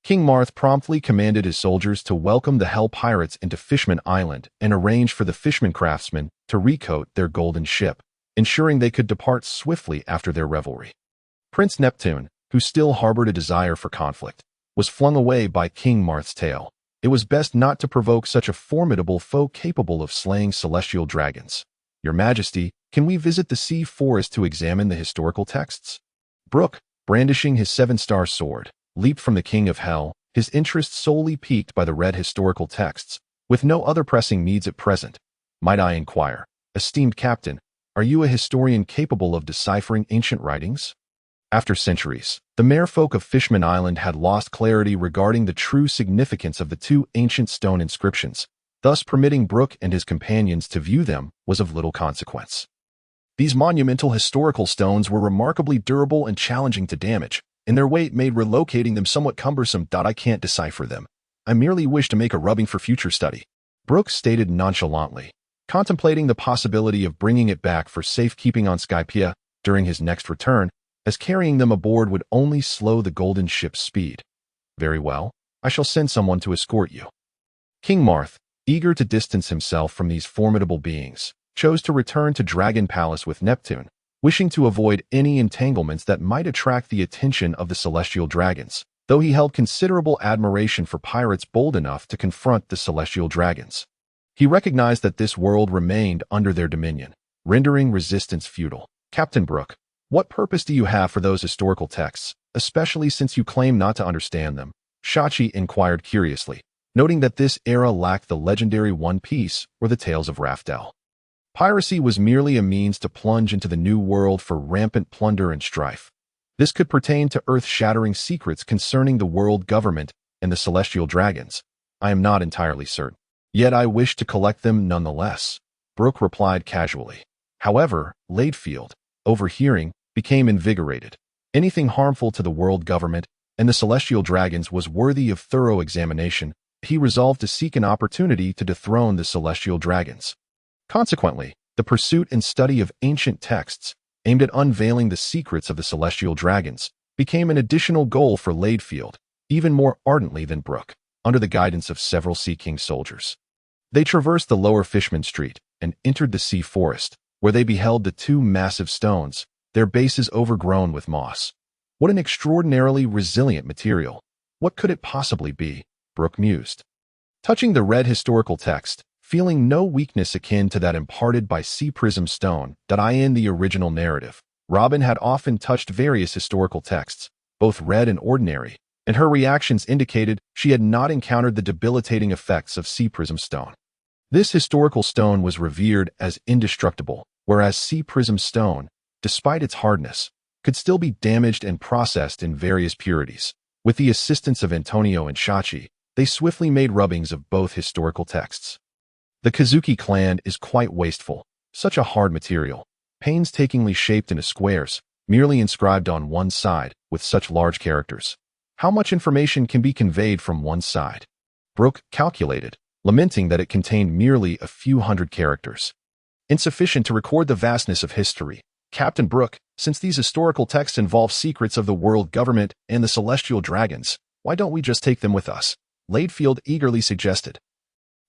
King Marth promptly commanded his soldiers to welcome the Hell pirates into Fishman Island and arrange for the Fishman craftsmen to recoat their golden ship, ensuring they could depart swiftly after their revelry. Prince Neptune, who still harbored a desire for conflict, was flung away by King Marth's tale. It was best not to provoke such a formidable foe capable of slaying celestial dragons. Your Majesty, can we visit the sea forest to examine the historical texts? Brook, brandishing his 7-star sword, leaped from the King of Hell, his interest solely piqued by the red historical texts, with no other pressing needs at present. Might I inquire, esteemed captain, are you a historian capable of deciphering ancient writings? After centuries, the merfolk of Fishman Island had lost clarity regarding the true significance of the 2 ancient stone inscriptions. Thus permitting Brook and his companions to view them was of little consequence. These monumental historical stones were remarkably durable and challenging to damage, and their weight made relocating them somewhat cumbersome. I can't decipher them. I merely wish to make a rubbing for future study, Brook stated nonchalantly, contemplating the possibility of bringing it back for safekeeping on Skypea during his next return, as carrying them aboard would only slow the golden ship's speed. Very well, I shall send someone to escort you. King Marth, eager to distance himself from these formidable beings, chose to return to Dragon Palace with Neptune, wishing to avoid any entanglements that might attract the attention of the celestial dragons, though he held considerable admiration for pirates bold enough to confront the celestial dragons. He recognized that this world remained under their dominion, rendering resistance futile. Captain Brook, what purpose do you have for those historical texts, especially since you claim not to understand them? Shiki inquired curiously, noting that this era lacked the legendary One Piece or the tales of Raftel. Piracy was merely a means to plunge into the new world for rampant plunder and strife. This could pertain to earth-shattering secrets concerning the world government and the celestial dragons. I am not entirely certain. Yet I wish to collect them nonetheless, Brook replied casually. However, Redfield, overhearing, became invigorated. Anything harmful to the world government and the celestial dragons was worthy of thorough examination. He resolved to seek an opportunity to dethrone the celestial dragons. Consequently, the pursuit and study of ancient texts, aimed at unveiling the secrets of the celestial dragons, became an additional goal for Redfield, even more ardently than Brook, under the guidance of several Sea King soldiers. They traversed the lower Fishman Street and entered the sea forest, where they beheld the two massive stones, their bases overgrown with moss. What an extraordinarily resilient material. What could it possibly be? Brook mused. Touching the red historical text, feeling no weakness akin to that imparted by sea prism stone that in the original narrative, Robin had often touched various historical texts, both red and ordinary, and her reactions indicated she had not encountered the debilitating effects of sea prism stone. This historical stone was revered as indestructible, whereas sea prism stone, despite its hardness, could still be damaged and processed in various purities. With the assistance of Antonio and Shachi, they swiftly made rubbings of both historical texts. The Kazuki clan is quite wasteful, such a hard material, painstakingly shaped into squares, merely inscribed on one side, with such large characters. How much information can be conveyed from one side? Brook calculated, lamenting that it contained merely a few hundred characters. Insufficient to record the vastness of history. Captain Brook, since these historical texts involve secrets of the world government and the celestial dragons, why don't we just take them with us? Redfield eagerly suggested.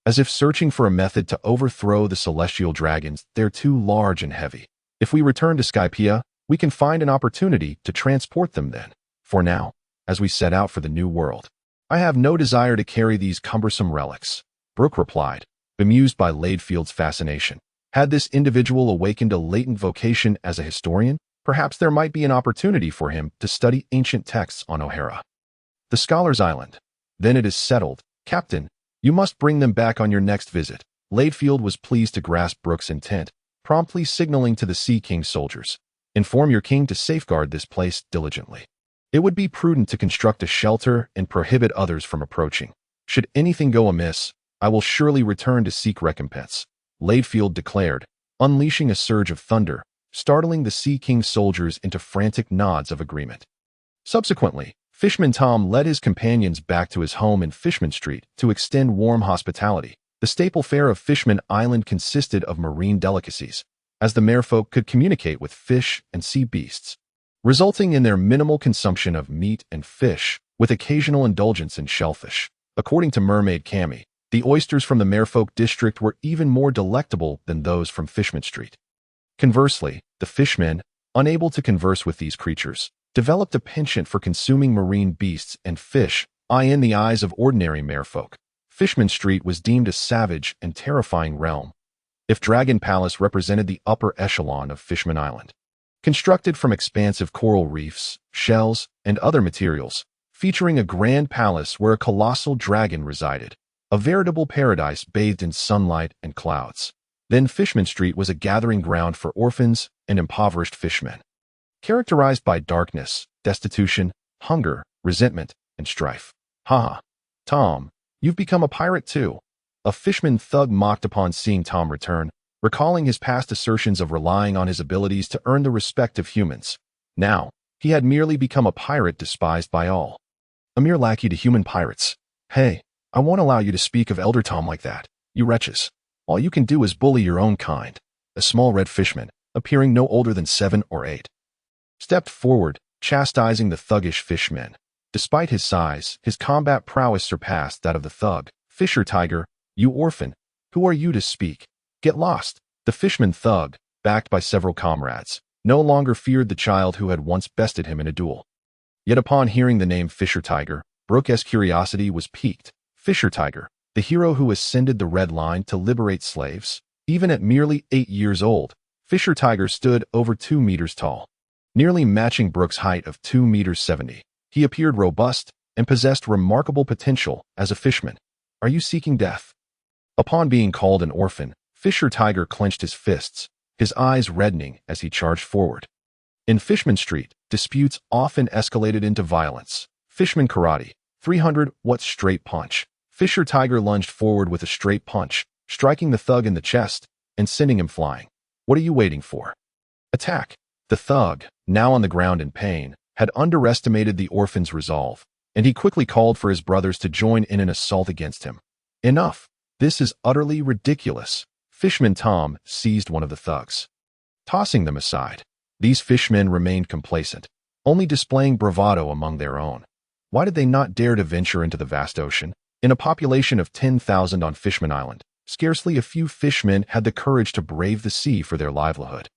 As if searching for a method to overthrow the celestial dragons, they're too large and heavy. If we return to Skypiea, we can find an opportunity to transport them then. For now, as we set out for the new world, I have no desire to carry these cumbersome relics. Brook replied, bemused by Redfield's fascination. Had this individual awakened a latent vocation as a historian? Perhaps there might be an opportunity for him to study ancient texts on O'Hara. The Scholar's Island. Then it is settled. Captain, you must bring them back on your next visit. Redfield was pleased to grasp Brook's intent, promptly signaling to the Sea King soldiers. Inform your king to safeguard this place diligently. It would be prudent to construct a shelter and prohibit others from approaching. Should anything go amiss, I will surely return to seek recompense. Redfield declared, unleashing a surge of thunder, startling the Sea King soldiers into frantic nods of agreement. Subsequently, Fishman Tom led his companions back to his home in Fishman Street to extend warm hospitality. The staple fare of Fishman Island consisted of marine delicacies, as the merfolk could communicate with fish and sea beasts, resulting in their minimal consumption of meat and fish, with occasional indulgence in shellfish. According to Mermaid Cammy, the oysters from the merfolk district were even more delectable than those from Fishman Street. Conversely, the fishmen, unable to converse with these creatures, developed a penchant for consuming marine beasts and fish. In the eyes of ordinary merfolk, Fishman Street was deemed a savage and terrifying realm. If Dragon Palace represented the upper echelon of Fishman Island, constructed from expansive coral reefs, shells, and other materials, featuring a grand palace where a colossal dragon resided, a veritable paradise bathed in sunlight and clouds. Then Fishman Street was a gathering ground for orphans and impoverished fishmen, characterized by darkness, destitution, hunger, resentment, and strife. Ha! Tom, you've become a pirate too. A fishman thug mocked upon seeing Tom return, recalling his past assertions of relying on his abilities to earn the respect of humans. Now, he had merely become a pirate despised by all. A mere lackey to human pirates. Hey, I won't allow you to speak of Elder Tom like that, you wretches. All you can do is bully your own kind. A small red fishman, appearing no older than 7 or 8, stepped forward, chastising the thuggish fishmen. Despite his size, his combat prowess surpassed that of the thug. Fisher Tiger, you orphan, who are you to speak? Get lost. The fishman thug, backed by several comrades, no longer feared the child who had once bested him in a duel. Yet upon hearing the name Fisher Tiger, Brook's curiosity was piqued. Fisher Tiger, the hero who ascended the Red Line to liberate slaves. Even at merely 8 years old, Fisher Tiger stood over 2 meters tall, nearly matching Brook's height of 2 meters 70. He appeared robust and possessed remarkable potential as a fishman. Are you seeking death? Upon being called an orphan, Fisher Tiger clenched his fists, his eyes reddening as he charged forward. In Fishman Street, disputes often escalated into violence. Fishman karate, 300-watt straight punch. Fisher Tiger lunged forward with a straight punch, striking the thug in the chest and sending him flying. What are you waiting for? Attack! The thug, now on the ground in pain, had underestimated the orphan's resolve, and he quickly called for his brothers to join in an assault against him. Enough! This is utterly ridiculous. Fishman Tom seized one of the thugs, tossing them aside. These fishmen remained complacent, only displaying bravado among their own. Why did they not dare to venture into the vast ocean? In a population of 10,000 on Fishman Island, scarcely a few fishmen had the courage to brave the sea for their livelihood.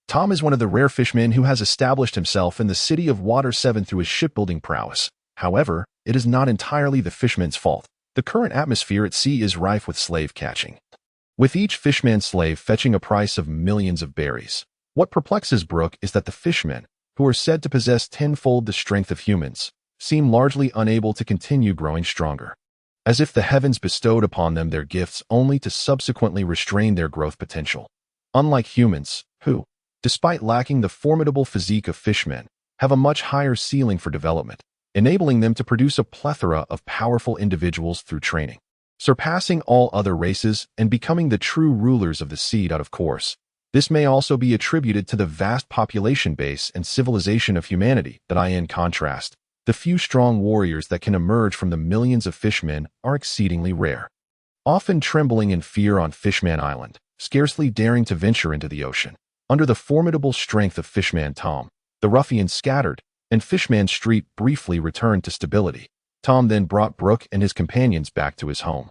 Tom is one of the rare fishmen who has established himself in the city of Water 7 through his shipbuilding prowess. However, it is not entirely the fishman's fault. The current atmosphere at sea is rife with slave catching, with each fishman slave fetching a price of millions of berries. What perplexes Brook is that the fishmen, who are said to possess tenfold the strength of humans, seem largely unable to continue growing stronger, as if the heavens bestowed upon them their gifts only to subsequently restrain their growth potential. Unlike humans, who, despite lacking the formidable physique of fishmen, have a much higher ceiling for development, enabling them to produce a plethora of powerful individuals through training, surpassing all other races and becoming the true rulers of the seed out of course. This may also be attributed to the vast population base and civilization of humanity that in contrast, the few strong warriors that can emerge from the millions of fishmen are exceedingly rare. Often trembling in fear on Fishman Island, scarcely daring to venture into the ocean. Under the formidable strength of Fishman Tom, the ruffians scattered, and Fishman Street briefly returned to stability. Tom then brought Brook and his companions back to his home,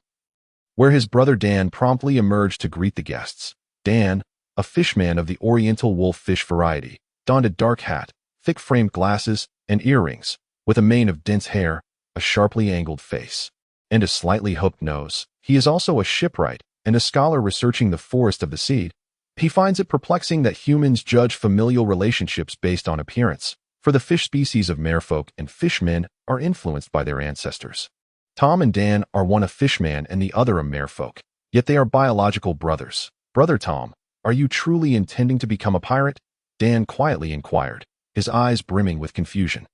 where his brother Dan promptly emerged to greet the guests. Dan, a fishman of the Oriental wolf fish variety, donned a dark hat, thick-framed glasses, and earrings, with a mane of dense hair, a sharply angled face, and a slightly hooked nose. He is also a shipwright and a scholar researching the forest of the seed. He finds it perplexing that humans judge familial relationships based on appearance, for the fish species of merfolk and fishmen are influenced by their ancestors. Tom and Dan are one a fishman and the other a merfolk, yet they are biological brothers. Brother Tom, are you truly intending to become a pirate? Dan quietly inquired, his eyes brimming with confusion.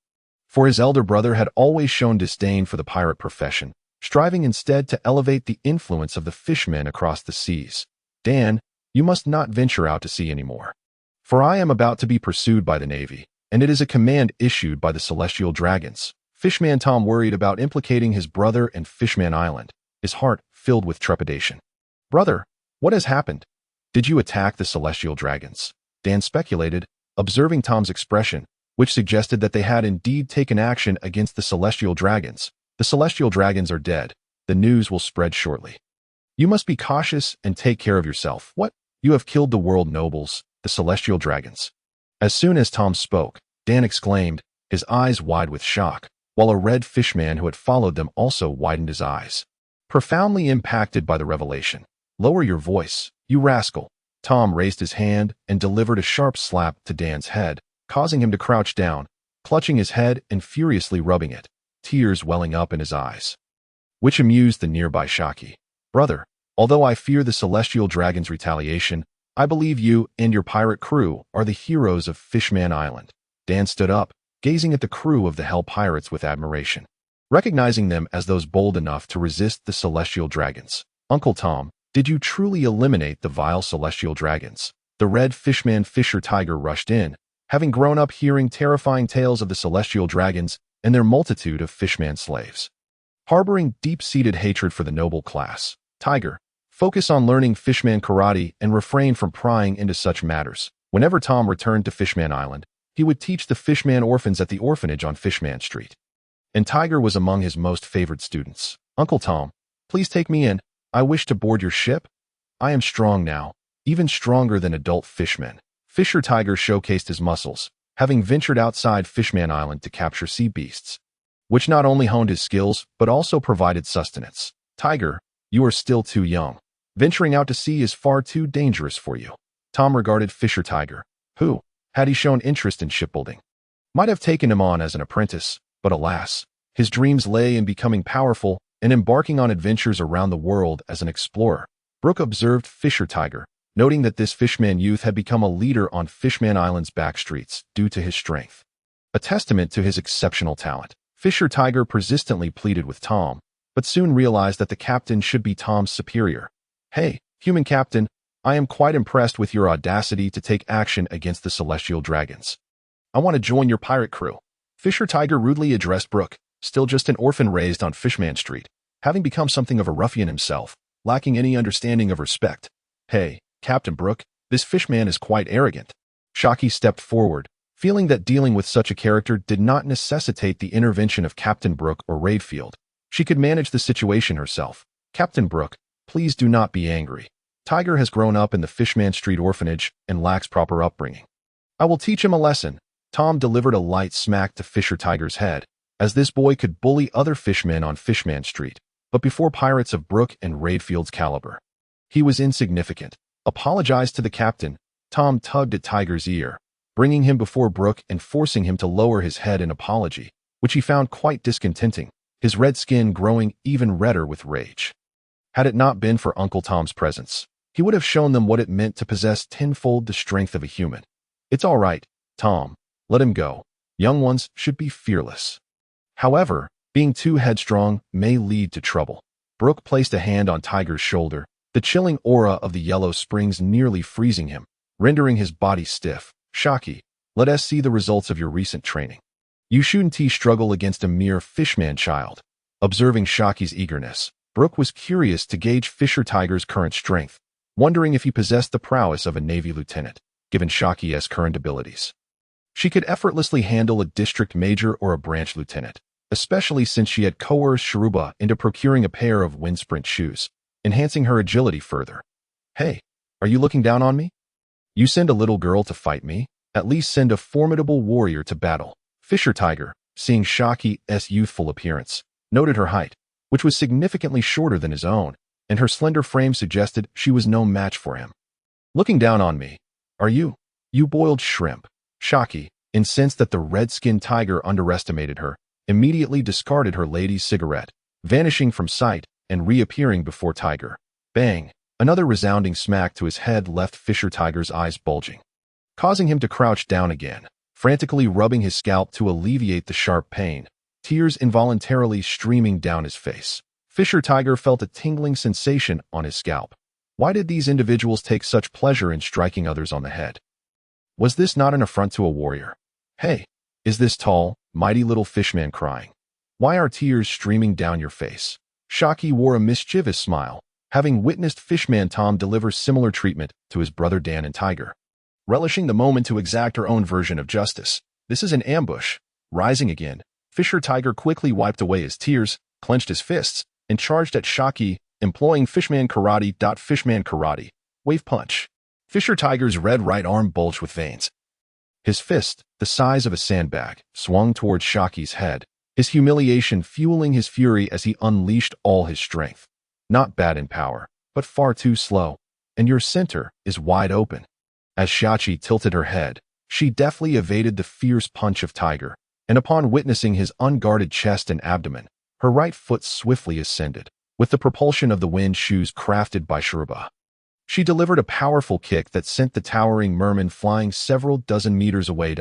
For his elder brother had always shown disdain for the pirate profession, striving instead to elevate the influence of the fishmen across the seas. Dan, you must not venture out to sea anymore, for I am about to be pursued by the Navy, and it is a command issued by the celestial dragons. Fishman Tom worried about implicating his brother and Fishman Island, his heart filled with trepidation. Brother, what has happened? Did you attack the celestial dragons? Dan speculated, observing Tom's expression, which suggested that they had indeed taken action against the celestial dragons. The celestial dragons are dead. The news will spread shortly. You must be cautious and take care of yourself. What? You have killed the world nobles, the celestial dragons. As soon as Tom spoke, Dan exclaimed, his eyes wide with shock, while a red fishman who had followed them also widened his eyes, profoundly impacted by the revelation. Lower your voice, you rascal. Tom raised his hand and delivered a sharp slap to Dan's head, causing him to crouch down, clutching his head and furiously rubbing it, tears welling up in his eyes, which amused the nearby Shiki. Brother, although I fear the celestial dragon's retaliation, I believe you and your pirate crew are the heroes of Fishman Island. Dan stood up, gazing at the crew of the Hell Pirates with admiration, recognizing them as those bold enough to resist the celestial dragons. Uncle Tom, did you truly eliminate the vile celestial dragons? The red fishman Fisher Tiger rushed in, having grown up hearing terrifying tales of the celestial dragons and their multitude of fishman slaves, harboring deep-seated hatred for the noble class. Tiger, focus on learning fishman karate and refrain from prying into such matters. Whenever Tom returned to Fishman Island, he would teach the fishman orphans at the orphanage on Fishman Street, and Tiger was among his most favored students. Uncle Tom, please take me in. I wish to board your ship. I am strong now, even stronger than adult fishmen. Fisher Tiger showcased his muscles, having ventured outside Fishman Island to capture sea beasts, which not only honed his skills, but also provided sustenance. Tiger, you are still too young. Venturing out to sea is far too dangerous for you. Tom regarded Fisher Tiger, who, had he shown interest in shipbuilding, might have taken him on as an apprentice, but alas, his dreams lay in becoming powerful and embarking on adventures around the world as an explorer. Brook observed Fisher Tiger, noting that this fishman youth had become a leader on Fishman Island's back streets due to his strength, a testament to his exceptional talent. Fisher Tiger persistently pleaded with Tom, but soon realized that the captain should be Tom's superior. Hey, human captain, I am quite impressed with your audacity to take action against the celestial dragons. I want to join your pirate crew. Fisher Tiger rudely addressed Brook, still just an orphan raised on Fishman Street, having become something of a ruffian himself, lacking any understanding of respect. Hey, Captain Brook, this fishman is quite arrogant. Shiki stepped forward, feeling that dealing with such a character did not necessitate the intervention of Captain Brook or Redfield. She could manage the situation herself. Captain Brook, please do not be angry. Tiger has grown up in the Fishman Street orphanage and lacks proper upbringing. I will teach him a lesson. Tom delivered a light smack to Fisher Tiger's head, as this boy could bully other fishmen on Fishman Street, but before pirates of Brook and Redfield's caliber. He was insignificant. Apologized to the captain. Tom tugged at Tiger's ear, bringing him before Brook and forcing him to lower his head in apology, which he found quite discontenting, his red skin growing even redder with rage. Had it not been for Uncle Tom's presence, he would have shown them what it meant to possess tenfold the strength of a human. It's all right, Tom. Let him go. Young ones should be fearless. However, being too headstrong may lead to trouble. Brook placed a hand on Tiger's shoulder, the chilling aura of the Yellow Springs nearly freezing him, rendering his body stiff. Shiki, let us see the results of your recent training. You shouldn't struggle against a mere fishman child. Observing Shiki's eagerness, Brook was curious to gauge Fisher Tiger's current strength, wondering if he possessed the prowess of a Navy lieutenant, given Shiki's current abilities. She could effortlessly handle a district major or a branch lieutenant, especially since she had coerced Sharuba into procuring a pair of windsprint shoes, enhancing her agility further. Hey, are you looking down on me? You send a little girl to fight me, at least send a formidable warrior to battle. Fisher Tiger, seeing Shiki's youthful appearance, noted her height, which was significantly shorter than his own, and her slender frame suggested she was no match for him. Looking down on me, are you? You boiled shrimp. Shiki, incensed that the red-skinned tiger underestimated her, immediately discarded her lady's cigarette, vanishing from sight and reappearing before Tiger. Bang! Another resounding smack to his head left Fisher Tiger's eyes bulging, causing him to crouch down again, frantically rubbing his scalp to alleviate the sharp pain, tears involuntarily streaming down his face. Fisher Tiger felt a tingling sensation on his scalp. Why did these individuals take such pleasure in striking others on the head? Was this not an affront to a warrior? Hey, is this tall, mighty little fishman crying? Why are tears streaming down your face? Shiki wore a mischievous smile, having witnessed Fishman Tom deliver similar treatment to his brother Dan and Tiger. Relishing the moment to exact her own version of justice. This is an ambush. Rising again, Fisher Tiger quickly wiped away his tears, clenched his fists, and charged at Shiki, employing Fishman Karate. Fishman Karate. Wave punch. Fisher Tiger's red right arm bulged with veins. His fist, the size of a sandbag, swung towards Shiki's head, his humiliation fueling his fury as he unleashed all his strength. Not bad in power, but far too slow, and your center is wide open. As Shiki tilted her head, she deftly evaded the fierce punch of Tiger, and upon witnessing his unguarded chest and abdomen, her right foot swiftly ascended, with the propulsion of the wind shoes crafted by Sharuba. She delivered a powerful kick that sent the towering merman flying several dozen meters away.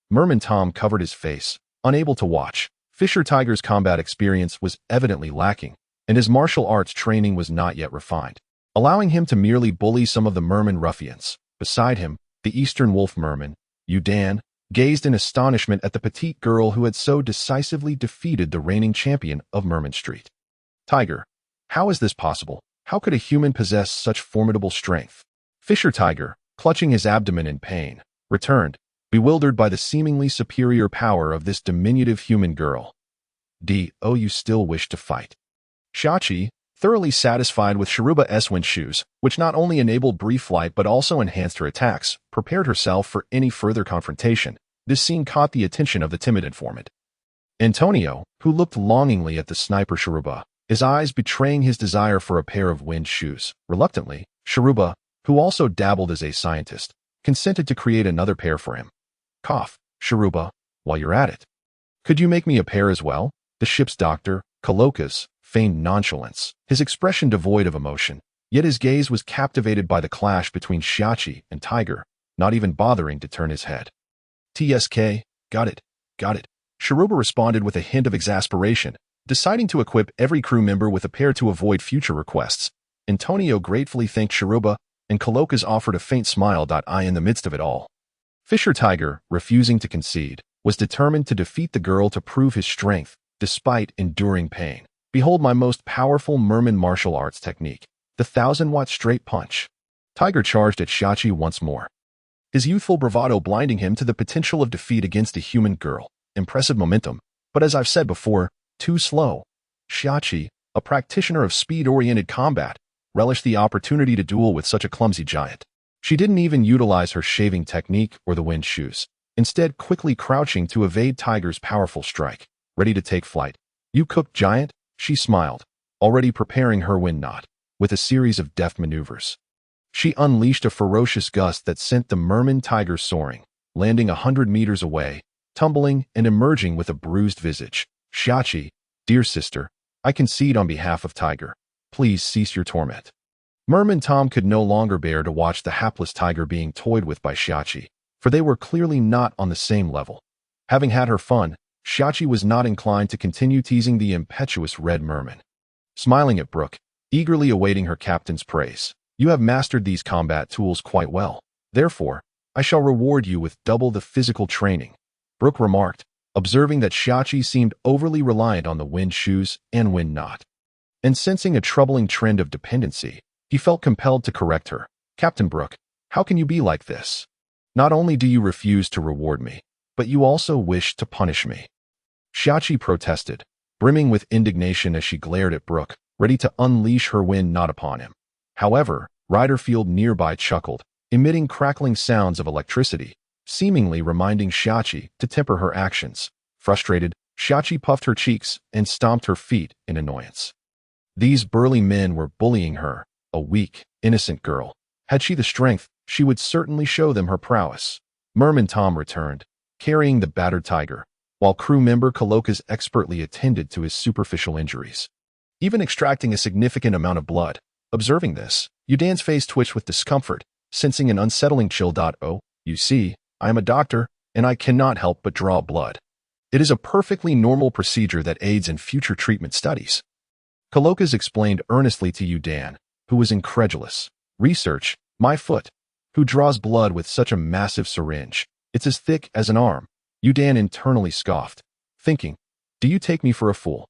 Merman Tom covered his face, unable to watch. Fisher Tiger's combat experience was evidently lacking, and his martial arts training was not yet refined, allowing him to merely bully some of the merman ruffians. Beside him, the Eastern Wolf merman, Udan, gazed in astonishment at the petite girl who had so decisively defeated the reigning champion of Merman Street. Tiger, how is this possible? How could a human possess such formidable strength? Fisher Tiger, clutching his abdomen in pain, returned, bewildered by the seemingly superior power of this diminutive human girl. Oh, you still wish to fight. Shiki, thoroughly satisfied with Sharuba's wind shoes, which not only enabled brief flight but also enhanced her attacks, prepared herself for any further confrontation. This scene caught the attention of the timid informant. Antonio, who looked longingly at the sniper Sharuba, his eyes betraying his desire for a pair of wind shoes. Reluctantly, Sharuba, who also dabbled as a scientist, consented to create another pair for him. Cough, Sharuba, while you're at it. Could you make me a pair as well? The ship's doctor, Kalokas, feigned nonchalance, his expression devoid of emotion, yet his gaze was captivated by the clash between Shiki and Tiger, not even bothering to turn his head. TSK, got it. Sharuba responded with a hint of exasperation, deciding to equip every crew member with a pair to avoid future requests. Antonio gratefully thanked Sharuba, and Kalokas offered a faint smile. In the midst of it all, Fisher Tiger, refusing to concede, was determined to defeat the girl to prove his strength, despite enduring pain. Behold my most powerful merman martial arts technique, the 1000-watt straight punch. Tiger charged at Shachi once more, his youthful bravado blinding him to the potential of defeat against a human girl. Impressive momentum, but as I've said before, too slow. Shachi, a practitioner of speed-oriented combat, relished the opportunity to duel with such a clumsy giant. She didn't even utilize her shaving technique or the wind shoes, instead quickly crouching to evade Tiger's powerful strike. Ready to take flight. You cooked giant? She smiled, already preparing her wind knot, with a series of deft maneuvers. She unleashed a ferocious gust that sent the merman tiger soaring, landing 100 meters away, tumbling and emerging with a bruised visage. Shachi, dear sister, I concede on behalf of Tiger. Please cease your torment. Merman Tom could no longer bear to watch the hapless tiger being toyed with by Shachi, for they were clearly not on the same level. Having had her fun, Shachi was not inclined to continue teasing the impetuous red merman. Smiling at Brook, eagerly awaiting her captain's praise. You have mastered these combat tools quite well. Therefore, I shall reward you with double the physical training, Brook remarked, observing that Shachi seemed overly reliant on the wind shoes and wind knot. And sensing a troubling trend of dependency, he felt compelled to correct her. Captain Brook, how can you be like this? Not only do you refuse to reward me, but you also wish to punish me. Shachi protested, brimming with indignation as she glared at Brook, ready to unleash her wind knot upon him. However, Redfield nearby chuckled, emitting crackling sounds of electricity, seemingly reminding Shachi to temper her actions. Frustrated, Shachi puffed her cheeks and stomped her feet in annoyance. These burly men were bullying her, a weak, innocent girl. Had she the strength, she would certainly show them her prowess. Merman Tom returned, carrying the battered tiger, while crew member Kalokas expertly attended to his superficial injuries, even extracting a significant amount of blood. Observing this, Yudan's face twitched with discomfort, sensing an unsettling chill. Oh, you see, I am a doctor, and I cannot help but draw blood. It is a perfectly normal procedure that aids in future treatment studies. Kalokas explained earnestly to Yudan, who was incredulous. Research, my foot. Who draws blood with such a massive syringe? It's as thick as an arm. Yudan internally scoffed, thinking, do you take me for a fool?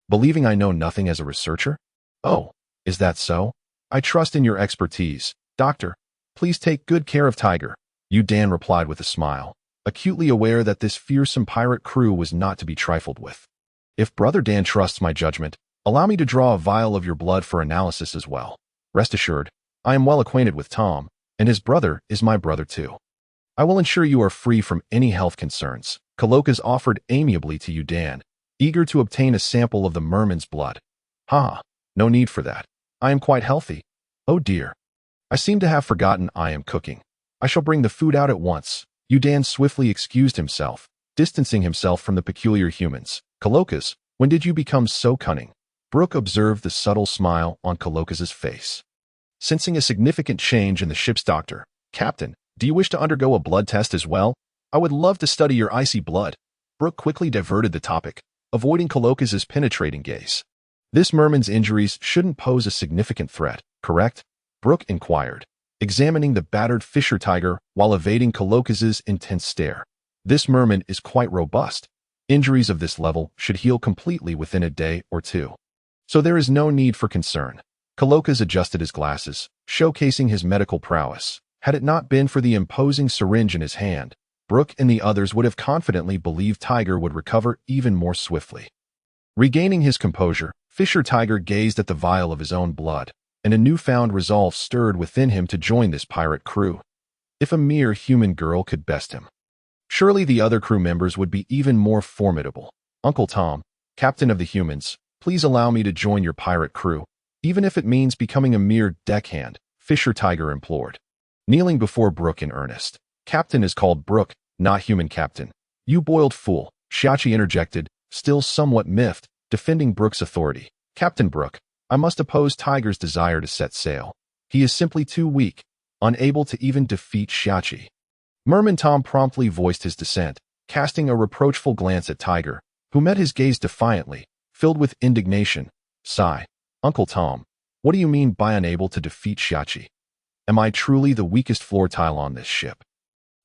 Believing I know nothing as a researcher? Oh, is that so? I trust in your expertise, doctor. Please take good care of Tiger, Yudan replied with a smile, acutely aware that this fearsome pirate crew was not to be trifled with. If Brother Dan trusts my judgment, allow me to draw a vial of your blood for analysis as well. Rest assured, I am well acquainted with Tom, and his brother is my brother too. I will ensure you are free from any health concerns, Kalokas offered amiably to Yudan, eager to obtain a sample of the merman's blood. No need for that. I am quite healthy. Oh dear. I seem to have forgotten I am cooking. I shall bring the food out at once. Yudan swiftly excused himself, distancing himself from the peculiar humans. Kalokas, when did you become so cunning? Brook observed the subtle smile on Kalokas's face. Sensing a significant change in the ship's doctor, Captain, do you wish to undergo a blood test as well? I would love to study your icy blood. Brook quickly diverted the topic, avoiding Kalokas's penetrating gaze. This merman's injuries shouldn't pose a significant threat, correct? Brook inquired, examining the battered fisher tiger while evading Kalokas's intense stare. This merman is quite robust. Injuries of this level should heal completely within a day or two. So there is no need for concern. Kalokas adjusted his glasses, showcasing his medical prowess. Had it not been for the imposing syringe in his hand, Brook and the others would have confidently believed Tiger would recover even more swiftly. Regaining his composure, Fisher Tiger gazed at the vial of his own blood, and a newfound resolve stirred within him to join this pirate crew. If a mere human girl could best him, surely the other crew members would be even more formidable. Uncle Tom, captain of the humans, please allow me to join your pirate crew, even if it means becoming a mere deckhand, Fisher Tiger implored, kneeling before Brook in earnest. Captain is called Brook, not human captain. You boiled fool, Shachi interjected, still somewhat miffed, defending Brook's authority. Captain Brook, I must oppose Tiger's desire to set sail. He is simply too weak, unable to even defeat Shachi. Merman Tom promptly voiced his dissent, casting a reproachful glance at Tiger, who met his gaze defiantly, filled with indignation. Sigh. Uncle Tom, what do you mean by unable to defeat Shachi? Am I truly the weakest floor tile on this ship?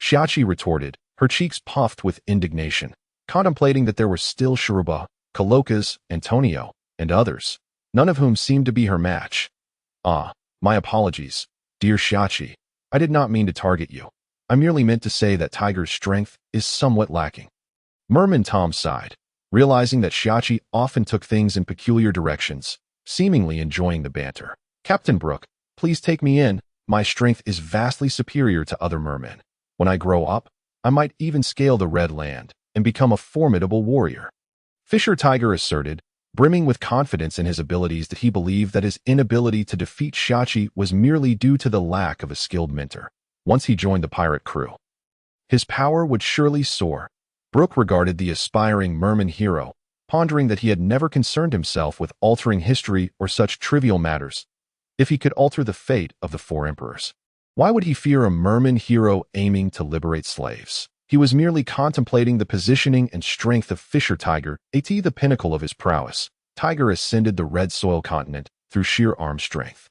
Shachi retorted, her cheeks puffed with indignation, contemplating that there were still Shiruba, Kalokas, Antonio, and others, none of whom seemed to be her match. My apologies, Dear Shachi, I did not mean to target you. I merely meant to say that Tiger's strength is somewhat lacking. Merman Tom sighed, realizing that Shachi often took things in peculiar directions, seemingly enjoying the banter. Captain Brook, please take me in. My strength is vastly superior to other mermen. When I grow up, I might even scale the Red Land and become a formidable warrior. Fisher Tiger asserted, brimming with confidence in his abilities, that he believed that his inability to defeat Shachi was merely due to the lack of a skilled mentor. Once he joined the pirate crew, his power would surely soar. Brook regarded the aspiring merman hero, pondering that he had never concerned himself with altering history or such trivial matters. If he could alter the fate of the four emperors, why would he fear a merman hero aiming to liberate slaves? He was merely contemplating the positioning and strength of Fisher Tiger. At the pinnacle of his prowess, Tiger ascended the Red Soil continent through sheer arm strength,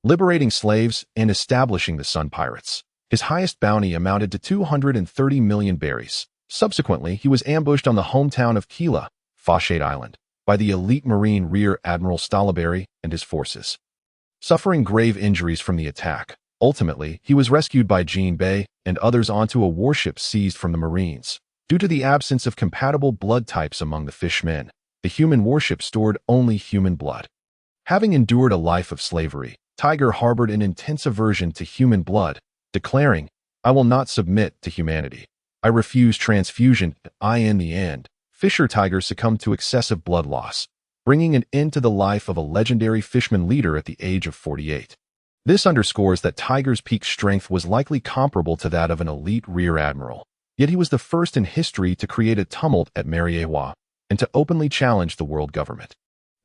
liberating slaves and establishing the Sun Pirates. His highest bounty amounted to 230 million berries. Subsequently, he was ambushed on the hometown of Kila, Phosphate Island, by the elite Marine Rear Admiral Sabaody and his forces. Suffering grave injuries from the attack, ultimately, he was rescued by Jinbei and others onto a warship seized from the Marines. Due to the absence of compatible blood types among the fishmen, the human warship stored only human blood. Having endured a life of slavery, Tiger harbored an intense aversion to human blood, declaring, "I will not submit to humanity. I refuse transfusion." In the end, Fisher Tiger succumbed to excessive blood loss, bringing an end to the life of a legendary fishman leader at the age of 48. This underscores that Tiger's peak strength was likely comparable to that of an elite rear admiral. Yet he was the first in history to create a tumult at Mariewa and to openly challenge the world government,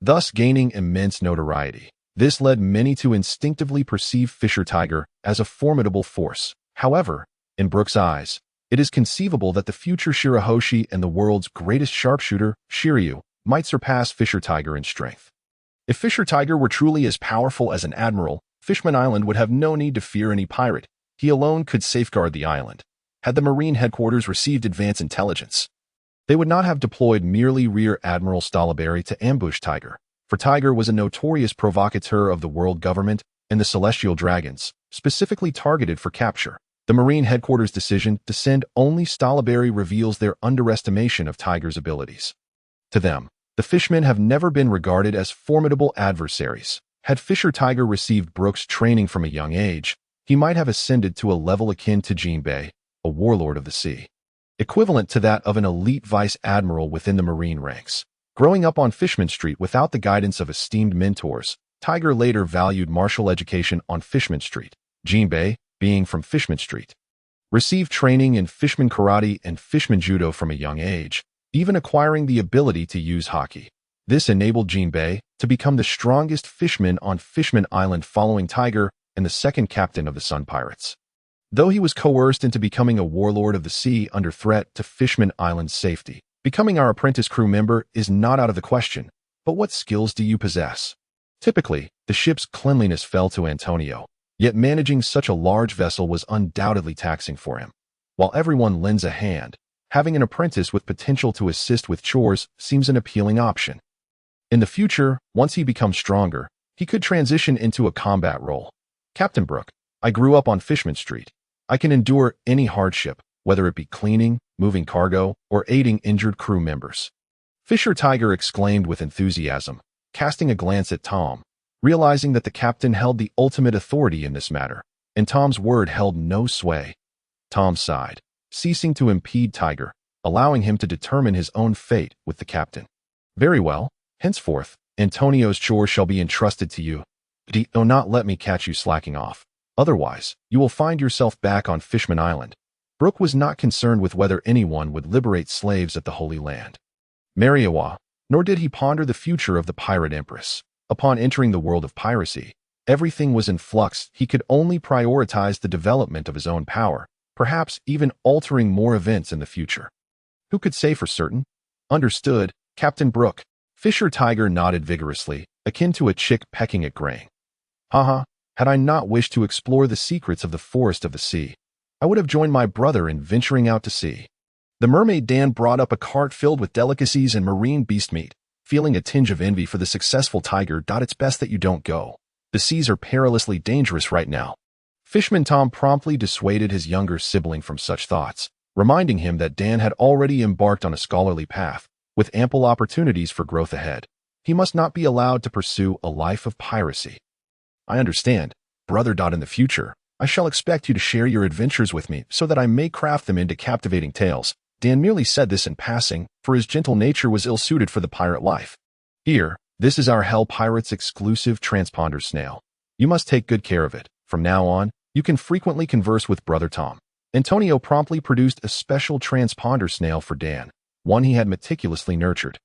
thus gaining immense notoriety. This led many to instinctively perceive Fisher Tiger as a formidable force. However, in Brook's eyes, it is conceivable that the future Shirahoshi and the world's greatest sharpshooter, Shiryu, might surpass Fisher Tiger in strength. If Fisher Tiger were truly as powerful as an admiral, Fishman Island would have no need to fear any pirate. He alone could safeguard the island. Had the Marine headquarters received advance intelligence, they would not have deployed merely Rear Admiral Sabaody to ambush Tiger, for Tiger was a notorious provocateur of the world government and the Celestial Dragons, specifically targeted for capture. The Marine headquarters' decision to send only Sabaody reveals their underestimation of Tiger's abilities. To them, the fishmen have never been regarded as formidable adversaries. Had Fisher Tiger received Brook's training from a young age, he might have ascended to a level akin to Jinbei, a warlord of the sea, equivalent to that of an elite vice admiral within the Marine ranks. Growing up on Fishman Street without the guidance of esteemed mentors, Tiger later valued martial education on Fishman Street. Jinbei, being from Fishman Street, received training in Fishman Karate and Fishman Judo from a young age, even acquiring the ability to use Haki. This enabled Jinbei to become the strongest fishman on Fishman Island following Tiger and the second captain of the Sun Pirates. Though he was coerced into becoming a warlord of the sea under threat to Fishman Island's safety, becoming our apprentice crew member is not out of the question. But what skills do you possess? Typically, the ship's cleanliness fell to Antonio, yet managing such a large vessel was undoubtedly taxing for him. While everyone lends a hand, having an apprentice with potential to assist with chores seems an appealing option. In the future, once he becomes stronger, he could transition into a combat role. Captain Brook, I grew up on Fishman Street. I can endure any hardship, whether it be cleaning, moving cargo, or aiding injured crew members. Fisher Tiger exclaimed with enthusiasm, casting a glance at Tom, realizing that the captain held the ultimate authority in this matter, and Tom's word held no sway. Tom sighed, ceasing to impede Tiger, allowing him to determine his own fate with the captain. Very well. Henceforth, Antonio's chore shall be entrusted to you. Do not let me catch you slacking off. Otherwise, you will find yourself back on Fishman Island. Brook was not concerned with whether anyone would liberate slaves at the Holy Land, Mariewa, nor did he ponder the future of the pirate empress. Upon entering the world of piracy, everything was in flux. He could only prioritize the development of his own power, perhaps even altering more events in the future. Who could say for certain? Understood, Captain Brook. Fisher Tiger nodded vigorously, akin to a chick pecking at grain. Haha, had I not wished to explore the secrets of the forest of the sea, I would have joined my brother in venturing out to sea. The mermaid Dan brought up a cart filled with delicacies and marine beast meat, feeling a tinge of envy for the successful Tiger. It's best that you don't go. The seas are perilously dangerous right now. Fishman Tom promptly dissuaded his younger sibling from such thoughts, reminding him that Dan had already embarked on a scholarly path, with ample opportunities for growth ahead. He must not be allowed to pursue a life of piracy. I understand, brother. In the future, I shall expect you to share your adventures with me so that I may craft them into captivating tales. Dan merely said this in passing, for his gentle nature was ill-suited for the pirate life. Here, this is our Hell Pirates exclusive transponder snail. You must take good care of it. From now on, you can frequently converse with Brother Tom. Antonio promptly produced a special transponder snail for Dan, one he had meticulously nurtured.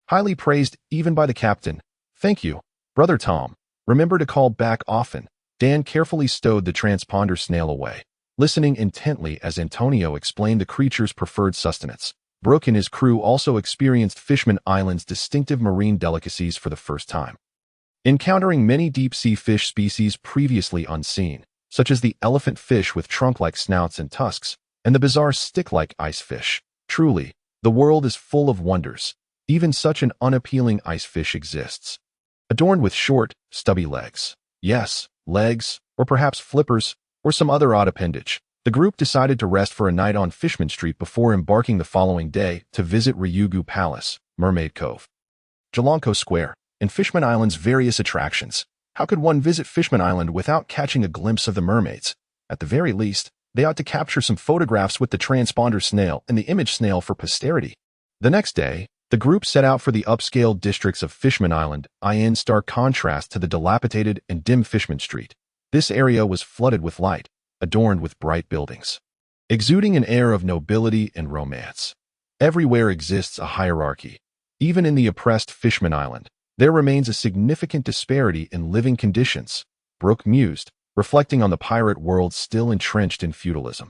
Highly praised even by the captain. Thank you, Brother Tom. Remember to call back often. Dan carefully stowed the transponder snail away, listening intently as Antonio explained the creature's preferred sustenance. Brook and his crew also experienced Fishman Island's distinctive marine delicacies for the first time. Encountering many deep-sea fish species previously unseen, such as the elephant fish with trunk-like snouts and tusks, and the bizarre stick-like ice fish. Truly, the world is full of wonders. Even such an unappealing ice fish exists, adorned with short, stubby legs. Yes, legs, or perhaps flippers, or some other odd appendage. The group decided to rest for a night on Fishman Street before embarking the following day to visit Ryugu Palace, Mermaid Cove, Jalanko Square, and Fishman Island's various attractions. How could one visit Fishman Island without catching a glimpse of the mermaids? At the very least, they ought to capture some photographs with the transponder snail and the image snail for posterity. The next day, the group set out for the upscale districts of Fishman Island, in stark contrast to the dilapidated and dim Fishman Street. This area was flooded with light, adorned with bright buildings, exuding an air of nobility and romance. Everywhere exists a hierarchy. Even in the oppressed Fishman Island, there remains a significant disparity in living conditions, Brook mused, reflecting on the pirate world still entrenched in feudalism.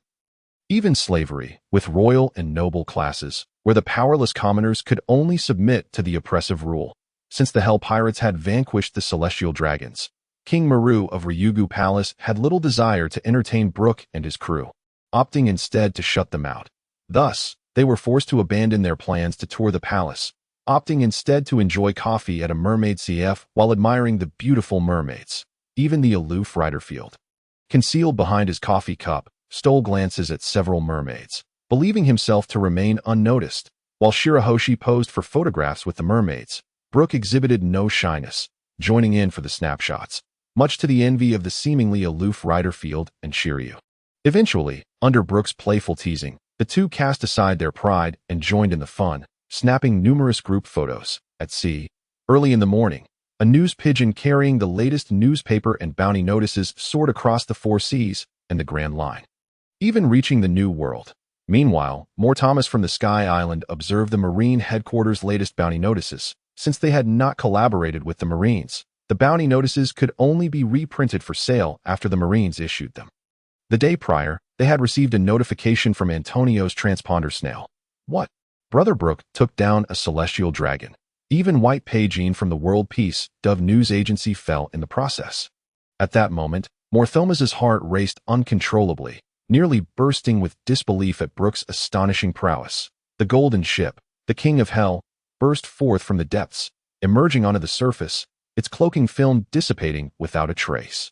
Even slavery, with royal and noble classes, where the powerless commoners could only submit to the oppressive rule. Since the Hell Pirates had vanquished the celestial dragons, King Maru of Ryugu Palace had little desire to entertain Brook and his crew, opting instead to shut them out. Thus, they were forced to abandon their plans to tour the palace, opting instead to enjoy coffee at a mermaid CF while admiring the beautiful mermaids. Even the aloof Redfield, concealed behind his coffee cup, stole glances at several mermaids, believing himself to remain unnoticed. While Shirahoshi posed for photographs with the mermaids, Brook exhibited no shyness, joining in for the snapshots, much to the envy of the seemingly aloof Redfield and Shiryu. Eventually, under Brook's playful teasing, the two cast aside their pride and joined in the fun, snapping numerous group photos. At sea, early in the morning, a news pigeon carrying the latest newspaper and bounty notices soared across the four seas and the Grand Line, even reaching the New World. Meanwhile, Moore Thomas from the Sky Island observed the Marine headquarters' latest bounty notices. Since they had not collaborated with the Marines, the bounty notices could only be reprinted for sale after the Marines issued them. The day prior, they had received a notification from Antonio's transponder snail. What? Brother Brook took down a celestial dragon. Even Whitebeard from the World Peace Dove News Agency fell in the process. At that moment, Moore Thomas's heart raced uncontrollably, nearly bursting with disbelief at Brook's astonishing prowess. The golden ship, the King of Hell, burst forth from the depths, emerging onto the surface, its cloaking film dissipating without a trace.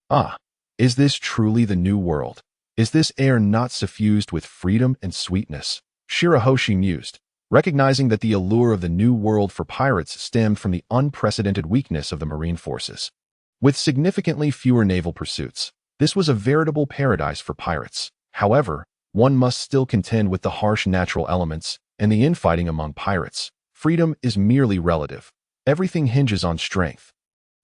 Ah, is this truly the New World? Is this air not suffused with freedom and sweetness? Shirahoshi mused, recognizing that the allure of the New World for pirates stemmed from the unprecedented weakness of the Marine forces. With significantly fewer naval pursuits, this was a veritable paradise for pirates. However, one must still contend with the harsh natural elements and the infighting among pirates. Freedom is merely relative. Everything hinges on strength.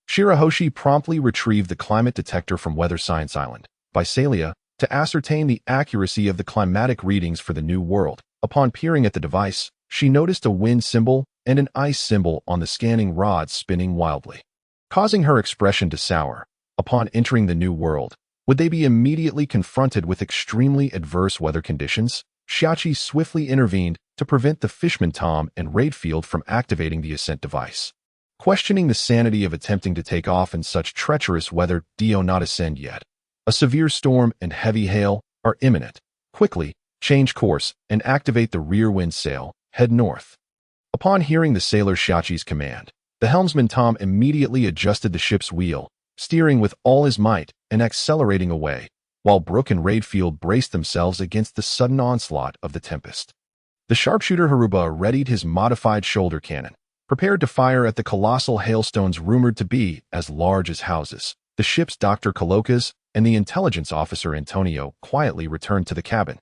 Shirahoshi promptly retrieved the climate detector from Weather Science Island, Visalia, to ascertain the accuracy of the climatic readings for the New World. Upon peering at the device, she noticed a wind symbol and an ice symbol on the scanning rod spinning wildly, causing her expression to sour. Upon entering the New World, would they be immediately confronted with extremely adverse weather conditions? Shiachi swiftly intervened to prevent the Fishman Tom and Redfield from activating the ascent device, questioning the sanity of attempting to take off in such treacherous weather. Do not ascend yet. A severe storm and heavy hail are imminent. Quickly, change course and activate the rear wind sail. Head north. Upon hearing the sailor Shiachi's command, the helmsman Tom immediately adjusted the ship's wheel, steering with all his might, and accelerating away, while Brook and Redfield braced themselves against the sudden onslaught of the tempest. The sharpshooter Haruba readied his modified shoulder cannon, prepared to fire at the colossal hailstones rumored to be as large as houses. The ship's Dr. Colokas and the intelligence officer Antonio quietly returned to the cabin,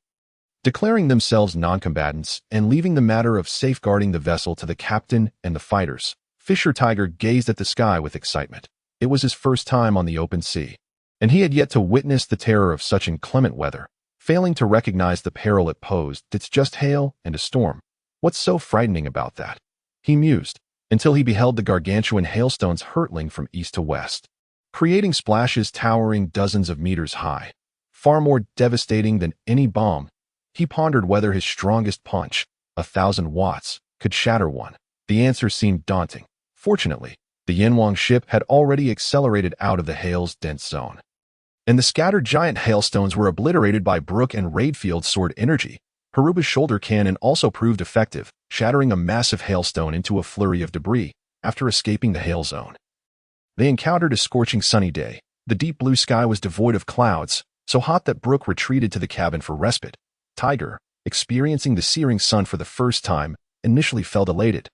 declaring themselves non-combatants and leaving the matter of safeguarding the vessel to the captain and the fighters. Fisher Tiger gazed at the sky with excitement. It was his first time on the open sea, and he had yet to witness the terror of such inclement weather. Failing to recognize the peril it posed, it's just hail and a storm. What's so frightening about that? He mused, until he beheld the gargantuan hailstones hurtling from east to west, creating splashes towering dozens of meters high, far more devastating than any bomb. He pondered whether his strongest punch, 1,000 watts, could shatter one. The answer seemed daunting. Fortunately, the Yanwang ship had already accelerated out of the hail's dense zone, and the scattered giant hailstones were obliterated by Brook and Redfield's sword energy. Haruba's shoulder cannon also proved effective, shattering a massive hailstone into a flurry of debris after escaping the hail zone. They encountered a scorching sunny day. The deep blue sky was devoid of clouds, so hot that Brook retreated to the cabin for respite. Tiger, experiencing the searing sun for the first time, initially felt elated,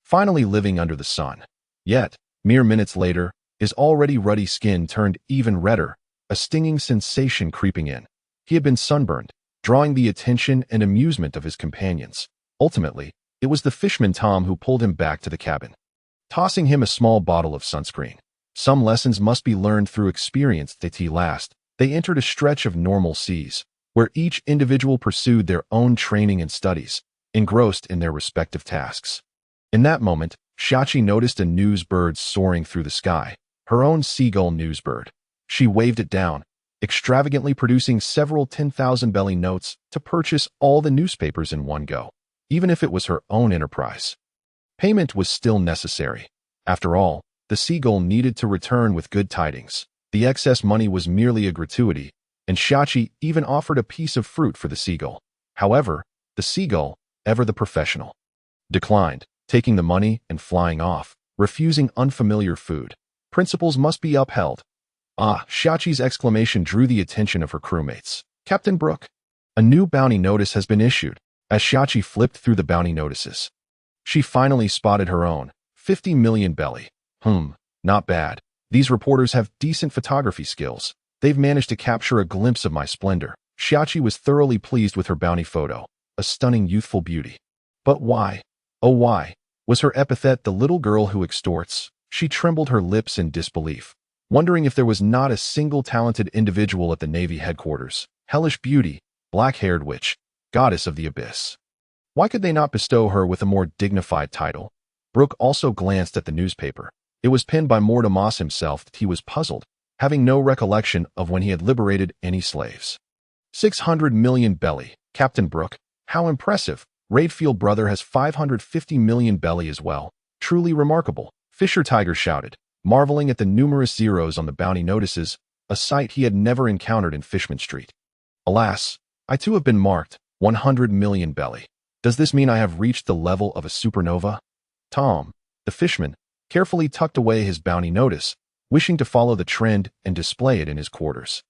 finally living under the sun. Yet, mere minutes later, his already ruddy skin turned even redder, a stinging sensation creeping in. He had been sunburned, drawing the attention and amusement of his companions. Ultimately, it was the fishman Tom who pulled him back to the cabin, tossing him a small bottle of sunscreen. Some lessons must be learned through experience. At last, they entered a stretch of normal seas, where each individual pursued their own training and studies, engrossed in their respective tasks. In that moment, Shachi noticed a news bird soaring through the sky, her own seagull news bird. She waved it down, extravagantly producing several 10,000 belly notes to purchase all the newspapers in one go, even if it was her own enterprise. Payment was still necessary. After all, the seagull needed to return with good tidings. The excess money was merely a gratuity, and Shachi even offered a piece of fruit for the seagull. However, the seagull, ever the professional, declined, taking the money and flying off, refusing unfamiliar food. Principles must be upheld. Ah, Shachi's exclamation drew the attention of her crewmates. Captain Brook, a new bounty notice has been issued. As Shachi flipped through the bounty notices, she finally spotted her own, 50 million belly. Not bad. These reporters have decent photography skills. They've managed to capture a glimpse of my splendor. Shachi was thoroughly pleased with her bounty photo, a stunning youthful beauty. But why, oh why, was her epithet the little girl who extorts? She trembled her lips in disbelief, wondering if there was not a single talented individual at the Navy headquarters. Hellish beauty, black-haired witch, goddess of the abyss. Why could they not bestow her with a more dignified title? Brook also glanced at the newspaper. It was penned by Mortimas himself. He was puzzled, having no recollection of when he had liberated any slaves. 600 million belly. Captain Brook, how impressive. Redfield brother has 550 million belly as well. Truly remarkable. Fisher Tiger shouted, marveling at the numerous zeros on the bounty notices, a sight he had never encountered in Fishman Street. Alas, I too have been marked, 100 million belly. Does this mean I have reached the level of a supernova? Tom, the fishman, carefully tucked away his bounty notice, wishing to follow the trend and display it in his quarters.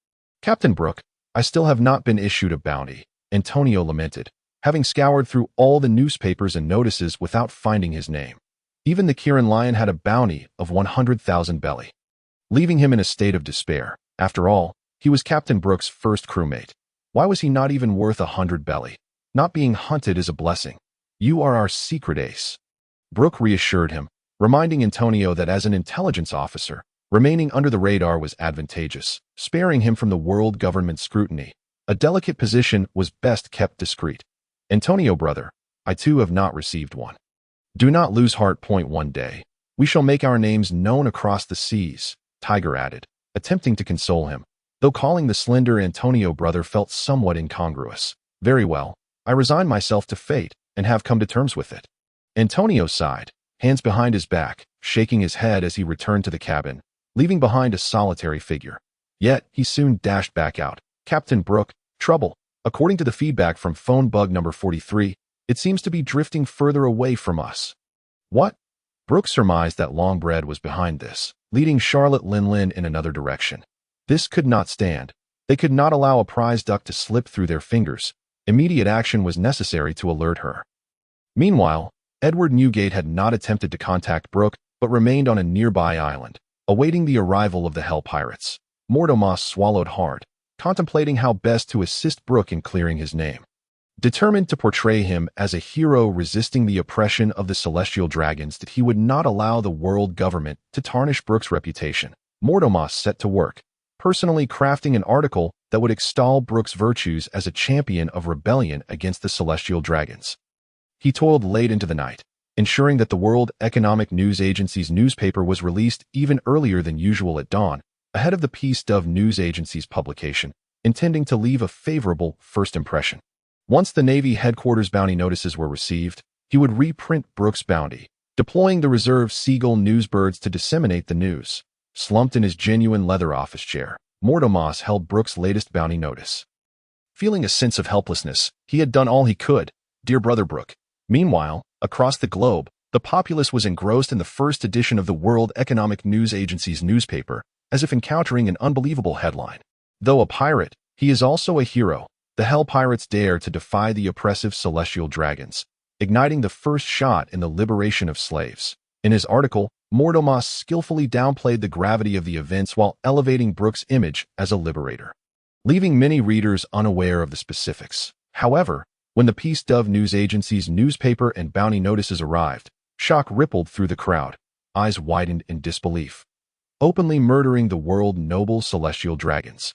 Captain Brook, I still have not been issued a bounty, Antonio lamented, having scoured through all the newspapers and notices without finding his name. Even the Kieran Lion had a bounty of 100,000 belly, leaving him in a state of despair. After all, he was Captain Brook's first crewmate. Why was he not even worth 100 belly? Not being hunted is a blessing. You are our secret ace. Brook reassured him, reminding Antonio that as an intelligence officer, remaining under the radar was advantageous, sparing him from the world government scrutiny. A delicate position was best kept discreet. Antonio, brother, I too have not received one. Do not lose heart. One day, we shall make our names known across the seas, Tiger added, attempting to console him, though calling the slender Antonio brother felt somewhat incongruous. Very well, I resign myself to fate and have come to terms with it. Antonio sighed, hands behind his back, shaking his head as he returned to the cabin, leaving behind a solitary figure. Yet, he soon dashed back out. Captain Brook, trouble. According to the feedback from phone bug number 43, it seems to be drifting further away from us. What? Brook surmised that Longbread was behind this, leading Charlotte Lin in another direction. This could not stand. They could not allow a prize duck to slip through their fingers. Immediate action was necessary to alert her. Meanwhile, Edward Newgate had not attempted to contact Brook, but remained on a nearby island, awaiting the arrival of the Hell Pirates. Mortimer swallowed hard, contemplating how best to assist Brook in clearing his name. Determined to portray him as a hero resisting the oppression of the celestial dragons, that he would not allow the world government to tarnish Brook's reputation, Mortimer set to work, personally crafting an article that would extol Brook's virtues as a champion of rebellion against the celestial dragons. He toiled late into the night, ensuring that the World Economic News Agency's newspaper was released even earlier than usual at dawn, ahead of the Peace Dove News Agency's publication, intending to leave a favorable first impression. Once the Navy headquarters bounty notices were received, he would reprint Brook's bounty, deploying the reserve seagull newsbirds to disseminate the news. Slumped in his genuine leather office chair, Mortimer held Brook's latest bounty notice. Feeling a sense of helplessness, he had done all he could. Dear Brother Brook. Meanwhile, across the globe, the populace was engrossed in the first edition of the World Economic News Agency's newspaper, as if encountering an unbelievable headline. Though a pirate, he is also a hero. The Hell Pirates dare to defy the oppressive celestial dragons, igniting the first shot in the liberation of slaves. In his article, Mortimer skillfully downplayed the gravity of the events while elevating Brook's image as a liberator, leaving many readers unaware of the specifics. However, when the Peace Dove News Agency's newspaper and bounty notices arrived, shock rippled through the crowd, eyes widened in disbelief. Openly murdering the world noble celestial dragons.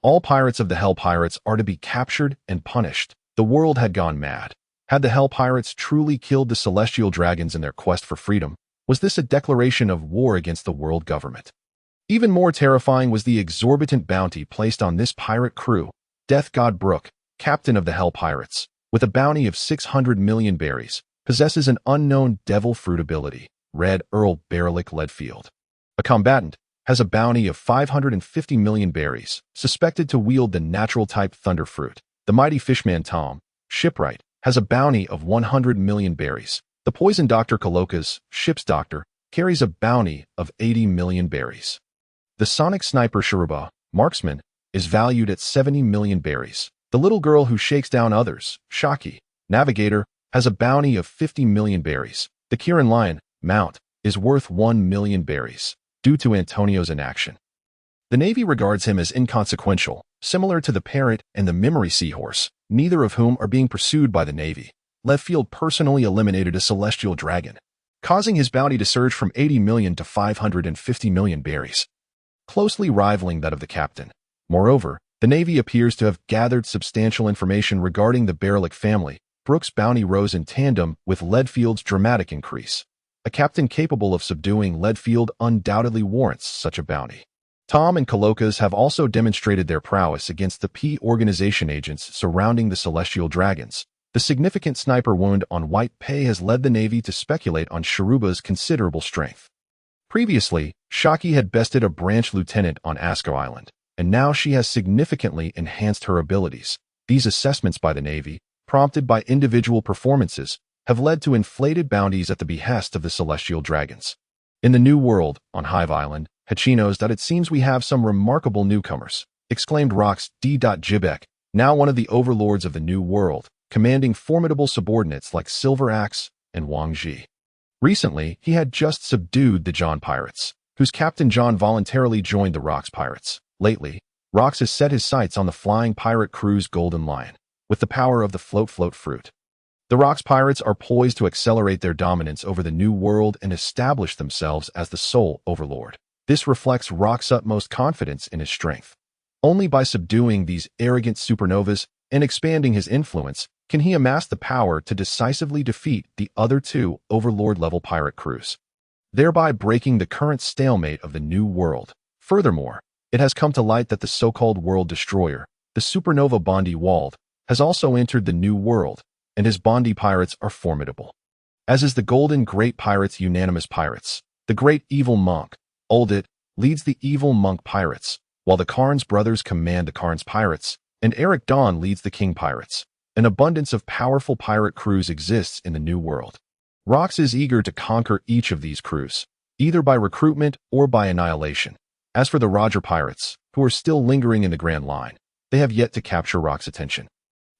All pirates of the Hell Pirates are to be captured and punished. The world had gone mad. Had the Hell Pirates truly killed the celestial dragons in their quest for freedom? Was this a declaration of war against the world government? Even more terrifying was the exorbitant bounty placed on this pirate crew. Death God Brook, captain of the Hell Pirates, with a bounty of 600 million berries, possesses an unknown devil fruit ability, Red Earl Barrelick Redfield. A combatant has a bounty of 550 million berries, suspected to wield the natural-type thunder fruit. The mighty fishman Tom, shipwright, has a bounty of 100 million berries. The poison doctor Coloca's, ship's doctor, carries a bounty of 80 million berries. The sonic sniper Sharuba, marksman, is valued at 70 million berries. The little girl who shakes down others, Shiki, navigator, has a bounty of 50 million berries. The Kieran Lion, mount, is worth 1 million berries, due to Antonio's inaction. The Navy regards him as inconsequential, similar to the parrot and the memory seahorse, neither of whom are being pursued by the Navy. Redfield personally eliminated a celestial dragon, causing his bounty to surge from 80 million to 550 million berries, closely rivaling that of the captain. Moreover, the Navy appears to have gathered substantial information regarding the Barrelick family. Brook's bounty rose in tandem with Redfield's dramatic increase. A captain capable of subduing Redfield undoubtedly warrants such a bounty. Tom and Coloca's have also demonstrated their prowess against the P organization agents surrounding the celestial dragons. The significant sniper wound on White Pay has led the Navy to speculate on Sharuba's considerable strength. Previously, Shiki had bested a branch lieutenant on Asko Island, and now she has significantly enhanced her abilities. These assessments by the Navy, prompted by individual performances, have led to inflated bounties at the behest of the celestial dragons. In the New World, on Hive Island, Hachi knows that it seems we have some remarkable newcomers, exclaimed Rox D. Jibek, now one of the overlords of the New World, commanding formidable subordinates like Silver Axe and Wang Ji. Recently, he had just subdued the John Pirates, whose Captain John voluntarily joined the Rox Pirates. Lately, Rox has set his sights on the flying pirate crew's Golden Lion, with the power of the float fruit. The Rox Pirates are poised to accelerate their dominance over the New World and establish themselves as the sole overlord. This reflects Rox's utmost confidence in his strength. Only by subduing these arrogant supernovas and expanding his influence can he amass the power to decisively defeat the other two overlord-level pirate crews, thereby breaking the current stalemate of the New World. Furthermore, it has come to light that the so-called World Destroyer, the supernova Bondi Wald, has also entered the New World, and his Bondi pirates are formidable. As is the Golden Great Pirates' unanimous pirates, the Great Evil Monk, Oldit, leads the Evil Monk Pirates, while the Carnes brothers command the Carnes Pirates, and Eric Dawn leads the King Pirates. An abundance of powerful pirate crews exists in the New World. Rox is eager to conquer each of these crews, either by recruitment or by annihilation. As for the Roger Pirates, who are still lingering in the Grand Line. They have yet to capture Rock's attention.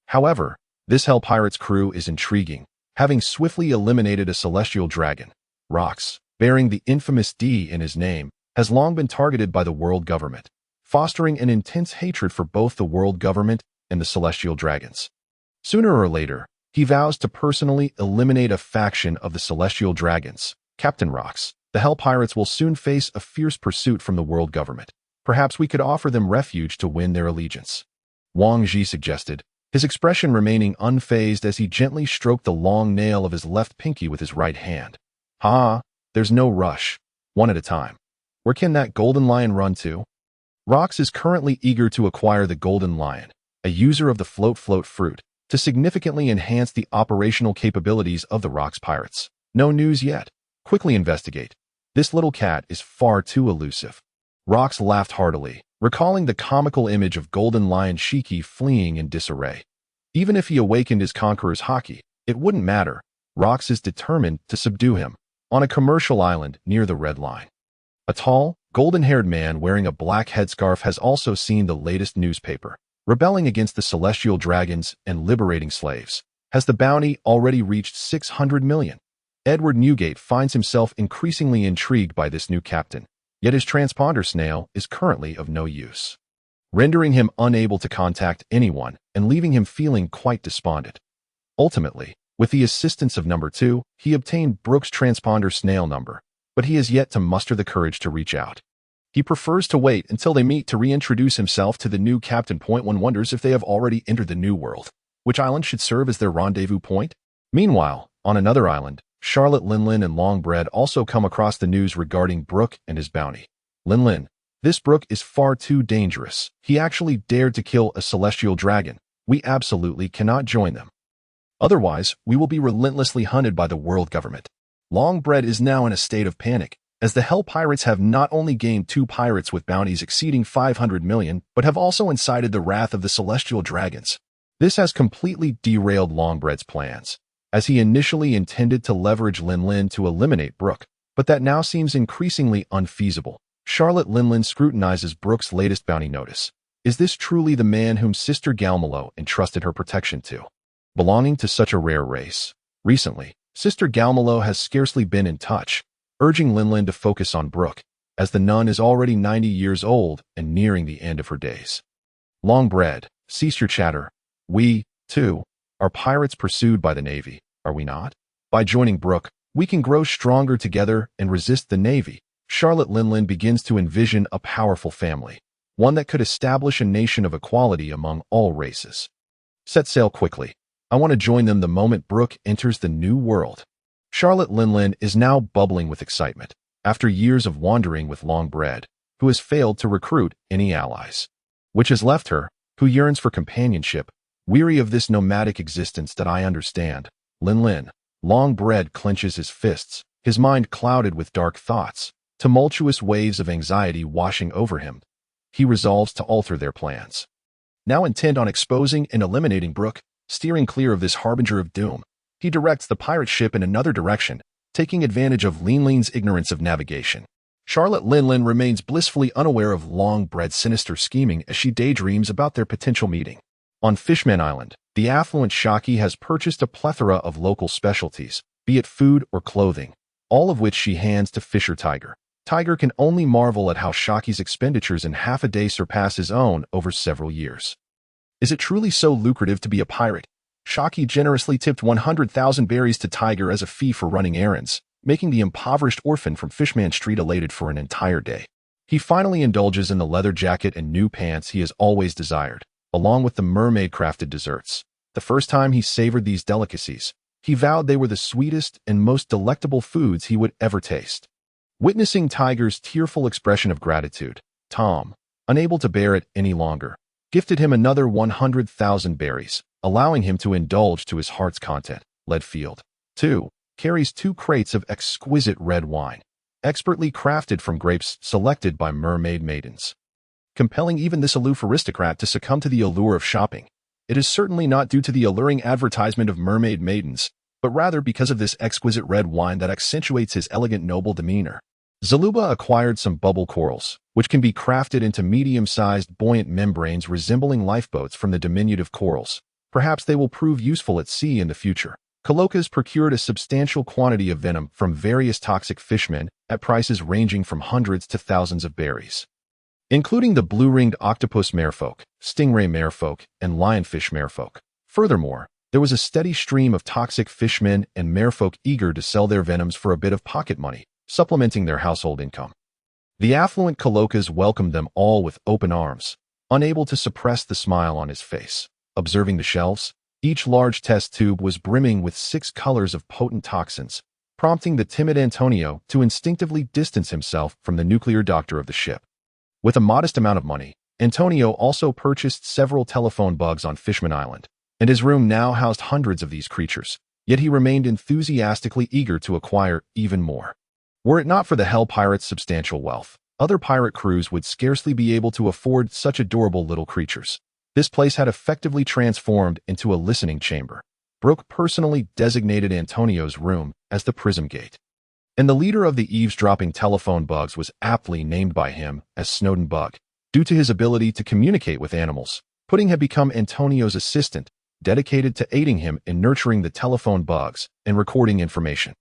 However, this Hell Pirates crew is intriguing, having swiftly eliminated a celestial dragon. Rox, bearing the infamous D in his name, has long been targeted by the world government, fostering an intense hatred for both the world government and the celestial dragons. Sooner or later, he vows to personally eliminate a faction of the celestial dragons. Captain Rox, the Hell Pirates will soon face a fierce pursuit from the world government. Perhaps we could offer them refuge to win their allegiance. Wang Ji suggested, his expression remaining unfazed as he gently stroked the long nail of his left pinky with his right hand. There's no rush. One at a time. Where can that golden lion run to? Rox is currently eager to acquire the golden lion, a user of the float fruit, to significantly enhance the operational capabilities of the Rox pirates. No news yet. Quickly investigate. This little cat is far too elusive. Rox laughed heartily, recalling the comical image of golden lion Shiki fleeing in disarray. Even if he awakened his conqueror's Haki, it wouldn't matter. Rox is determined to subdue him. On a commercial island near the Red Line, a tall, golden-haired man wearing a black headscarf has also seen the latest newspaper, rebelling against the celestial dragons and liberating slaves. Has the bounty already reached 600 million? Edward Newgate finds himself increasingly intrigued by this new captain, yet his transponder snail is currently of no use, rendering him unable to contact anyone and leaving him feeling quite despondent. Ultimately, with the assistance of number 2, he obtained Brook's transponder snail number, but he has yet to muster the courage to reach out. He prefers to wait until they meet to reintroduce himself to the new captain. One wonders if they have already entered the New World. Which island should serve as their rendezvous point? Meanwhile, on another island, Charlotte Lingling and Longbread also come across the news regarding Brook and his bounty. Lingling, this Brook is far too dangerous. He actually dared to kill a celestial dragon. We absolutely cannot join them. Otherwise, we will be relentlessly hunted by the world government. Longbread is now in a state of panic, as the Hell Pirates have not only gained 2 pirates with bounties exceeding 500 million, but have also incited the wrath of the celestial dragons. This has completely derailed Longbread's plans, as he initially intended to leverage Lingling to eliminate Brook, but that now seems increasingly unfeasible. Charlotte Lingling scrutinizes Brook's latest bounty notice. Is this truly the man whom Sister Galmalo entrusted her protection to? Belonging to such a rare race. Recently, Sister Galmalo has scarcely been in touch, urging Lingling to focus on Brook, as the nun is already 90 years old and nearing the end of her days. Longbread, cease your chatter. We, too, are pirates pursued by the Navy, are we not? By joining Brook, we can grow stronger together and resist the Navy. Charlotte Lingling begins to envision a powerful family, one that could establish a nation of equality among all races. Set sail quickly. I want to join them the moment Brook enters the New World. Charlotte Lingling is now bubbling with excitement, after years of wandering with Longbread, who has failed to recruit any allies. Which has left her, who yearns for companionship, weary of this nomadic existence that I understand. Lingling, Longbread clenches his fists, his mind clouded with dark thoughts, tumultuous waves of anxiety washing over him. He resolves to alter their plans. Now intent on exposing and eliminating Brook, steering clear of this harbinger of doom, he directs the pirate ship in another direction, taking advantage of Lingling's ignorance of navigation. Charlotte Lingling remains blissfully unaware of Longbread's sinister scheming as she daydreams about their potential meeting. On Fishman Island, the affluent Shiki has purchased a plethora of local specialties, be it food or clothing, all of which she hands to Fisher Tiger. Tiger can only marvel at how Shaki's expenditures in half a day surpass his own over several years. Is it truly so lucrative to be a pirate? Shiki generously tipped 100,000 berries to Tiger as a fee for running errands, making the impoverished orphan from Fishman Street elated for an entire day. He finally indulges in the leather jacket and new pants he has always desired, along with the mermaid-crafted desserts. The first time he savored these delicacies, he vowed they were the sweetest and most delectable foods he would ever taste. Witnessing Tiger's tearful expression of gratitude, Tom, unable to bear it any longer, gifted him another 100,000 berries, allowing him to indulge to his heart's content. Redfield, too, carries 2 crates of exquisite red wine, expertly crafted from grapes selected by mermaid maidens. Compelling even this aloof aristocrat to succumb to the allure of shopping, it is certainly not due to the alluring advertisement of mermaid maidens, but rather because of this exquisite red wine that accentuates his elegant noble demeanor. Zaluba acquired some bubble corals, which can be crafted into medium-sized buoyant membranes resembling lifeboats from the diminutive corals. Perhaps they will prove useful at sea in the future. Coloca's procured a substantial quantity of venom from various toxic fishmen at prices ranging from hundreds to thousands of berries, including the blue-ringed octopus merfolk, stingray merfolk, and lionfish merfolk. Furthermore, there was a steady stream of toxic fishmen and merfolk eager to sell their venoms for a bit of pocket money, supplementing their household income. The affluent Colocas welcomed them all with open arms, unable to suppress the smile on his face. Observing the shelves, each large test tube was brimming with 6 colors of potent toxins, prompting the timid Antonio to instinctively distance himself from the nuclear doctor of the ship. With a modest amount of money, Antonio also purchased several telephone bugs on Fishman Island, and his room now housed hundreds of these creatures, yet he remained enthusiastically eager to acquire even more. Were it not for the Hell Pirates' substantial wealth, other pirate crews would scarcely be able to afford such adorable little creatures. This place had effectively transformed into a listening chamber. Brook personally designated Antonio's room as the Prism Gate, and the leader of the eavesdropping telephone bugs was aptly named by him as Snowden Bug, due to his ability to communicate with animals. Pudding had become Antonio's assistant, dedicated to aiding him in nurturing the telephone bugs and recording information.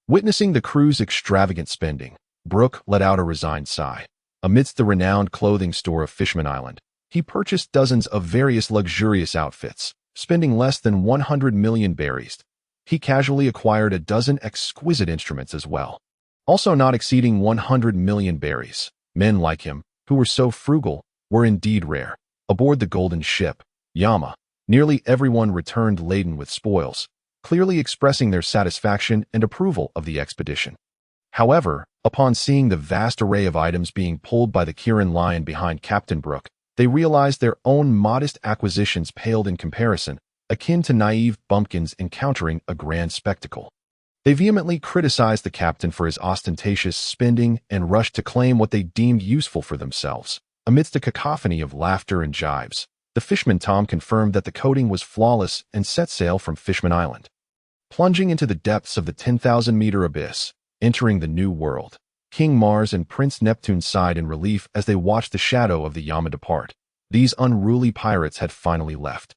Witnessing the crew's extravagant spending, Brook let out a resigned sigh. Amidst the renowned clothing store of Fishman Island, he purchased dozens of various luxurious outfits, spending less than 100 million berries. He casually acquired a dozen exquisite instruments as well, also not exceeding 100 million berries. Men like him, who were so frugal, were indeed rare. Aboard the golden ship, Yama, nearly everyone returned laden with spoils, clearly expressing their satisfaction and approval of the expedition. However, upon seeing the vast array of items being pulled by the Kieran Lion behind Captain Brook, they realized their own modest acquisitions paled in comparison, akin to naive bumpkins encountering a grand spectacle. They vehemently criticized the captain for his ostentatious spending and rushed to claim what they deemed useful for themselves. Amidst a cacophony of laughter and jibes, the fishman Tom confirmed that the coating was flawless and set sail from Fishman Island. Plunging into the depths of the 10,000-meter abyss, entering the New World, King Mars and Prince Neptune sighed in relief as they watched the shadow of the Yama depart. These unruly pirates had finally left.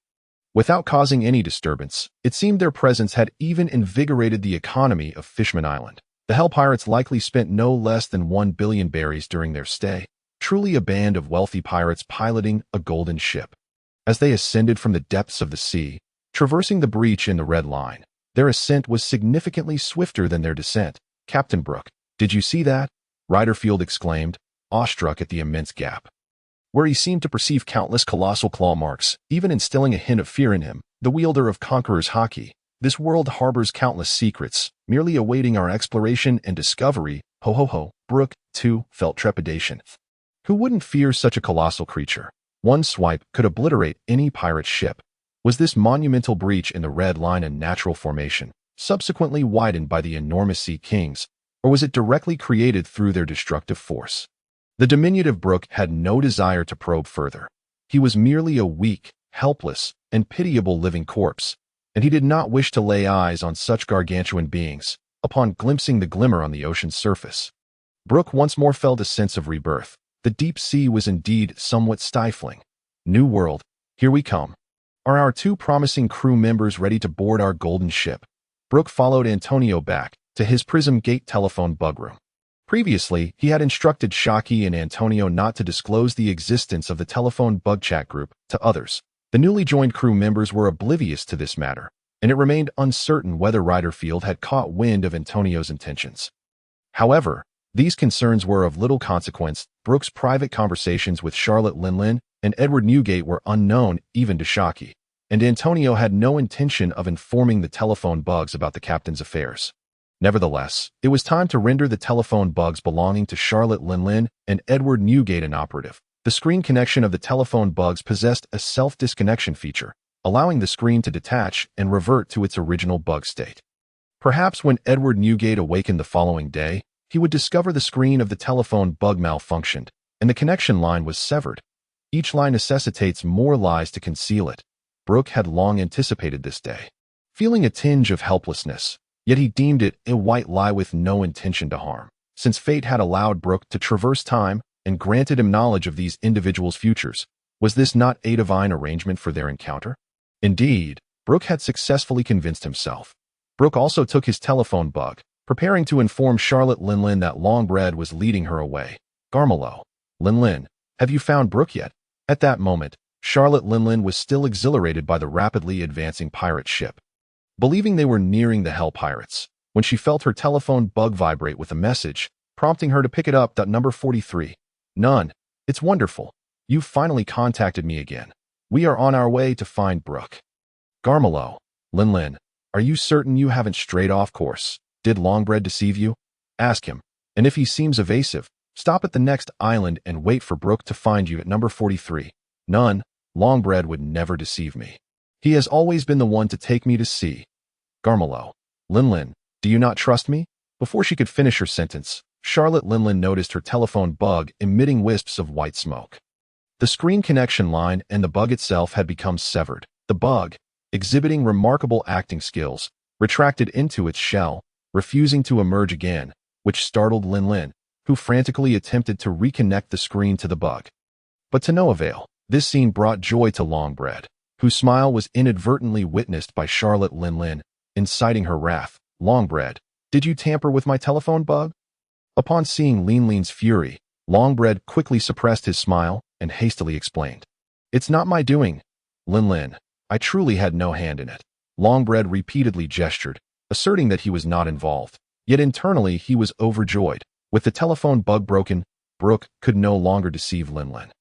Without causing any disturbance, it seemed their presence had even invigorated the economy of Fishman Island. The Hell Pirates likely spent no less than 1 billion berries during their stay, truly a band of wealthy pirates piloting a golden ship. As they ascended from the depths of the sea, traversing the breach in the Red Line, their ascent was significantly swifter than their descent. "Captain Brook, did you see that?" Redfield exclaimed, awestruck at the immense gap, where he seemed to perceive countless colossal claw marks, even instilling a hint of fear in him. "The wielder of Conqueror's Haki. This world harbors countless secrets, merely awaiting our exploration and discovery." Ho ho ho. Brook, too, felt trepidation. Who wouldn't fear such a colossal creature? One swipe could obliterate any pirate ship. Was this monumental breach in the Red Line a natural formation, subsequently widened by the enormous Sea Kings, or was it directly created through their destructive force? The diminutive Brook had no desire to probe further. He was merely a weak, helpless, and pitiable living corpse, and he did not wish to lay eyes on such gargantuan beings, upon glimpsing the glimmer on the ocean's surface. Brook once more felt a sense of rebirth. The deep sea was indeed somewhat stifling. New World, here we come. Are our 2 promising crew members ready to board our golden ship? Brook followed Antonio back to his Prism Gate telephone bug room. Previously, he had instructed Shiki and Antonio not to disclose the existence of the telephone bug chat group to others. The newly joined crew members were oblivious to this matter, and it remained uncertain whether Redfield had caught wind of Antonio's intentions. However, these concerns were of little consequence. Brook's private conversations with Charlotte Lingling and Edward Newgate were unknown even to Shiki, and Antonio had no intention of informing the telephone bugs about the captain's affairs. Nevertheless, it was time to render the telephone bugs belonging to Charlotte Lingling and Edward Newgate inoperative. The screen connection of the telephone bugs possessed a self-disconnection feature, allowing the screen to detach and revert to its original bug state. Perhaps when Edward Newgate awakened the following day, he would discover the screen of the telephone bug malfunctioned, and the connection line was severed. Each lie necessitates more lies to conceal it. Brook had long anticipated this day. Feeling a tinge of helplessness, yet he deemed it a white lie with no intention to harm. since fate had allowed Brook to traverse time and granted him knowledge of these individuals' futures. Was this not a divine arrangement for their encounter? Indeed, Brook had successfully convinced himself. Brook also took his telephone bug, preparing to inform Charlotte Lingling that Longbread was leading her away. Garmelo. Lingling, have you found Brook yet? At that moment, Charlotte Lingling was still exhilarated by the rapidly advancing pirate ship. Believing they were nearing the Hell Pirates, when she felt her telephone bug vibrate with a message, prompting her to pick it up. Number 43. None. It's wonderful. You've finally contacted me again. We are on our way to find Brook. Garmelo. Lingling, are you certain you haven't strayed off course? Did Longbread deceive you? Ask him. And if he seems evasive, stop at the next island and wait for Brook to find you at number 43. None. Longbread would never deceive me. He has always been the one to take me to sea. Garmelo. Lingling, do you not trust me? Before she could finish her sentence, Charlotte Lingling noticed her telephone bug emitting wisps of white smoke. The screen connection line and the bug itself had become severed. The bug, exhibiting remarkable acting skills, retracted into its shell, refusing to emerge again, which startled Lingling, who frantically attempted to reconnect the screen to the bug. But to no avail. This scene brought joy to Longbread, whose smile was inadvertently witnessed by Charlotte Lingling, inciting her wrath. Longbread, did you tamper with my telephone bug? Upon seeing Lingling's fury, Longbread quickly suppressed his smile and hastily explained. It's not my doing. Lingling, I truly had no hand in it. Longbread repeatedly gestured, asserting that he was not involved. Yet internally he was overjoyed. With the telephone bug broken, Brook could no longer deceive Lingling.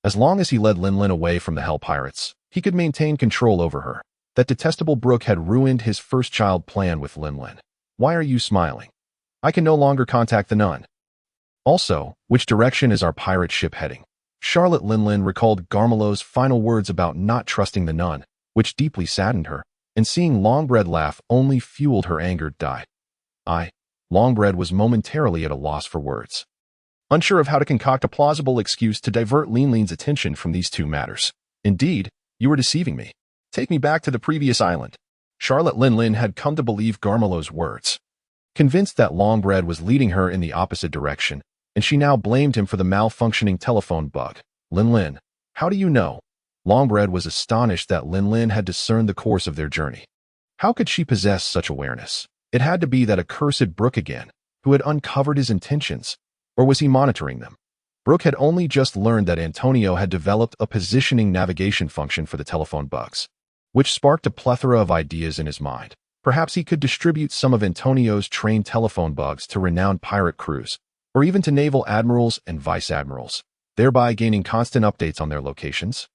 As long as he led Lingling away from the Hell Pirates, he could maintain control over her. That detestable Brook had ruined his first child plan with Lingling. Why are you smiling? I can no longer contact the nun. Also, which direction is our pirate ship heading? Charlotte Lingling recalled Garmelo's final words about not trusting the nun, which deeply saddened her, and seeing Longbread laugh only fueled her anger. Longbread was momentarily at a loss for words, unsure of how to concoct a plausible excuse to divert Lingling's attention from these two matters. Indeed, you were deceiving me. Take me back to the previous island. Charlotte Lingling had come to believe Garmelo's words. Convinced that Longbread was leading her in the opposite direction, and she now blamed him for the malfunctioning telephone bug. Lingling, how do you know? Longbread was astonished that Lingling had discerned the course of their journey. How could she possess such awareness? It had to be that accursed Brook again, who had uncovered his intentions. Or was he monitoring them? Brook had only just learned that Antonio had developed a positioning navigation function for the telephone bugs, which sparked a plethora of ideas in his mind. Perhaps he could distribute some of Antonio's trained telephone bugs to renowned pirate crews, or even to naval admirals and vice admirals, thereby gaining constant updates on their locations.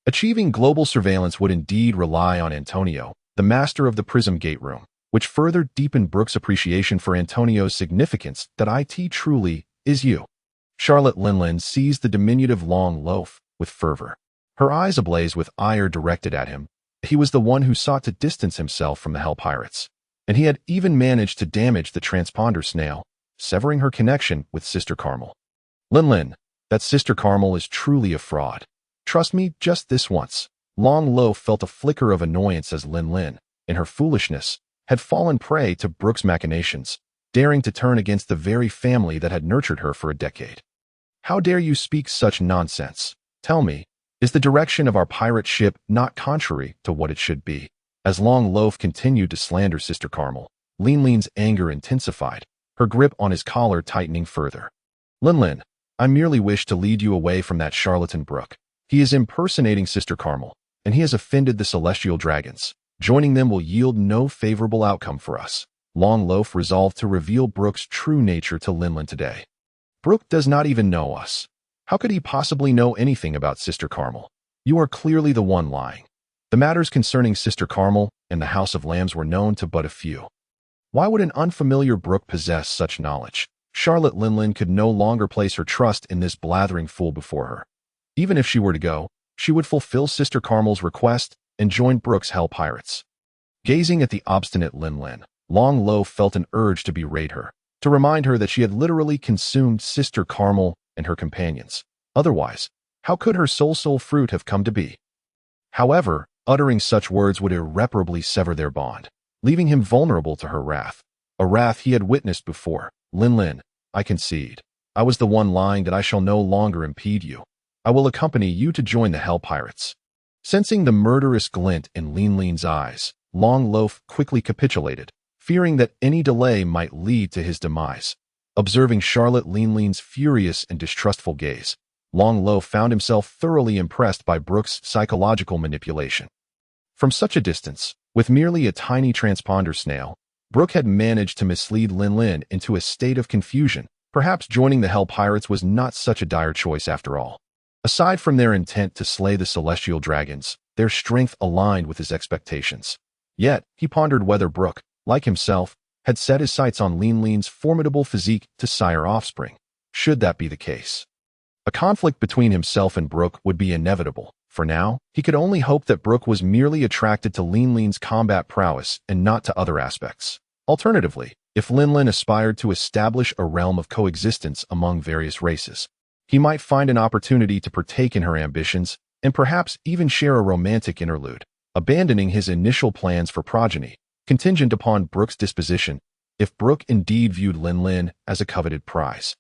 Achieving global surveillance would indeed rely on Antonio, the master of the Prism Gate Room, which further deepened Brook's appreciation for Antonio's significance. That it truly is you. Charlotte Lingling seized the diminutive long loaf with fervor, her eyes ablaze with ire directed at him. He was the one who sought to distance himself from the Hell Pirates, and he had even managed to damage the transponder snail, severing her connection with Sister Carmel. Lingling, that Sister Carmel is truly a fraud. Trust me just this once. Long Loaf felt a flicker of annoyance as Lingling, in her foolishness, had fallen prey to Brook's machinations, daring to turn against the very family that had nurtured her for a decade. How dare you speak such nonsense? Tell me, is the direction of our pirate ship not contrary to what it should be? As Long Loaf continued to slander Sister Carmel, Lingling's anger intensified, her grip on his collar tightening further. Lingling, I merely wish to lead you away from that charlatan Brook. He is impersonating Sister Carmel, and he has offended the celestial dragons. Joining them will yield no favorable outcome for us. Long Loaf resolved to reveal Brook's true nature to Lingling today. Brook does not even know us. How could he possibly know anything about Sister Carmel? You are clearly the one lying. The matters concerning Sister Carmel and the House of Lambs were known to but a few. Why would an unfamiliar Brook possess such knowledge? Charlotte Lingling could no longer place her trust in this blathering fool before her. Even if she were to go, she would fulfill Sister Carmel's request and join Brook's Hell Pirates. Gazing at the obstinate Lingling, Long Loaf felt an urge to berate her, to remind her that she had literally consumed Sister Carmel and her companions. Otherwise, how could her soul fruit have come to be? However, uttering such words would irreparably sever their bond, leaving him vulnerable to her wrath, a wrath he had witnessed before. Lingling, I concede. I was the one lying that I shall no longer impede you. I will accompany you to join the Hell Pirates. Sensing the murderous glint in Lingling's eyes, Long Loaf quickly capitulated, fearing that any delay might lead to his demise. Observing Charlotte Lingling's furious and distrustful gaze, Long Loaf found himself thoroughly impressed by Brook's psychological manipulation. From such a distance, with merely a tiny transponder snail, Brook had managed to mislead Lin into a state of confusion. Perhaps joining the Hell Pirates was not such a dire choice after all. Aside from their intent to slay the celestial dragons, their strength aligned with his expectations. Yet, he pondered whether Brook, like himself, had set his sights on Lingling's formidable physique to sire offspring. Should that be the case, a conflict between himself and Brook would be inevitable. For now, he could only hope that Brook was merely attracted to Lingling's combat prowess and not to other aspects. Alternatively, if Lin aspired to establish a realm of coexistence among various races, he might find an opportunity to partake in her ambitions and perhaps even share a romantic interlude, abandoning his initial plans for progeny, contingent upon Brook's disposition, if Brook indeed viewed Lin as a coveted prize.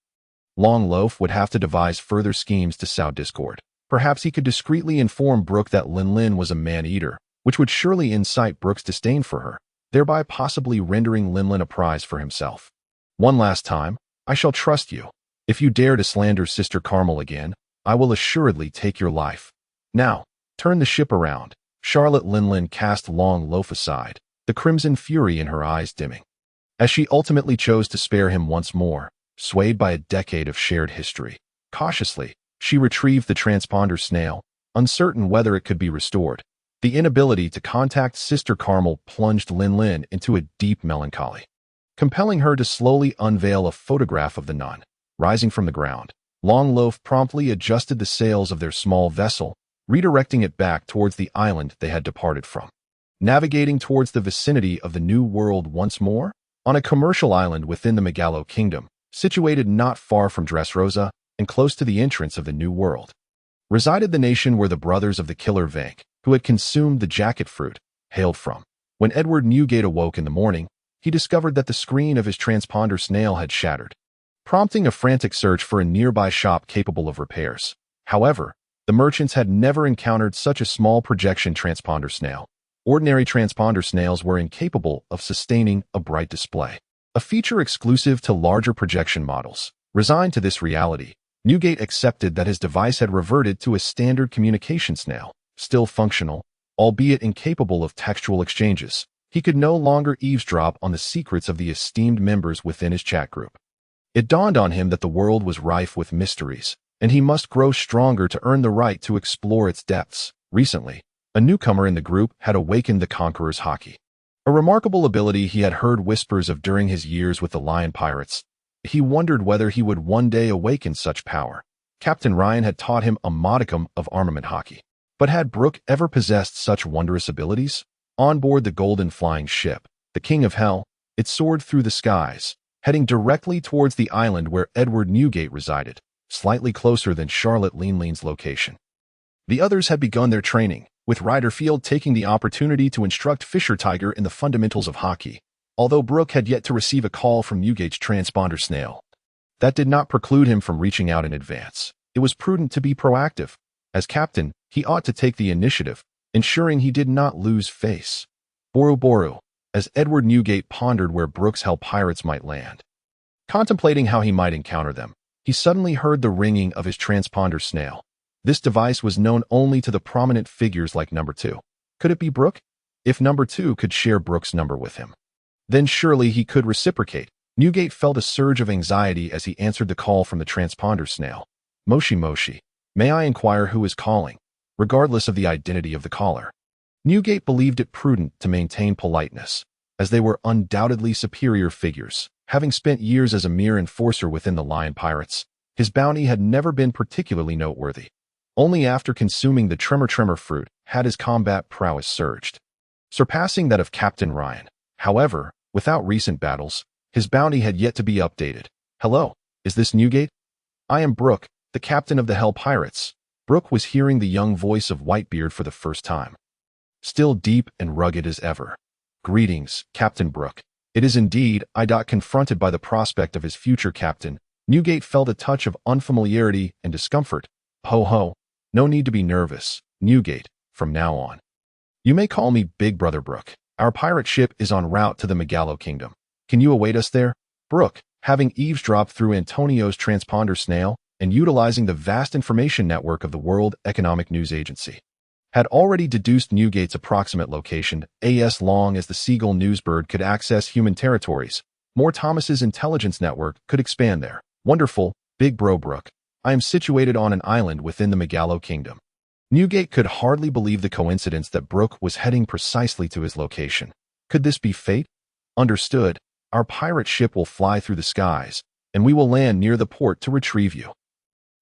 Long Loaf would have to devise further schemes to sow discord. Perhaps he could discreetly inform Brook that Lin was a man-eater, which would surely incite Brook's disdain for her, thereby possibly rendering Lin a prize for himself. One last time, I shall trust you. If you dare to slander Sister Carmel again, I will assuredly take your life. Now, turn the ship around. Charlotte Lin cast Long Loaf aside, the crimson fury in her eyes dimming. As she ultimately chose to spare him once more, swayed by a decade of shared history, cautiously, she retrieved the transponder snail, uncertain whether it could be restored. The inability to contact Sister Carmel plunged Lin into a deep melancholy, compelling her to slowly unveil a photograph of the nun. Rising from the ground, Long Loaf promptly adjusted the sails of their small vessel, redirecting it back towards the island they had departed from. Navigating towards the vicinity of the New World once more, on a commercial island within the Vodka Kingdom, situated not far from Dressrosa and close to the entrance of the New World, resided the nation where the brothers of the killer Vank, who had consumed the jacket fruit, hailed from. When Edward Newgate awoke in the morning, he discovered that the screen of his transponder snail had shattered, prompting a frantic search for a nearby shop capable of repairs. However, the merchants had never encountered such a small projection transponder snail. Ordinary transponder snails were incapable of sustaining a bright display, a feature exclusive to larger projection models. Resigned to this reality, Newgate accepted that his device had reverted to a standard communication snail, still functional, albeit incapable of textual exchanges. He could no longer eavesdrop on the secrets of the esteemed members within his chat group. It dawned on him that the world was rife with mysteries, and he must grow stronger to earn the right to explore its depths. Recently, a newcomer in the group had awakened the Conqueror's Haki, a remarkable ability he had heard whispers of during his years with the Lion Pirates. He wondered whether he would one day awaken such power. Captain Ryan had taught him a modicum of armament Haki. But had Brook ever possessed such wondrous abilities? On board the golden flying ship, the King of Hell, it soared through the skies, heading directly towards the island where Edward Newgate resided, slightly closer than Charlotte Lingling's location. The others had begun their training, with Redfield taking the opportunity to instruct Fisher Tiger in the fundamentals of Haki, although Brook had yet to receive a call from Newgate's transponder snail. That did not preclude him from reaching out in advance. It was prudent to be proactive. As captain, he ought to take the initiative, ensuring he did not lose face. Boru, as Edward Newgate pondered where Brook's Hell Pirates might land. Contemplating how he might encounter them, he suddenly heard the ringing of his transponder snail. This device was known only to the prominent figures like Number 2. Could it be Brook? If Number 2 could share Brook's number with him, then surely he could reciprocate. Newgate felt a surge of anxiety as he answered the call from the transponder snail. Moshi, may I inquire who is calling, regardless of the identity of the caller? Newgate believed it prudent to maintain politeness, as they were undoubtedly superior figures. Having spent years as a mere enforcer within the Lion Pirates, his bounty had never been particularly noteworthy. Only after consuming the Tremor fruit had his combat prowess surged, surpassing that of Captain Ryan. However, without recent battles, his bounty had yet to be updated. Hello, is this Newgate? I am Brook, the captain of the Hell Pirates. Brook was hearing the young voice of Whitebeard for the first time, still deep and rugged as ever. Greetings, Captain Brook. It is indeed I. Confronted by the prospect of his future captain, Newgate felt a touch of unfamiliarity and discomfort. Ho ho, no need to be nervous, Newgate, from now on. You may call me Big Brother Brook. Our pirate ship is en route to the Vodka Kingdom. Can you await us there? Brook, having eavesdropped through Antonio's transponder snail and utilizing the vast information network of the World Economic News Agency, had already deduced Newgate's approximate location. As long as the Seagull newsbird could access human territories, more Thomas's intelligence network could expand there. Wonderful, Big Bro Brook. I am situated on an island within the Vodka Kingdom. Newgate could hardly believe the coincidence that Brook was heading precisely to his location. Could this be fate? Understood. Our pirate ship will fly through the skies, and we will land near the port to retrieve you.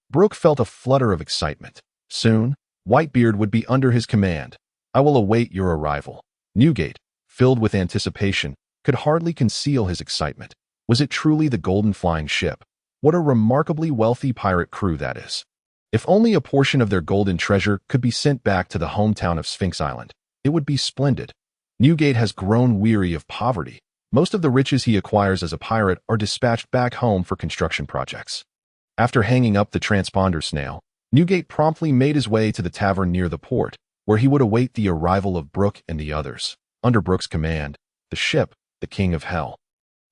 Brook felt a flutter of excitement. Soon, Whitebeard would be under his command. I will await your arrival. Newgate, filled with anticipation, could hardly conceal his excitement. Was it truly the golden flying ship? What a remarkably wealthy pirate crew that is. If only a portion of their golden treasure could be sent back to the hometown of Sphinx Island, it would be splendid. Newgate has grown weary of poverty. Most of the riches he acquires as a pirate are dispatched back home for construction projects. After hanging up the transponder snail, Newgate promptly made his way to the tavern near the port, where he would await the arrival of Brook and the others. Under Brook's command, the ship, the King of Hell,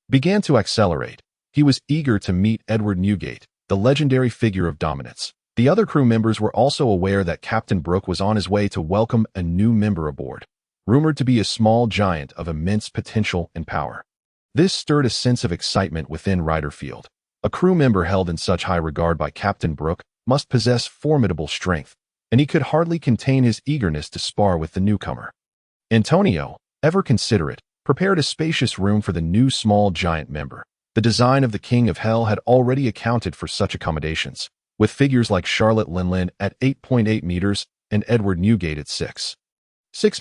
began to accelerate. He was eager to meet Edward Newgate, the legendary figure of dominance. The other crew members were also aware that Captain Brook was on his way to welcome a new member aboard, rumored to be a small giant of immense potential and power. This stirred a sense of excitement within Redfield. A crew member held in such high regard by Captain Brook must possess formidable strength, and he could hardly contain his eagerness to spar with the newcomer. Antonio, ever considerate, prepared a spacious room for the new small giant member. The design of the King of Hell had already accounted for such accommodations, with figures like Charlotte Lingling at 8.8 meters and Edward Newgate at 6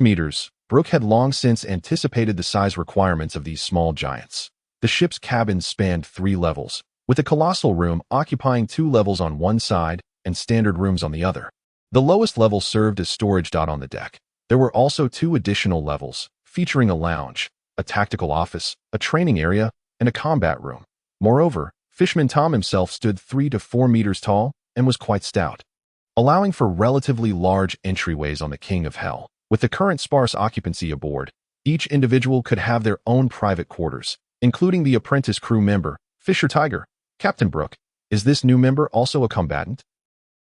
meters. Brook had long since anticipated the size requirements of these small giants. The ship's cabin spanned 3 levels, with a colossal room occupying 2 levels on one side and standard rooms on the other. The lowest level served as storage. On the deck, there were also 2 additional levels, featuring a lounge, a tactical office, a training area, and a combat room. Moreover, Fishman Tom himself stood 3 to 4 meters tall and was quite stout, allowing for relatively large entryways on the King of Hell. With the current sparse occupancy aboard, each individual could have their own private quarters, including the apprentice crew member, Fisher Tiger. Captain Brook, is this new member also a combatant?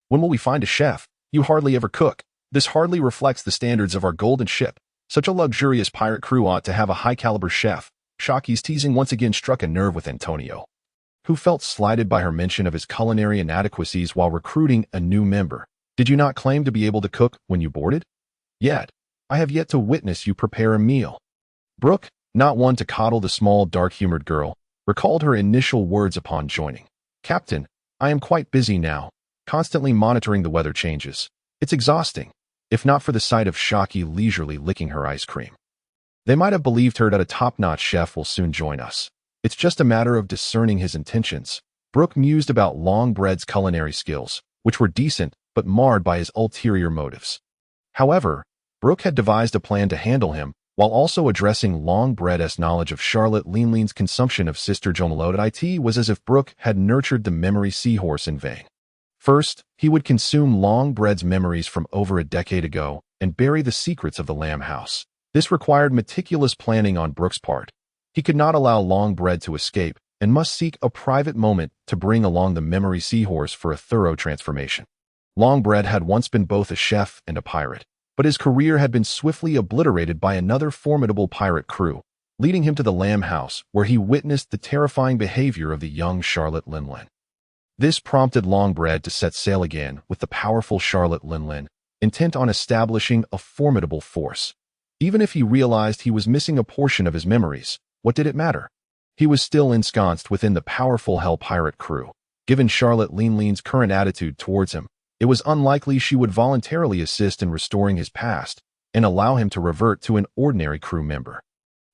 When will we find a chef? You hardly ever cook. This hardly reflects the standards of our golden ship. Such a luxurious pirate crew ought to have a high-caliber chef. Shiki's teasing once again struck a nerve with Antonio, who felt slighted by her mention of his culinary inadequacies while recruiting a new member. Did you not claim to be able to cook when you boarded? Yet, I have yet to witness you prepare a meal. Brook, not one to coddle the small, dark-humored girl, recalled her initial words upon joining. Captain, I am quite busy now, constantly monitoring the weather changes. It's exhausting, if not for the sight of Shiki leisurely licking her ice cream. They might have believed her that a top-notch chef will soon join us. It's just a matter of discerning his intentions. Brook mused about Longbread's culinary skills, which were decent but marred by his ulterior motives. However, Brook had devised a plan to handle him, while also addressing Longbread's knowledge of Charlotte Lingling's consumption of Sister Jomelot. It was as if Brook had nurtured the memory seahorse in vain. First, he would consume Longbread's memories from over a decade ago and bury the secrets of the Lamb House. This required meticulous planning on Brook's part. He could not allow Longbread to escape and must seek a private moment to bring along the memory seahorse for a thorough transformation. Longbread had once been both a chef and a pirate, but his career had been swiftly obliterated by another formidable pirate crew, leading him to the Lamb House, where he witnessed the terrifying behavior of the young Charlotte Lingling. This prompted Longbread to set sail again with the powerful Charlotte Lingling, intent on establishing a formidable force. Even if he realized he was missing a portion of his memories, what did it matter? He was still ensconced within the powerful Hell pirate crew. Given Charlotte Lingling's current attitude towards him, it was unlikely she would voluntarily assist in restoring his past and allow him to revert to an ordinary crew member.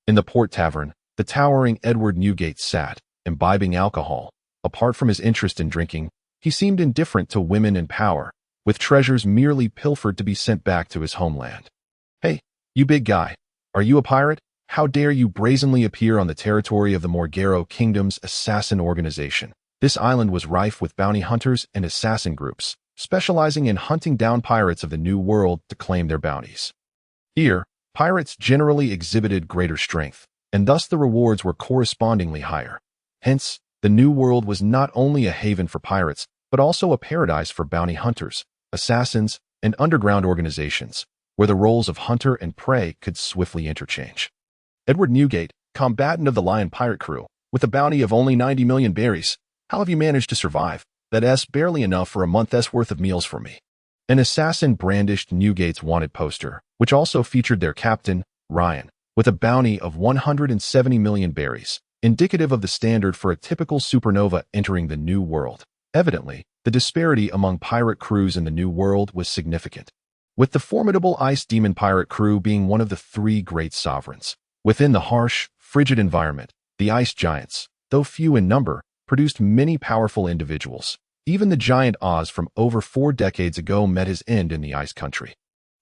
In the port tavern, the towering Edward Newgate sat, imbibing alcohol. Apart from his interest in drinking, he seemed indifferent to women and power, with treasures merely pilfered to be sent back to his homeland. Hey, you big guy, are you a pirate? How dare you brazenly appear on the territory of the Vodka Kingdom's assassin organization? This island was rife with bounty hunters and assassin groups, specializing in hunting down pirates of the New World to claim their bounties. Here, pirates generally exhibited greater strength, and thus the rewards were correspondingly higher. Hence, the New World was not only a haven for pirates, but also a paradise for bounty hunters, assassins, and underground organizations, where the roles of hunter and prey could swiftly interchange. Edward Newgate, combatant of the Lion pirate crew, with a bounty of only 90 million berries. How have you managed to survive? That's barely enough for a month's worth of meals for me. An assassin brandished Newgate's wanted poster, which also featured their captain, Ryan, with a bounty of 170 million berries, indicative of the standard for a typical supernova entering the New World. Evidently, the disparity among pirate crews in the New World was significant, with the formidable Ice Demon pirate crew being one of the three great sovereigns. Within the harsh, frigid environment, the ice giants, though few in number, produced many powerful individuals. Even the giant Oz from over 4 decades ago met his end in the ice country.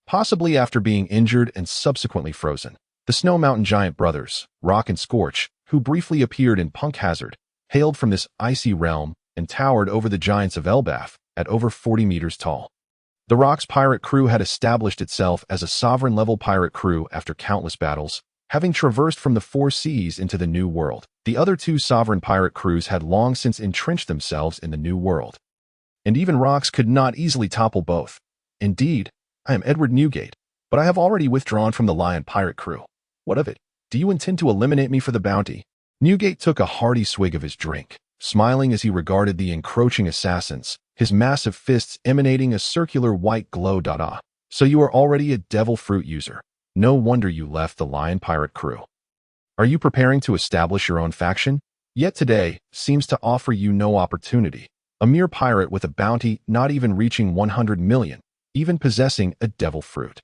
Possibly after being injured and subsequently frozen, the Snow Mountain giant brothers, Rock and Scorch, who briefly appeared in Punk Hazard, hailed from this icy realm and towered over the giants of Elbaf at over 40 meters tall. The Rock's pirate crew had established itself as a sovereign-level pirate crew after countless battles, having traversed from the 4 seas into the New World. The other 2 sovereign pirate crews had long since entrenched themselves in the New World, and even Rock's could not easily topple both. Indeed, I am Edward Newgate, but I have already withdrawn from the Lion pirate crew. What of it? Do you intend to eliminate me for the bounty? Newgate took a hearty swig of his drink, smiling as he regarded the encroaching assassins, his massive fists emanating a circular white glow. So you are already a devil fruit user. No wonder you left the Lion pirate crew. Are you preparing to establish your own faction? Yet today seems to offer you no opportunity. A mere pirate with a bounty not even reaching 100 million, even possessing a devil fruit,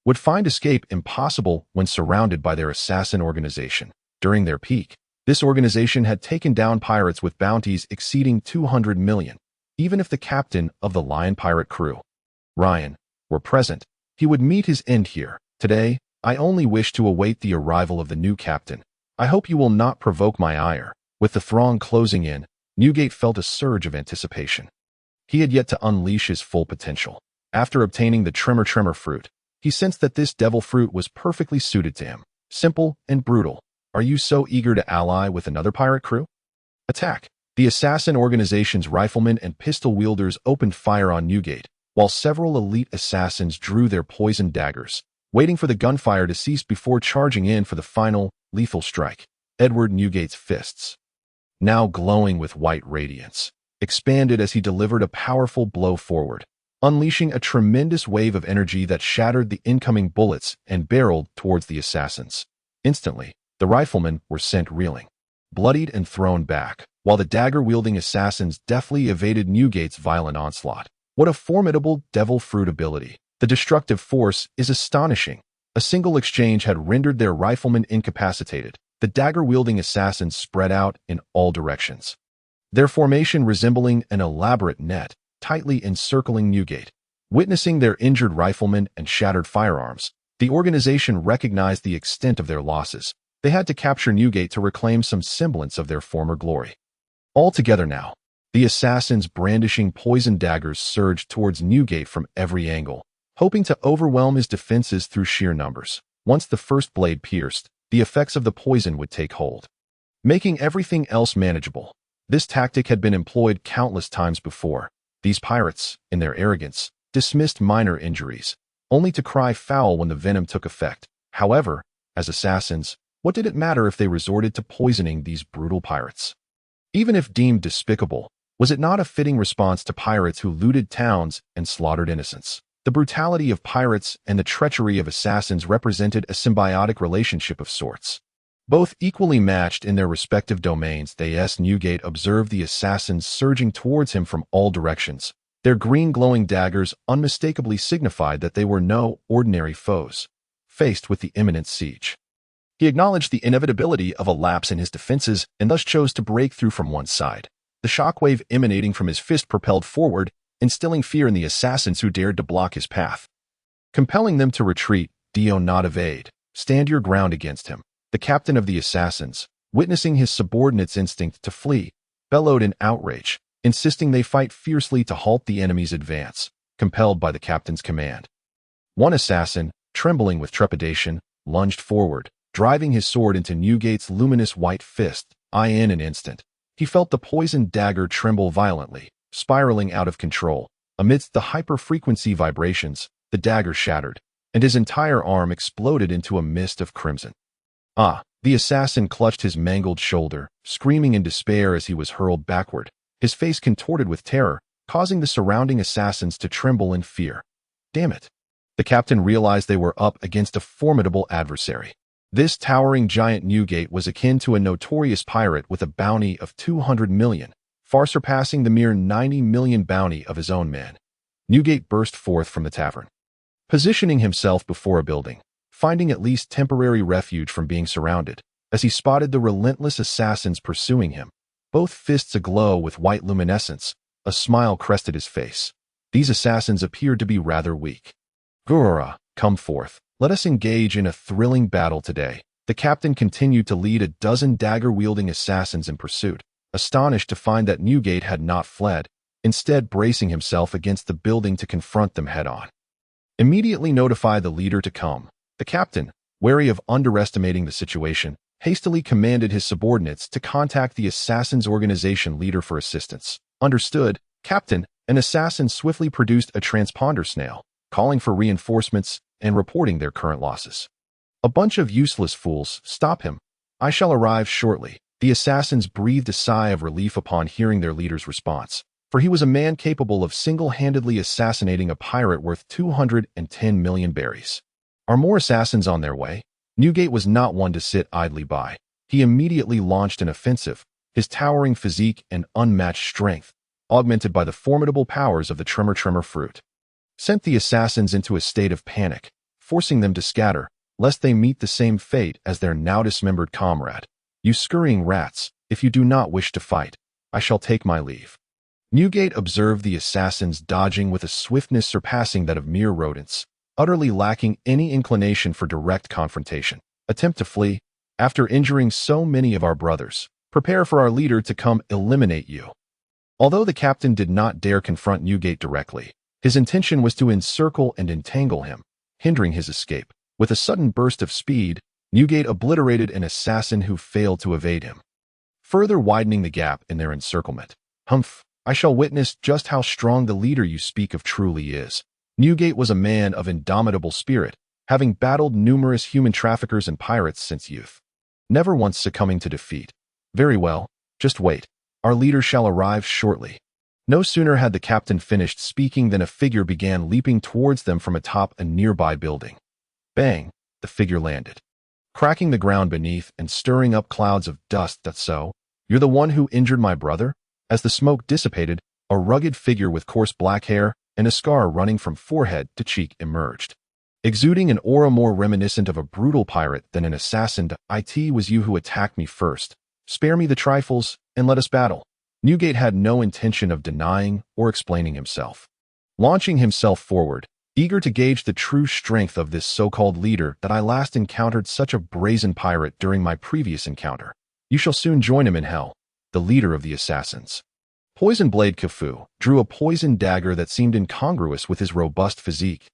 would find escape impossible when surrounded by their assassin organization. During their peak, this organization had taken down pirates with bounties exceeding 200 million. Even if the captain of the Lion pirate crew, Ryan, were present, he would meet his end here. Today, I only wish to await the arrival of the new captain. I hope you will not provoke my ire. With the throng closing in, Newgate felt a surge of anticipation. He had yet to unleash his full potential. After obtaining the Tremor fruit, he sensed that this devil fruit was perfectly suited to him. Simple and brutal. Are you so eager to ally with another pirate crew? Attack! The assassin organization's riflemen and pistol wielders opened fire on Newgate, while several elite assassins drew their poisoned daggers, waiting for the gunfire to cease before charging in for the final, lethal strike. Edward Newgate's fists, now glowing with white radiance, expanded as he delivered a powerful blow forward, unleashing a tremendous wave of energy that shattered the incoming bullets and barreled towards the assassins. Instantly, the riflemen were sent reeling, bloodied and thrown back, while the dagger-wielding assassins deftly evaded Newgate's violent onslaught. What a formidable devil fruit ability! The destructive force is astonishing. A single exchange had rendered their riflemen incapacitated. The dagger-wielding assassins spread out in all directions, their formation resembling an elaborate net, tightly encircling Newgate. Witnessing their injured riflemen and shattered firearms, the organization recognized the extent of their losses. They had to capture Newgate to reclaim some semblance of their former glory. All together now, the assassins brandishing poison daggers surged towards Newgate from every angle, hoping to overwhelm his defenses through sheer numbers. Once the first blade pierced, the effects of the poison would take hold, making everything else manageable. This tactic had been employed countless times before. These pirates, in their arrogance, dismissed minor injuries, only to cry foul when the venom took effect. However, as assassins, what did it matter if they resorted to poisoning these brutal pirates? Even if deemed despicable, was it not a fitting response to pirates who looted towns and slaughtered innocents? The brutality of pirates and the treachery of assassins represented a symbiotic relationship of sorts. Both equally matched in their respective domains, Newgate observed the assassins surging towards him from all directions. Their green glowing daggers unmistakably signified that they were no ordinary foes, faced with the imminent siege. He acknowledged the inevitability of a lapse in his defenses and thus chose to break through from one side. The shockwave emanating from his fist propelled forward, instilling fear in the assassins who dared to block his path, compelling them to retreat. Do not evade. Stand your ground against him. The captain of the assassins, witnessing his subordinate's instinct to flee, bellowed in outrage, insisting they fight fiercely to halt the enemy's advance, compelled by the captain's command. One assassin, trembling with trepidation, lunged forward, driving his sword into Newgate's luminous white fist. In an instant, he felt the poisoned dagger tremble violently, spiraling out of control. Amidst the hyper-frequency vibrations, the dagger shattered, and his entire arm exploded into a mist of crimson. The assassin clutched his mangled shoulder, screaming in despair as he was hurled backward, his face contorted with terror, causing the surrounding assassins to tremble in fear. Damn it! The captain realized they were up against a formidable adversary. This towering giant Newgate was akin to a notorious pirate with a bounty of 200 million, far surpassing the mere 90 million bounty of his own men. Newgate burst forth from the tavern, positioning himself before a building, finding at least temporary refuge from being surrounded, as he spotted the relentless assassins pursuing him, both fists aglow with white luminescence. A smile crested his face. These assassins appeared to be rather weak. "Gurura, come forth. Let us engage in a thrilling battle today." The captain continued to lead a dozen dagger-wielding assassins in pursuit, astonished to find that Newgate had not fled, instead bracing himself against the building to confront them head-on. Immediately notify the leader to come. The captain, wary of underestimating the situation, hastily commanded his subordinates to contact the assassin's organization leader for assistance. "Understood, Captain." An assassin swiftly produced a transponder snail, calling for reinforcements and reporting their current losses. "A bunch of useless fools, stop him. I shall arrive shortly." The assassins breathed a sigh of relief upon hearing their leader's response, for he was a man capable of single-handedly assassinating a pirate worth 210 million berries. "Are more assassins on their way?" Newgate was not one to sit idly by. He immediately launched an offensive, his towering physique and unmatched strength, augmented by the formidable powers of the tremor fruit, sent the assassins into a state of panic, forcing them to scatter, lest they meet the same fate as their now dismembered comrade. "You scurrying rats, if you do not wish to fight, I shall take my leave." Newgate observed the assassins dodging with a swiftness surpassing that of mere rodents, utterly lacking any inclination for direct confrontation. "Attempt to flee. After injuring so many of our brothers, prepare for our leader to come eliminate you." Although the captain did not dare confront Newgate directly, his intention was to encircle and entangle him, hindering his escape. With a sudden burst of speed, Newgate obliterated an assassin who failed to evade him, further widening the gap in their encirclement. "Humph, I shall witness just how strong the leader you speak of truly is." Newgate was a man of indomitable spirit, having battled numerous human traffickers and pirates since youth, never once succumbing to defeat. "Very well, just wait. Our leader shall arrive shortly." No sooner had the captain finished speaking than a figure began leaping towards them from atop a nearby building. Bang! The figure landed, cracking the ground beneath and stirring up clouds of dust. "That's so? You're the one who injured my brother?" As the smoke dissipated, a rugged figure with coarse black hair and a scar running from forehead to cheek emerged, exuding an aura more reminiscent of a brutal pirate than an assassin. "It was you who attacked me first. Spare me the trifles, and let us battle." Newgate had no intention of denying or explaining himself, launching himself forward, eager to gauge the true strength of this so-called leader. "That I last encountered such a brazen pirate during my previous encounter. You shall soon join him in hell." The leader of the assassins, Poison Blade Khufu, drew a poisoned dagger that seemed incongruous with his robust physique.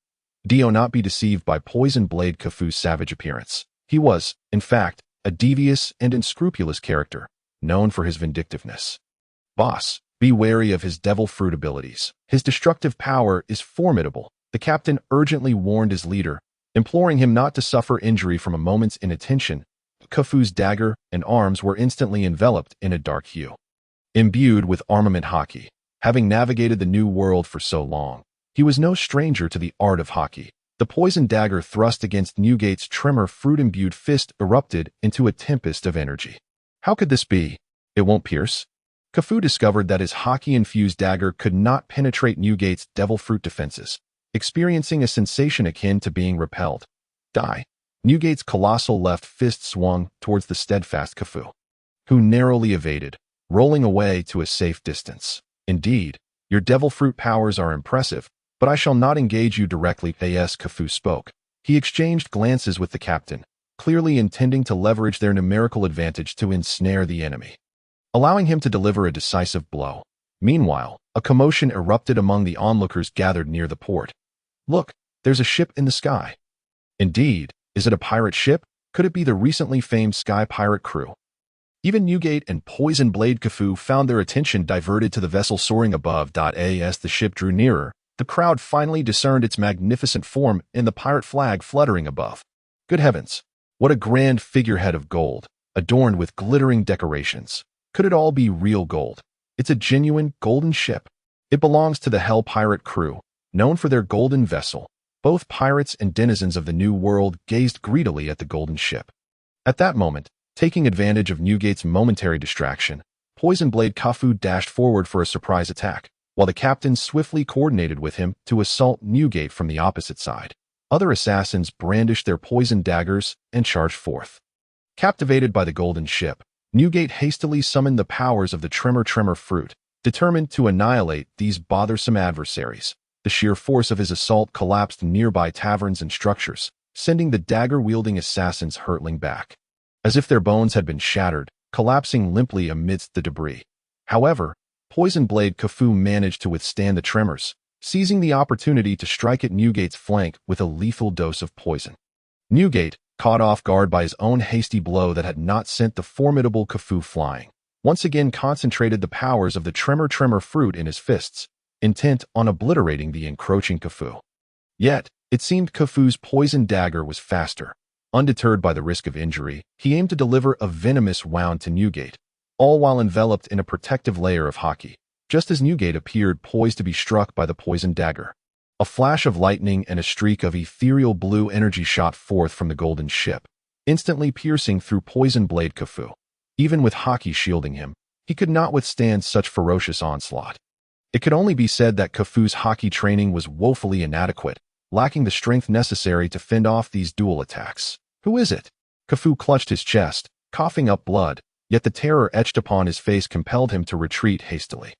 Do not be deceived by Poison Blade Khufu's savage appearance. He was, in fact, a devious and unscrupulous character, known for his vindictiveness. "Boss, be wary of his devil fruit abilities. His destructive power is formidable." The captain urgently warned his leader, imploring him not to suffer injury from a moment's inattention. Khufu's dagger and arms were instantly enveloped in a dark hue. Imbued with armament Haki, having navigated the new world for so long, he was no stranger to the art of Haki. The poisoned dagger thrust against Newgate's tremor fruit-imbued fist erupted into a tempest of energy. How could this be? It won't pierce? Khufu discovered that his Haki-infused dagger could not penetrate Newgate's devil fruit defenses, experiencing a sensation akin to being repelled. Die. Newgate's colossal left fist swung towards the steadfast Khufu, who narrowly evaded, rolling away to a safe distance. "Indeed, your devil fruit powers are impressive, but I shall not engage you directly." As Khufu spoke, he exchanged glances with the captain, clearly intending to leverage their numerical advantage to ensnare the enemy. allowing him to deliver a decisive blow. Meanwhile, a commotion erupted among the onlookers gathered near the port. Look, there's a ship in the sky. Indeed, is it a pirate ship? Could it be the recently famed sky pirate crew? Even Newgate and Poison Blade Kafue found their attention diverted to the vessel soaring above. As the ship drew nearer, the crowd finally discerned its magnificent form in the pirate flag fluttering above. Good heavens! What a grand figurehead of gold, adorned with glittering decorations. Could it all be real gold? It's a genuine golden ship. It belongs to the Hell Pirate crew, known for their golden vessel. Both pirates and denizens of the New World gazed greedily at the golden ship. At that moment, taking advantage of Newgate's momentary distraction, Poison Blade Kafue dashed forward for a surprise attack, while the captain swiftly coordinated with him to assault Newgate from the opposite side. Other assassins brandished their poison daggers and charged forth. Captivated by the golden ship, Newgate hastily summoned the powers of the Tremor fruit, determined to annihilate these bothersome adversaries. The sheer force of his assault collapsed nearby taverns and structures, sending the dagger-wielding assassins hurtling back, as if their bones had been shattered, collapsing limply amidst the debris. However, Poison Blade Kafue managed to withstand the tremors, seizing the opportunity to strike at Newgate's flank with a lethal dose of poison. Newgate, caught off guard by his own hasty blow that had not sent the formidable Kafue flying, once again concentrated the powers of the Tremor fruit in his fists, intent on obliterating the encroaching Kafue. Yet, it seemed Kafue's poison dagger was faster. Undeterred by the risk of injury, he aimed to deliver a venomous wound to Newgate, all while enveloped in a protective layer of Haki, just as Newgate appeared poised to be struck by the poison dagger. A flash of lightning and a streak of ethereal blue energy shot forth from the golden ship, instantly piercing through Poison Blade Kafue. Even with Haki shielding him, he could not withstand such ferocious onslaught. It could only be said that Kafue's Haki training was woefully inadequate, lacking the strength necessary to fend off these duel attacks. Who is it? Kafue clutched his chest, coughing up blood, yet the terror etched upon his face compelled him to retreat hastily.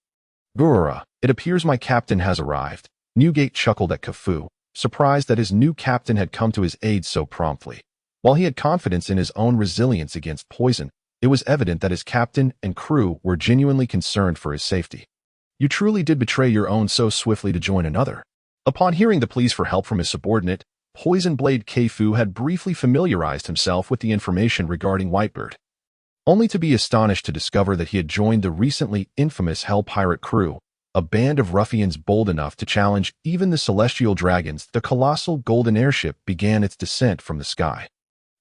Gurura, it appears my captain has arrived. Newgate chuckled at Kafue, surprised that his new captain had come to his aid so promptly. While he had confidence in his own resilience against poison, it was evident that his captain and crew were genuinely concerned for his safety. You truly did betray your own so swiftly to join another. Upon hearing the pleas for help from his subordinate, Poison Blade Kafue had briefly familiarized himself with the information regarding Whitebeard, only to be astonished to discover that he had joined the recently infamous Hell Pirate crew, a band of ruffians bold enough to challenge even the celestial dragons. The colossal golden airship began its descent from the sky,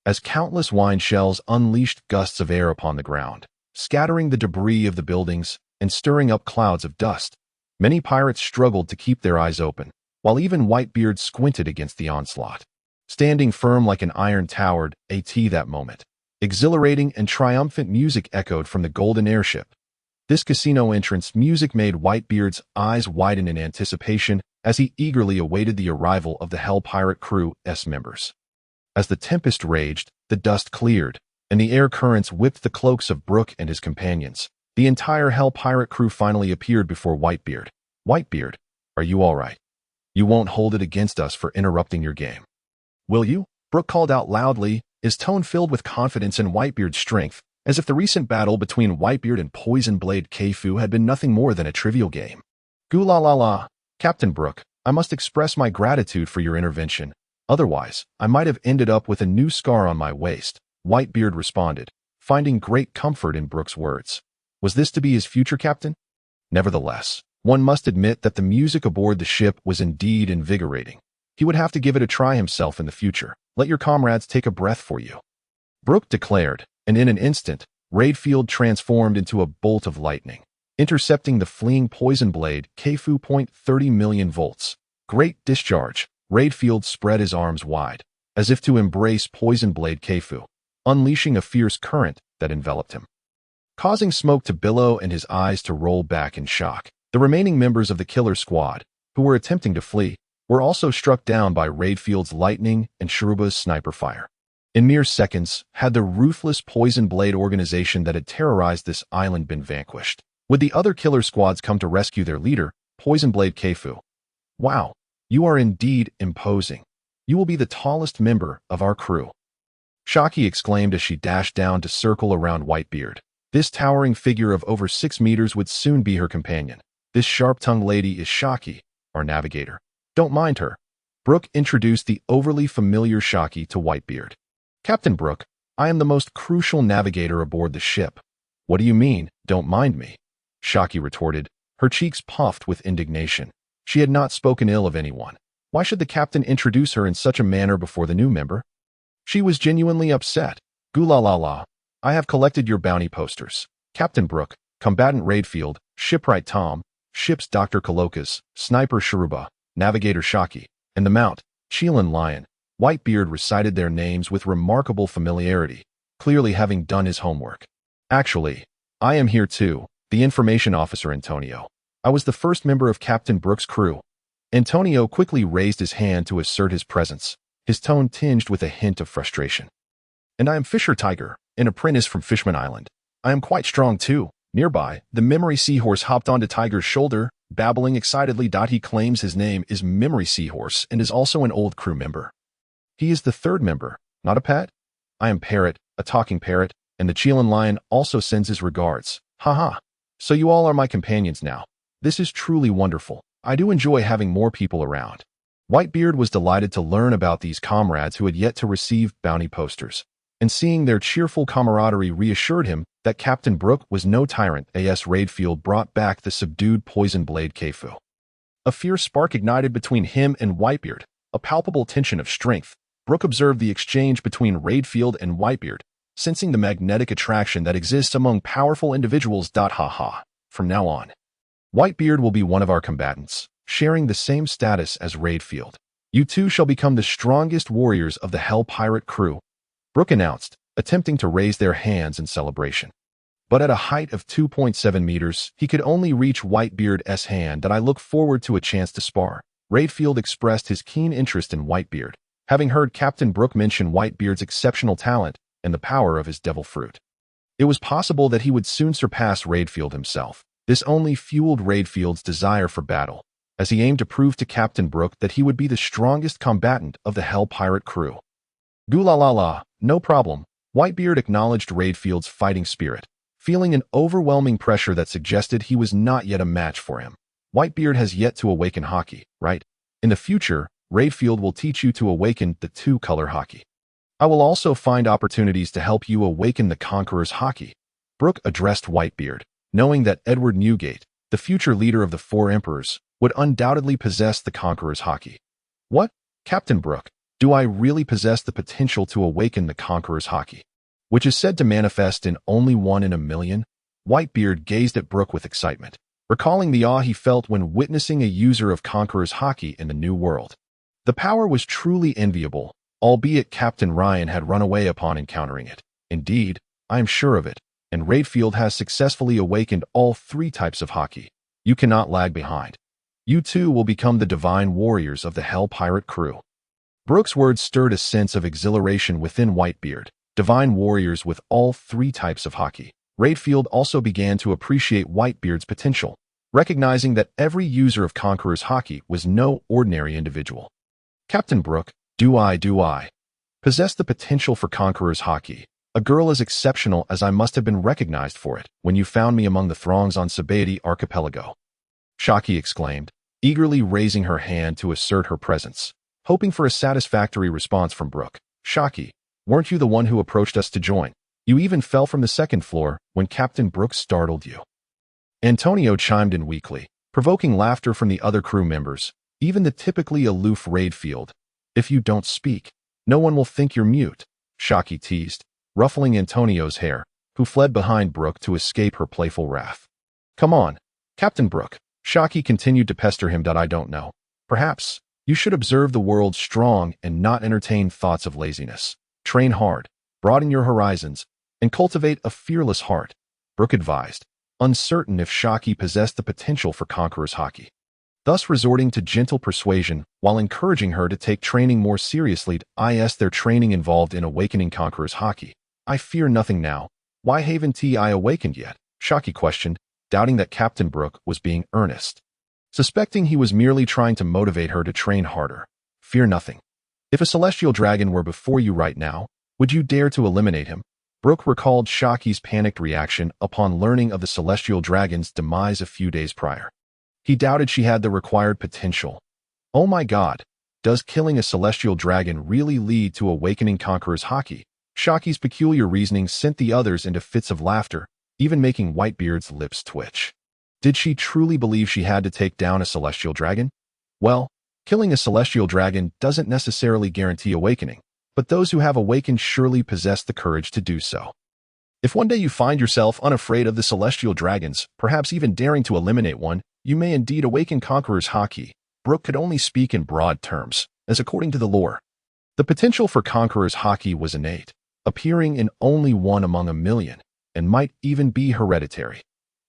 as countless wine shells unleashed gusts of air upon the ground, scattering the debris of the buildings and stirring up clouds of dust. Many pirates struggled to keep their eyes open, while even Whitebeard squinted against the onslaught. Standing firm like an iron towered, that moment, exhilarating and triumphant music echoed from the golden airship. This casino entrance music made Whitebeard's eyes widen in anticipation as he eagerly awaited the arrival of the Hell Pirate crew's members. As the tempest raged, the dust cleared, and the air currents whipped the cloaks of Brook and his companions. The entire Hell Pirate crew finally appeared before Whitebeard. Whitebeard, are you all right? You won't hold it against us for interrupting your game, will you? Brook called out loudly, his tone filled with confidence in Whitebeard's strength, as if the recent battle between Whitebeard and Poison Blade Kafue had been nothing more than a trivial game. Goo la la la, Captain Brook, I must express my gratitude for your intervention. Otherwise, I might have ended up with a new scar on my waist, Whitebeard responded, finding great comfort in Brook's words. Was this to be his future captain? Nevertheless, one must admit that the music aboard the ship was indeed invigorating. He would have to give it a try himself in the future. Let your comrades take a breath for you, Brook declared, and in an instant, Redfield transformed into a bolt of lightning, intercepting the fleeing Poison Blade Kafue. 30 million volts. Great discharge. Redfield spread his arms wide, as if to embrace Poison Blade Kafue, unleashing a fierce current that enveloped him, causing smoke to billow and his eyes to roll back in shock. The remaining members of the killer squad, who were attempting to flee, were also struck down by Redfield's lightning and Sharuba's sniper fire. In mere seconds, had the ruthless Poison Blade organization that had terrorized this island been vanquished, would the other killer squads come to rescue their leader, Poison Blade Kafue? Wow, you are indeed imposing. You will be the tallest member of our crew, Shiki exclaimed as she dashed down to circle around Whitebeard. This towering figure of over 6 meters would soon be her companion. This sharp-tongued lady is Shiki, our navigator. Don't mind her. Brook introduced the overly familiar Shiki to Whitebeard. Captain Brook, I am the most crucial navigator aboard the ship. What do you mean, don't mind me? Shiki retorted, her cheeks puffed with indignation. She had not spoken ill of anyone. Why should the captain introduce her in such a manner before the new member? She was genuinely upset. Goo-la-la-la. I have collected your bounty posters. Captain Brook, Combatant Redfield, Shipwright Tom, Ship's Dr. Kalokas, Sniper Sharuba, Navigator Shaki, and the Mount, Kieran Lion. Whitebeard recited their names with remarkable familiarity, clearly having done his homework. Actually, I am here too, the information officer Antonio. I was the first member of Captain Brook's crew. Antonio quickly raised his hand to assert his presence, his tone tinged with a hint of frustration. And I am Fisher Tiger, an apprentice from Fishman Island. I am quite strong too. Nearby, the memory seahorse hopped onto Tiger's shoulder, babbling excitedly. He claims his name is Memory Seahorse and is also an old crew member. He is the third member, not a pet? I am Parrot, a talking parrot, and the Kieran Lion also sends his regards. Haha. So you all are my companions now. This is truly wonderful. I do enjoy having more people around. Whitebeard was delighted to learn about these comrades who had yet to receive bounty posters, and seeing their cheerful camaraderie reassured him that Captain Brook was no tyrant. As Redfield brought back the subdued poison blade Keifu. A fierce spark ignited between him and Whitebeard, a palpable tension of strength. Brook observed the exchange between Redfield and Whitebeard, sensing the magnetic attraction that exists among powerful individuals. Haha. From now on, Whitebeard will be one of our combatants, sharing the same status as Redfield. You two shall become the strongest warriors of the Hell Pirate crew, Brook announced, attempting to raise their hands in celebration. But at a height of 2.7 meters, he could only reach Whitebeard's hand. I look forward to a chance to spar. Redfield expressed his keen interest in Whitebeard, having heard Captain Brook mention Whitebeard's exceptional talent and the power of his devil fruit. It was possible that he would soon surpass Redfield himself. This only fueled Redfield's desire for battle, as he aimed to prove to Captain Brook that he would be the strongest combatant of the Hell Pirate crew. Goo-la-la-la, no problem. Whitebeard acknowledged Redfield's fighting spirit, feeling an overwhelming pressure that suggested he was not yet a match for him. Whitebeard has yet to awaken Haki, right? In the future, Redfield will teach you to awaken the two-color Haki. I will also find opportunities to help you awaken the Conqueror's Haki. Brook addressed Whitebeard, knowing that Edward Newgate, the future leader of the Four Emperors, would undoubtedly possess the Conqueror's Haki. What? Captain Brook, do I really possess the potential to awaken the Conqueror's Haki, which is said to manifest in only 1 in a million? Whitebeard gazed at Brook with excitement, recalling the awe he felt when witnessing a user of Conqueror's Haki in the New World. The power was truly enviable, albeit Captain Ryan had run away upon encountering it. Indeed, I am sure of it, and Redfield has successfully awakened all 3 types of Haki. You cannot lag behind. You too will become the divine warriors of the Hell Pirate crew. Brook's words stirred a sense of exhilaration within Whitebeard, divine warriors with all 3 types of Haki. Redfield also began to appreciate Whitebeard's potential, recognizing that every user of Conqueror's Haki was no ordinary individual. Captain Brook, do I possess the potential for Conqueror's Haki? A girl as exceptional as I must have been recognized for it when you found me among the throngs on Sabaody archipelago. Shiki exclaimed, eagerly raising her hand to assert her presence, hoping for a satisfactory response from Brook. Shiki, weren't you the one who approached us to join? You even fell from the 2nd floor when Captain Brook startled you. Antonio chimed in weakly, provoking laughter from the other crew members, even the typically aloof Redfield. If you don't speak, no one will think you're mute, Shiki teased, ruffling Antonio's hair, who fled behind Brook to escape her playful wrath. Come on, Captain Brook, Shiki continued to pester him. I don't know. Perhaps you should observe the world strong and not entertain thoughts of laziness. Train hard, broaden your horizons, and cultivate a fearless heart, Brook advised, uncertain if Shiki possessed the potential for Conqueror's Haki. Thus resorting to gentle persuasion while encouraging her to take training more seriously. Their training involved in awakening Conqueror's Haki. I fear nothing now. Why haven't I awakened yet? Shiki questioned, doubting that Captain Brook was being earnest. Suspecting he was merely trying to motivate her to train harder. Fear nothing. If a celestial dragon were before you right now, would you dare to eliminate him? Brook recalled Shaki's panicked reaction upon learning of the celestial dragon's demise a few days prior. He doubted she had the required potential. Oh my god, does killing a celestial dragon really lead to awakening Conqueror's Haki? Shaki's peculiar reasoning sent the others into fits of laughter, even making Whitebeard's lips twitch. Did she truly believe she had to take down a celestial dragon? Well, killing a celestial dragon doesn't necessarily guarantee awakening, but those who have awakened surely possess the courage to do so. If one day you find yourself unafraid of the celestial dragons, perhaps even daring to eliminate one, you may indeed awaken Conqueror's Haki. Brook could only speak in broad terms, as according to the lore, the potential for Conqueror's Haki was innate, appearing in only one among a million, and might even be hereditary.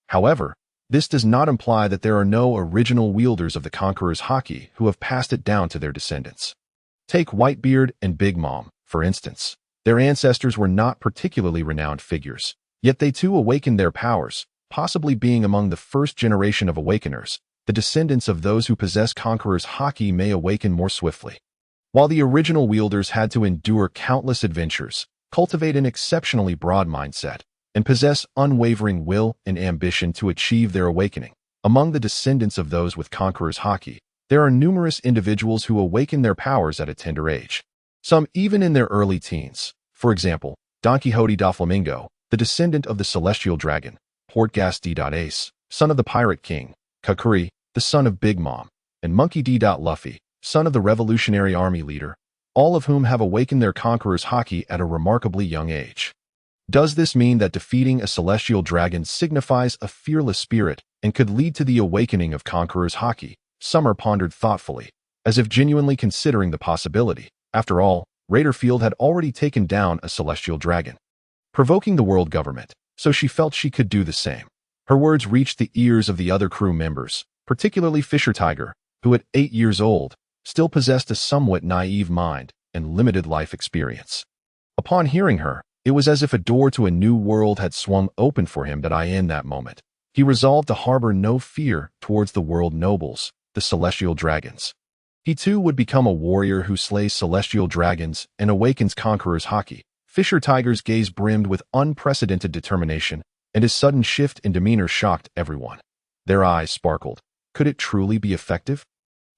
However, this does not imply that there are no original wielders of the Conqueror's Haki who have passed it down to their descendants. Take Whitebeard and Big Mom, for instance. Their ancestors were not particularly renowned figures, yet they too awakened their powers, possibly being among the first generation of awakeners. The descendants of those who possess Conqueror's Haki may awaken more swiftly. While the original wielders had to endure countless adventures, cultivate an exceptionally broad mindset, and possess unwavering will and ambition to achieve their awakening. Among the descendants of those with Conqueror's Haki, there are numerous individuals who awaken their powers at a tender age, some even in their early teens. For example, Don Quixote da Flamingo, the descendant of the celestial dragon, Portgas D. Ace, son of the pirate king, Kakuri, the son of Big Mom, and Monkey D. Luffy, son of the Revolutionary Army leader, all of whom have awakened their Conqueror's Haki at a remarkably young age. Does this mean that defeating a celestial dragon signifies a fearless spirit and could lead to the awakening of Conqueror's Haki? Summer pondered thoughtfully, as if genuinely considering the possibility. After all, Redfield had already taken down a celestial dragon, provoking the world government, so she felt she could do the same. Her words reached the ears of the other crew members, particularly Fisher Tiger, who at 8 years old, still possessed a somewhat naive mind and limited life experience. Upon hearing her, it was as if a door to a new world had swung open for him in that moment. He resolved to harbor no fear towards the world nobles, the celestial dragons. He too would become a warrior who slays celestial dragons and awakens Conqueror's Haki. Fisher Tiger's gaze brimmed with unprecedented determination, and his sudden shift in demeanor shocked everyone. Their eyes sparkled. Could it truly be effective?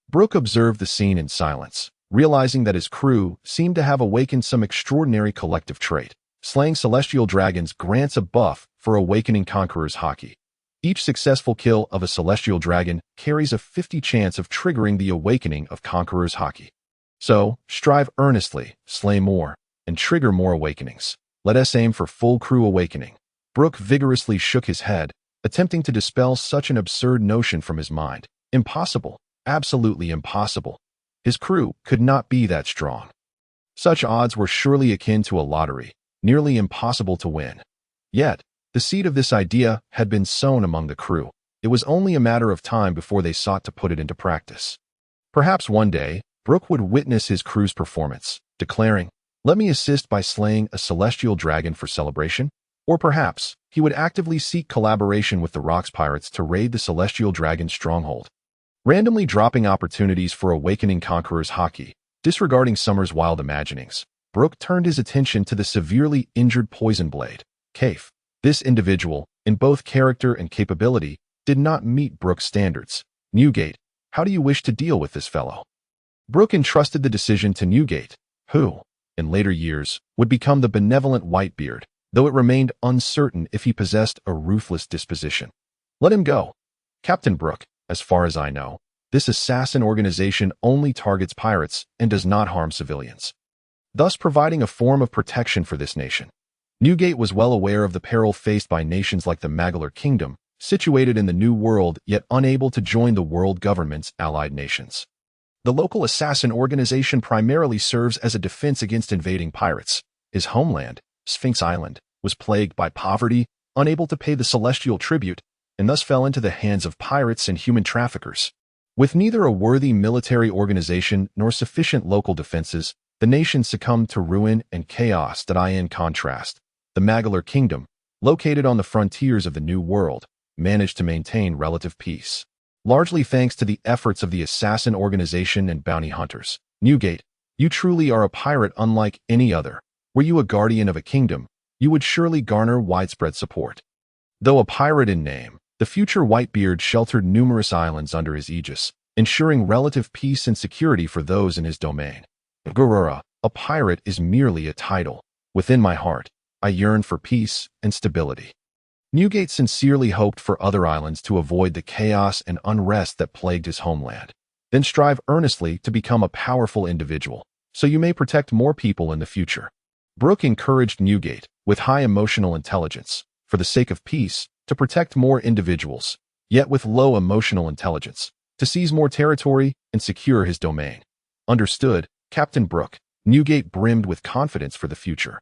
Brook observed the scene in silence, realizing that his crew seemed to have awakened some extraordinary collective trait. Slaying celestial dragons grants a buff for awakening Conqueror's Haki. Each successful kill of a celestial dragon carries a 50% chance of triggering the awakening of Conqueror's Haki. So, strive earnestly, slay more, and trigger more awakenings. Let us aim for full crew awakening. Brook vigorously shook his head, attempting to dispel such an absurd notion from his mind. Impossible. Absolutely impossible. His crew could not be that strong. Such odds were surely akin to a lottery, nearly impossible to win. Yet, the seed of this idea had been sown among the crew. It was only a matter of time before they sought to put it into practice. Perhaps one day, Brook would witness his crew's performance, declaring, "Let me assist by slaying a celestial dragon for celebration." Or perhaps, he would actively seek collaboration with the Rocks Pirates to raid the celestial dragon's stronghold, randomly dropping opportunities for awakening Conqueror's Haki. Disregarding Summer's wild imaginings, Brook turned his attention to the severely injured Poison Blade, Kaif. This individual, in both character and capability, did not meet Brook's standards. Newgate, how do you wish to deal with this fellow? Brook entrusted the decision to Newgate, who, in later years, would become the benevolent Whitebeard, though it remained uncertain if he possessed a ruthless disposition. Let him go. Captain Brook, as far as I know, this assassin organization only targets pirates and does not harm civilians, thus providing a form of protection for this nation. Newgate was well aware of the peril faced by nations like the Vodka Kingdom, situated in the New World yet unable to join the world government's allied nations. The local assassin organization primarily serves as a defense against invading pirates. His homeland, Sphinx Island, was plagued by poverty, unable to pay the celestial tribute, and thus fell into the hands of pirates and human traffickers. With neither a worthy military organization nor sufficient local defenses, the nation succumbed to ruin and chaos. In contrast, the Vodka Kingdom, located on the frontiers of the New World, managed to maintain relative peace, largely thanks to the efforts of the assassin organization and bounty hunters. Newgate, you truly are a pirate unlike any other. Were you a guardian of a kingdom, you would surely garner widespread support. Though a pirate in name, the future Whitebeard sheltered numerous islands under his aegis, ensuring relative peace and security for those in his domain. Gurura, a pirate is merely a title. Within my heart, I yearn for peace and stability. Newgate sincerely hoped for other islands to avoid the chaos and unrest that plagued his homeland. Then strive earnestly to become a powerful individual, so you may protect more people in the future. Brook encouraged Newgate, with high emotional intelligence, for the sake of peace, to protect more individuals, yet with low emotional intelligence, to seize more territory and secure his domain. Understood, Captain Brook. Newgate brimmed with confidence for the future.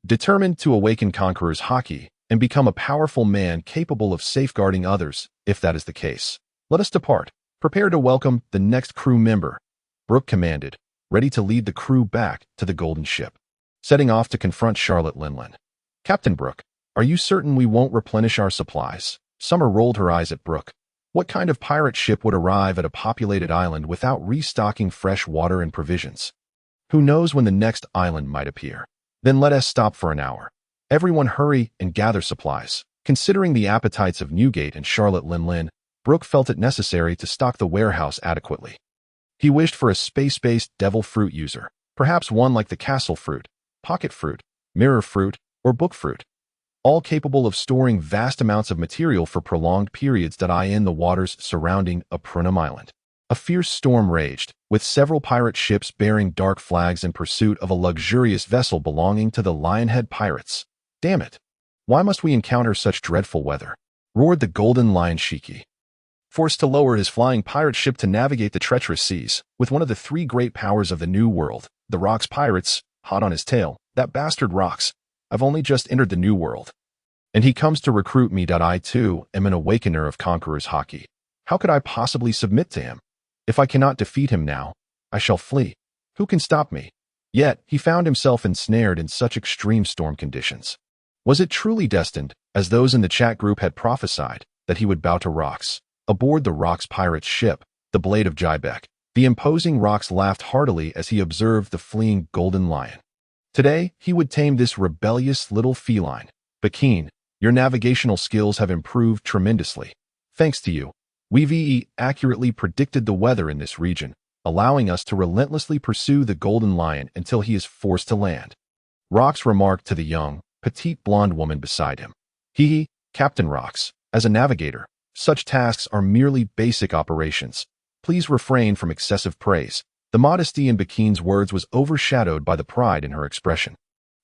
Determined to awaken Conqueror's Haki and become a powerful man capable of safeguarding others, if that is the case. Let us depart. Prepare to welcome the next crew member. Brook commanded, ready to lead the crew back to the golden ship. Setting off to confront Charlotte Linlin. Captain Brook, are you certain we won't replenish our supplies? Summer rolled her eyes at Brook. What kind of pirate ship would arrive at a populated island without restocking fresh water and provisions? Who knows when the next island might appear? Then let us stop for an hour. Everyone hurry and gather supplies. Considering the appetites of Newgate and Charlotte Linlin, Brook felt it necessary to stock the warehouse adequately. He wished for a space-based devil fruit user, perhaps one like the castle fruit, pocket fruit, mirror fruit, or book fruit, all capable of storing vast amounts of material for prolonged periods that eye in the waters surrounding a Prunum Island. A fierce storm raged, with several pirate ships bearing dark flags in pursuit of a luxurious vessel belonging to the Lionhead pirates. Damn it! Why must we encounter such dreadful weather? Roared the Golden Lion Shiki. Forced to lower his flying pirate ship to navigate the treacherous seas, with one of the three great powers of the New World, the Rocks pirates, hot on his tail. That bastard Rocks. I've only just entered the New World. And he comes to recruit me. I too am an awakener of Conqueror's Haki. How could I possibly submit to him? If I cannot defeat him now, I shall flee. Who can stop me? Yet, he found himself ensnared in such extreme storm conditions. Was it truly destined, as those in the chat group had prophesied, that he would bow to Rocks? Aboard the Rocks pirate's ship, the Blade of Jybek, the imposing Rocks laughed heartily as he observed the fleeing Golden Lion. Today, he would tame this rebellious little feline. Bakeen, your navigational skills have improved tremendously. Thanks to you, we've accurately predicted the weather in this region, allowing us to relentlessly pursue the Golden Lion until he is forced to land. Rocks remarked to the young, petite blonde woman beside him. Captain Rocks, as a navigator, such tasks are merely basic operations. Please refrain from excessive praise. The modesty in Bakeen's words was overshadowed by the pride in her expression.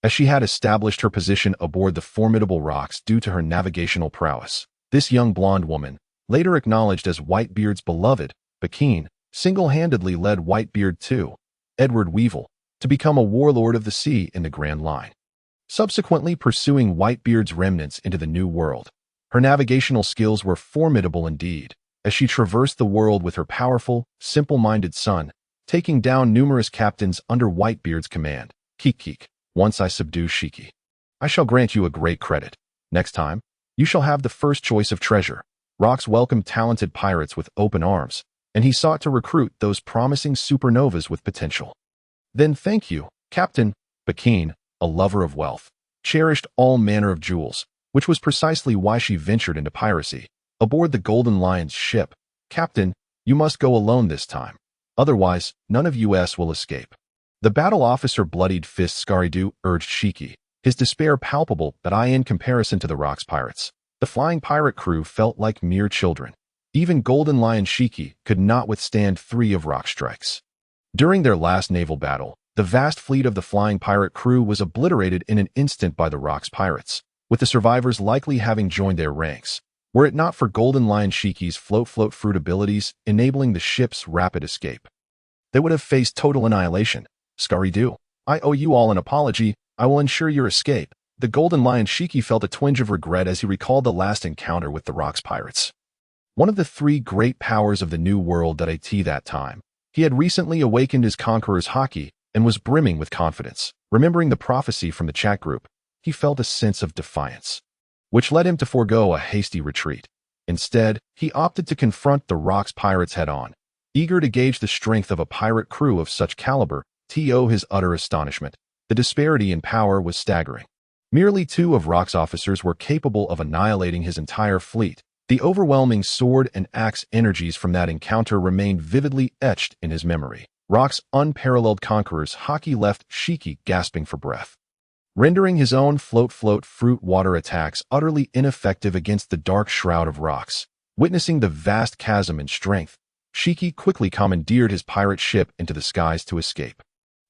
As she had established her position aboard the formidable Rocks due to her navigational prowess, this young blonde woman, later acknowledged as Whitebeard's beloved, Bakeen, single-handedly led Whitebeard II, Edward Weevil, to become a warlord of the sea in the Grand Line. Subsequently pursuing Whitebeard's remnants into the New World, her navigational skills were formidable indeed, as she traversed the world with her powerful, simple-minded son, taking down numerous captains under Whitebeard's command. Keek, once I subdue Shiki, I shall grant you a great credit. Next time, you shall have the first choice of treasure. Rocks welcomed talented pirates with open arms, and he sought to recruit those promising supernovas with potential. Then thank you, Captain. Bakeen, a lover of wealth, cherished all manner of jewels, which was precisely why she ventured into piracy. Aboard the Golden Lion's ship, Captain, you must go alone this time. Otherwise, none of us will escape. The battle officer Bloodied Fist Skaridu urged Shiki, his despair palpable that in comparison to the Rocks pirates, the flying pirate crew felt like mere children. Even Golden Lion Shiki could not withstand 3 of Rock's strikes. During their last naval battle, the vast fleet of the flying pirate crew was obliterated in an instant by the Rocks pirates, with the survivors likely having joined their ranks, were it not for Golden Lion Shiki's float fruit abilities enabling the ship's rapid escape. They would have faced total annihilation. Skaridu, I owe you all an apology. I will ensure your escape. The Golden Lion Shiki felt a twinge of regret as he recalled the last encounter with the Rocks pirates. One of the 3 great powers of the New World that time. He had recently awakened his Conqueror's Haki and was brimming with confidence. Remembering the prophecy from the chat group, he felt a sense of defiance, which led him to forego a hasty retreat. Instead, he opted to confront the Rocks pirates head-on. Eager to gauge the strength of a pirate crew of such caliber, to his utter astonishment, the disparity in power was staggering. Merely two of Rock's officers were capable of annihilating his entire fleet. The overwhelming sword and axe energies from that encounter remained vividly etched in his memory. Rock's unparalleled conquerors Haki left Shiki gasping for breath, rendering his own float fruit water attacks utterly ineffective against the dark shroud of rocks. Witnessing the vast chasm in strength, Shiki quickly commandeered his pirate ship into the skies to escape,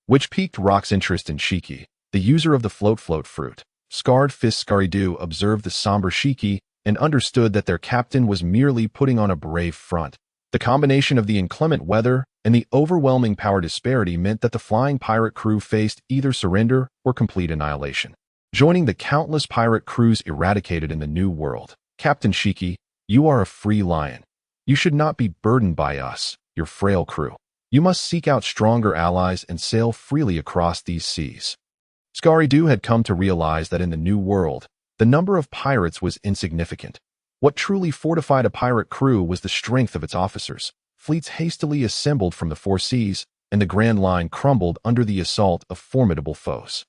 which piqued Rock's interest in Shiki, the user of the float fruit. Scarred Fist Kaido observed the somber Shiki and understood that their captain was merely putting on a brave front. The combination of the inclement weather and the overwhelming power disparity meant that the flying pirate crew faced either surrender or complete annihilation. Joining the countless pirate crews eradicated in the New World, Captain Shiki, you are a free lion. You should not be burdened by us, your frail crew. You must seek out stronger allies and sail freely across these seas. Kaido had come to realize that in the New World, the number of pirates was insignificant. What truly fortified a pirate crew was the strength of its officers. Fleets hastily assembled from the four seas, and the Grand Line crumbled under the assault of formidable foes.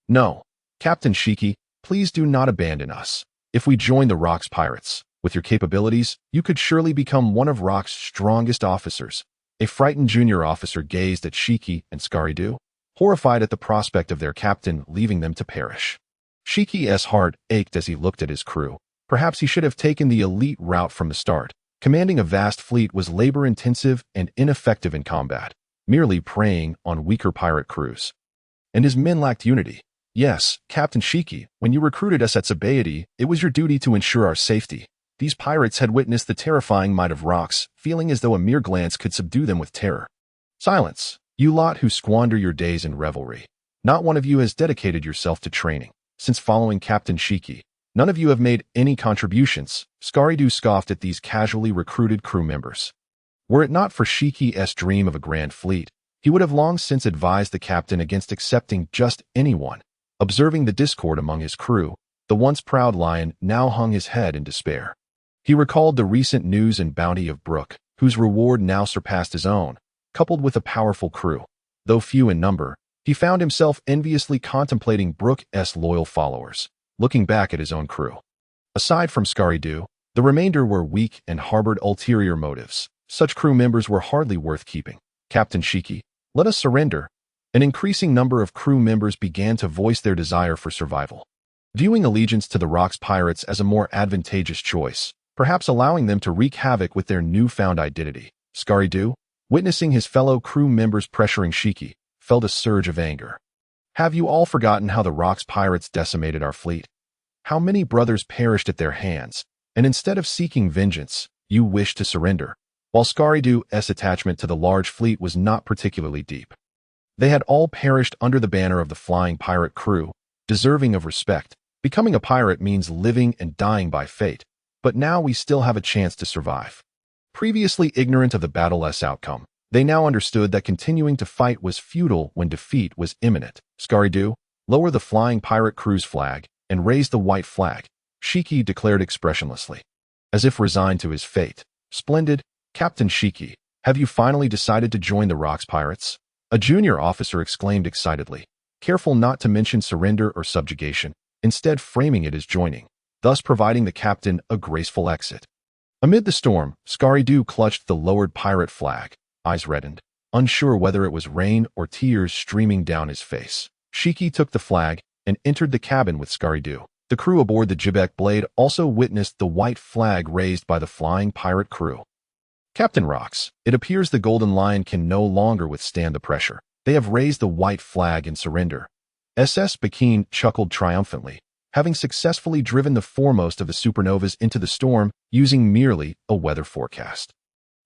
No, Captain Shiki, please do not abandon us. If we join the Rock's pirates, with your capabilities, you could surely become one of Rock's strongest officers. A frightened junior officer gazed at Shiki and Kaido, horrified at the prospect of their captain leaving them to perish. Shiki's heart ached as he looked at his crew. Perhaps he should have taken the elite route from the start. Commanding a vast fleet was labor-intensive and ineffective in combat, merely preying on weaker pirate crews. And his men lacked unity. Yes, Captain Shiki, when you recruited us at Sabaody, it was your duty to ensure our safety. These pirates had witnessed the terrifying might of rocks, feeling as though a mere glance could subdue them with terror. Silence, you lot who squander your days in revelry. Not one of you has dedicated yourself to training. Since following Captain Shiki, none of you have made any contributions. Kaido scoffed at these casually recruited crew members. Were it not for Shiki's dream of a grand fleet, he would have long since advised the captain against accepting just anyone. Observing the discord among his crew, the once proud Lion now hung his head in despair. He recalled the recent news and bounty of Brook, whose reward now surpassed his own, coupled with a powerful crew. Though few in number, he found himself enviously contemplating Brook's loyal followers, looking back at his own crew. Aside from Kaido, the remainder were weak and harbored ulterior motives. Such crew members were hardly worth keeping. Captain Shiki, let us surrender. An increasing number of crew members began to voice their desire for survival, viewing allegiance to the Rock's pirates as a more advantageous choice, perhaps allowing them to wreak havoc with their newfound identity. Kaido, witnessing his fellow crew members pressuring Shiki, felt a surge of anger. Have you all forgotten how the Rock's pirates decimated our fleet? How many brothers perished at their hands, and instead of seeking vengeance, you wish to surrender? While Kaido's attachment to the large fleet was not particularly deep, they had all perished under the banner of the flying pirate crew, deserving of respect. Becoming a pirate means living and dying by fate, but now we still have a chance to survive. Previously ignorant of the battle's outcome, they now understood that continuing to fight was futile when defeat was imminent. Kaido, lower the flying pirate crew's flag and raise the white flag, Shiki declared expressionlessly, as if resigned to his fate. Splendid, Captain Shiki, have you finally decided to join the Rock's pirates? A junior officer exclaimed excitedly, careful not to mention surrender or subjugation, instead framing it as joining, thus providing the captain a graceful exit. Amid the storm, Kaido clutched the lowered pirate flag, eyes reddened, unsure whether it was rain or tears streaming down his face. Shiki took the flag and entered the cabin with Kaido. The crew aboard the Vodka Blade also witnessed the white flag raised by the flying pirate crew. Captain Rocks, it appears the Golden Lion can no longer withstand the pressure. They have raised the white flag in surrender. SS Bakine chuckled triumphantly, having successfully driven the foremost of the supernovas into the storm using merely a weather forecast.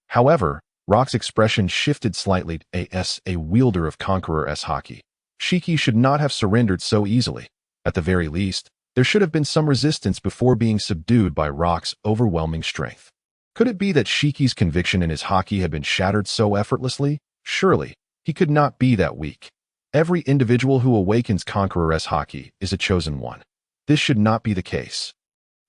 However, Rock's expression shifted slightly as a wielder of Conqueror's Haki. Shiki should not have surrendered so easily. At the very least, there should have been some resistance before being subdued by Rock's overwhelming strength. Could it be that Shiki's conviction in his Haki had been shattered so effortlessly? Surely, he could not be that weak. Every individual who awakens Conqueror's Haki is a chosen one. This should not be the case.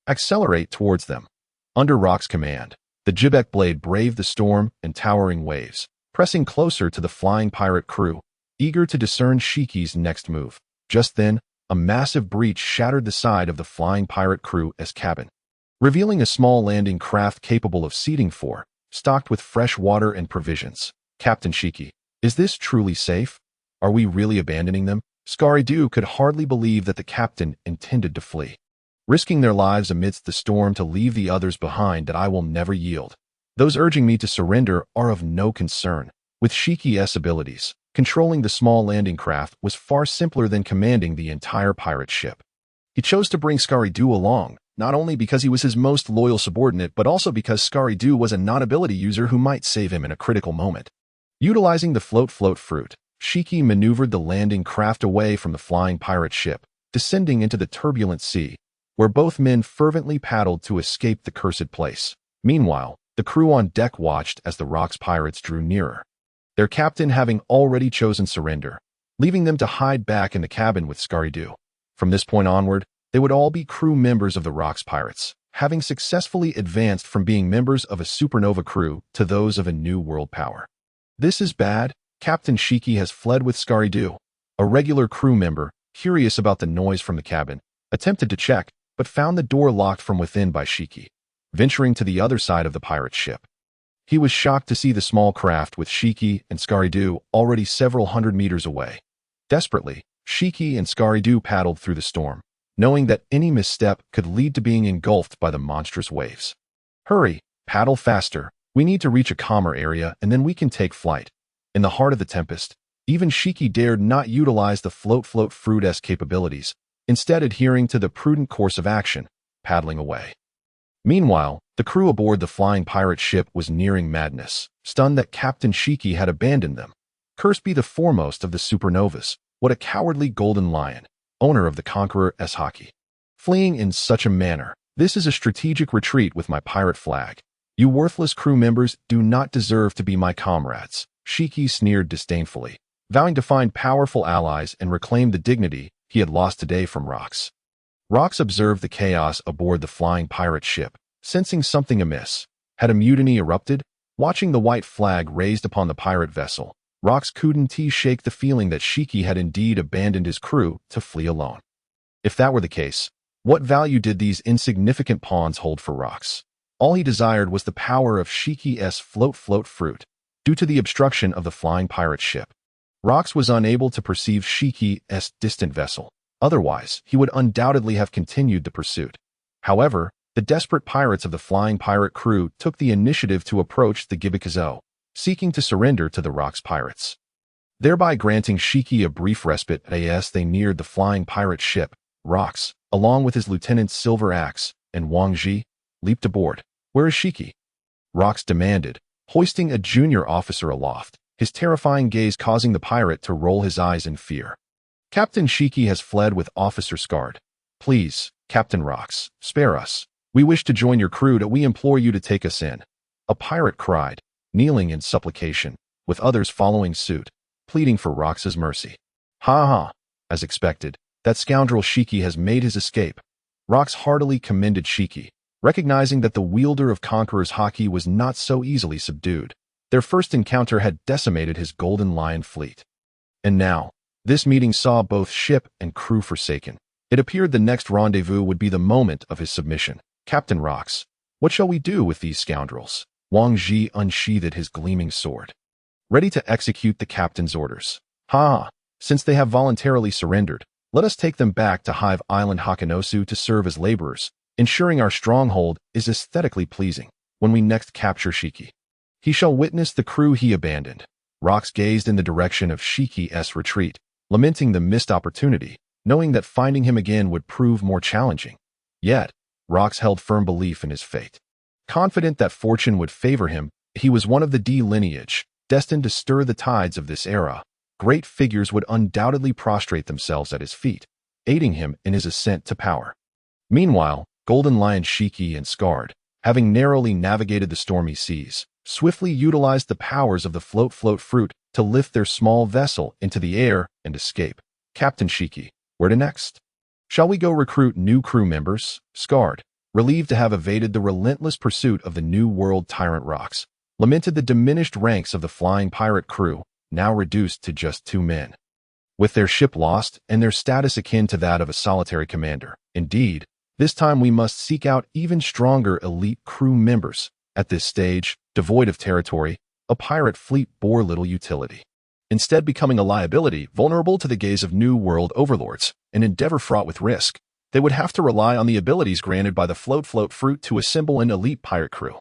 Accelerate towards them. Under Rock's command, the Vodka Blade braved the storm and towering waves, pressing closer to the flying pirate crew, eager to discern Shiki's next move. Just then, a massive breach shattered the side of the flying pirate crew's cabin, revealing a small landing craft capable of seating 4, stocked with fresh water and provisions. Captain Shiki, is this truly safe? Are we really abandoning them? Kaido could hardly believe that the captain intended to flee, risking their lives amidst the storm to leave the others behind. That I will never yield. Those urging me to surrender are of no concern. With Shiki's abilities, controlling the small landing craft was far simpler than commanding the entire pirate ship. He chose to bring Kaido along, not only because he was his most loyal subordinate, but also because Kaido was a non-ability user who might save him in a critical moment. Utilizing the float fruit, Shiki maneuvered the landing craft away from the flying pirate ship, descending into the turbulent sea, where both men fervently paddled to escape the cursed place. Meanwhile, the crew on deck watched as the Rock's pirates drew nearer, their captain having already chosen surrender, leaving them to hide back in the cabin with Kaido. From this point onward, they would all be crew members of the Rock's pirates, having successfully advanced from being members of a supernova crew to those of a new world power. This is bad. Captain Shiki has fled with Kaido. A regular crew member, curious about the noise from the cabin, attempted to check, but found the door locked from within by Shiki, venturing to the other side of the pirate ship. He was shocked to see the small craft with Shiki and Kaido already several hundred meters away. Desperately, Shiki and Kaido paddled through the storm, knowing that any misstep could lead to being engulfed by the monstrous waves. Hurry, paddle faster. We need to reach a calmer area and then we can take flight. In the heart of the tempest, even Shiki dared not utilize the float fruit's capabilities, instead adhering to the prudent course of action, paddling away. Meanwhile, the crew aboard the flying pirate ship was nearing madness, stunned that Captain Shiki had abandoned them. Cursed be the foremost of the supernovas. What a cowardly Golden Lion, owner of the Conqueror's Haki. Fleeing in such a manner. This is a strategic retreat with my pirate flag. You worthless crew members do not deserve to be my comrades. Shiki sneered disdainfully, vowing to find powerful allies and reclaim the dignity he had lost today from Rox. Rox observed the chaos aboard the flying pirate ship, sensing something amiss. Had a mutiny erupted? Watching the white flag raised upon the pirate vessel, Rox couldn't shake the feeling that Shiki had indeed abandoned his crew to flee alone. If that were the case, what value did these insignificant pawns hold for Rox? All he desired was the power of Shiki's float fruit. Due to the obstruction of the flying pirate ship, Rox was unable to perceive Shiki's distant vessel. Otherwise, he would undoubtedly have continued the pursuit. However, the desperate pirates of the flying pirate crew took the initiative to approach the Gibikazo, seeking to surrender to the Rock's pirates, thereby granting Shiki a brief respite as they neared the flying pirate ship. Rox, along with his lieutenants Silver Axe and Wang Ji, leaped aboard. Where is Shiki? Rox demanded, hoisting a junior officer aloft, his terrifying gaze causing the pirate to roll his eyes in fear. Captain Shiki has fled with Officer Scard. Please, Captain Rox, spare us. We wish to join your crew. We implore you to take us in. A pirate cried, kneeling in supplication, with others following suit, pleading for Rox's mercy. Ha ha, as expected, that scoundrel Shiki has made his escape. Rox heartily commended Shiki, recognizing that the wielder of Conqueror's Haki was not so easily subdued. Their first encounter had decimated his Golden Lion fleet. And now, this meeting saw both ship and crew forsaken. It appeared the next rendezvous would be the moment of his submission. Captain Rox, what shall we do with these scoundrels? Wang Ji unsheathed his gleaming sword, ready to execute the captain's orders. Ha! Since they have voluntarily surrendered, let us take them back to Hive Island Hakanosu to serve as laborers, ensuring our stronghold is aesthetically pleasing. When we next capture Shiki, he shall witness the crew he abandoned. Rox gazed in the direction of Shiki's retreat, lamenting the missed opportunity, knowing that finding him again would prove more challenging. Yet, Rox held firm belief in his fate. Confident that fortune would favor him, he was one of the D lineage, destined to stir the tides of this era. Great figures would undoubtedly prostrate themselves at his feet, aiding him in his ascent to power. Meanwhile, Golden Lion Shiki and Scard, having narrowly navigated the stormy seas, swiftly utilized the powers of the float fruit to lift their small vessel into the air and escape. Captain Shiki, where to next? Shall we go recruit new crew members? Scard, relieved to have evaded the relentless pursuit of the New World tyrant Rox, lamented the diminished ranks of the flying pirate crew, now reduced to just 2 men. with their ship lost and their status akin to that of a solitary commander. Indeed, this time we must seek out even stronger elite crew members. At this stage, devoid of territory, a pirate fleet bore little utility. Instead becoming a liability, vulnerable to the gaze of New World overlords, an endeavor fraught with risk, they would have to rely on the abilities granted by the float fruit to assemble an elite pirate crew.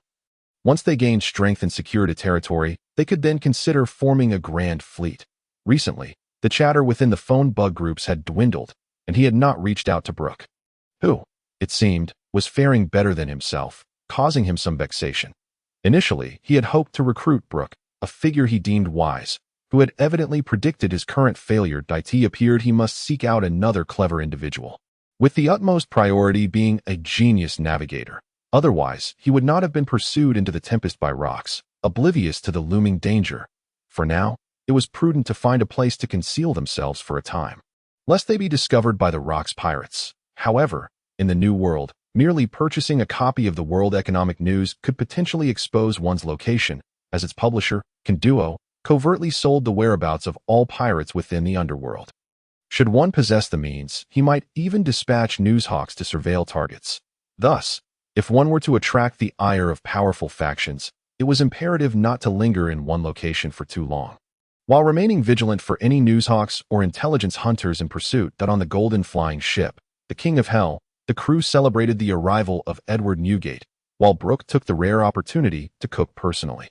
Once they gained strength and secured a territory, they could then consider forming a grand fleet. Recently, the chatter within the phone bug groups had dwindled, and he had not reached out to Brook, who, it seemed, was faring better than himself, causing him some vexation. Initially, he had hoped to recruit Brook, a figure he deemed wise, who had evidently predicted his current failure. It appeared he must seek out another clever individual, with the utmost priority being a genius navigator. Otherwise, he would not have been pursued into the tempest by rocks, oblivious to the looming danger. For now, it was prudent to find a place to conceal themselves for a time, lest they be discovered by the rocks pirates. However, in the New World, merely purchasing a copy of the World Economic News could potentially expose one's location, as its publisher, Kaido, covertly sold the whereabouts of all pirates within the underworld. Should one possess the means, he might even dispatch newshawks to surveil targets. Thus, if one were to attract the ire of powerful factions, it was imperative not to linger in one location for too long, while remaining vigilant for any newshawks or intelligence hunters in pursuit. That on the golden flying ship, the King of Hell, the crew celebrated the arrival of Edward Newgate, while Brook took the rare opportunity to cook personally,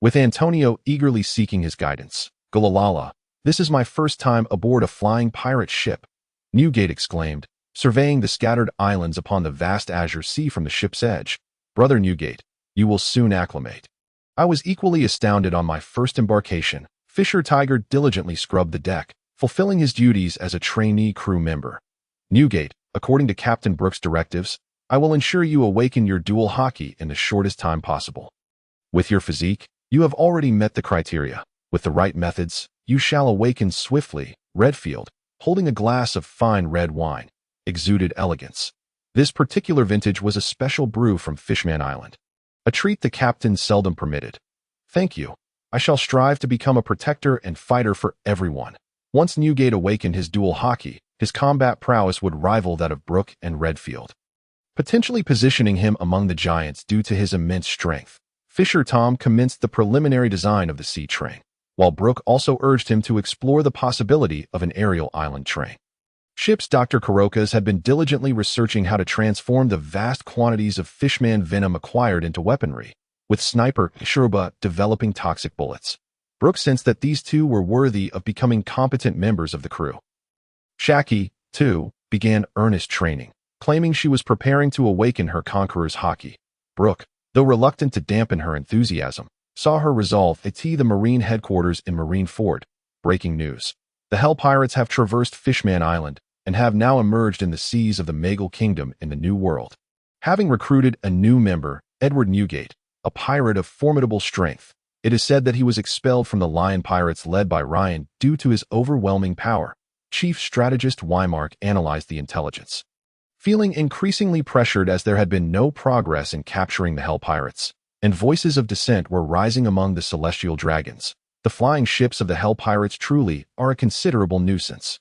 with Antonio eagerly seeking his guidance. "Gulalala, this is my first time aboard a flying pirate ship," Newgate exclaimed, surveying the scattered islands upon the vast azure sea from the ship's edge. "Brother Newgate, you will soon acclimate." "I was equally astounded on my first embarkation." Fisher Tiger diligently scrubbed the deck, fulfilling his duties as a trainee crew member. "Newgate, according to Captain Brook's directives, I will ensure you awaken your duel Haki in the shortest time possible. With your physique, you have already met the criteria. With the right methods, you shall awaken swiftly." Redfield, holding a glass of fine red wine, exuded elegance. This particular vintage was a special brew from Fishman Island, a treat the captain seldom permitted. "Thank you. I shall strive to become a protector and fighter for everyone." Once Newgate awakened his duel Haki, his combat prowess would rival that of Brook and Redfield, potentially positioning him among the giants due to his immense strength. Fisher Tom commenced the preliminary design of the sea train, while Brook also urged him to explore the possibility of an aerial island train. Ships Dr. Kuroka's had been diligently researching how to transform the vast quantities of fishman venom acquired into weaponry, with Sniper Shuruba developing toxic bullets. Brook sensed that these two were worthy of becoming competent members of the crew. Shiki, too, began earnest training, claiming she was preparing to awaken her conqueror's Haki. Brook, though reluctant to dampen her enthusiasm, saw her resolve at the Marine headquarters in Marineford. Breaking news. The Hell Pirates have traversed Fishman Island and have now emerged in the seas of the Vodka Kingdom in the New World. Having recruited a new member, Edward Newgate, a pirate of formidable strength, it is said that he was expelled from the Lion Pirates led by Ryan due to his overwhelming power. Chief Strategist Wymark analyzed the intelligence, feeling increasingly pressured as there had been no progress in capturing the Hell Pirates, and voices of dissent were rising among the celestial dragons. The flying ships of the Hell Pirates truly are a considerable nuisance,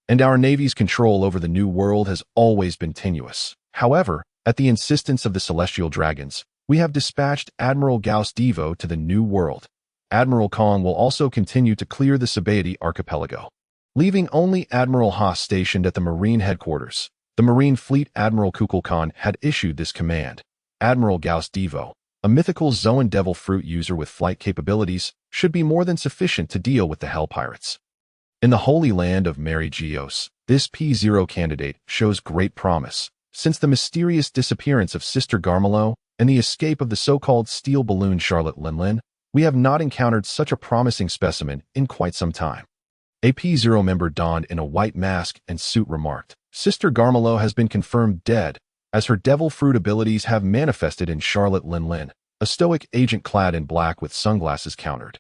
and our Navy's control over the New World has always been tenuous. However, at the insistence of the celestial dragons, we have dispatched Admiral Gauss Devo to the New World. Admiral Kong will also continue to clear the Sabaody archipelago, leaving only Admiral Haas stationed at the Marine headquarters. The Marine Fleet Admiral Kukulkan had issued this command. Admiral Gauss Devo, a mythical Zoan Devil Fruit user with flight capabilities, should be more than sufficient to deal with the Hell Pirates. In the Holy Land of Mary Geos, this P0 candidate shows great promise. Since the mysterious disappearance of Sister Garmelo and the escape of the so-called steel balloon Charlotte Lingling, we have not encountered such a promising specimen in quite some time. A P0 member donned in a white mask and suit remarked, "Sister Garmelo has been confirmed dead, as her devil fruit abilities have manifested in Charlotte Lingling." A stoic agent clad in black with sunglasses countered,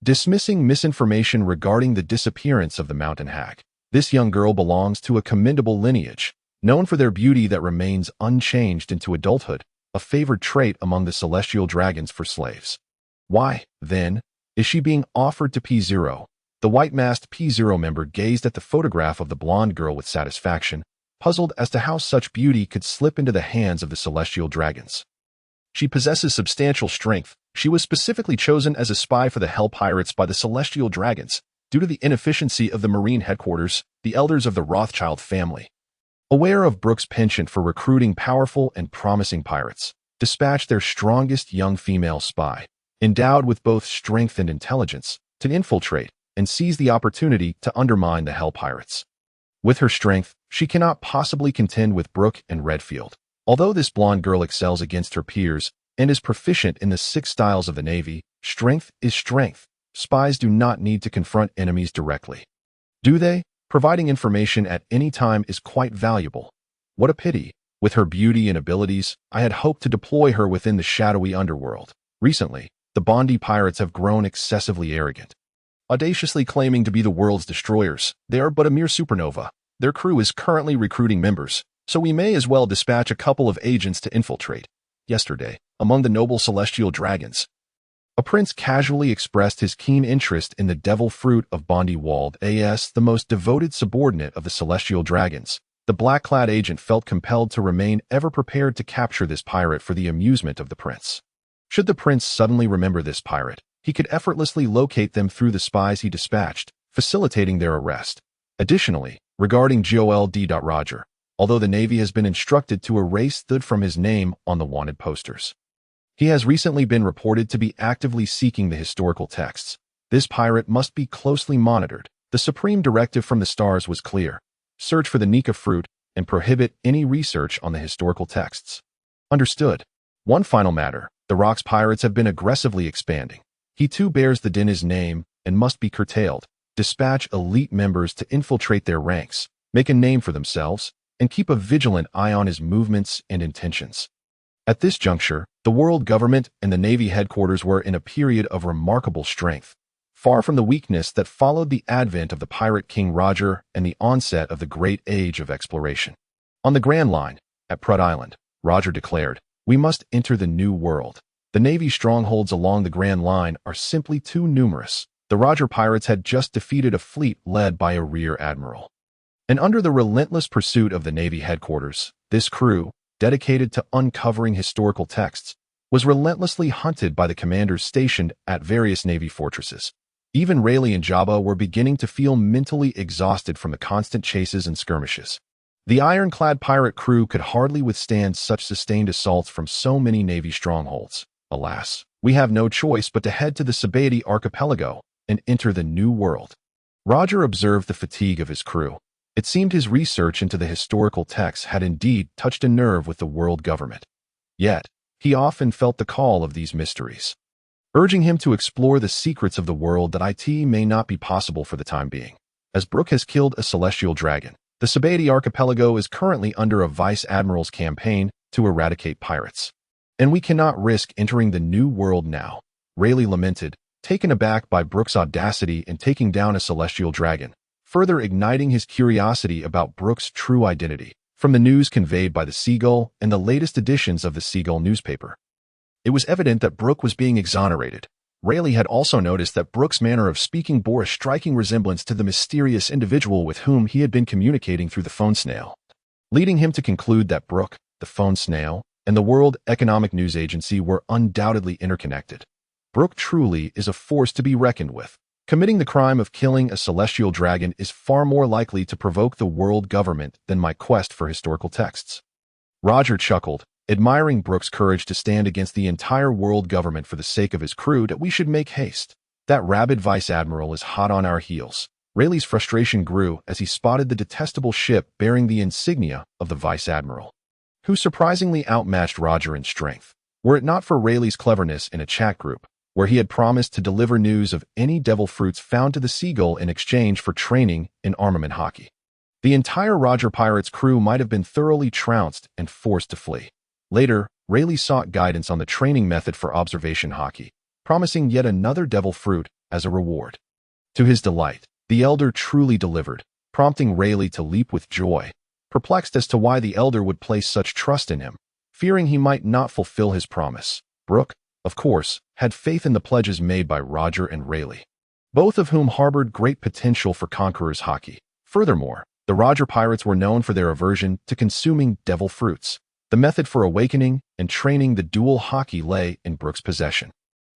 dismissing misinformation regarding the disappearance of the mountain hag. This young girl belongs to a commendable lineage, known for their beauty that remains unchanged into adulthood, a favored trait among the celestial dragons for slaves. Why, then, is she being offered to P0? The white-masked P0 member gazed at the photograph of the blonde girl with satisfaction, puzzled as to how such beauty could slip into the hands of the celestial dragons. She possesses substantial strength. She was specifically chosen as a spy for the Hell Pirates by the celestial dragons, due to the inefficiency of the Marine headquarters, the elders of the Rothschild family. Aware of Brook's penchant for recruiting powerful and promising pirates, dispatched their strongest young female spy, endowed with both strength and intelligence, to infiltrate and seize the opportunity to undermine the Hell Pirates. With her strength, she cannot possibly contend with Brook and Redfield. Although this blonde girl excels against her peers and is proficient in the 6 styles of the Navy, strength is strength. Spies do not need to confront enemies directly. Do they? Providing information at any time is quite valuable. What a pity. With her beauty and abilities, I had hoped to deploy her within the shadowy underworld. Recently, the Bondi pirates have grown excessively arrogant. Audaciously claiming to be the world's destroyers, they are but a mere supernova. Their crew is currently recruiting members, so we may as well dispatch a couple of agents to infiltrate. Yesterday, among the noble celestial dragons, a prince casually expressed his keen interest in the devil fruit of Bondi Wald as the most devoted subordinate of the celestial dragons. The black-clad agent felt compelled to remain ever prepared to capture this pirate for the amusement of the prince. Should the prince suddenly remember this pirate, he could effortlessly locate them through the spies he dispatched, facilitating their arrest. Additionally, regarding Joel D. Roger, although the Navy has been instructed to erase the from his name on the wanted posters, he has recently been reported to be actively seeking the historical texts. This pirate must be closely monitored. The supreme directive from the stars was clear: search for the Nika fruit and prohibit any research on the historical texts. Understood. One final matter: the Rocks pirates have been aggressively expanding. He too bears the Din's name and must be curtailed. Dispatch elite members to infiltrate their ranks, make a name for themselves, and keep a vigilant eye on his movements and intentions. At this juncture, the world government and the Navy headquarters were in a period of remarkable strength, far from the weakness that followed the advent of the pirate King Roger and the onset of the Great Age of Exploration. On the Grand Line, at Prut Island, Roger declared, "We must enter the New World." The Navy strongholds along the Grand Line are simply too numerous. The Roger pirates had just defeated a fleet led by a rear admiral. And under the relentless pursuit of the Navy headquarters, this crew, dedicated to uncovering historical texts, was relentlessly hunted by the commanders stationed at various Navy fortresses. Even Rayleigh and Jabba were beginning to feel mentally exhausted from the constant chases and skirmishes. The ironclad pirate crew could hardly withstand such sustained assaults from so many Navy strongholds. Alas, we have no choice but to head to the Sabaody archipelago and enter the New World. Roger observed the fatigue of his crew. It seemed his research into the historical texts had indeed touched a nerve with the world government. Yet, he often felt the call of these mysteries, urging him to explore the secrets of the world that it may not be possible for the time being. As Brook has killed a celestial dragon, the Sabaody archipelago is currently under a vice admiral's campaign to eradicate pirates. And we cannot risk entering the New World now, Rayleigh lamented, taken aback by Brook's audacity in taking down a celestial dragon, further igniting his curiosity about Brook's true identity. From the news conveyed by the Seagull and the latest editions of the Seagull newspaper, it was evident that Brook was being exonerated. Rayleigh had also noticed that Brook's manner of speaking bore a striking resemblance to the mysterious individual with whom he had been communicating through the phone snail, leading him to conclude that Brook, the phone snail, and the World Economic News Agency were undoubtedly interconnected. Brook truly is a force to be reckoned with. Committing the crime of killing a celestial dragon is far more likely to provoke the world government than my quest for historical texts. Roger chuckled, admiring Brook's courage to stand against the entire world government for the sake of his crew. That we should make haste. That rabid vice admiral is hot on our heels. Rayleigh's frustration grew as he spotted the detestable ship bearing the insignia of the vice admiral, who surprisingly outmatched Roger in strength. Were it not for Rayleigh's cleverness in a chat group, where he had promised to deliver news of any devil fruits found to the Seagull in exchange for training in armament Haki, the entire Roger Pirates crew might have been thoroughly trounced and forced to flee. Later, Rayleigh sought guidance on the training method for observation Haki, promising yet another devil fruit as a reward. To his delight, the Elder truly delivered, prompting Rayleigh to leap with joy, perplexed as to why the Elder would place such trust in him, fearing he might not fulfill his promise. Brook, of course, had faith in the pledges made by Roger and Rayleigh. both of whom harbored great potential for conquerors' Haki. Furthermore, the Roger pirates were known for their aversion to consuming devil fruits. The method for awakening and training the dual Haki lay in Brook's possession,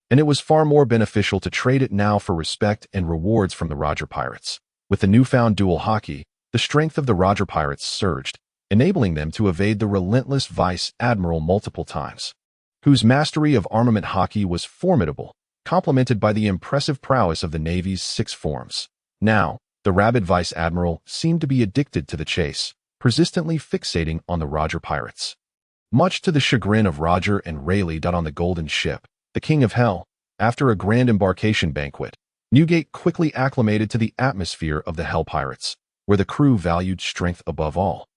and it was far more beneficial to trade it now for respect and rewards from the Roger pirates. With the newfound dual Haki, the strength of the Roger pirates surged, enabling them to evade the relentless Vice Admiral multiple times, whose mastery of armament Haki was formidable, complemented by the impressive prowess of the Navy's 6 forms. Now, the rabid Vice Admiral seemed to be addicted to the chase, persistently fixating on the Roger pirates. Much to the chagrin of Roger and Rayleigh on the Golden Ship, the King of Hell, after a grand embarkation banquet, Newgate quickly acclimated to the atmosphere of the Hell Pirates, where the crew valued strength above all,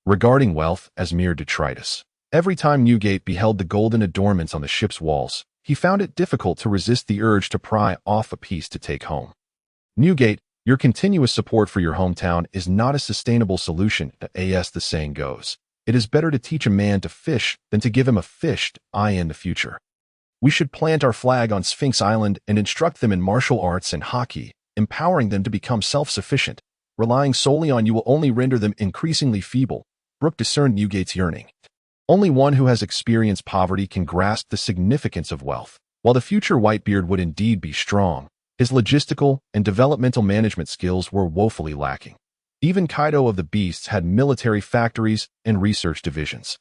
regarding wealth as mere detritus. Every time Newgate beheld the golden adornments on the ship's walls, he found it difficult to resist the urge to pry off a piece to take home. Newgate, your continuous support for your hometown is not a sustainable solution, as the saying goes. It is better to teach a man to fish than to give him a fish eye in the future. We should plant our flag on Sphinx Island and instruct them in martial arts and Haki, empowering them to become self-sufficient. Relying solely on you will only render them increasingly feeble. Brook discerned Newgate's yearning. Only one who has experienced poverty can grasp the significance of wealth. While the future Whitebeard would indeed be strong, his logistical and developmental management skills were woefully lacking. Even Kaido of the Beasts had military factories and research divisions,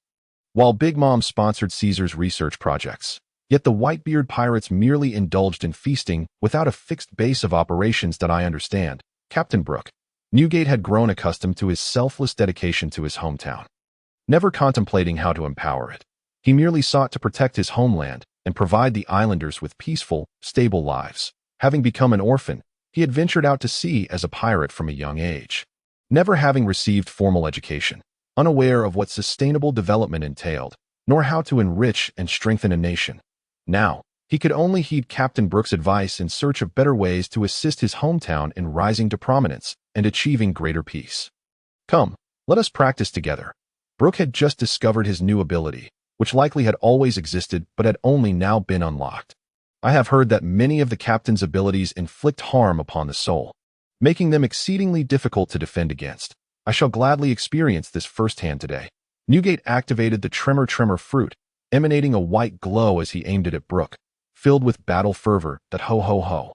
while Big Mom sponsored Caesar's research projects. Yet the Whitebeard pirates merely indulged in feasting without a fixed base of operations that I understand. Captain Brook. Newgate had grown accustomed to his selfless dedication to his hometown, never contemplating how to empower it. He merely sought to protect his homeland and provide the islanders with peaceful, stable lives. Having become an orphan, he had ventured out to sea as a pirate from a young age, never having received formal education, unaware of what sustainable development entailed, nor how to enrich and strengthen a nation. Now, he could only heed Captain Brook's advice in search of better ways to assist his hometown in rising to prominence and achieving greater peace. Come, let us practice together. Brook had just discovered his new ability, which likely had always existed but had only now been unlocked. I have heard that many of the captain's abilities inflict harm upon the soul, making them exceedingly difficult to defend against. I shall gladly experience this firsthand today. Newgate activated the Tremor fruit, emanating a white glow as he aimed it at Brook, filled with battle fervor that ho ho ho.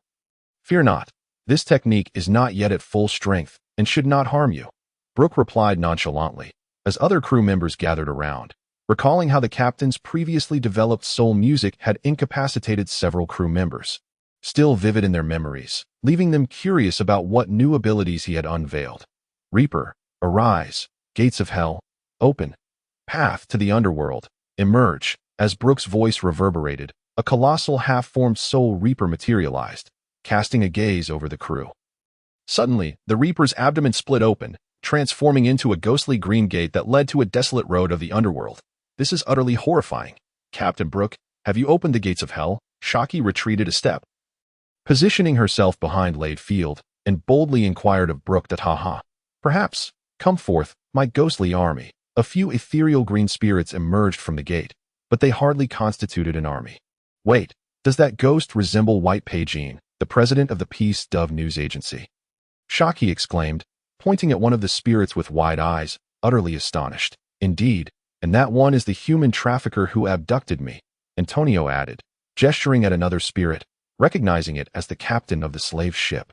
Fear not, this technique is not yet at full strength and should not harm you, Brook replied nonchalantly, as other crew members gathered around, recalling how the captain's previously developed soul music had incapacitated several crew members, still vivid in their memories, leaving them curious about what new abilities he had unveiled. Reaper, arise, gates of hell, open, path to the underworld, emerge. As Brook's voice reverberated, a colossal half-formed soul Reaper materialized, casting a gaze over the crew. Suddenly, the Reaper's abdomen split open, transforming into a ghostly green gate that led to a desolate road of the underworld. This is utterly horrifying. Captain Brook, have you opened the gates of hell? Shiki retreated a step, positioning herself behind Redfield, and boldly inquired of Brook that haha. Perhaps, come forth, my ghostly army. A few ethereal green spirits emerged from the gate, but they hardly constituted an army. Wait, does that ghost resemble Whitebeard, the president of the Peace Dove News Agency? Shiki exclaimed, pointing at one of the spirits with wide eyes, utterly astonished. Indeed, and that one is the human trafficker who abducted me, Antonio added, gesturing at another spirit, recognizing it as the captain of the slave ship,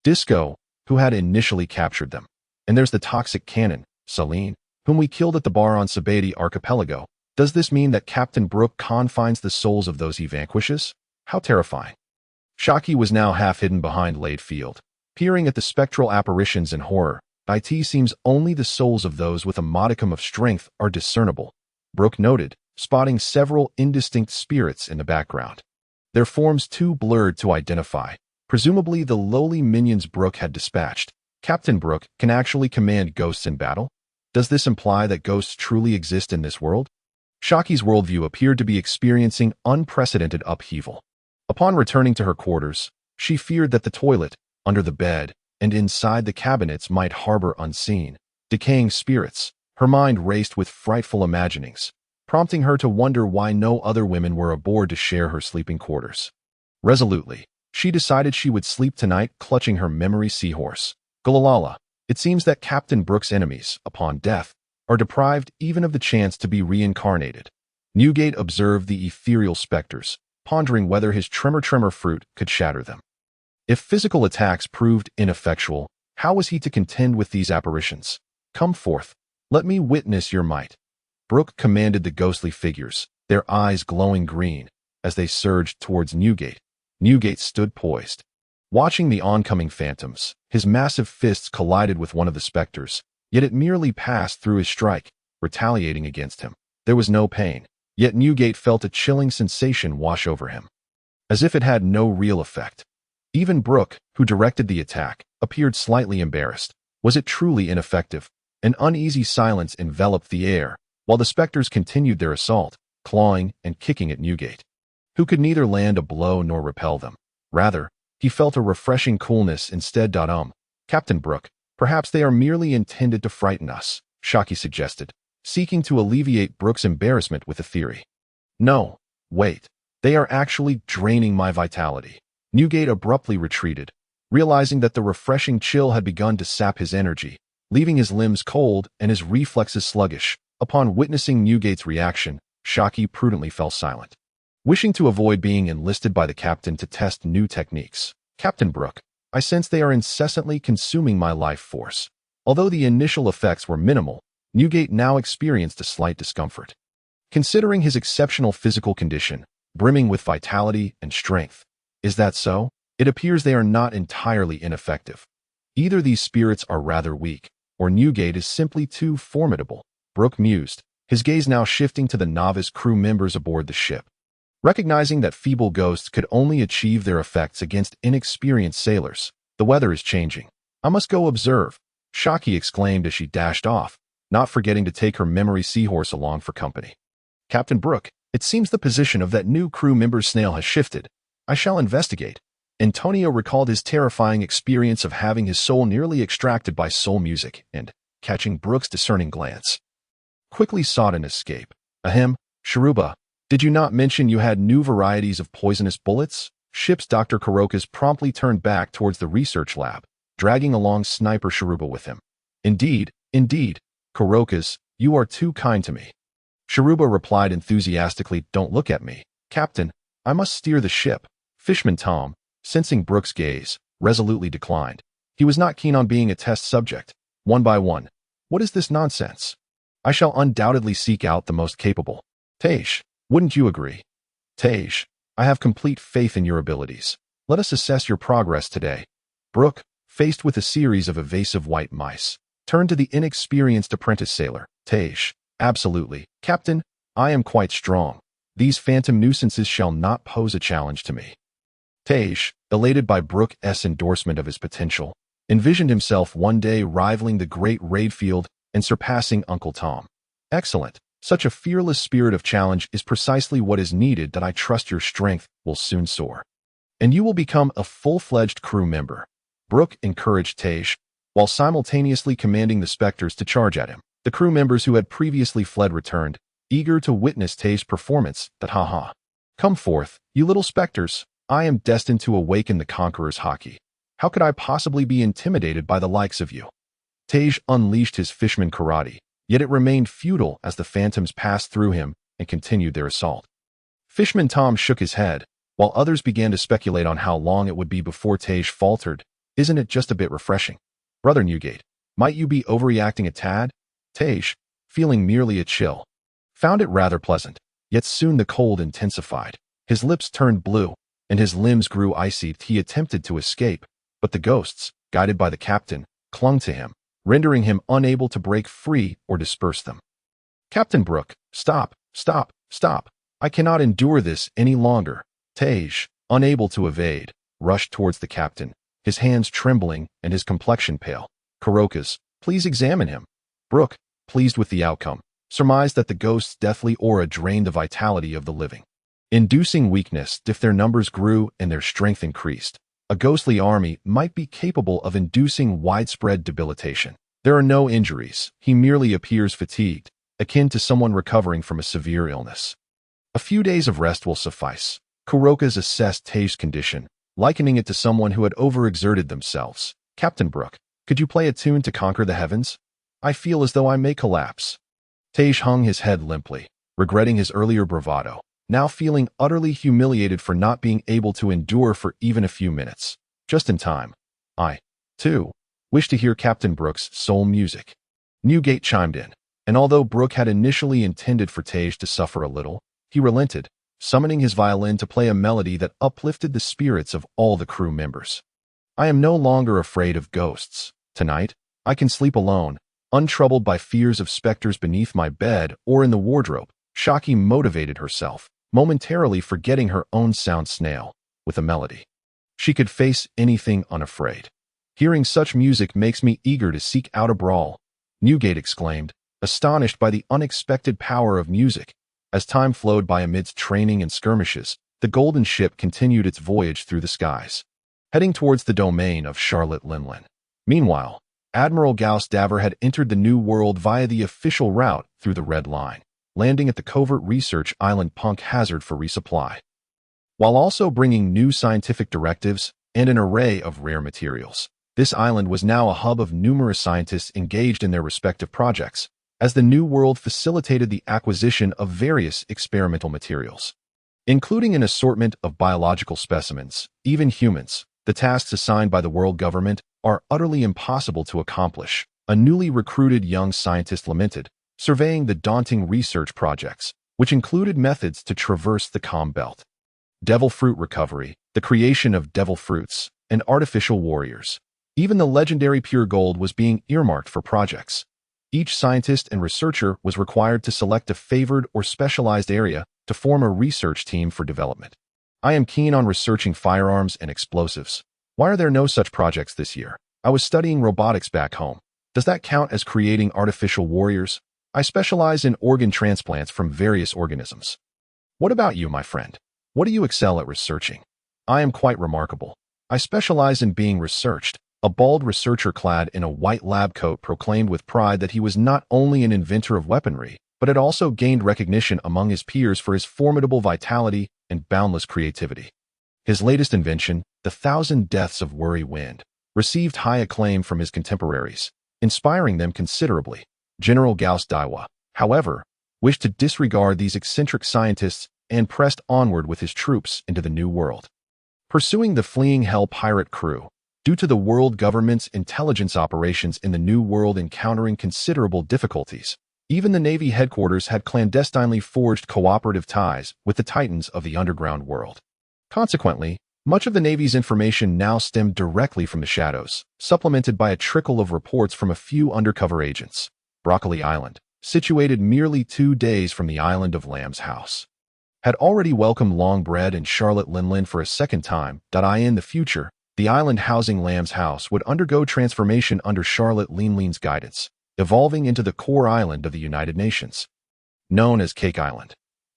Disco, who had initially captured them. And there's the toxic cannon, Celine, whom we killed at the bar on Sabaody archipelago. Does this mean that Captain Brook confines the souls of those he vanquishes? How terrifying. Shiki was now half hidden behind Redfield, peering at the spectral apparitions in horror. It seems only the souls of those with a modicum of strength are discernible, Brook noted, spotting several indistinct spirits in the background, their forms too blurred to identify, presumably the lowly minions Brook had dispatched. Captain Brook can actually command ghosts in battle? Does this imply that ghosts truly exist in this world? Shiki's worldview appeared to be experiencing unprecedented upheaval. Upon returning to her quarters, she feared that the toilet, under the bed, and inside the cabinets might harbor unseen, decaying spirits. Her mind raced with frightful imaginings, prompting her to wonder why no other women were aboard to share her sleeping quarters. Resolutely, She decided she would sleep tonight clutching her memory seahorse. Gulalala. It seems that Captain Brook's enemies, upon death, are deprived even of the chance to be reincarnated. Newgate observed the ethereal specters, pondering whether his tremor fruit could shatter them. If physical attacks proved ineffectual, how was he to contend with these apparitions? Come forth. Let me witness your might. Brook commanded the ghostly figures, their eyes glowing green, as they surged towards Newgate. Newgate stood poised. Watching the oncoming phantoms, his massive fists collided with one of the specters, yet it merely passed through his strike, retaliating against him. There was no pain, yet Newgate felt a chilling sensation wash over him, as if it had no real effect. Even Brook, who directed the attack, appeared slightly embarrassed. Was it truly ineffective? An uneasy silence enveloped the air, while the specters continued their assault, clawing and kicking at Newgate, who could neither land a blow nor repel them. Rather, he felt a refreshing coolness instead. Captain Brook, perhaps they are merely intended to frighten us, Shiki suggested, seeking to alleviate Brook's embarrassment with a theory. No, wait, they are actually draining my vitality. Newgate abruptly retreated, realizing that the refreshing chill had begun to sap his energy, leaving his limbs cold and his reflexes sluggish. Upon witnessing Newgate's reaction, Shiki prudently fell silent, wishing to avoid being enlisted by the captain to test new techniques. Captain Brook, I sense they are incessantly consuming my life force. Although the initial effects were minimal, Newgate now experienced a slight discomfort. Considering his exceptional physical condition, brimming with vitality and strength, is that so? It appears they are not entirely ineffective. Either these spirits are rather weak, or Newgate is simply too formidable, Brook mused, his gaze now shifting to the novice crew members aboard the ship. Recognizing that feeble ghosts could only achieve their effects against inexperienced sailors, the weather is changing. I must go observe, Shiki exclaimed as she dashed off, not forgetting to take her memory seahorse along for company. Captain Brook, it seems the position of that new crew member's snail has shifted. I shall investigate. Antonio recalled his terrifying experience of having his soul nearly extracted by soul music and, catching Brook's discerning glance, quickly sought an escape. Ahem, Sharuba, did you not mention you had new varieties of poisonous bullets? Ship's Dr. Kurokas promptly turned back towards the research lab, dragging along Sniper Sharuba with him. Indeed, Kurokas, you are too kind to me. Sharuba replied enthusiastically, don't look at me, Captain, I must steer the ship. Fishman Tom, sensing Brook's gaze, resolutely declined. He was not keen on being a test subject. One by one. What is this nonsense? I shall undoubtedly seek out the most capable. Tej, wouldn't you agree? Tej, I have complete faith in your abilities. Let us assess your progress today. Brook, faced with a series of evasive white mice, turned to the inexperienced apprentice sailor. Tej, absolutely. Captain, I am quite strong. These phantom nuisances shall not pose a challenge to me. Tej, elated by Brook's endorsement of his potential, envisioned himself one day rivaling the great Redfield and surpassing Uncle Tom. Excellent. Such a fearless spirit of challenge is precisely what is needed. That I trust your strength will soon soar, and you will become a full-fledged crew member. Brook encouraged Tej, while simultaneously commanding the specters to charge at him. The crew members who had previously fled returned, eager to witness Tej's performance. Come forth, you little specters. I am destined to awaken the conqueror's Haki. How could I possibly be intimidated by the likes of you? Tej unleashed his fishman karate, yet it remained futile as the phantoms passed through him and continued their assault. Fishman Tom shook his head, while others began to speculate on how long it would be before Tej faltered. Isn't it just a bit refreshing? Brother Newgate, might you be overreacting a tad? Tej, feeling merely a chill, found it rather pleasant, yet soon the cold intensified. His lips turned blue, and his limbs grew icy. He attempted to escape, but the ghosts, guided by the captain, clung to him, rendering him unable to break free or disperse them. Captain Brook, stop. I cannot endure this any longer. Tej, unable to evade, rushed towards the captain, his hands trembling and his complexion pale. Kurokas, please examine him. Brook, pleased with the outcome, surmised that the ghost's deathly aura drained the vitality of the living, inducing weakness. If their numbers grew and their strength increased, a ghostly army might be capable of inducing widespread debilitation. There are no injuries. He merely appears fatigued, akin to someone recovering from a severe illness. A few days of rest will suffice. Kurokas assessed Tej's condition, likening it to someone who had overexerted themselves. "Captain Brook, could you play a tune to conquer the heavens? I feel as though I may collapse." Tej hung his head limply, regretting his earlier bravado, now feeling utterly humiliated for not being able to endure for even a few minutes. Just in time. "I, too, wish to hear Captain Brook's soul music." Newgate chimed in, and although Brook had initially intended for Tej to suffer a little, he relented, summoning his violin to play a melody that uplifted the spirits of all the crew members. "I am no longer afraid of ghosts. Tonight, I can sleep alone, untroubled by fears of specters beneath my bed or in the wardrobe." Shiki motivated herself, momentarily forgetting her own sound snail, with a melody. She could face anything unafraid. "Hearing such music makes me eager to seek out a brawl," Newgate exclaimed, astonished by the unexpected power of music. As time flowed by amidst training and skirmishes, the golden ship continued its voyage through the skies, heading towards the domain of Charlotte Lingling. Meanwhile, Admiral Gauss Daver had entered the New World via the official route through the Red Line, landing at the covert research island Punk Hazard for resupply, while also bringing new scientific directives and an array of rare materials. This island was now a hub of numerous scientists engaged in their respective projects, as the New World facilitated the acquisition of various experimental materials, including an assortment of biological specimens, even humans. The tasks assigned by the world government are utterly impossible to accomplish, a newly recruited young scientist lamented, surveying the daunting research projects, which included methods to traverse the Calm Belt, devil fruit recovery, the creation of devil fruits, and artificial warriors. Even the legendary pure gold was being earmarked for projects. Each scientist and researcher was required to select a favored or specialized area to form a research team for development. "I am keen on researching firearms and explosives. Why are there no such projects this year? I was studying robotics back home. Does that count as creating artificial warriors? I specialize in organ transplants from various organisms." "What about you, my friend? What do you excel at researching?" "I am quite remarkable. I specialize in being researched." A bald researcher clad in a white lab coat proclaimed with pride that he was not only an inventor of weaponry, but had also gained recognition among his peers for his formidable vitality and boundless creativity. His latest invention, the 1,000 Deaths of Worry Wind, received high acclaim from his contemporaries, inspiring them considerably. General Gauss Daiwa, however, wished to disregard these eccentric scientists and pressed onward with his troops into the New World, pursuing the fleeing Hell pirate crew. Due to the world government's intelligence operations in the New World encountering considerable difficulties, even the Navy headquarters had clandestinely forged cooperative ties with the titans of the underground world. Consequently, much of the Navy's information now stemmed directly from the shadows, supplemented by a trickle of reports from a few undercover agents. Broccoli Island, situated merely 2 days from the island of Lamb's House, had already welcomed Longbread and Charlotte Lingling for a second time. In the future, the island housing Lamb's House would undergo transformation under Charlotte Lingling's guidance, evolving into the core island of the United Nations, known as Cake Island.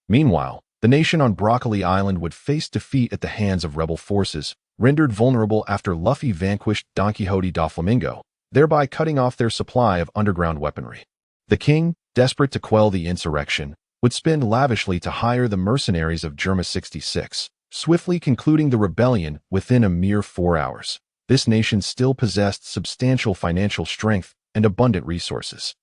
Meanwhile, the nation on Broccoli Island would face defeat at the hands of rebel forces, rendered vulnerable after Luffy vanquished Don Quixote da Flamingo, thereby cutting off their supply of underground weaponry. The king, desperate to quell the insurrection, would spend lavishly to hire the mercenaries of Germa 66, swiftly concluding the rebellion within a mere 4 hours. This nation still possessed substantial financial strength and abundant resources.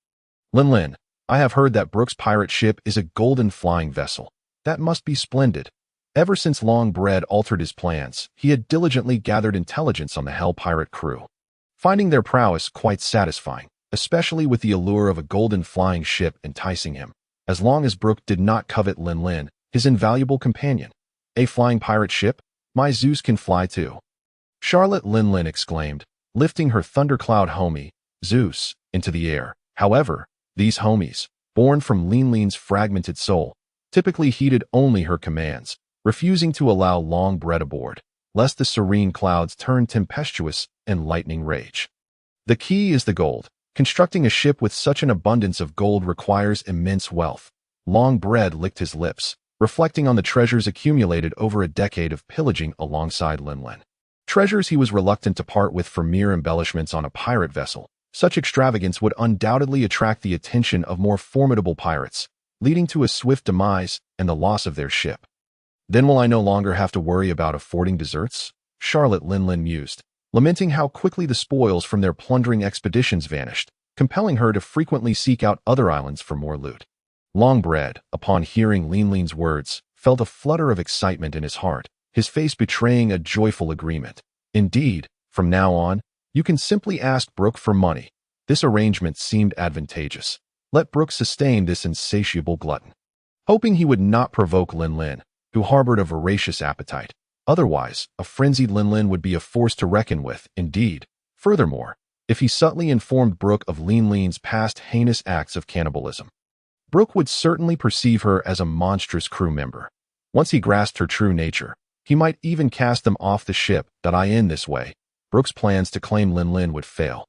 "Lin, I have heard that Brook's pirate ship is a golden flying vessel. That must be splendid." Ever since Longbread altered his plans, he had diligently gathered intelligence on the Hell pirate crew, finding their prowess quite satisfying, especially with the allure of a golden flying ship enticing him. As long as Brook did not covet Lin, his invaluable companion. "A flying pirate ship? My Zeus can fly too," Charlotte Lingling exclaimed, lifting her thundercloud homie, Zeus, into the air. However, these homies, born from Lingling's fragmented soul, typically heeded only her commands, refusing to allow Longbread aboard, lest the serene clouds turn tempestuous and lightning rage. The key is the gold. Constructing a ship with such an abundance of gold requires immense wealth. Longbread licked his lips, reflecting on the treasures accumulated over a decade of pillaging alongside Lingling. Treasures he was reluctant to part with for mere embellishments on a pirate vessel. Such extravagance would undoubtedly attract the attention of more formidable pirates, leading to a swift demise and the loss of their ship. "Then will I no longer have to worry about affording desserts?" Charlotte Lingling mused, lamenting how quickly the spoils from their plundering expeditions vanished, compelling her to frequently seek out other islands for more loot. Longbread, upon hearing Lingling's words, felt a flutter of excitement in his heart, his face betraying a joyful agreement. Indeed, from now on, you can simply ask Brook for money. This arrangement seemed advantageous. Let Brook sustain this insatiable glutton. Hoping he would not provoke Lingling, who harbored a voracious appetite. Otherwise, a frenzied Lingling would be a force to reckon with, indeed. Furthermore, if he subtly informed Brook of Lingling's past heinous acts of cannibalism, Brook would certainly perceive her as a monstrous crew member. Once he grasped her true nature, he might even cast them off the ship. In this way, Brook's plans to claim Lingling would fail,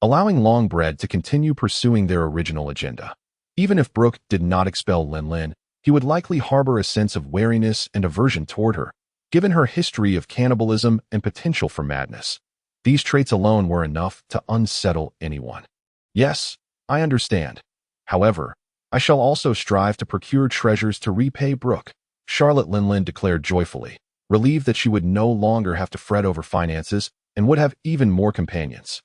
allowing Longbread to continue pursuing their original agenda. Even if Brook did not expel Lingling, he would likely harbor a sense of wariness and aversion toward her, given her history of cannibalism and potential for madness. These traits alone were enough to unsettle anyone. Yes, I understand. However, I shall also strive to procure treasures to repay Brook, Charlotte Lingling declared joyfully, relieved that she would no longer have to fret over finances and would have even more companions.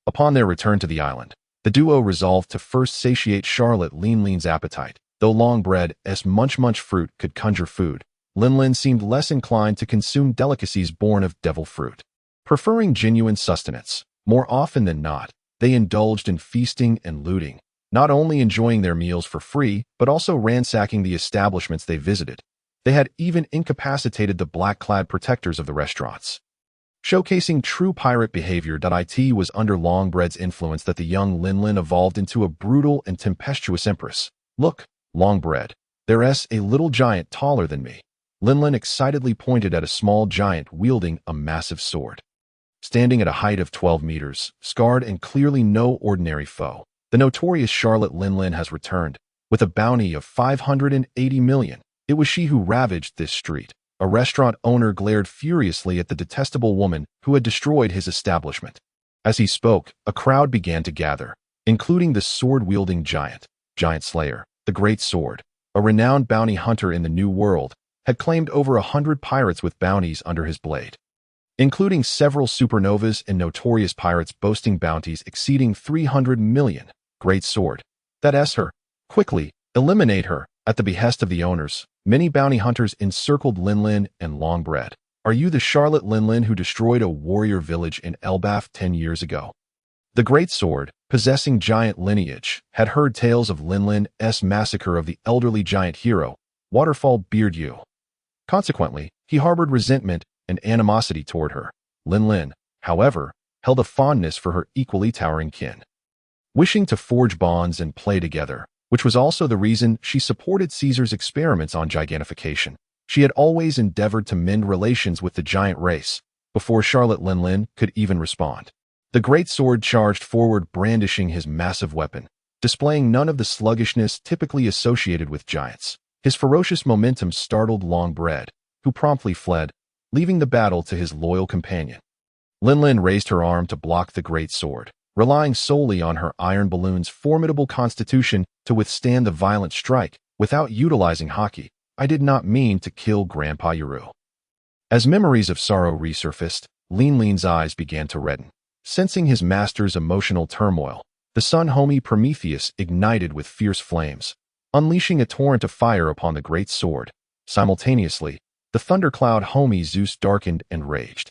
Upon their return to the island, the duo resolved to first satiate Charlotte Lingling's appetite. Though Longbread's much fruit could conjure food, Lingling seemed less inclined to consume delicacies born of devil fruit. Preferring genuine sustenance, more often than not, they indulged in feasting and looting, not only enjoying their meals for free, but also ransacking the establishments they visited. They had even incapacitated the black-clad protectors of the restaurants. Showcasing true pirate behavior. It was under Longbread's influence that the young Lingling evolved into a brutal and tempestuous empress. Look, Longbread, there's a little giant taller than me. Lingling excitedly pointed at a small giant wielding a massive sword. Standing at a height of 12 meters, scarred and clearly no ordinary foe, the notorious Charlotte Lingling has returned, with a bounty of 580 million. It was she who ravaged this street. A restaurant owner glared furiously at the detestable woman who had destroyed his establishment. As he spoke, a crowd began to gather, including the sword-wielding giant Slayer, the Great Sword, a renowned bounty hunter in the New World, had claimed over 100 pirates with bounties under his blade, including several supernovas and notorious pirates boasting bounties exceeding 300 million. Great Sword, that's her. Quickly, eliminate her. At the behest of the owners, many bounty hunters encircled Lingling and Longbread. Are you the Charlotte Lingling who destroyed a warrior village in Elbaf 10 years ago? The Great Sword, possessing giant lineage, had heard tales of Lingling's massacre of the elderly giant hero, Waterfall Beard Yu. Consequently, he harbored resentment and animosity toward her. Lingling, however, held a fondness for her equally towering kin. Wishing to forge bonds and play together, which was also the reason she supported Caesar's experiments on gigantification, she had always endeavored to mend relations with the giant race, before Charlotte Lingling could even respond. The Great Sword charged forward, brandishing his massive weapon, displaying none of the sluggishness typically associated with giants. His ferocious momentum startled Longbread, who promptly fled, leaving the battle to his loyal companion. Lingling raised her arm to block the Great Sword, relying solely on her iron balloon's formidable constitution to withstand the violent strike without utilizing Haki. I did not mean to kill Grandpa Yuru. As memories of sorrow resurfaced, Lingling's eyes began to redden. Sensing his master's emotional turmoil, the sun homie Prometheus ignited with fierce flames, unleashing a torrent of fire upon the Great Sword. Simultaneously, the thundercloud homie Zeus darkened and raged,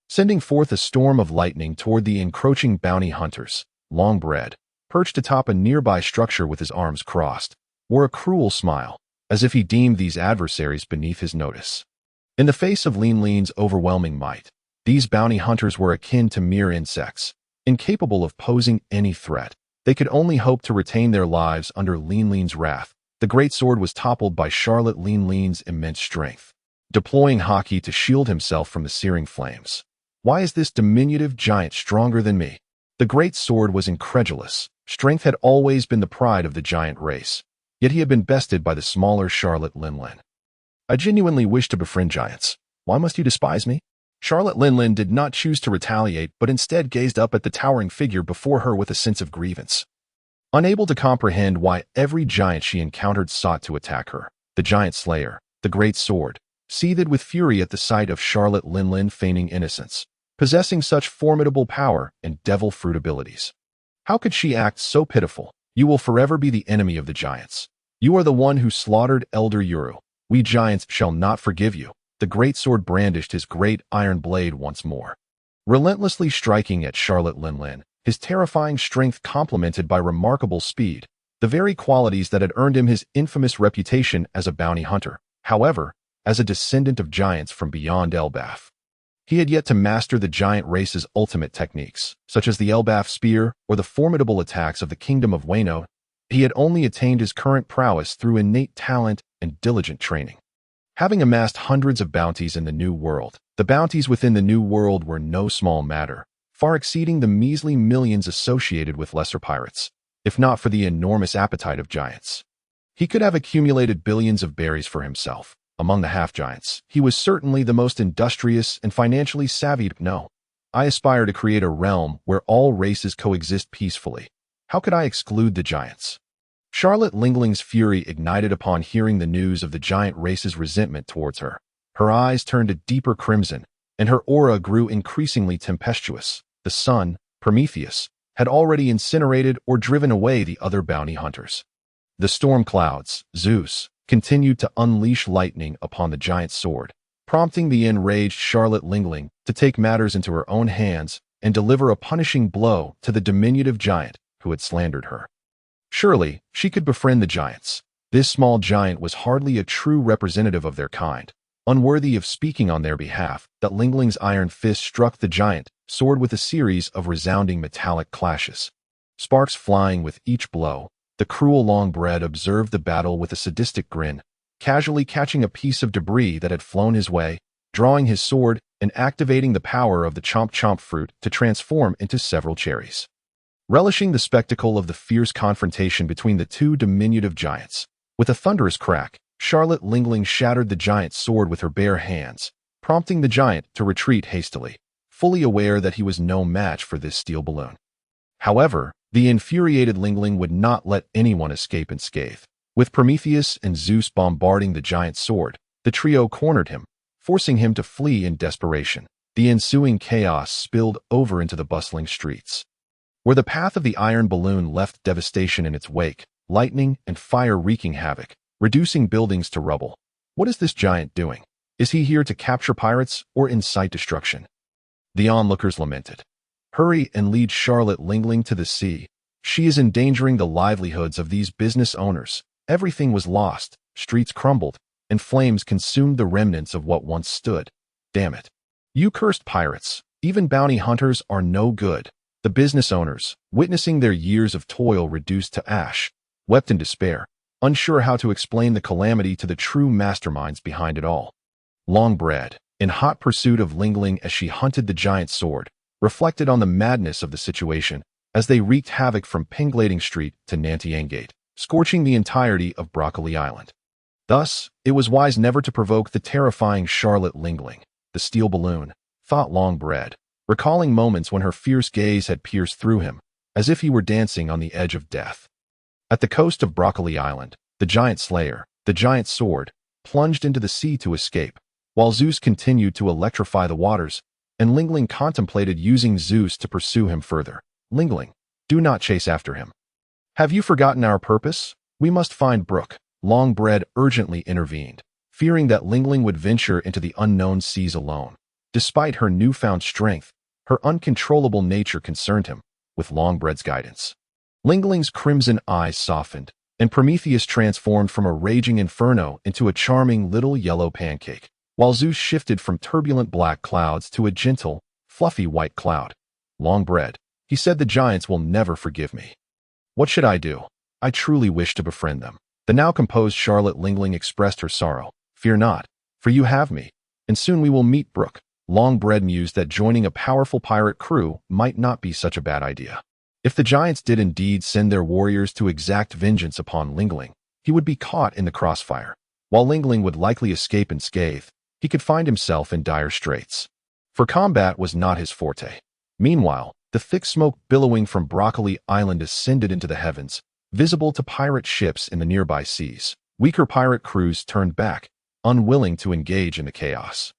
sending forth a storm of lightning toward the encroaching bounty hunters. Longbread, perched atop a nearby structure with his arms crossed, wore a cruel smile, as if he deemed these adversaries beneath his notice. In the face of Lingling's overwhelming might, these bounty hunters were akin to mere insects, incapable of posing any threat. They could only hope to retain their lives under Lingling's wrath. The Great Sword was toppled by Charlotte Lingling's immense strength, deploying Haki to shield himself from the searing flames. Why is this diminutive giant stronger than me? The Great Sword was incredulous. Strength had always been the pride of the giant race, yet he had been bested by the smaller Charlotte Lingling. I genuinely wish to befriend giants. Why must you despise me? Charlotte Lingling did not choose to retaliate, but instead gazed up at the towering figure before her with a sense of grievance. Unable to comprehend why every giant she encountered sought to attack her, the giant slayer, the Great Sword, seethed with fury at the sight of Charlotte Linlin feigning innocence, possessing such formidable power and devil fruit abilities. How could she act so pitiful? You will forever be the enemy of the giants. You are the one who slaughtered Elder Uru. We giants shall not forgive you. The great sword brandished his great iron blade once more, relentlessly striking at Charlotte Linlin, his terrifying strength complemented by remarkable speed, the very qualities that had earned him his infamous reputation as a bounty hunter. However, as a descendant of giants from beyond Elbaf, he had yet to master the giant race's ultimate techniques, such as the Elbaf spear or the formidable attacks of the Kingdom of Wano. He had only attained his current prowess through innate talent and diligent training. Having amassed hundreds of bounties in the New World, the bounties within the New World were no small matter, far exceeding the measly millions associated with lesser pirates, if not for the enormous appetite of giants. He could have accumulated billions of berries for himself. Among the half-giants, he was certainly the most industrious and financially savvy. No, I aspire to create a realm where all races coexist peacefully. How could I exclude the giants? Charlotte Lingling's fury ignited upon hearing the news of the giant race's resentment towards her. Her eyes turned a deeper crimson, and her aura grew increasingly tempestuous. The sun, Prometheus, had already incinerated or driven away the other bounty hunters. The storm clouds, Zeus, continued to unleash lightning upon the giant sword, prompting the enraged Charlotte Lingling to take matters into her own hands and deliver a punishing blow to the diminutive giant who had slandered her. Surely, she could befriend the giants. This small giant was hardly a true representative of their kind, unworthy of speaking on their behalf. That Lingling's iron fist struck the giant sword with a series of resounding metallic clashes, sparks flying with each blow. The cruel Longbread observed the battle with a sadistic grin, casually catching a piece of debris that had flown his way, drawing his sword and activating the power of the chomp-chomp fruit to transform into several cherries. Relishing the spectacle of the fierce confrontation between the two diminutive giants, with a thunderous crack, Charlotte Lingling shattered the giant's sword with her bare hands, prompting the giant to retreat hastily, fully aware that he was no match for this steel balloon. However, the infuriated Lingling would not let anyone escape unscathed. With Prometheus and Zeus bombarding the giant's sword, the trio cornered him, forcing him to flee in desperation. The ensuing chaos spilled over into the bustling streets, where the path of the iron balloon left devastation in its wake, lightning and fire wreaking havoc, reducing buildings to rubble. What is this giant doing? Is he here to capture pirates or incite destruction? The onlookers lamented. Hurry and lead Charlotte Lingling to the sea. She is endangering the livelihoods of these business owners. Everything was lost, streets crumbled, and flames consumed the remnants of what once stood. Damn it. You cursed pirates. Even bounty hunters are no good. The business owners, witnessing their years of toil reduced to ash, wept in despair, unsure how to explain the calamity to the true masterminds behind it all. Longbread, in hot pursuit of Lingling as she hunted the giant sword, reflected on the madness of the situation as they wreaked havoc from Pinglading Street to Newgate, scorching the entirety of Broccoli Island. Thus, it was wise never to provoke the terrifying Charlotte Lingling. The steel balloon, thought Longbread, recalling moments when her fierce gaze had pierced through him, as if he were dancing on the edge of death. At the coast of Broccoli Island, the giant slayer, the giant sword, plunged into the sea to escape, while Zeus continued to electrify the waters, and Lingling contemplated using Zeus to pursue him further. Lingling, do not chase after him. Have you forgotten our purpose? We must find Brook. Longbread urgently intervened, fearing that Lingling would venture into the unknown seas alone. Despite her newfound strength, her uncontrollable nature concerned him. With Longbread's guidance, Lingling's crimson eyes softened, and Prometheus transformed from a raging inferno into a charming little yellow pancake, while Zeus shifted from turbulent black clouds to a gentle, fluffy white cloud. Longbread, he said, the giants will never forgive me. What should I do? I truly wish to befriend them. The now composed Charlotte Lingling expressed her sorrow. Fear not, for you have me, and soon we will meet Brook. Longbread mused that joining a powerful pirate crew might not be such a bad idea. If the giants did indeed send their warriors to exact vengeance upon Lingling, he would be caught in the crossfire. While Lingling would likely escape unscathed, he could find himself in dire straits. For combat was not his forte. Meanwhile, the thick smoke billowing from Broccoli Island ascended into the heavens, visible to pirate ships in the nearby seas. Weaker pirate crews turned back, unwilling to engage in the chaos.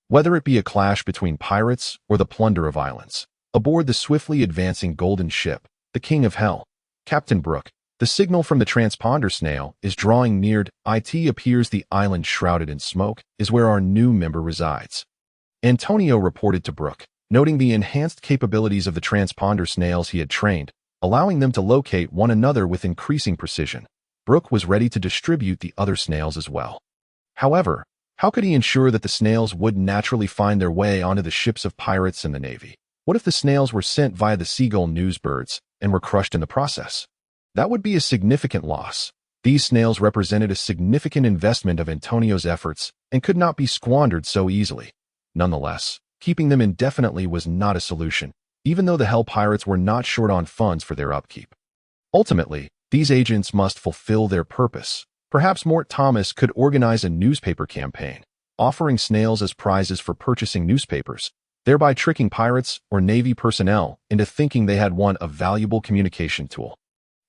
Whether it be a clash between pirates or the plunder of islands, aboard the swiftly advancing golden ship, the King of Hell, Captain Brook, the signal from the transponder snail is drawing near. It appears the island shrouded in smoke is where our new member resides. Antonio reported to Brook, noting the enhanced capabilities of the transponder snails he had trained, allowing them to locate one another with increasing precision. Brook was ready to distribute the other snails as well. However, how could he ensure that the snails would naturally find their way onto the ships of pirates and the Navy? What if the snails were sent via the seagull newsbirds and were crushed in the process? That would be a significant loss. These snails represented a significant investment of Antonio's efforts and could not be squandered so easily. Nonetheless, keeping them indefinitely was not a solution, even though the Hell Pirates were not short on funds for their upkeep. Ultimately, these agents must fulfill their purpose. Perhaps Mort Thomas could organize a newspaper campaign, offering snails as prizes for purchasing newspapers, thereby tricking pirates or Navy personnel into thinking they had won a valuable communication tool.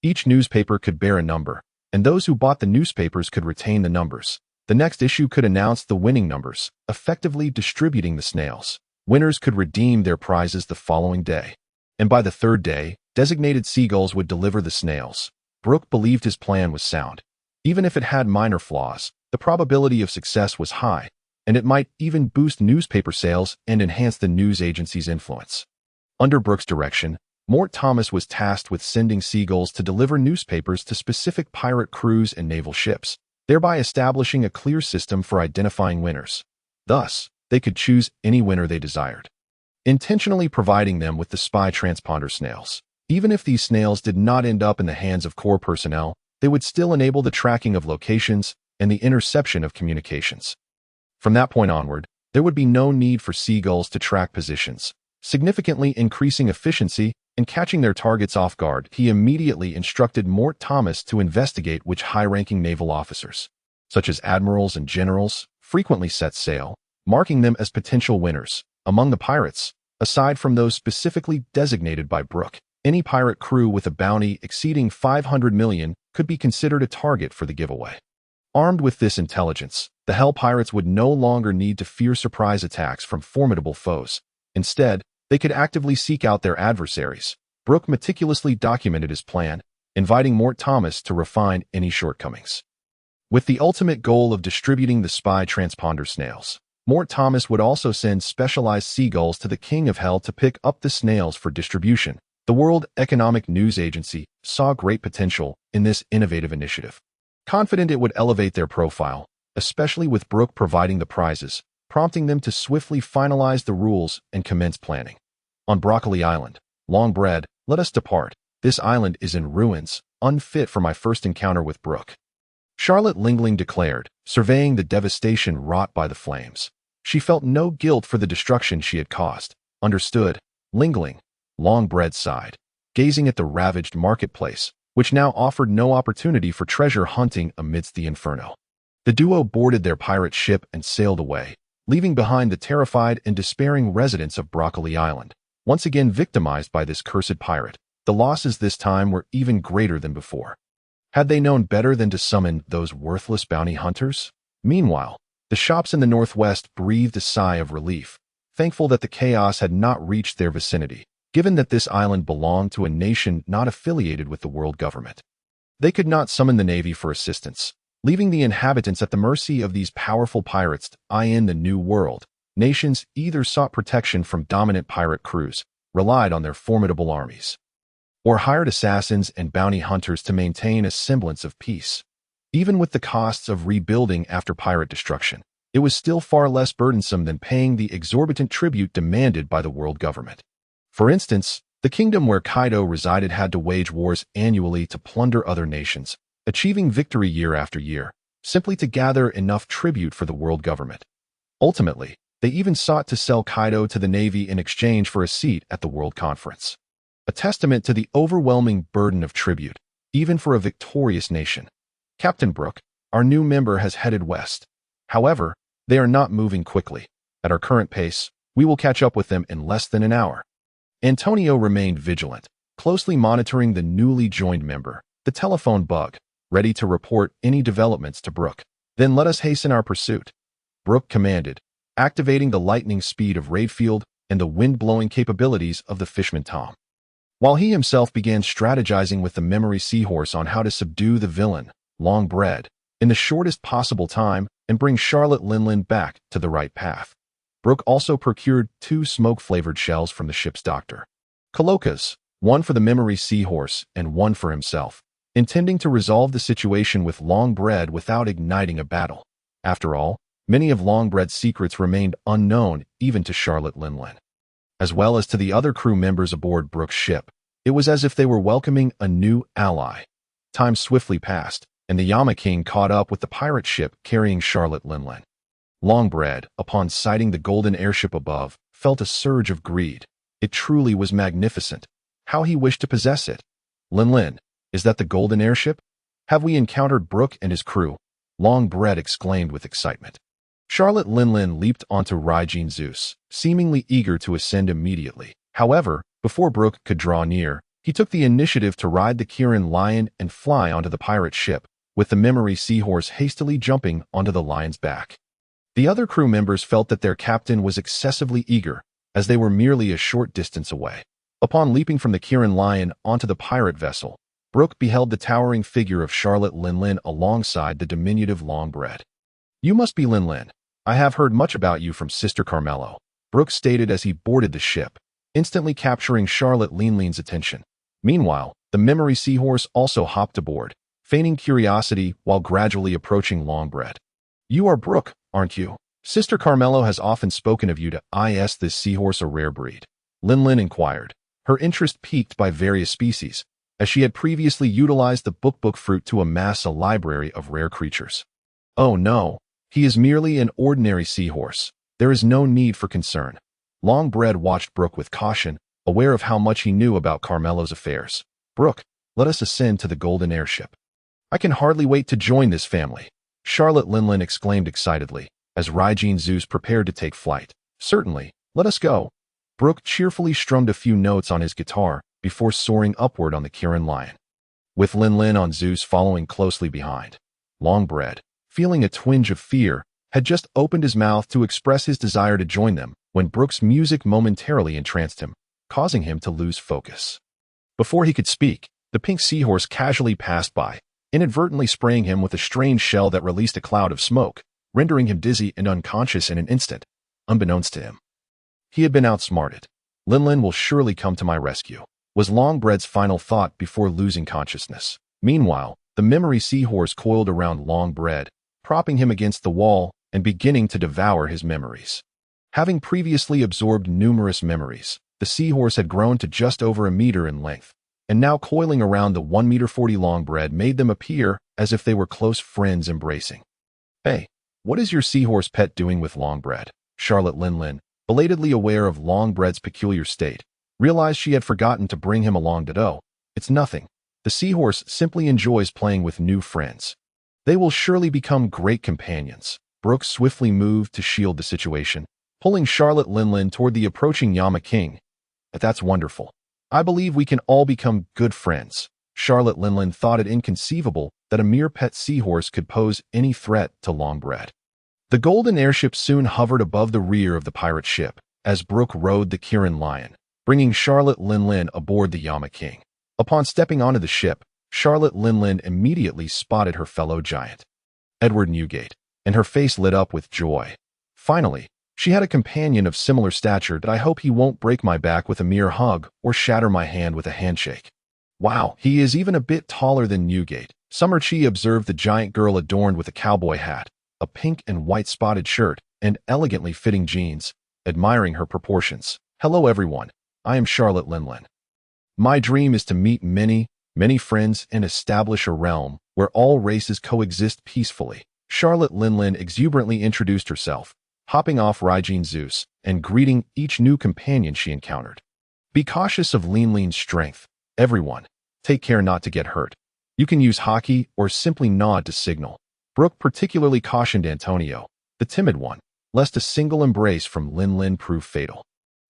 Each newspaper could bear a number, and those who bought the newspapers could retain the numbers. The next issue could announce the winning numbers, effectively distributing the snails. Winners could redeem their prizes the following day. And by the third day, designated seagulls would deliver the snails. Brook believed his plan was sound. Even if it had minor flaws, the probability of success was high, and it might even boost newspaper sales and enhance the news agency's influence. Under Brook's direction, Mort Thomas was tasked with sending seagulls to deliver newspapers to specific pirate crews and naval ships, thereby establishing a clear system for identifying winners. Thus, they could choose any winner they desired, intentionally providing them with the spy transponder snails. Even if these snails did not end up in the hands of core personnel, they would still enable the tracking of locations and the interception of communications. From that point onward, there would be no need for seagulls to track positions, significantly increasing efficiency and catching their targets off guard. He immediately instructed Mort Thomas to investigate which high-ranking naval officers, such as admirals and generals, frequently set sail, marking them as potential winners. Among the pirates, aside from those specifically designated by Brook, any pirate crew with a bounty exceeding 500 million could be considered a target for the giveaway. Armed with this intelligence, the Hell Pirates would no longer need to fear surprise attacks from formidable foes. Instead, they could actively seek out their adversaries. Brook meticulously documented his plan, inviting Mort Thomas to refine any shortcomings. With the ultimate goal of distributing the spy transponder snails, Mort Thomas would also send specialized seagulls to the King of Hell to pick up the snails for distribution. The World Economic News Agency saw great potential in this innovative initiative, confident it would elevate their profile, especially with Brook providing the prizes, prompting them to swiftly finalize the rules and commence planning. On Broccoli Island, long bread, let us depart. This island is in ruins, unfit for my first encounter with Brook. Charlotte Lingling declared, surveying the devastation wrought by the flames. She felt no guilt for the destruction she had caused. Understood, Lingling. Longbread sighed, gazing at the ravaged marketplace, which now offered no opportunity for treasure hunting amidst the inferno. The duo boarded their pirate ship and sailed away, leaving behind the terrified and despairing residents of Broccoli Island, once again victimized by this cursed pirate. The losses this time were even greater than before. Had they known better than to summon those worthless bounty hunters? Meanwhile, the shops in the northwest breathed a sigh of relief, thankful that the chaos had not reached their vicinity. Given that this island belonged to a nation not affiliated with the world government, they could not summon the Navy for assistance, leaving the inhabitants at the mercy of these powerful pirates. In the New World, nations either sought protection from dominant pirate crews, relied on their formidable armies, or hired assassins and bounty hunters to maintain a semblance of peace. Even with the costs of rebuilding after pirate destruction, it was still far less burdensome than paying the exorbitant tribute demanded by the world government. For instance, the kingdom where Kaido resided had to wage wars annually to plunder other nations, achieving victory year after year, simply to gather enough tribute for the world government. Ultimately, they even sought to sell Kaido to the Navy in exchange for a seat at the World Conference. A testament to the overwhelming burden of tribute, even for a victorious nation. Captain Brook, our new member, has headed west. However, they are not moving quickly. At our current pace, we will catch up with them in less than an hour. Antonio remained vigilant, closely monitoring the newly joined member, the telephone bug, ready to report any developments to Brook. Then let us hasten our pursuit, Brook commanded, activating the lightning speed of Redfield and the wind-blowing capabilities of the fishman Tom. While he himself began strategizing with the memory seahorse on how to subdue the villain, Longbread, in the shortest possible time and bring Charlotte Linlin back to the right path. Brook also procured 2 smoke-flavored shells from the ship's doctor. Coloccas, one for the memory seahorse and one for himself, intending to resolve the situation with Longbread without igniting a battle. After all, many of Longbread's secrets remained unknown even to Charlotte Linlin. As well as to the other crew members aboard Brook's ship, it was as if they were welcoming a new ally. Time swiftly passed, and the Yama King caught up with the pirate ship carrying Charlotte Linlin. Longbread, upon sighting the golden airship above, felt a surge of greed. It truly was magnificent. How he wished to possess it. Linlin, is that the golden airship? Have we encountered Brook and his crew? Longbread exclaimed with excitement. Charlotte Linlin leaped onto Raijin Zeus, seemingly eager to ascend immediately. However, before Brook could draw near, he took the initiative to ride the Kieran Lion and fly onto the pirate ship, with the memory seahorse hastily jumping onto the lion's back. The other crew members felt that their captain was excessively eager, as they were merely a short distance away. Upon leaping from the Kieran Lion onto the pirate vessel, Brook beheld the towering figure of Charlotte Linlin alongside the diminutive Longbread. "You must be Linlin. I have heard much about you from Sister Carmelo," Brook stated as he boarded the ship, instantly capturing Charlotte Linlin's attention. Meanwhile, the memory seahorse also hopped aboard, feigning curiosity while gradually approaching Longbread. "You are Brook, aren't you? Sister Carmelo has often spoken of you to is this seahorse a rare breed?" Linlin inquired, her interest piqued by various species, as she had previously utilized the book fruit to amass a library of rare creatures. "Oh no, he is merely an ordinary seahorse. There is no need for concern." Longbread watched Brook with caution, aware of how much he knew about Carmelo's affairs. "Brook, let us ascend to the golden airship." "I can hardly wait to join this family," Charlotte Linlin exclaimed excitedly, as Raijin Zeus prepared to take flight. "Certainly, let us go." Brook cheerfully strummed a few notes on his guitar before soaring upward on the Kieran Lion, with Linlin on Zeus following closely behind. Longbread, feeling a twinge of fear, had just opened his mouth to express his desire to join them when Brook's music momentarily entranced him, causing him to lose focus. Before he could speak, the pink seahorse casually passed by, inadvertently spraying him with a strange shell that released a cloud of smoke, rendering him dizzy and unconscious in an instant, unbeknownst to him. He had been outsmarted. "Linlin will surely come to my rescue," was Longbread's final thought before losing consciousness. Meanwhile, the memory seahorse coiled around Longbread, propping him against the wall and beginning to devour his memories. Having previously absorbed numerous memories, the seahorse had grown to just over a meter in length, and now coiling around the 1.40 meter Longbread made them appear as if they were close friends embracing. "Hey, what is your seahorse pet doing with Longbread?" Charlotte Linlin, belatedly aware of Longbread's peculiar state, realized she had forgotten to bring him along to do. "It's nothing. The seahorse simply enjoys playing with new friends. They will surely become great companions." Brook swiftly moved to shield the situation, pulling Charlotte Linlin toward the approaching Yama King. "That's wonderful. I believe we can all become good friends." Charlotte Linlin thought it inconceivable that a mere pet seahorse could pose any threat to Longbread. The golden airship soon hovered above the rear of the pirate ship, as Brook rode the Kieran Lion, bringing Charlotte Linlin aboard the Yama King. Upon stepping onto the ship, Charlotte Linlin immediately spotted her fellow giant, Edward Newgate, and her face lit up with joy. Finally, she had a companion of similar stature that I hope he won't break my back with a mere hug or shatter my hand with a handshake. "Wow, he is even a bit taller than Newgate." Summer Chi observed the giant girl adorned with a cowboy hat, a pink and white spotted shirt, and elegantly fitting jeans, admiring her proportions. "Hello everyone, I am Charlotte Linlin. My dream is to meet many, many friends and establish a realm where all races coexist peacefully." Charlotte Linlin exuberantly introduced herself, hopping off Raijin Zeus and greeting each new companion she encountered. "Be cautious of Linlin's strength, everyone. Take care not to get hurt. You can use Haki or simply nod to signal." Brook particularly cautioned Antonio, the timid one, lest a single embrace from Linlin prove fatal.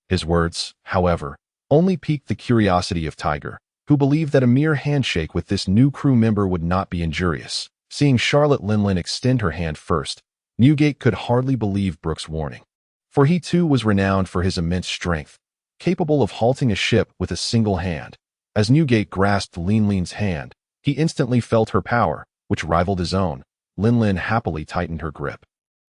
His words, however, only piqued the curiosity of Tiger, who believed that a mere handshake with this new crew member would not be injurious. Seeing Charlotte Linlin extend her hand first, Newgate could hardly believe Brook's warning. For he too was renowned for his immense strength, capable of halting a ship with a single hand. As Newgate grasped Linlin's hand, he instantly felt her power, which rivaled his own. Linlin happily tightened her grip.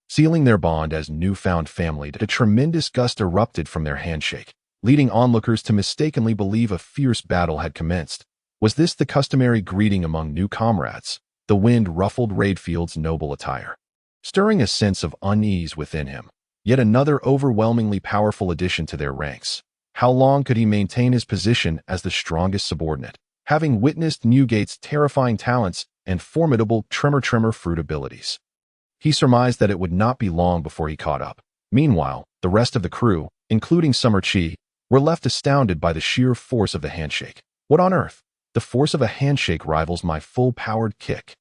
Sealing their bond as newfound family, a tremendous gust erupted from their handshake, leading onlookers to mistakenly believe a fierce battle had commenced. Was this the customary greeting among new comrades? The wind ruffled Redfield's noble attire, stirring a sense of unease within him. Yet another overwhelmingly powerful addition to their ranks. How long could he maintain his position as the strongest subordinate, having witnessed Newgate's terrifying talents and formidable tremor fruit abilities? He surmised that it would not be long before he caught up. Meanwhile, the rest of the crew, including Summer Chi, were left astounded by the sheer force of the handshake. What on earth? The force of a handshake rivals my full-powered kick.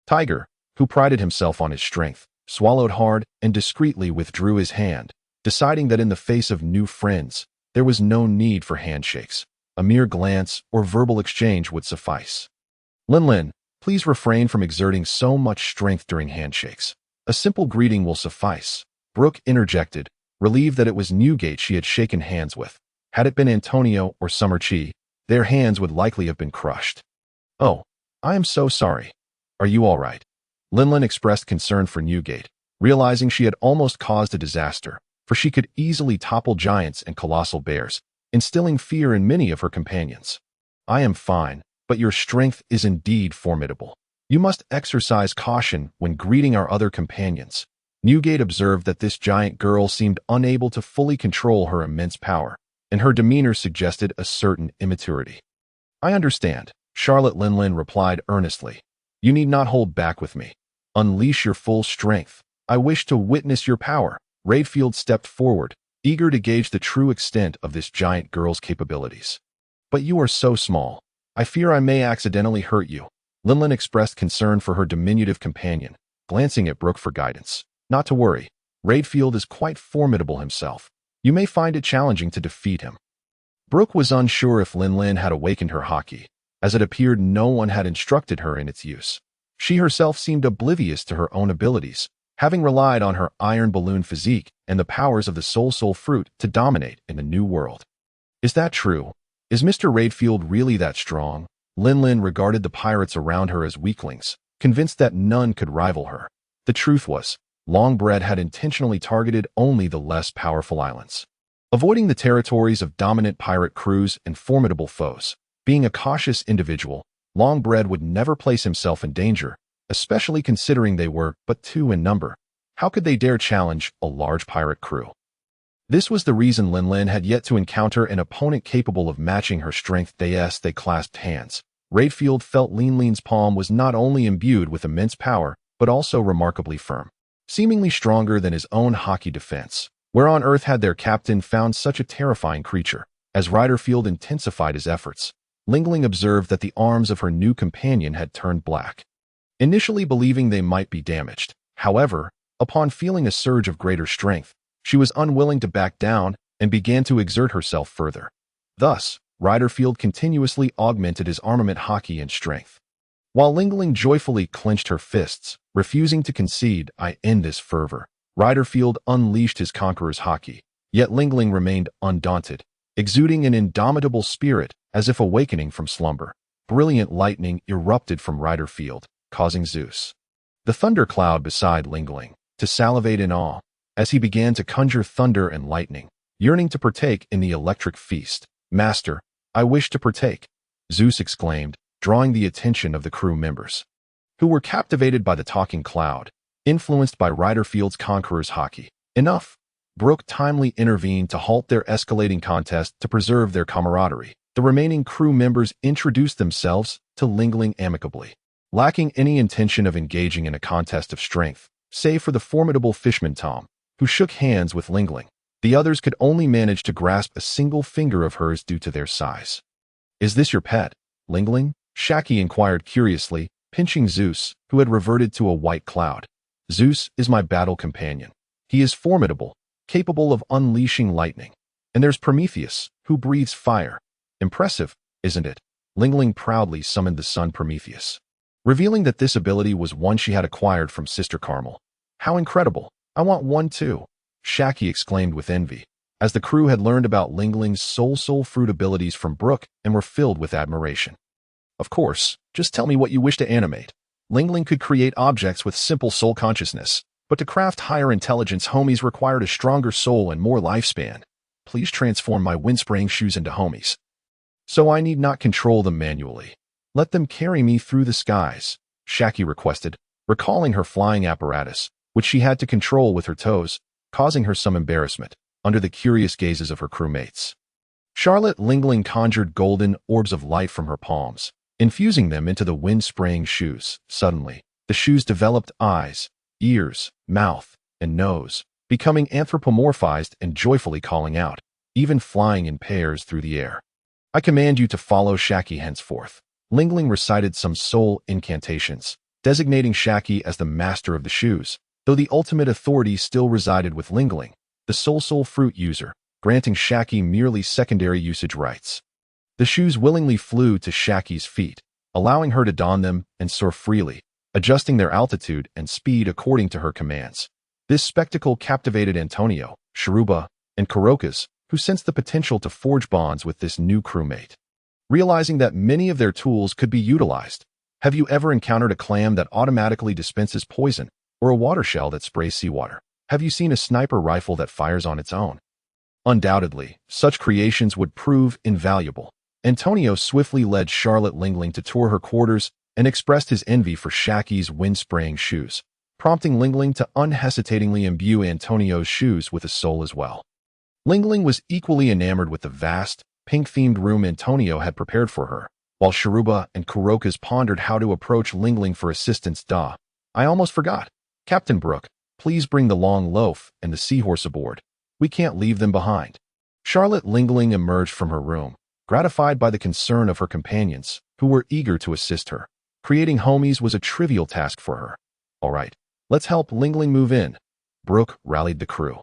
Tiger, who prided himself on his strength, swallowed hard and discreetly withdrew his hand, deciding that in the face of new friends, there was no need for handshakes. A mere glance or verbal exchange would suffice. Linlin, please refrain from exerting so much strength during handshakes. A simple greeting will suffice, Brook interjected, relieved that it was Newgate she had shaken hands with. Had it been Antonio or Summer Chi, their hands would likely have been crushed. Oh, I am so sorry. Are you all right? Linlin expressed concern for Newgate, realizing she had almost caused a disaster, for she could easily topple giants and colossal bears, instilling fear in many of her companions. I am fine, but your strength is indeed formidable. You must exercise caution when greeting our other companions. Newgate observed that this giant girl seemed unable to fully control her immense power, and her demeanor suggested a certain immaturity. I understand, Charlotte Linlin replied earnestly. You need not hold back with me. Unleash your full strength. I wish to witness your power. Redfield stepped forward, eager to gauge the true extent of this giant girl's capabilities. But you are so small. I fear I may accidentally hurt you. Linlin expressed concern for her diminutive companion, glancing at Brook for guidance. Not to worry. Redfield is quite formidable himself. You may find it challenging to defeat him. Brook was unsure if Linlin had awakened her Haki, as it appeared no one had instructed her in its use. She herself seemed oblivious to her own abilities, having relied on her iron balloon physique and the powers of the soul fruit to dominate in the new world. Is that true? Is Mr. Redfield really that strong? Linlin regarded the pirates around her as weaklings, convinced that none could rival her. The truth was, Longbread had intentionally targeted only the less powerful islands, avoiding the territories of dominant pirate crews and formidable foes. Being a cautious individual, Longbread would never place himself in danger, especially considering they were but 2 in number. How could they dare challenge a large pirate crew? This was the reason Linlin had yet to encounter an opponent capable of matching her strength. They clasped hands. Redfield felt Linlin's palm was not only imbued with immense power, but also remarkably firm, seemingly stronger than his own Haki defense. Where on earth had their captain found such a terrifying creature? As Redfield intensified his efforts, Lingling observed that the arms of her new companion had turned black, initially believing they might be damaged. However, upon feeling a surge of greater strength, she was unwilling to back down and began to exert herself further. Thus, Redfield continuously augmented his armament Haki and strength, while Lingling joyfully clenched her fists, refusing to concede. I end this fervor. Redfield unleashed his conqueror's Haki, yet Lingling remained undaunted, exuding an indomitable spirit as if awakening from slumber. Brilliant lightning erupted from Redfield, causing Zeus, the thundercloud beside Lingling, to salivate in awe as he began to conjure thunder and lightning, yearning to partake in the electric feast. Master, I wish to partake, Zeus exclaimed, drawing the attention of the crew members, who were captivated by the talking cloud, influenced by Redfield's conqueror's Haki. Enough! Brook timely intervened to halt their escalating contest to preserve their camaraderie. The remaining crew members introduced themselves to Lingling amicably, lacking any intention of engaging in a contest of strength, save for the formidable fishman Tom, who shook hands with Lingling. The others could only manage to grasp a single finger of hers due to their size. Is this your pet, Lingling? Shiki inquired curiously, pinching Zeus, who had reverted to a white cloud. Zeus is my battle companion. He is formidable, capable of unleashing lightning. And there's Prometheus, who breathes fire. Impressive, isn't it? Lingling proudly summoned the sun Prometheus, revealing that this ability was one she had acquired from Sister Carmel. How incredible! I want one too, Shaki exclaimed with envy, as the crew had learned about Lingling's soul fruit abilities from Brook and were filled with admiration. Of course, just tell me what you wish to animate. Lingling could create objects with simple soul consciousness, but to craft higher intelligence homies required a stronger soul and more lifespan. Please transform my windspraying shoes into homies, so I need not control them manually. Let them carry me through the skies, Shaki requested, recalling her flying apparatus, which she had to control with her toes, causing her some embarrassment under the curious gazes of her crewmates. Charlotte Lingling conjured golden orbs of light from her palms, infusing them into the wind-spraying shoes. Suddenly, the shoes developed eyes, ears, mouth, and nose, becoming anthropomorphized and joyfully calling out, even flying in pairs through the air. I command you to follow Shaki henceforth. Lingling recited some soul incantations, designating Shaki as the master of the shoes, though the ultimate authority still resided with Lingling, the soul fruit user, granting Shaki merely secondary usage rights. The shoes willingly flew to Shaki's feet, allowing her to don them and soar freely, adjusting their altitude and speed according to her commands. This spectacle captivated Antonio, Sharuba, and Kurokas, who sensed the potential to forge bonds with this new crewmate. Realizing that many of their tools could be utilized, have you ever encountered a clam that automatically dispenses poison, or a water shell that sprays seawater? Have you seen a sniper rifle that fires on its own? Undoubtedly, such creations would prove invaluable. Antonio swiftly led Charlotte Lingling to tour her quarters and expressed his envy for Shaki's wind-spraying shoes, prompting Lingling to unhesitatingly imbue Antonio's shoes with a soul as well. Lingling was equally enamored with the vast, pink-themed room Antonio had prepared for her, while Sharuba and Kurokas pondered how to approach Lingling for assistance. I almost forgot. Captain Brook, please bring the long loaf and the seahorse aboard. We can't leave them behind. Charlotte Lingling emerged from her room, gratified by the concern of her companions, who were eager to assist her. Creating homies was a trivial task for her. All right, let's help Lingling move in. Brook rallied the crew,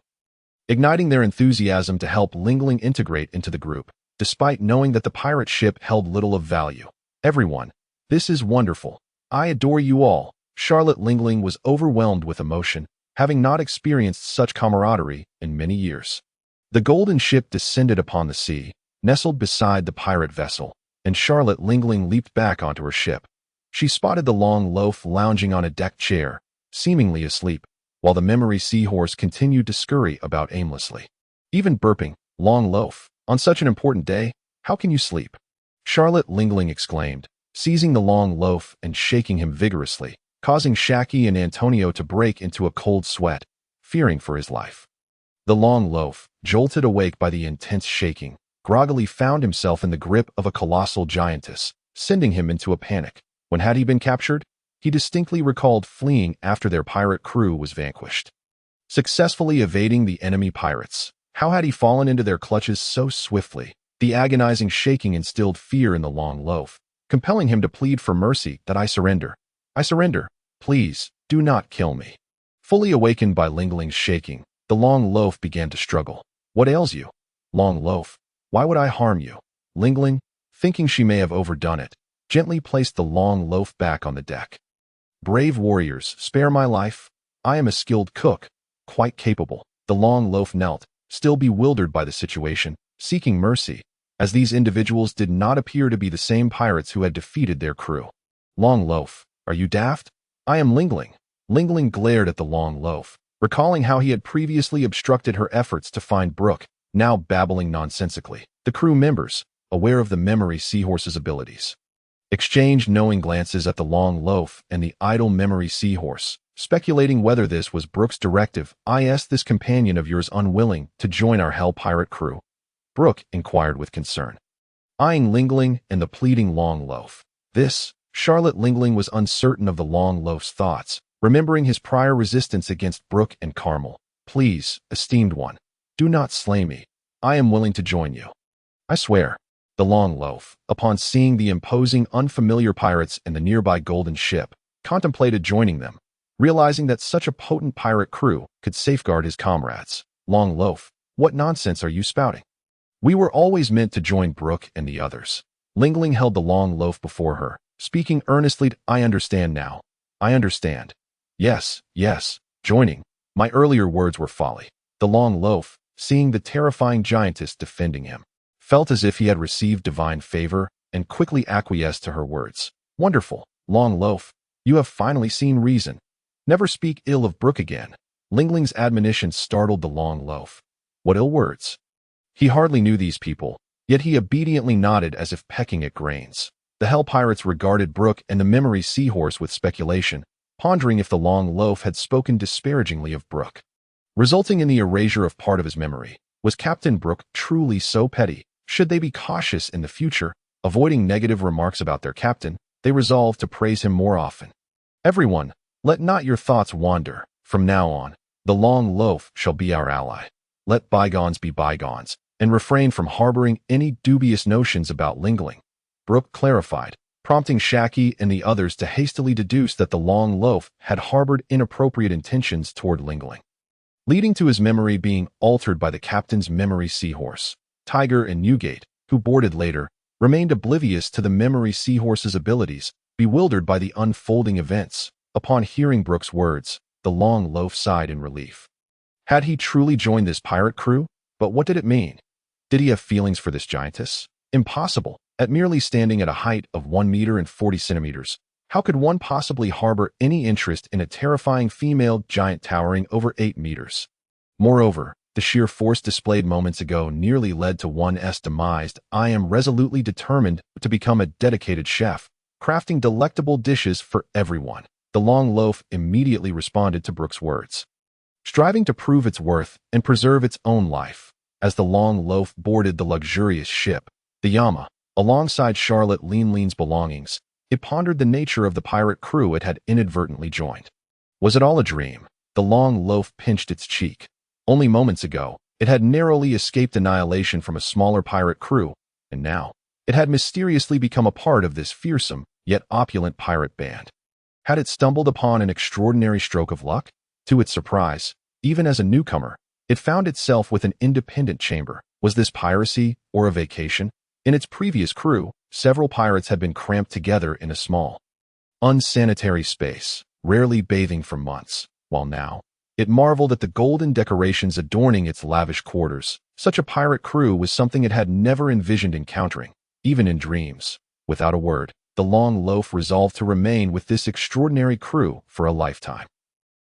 igniting their enthusiasm to help Lingling integrate into the group, despite knowing that the pirate ship held little of value. Everyone, this is wonderful. I adore you all. Charlotte Lingling was overwhelmed with emotion, having not experienced such camaraderie in many years. The golden ship descended upon the sea, nestled beside the pirate vessel, and Charlotte Lingling leaped back onto her ship. She spotted the long loaf lounging on a deck chair, seemingly asleep, while the memory seahorse continued to scurry about aimlessly. Even burping, long loaf, on such an important day, how can you sleep? Charlotte Lingling exclaimed, seizing the long loaf and shaking him vigorously, causing Shaki and Antonio to break into a cold sweat, fearing for his life. The long loaf, jolted awake by the intense shaking, groggily found himself in the grip of a colossal giantess, sending him into a panic. When had he been captured? He distinctly recalled fleeing after their pirate crew was vanquished, successfully evading the enemy pirates. How had he fallen into their clutches so swiftly? The agonizing shaking instilled fear in the long loaf, compelling him to plead for mercy. That I surrender. I surrender. Please, do not kill me. Fully awakened by Lingling's shaking, the long loaf began to struggle. What ails you? Long loaf, why would I harm you? Lingling, thinking she may have overdone it, gently placed the long loaf back on the deck. Brave warriors, spare my life. I am a skilled cook, quite capable. The long loaf knelt, still bewildered by the situation, seeking mercy, as these individuals did not appear to be the same pirates who had defeated their crew. Long loaf, are you daft? I am Lingling. Lingling glared at the long loaf, recalling how he had previously obstructed her efforts to find Brook, now babbling nonsensically. The crew members, aware of the memory seahorse's abilities, exchanged knowing glances at the long loaf and the idle memory seahorse, speculating whether this was Brook's directive. Is this companion of yours unwilling to join our hell pirate crew? Brook inquired with concern, eyeing Lingling and the pleading long loaf. Charlotte Lingling was uncertain of the long loaf's thoughts, remembering his prior resistance against Brook and Carmel. Please, esteemed one, do not slay me. I am willing to join you. I swear. The long loaf, upon seeing the imposing unfamiliar pirates and the nearby golden ship, contemplated joining them, realizing that such a potent pirate crew could safeguard his comrades. Long loaf, what nonsense are you spouting? We were always meant to join Brook and the others. Lingling held the long loaf before her, speaking earnestly. I understand now. I understand. Yes, yes, joining. My earlier words were folly. The long loaf, seeing the terrifying giantess defending him, felt as if he had received divine favor and quickly acquiesced to her words. Wonderful, long loaf, you have finally seen reason. Never speak ill of Brook again. Lingling's admonition startled the long loaf. What ill words? He hardly knew these people, yet he obediently nodded as if pecking at grains. The Hell Pirates regarded Brook and the memory seahorse with speculation, pondering if the long loaf had spoken disparagingly of Brook, resulting in the erasure of part of his memory. Was Captain Brook truly so petty? Should they be cautious in the future, avoiding negative remarks about their captain? They resolved to praise him more often. Everyone, let not your thoughts wander. From now on, the long loaf shall be our ally. Let bygones be bygones, and refrain from harboring any dubious notions about Lingling. Brook clarified, prompting Shiki and the others to hastily deduce that the long loaf had harbored inappropriate intentions toward Lingling, leading to his memory being altered by the captain's memory seahorse. Tiger and Newgate, who boarded later, remained oblivious to the memory seahorse's abilities, bewildered by the unfolding events. Upon hearing Brook's words, the long loaf sighed in relief. Had he truly joined this pirate crew? But what did it mean? Did he have feelings for this giantess? Impossible. At merely standing at a height of 1 meter and 40 centimeters, how could one possibly harbor any interest in a terrifying female giant towering over 8 meters? Moreover, the sheer force displayed moments ago nearly led to one's demise. I am resolutely determined to become a dedicated chef, crafting delectable dishes for everyone. The long loaf immediately responded to Brook's words, striving to prove its worth and preserve its own life. As the long loaf boarded the luxurious ship, the Yama, alongside Charlotte Lingling's belongings, it pondered the nature of the pirate crew it had inadvertently joined. Was it all a dream? The long loaf pinched its cheek. Only moments ago, it had narrowly escaped annihilation from a smaller pirate crew, and now, it had mysteriously become a part of this fearsome, yet opulent pirate band. Had it stumbled upon an extraordinary stroke of luck? To its surprise, even as a newcomer, it found itself with an independent chamber. Was this piracy or a vacation? In its previous crew, several pirates had been cramped together in a small, unsanitary space, rarely bathing for months, while now, it marveled at the golden decorations adorning its lavish quarters. Such a pirate crew was something it had never envisioned encountering, even in dreams. Without a word, the long loaf resolved to remain with this extraordinary crew for a lifetime.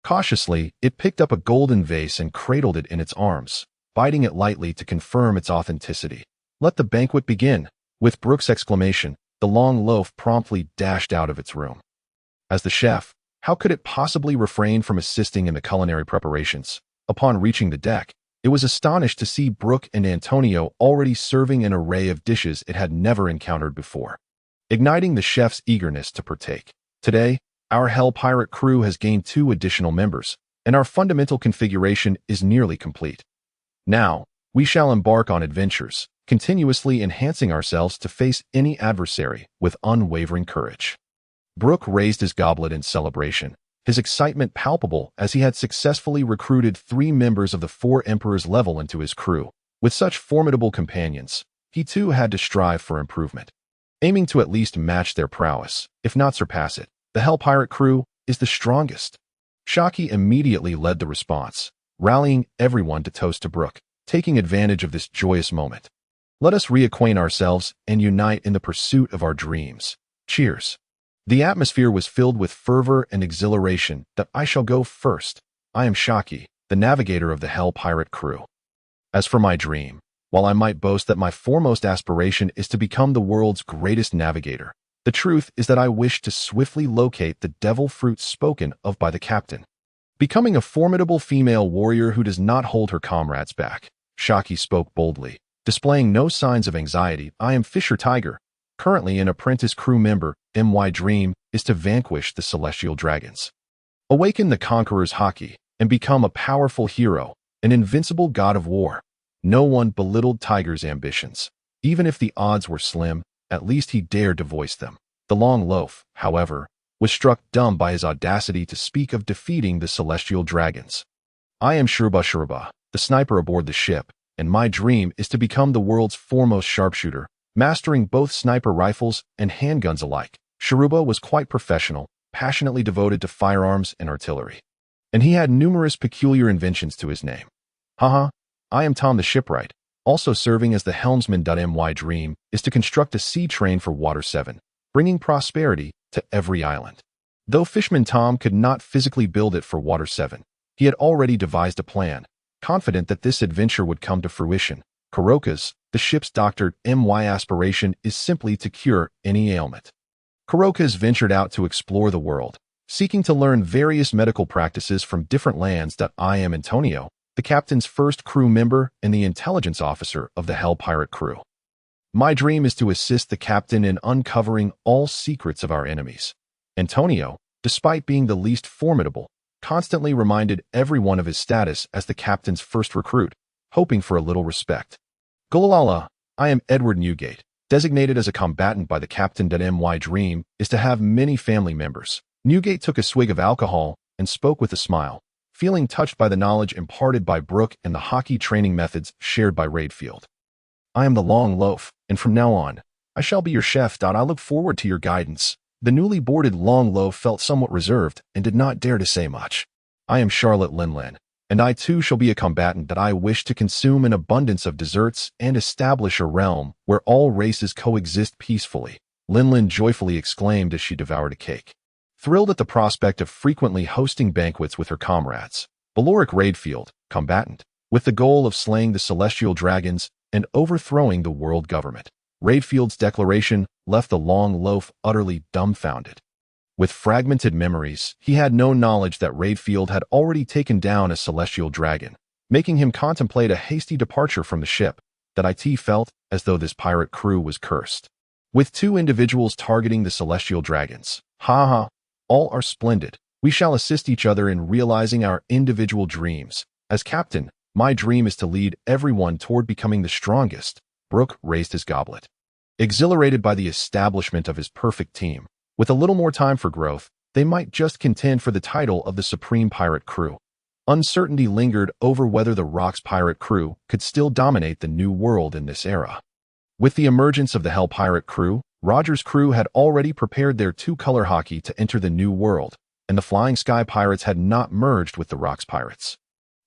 Cautiously, it picked up a golden vase and cradled it in its arms, biting it lightly to confirm its authenticity. Let the banquet begin. With Brook's exclamation, the long loaf promptly dashed out of its room. As the chef, how could it possibly refrain from assisting in the culinary preparations? Upon reaching the deck, it was astonished to see Brook and Antonio already serving an array of dishes it had never encountered before, igniting the chef's eagerness to partake. Today, our Hell Pirate crew has gained 2 additional members, and our fundamental configuration is nearly complete. Now, we shall embark on adventures, continuously enhancing ourselves to face any adversary with unwavering courage. Brook raised his goblet in celebration, his excitement palpable as he had successfully recruited 3 members of the 4 Emperor's level into his crew. With such formidable companions, he too had to strive for improvement, aiming to at least match their prowess, if not surpass it. The Hell Pirate crew is the strongest. Shiki immediately led the response, rallying everyone to toast to Brook, taking advantage of this joyous moment. Let us reacquaint ourselves and unite in the pursuit of our dreams. Cheers. The atmosphere was filled with fervor and exhilaration. That I shall go first. I am Shiki, the navigator of the Hell Pirate crew. As for my dream, while I might boast that my foremost aspiration is to become the world's greatest navigator, the truth is that I wish to swiftly locate the devil fruit spoken of by the captain, becoming a formidable female warrior who does not hold her comrades back. Shiki spoke boldly, displaying no signs of anxiety. I am Fisher Tiger, currently an apprentice crew member. My dream is to vanquish the celestial dragons, awaken the conqueror's Haki, and become a powerful hero, an invincible god of war. No one belittled Tiger's ambitions. Even if the odds were slim, at least he dared to voice them. The long loaf, however, was struck dumb by his audacity to speak of defeating the celestial dragons. I am Shurba, the sniper aboard the ship, and my dream is to become the world's foremost sharpshooter, mastering both sniper rifles and handguns alike. Sharuba was quite professional, passionately devoted to firearms and artillery. And he had numerous peculiar inventions to his name. Haha, I am Tom the shipwright, also serving as the helmsman. My dream is to construct a sea train for Water 7, bringing prosperity to every island. Though Fishman Tom could not physically build it for Water 7, he had already devised a plan, confident that this adventure would come to fruition. Kuroka's, the ship's doctor, my aspiration is simply to cure any ailment. Kuroka's ventured out to explore the world, seeking to learn various medical practices from different lands. I am Antonio, the captain's first crew member and the intelligence officer of the Hell Pirate crew. My dream is to assist the captain in uncovering all secrets of our enemies. Antonio, despite being the least formidable, constantly reminded everyone of his status as the captain's first recruit, hoping for a little respect. Golala, I am Edward Newgate, designated as a combatant by the captain. My dream is to have many family members. Newgate took a swig of alcohol and spoke with a smile, feeling touched by the knowledge imparted by Brook and the Haki training methods shared by Redfield. I am the Long Loaf, and from now on, I shall be your chef. I look forward to your guidance. The newly boarded Long Loaf felt somewhat reserved and did not dare to say much. I am Charlotte Linlin, and I too shall be a combatant. I wish to consume an abundance of desserts and establish a realm where all races coexist peacefully, Linlin joyfully exclaimed as she devoured a cake. Thrilled at the prospect of frequently hosting banquets with her comrades, Beloric Redfield, combatant, with the goal of slaying the celestial dragons and overthrowing the world government. Redfield's declaration left the Long Loaf utterly dumbfounded. With fragmented memories, he had no knowledge that Redfield had already taken down a celestial dragon, making him contemplate a hasty departure from the ship. That it felt as though this pirate crew was cursed. With two individuals targeting the celestial dragons. Ha! All are splendid. We shall assist each other in realizing our individual dreams. As captain, my dream is to lead everyone toward becoming the strongest. Brook raised his goblet. Exhilarated by the establishment of his perfect team, with a little more time for growth, they might just contend for the title of the Supreme Pirate Crew. Uncertainty lingered over whether the Rock's pirate crew could still dominate the new world in this era. With the emergence of the Hell Pirate Crew, Roger's crew had already prepared their two-color Haki to enter the new world, and the Flying Sky Pirates had not merged with the Rock's pirates.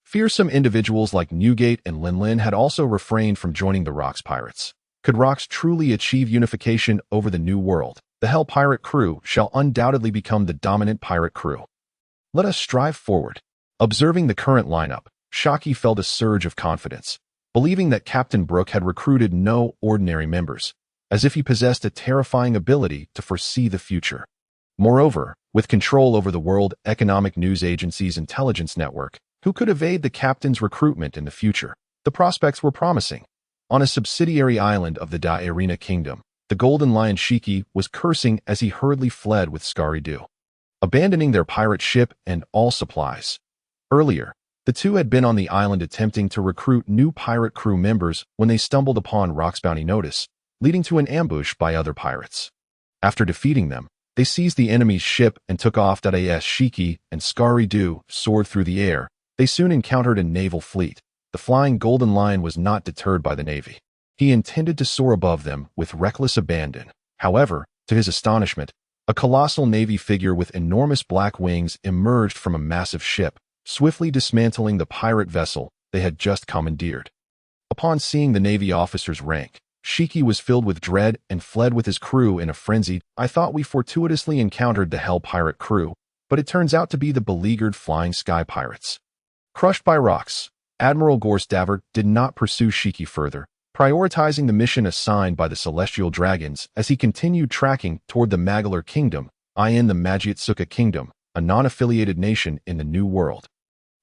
Fearsome individuals like Newgate and Linlin had also refrained from joining the Rock's pirates. Could Rocks truly achieve unification over the new world, the Hell Pirate Crew shall undoubtedly become the dominant pirate crew. Let us strive forward. Observing the current lineup, Shiki felt a surge of confidence, believing that Captain Brook had recruited no ordinary members, as if he possessed a terrifying ability to foresee the future. Moreover, with control over the World Economic News Agency's intelligence network, who could evade the captain's recruitment in the future, the prospects were promising. On a subsidiary island of the Vodka Kingdom, the Golden Lion Shiki was cursing as he hurriedly fled with Sabaody, abandoning their pirate ship and all supplies. Earlier, the two had been on the island attempting to recruit new pirate crew members when they stumbled upon Rock's bounty notice, leading to an ambush by other pirates. After defeating them, they seized the enemy's ship and took off. As Shiki and Sabaody soared through the air, they soon encountered a naval fleet. The flying Golden Lion was not deterred by the Navy. He intended to soar above them with reckless abandon. However, to his astonishment, a colossal Navy figure with enormous black wings emerged from a massive ship, swiftly dismantling the pirate vessel they had just commandeered. Upon seeing the Navy officer's rank, Shiki was filled with dread and fled with his crew in a frenzy. I thought we fortuitously encountered the Hell Pirate Crew, but it turns out to be the beleaguered Flying Sky Pirates. Crushed by Rocks, Admiral Gorstaver did not pursue Shiki further, prioritizing the mission assigned by the Celestial Dragons as he continued tracking toward the Magalar Kingdom, in the Magiatsuka Kingdom, a non-affiliated nation in the New World.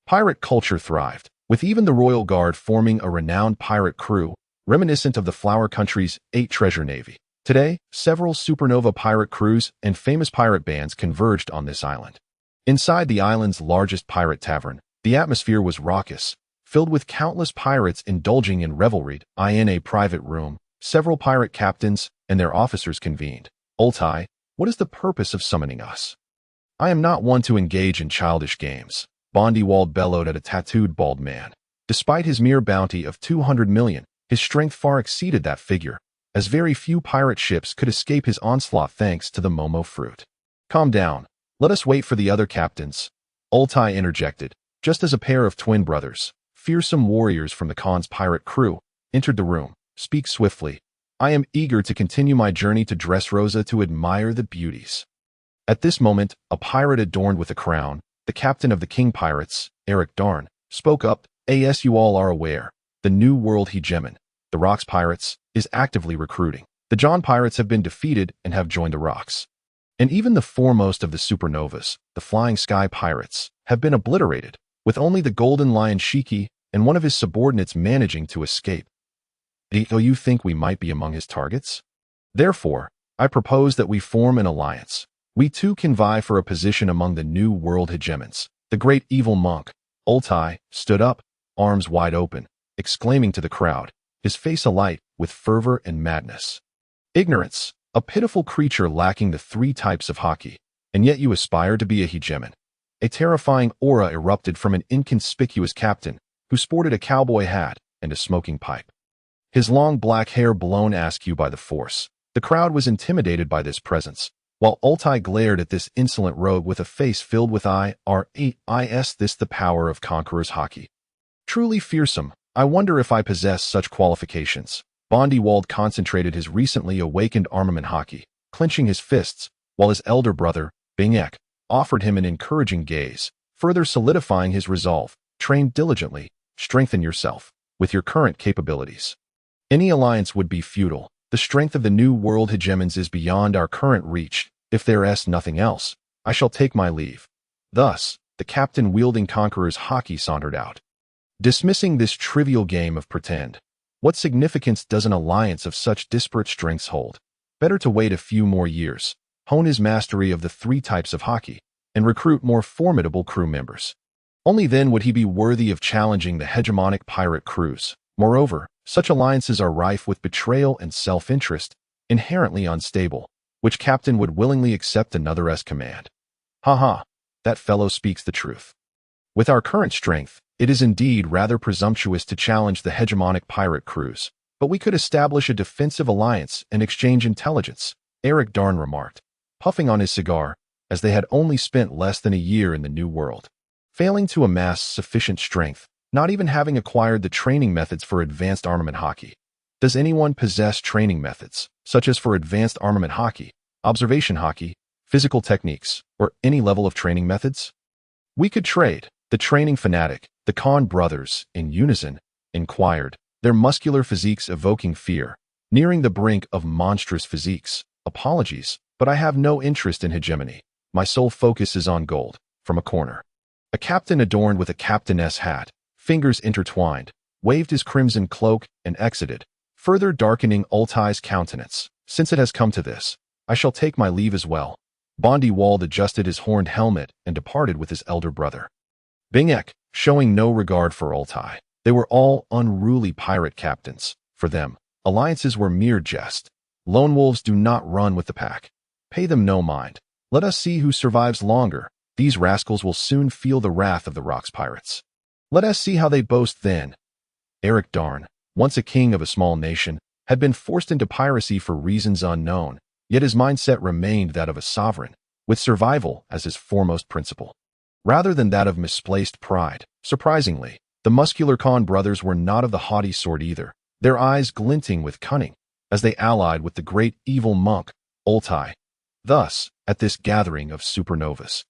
Pirate culture thrived, with even the Royal Guard forming a renowned pirate crew, reminiscent of the Flower Country's 8 Treasure Navy. Today, several supernova pirate crews and famous pirate bands converged on this island. Inside the island's largest pirate tavern, the atmosphere was raucous, filled with countless pirates indulging in revelry. In a private room, several pirate captains and their officers convened. Ultai, what is the purpose of summoning us? I am not one to engage in childish games, Bondywald bellowed at a tattooed bald man. Despite his mere bounty of 200 million, his strength far exceeded that figure, as very few pirate ships could escape his onslaught thanks to the Momo fruit. "Calm down. Let us wait for the other captains," Ultai interjected, just as a pair of twin brothers, fearsome warriors from the Khan's pirate crew, entered the room. "Speak swiftly. I am eager to continue my journey to Dressrosa to admire the beauties." At this moment, a pirate adorned with a crown, the captain of the King Pirates, Eric Darn, spoke up. "As you all are aware, the New World Hegemon, the Rocks Pirates, is actively recruiting. The John Pirates have been defeated and have joined the Rocks. And even the foremost of the supernovas, the Flying Sky Pirates, have been obliterated, with only the Golden Lion Shiki and one of his subordinates managing to escape. Do you think we might be among his targets? Therefore, I propose that we form an alliance. We too can vie for a position among the New World Hegemons." The great evil monk, Ultai, stood up, arms wide open, exclaiming to the crowd, his face alight with fervor and madness. "Ignorance, a pitiful creature lacking the 3 types of Haki, and yet you aspire to be a hegemon." A terrifying aura erupted from an inconspicuous captain who sported a cowboy hat and a smoking pipe. His long black hair blown askew by the force. The crowd was intimidated by this presence, while Ultai glared at this insolent rogue with a face filled with is this the power of Conqueror's Haki? Truly fearsome. I wonder if I possess such qualifications. Bondywald concentrated his recently awakened armament Haki, clenching his fists, while his elder brother, Bingek, offered him an encouraging gaze, further solidifying his resolve. "Train diligently, strengthen yourself, with your current capabilities. Any alliance would be futile. The strength of the New World Hegemons is beyond our current reach. If there is nothing else, I shall take my leave." Thus, the captain wielding Conqueror's Haki sauntered out. Dismissing this trivial game of pretend, what significance does an alliance of such disparate strengths hold? Better to wait a few more years, hone his mastery of the 3 types of Haki, and recruit more formidable crew members. Only then would he be worthy of challenging the hegemonic pirate crews. Moreover, such alliances are rife with betrayal and self-interest, inherently unstable, which captain would willingly accept another's command? Ha, that fellow speaks the truth. With our current strength, it is indeed rather presumptuous to challenge the hegemonic pirate crews, but we could establish a defensive alliance and exchange intelligence, Eric Darn remarked, puffing on his cigar, as they had only spent less than a year in the New World. Failing to amass sufficient strength, not even having acquired the training methods for advanced armament Haki. Does anyone possess training methods, such as for advanced armament Haki, observation Haki, physical techniques, or any level of training methods? We could trade. The training fanatic, the Khan brothers, in unison, inquired, their muscular physiques evoking fear, nearing the brink of monstrous physiques. "Apologies, but I have no interest in hegemony. My sole focus is on gold." From a corner, a captain adorned with a captainess hat, fingers intertwined, waved his crimson cloak and exited, further darkening Ultai's countenance. "Since it has come to this, I shall take my leave as well." Bondywald adjusted his horned helmet and departed with his elder brother. Bingek, showing no regard for Ultai. They were all unruly pirate captains. For them, alliances were mere jest. Lone wolves do not run with the pack. Pay them no mind. Let us see who survives longer. These rascals will soon feel the wrath of the Rocks Pirates. Let us see how they boast then. Eric Darn, once a king of a small nation, had been forced into piracy for reasons unknown, yet his mindset remained that of a sovereign, with survival as his foremost principle, rather than that of misplaced pride. Surprisingly, the muscular Khan brothers were not of the haughty sort either, their eyes glinting with cunning, as they allied with the great evil monk, Ultai. Thus, at this gathering of supernovas,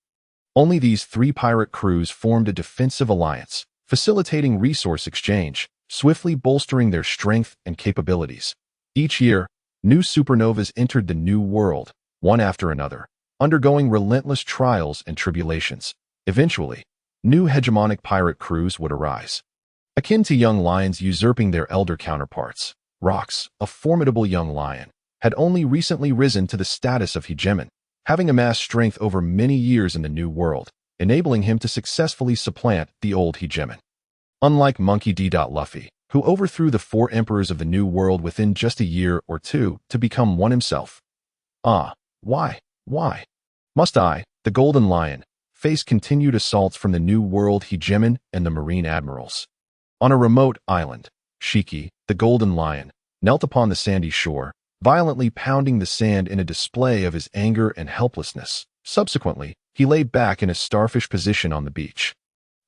only these 3 pirate crews formed a defensive alliance, facilitating resource exchange, swiftly bolstering their strength and capabilities. Each year, new supernovas entered the New World, one after another, undergoing relentless trials and tribulations. Eventually, new hegemonic pirate crews would arise, akin to young lions usurping their elder counterparts. Rox, a formidable young lion, had only recently risen to the status of hegemon, having amassed strength over many years in the New World, enabling him to successfully supplant the old hegemon. Unlike Monkey D. Luffy, who overthrew the 4 emperors of the New World within just a year or two to become one himself. Why must I, the Golden Lion, face continued assaults from the New World hegemon and the Marine Admirals? On a remote island, Shiki, the Golden Lion, knelt upon the sandy shore, violently pounding the sand in a display of his anger and helplessness. Subsequently, he lay back in a starfish position on the beach,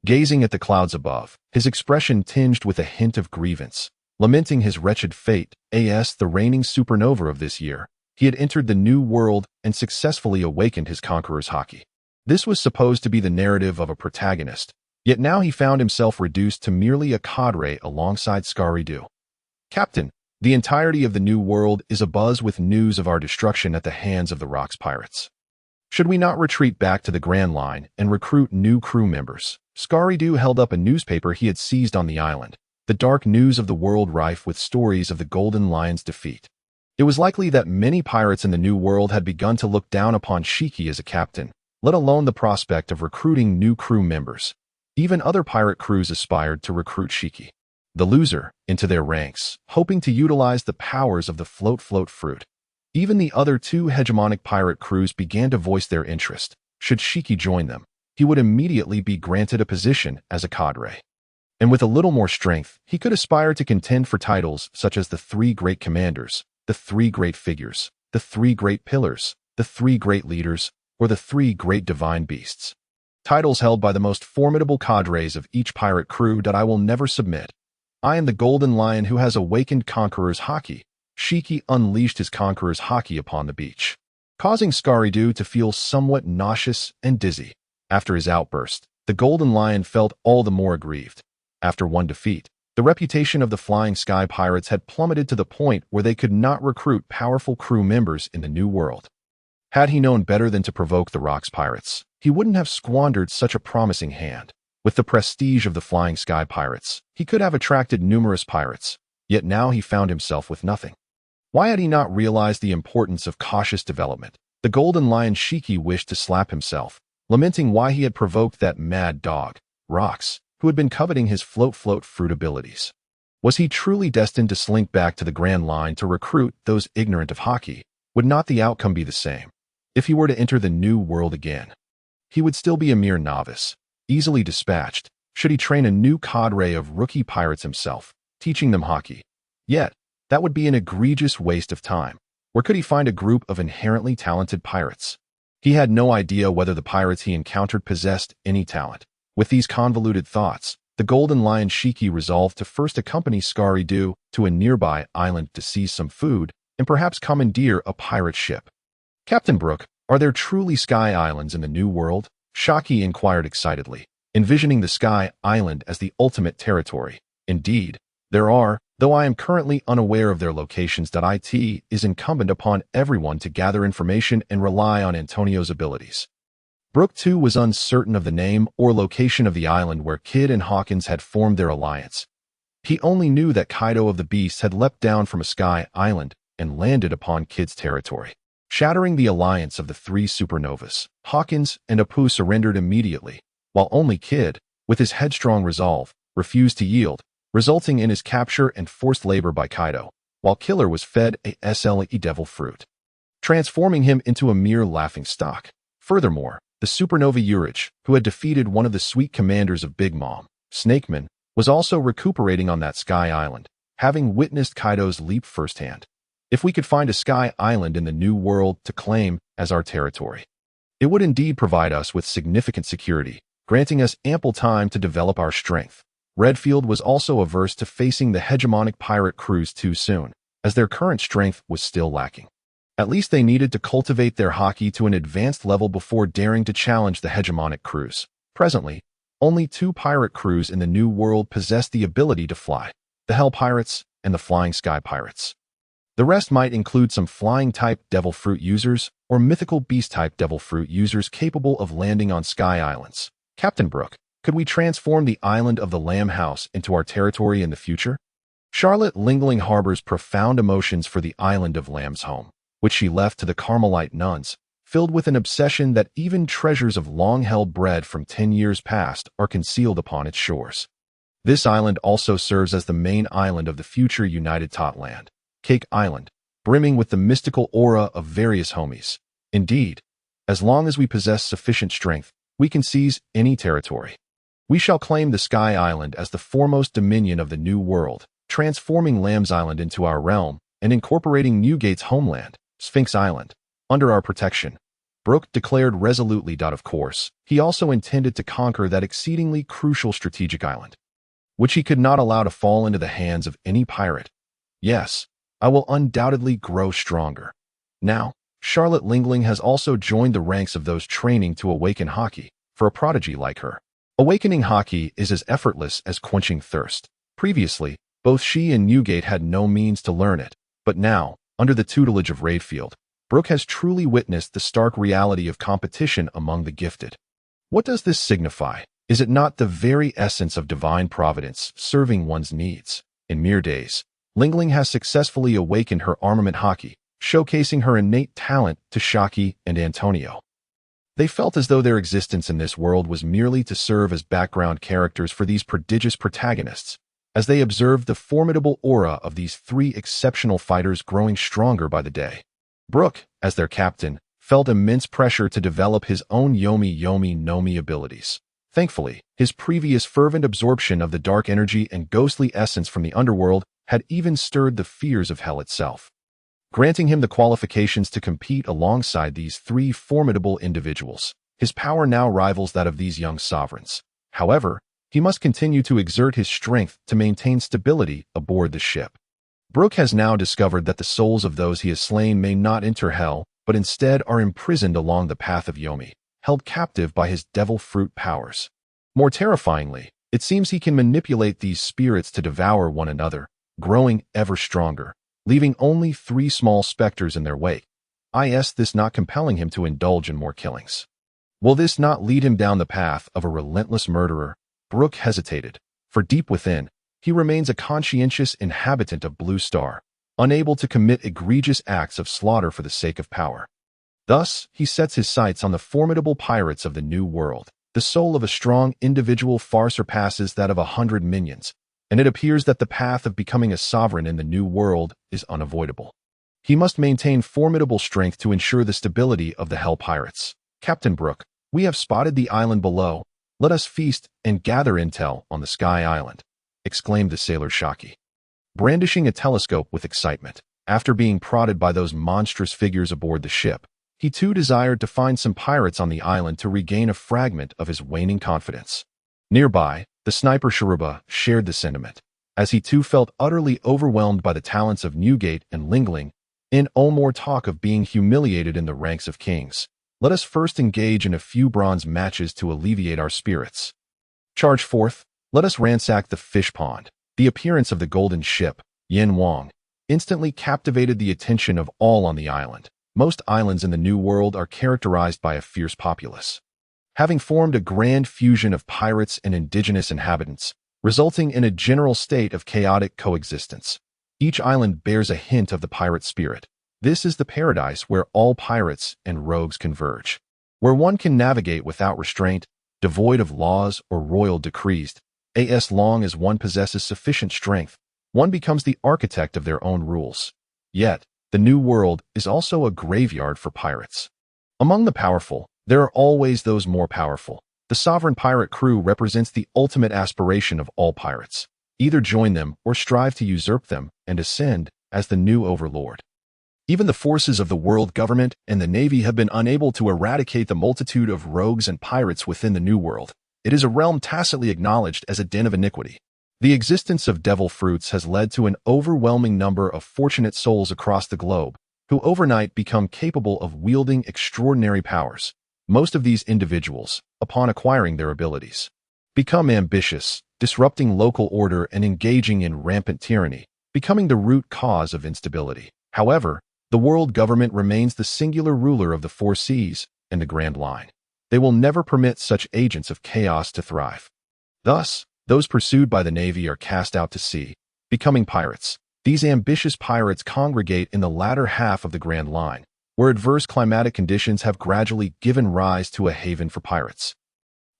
gazing at the clouds above, his expression tinged with a hint of grievance, lamenting his wretched fate. As the reigning supernova of this year, he had entered the new world and successfully awakened his conqueror's Haki. This was supposed to be the narrative of a protagonist, yet now he found himself reduced to merely a cadre alongside Sabaody. Captain, the entirety of the new world is abuzz with news of our destruction at the hands of the Rock's pirates. Should we not retreat back to the Grand Line and recruit new crew members? Sabaody held up a newspaper he had seized on the island, the dark news of the world rife with stories of the Golden Lion's defeat. It was likely that many pirates in the New World had begun to look down upon Shiki as a captain, let alone the prospect of recruiting new crew members. Even other pirate crews aspired to recruit Shiki, the loser, into their ranks, hoping to utilize the powers of the float fruit. Even the other two hegemonic pirate crews began to voice their interest. Should Shiki join them, he would immediately be granted a position as a cadre. And with a little more strength, he could aspire to contend for titles such as the Three Great Commanders, the Three Great Figures, the Three Great Pillars, the Three Great Leaders, or the Three Great Divine Beasts. Titles held by the most formidable cadres of each pirate crew that I will never submit. I am the Golden Lion who has awakened Conqueror's Haki. Shiki unleashed his Conqueror's Haki upon the beach, causing Sabaody to feel somewhat nauseous and dizzy. After his outburst, the Golden Lion felt all the more aggrieved. After one defeat, the reputation of the Flying Sky Pirates had plummeted to the point where they could not recruit powerful crew members in the New World. Had he known better than to provoke the Rock's pirates, he wouldn't have squandered such a promising hand. With the prestige of the Flying Sky Pirates, he could have attracted numerous pirates, yet now he found himself with nothing. Why had he not realized the importance of cautious development? The Golden Lion Shiki wished to slap himself, lamenting why he had provoked that mad dog, Rocks, who had been coveting his float fruit abilities. Was he truly destined to slink back to the Grand Line to recruit those ignorant of Haki? Would not the outcome be the same? If he were to enter the New World again, he would still be a mere novice, easily dispatched, should he train a new cadre of rookie pirates himself, teaching them Haki. Yet, that would be an egregious waste of time. Where could he find a group of inherently talented pirates? He had no idea whether the pirates he encountered possessed any talent. With these convoluted thoughts, the Golden Lion Shiki resolved to first accompany Sabaody to a nearby island to seize some food and perhaps commandeer a pirate ship. Captain Brook, are there truly Sky Islands in the New World? Shiki inquired excitedly, envisioning the Sky Island as the ultimate territory. Indeed, there are, though I am currently unaware of their locations. It is incumbent upon everyone to gather information and rely on Antonio's abilities. Brook too was uncertain of the name or location of the island where Kid and Hawkins had formed their alliance. He only knew that Kaido of the Beasts had leapt down from a Sky Island and landed upon Kid's territory, shattering the alliance of the three supernovas. Hawkins and Apu surrendered immediately, while only Kid, with his headstrong resolve, refused to yield, resulting in his capture and forced labor by Kaido, while Killer was fed a SLE devil fruit, transforming him into a mere laughingstock. Furthermore, the supernova Urich, who had defeated one of the sweet commanders of Big Mom, Snakeman, was also recuperating on that Sky Island, having witnessed Kaido's leap firsthand. If we could find a Sky Island in the New World to claim as our territory, it would indeed provide us with significant security, granting us ample time to develop our strength. Redfield was also averse to facing the hegemonic pirate crews too soon, as their current strength was still lacking. At least they needed to cultivate their Haki to an advanced level before daring to challenge the hegemonic crews. Presently, only two pirate crews in the New World possessed the ability to fly, the Hell Pirates and the Flying Sky Pirates. The rest might include some flying-type Devil Fruit users or mythical beast-type Devil Fruit users capable of landing on Sky Islands. Captain Brook, could we transform the island of the Lamb House into our territory in the future? Charlotte Lingling harbors profound emotions for the island of Lamb's home, which she left to the Carmelite nuns, filled with an obsession that even treasures of long-held bread from 10 years past are concealed upon its shores. This island also serves as the main island of the future United Totland, Cake Island, brimming with the mystical aura of various homies. Indeed, as long as we possess sufficient strength, we can seize any territory. We shall claim the Sky Island as the foremost dominion of the New World. transforming Lamb's Island into our realm and incorporating Newgate's homeland, Sphinx Island, under our protection. Brook declared resolutely. Of course, he also intended to conquer that exceedingly crucial strategic island, which he could not allow to fall into the hands of any pirate. Yes, I will undoubtedly grow stronger. Now, Charlotte Lingling has also joined the ranks of those training to awaken Haki, for a prodigy like her. Awakening Haki is as effortless as quenching thirst. Previously, both she and Newgate had no means to learn it, but now, under the tutelage of Redfield, Brook has truly witnessed the stark reality of competition among the gifted. What does this signify? Is it not the very essence of divine providence serving one's needs? In mere days, Lingling has successfully awakened her armament Haki, showcasing her innate talent to Shiki and Antonio. They felt as though their existence in this world was merely to serve as background characters for these prodigious protagonists, as they observed the formidable aura of these three exceptional fighters growing stronger by the day. Brook, as their captain, felt immense pressure to develop his own Yomi no Mi abilities. Thankfully, his previous fervent absorption of the dark energy and ghostly essence from the underworld had even stirred the fears of hell itself, granting him the qualifications to compete alongside these three formidable individuals. His power now rivals that of these young sovereigns. However, he must continue to exert his strength to maintain stability aboard the ship. Brook has now discovered that the souls of those he has slain may not enter hell, but instead are imprisoned along the path of Yomi, held captive by his devil fruit powers. More terrifyingly, it seems he can manipulate these spirits to devour one another, growing ever stronger, leaving only three small specters in their wake. This not compelling him to indulge in more killings. Will this not lead him down the path of a relentless murderer? Brook hesitated, for deep within, he remains a conscientious inhabitant of Blue Star, unable to commit egregious acts of slaughter for the sake of power. Thus, he sets his sights on the formidable pirates of the New World. The soul of a strong individual far surpasses that of 100 minions, and it appears that the path of becoming a sovereign in the New World is unavoidable. He must maintain formidable strength to ensure the stability of the Hell Pirates. Captain Brook, we have spotted the island below. Let us feast and gather intel on the Sky Island, exclaimed the sailor Shiki, brandishing a telescope with excitement. After being prodded by those monstrous figures aboard the ship, he too desired to find some pirates on the island to regain a fragment of his waning confidence. Nearby, the sniper Sharuba shared the sentiment, as he too felt utterly overwhelmed by the talents of Newgate and Lingling. In no more talk of being humiliated in the ranks of kings. Let us first engage in a few bronze matches to alleviate our spirits. Charge forth, let us ransack the fish pond. The appearance of the golden ship, Yin Wang, instantly captivated the attention of all on the island. Most islands in the New World are characterized by a fierce populace, having formed a grand fusion of pirates and indigenous inhabitants, resulting in a general state of chaotic coexistence. Each island bears a hint of the pirate spirit. This is the paradise where all pirates and rogues converge, where one can navigate without restraint, devoid of laws or royal decrees. As long as one possesses sufficient strength, one becomes the architect of their own rules. Yet, the New World is also a graveyard for pirates. Among the powerful, there are always those more powerful. The sovereign pirate crew represents the ultimate aspiration of all pirates. Either join them or strive to usurp them and ascend as the new overlord. Even the forces of the world government and the navy have been unable to eradicate the multitude of rogues and pirates within the New World. It is a realm tacitly acknowledged as a den of iniquity. The existence of devil fruits has led to an overwhelming number of fortunate souls across the globe, who overnight become capable of wielding extraordinary powers. Most of these individuals, upon acquiring their abilities, become ambitious, disrupting local order and engaging in rampant tyranny, becoming the root cause of instability. However, the world government remains the singular ruler of the four seas and the Grand Line. They will never permit such agents of chaos to thrive. Thus, those pursued by the navy are cast out to sea, becoming pirates. These ambitious pirates congregate in the latter half of the Grand Line, where adverse climatic conditions have gradually given rise to a haven for pirates,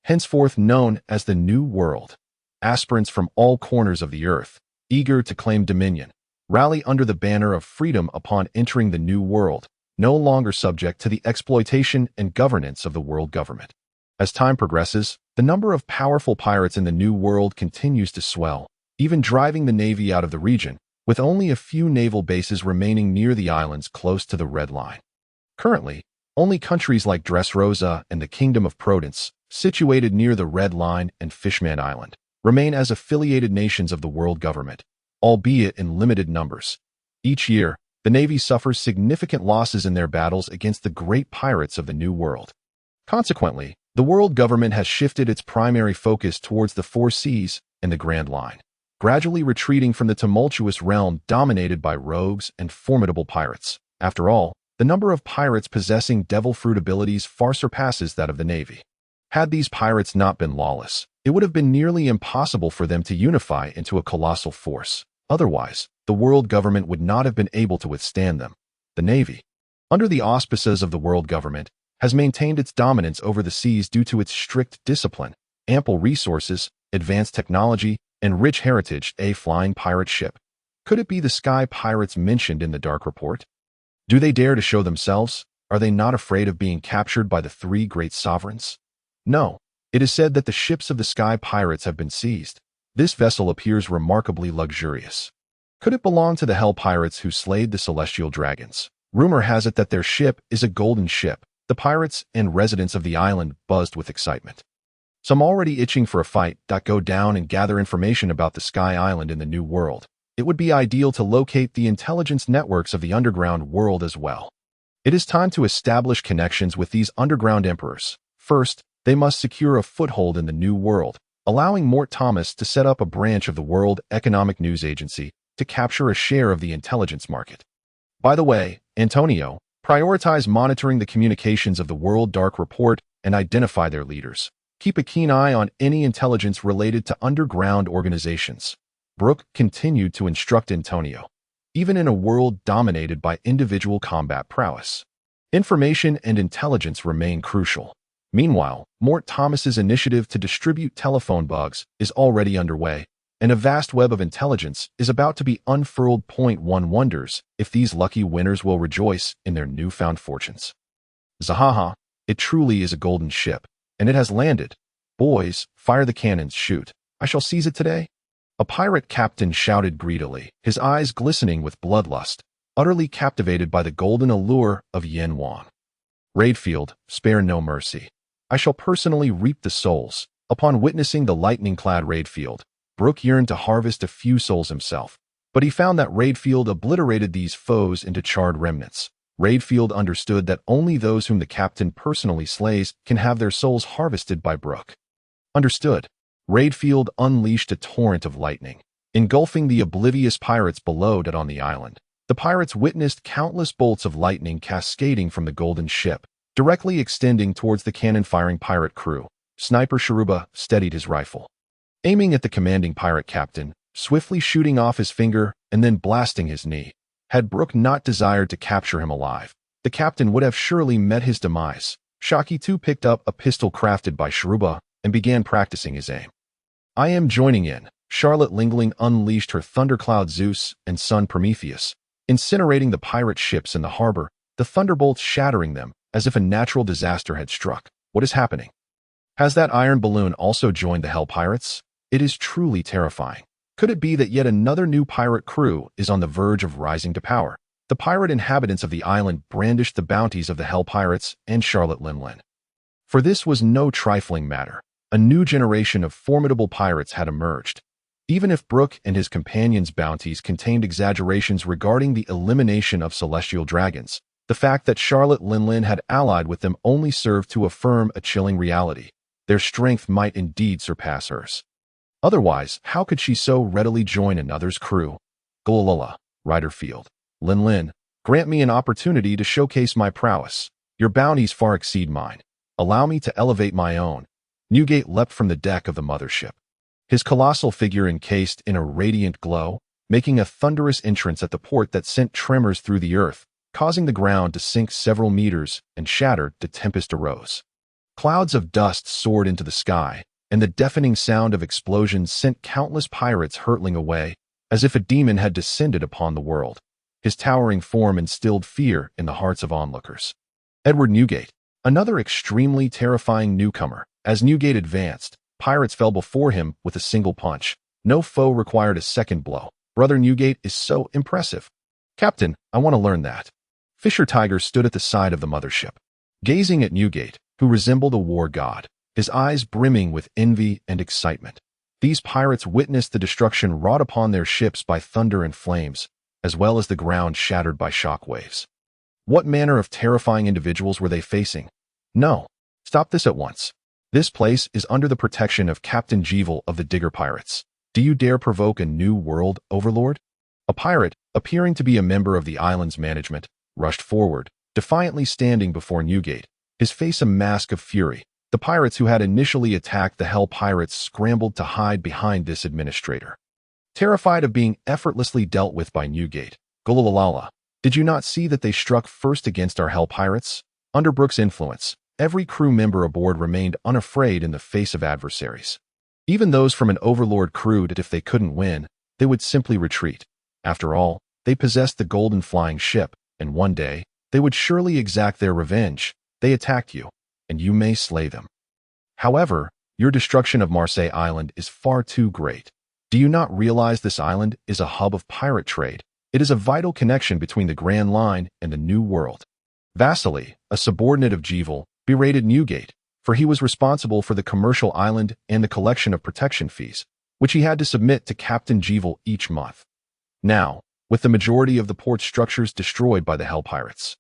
henceforth known as the New World. Aspirants from all corners of the earth, eager to claim dominion, rally under the banner of freedom upon entering the New World, no longer subject to the exploitation and governance of the world government. As time progresses, the number of powerful pirates in the New World continues to swell, even driving the Navy out of the region, with only a few naval bases remaining near the islands close to the Red Line. Currently, only countries like Dressrosa and the Kingdom of Prudence, situated near the Red Line and Fishman Island, remain as affiliated nations of the world government, albeit in limited numbers. Each year, the Navy suffers significant losses in their battles against the great pirates of the New World. Consequently, the world government has shifted its primary focus towards the Four Seas and the Grand Line, gradually retreating from the tumultuous realm dominated by rogues and formidable pirates. After all, the number of pirates possessing devil fruit abilities far surpasses that of the Navy. Had these pirates not been lawless, it would have been nearly impossible for them to unify into a colossal force. Otherwise, the world government would not have been able to withstand them. The Navy, under the auspices of the world government, has maintained its dominance over the seas due to its strict discipline, ample resources, advanced technology, and rich heritage. A flying pirate ship. Could it be the sky pirates mentioned in the Dark Report? Do they dare to show themselves? Are they not afraid of being captured by the three great sovereigns? No. It is said that the ships of the sky pirates have been seized. This vessel appears remarkably luxurious. Could it belong to the hell pirates who slayed the celestial dragons? Rumor has it that their ship is a golden ship. The pirates and residents of the island buzzed with excitement. Some already itching for a fight. Go down and gather information about the Sky Island in the New World. It would be ideal to locate the intelligence networks of the underground world as well. It is time to establish connections with these underground emperors. First, they must secure a foothold in the New World, allowing Mort Thomas to set up a branch of the World Economic News Agency to capture a share of the intelligence market. By the way, Antonio, prioritize monitoring the communications of the World Dark Report and identify their leaders. Keep a keen eye on any intelligence related to underground organizations. Brook continued to instruct Antonio. Even in a world dominated by individual combat prowess, information and intelligence remain crucial. Meanwhile, Mort Thomas's initiative to distribute telephone bugs is already underway, and a vast web of intelligence is about to be unfurled. One wonders if these lucky winners will rejoice in their newfound fortunes. Zahaha, it truly is a golden ship, and it has landed. Boys, fire the cannons, shoot. I shall seize it today. A pirate captain shouted greedily, his eyes glistening with bloodlust, utterly captivated by the golden allure of Yen Wan. Redfield, spare no mercy. I shall personally reap the souls. Upon witnessing the lightning-clad Redfield, Brook yearned to harvest a few souls himself, but he found that Redfield obliterated these foes into charred remnants. Redfield understood that only those whom the captain personally slays can have their souls harvested by Brook. Understood. Redfield unleashed a torrent of lightning, engulfing the oblivious pirates below dead on the island. The pirates witnessed countless bolts of lightning cascading from the golden ship, directly extending towards the cannon-firing pirate crew. Sniper Sharuba steadied his rifle, aiming at the commanding pirate captain, swiftly shooting off his finger and then blasting his knee. Had Brook not desired to capture him alive, the captain would have surely met his demise. Shiki too picked up a pistol crafted by Sharuba and began practicing his aim. I am joining in. Charlotte Lingling unleashed her thundercloud Zeus and Sun Prometheus, incinerating the pirate ships in the harbor, the thunderbolts shattering them as if a natural disaster had struck. What is happening? Has that iron balloon also joined the Hell Pirates? It is truly terrifying. Could it be that yet another new pirate crew is on the verge of rising to power? The pirate inhabitants of the island brandished the bounties of the Hell Pirates and Charlotte Lingling. For this was no trifling matter. A new generation of formidable pirates had emerged. Even if Brook and his companions' bounties contained exaggerations regarding the elimination of celestial dragons, the fact that Charlotte Lingling had allied with them only served to affirm a chilling reality. Their strength might indeed surpass hers. Otherwise, how could she so readily join another's crew? Golala, Redfield. Lin, grant me an opportunity to showcase my prowess. Your bounties far exceed mine. Allow me to elevate my own. Newgate leapt from the deck of the mothership, his colossal figure encased in a radiant glow, making a thunderous entrance at the port that sent tremors through the earth, causing the ground to sink several meters, and shattered. The tempest arose. Clouds of dust soared into the sky, and the deafening sound of explosions sent countless pirates hurtling away, as if a demon had descended upon the world. His towering form instilled fear in the hearts of onlookers. Edward Newgate, another extremely terrifying newcomer. As Newgate advanced, pirates fell before him with a single punch. No foe required a second blow. Brother Newgate is so impressive. Captain, I want to learn that. Fisher Tiger stood at the side of the mothership, gazing at Newgate, who resembled a war god, his eyes brimming with envy and excitement. These pirates witnessed the destruction wrought upon their ships by thunder and flames, as well as the ground shattered by shock waves. What manner of terrifying individuals were they facing? No. Stop this at once. This place is under the protection of Captain Jeevel of the Digger Pirates. Do you dare provoke a new world overlord? A pirate, appearing to be a member of the island's management, rushed forward, defiantly standing before Newgate, his face a mask of fury. The pirates who had initially attacked the Hell Pirates scrambled to hide behind this administrator. Terrified of being effortlessly dealt with by Newgate, Gulalala, did you not see that they struck first against our Hell Pirates? Under Brook's influence, every crew member aboard remained unafraid in the face of adversaries. Even those from an overlord crew that if they couldn't win, they would simply retreat. After all, they possessed the golden flying ship, and one day, they would surely exact their revenge. They attacked you, and you may slay them. However, your destruction of Marseille Island is far too great. Do you not realize this island is a hub of pirate trade? It is a vital connection between the Grand Line and the New World. Vasily, a subordinate of Jeevel, berated Newgate, for he was responsible for the commercial island and the collection of protection fees, which he had to submit to Captain Jeevel each month. Now, with the majority of the port structures destroyed by the Hell Pirates,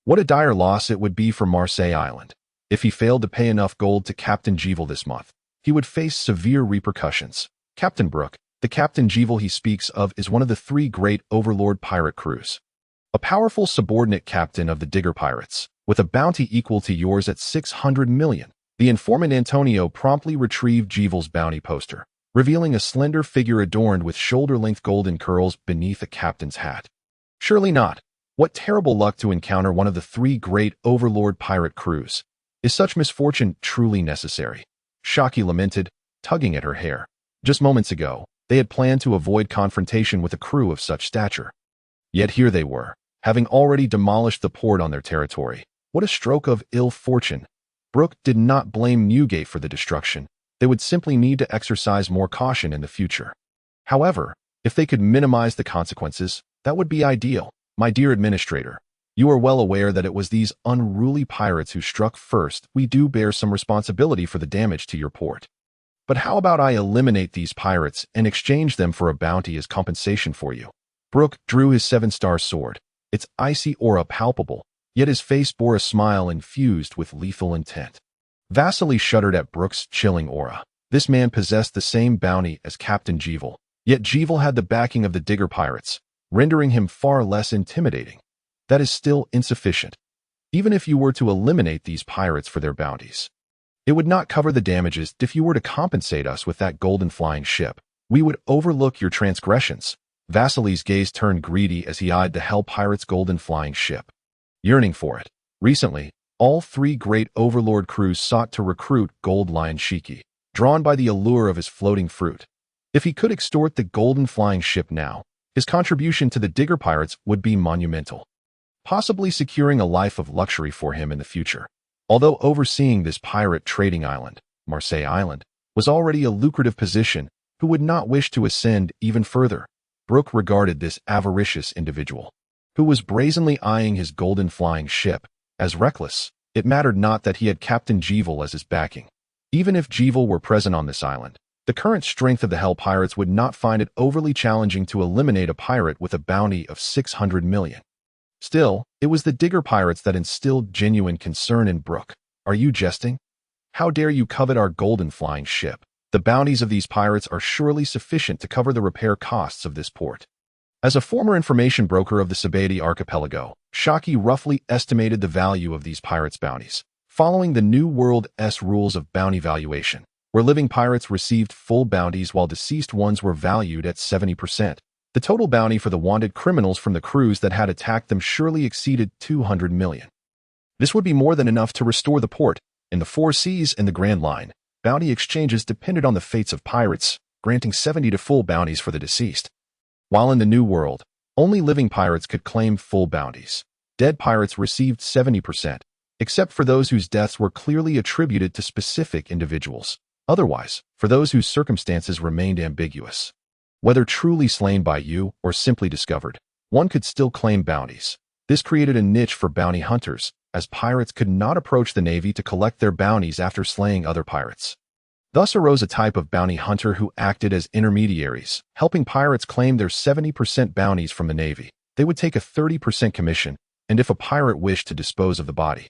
what a dire loss it would be for Marseille Island. If he failed to pay enough gold to Captain Jeevel this month, he would face severe repercussions. Captain Brook, the Captain Jeevel he speaks of, is one of the 3 great overlord pirate crews. A powerful subordinate captain of the Digger Pirates, with a bounty equal to yours at 600 million. The informant Antonio promptly retrieved Jeevel's bounty poster, revealing a slender figure adorned with shoulder-length golden curls beneath a captain's hat. Surely not. What terrible luck to encounter one of the 3 great overlord pirate crews. Is such misfortune truly necessary? Shiki lamented, tugging at her hair. Just moments ago, they had planned to avoid confrontation with a crew of such stature. Yet here they were, having already demolished the port on their territory. What a stroke of ill fortune. Brook did not blame Newgate for the destruction. They would simply need to exercise more caution in the future. However, if they could minimize the consequences, that would be ideal. My dear administrator, you are well aware that it was these unruly pirates who struck first. We do bear some responsibility for the damage to your port. But how about I eliminate these pirates and exchange them for a bounty as compensation for you? Brook drew his 7-star sword, its icy aura palpable, yet his face bore a smile infused with lethal intent. Vasily shuddered at Brook's chilling aura. This man possessed the same bounty as Captain Jeevel, yet Jeevel had the backing of the Digger Pirates, rendering him far less intimidating. That is still insufficient. Even if you were to eliminate these pirates for their bounties, it would not cover the damages. If you were to compensate us with that golden flying ship, we would overlook your transgressions. Vasily's gaze turned greedy as he eyed the Hell Pirates' golden flying ship, yearning for it. Recently, all 3 great overlord crews sought to recruit Gold Lion Shiki, drawn by the allure of his floating fruit. If he could extort the golden flying ship now, his contribution to the Digger Pirates would be monumental, possibly securing a life of luxury for him in the future. Although overseeing this pirate trading island, Marseille Island, was already a lucrative position, who would not wish to ascend even further? Brook regarded this avaricious individual, who was brazenly eyeing his golden flying ship, as reckless. It mattered not that he had Captain Jeevel as his backing. Even if Jeevel were present on this island, the current strength of the Hell Pirates would not find it overly challenging to eliminate a pirate with a bounty of 600 million. Still, it was the Digger Pirates that instilled genuine concern in Brook. Are you jesting? How dare you covet our golden flying ship? The bounties of these pirates are surely sufficient to cover the repair costs of this port. As a former information broker of the Sabaody archipelago, Shiki roughly estimated the value of these pirates' bounties, following the New World's rules of bounty valuation, where living pirates received full bounties while deceased ones were valued at 70%. The total bounty for the wanted criminals from the crews that had attacked them surely exceeded 200 million. This would be more than enough to restore the port. In the 4 seas and the Grand Line, bounty exchanges depended on the fates of pirates, granting 70 to full bounties for the deceased. While in the New World, only living pirates could claim full bounties. Dead pirates received 70%, except for those whose deaths were clearly attributed to specific individuals. Otherwise, for those whose circumstances remained ambiguous, whether truly slain by you or simply discovered, one could still claim bounties. This created a niche for bounty hunters, as pirates could not approach the Navy to collect their bounties after slaying other pirates. Thus arose a type of bounty hunter who acted as intermediaries, helping pirates claim their 70% bounties from the Navy. They would take a 30% commission, and if a pirate wished to dispose of the body,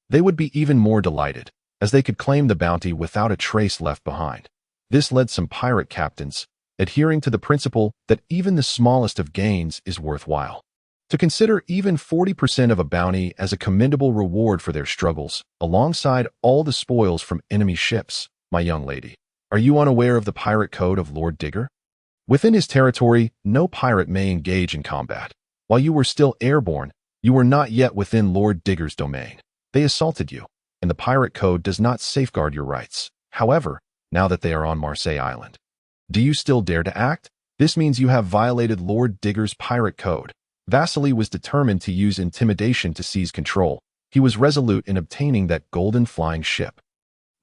they would be even more delighted, as they could claim the bounty without a trace left behind. This led some pirate captains, adhering to the principle that even the smallest of gains is worthwhile, to consider even 40% of a bounty as a commendable reward for their struggles, alongside all the spoils from enemy ships. My young lady, are you unaware of the pirate code of Lord Digger? Within his territory, no pirate may engage in combat. While you were still airborne, you were not yet within Lord Digger's domain. They assaulted you, and the pirate code does not safeguard your rights. However, now that they are on Marseille Island, do you still dare to act? This means you have violated Lord Digger's pirate code. Vasily was determined to use intimidation to seize control. He was resolute in obtaining that golden flying ship.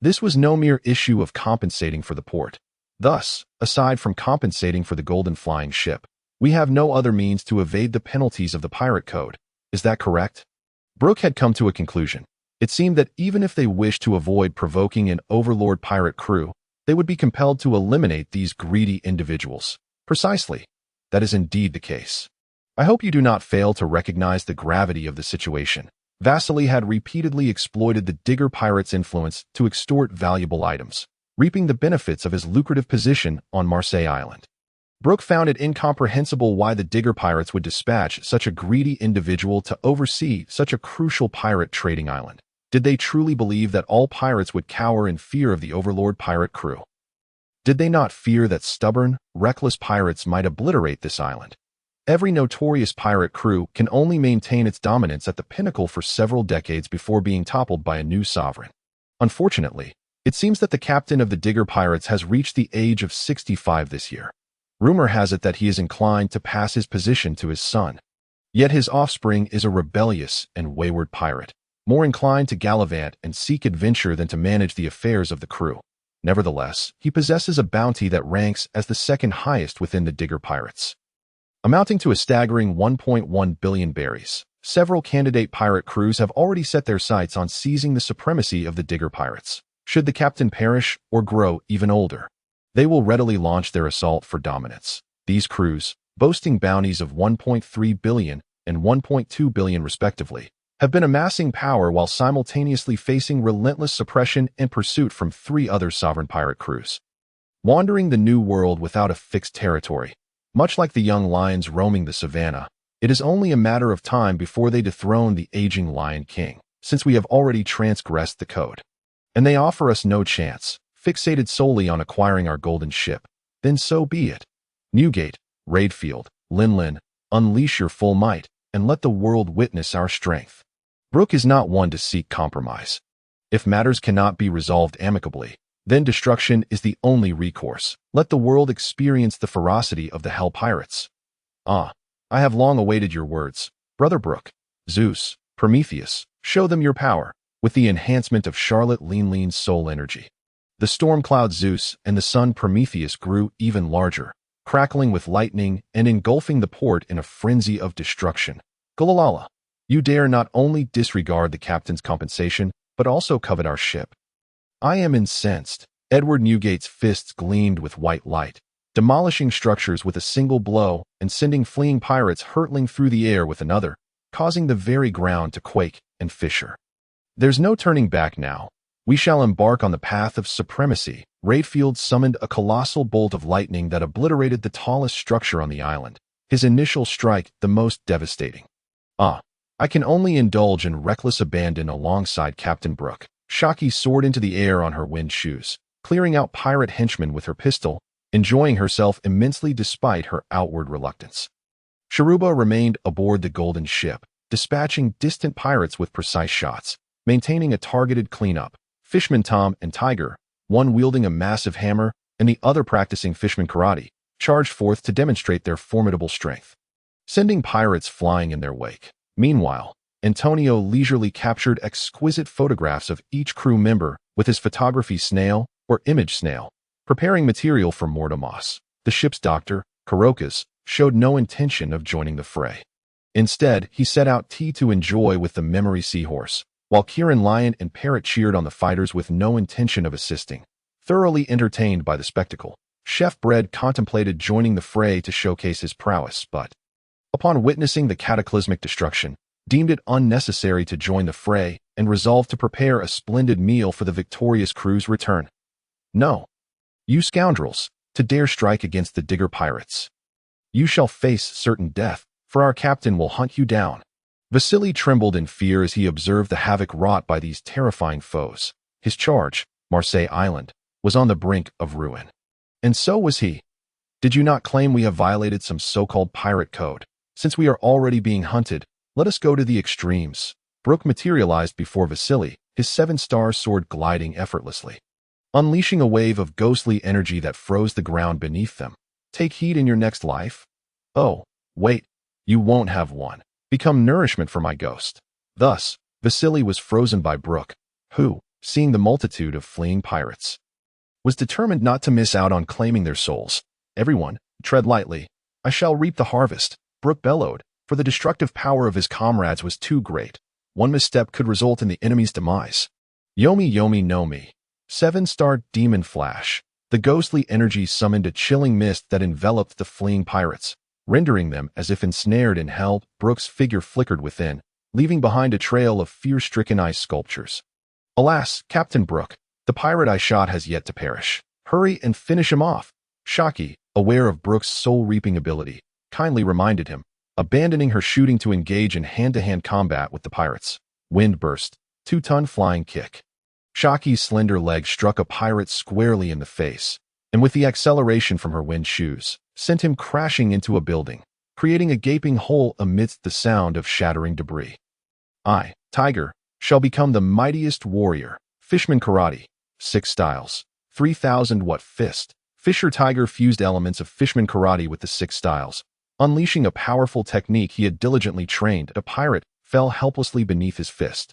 This was no mere issue of compensating for the port. Thus, aside from compensating for the golden flying ship, we have no other means to evade the penalties of the pirate code. Is that correct? Brook had come to a conclusion. It seemed that even if they wished to avoid provoking an overlord pirate crew, they would be compelled to eliminate these greedy individuals. Precisely. That is indeed the case. I hope you do not fail to recognize the gravity of the situation. Vasily had repeatedly exploited the Digger pirates' influence to extort valuable items, reaping the benefits of his lucrative position on Marseille Island. Brook found it incomprehensible why the Digger pirates would dispatch such a greedy individual to oversee such a crucial pirate trading island. Did they truly believe that all pirates would cower in fear of the overlord pirate crew? Did they not fear that stubborn, reckless pirates might obliterate this island? Every notorious pirate crew can only maintain its dominance at the pinnacle for several decades before being toppled by a new sovereign. Unfortunately, it seems that the captain of the Digger pirates has reached the age of 65 this year. Rumor has it that he is inclined to pass his position to his son. Yet his offspring is a rebellious and wayward pirate, more inclined to gallivant and seek adventure than to manage the affairs of the crew. Nevertheless, he possesses a bounty that ranks as the second highest within the Digger pirates, amounting to a staggering 1.1 billion berries. Several candidate pirate crews have already set their sights on seizing the supremacy of the Digger pirates. Should the captain perish or grow even older, they will readily launch their assault for dominance. These crews, boasting bounties of 1.3 billion and 1.2 billion respectively, have been amassing power while simultaneously facing relentless suppression and pursuit from 3 other sovereign pirate crews, wandering the New World without a fixed territory. Much like the young lions roaming the savannah, it is only a matter of time before they dethrone the aging Lion King, since we have already transgressed the code. And they offer us no chance, fixated solely on acquiring our golden ship. Then so be it. Newgate, Redfield, Lingling, unleash your full might, and let the world witness our strength. Brook is not one to seek compromise. If matters cannot be resolved amicably, then destruction is the only recourse. Let the world experience the ferocity of the Hell Pirates. I have long awaited your words, Brother Brook. Zeus, Prometheus, show them your power, with the enhancement of Charlotte Lingling's soul energy. The storm cloud Zeus and the sun Prometheus grew even larger, crackling with lightning and engulfing the port in a frenzy of destruction. Gulalala, you dare not only disregard the captain's compensation, but also covet our ship. I am incensed. Edward Newgate's fists gleamed with white light, demolishing structures with a single blow and sending fleeing pirates hurtling through the air with another, causing the very ground to quake and fissure. There's no turning back now. We shall embark on the path of supremacy. Redfield summoned a colossal bolt of lightning that obliterated the tallest structure on the island, his initial strike the most devastating. I can only indulge in reckless abandon alongside Captain Brook. Shiki soared into the air on her wind shoes, clearing out pirate henchmen with her pistol, enjoying herself immensely despite her outward reluctance. Sharuba remained aboard the golden ship, dispatching distant pirates with precise shots, maintaining a targeted cleanup. Fisherman Tom and Tiger, one wielding a massive hammer and the other practicing fishman karate, charged forth to demonstrate their formidable strength, sending pirates flying in their wake. Meanwhile, Antonio leisurely captured exquisite photographs of each crew member with his photography snail, or image snail, preparing material for Mortimas. The ship's doctor, Kurokas, showed no intention of joining the fray. Instead, he set out tea to enjoy with the memory seahorse, while Kieran Lion and Parrot cheered on the fighters with no intention of assisting. Thoroughly entertained by the spectacle, Chef Bread contemplated joining the fray to showcase his prowess, but, upon witnessing the cataclysmic destruction, deemed it unnecessary to join the fray and resolved to prepare a splendid meal for the victorious crew's return. No, you scoundrels, to dare strike against the digger pirates. You shall face certain death, for our captain will hunt you down. Vasily trembled in fear as he observed the havoc wrought by these terrifying foes. His charge, Marseille Island, was on the brink of ruin. And so was he. Did you not claim we have violated some so-called pirate code? Since we are already being hunted, let us go to the extremes. Brook materialized before Vasily, his 7-star sword gliding effortlessly, unleashing a wave of ghostly energy that froze the ground beneath them. Take heed in your next life? Oh, wait, you won't have one. Become nourishment for my ghost. Thus, Vasily was frozen by Brook, who, seeing the multitude of fleeing pirates, was determined not to miss out on claiming their souls. Everyone, tread lightly. I shall reap the harvest, Brook bellowed, for the destructive power of his comrades was too great. One misstep could result in the enemy's demise. Yomi Yomi no Mi. 7-star demon flash. The ghostly energy summoned a chilling mist that enveloped the fleeing pirates, rendering them as if ensnared in hell. Brook's figure flickered within, leaving behind a trail of fear-stricken ice sculptures. Alas, Captain Brook, the pirate I shot has yet to perish. Hurry and finish him off. Shiki, aware of Brook's soul-reaping ability, kindly reminded him, abandoning her shooting to engage in hand-to-hand combat with the pirates. Wind burst, 2-ton flying kick. Shaki's slender leg struck a pirate squarely in the face, and with the acceleration from her wind shoes, sent him crashing into a building, creating a gaping hole amidst the sound of shattering debris. I, Tiger, shall become the mightiest warrior. Fishman Karate. 6 styles. 3,000 watt fist. Fisher Tiger fused elements of Fishman Karate with the 6 styles. Unleashing a powerful technique he had diligently trained, a pirate fell helplessly beneath his fist.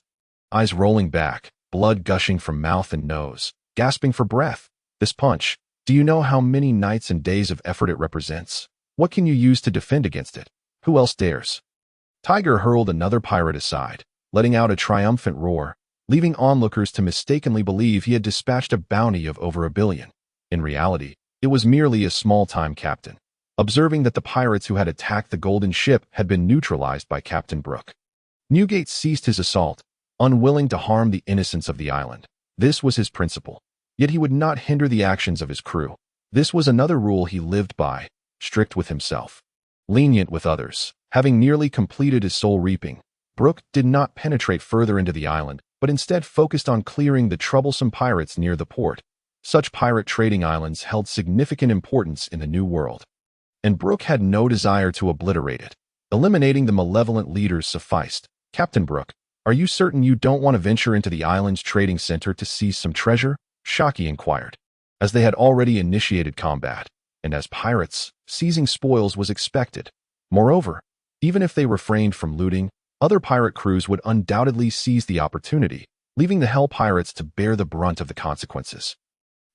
Eyes rolling back, blood gushing from mouth and nose, gasping for breath. This punch, do you know how many nights and days of effort it represents? What can you use to defend against it? Who else dares? Tiger hurled another pirate aside, letting out a triumphant roar, leaving onlookers to mistakenly believe he had dispatched a bounty of over $1 billion. In reality, it was merely a small-time captain, observing that the pirates who had attacked the golden ship had been neutralized by Captain Brook. Newgate ceased his assault, unwilling to harm the innocents of the island. This was his principle. Yet he would not hinder the actions of his crew. This was another rule he lived by, strict with himself, lenient with others. Having nearly completed his soul reaping, Brook did not penetrate further into the island, but instead focused on clearing the troublesome pirates near the port. Such pirate trading islands held significant importance in the New World, and Brook had no desire to obliterate it. Eliminating the malevolent leaders sufficed. Captain Brook, are you certain you don't want to venture into the island's trading center to seize some treasure? Shiki inquired, as they had already initiated combat, and as pirates, seizing spoils was expected. Moreover, even if they refrained from looting, other pirate crews would undoubtedly seize the opportunity, leaving the Hell Pirates to bear the brunt of the consequences.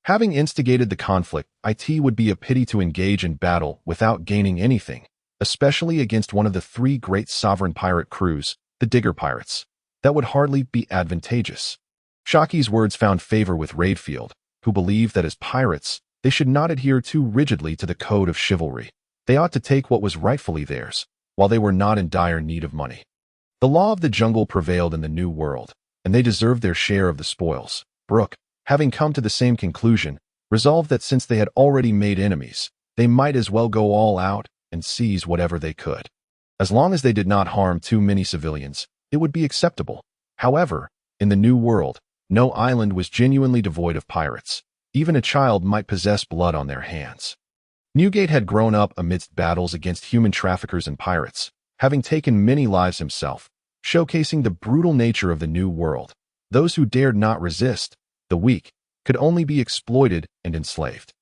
Having instigated the conflict, it would be a pity to engage in battle without gaining anything, especially against one of the 3 great sovereign pirate crews, the Digger Pirates. That would hardly be advantageous. Shaki's words found favor with Redfield, who believed that as pirates, they should not adhere too rigidly to the code of chivalry. They ought to take what was rightfully theirs, while they were not in dire need of money. The law of the jungle prevailed in the New World, and they deserved their share of the spoils. Brook, having come to the same conclusion, resolved that since they had already made enemies, they might as well go all out and seize whatever they could. As long as they did not harm too many civilians, it would be acceptable. However, in the New World, no island was genuinely devoid of pirates. Even a child might possess blood on their hands. Newgate had grown up amidst battles against human traffickers and pirates, having taken many lives himself, showcasing the brutal nature of the New World. Those who dared not resist, the weak, could only be exploited and enslaved.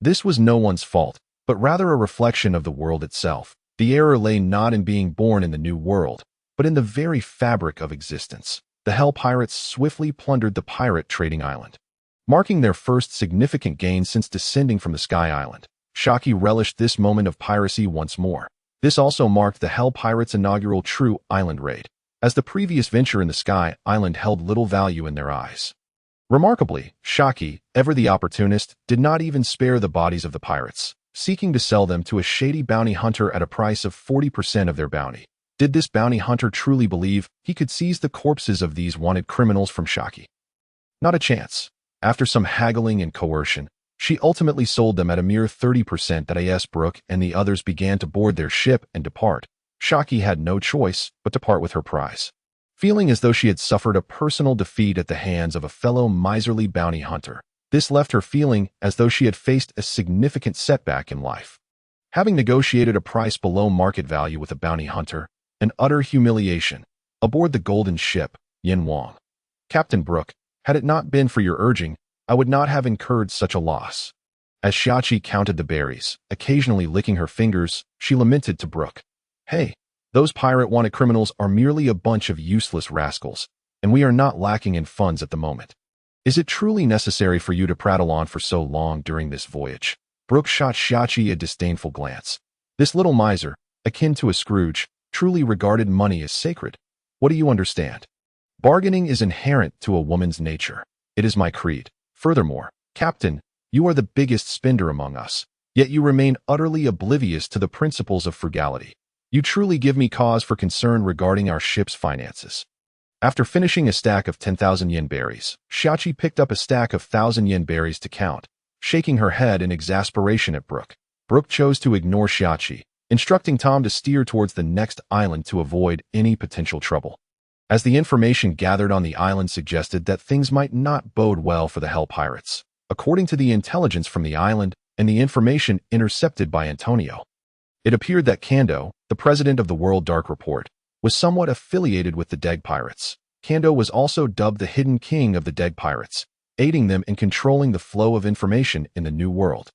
This was no one's fault, but rather a reflection of the world itself. The error lay not in being born in the New World, but in the very fabric of existence. The Hell Pirates swiftly plundered the pirate trading island, marking their first significant gain since descending from the Sky Island. Shiki relished this moment of piracy once more. This also marked the Hell Pirates' inaugural true island raid, as the previous venture in the Sky Island held little value in their eyes. Remarkably, Shiki, ever the opportunist, did not even spare the bodies of the pirates, seeking to sell them to a shady bounty hunter at a price of 40% of their bounty. Did this bounty hunter truly believe he could seize the corpses of these wanted criminals from Shiki? Not a chance. After some haggling and coercion, she ultimately sold them at a mere 30% that as Brook and the others began to board their ship and depart. Shiki had no choice but to part with her prize. Feeling as though she had suffered a personal defeat at the hands of a fellow miserly bounty hunter, this left her feeling as though she had faced a significant setback in life. Having negotiated a price below market value with a bounty hunter, an utter humiliation, aboard the golden ship, Yin Wang. Captain Brook, had it not been for your urging, I would not have incurred such a loss. As Shiki counted the berries, occasionally licking her fingers, she lamented to Brook. Hey, those pirate-wanted criminals are merely a bunch of useless rascals, and we are not lacking in funds at the moment. Is it truly necessary for you to prattle on for so long during this voyage? Brook shot Shiki a disdainful glance. This little miser, akin to a Scrooge, truly regarded money as sacred. What do you understand? Bargaining is inherent to a woman's nature. It is my creed. Furthermore, Captain, you are the biggest spender among us, yet you remain utterly oblivious to the principles of frugality. You truly give me cause for concern regarding our ship's finances. After finishing a stack of 10,000 yen berries, Shiki picked up a stack of 1,000 yen berries to count, shaking her head in exasperation at Brook. Brook chose to ignore Shiki, instructing Tom to steer towards the next island to avoid any potential trouble. As the information gathered on the island suggested that things might not bode well for the Hell Pirates, according to the intelligence from the island and the information intercepted by Antonio. It appeared that Kaido, the president of the World Dark Report, was somewhat affiliated with the Deg Pirates. Kaido was also dubbed the Hidden King of the Deg Pirates, aiding them in controlling the flow of information in the New World.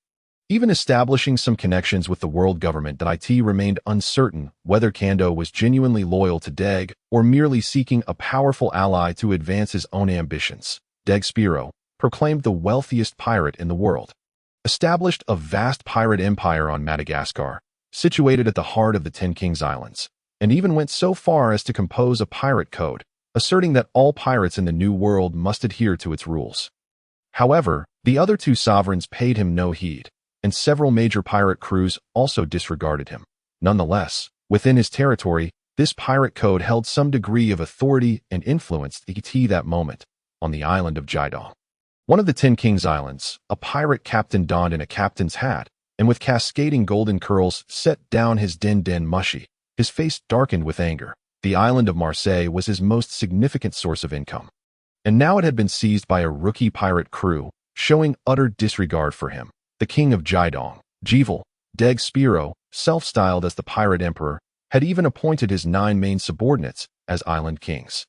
Even establishing some connections with the world government, that it remained uncertain whether Kaido was genuinely loyal to Deg or merely seeking a powerful ally to advance his own ambitions. Deg Spiro, proclaimed the wealthiest pirate in the world, established a vast pirate empire on Madagascar, situated at the heart of the Ten Kings Islands, and even went so far as to compose a pirate code, asserting that all pirates in the New World must adhere to its rules. However, the other two sovereigns paid him no heed, and several major pirate crews also disregarded him. Nonetheless, within his territory, this pirate code held some degree of authority and influenced at that moment on the island of Jiadong. One of the Ten Kings Islands, a pirate captain donned in a captain's hat, and with cascading golden curls set down his den mushy, his face darkened with anger. The island of Marseille was his most significant source of income. And now it had been seized by a rookie pirate crew, showing utter disregard for him. The king of Jiadong, Jeevel, Deg Spiro, self-styled as the pirate emperor, had even appointed his 9 main subordinates as island kings,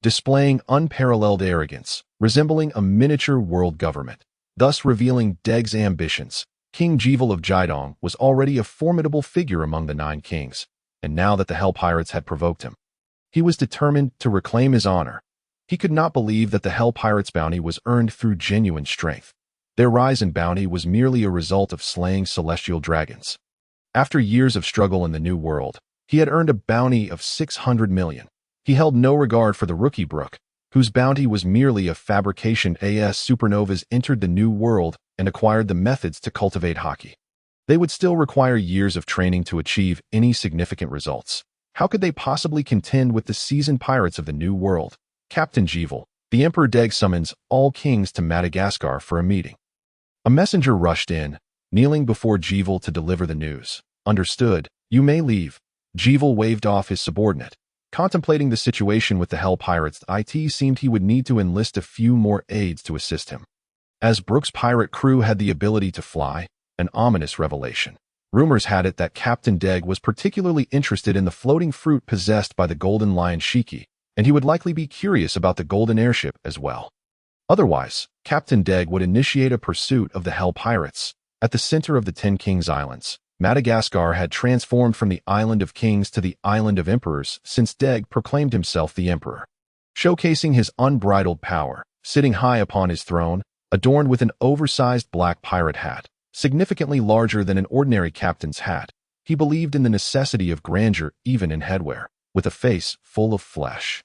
displaying unparalleled arrogance, resembling a miniature world government, thus revealing Deg's ambitions. King Jeevel of Jiadong was already a formidable figure among the 9 kings, and now that the Hell Pirates had provoked him, he was determined to reclaim his honor. He could not believe that the Hell Pirates' bounty was earned through genuine strength. Their rise in bounty was merely a result of slaying celestial dragons. After years of struggle in the New World, he had earned a bounty of 600 million. He held no regard for the rookie Brook, whose bounty was merely a fabrication as supernovas entered the New World and acquired the methods to cultivate Haki. They would still require years of training to achieve any significant results. How could they possibly contend with the seasoned pirates of the New World? Captain Jeevel, the Emperor Deg summons all kings to Madagascar for a meeting. A messenger rushed in, kneeling before Jeevel to deliver the news. Understood, you may leave. Jeevel waved off his subordinate. Contemplating the situation with the Hell Pirates, it seemed he would need to enlist a few more aides to assist him. As Brook's pirate crew had the ability to fly, an ominous revelation. Rumors had it that Captain Deg was particularly interested in the floating fruit possessed by the Golden Lion Shiki, and he would likely be curious about the golden airship as well. Otherwise, Captain Deg would initiate a pursuit of the Hell Pirates. At the center of the Ten Kings Islands, Madagascar had transformed from the Island of Kings to the Island of Emperors since Deg proclaimed himself the Emperor. Showcasing his unbridled power, sitting high upon his throne, adorned with an oversized black pirate hat, significantly larger than an ordinary captain's hat. He believed in the necessity of grandeur even in headwear, with a face full of flesh.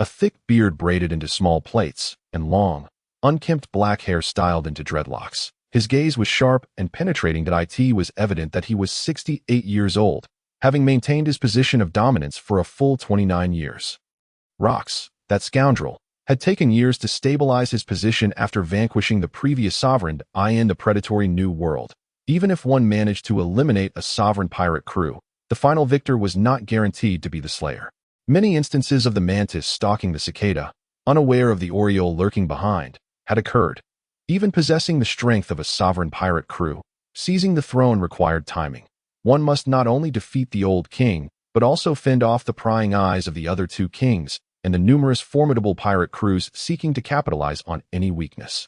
A thick beard braided into small plaits, and long, unkempt black hair styled into dreadlocks. His gaze was sharp and penetrating. It was evident that he was 68 years old, having maintained his position of dominance for a full 29 years. Rox, that scoundrel, had taken years to stabilize his position after vanquishing the previous sovereign in the predatory New World. Even if one managed to eliminate a sovereign pirate crew, the final victor was not guaranteed to be the slayer. Many instances of the mantis stalking the cicada, unaware of the oriole lurking behind, had occurred. Even possessing the strength of a sovereign pirate crew, seizing the throne required timing. One must not only defeat the old king, but also fend off the prying eyes of the other two kings and the numerous formidable pirate crews seeking to capitalize on any weakness.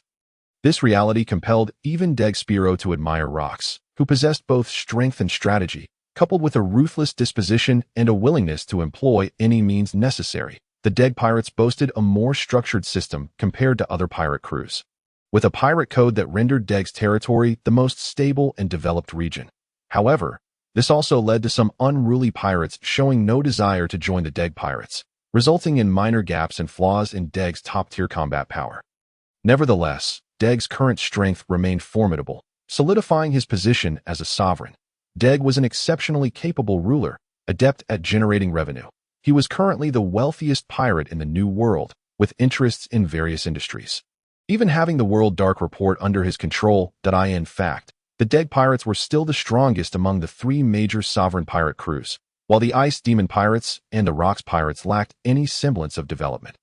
This reality compelled even Deg Spiro to admire Rox, who possessed both strength and strategy, coupled with a ruthless disposition and a willingness to employ any means necessary. The Deg pirates boasted a more structured system compared to other pirate crews, with a pirate code that rendered Deg's territory the most stable and developed region. However, this also led to some unruly pirates showing no desire to join the Deg pirates, resulting in minor gaps and flaws in Deg's top-tier combat power. Nevertheless, Deg's current strength remained formidable, solidifying his position as a sovereign. Deg was an exceptionally capable ruler, adept at generating revenue. He was currently the wealthiest pirate in the New World, with interests in various industries. Even having the World Dark Report under his control, in fact, the Deg pirates were still the strongest among the three major sovereign pirate crews, while the Ice Demon pirates and the Rox pirates lacked any semblance of development.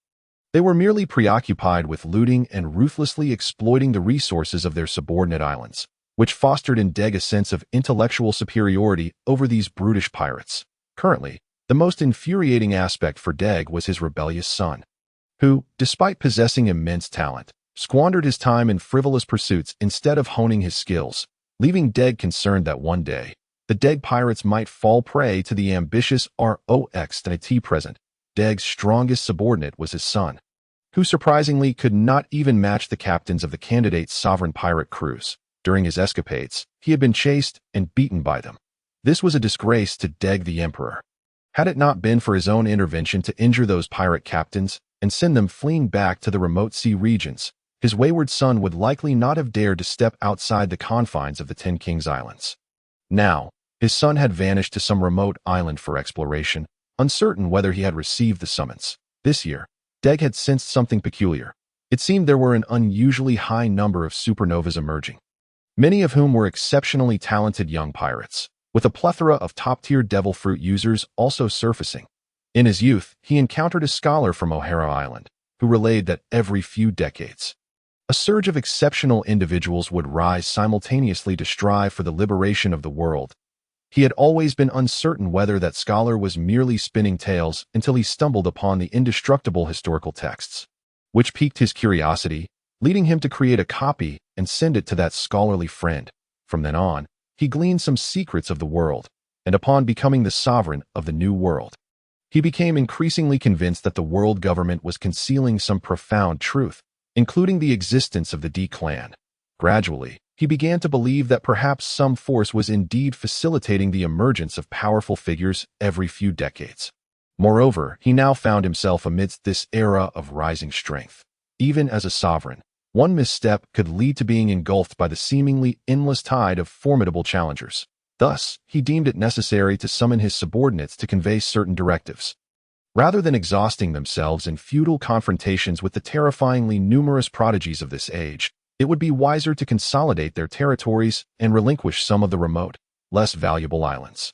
They were merely preoccupied with looting and ruthlessly exploiting the resources of their subordinate islands, which fostered in Deg a sense of intellectual superiority over these brutish pirates. Currently, the most infuriating aspect for Deg was his rebellious son, who, despite possessing immense talent, squandered his time in frivolous pursuits instead of honing his skills, leaving Deg concerned that one day, the Deg pirates might fall prey to the ambitious Rox. Present, Deg's strongest subordinate was his son, who surprisingly could not even match the captains of the candidate's sovereign pirate crews. During his escapades, he had been chased and beaten by them. This was a disgrace to Deg the Emperor. Had it not been for his own intervention to injure those pirate captains and send them fleeing back to the remote sea regions, his wayward son would likely not have dared to step outside the confines of the Ten Kings Islands. Now, his son had vanished to some remote island for exploration, uncertain whether he had received the summons. This year, Deg had sensed something peculiar. It seemed there were an unusually high number of supernovas emerging, many of whom were exceptionally talented young pirates, with a plethora of top-tier devil fruit users also surfacing. In his youth, he encountered a scholar from O'Hara Island, who relayed that every few decades, a surge of exceptional individuals would rise simultaneously to strive for the liberation of the world. He had always been uncertain whether that scholar was merely spinning tales until he stumbled upon the indestructible historical texts, which piqued his curiosity, leading him to create a copy and send it to that scholarly friend. From then on, he gleaned some secrets of the world, and upon becoming the sovereign of the New World, he became increasingly convinced that the world government was concealing some profound truth, including the existence of the D clan. Gradually, he began to believe that perhaps some force was indeed facilitating the emergence of powerful figures every few decades. Moreover, he now found himself amidst this era of rising strength. Even as a sovereign, one misstep could lead to being engulfed by the seemingly endless tide of formidable challengers. Thus, he deemed it necessary to summon his subordinates to convey certain directives. Rather than exhausting themselves in futile confrontations with the terrifyingly numerous prodigies of this age, it would be wiser to consolidate their territories and relinquish some of the remote, less valuable islands.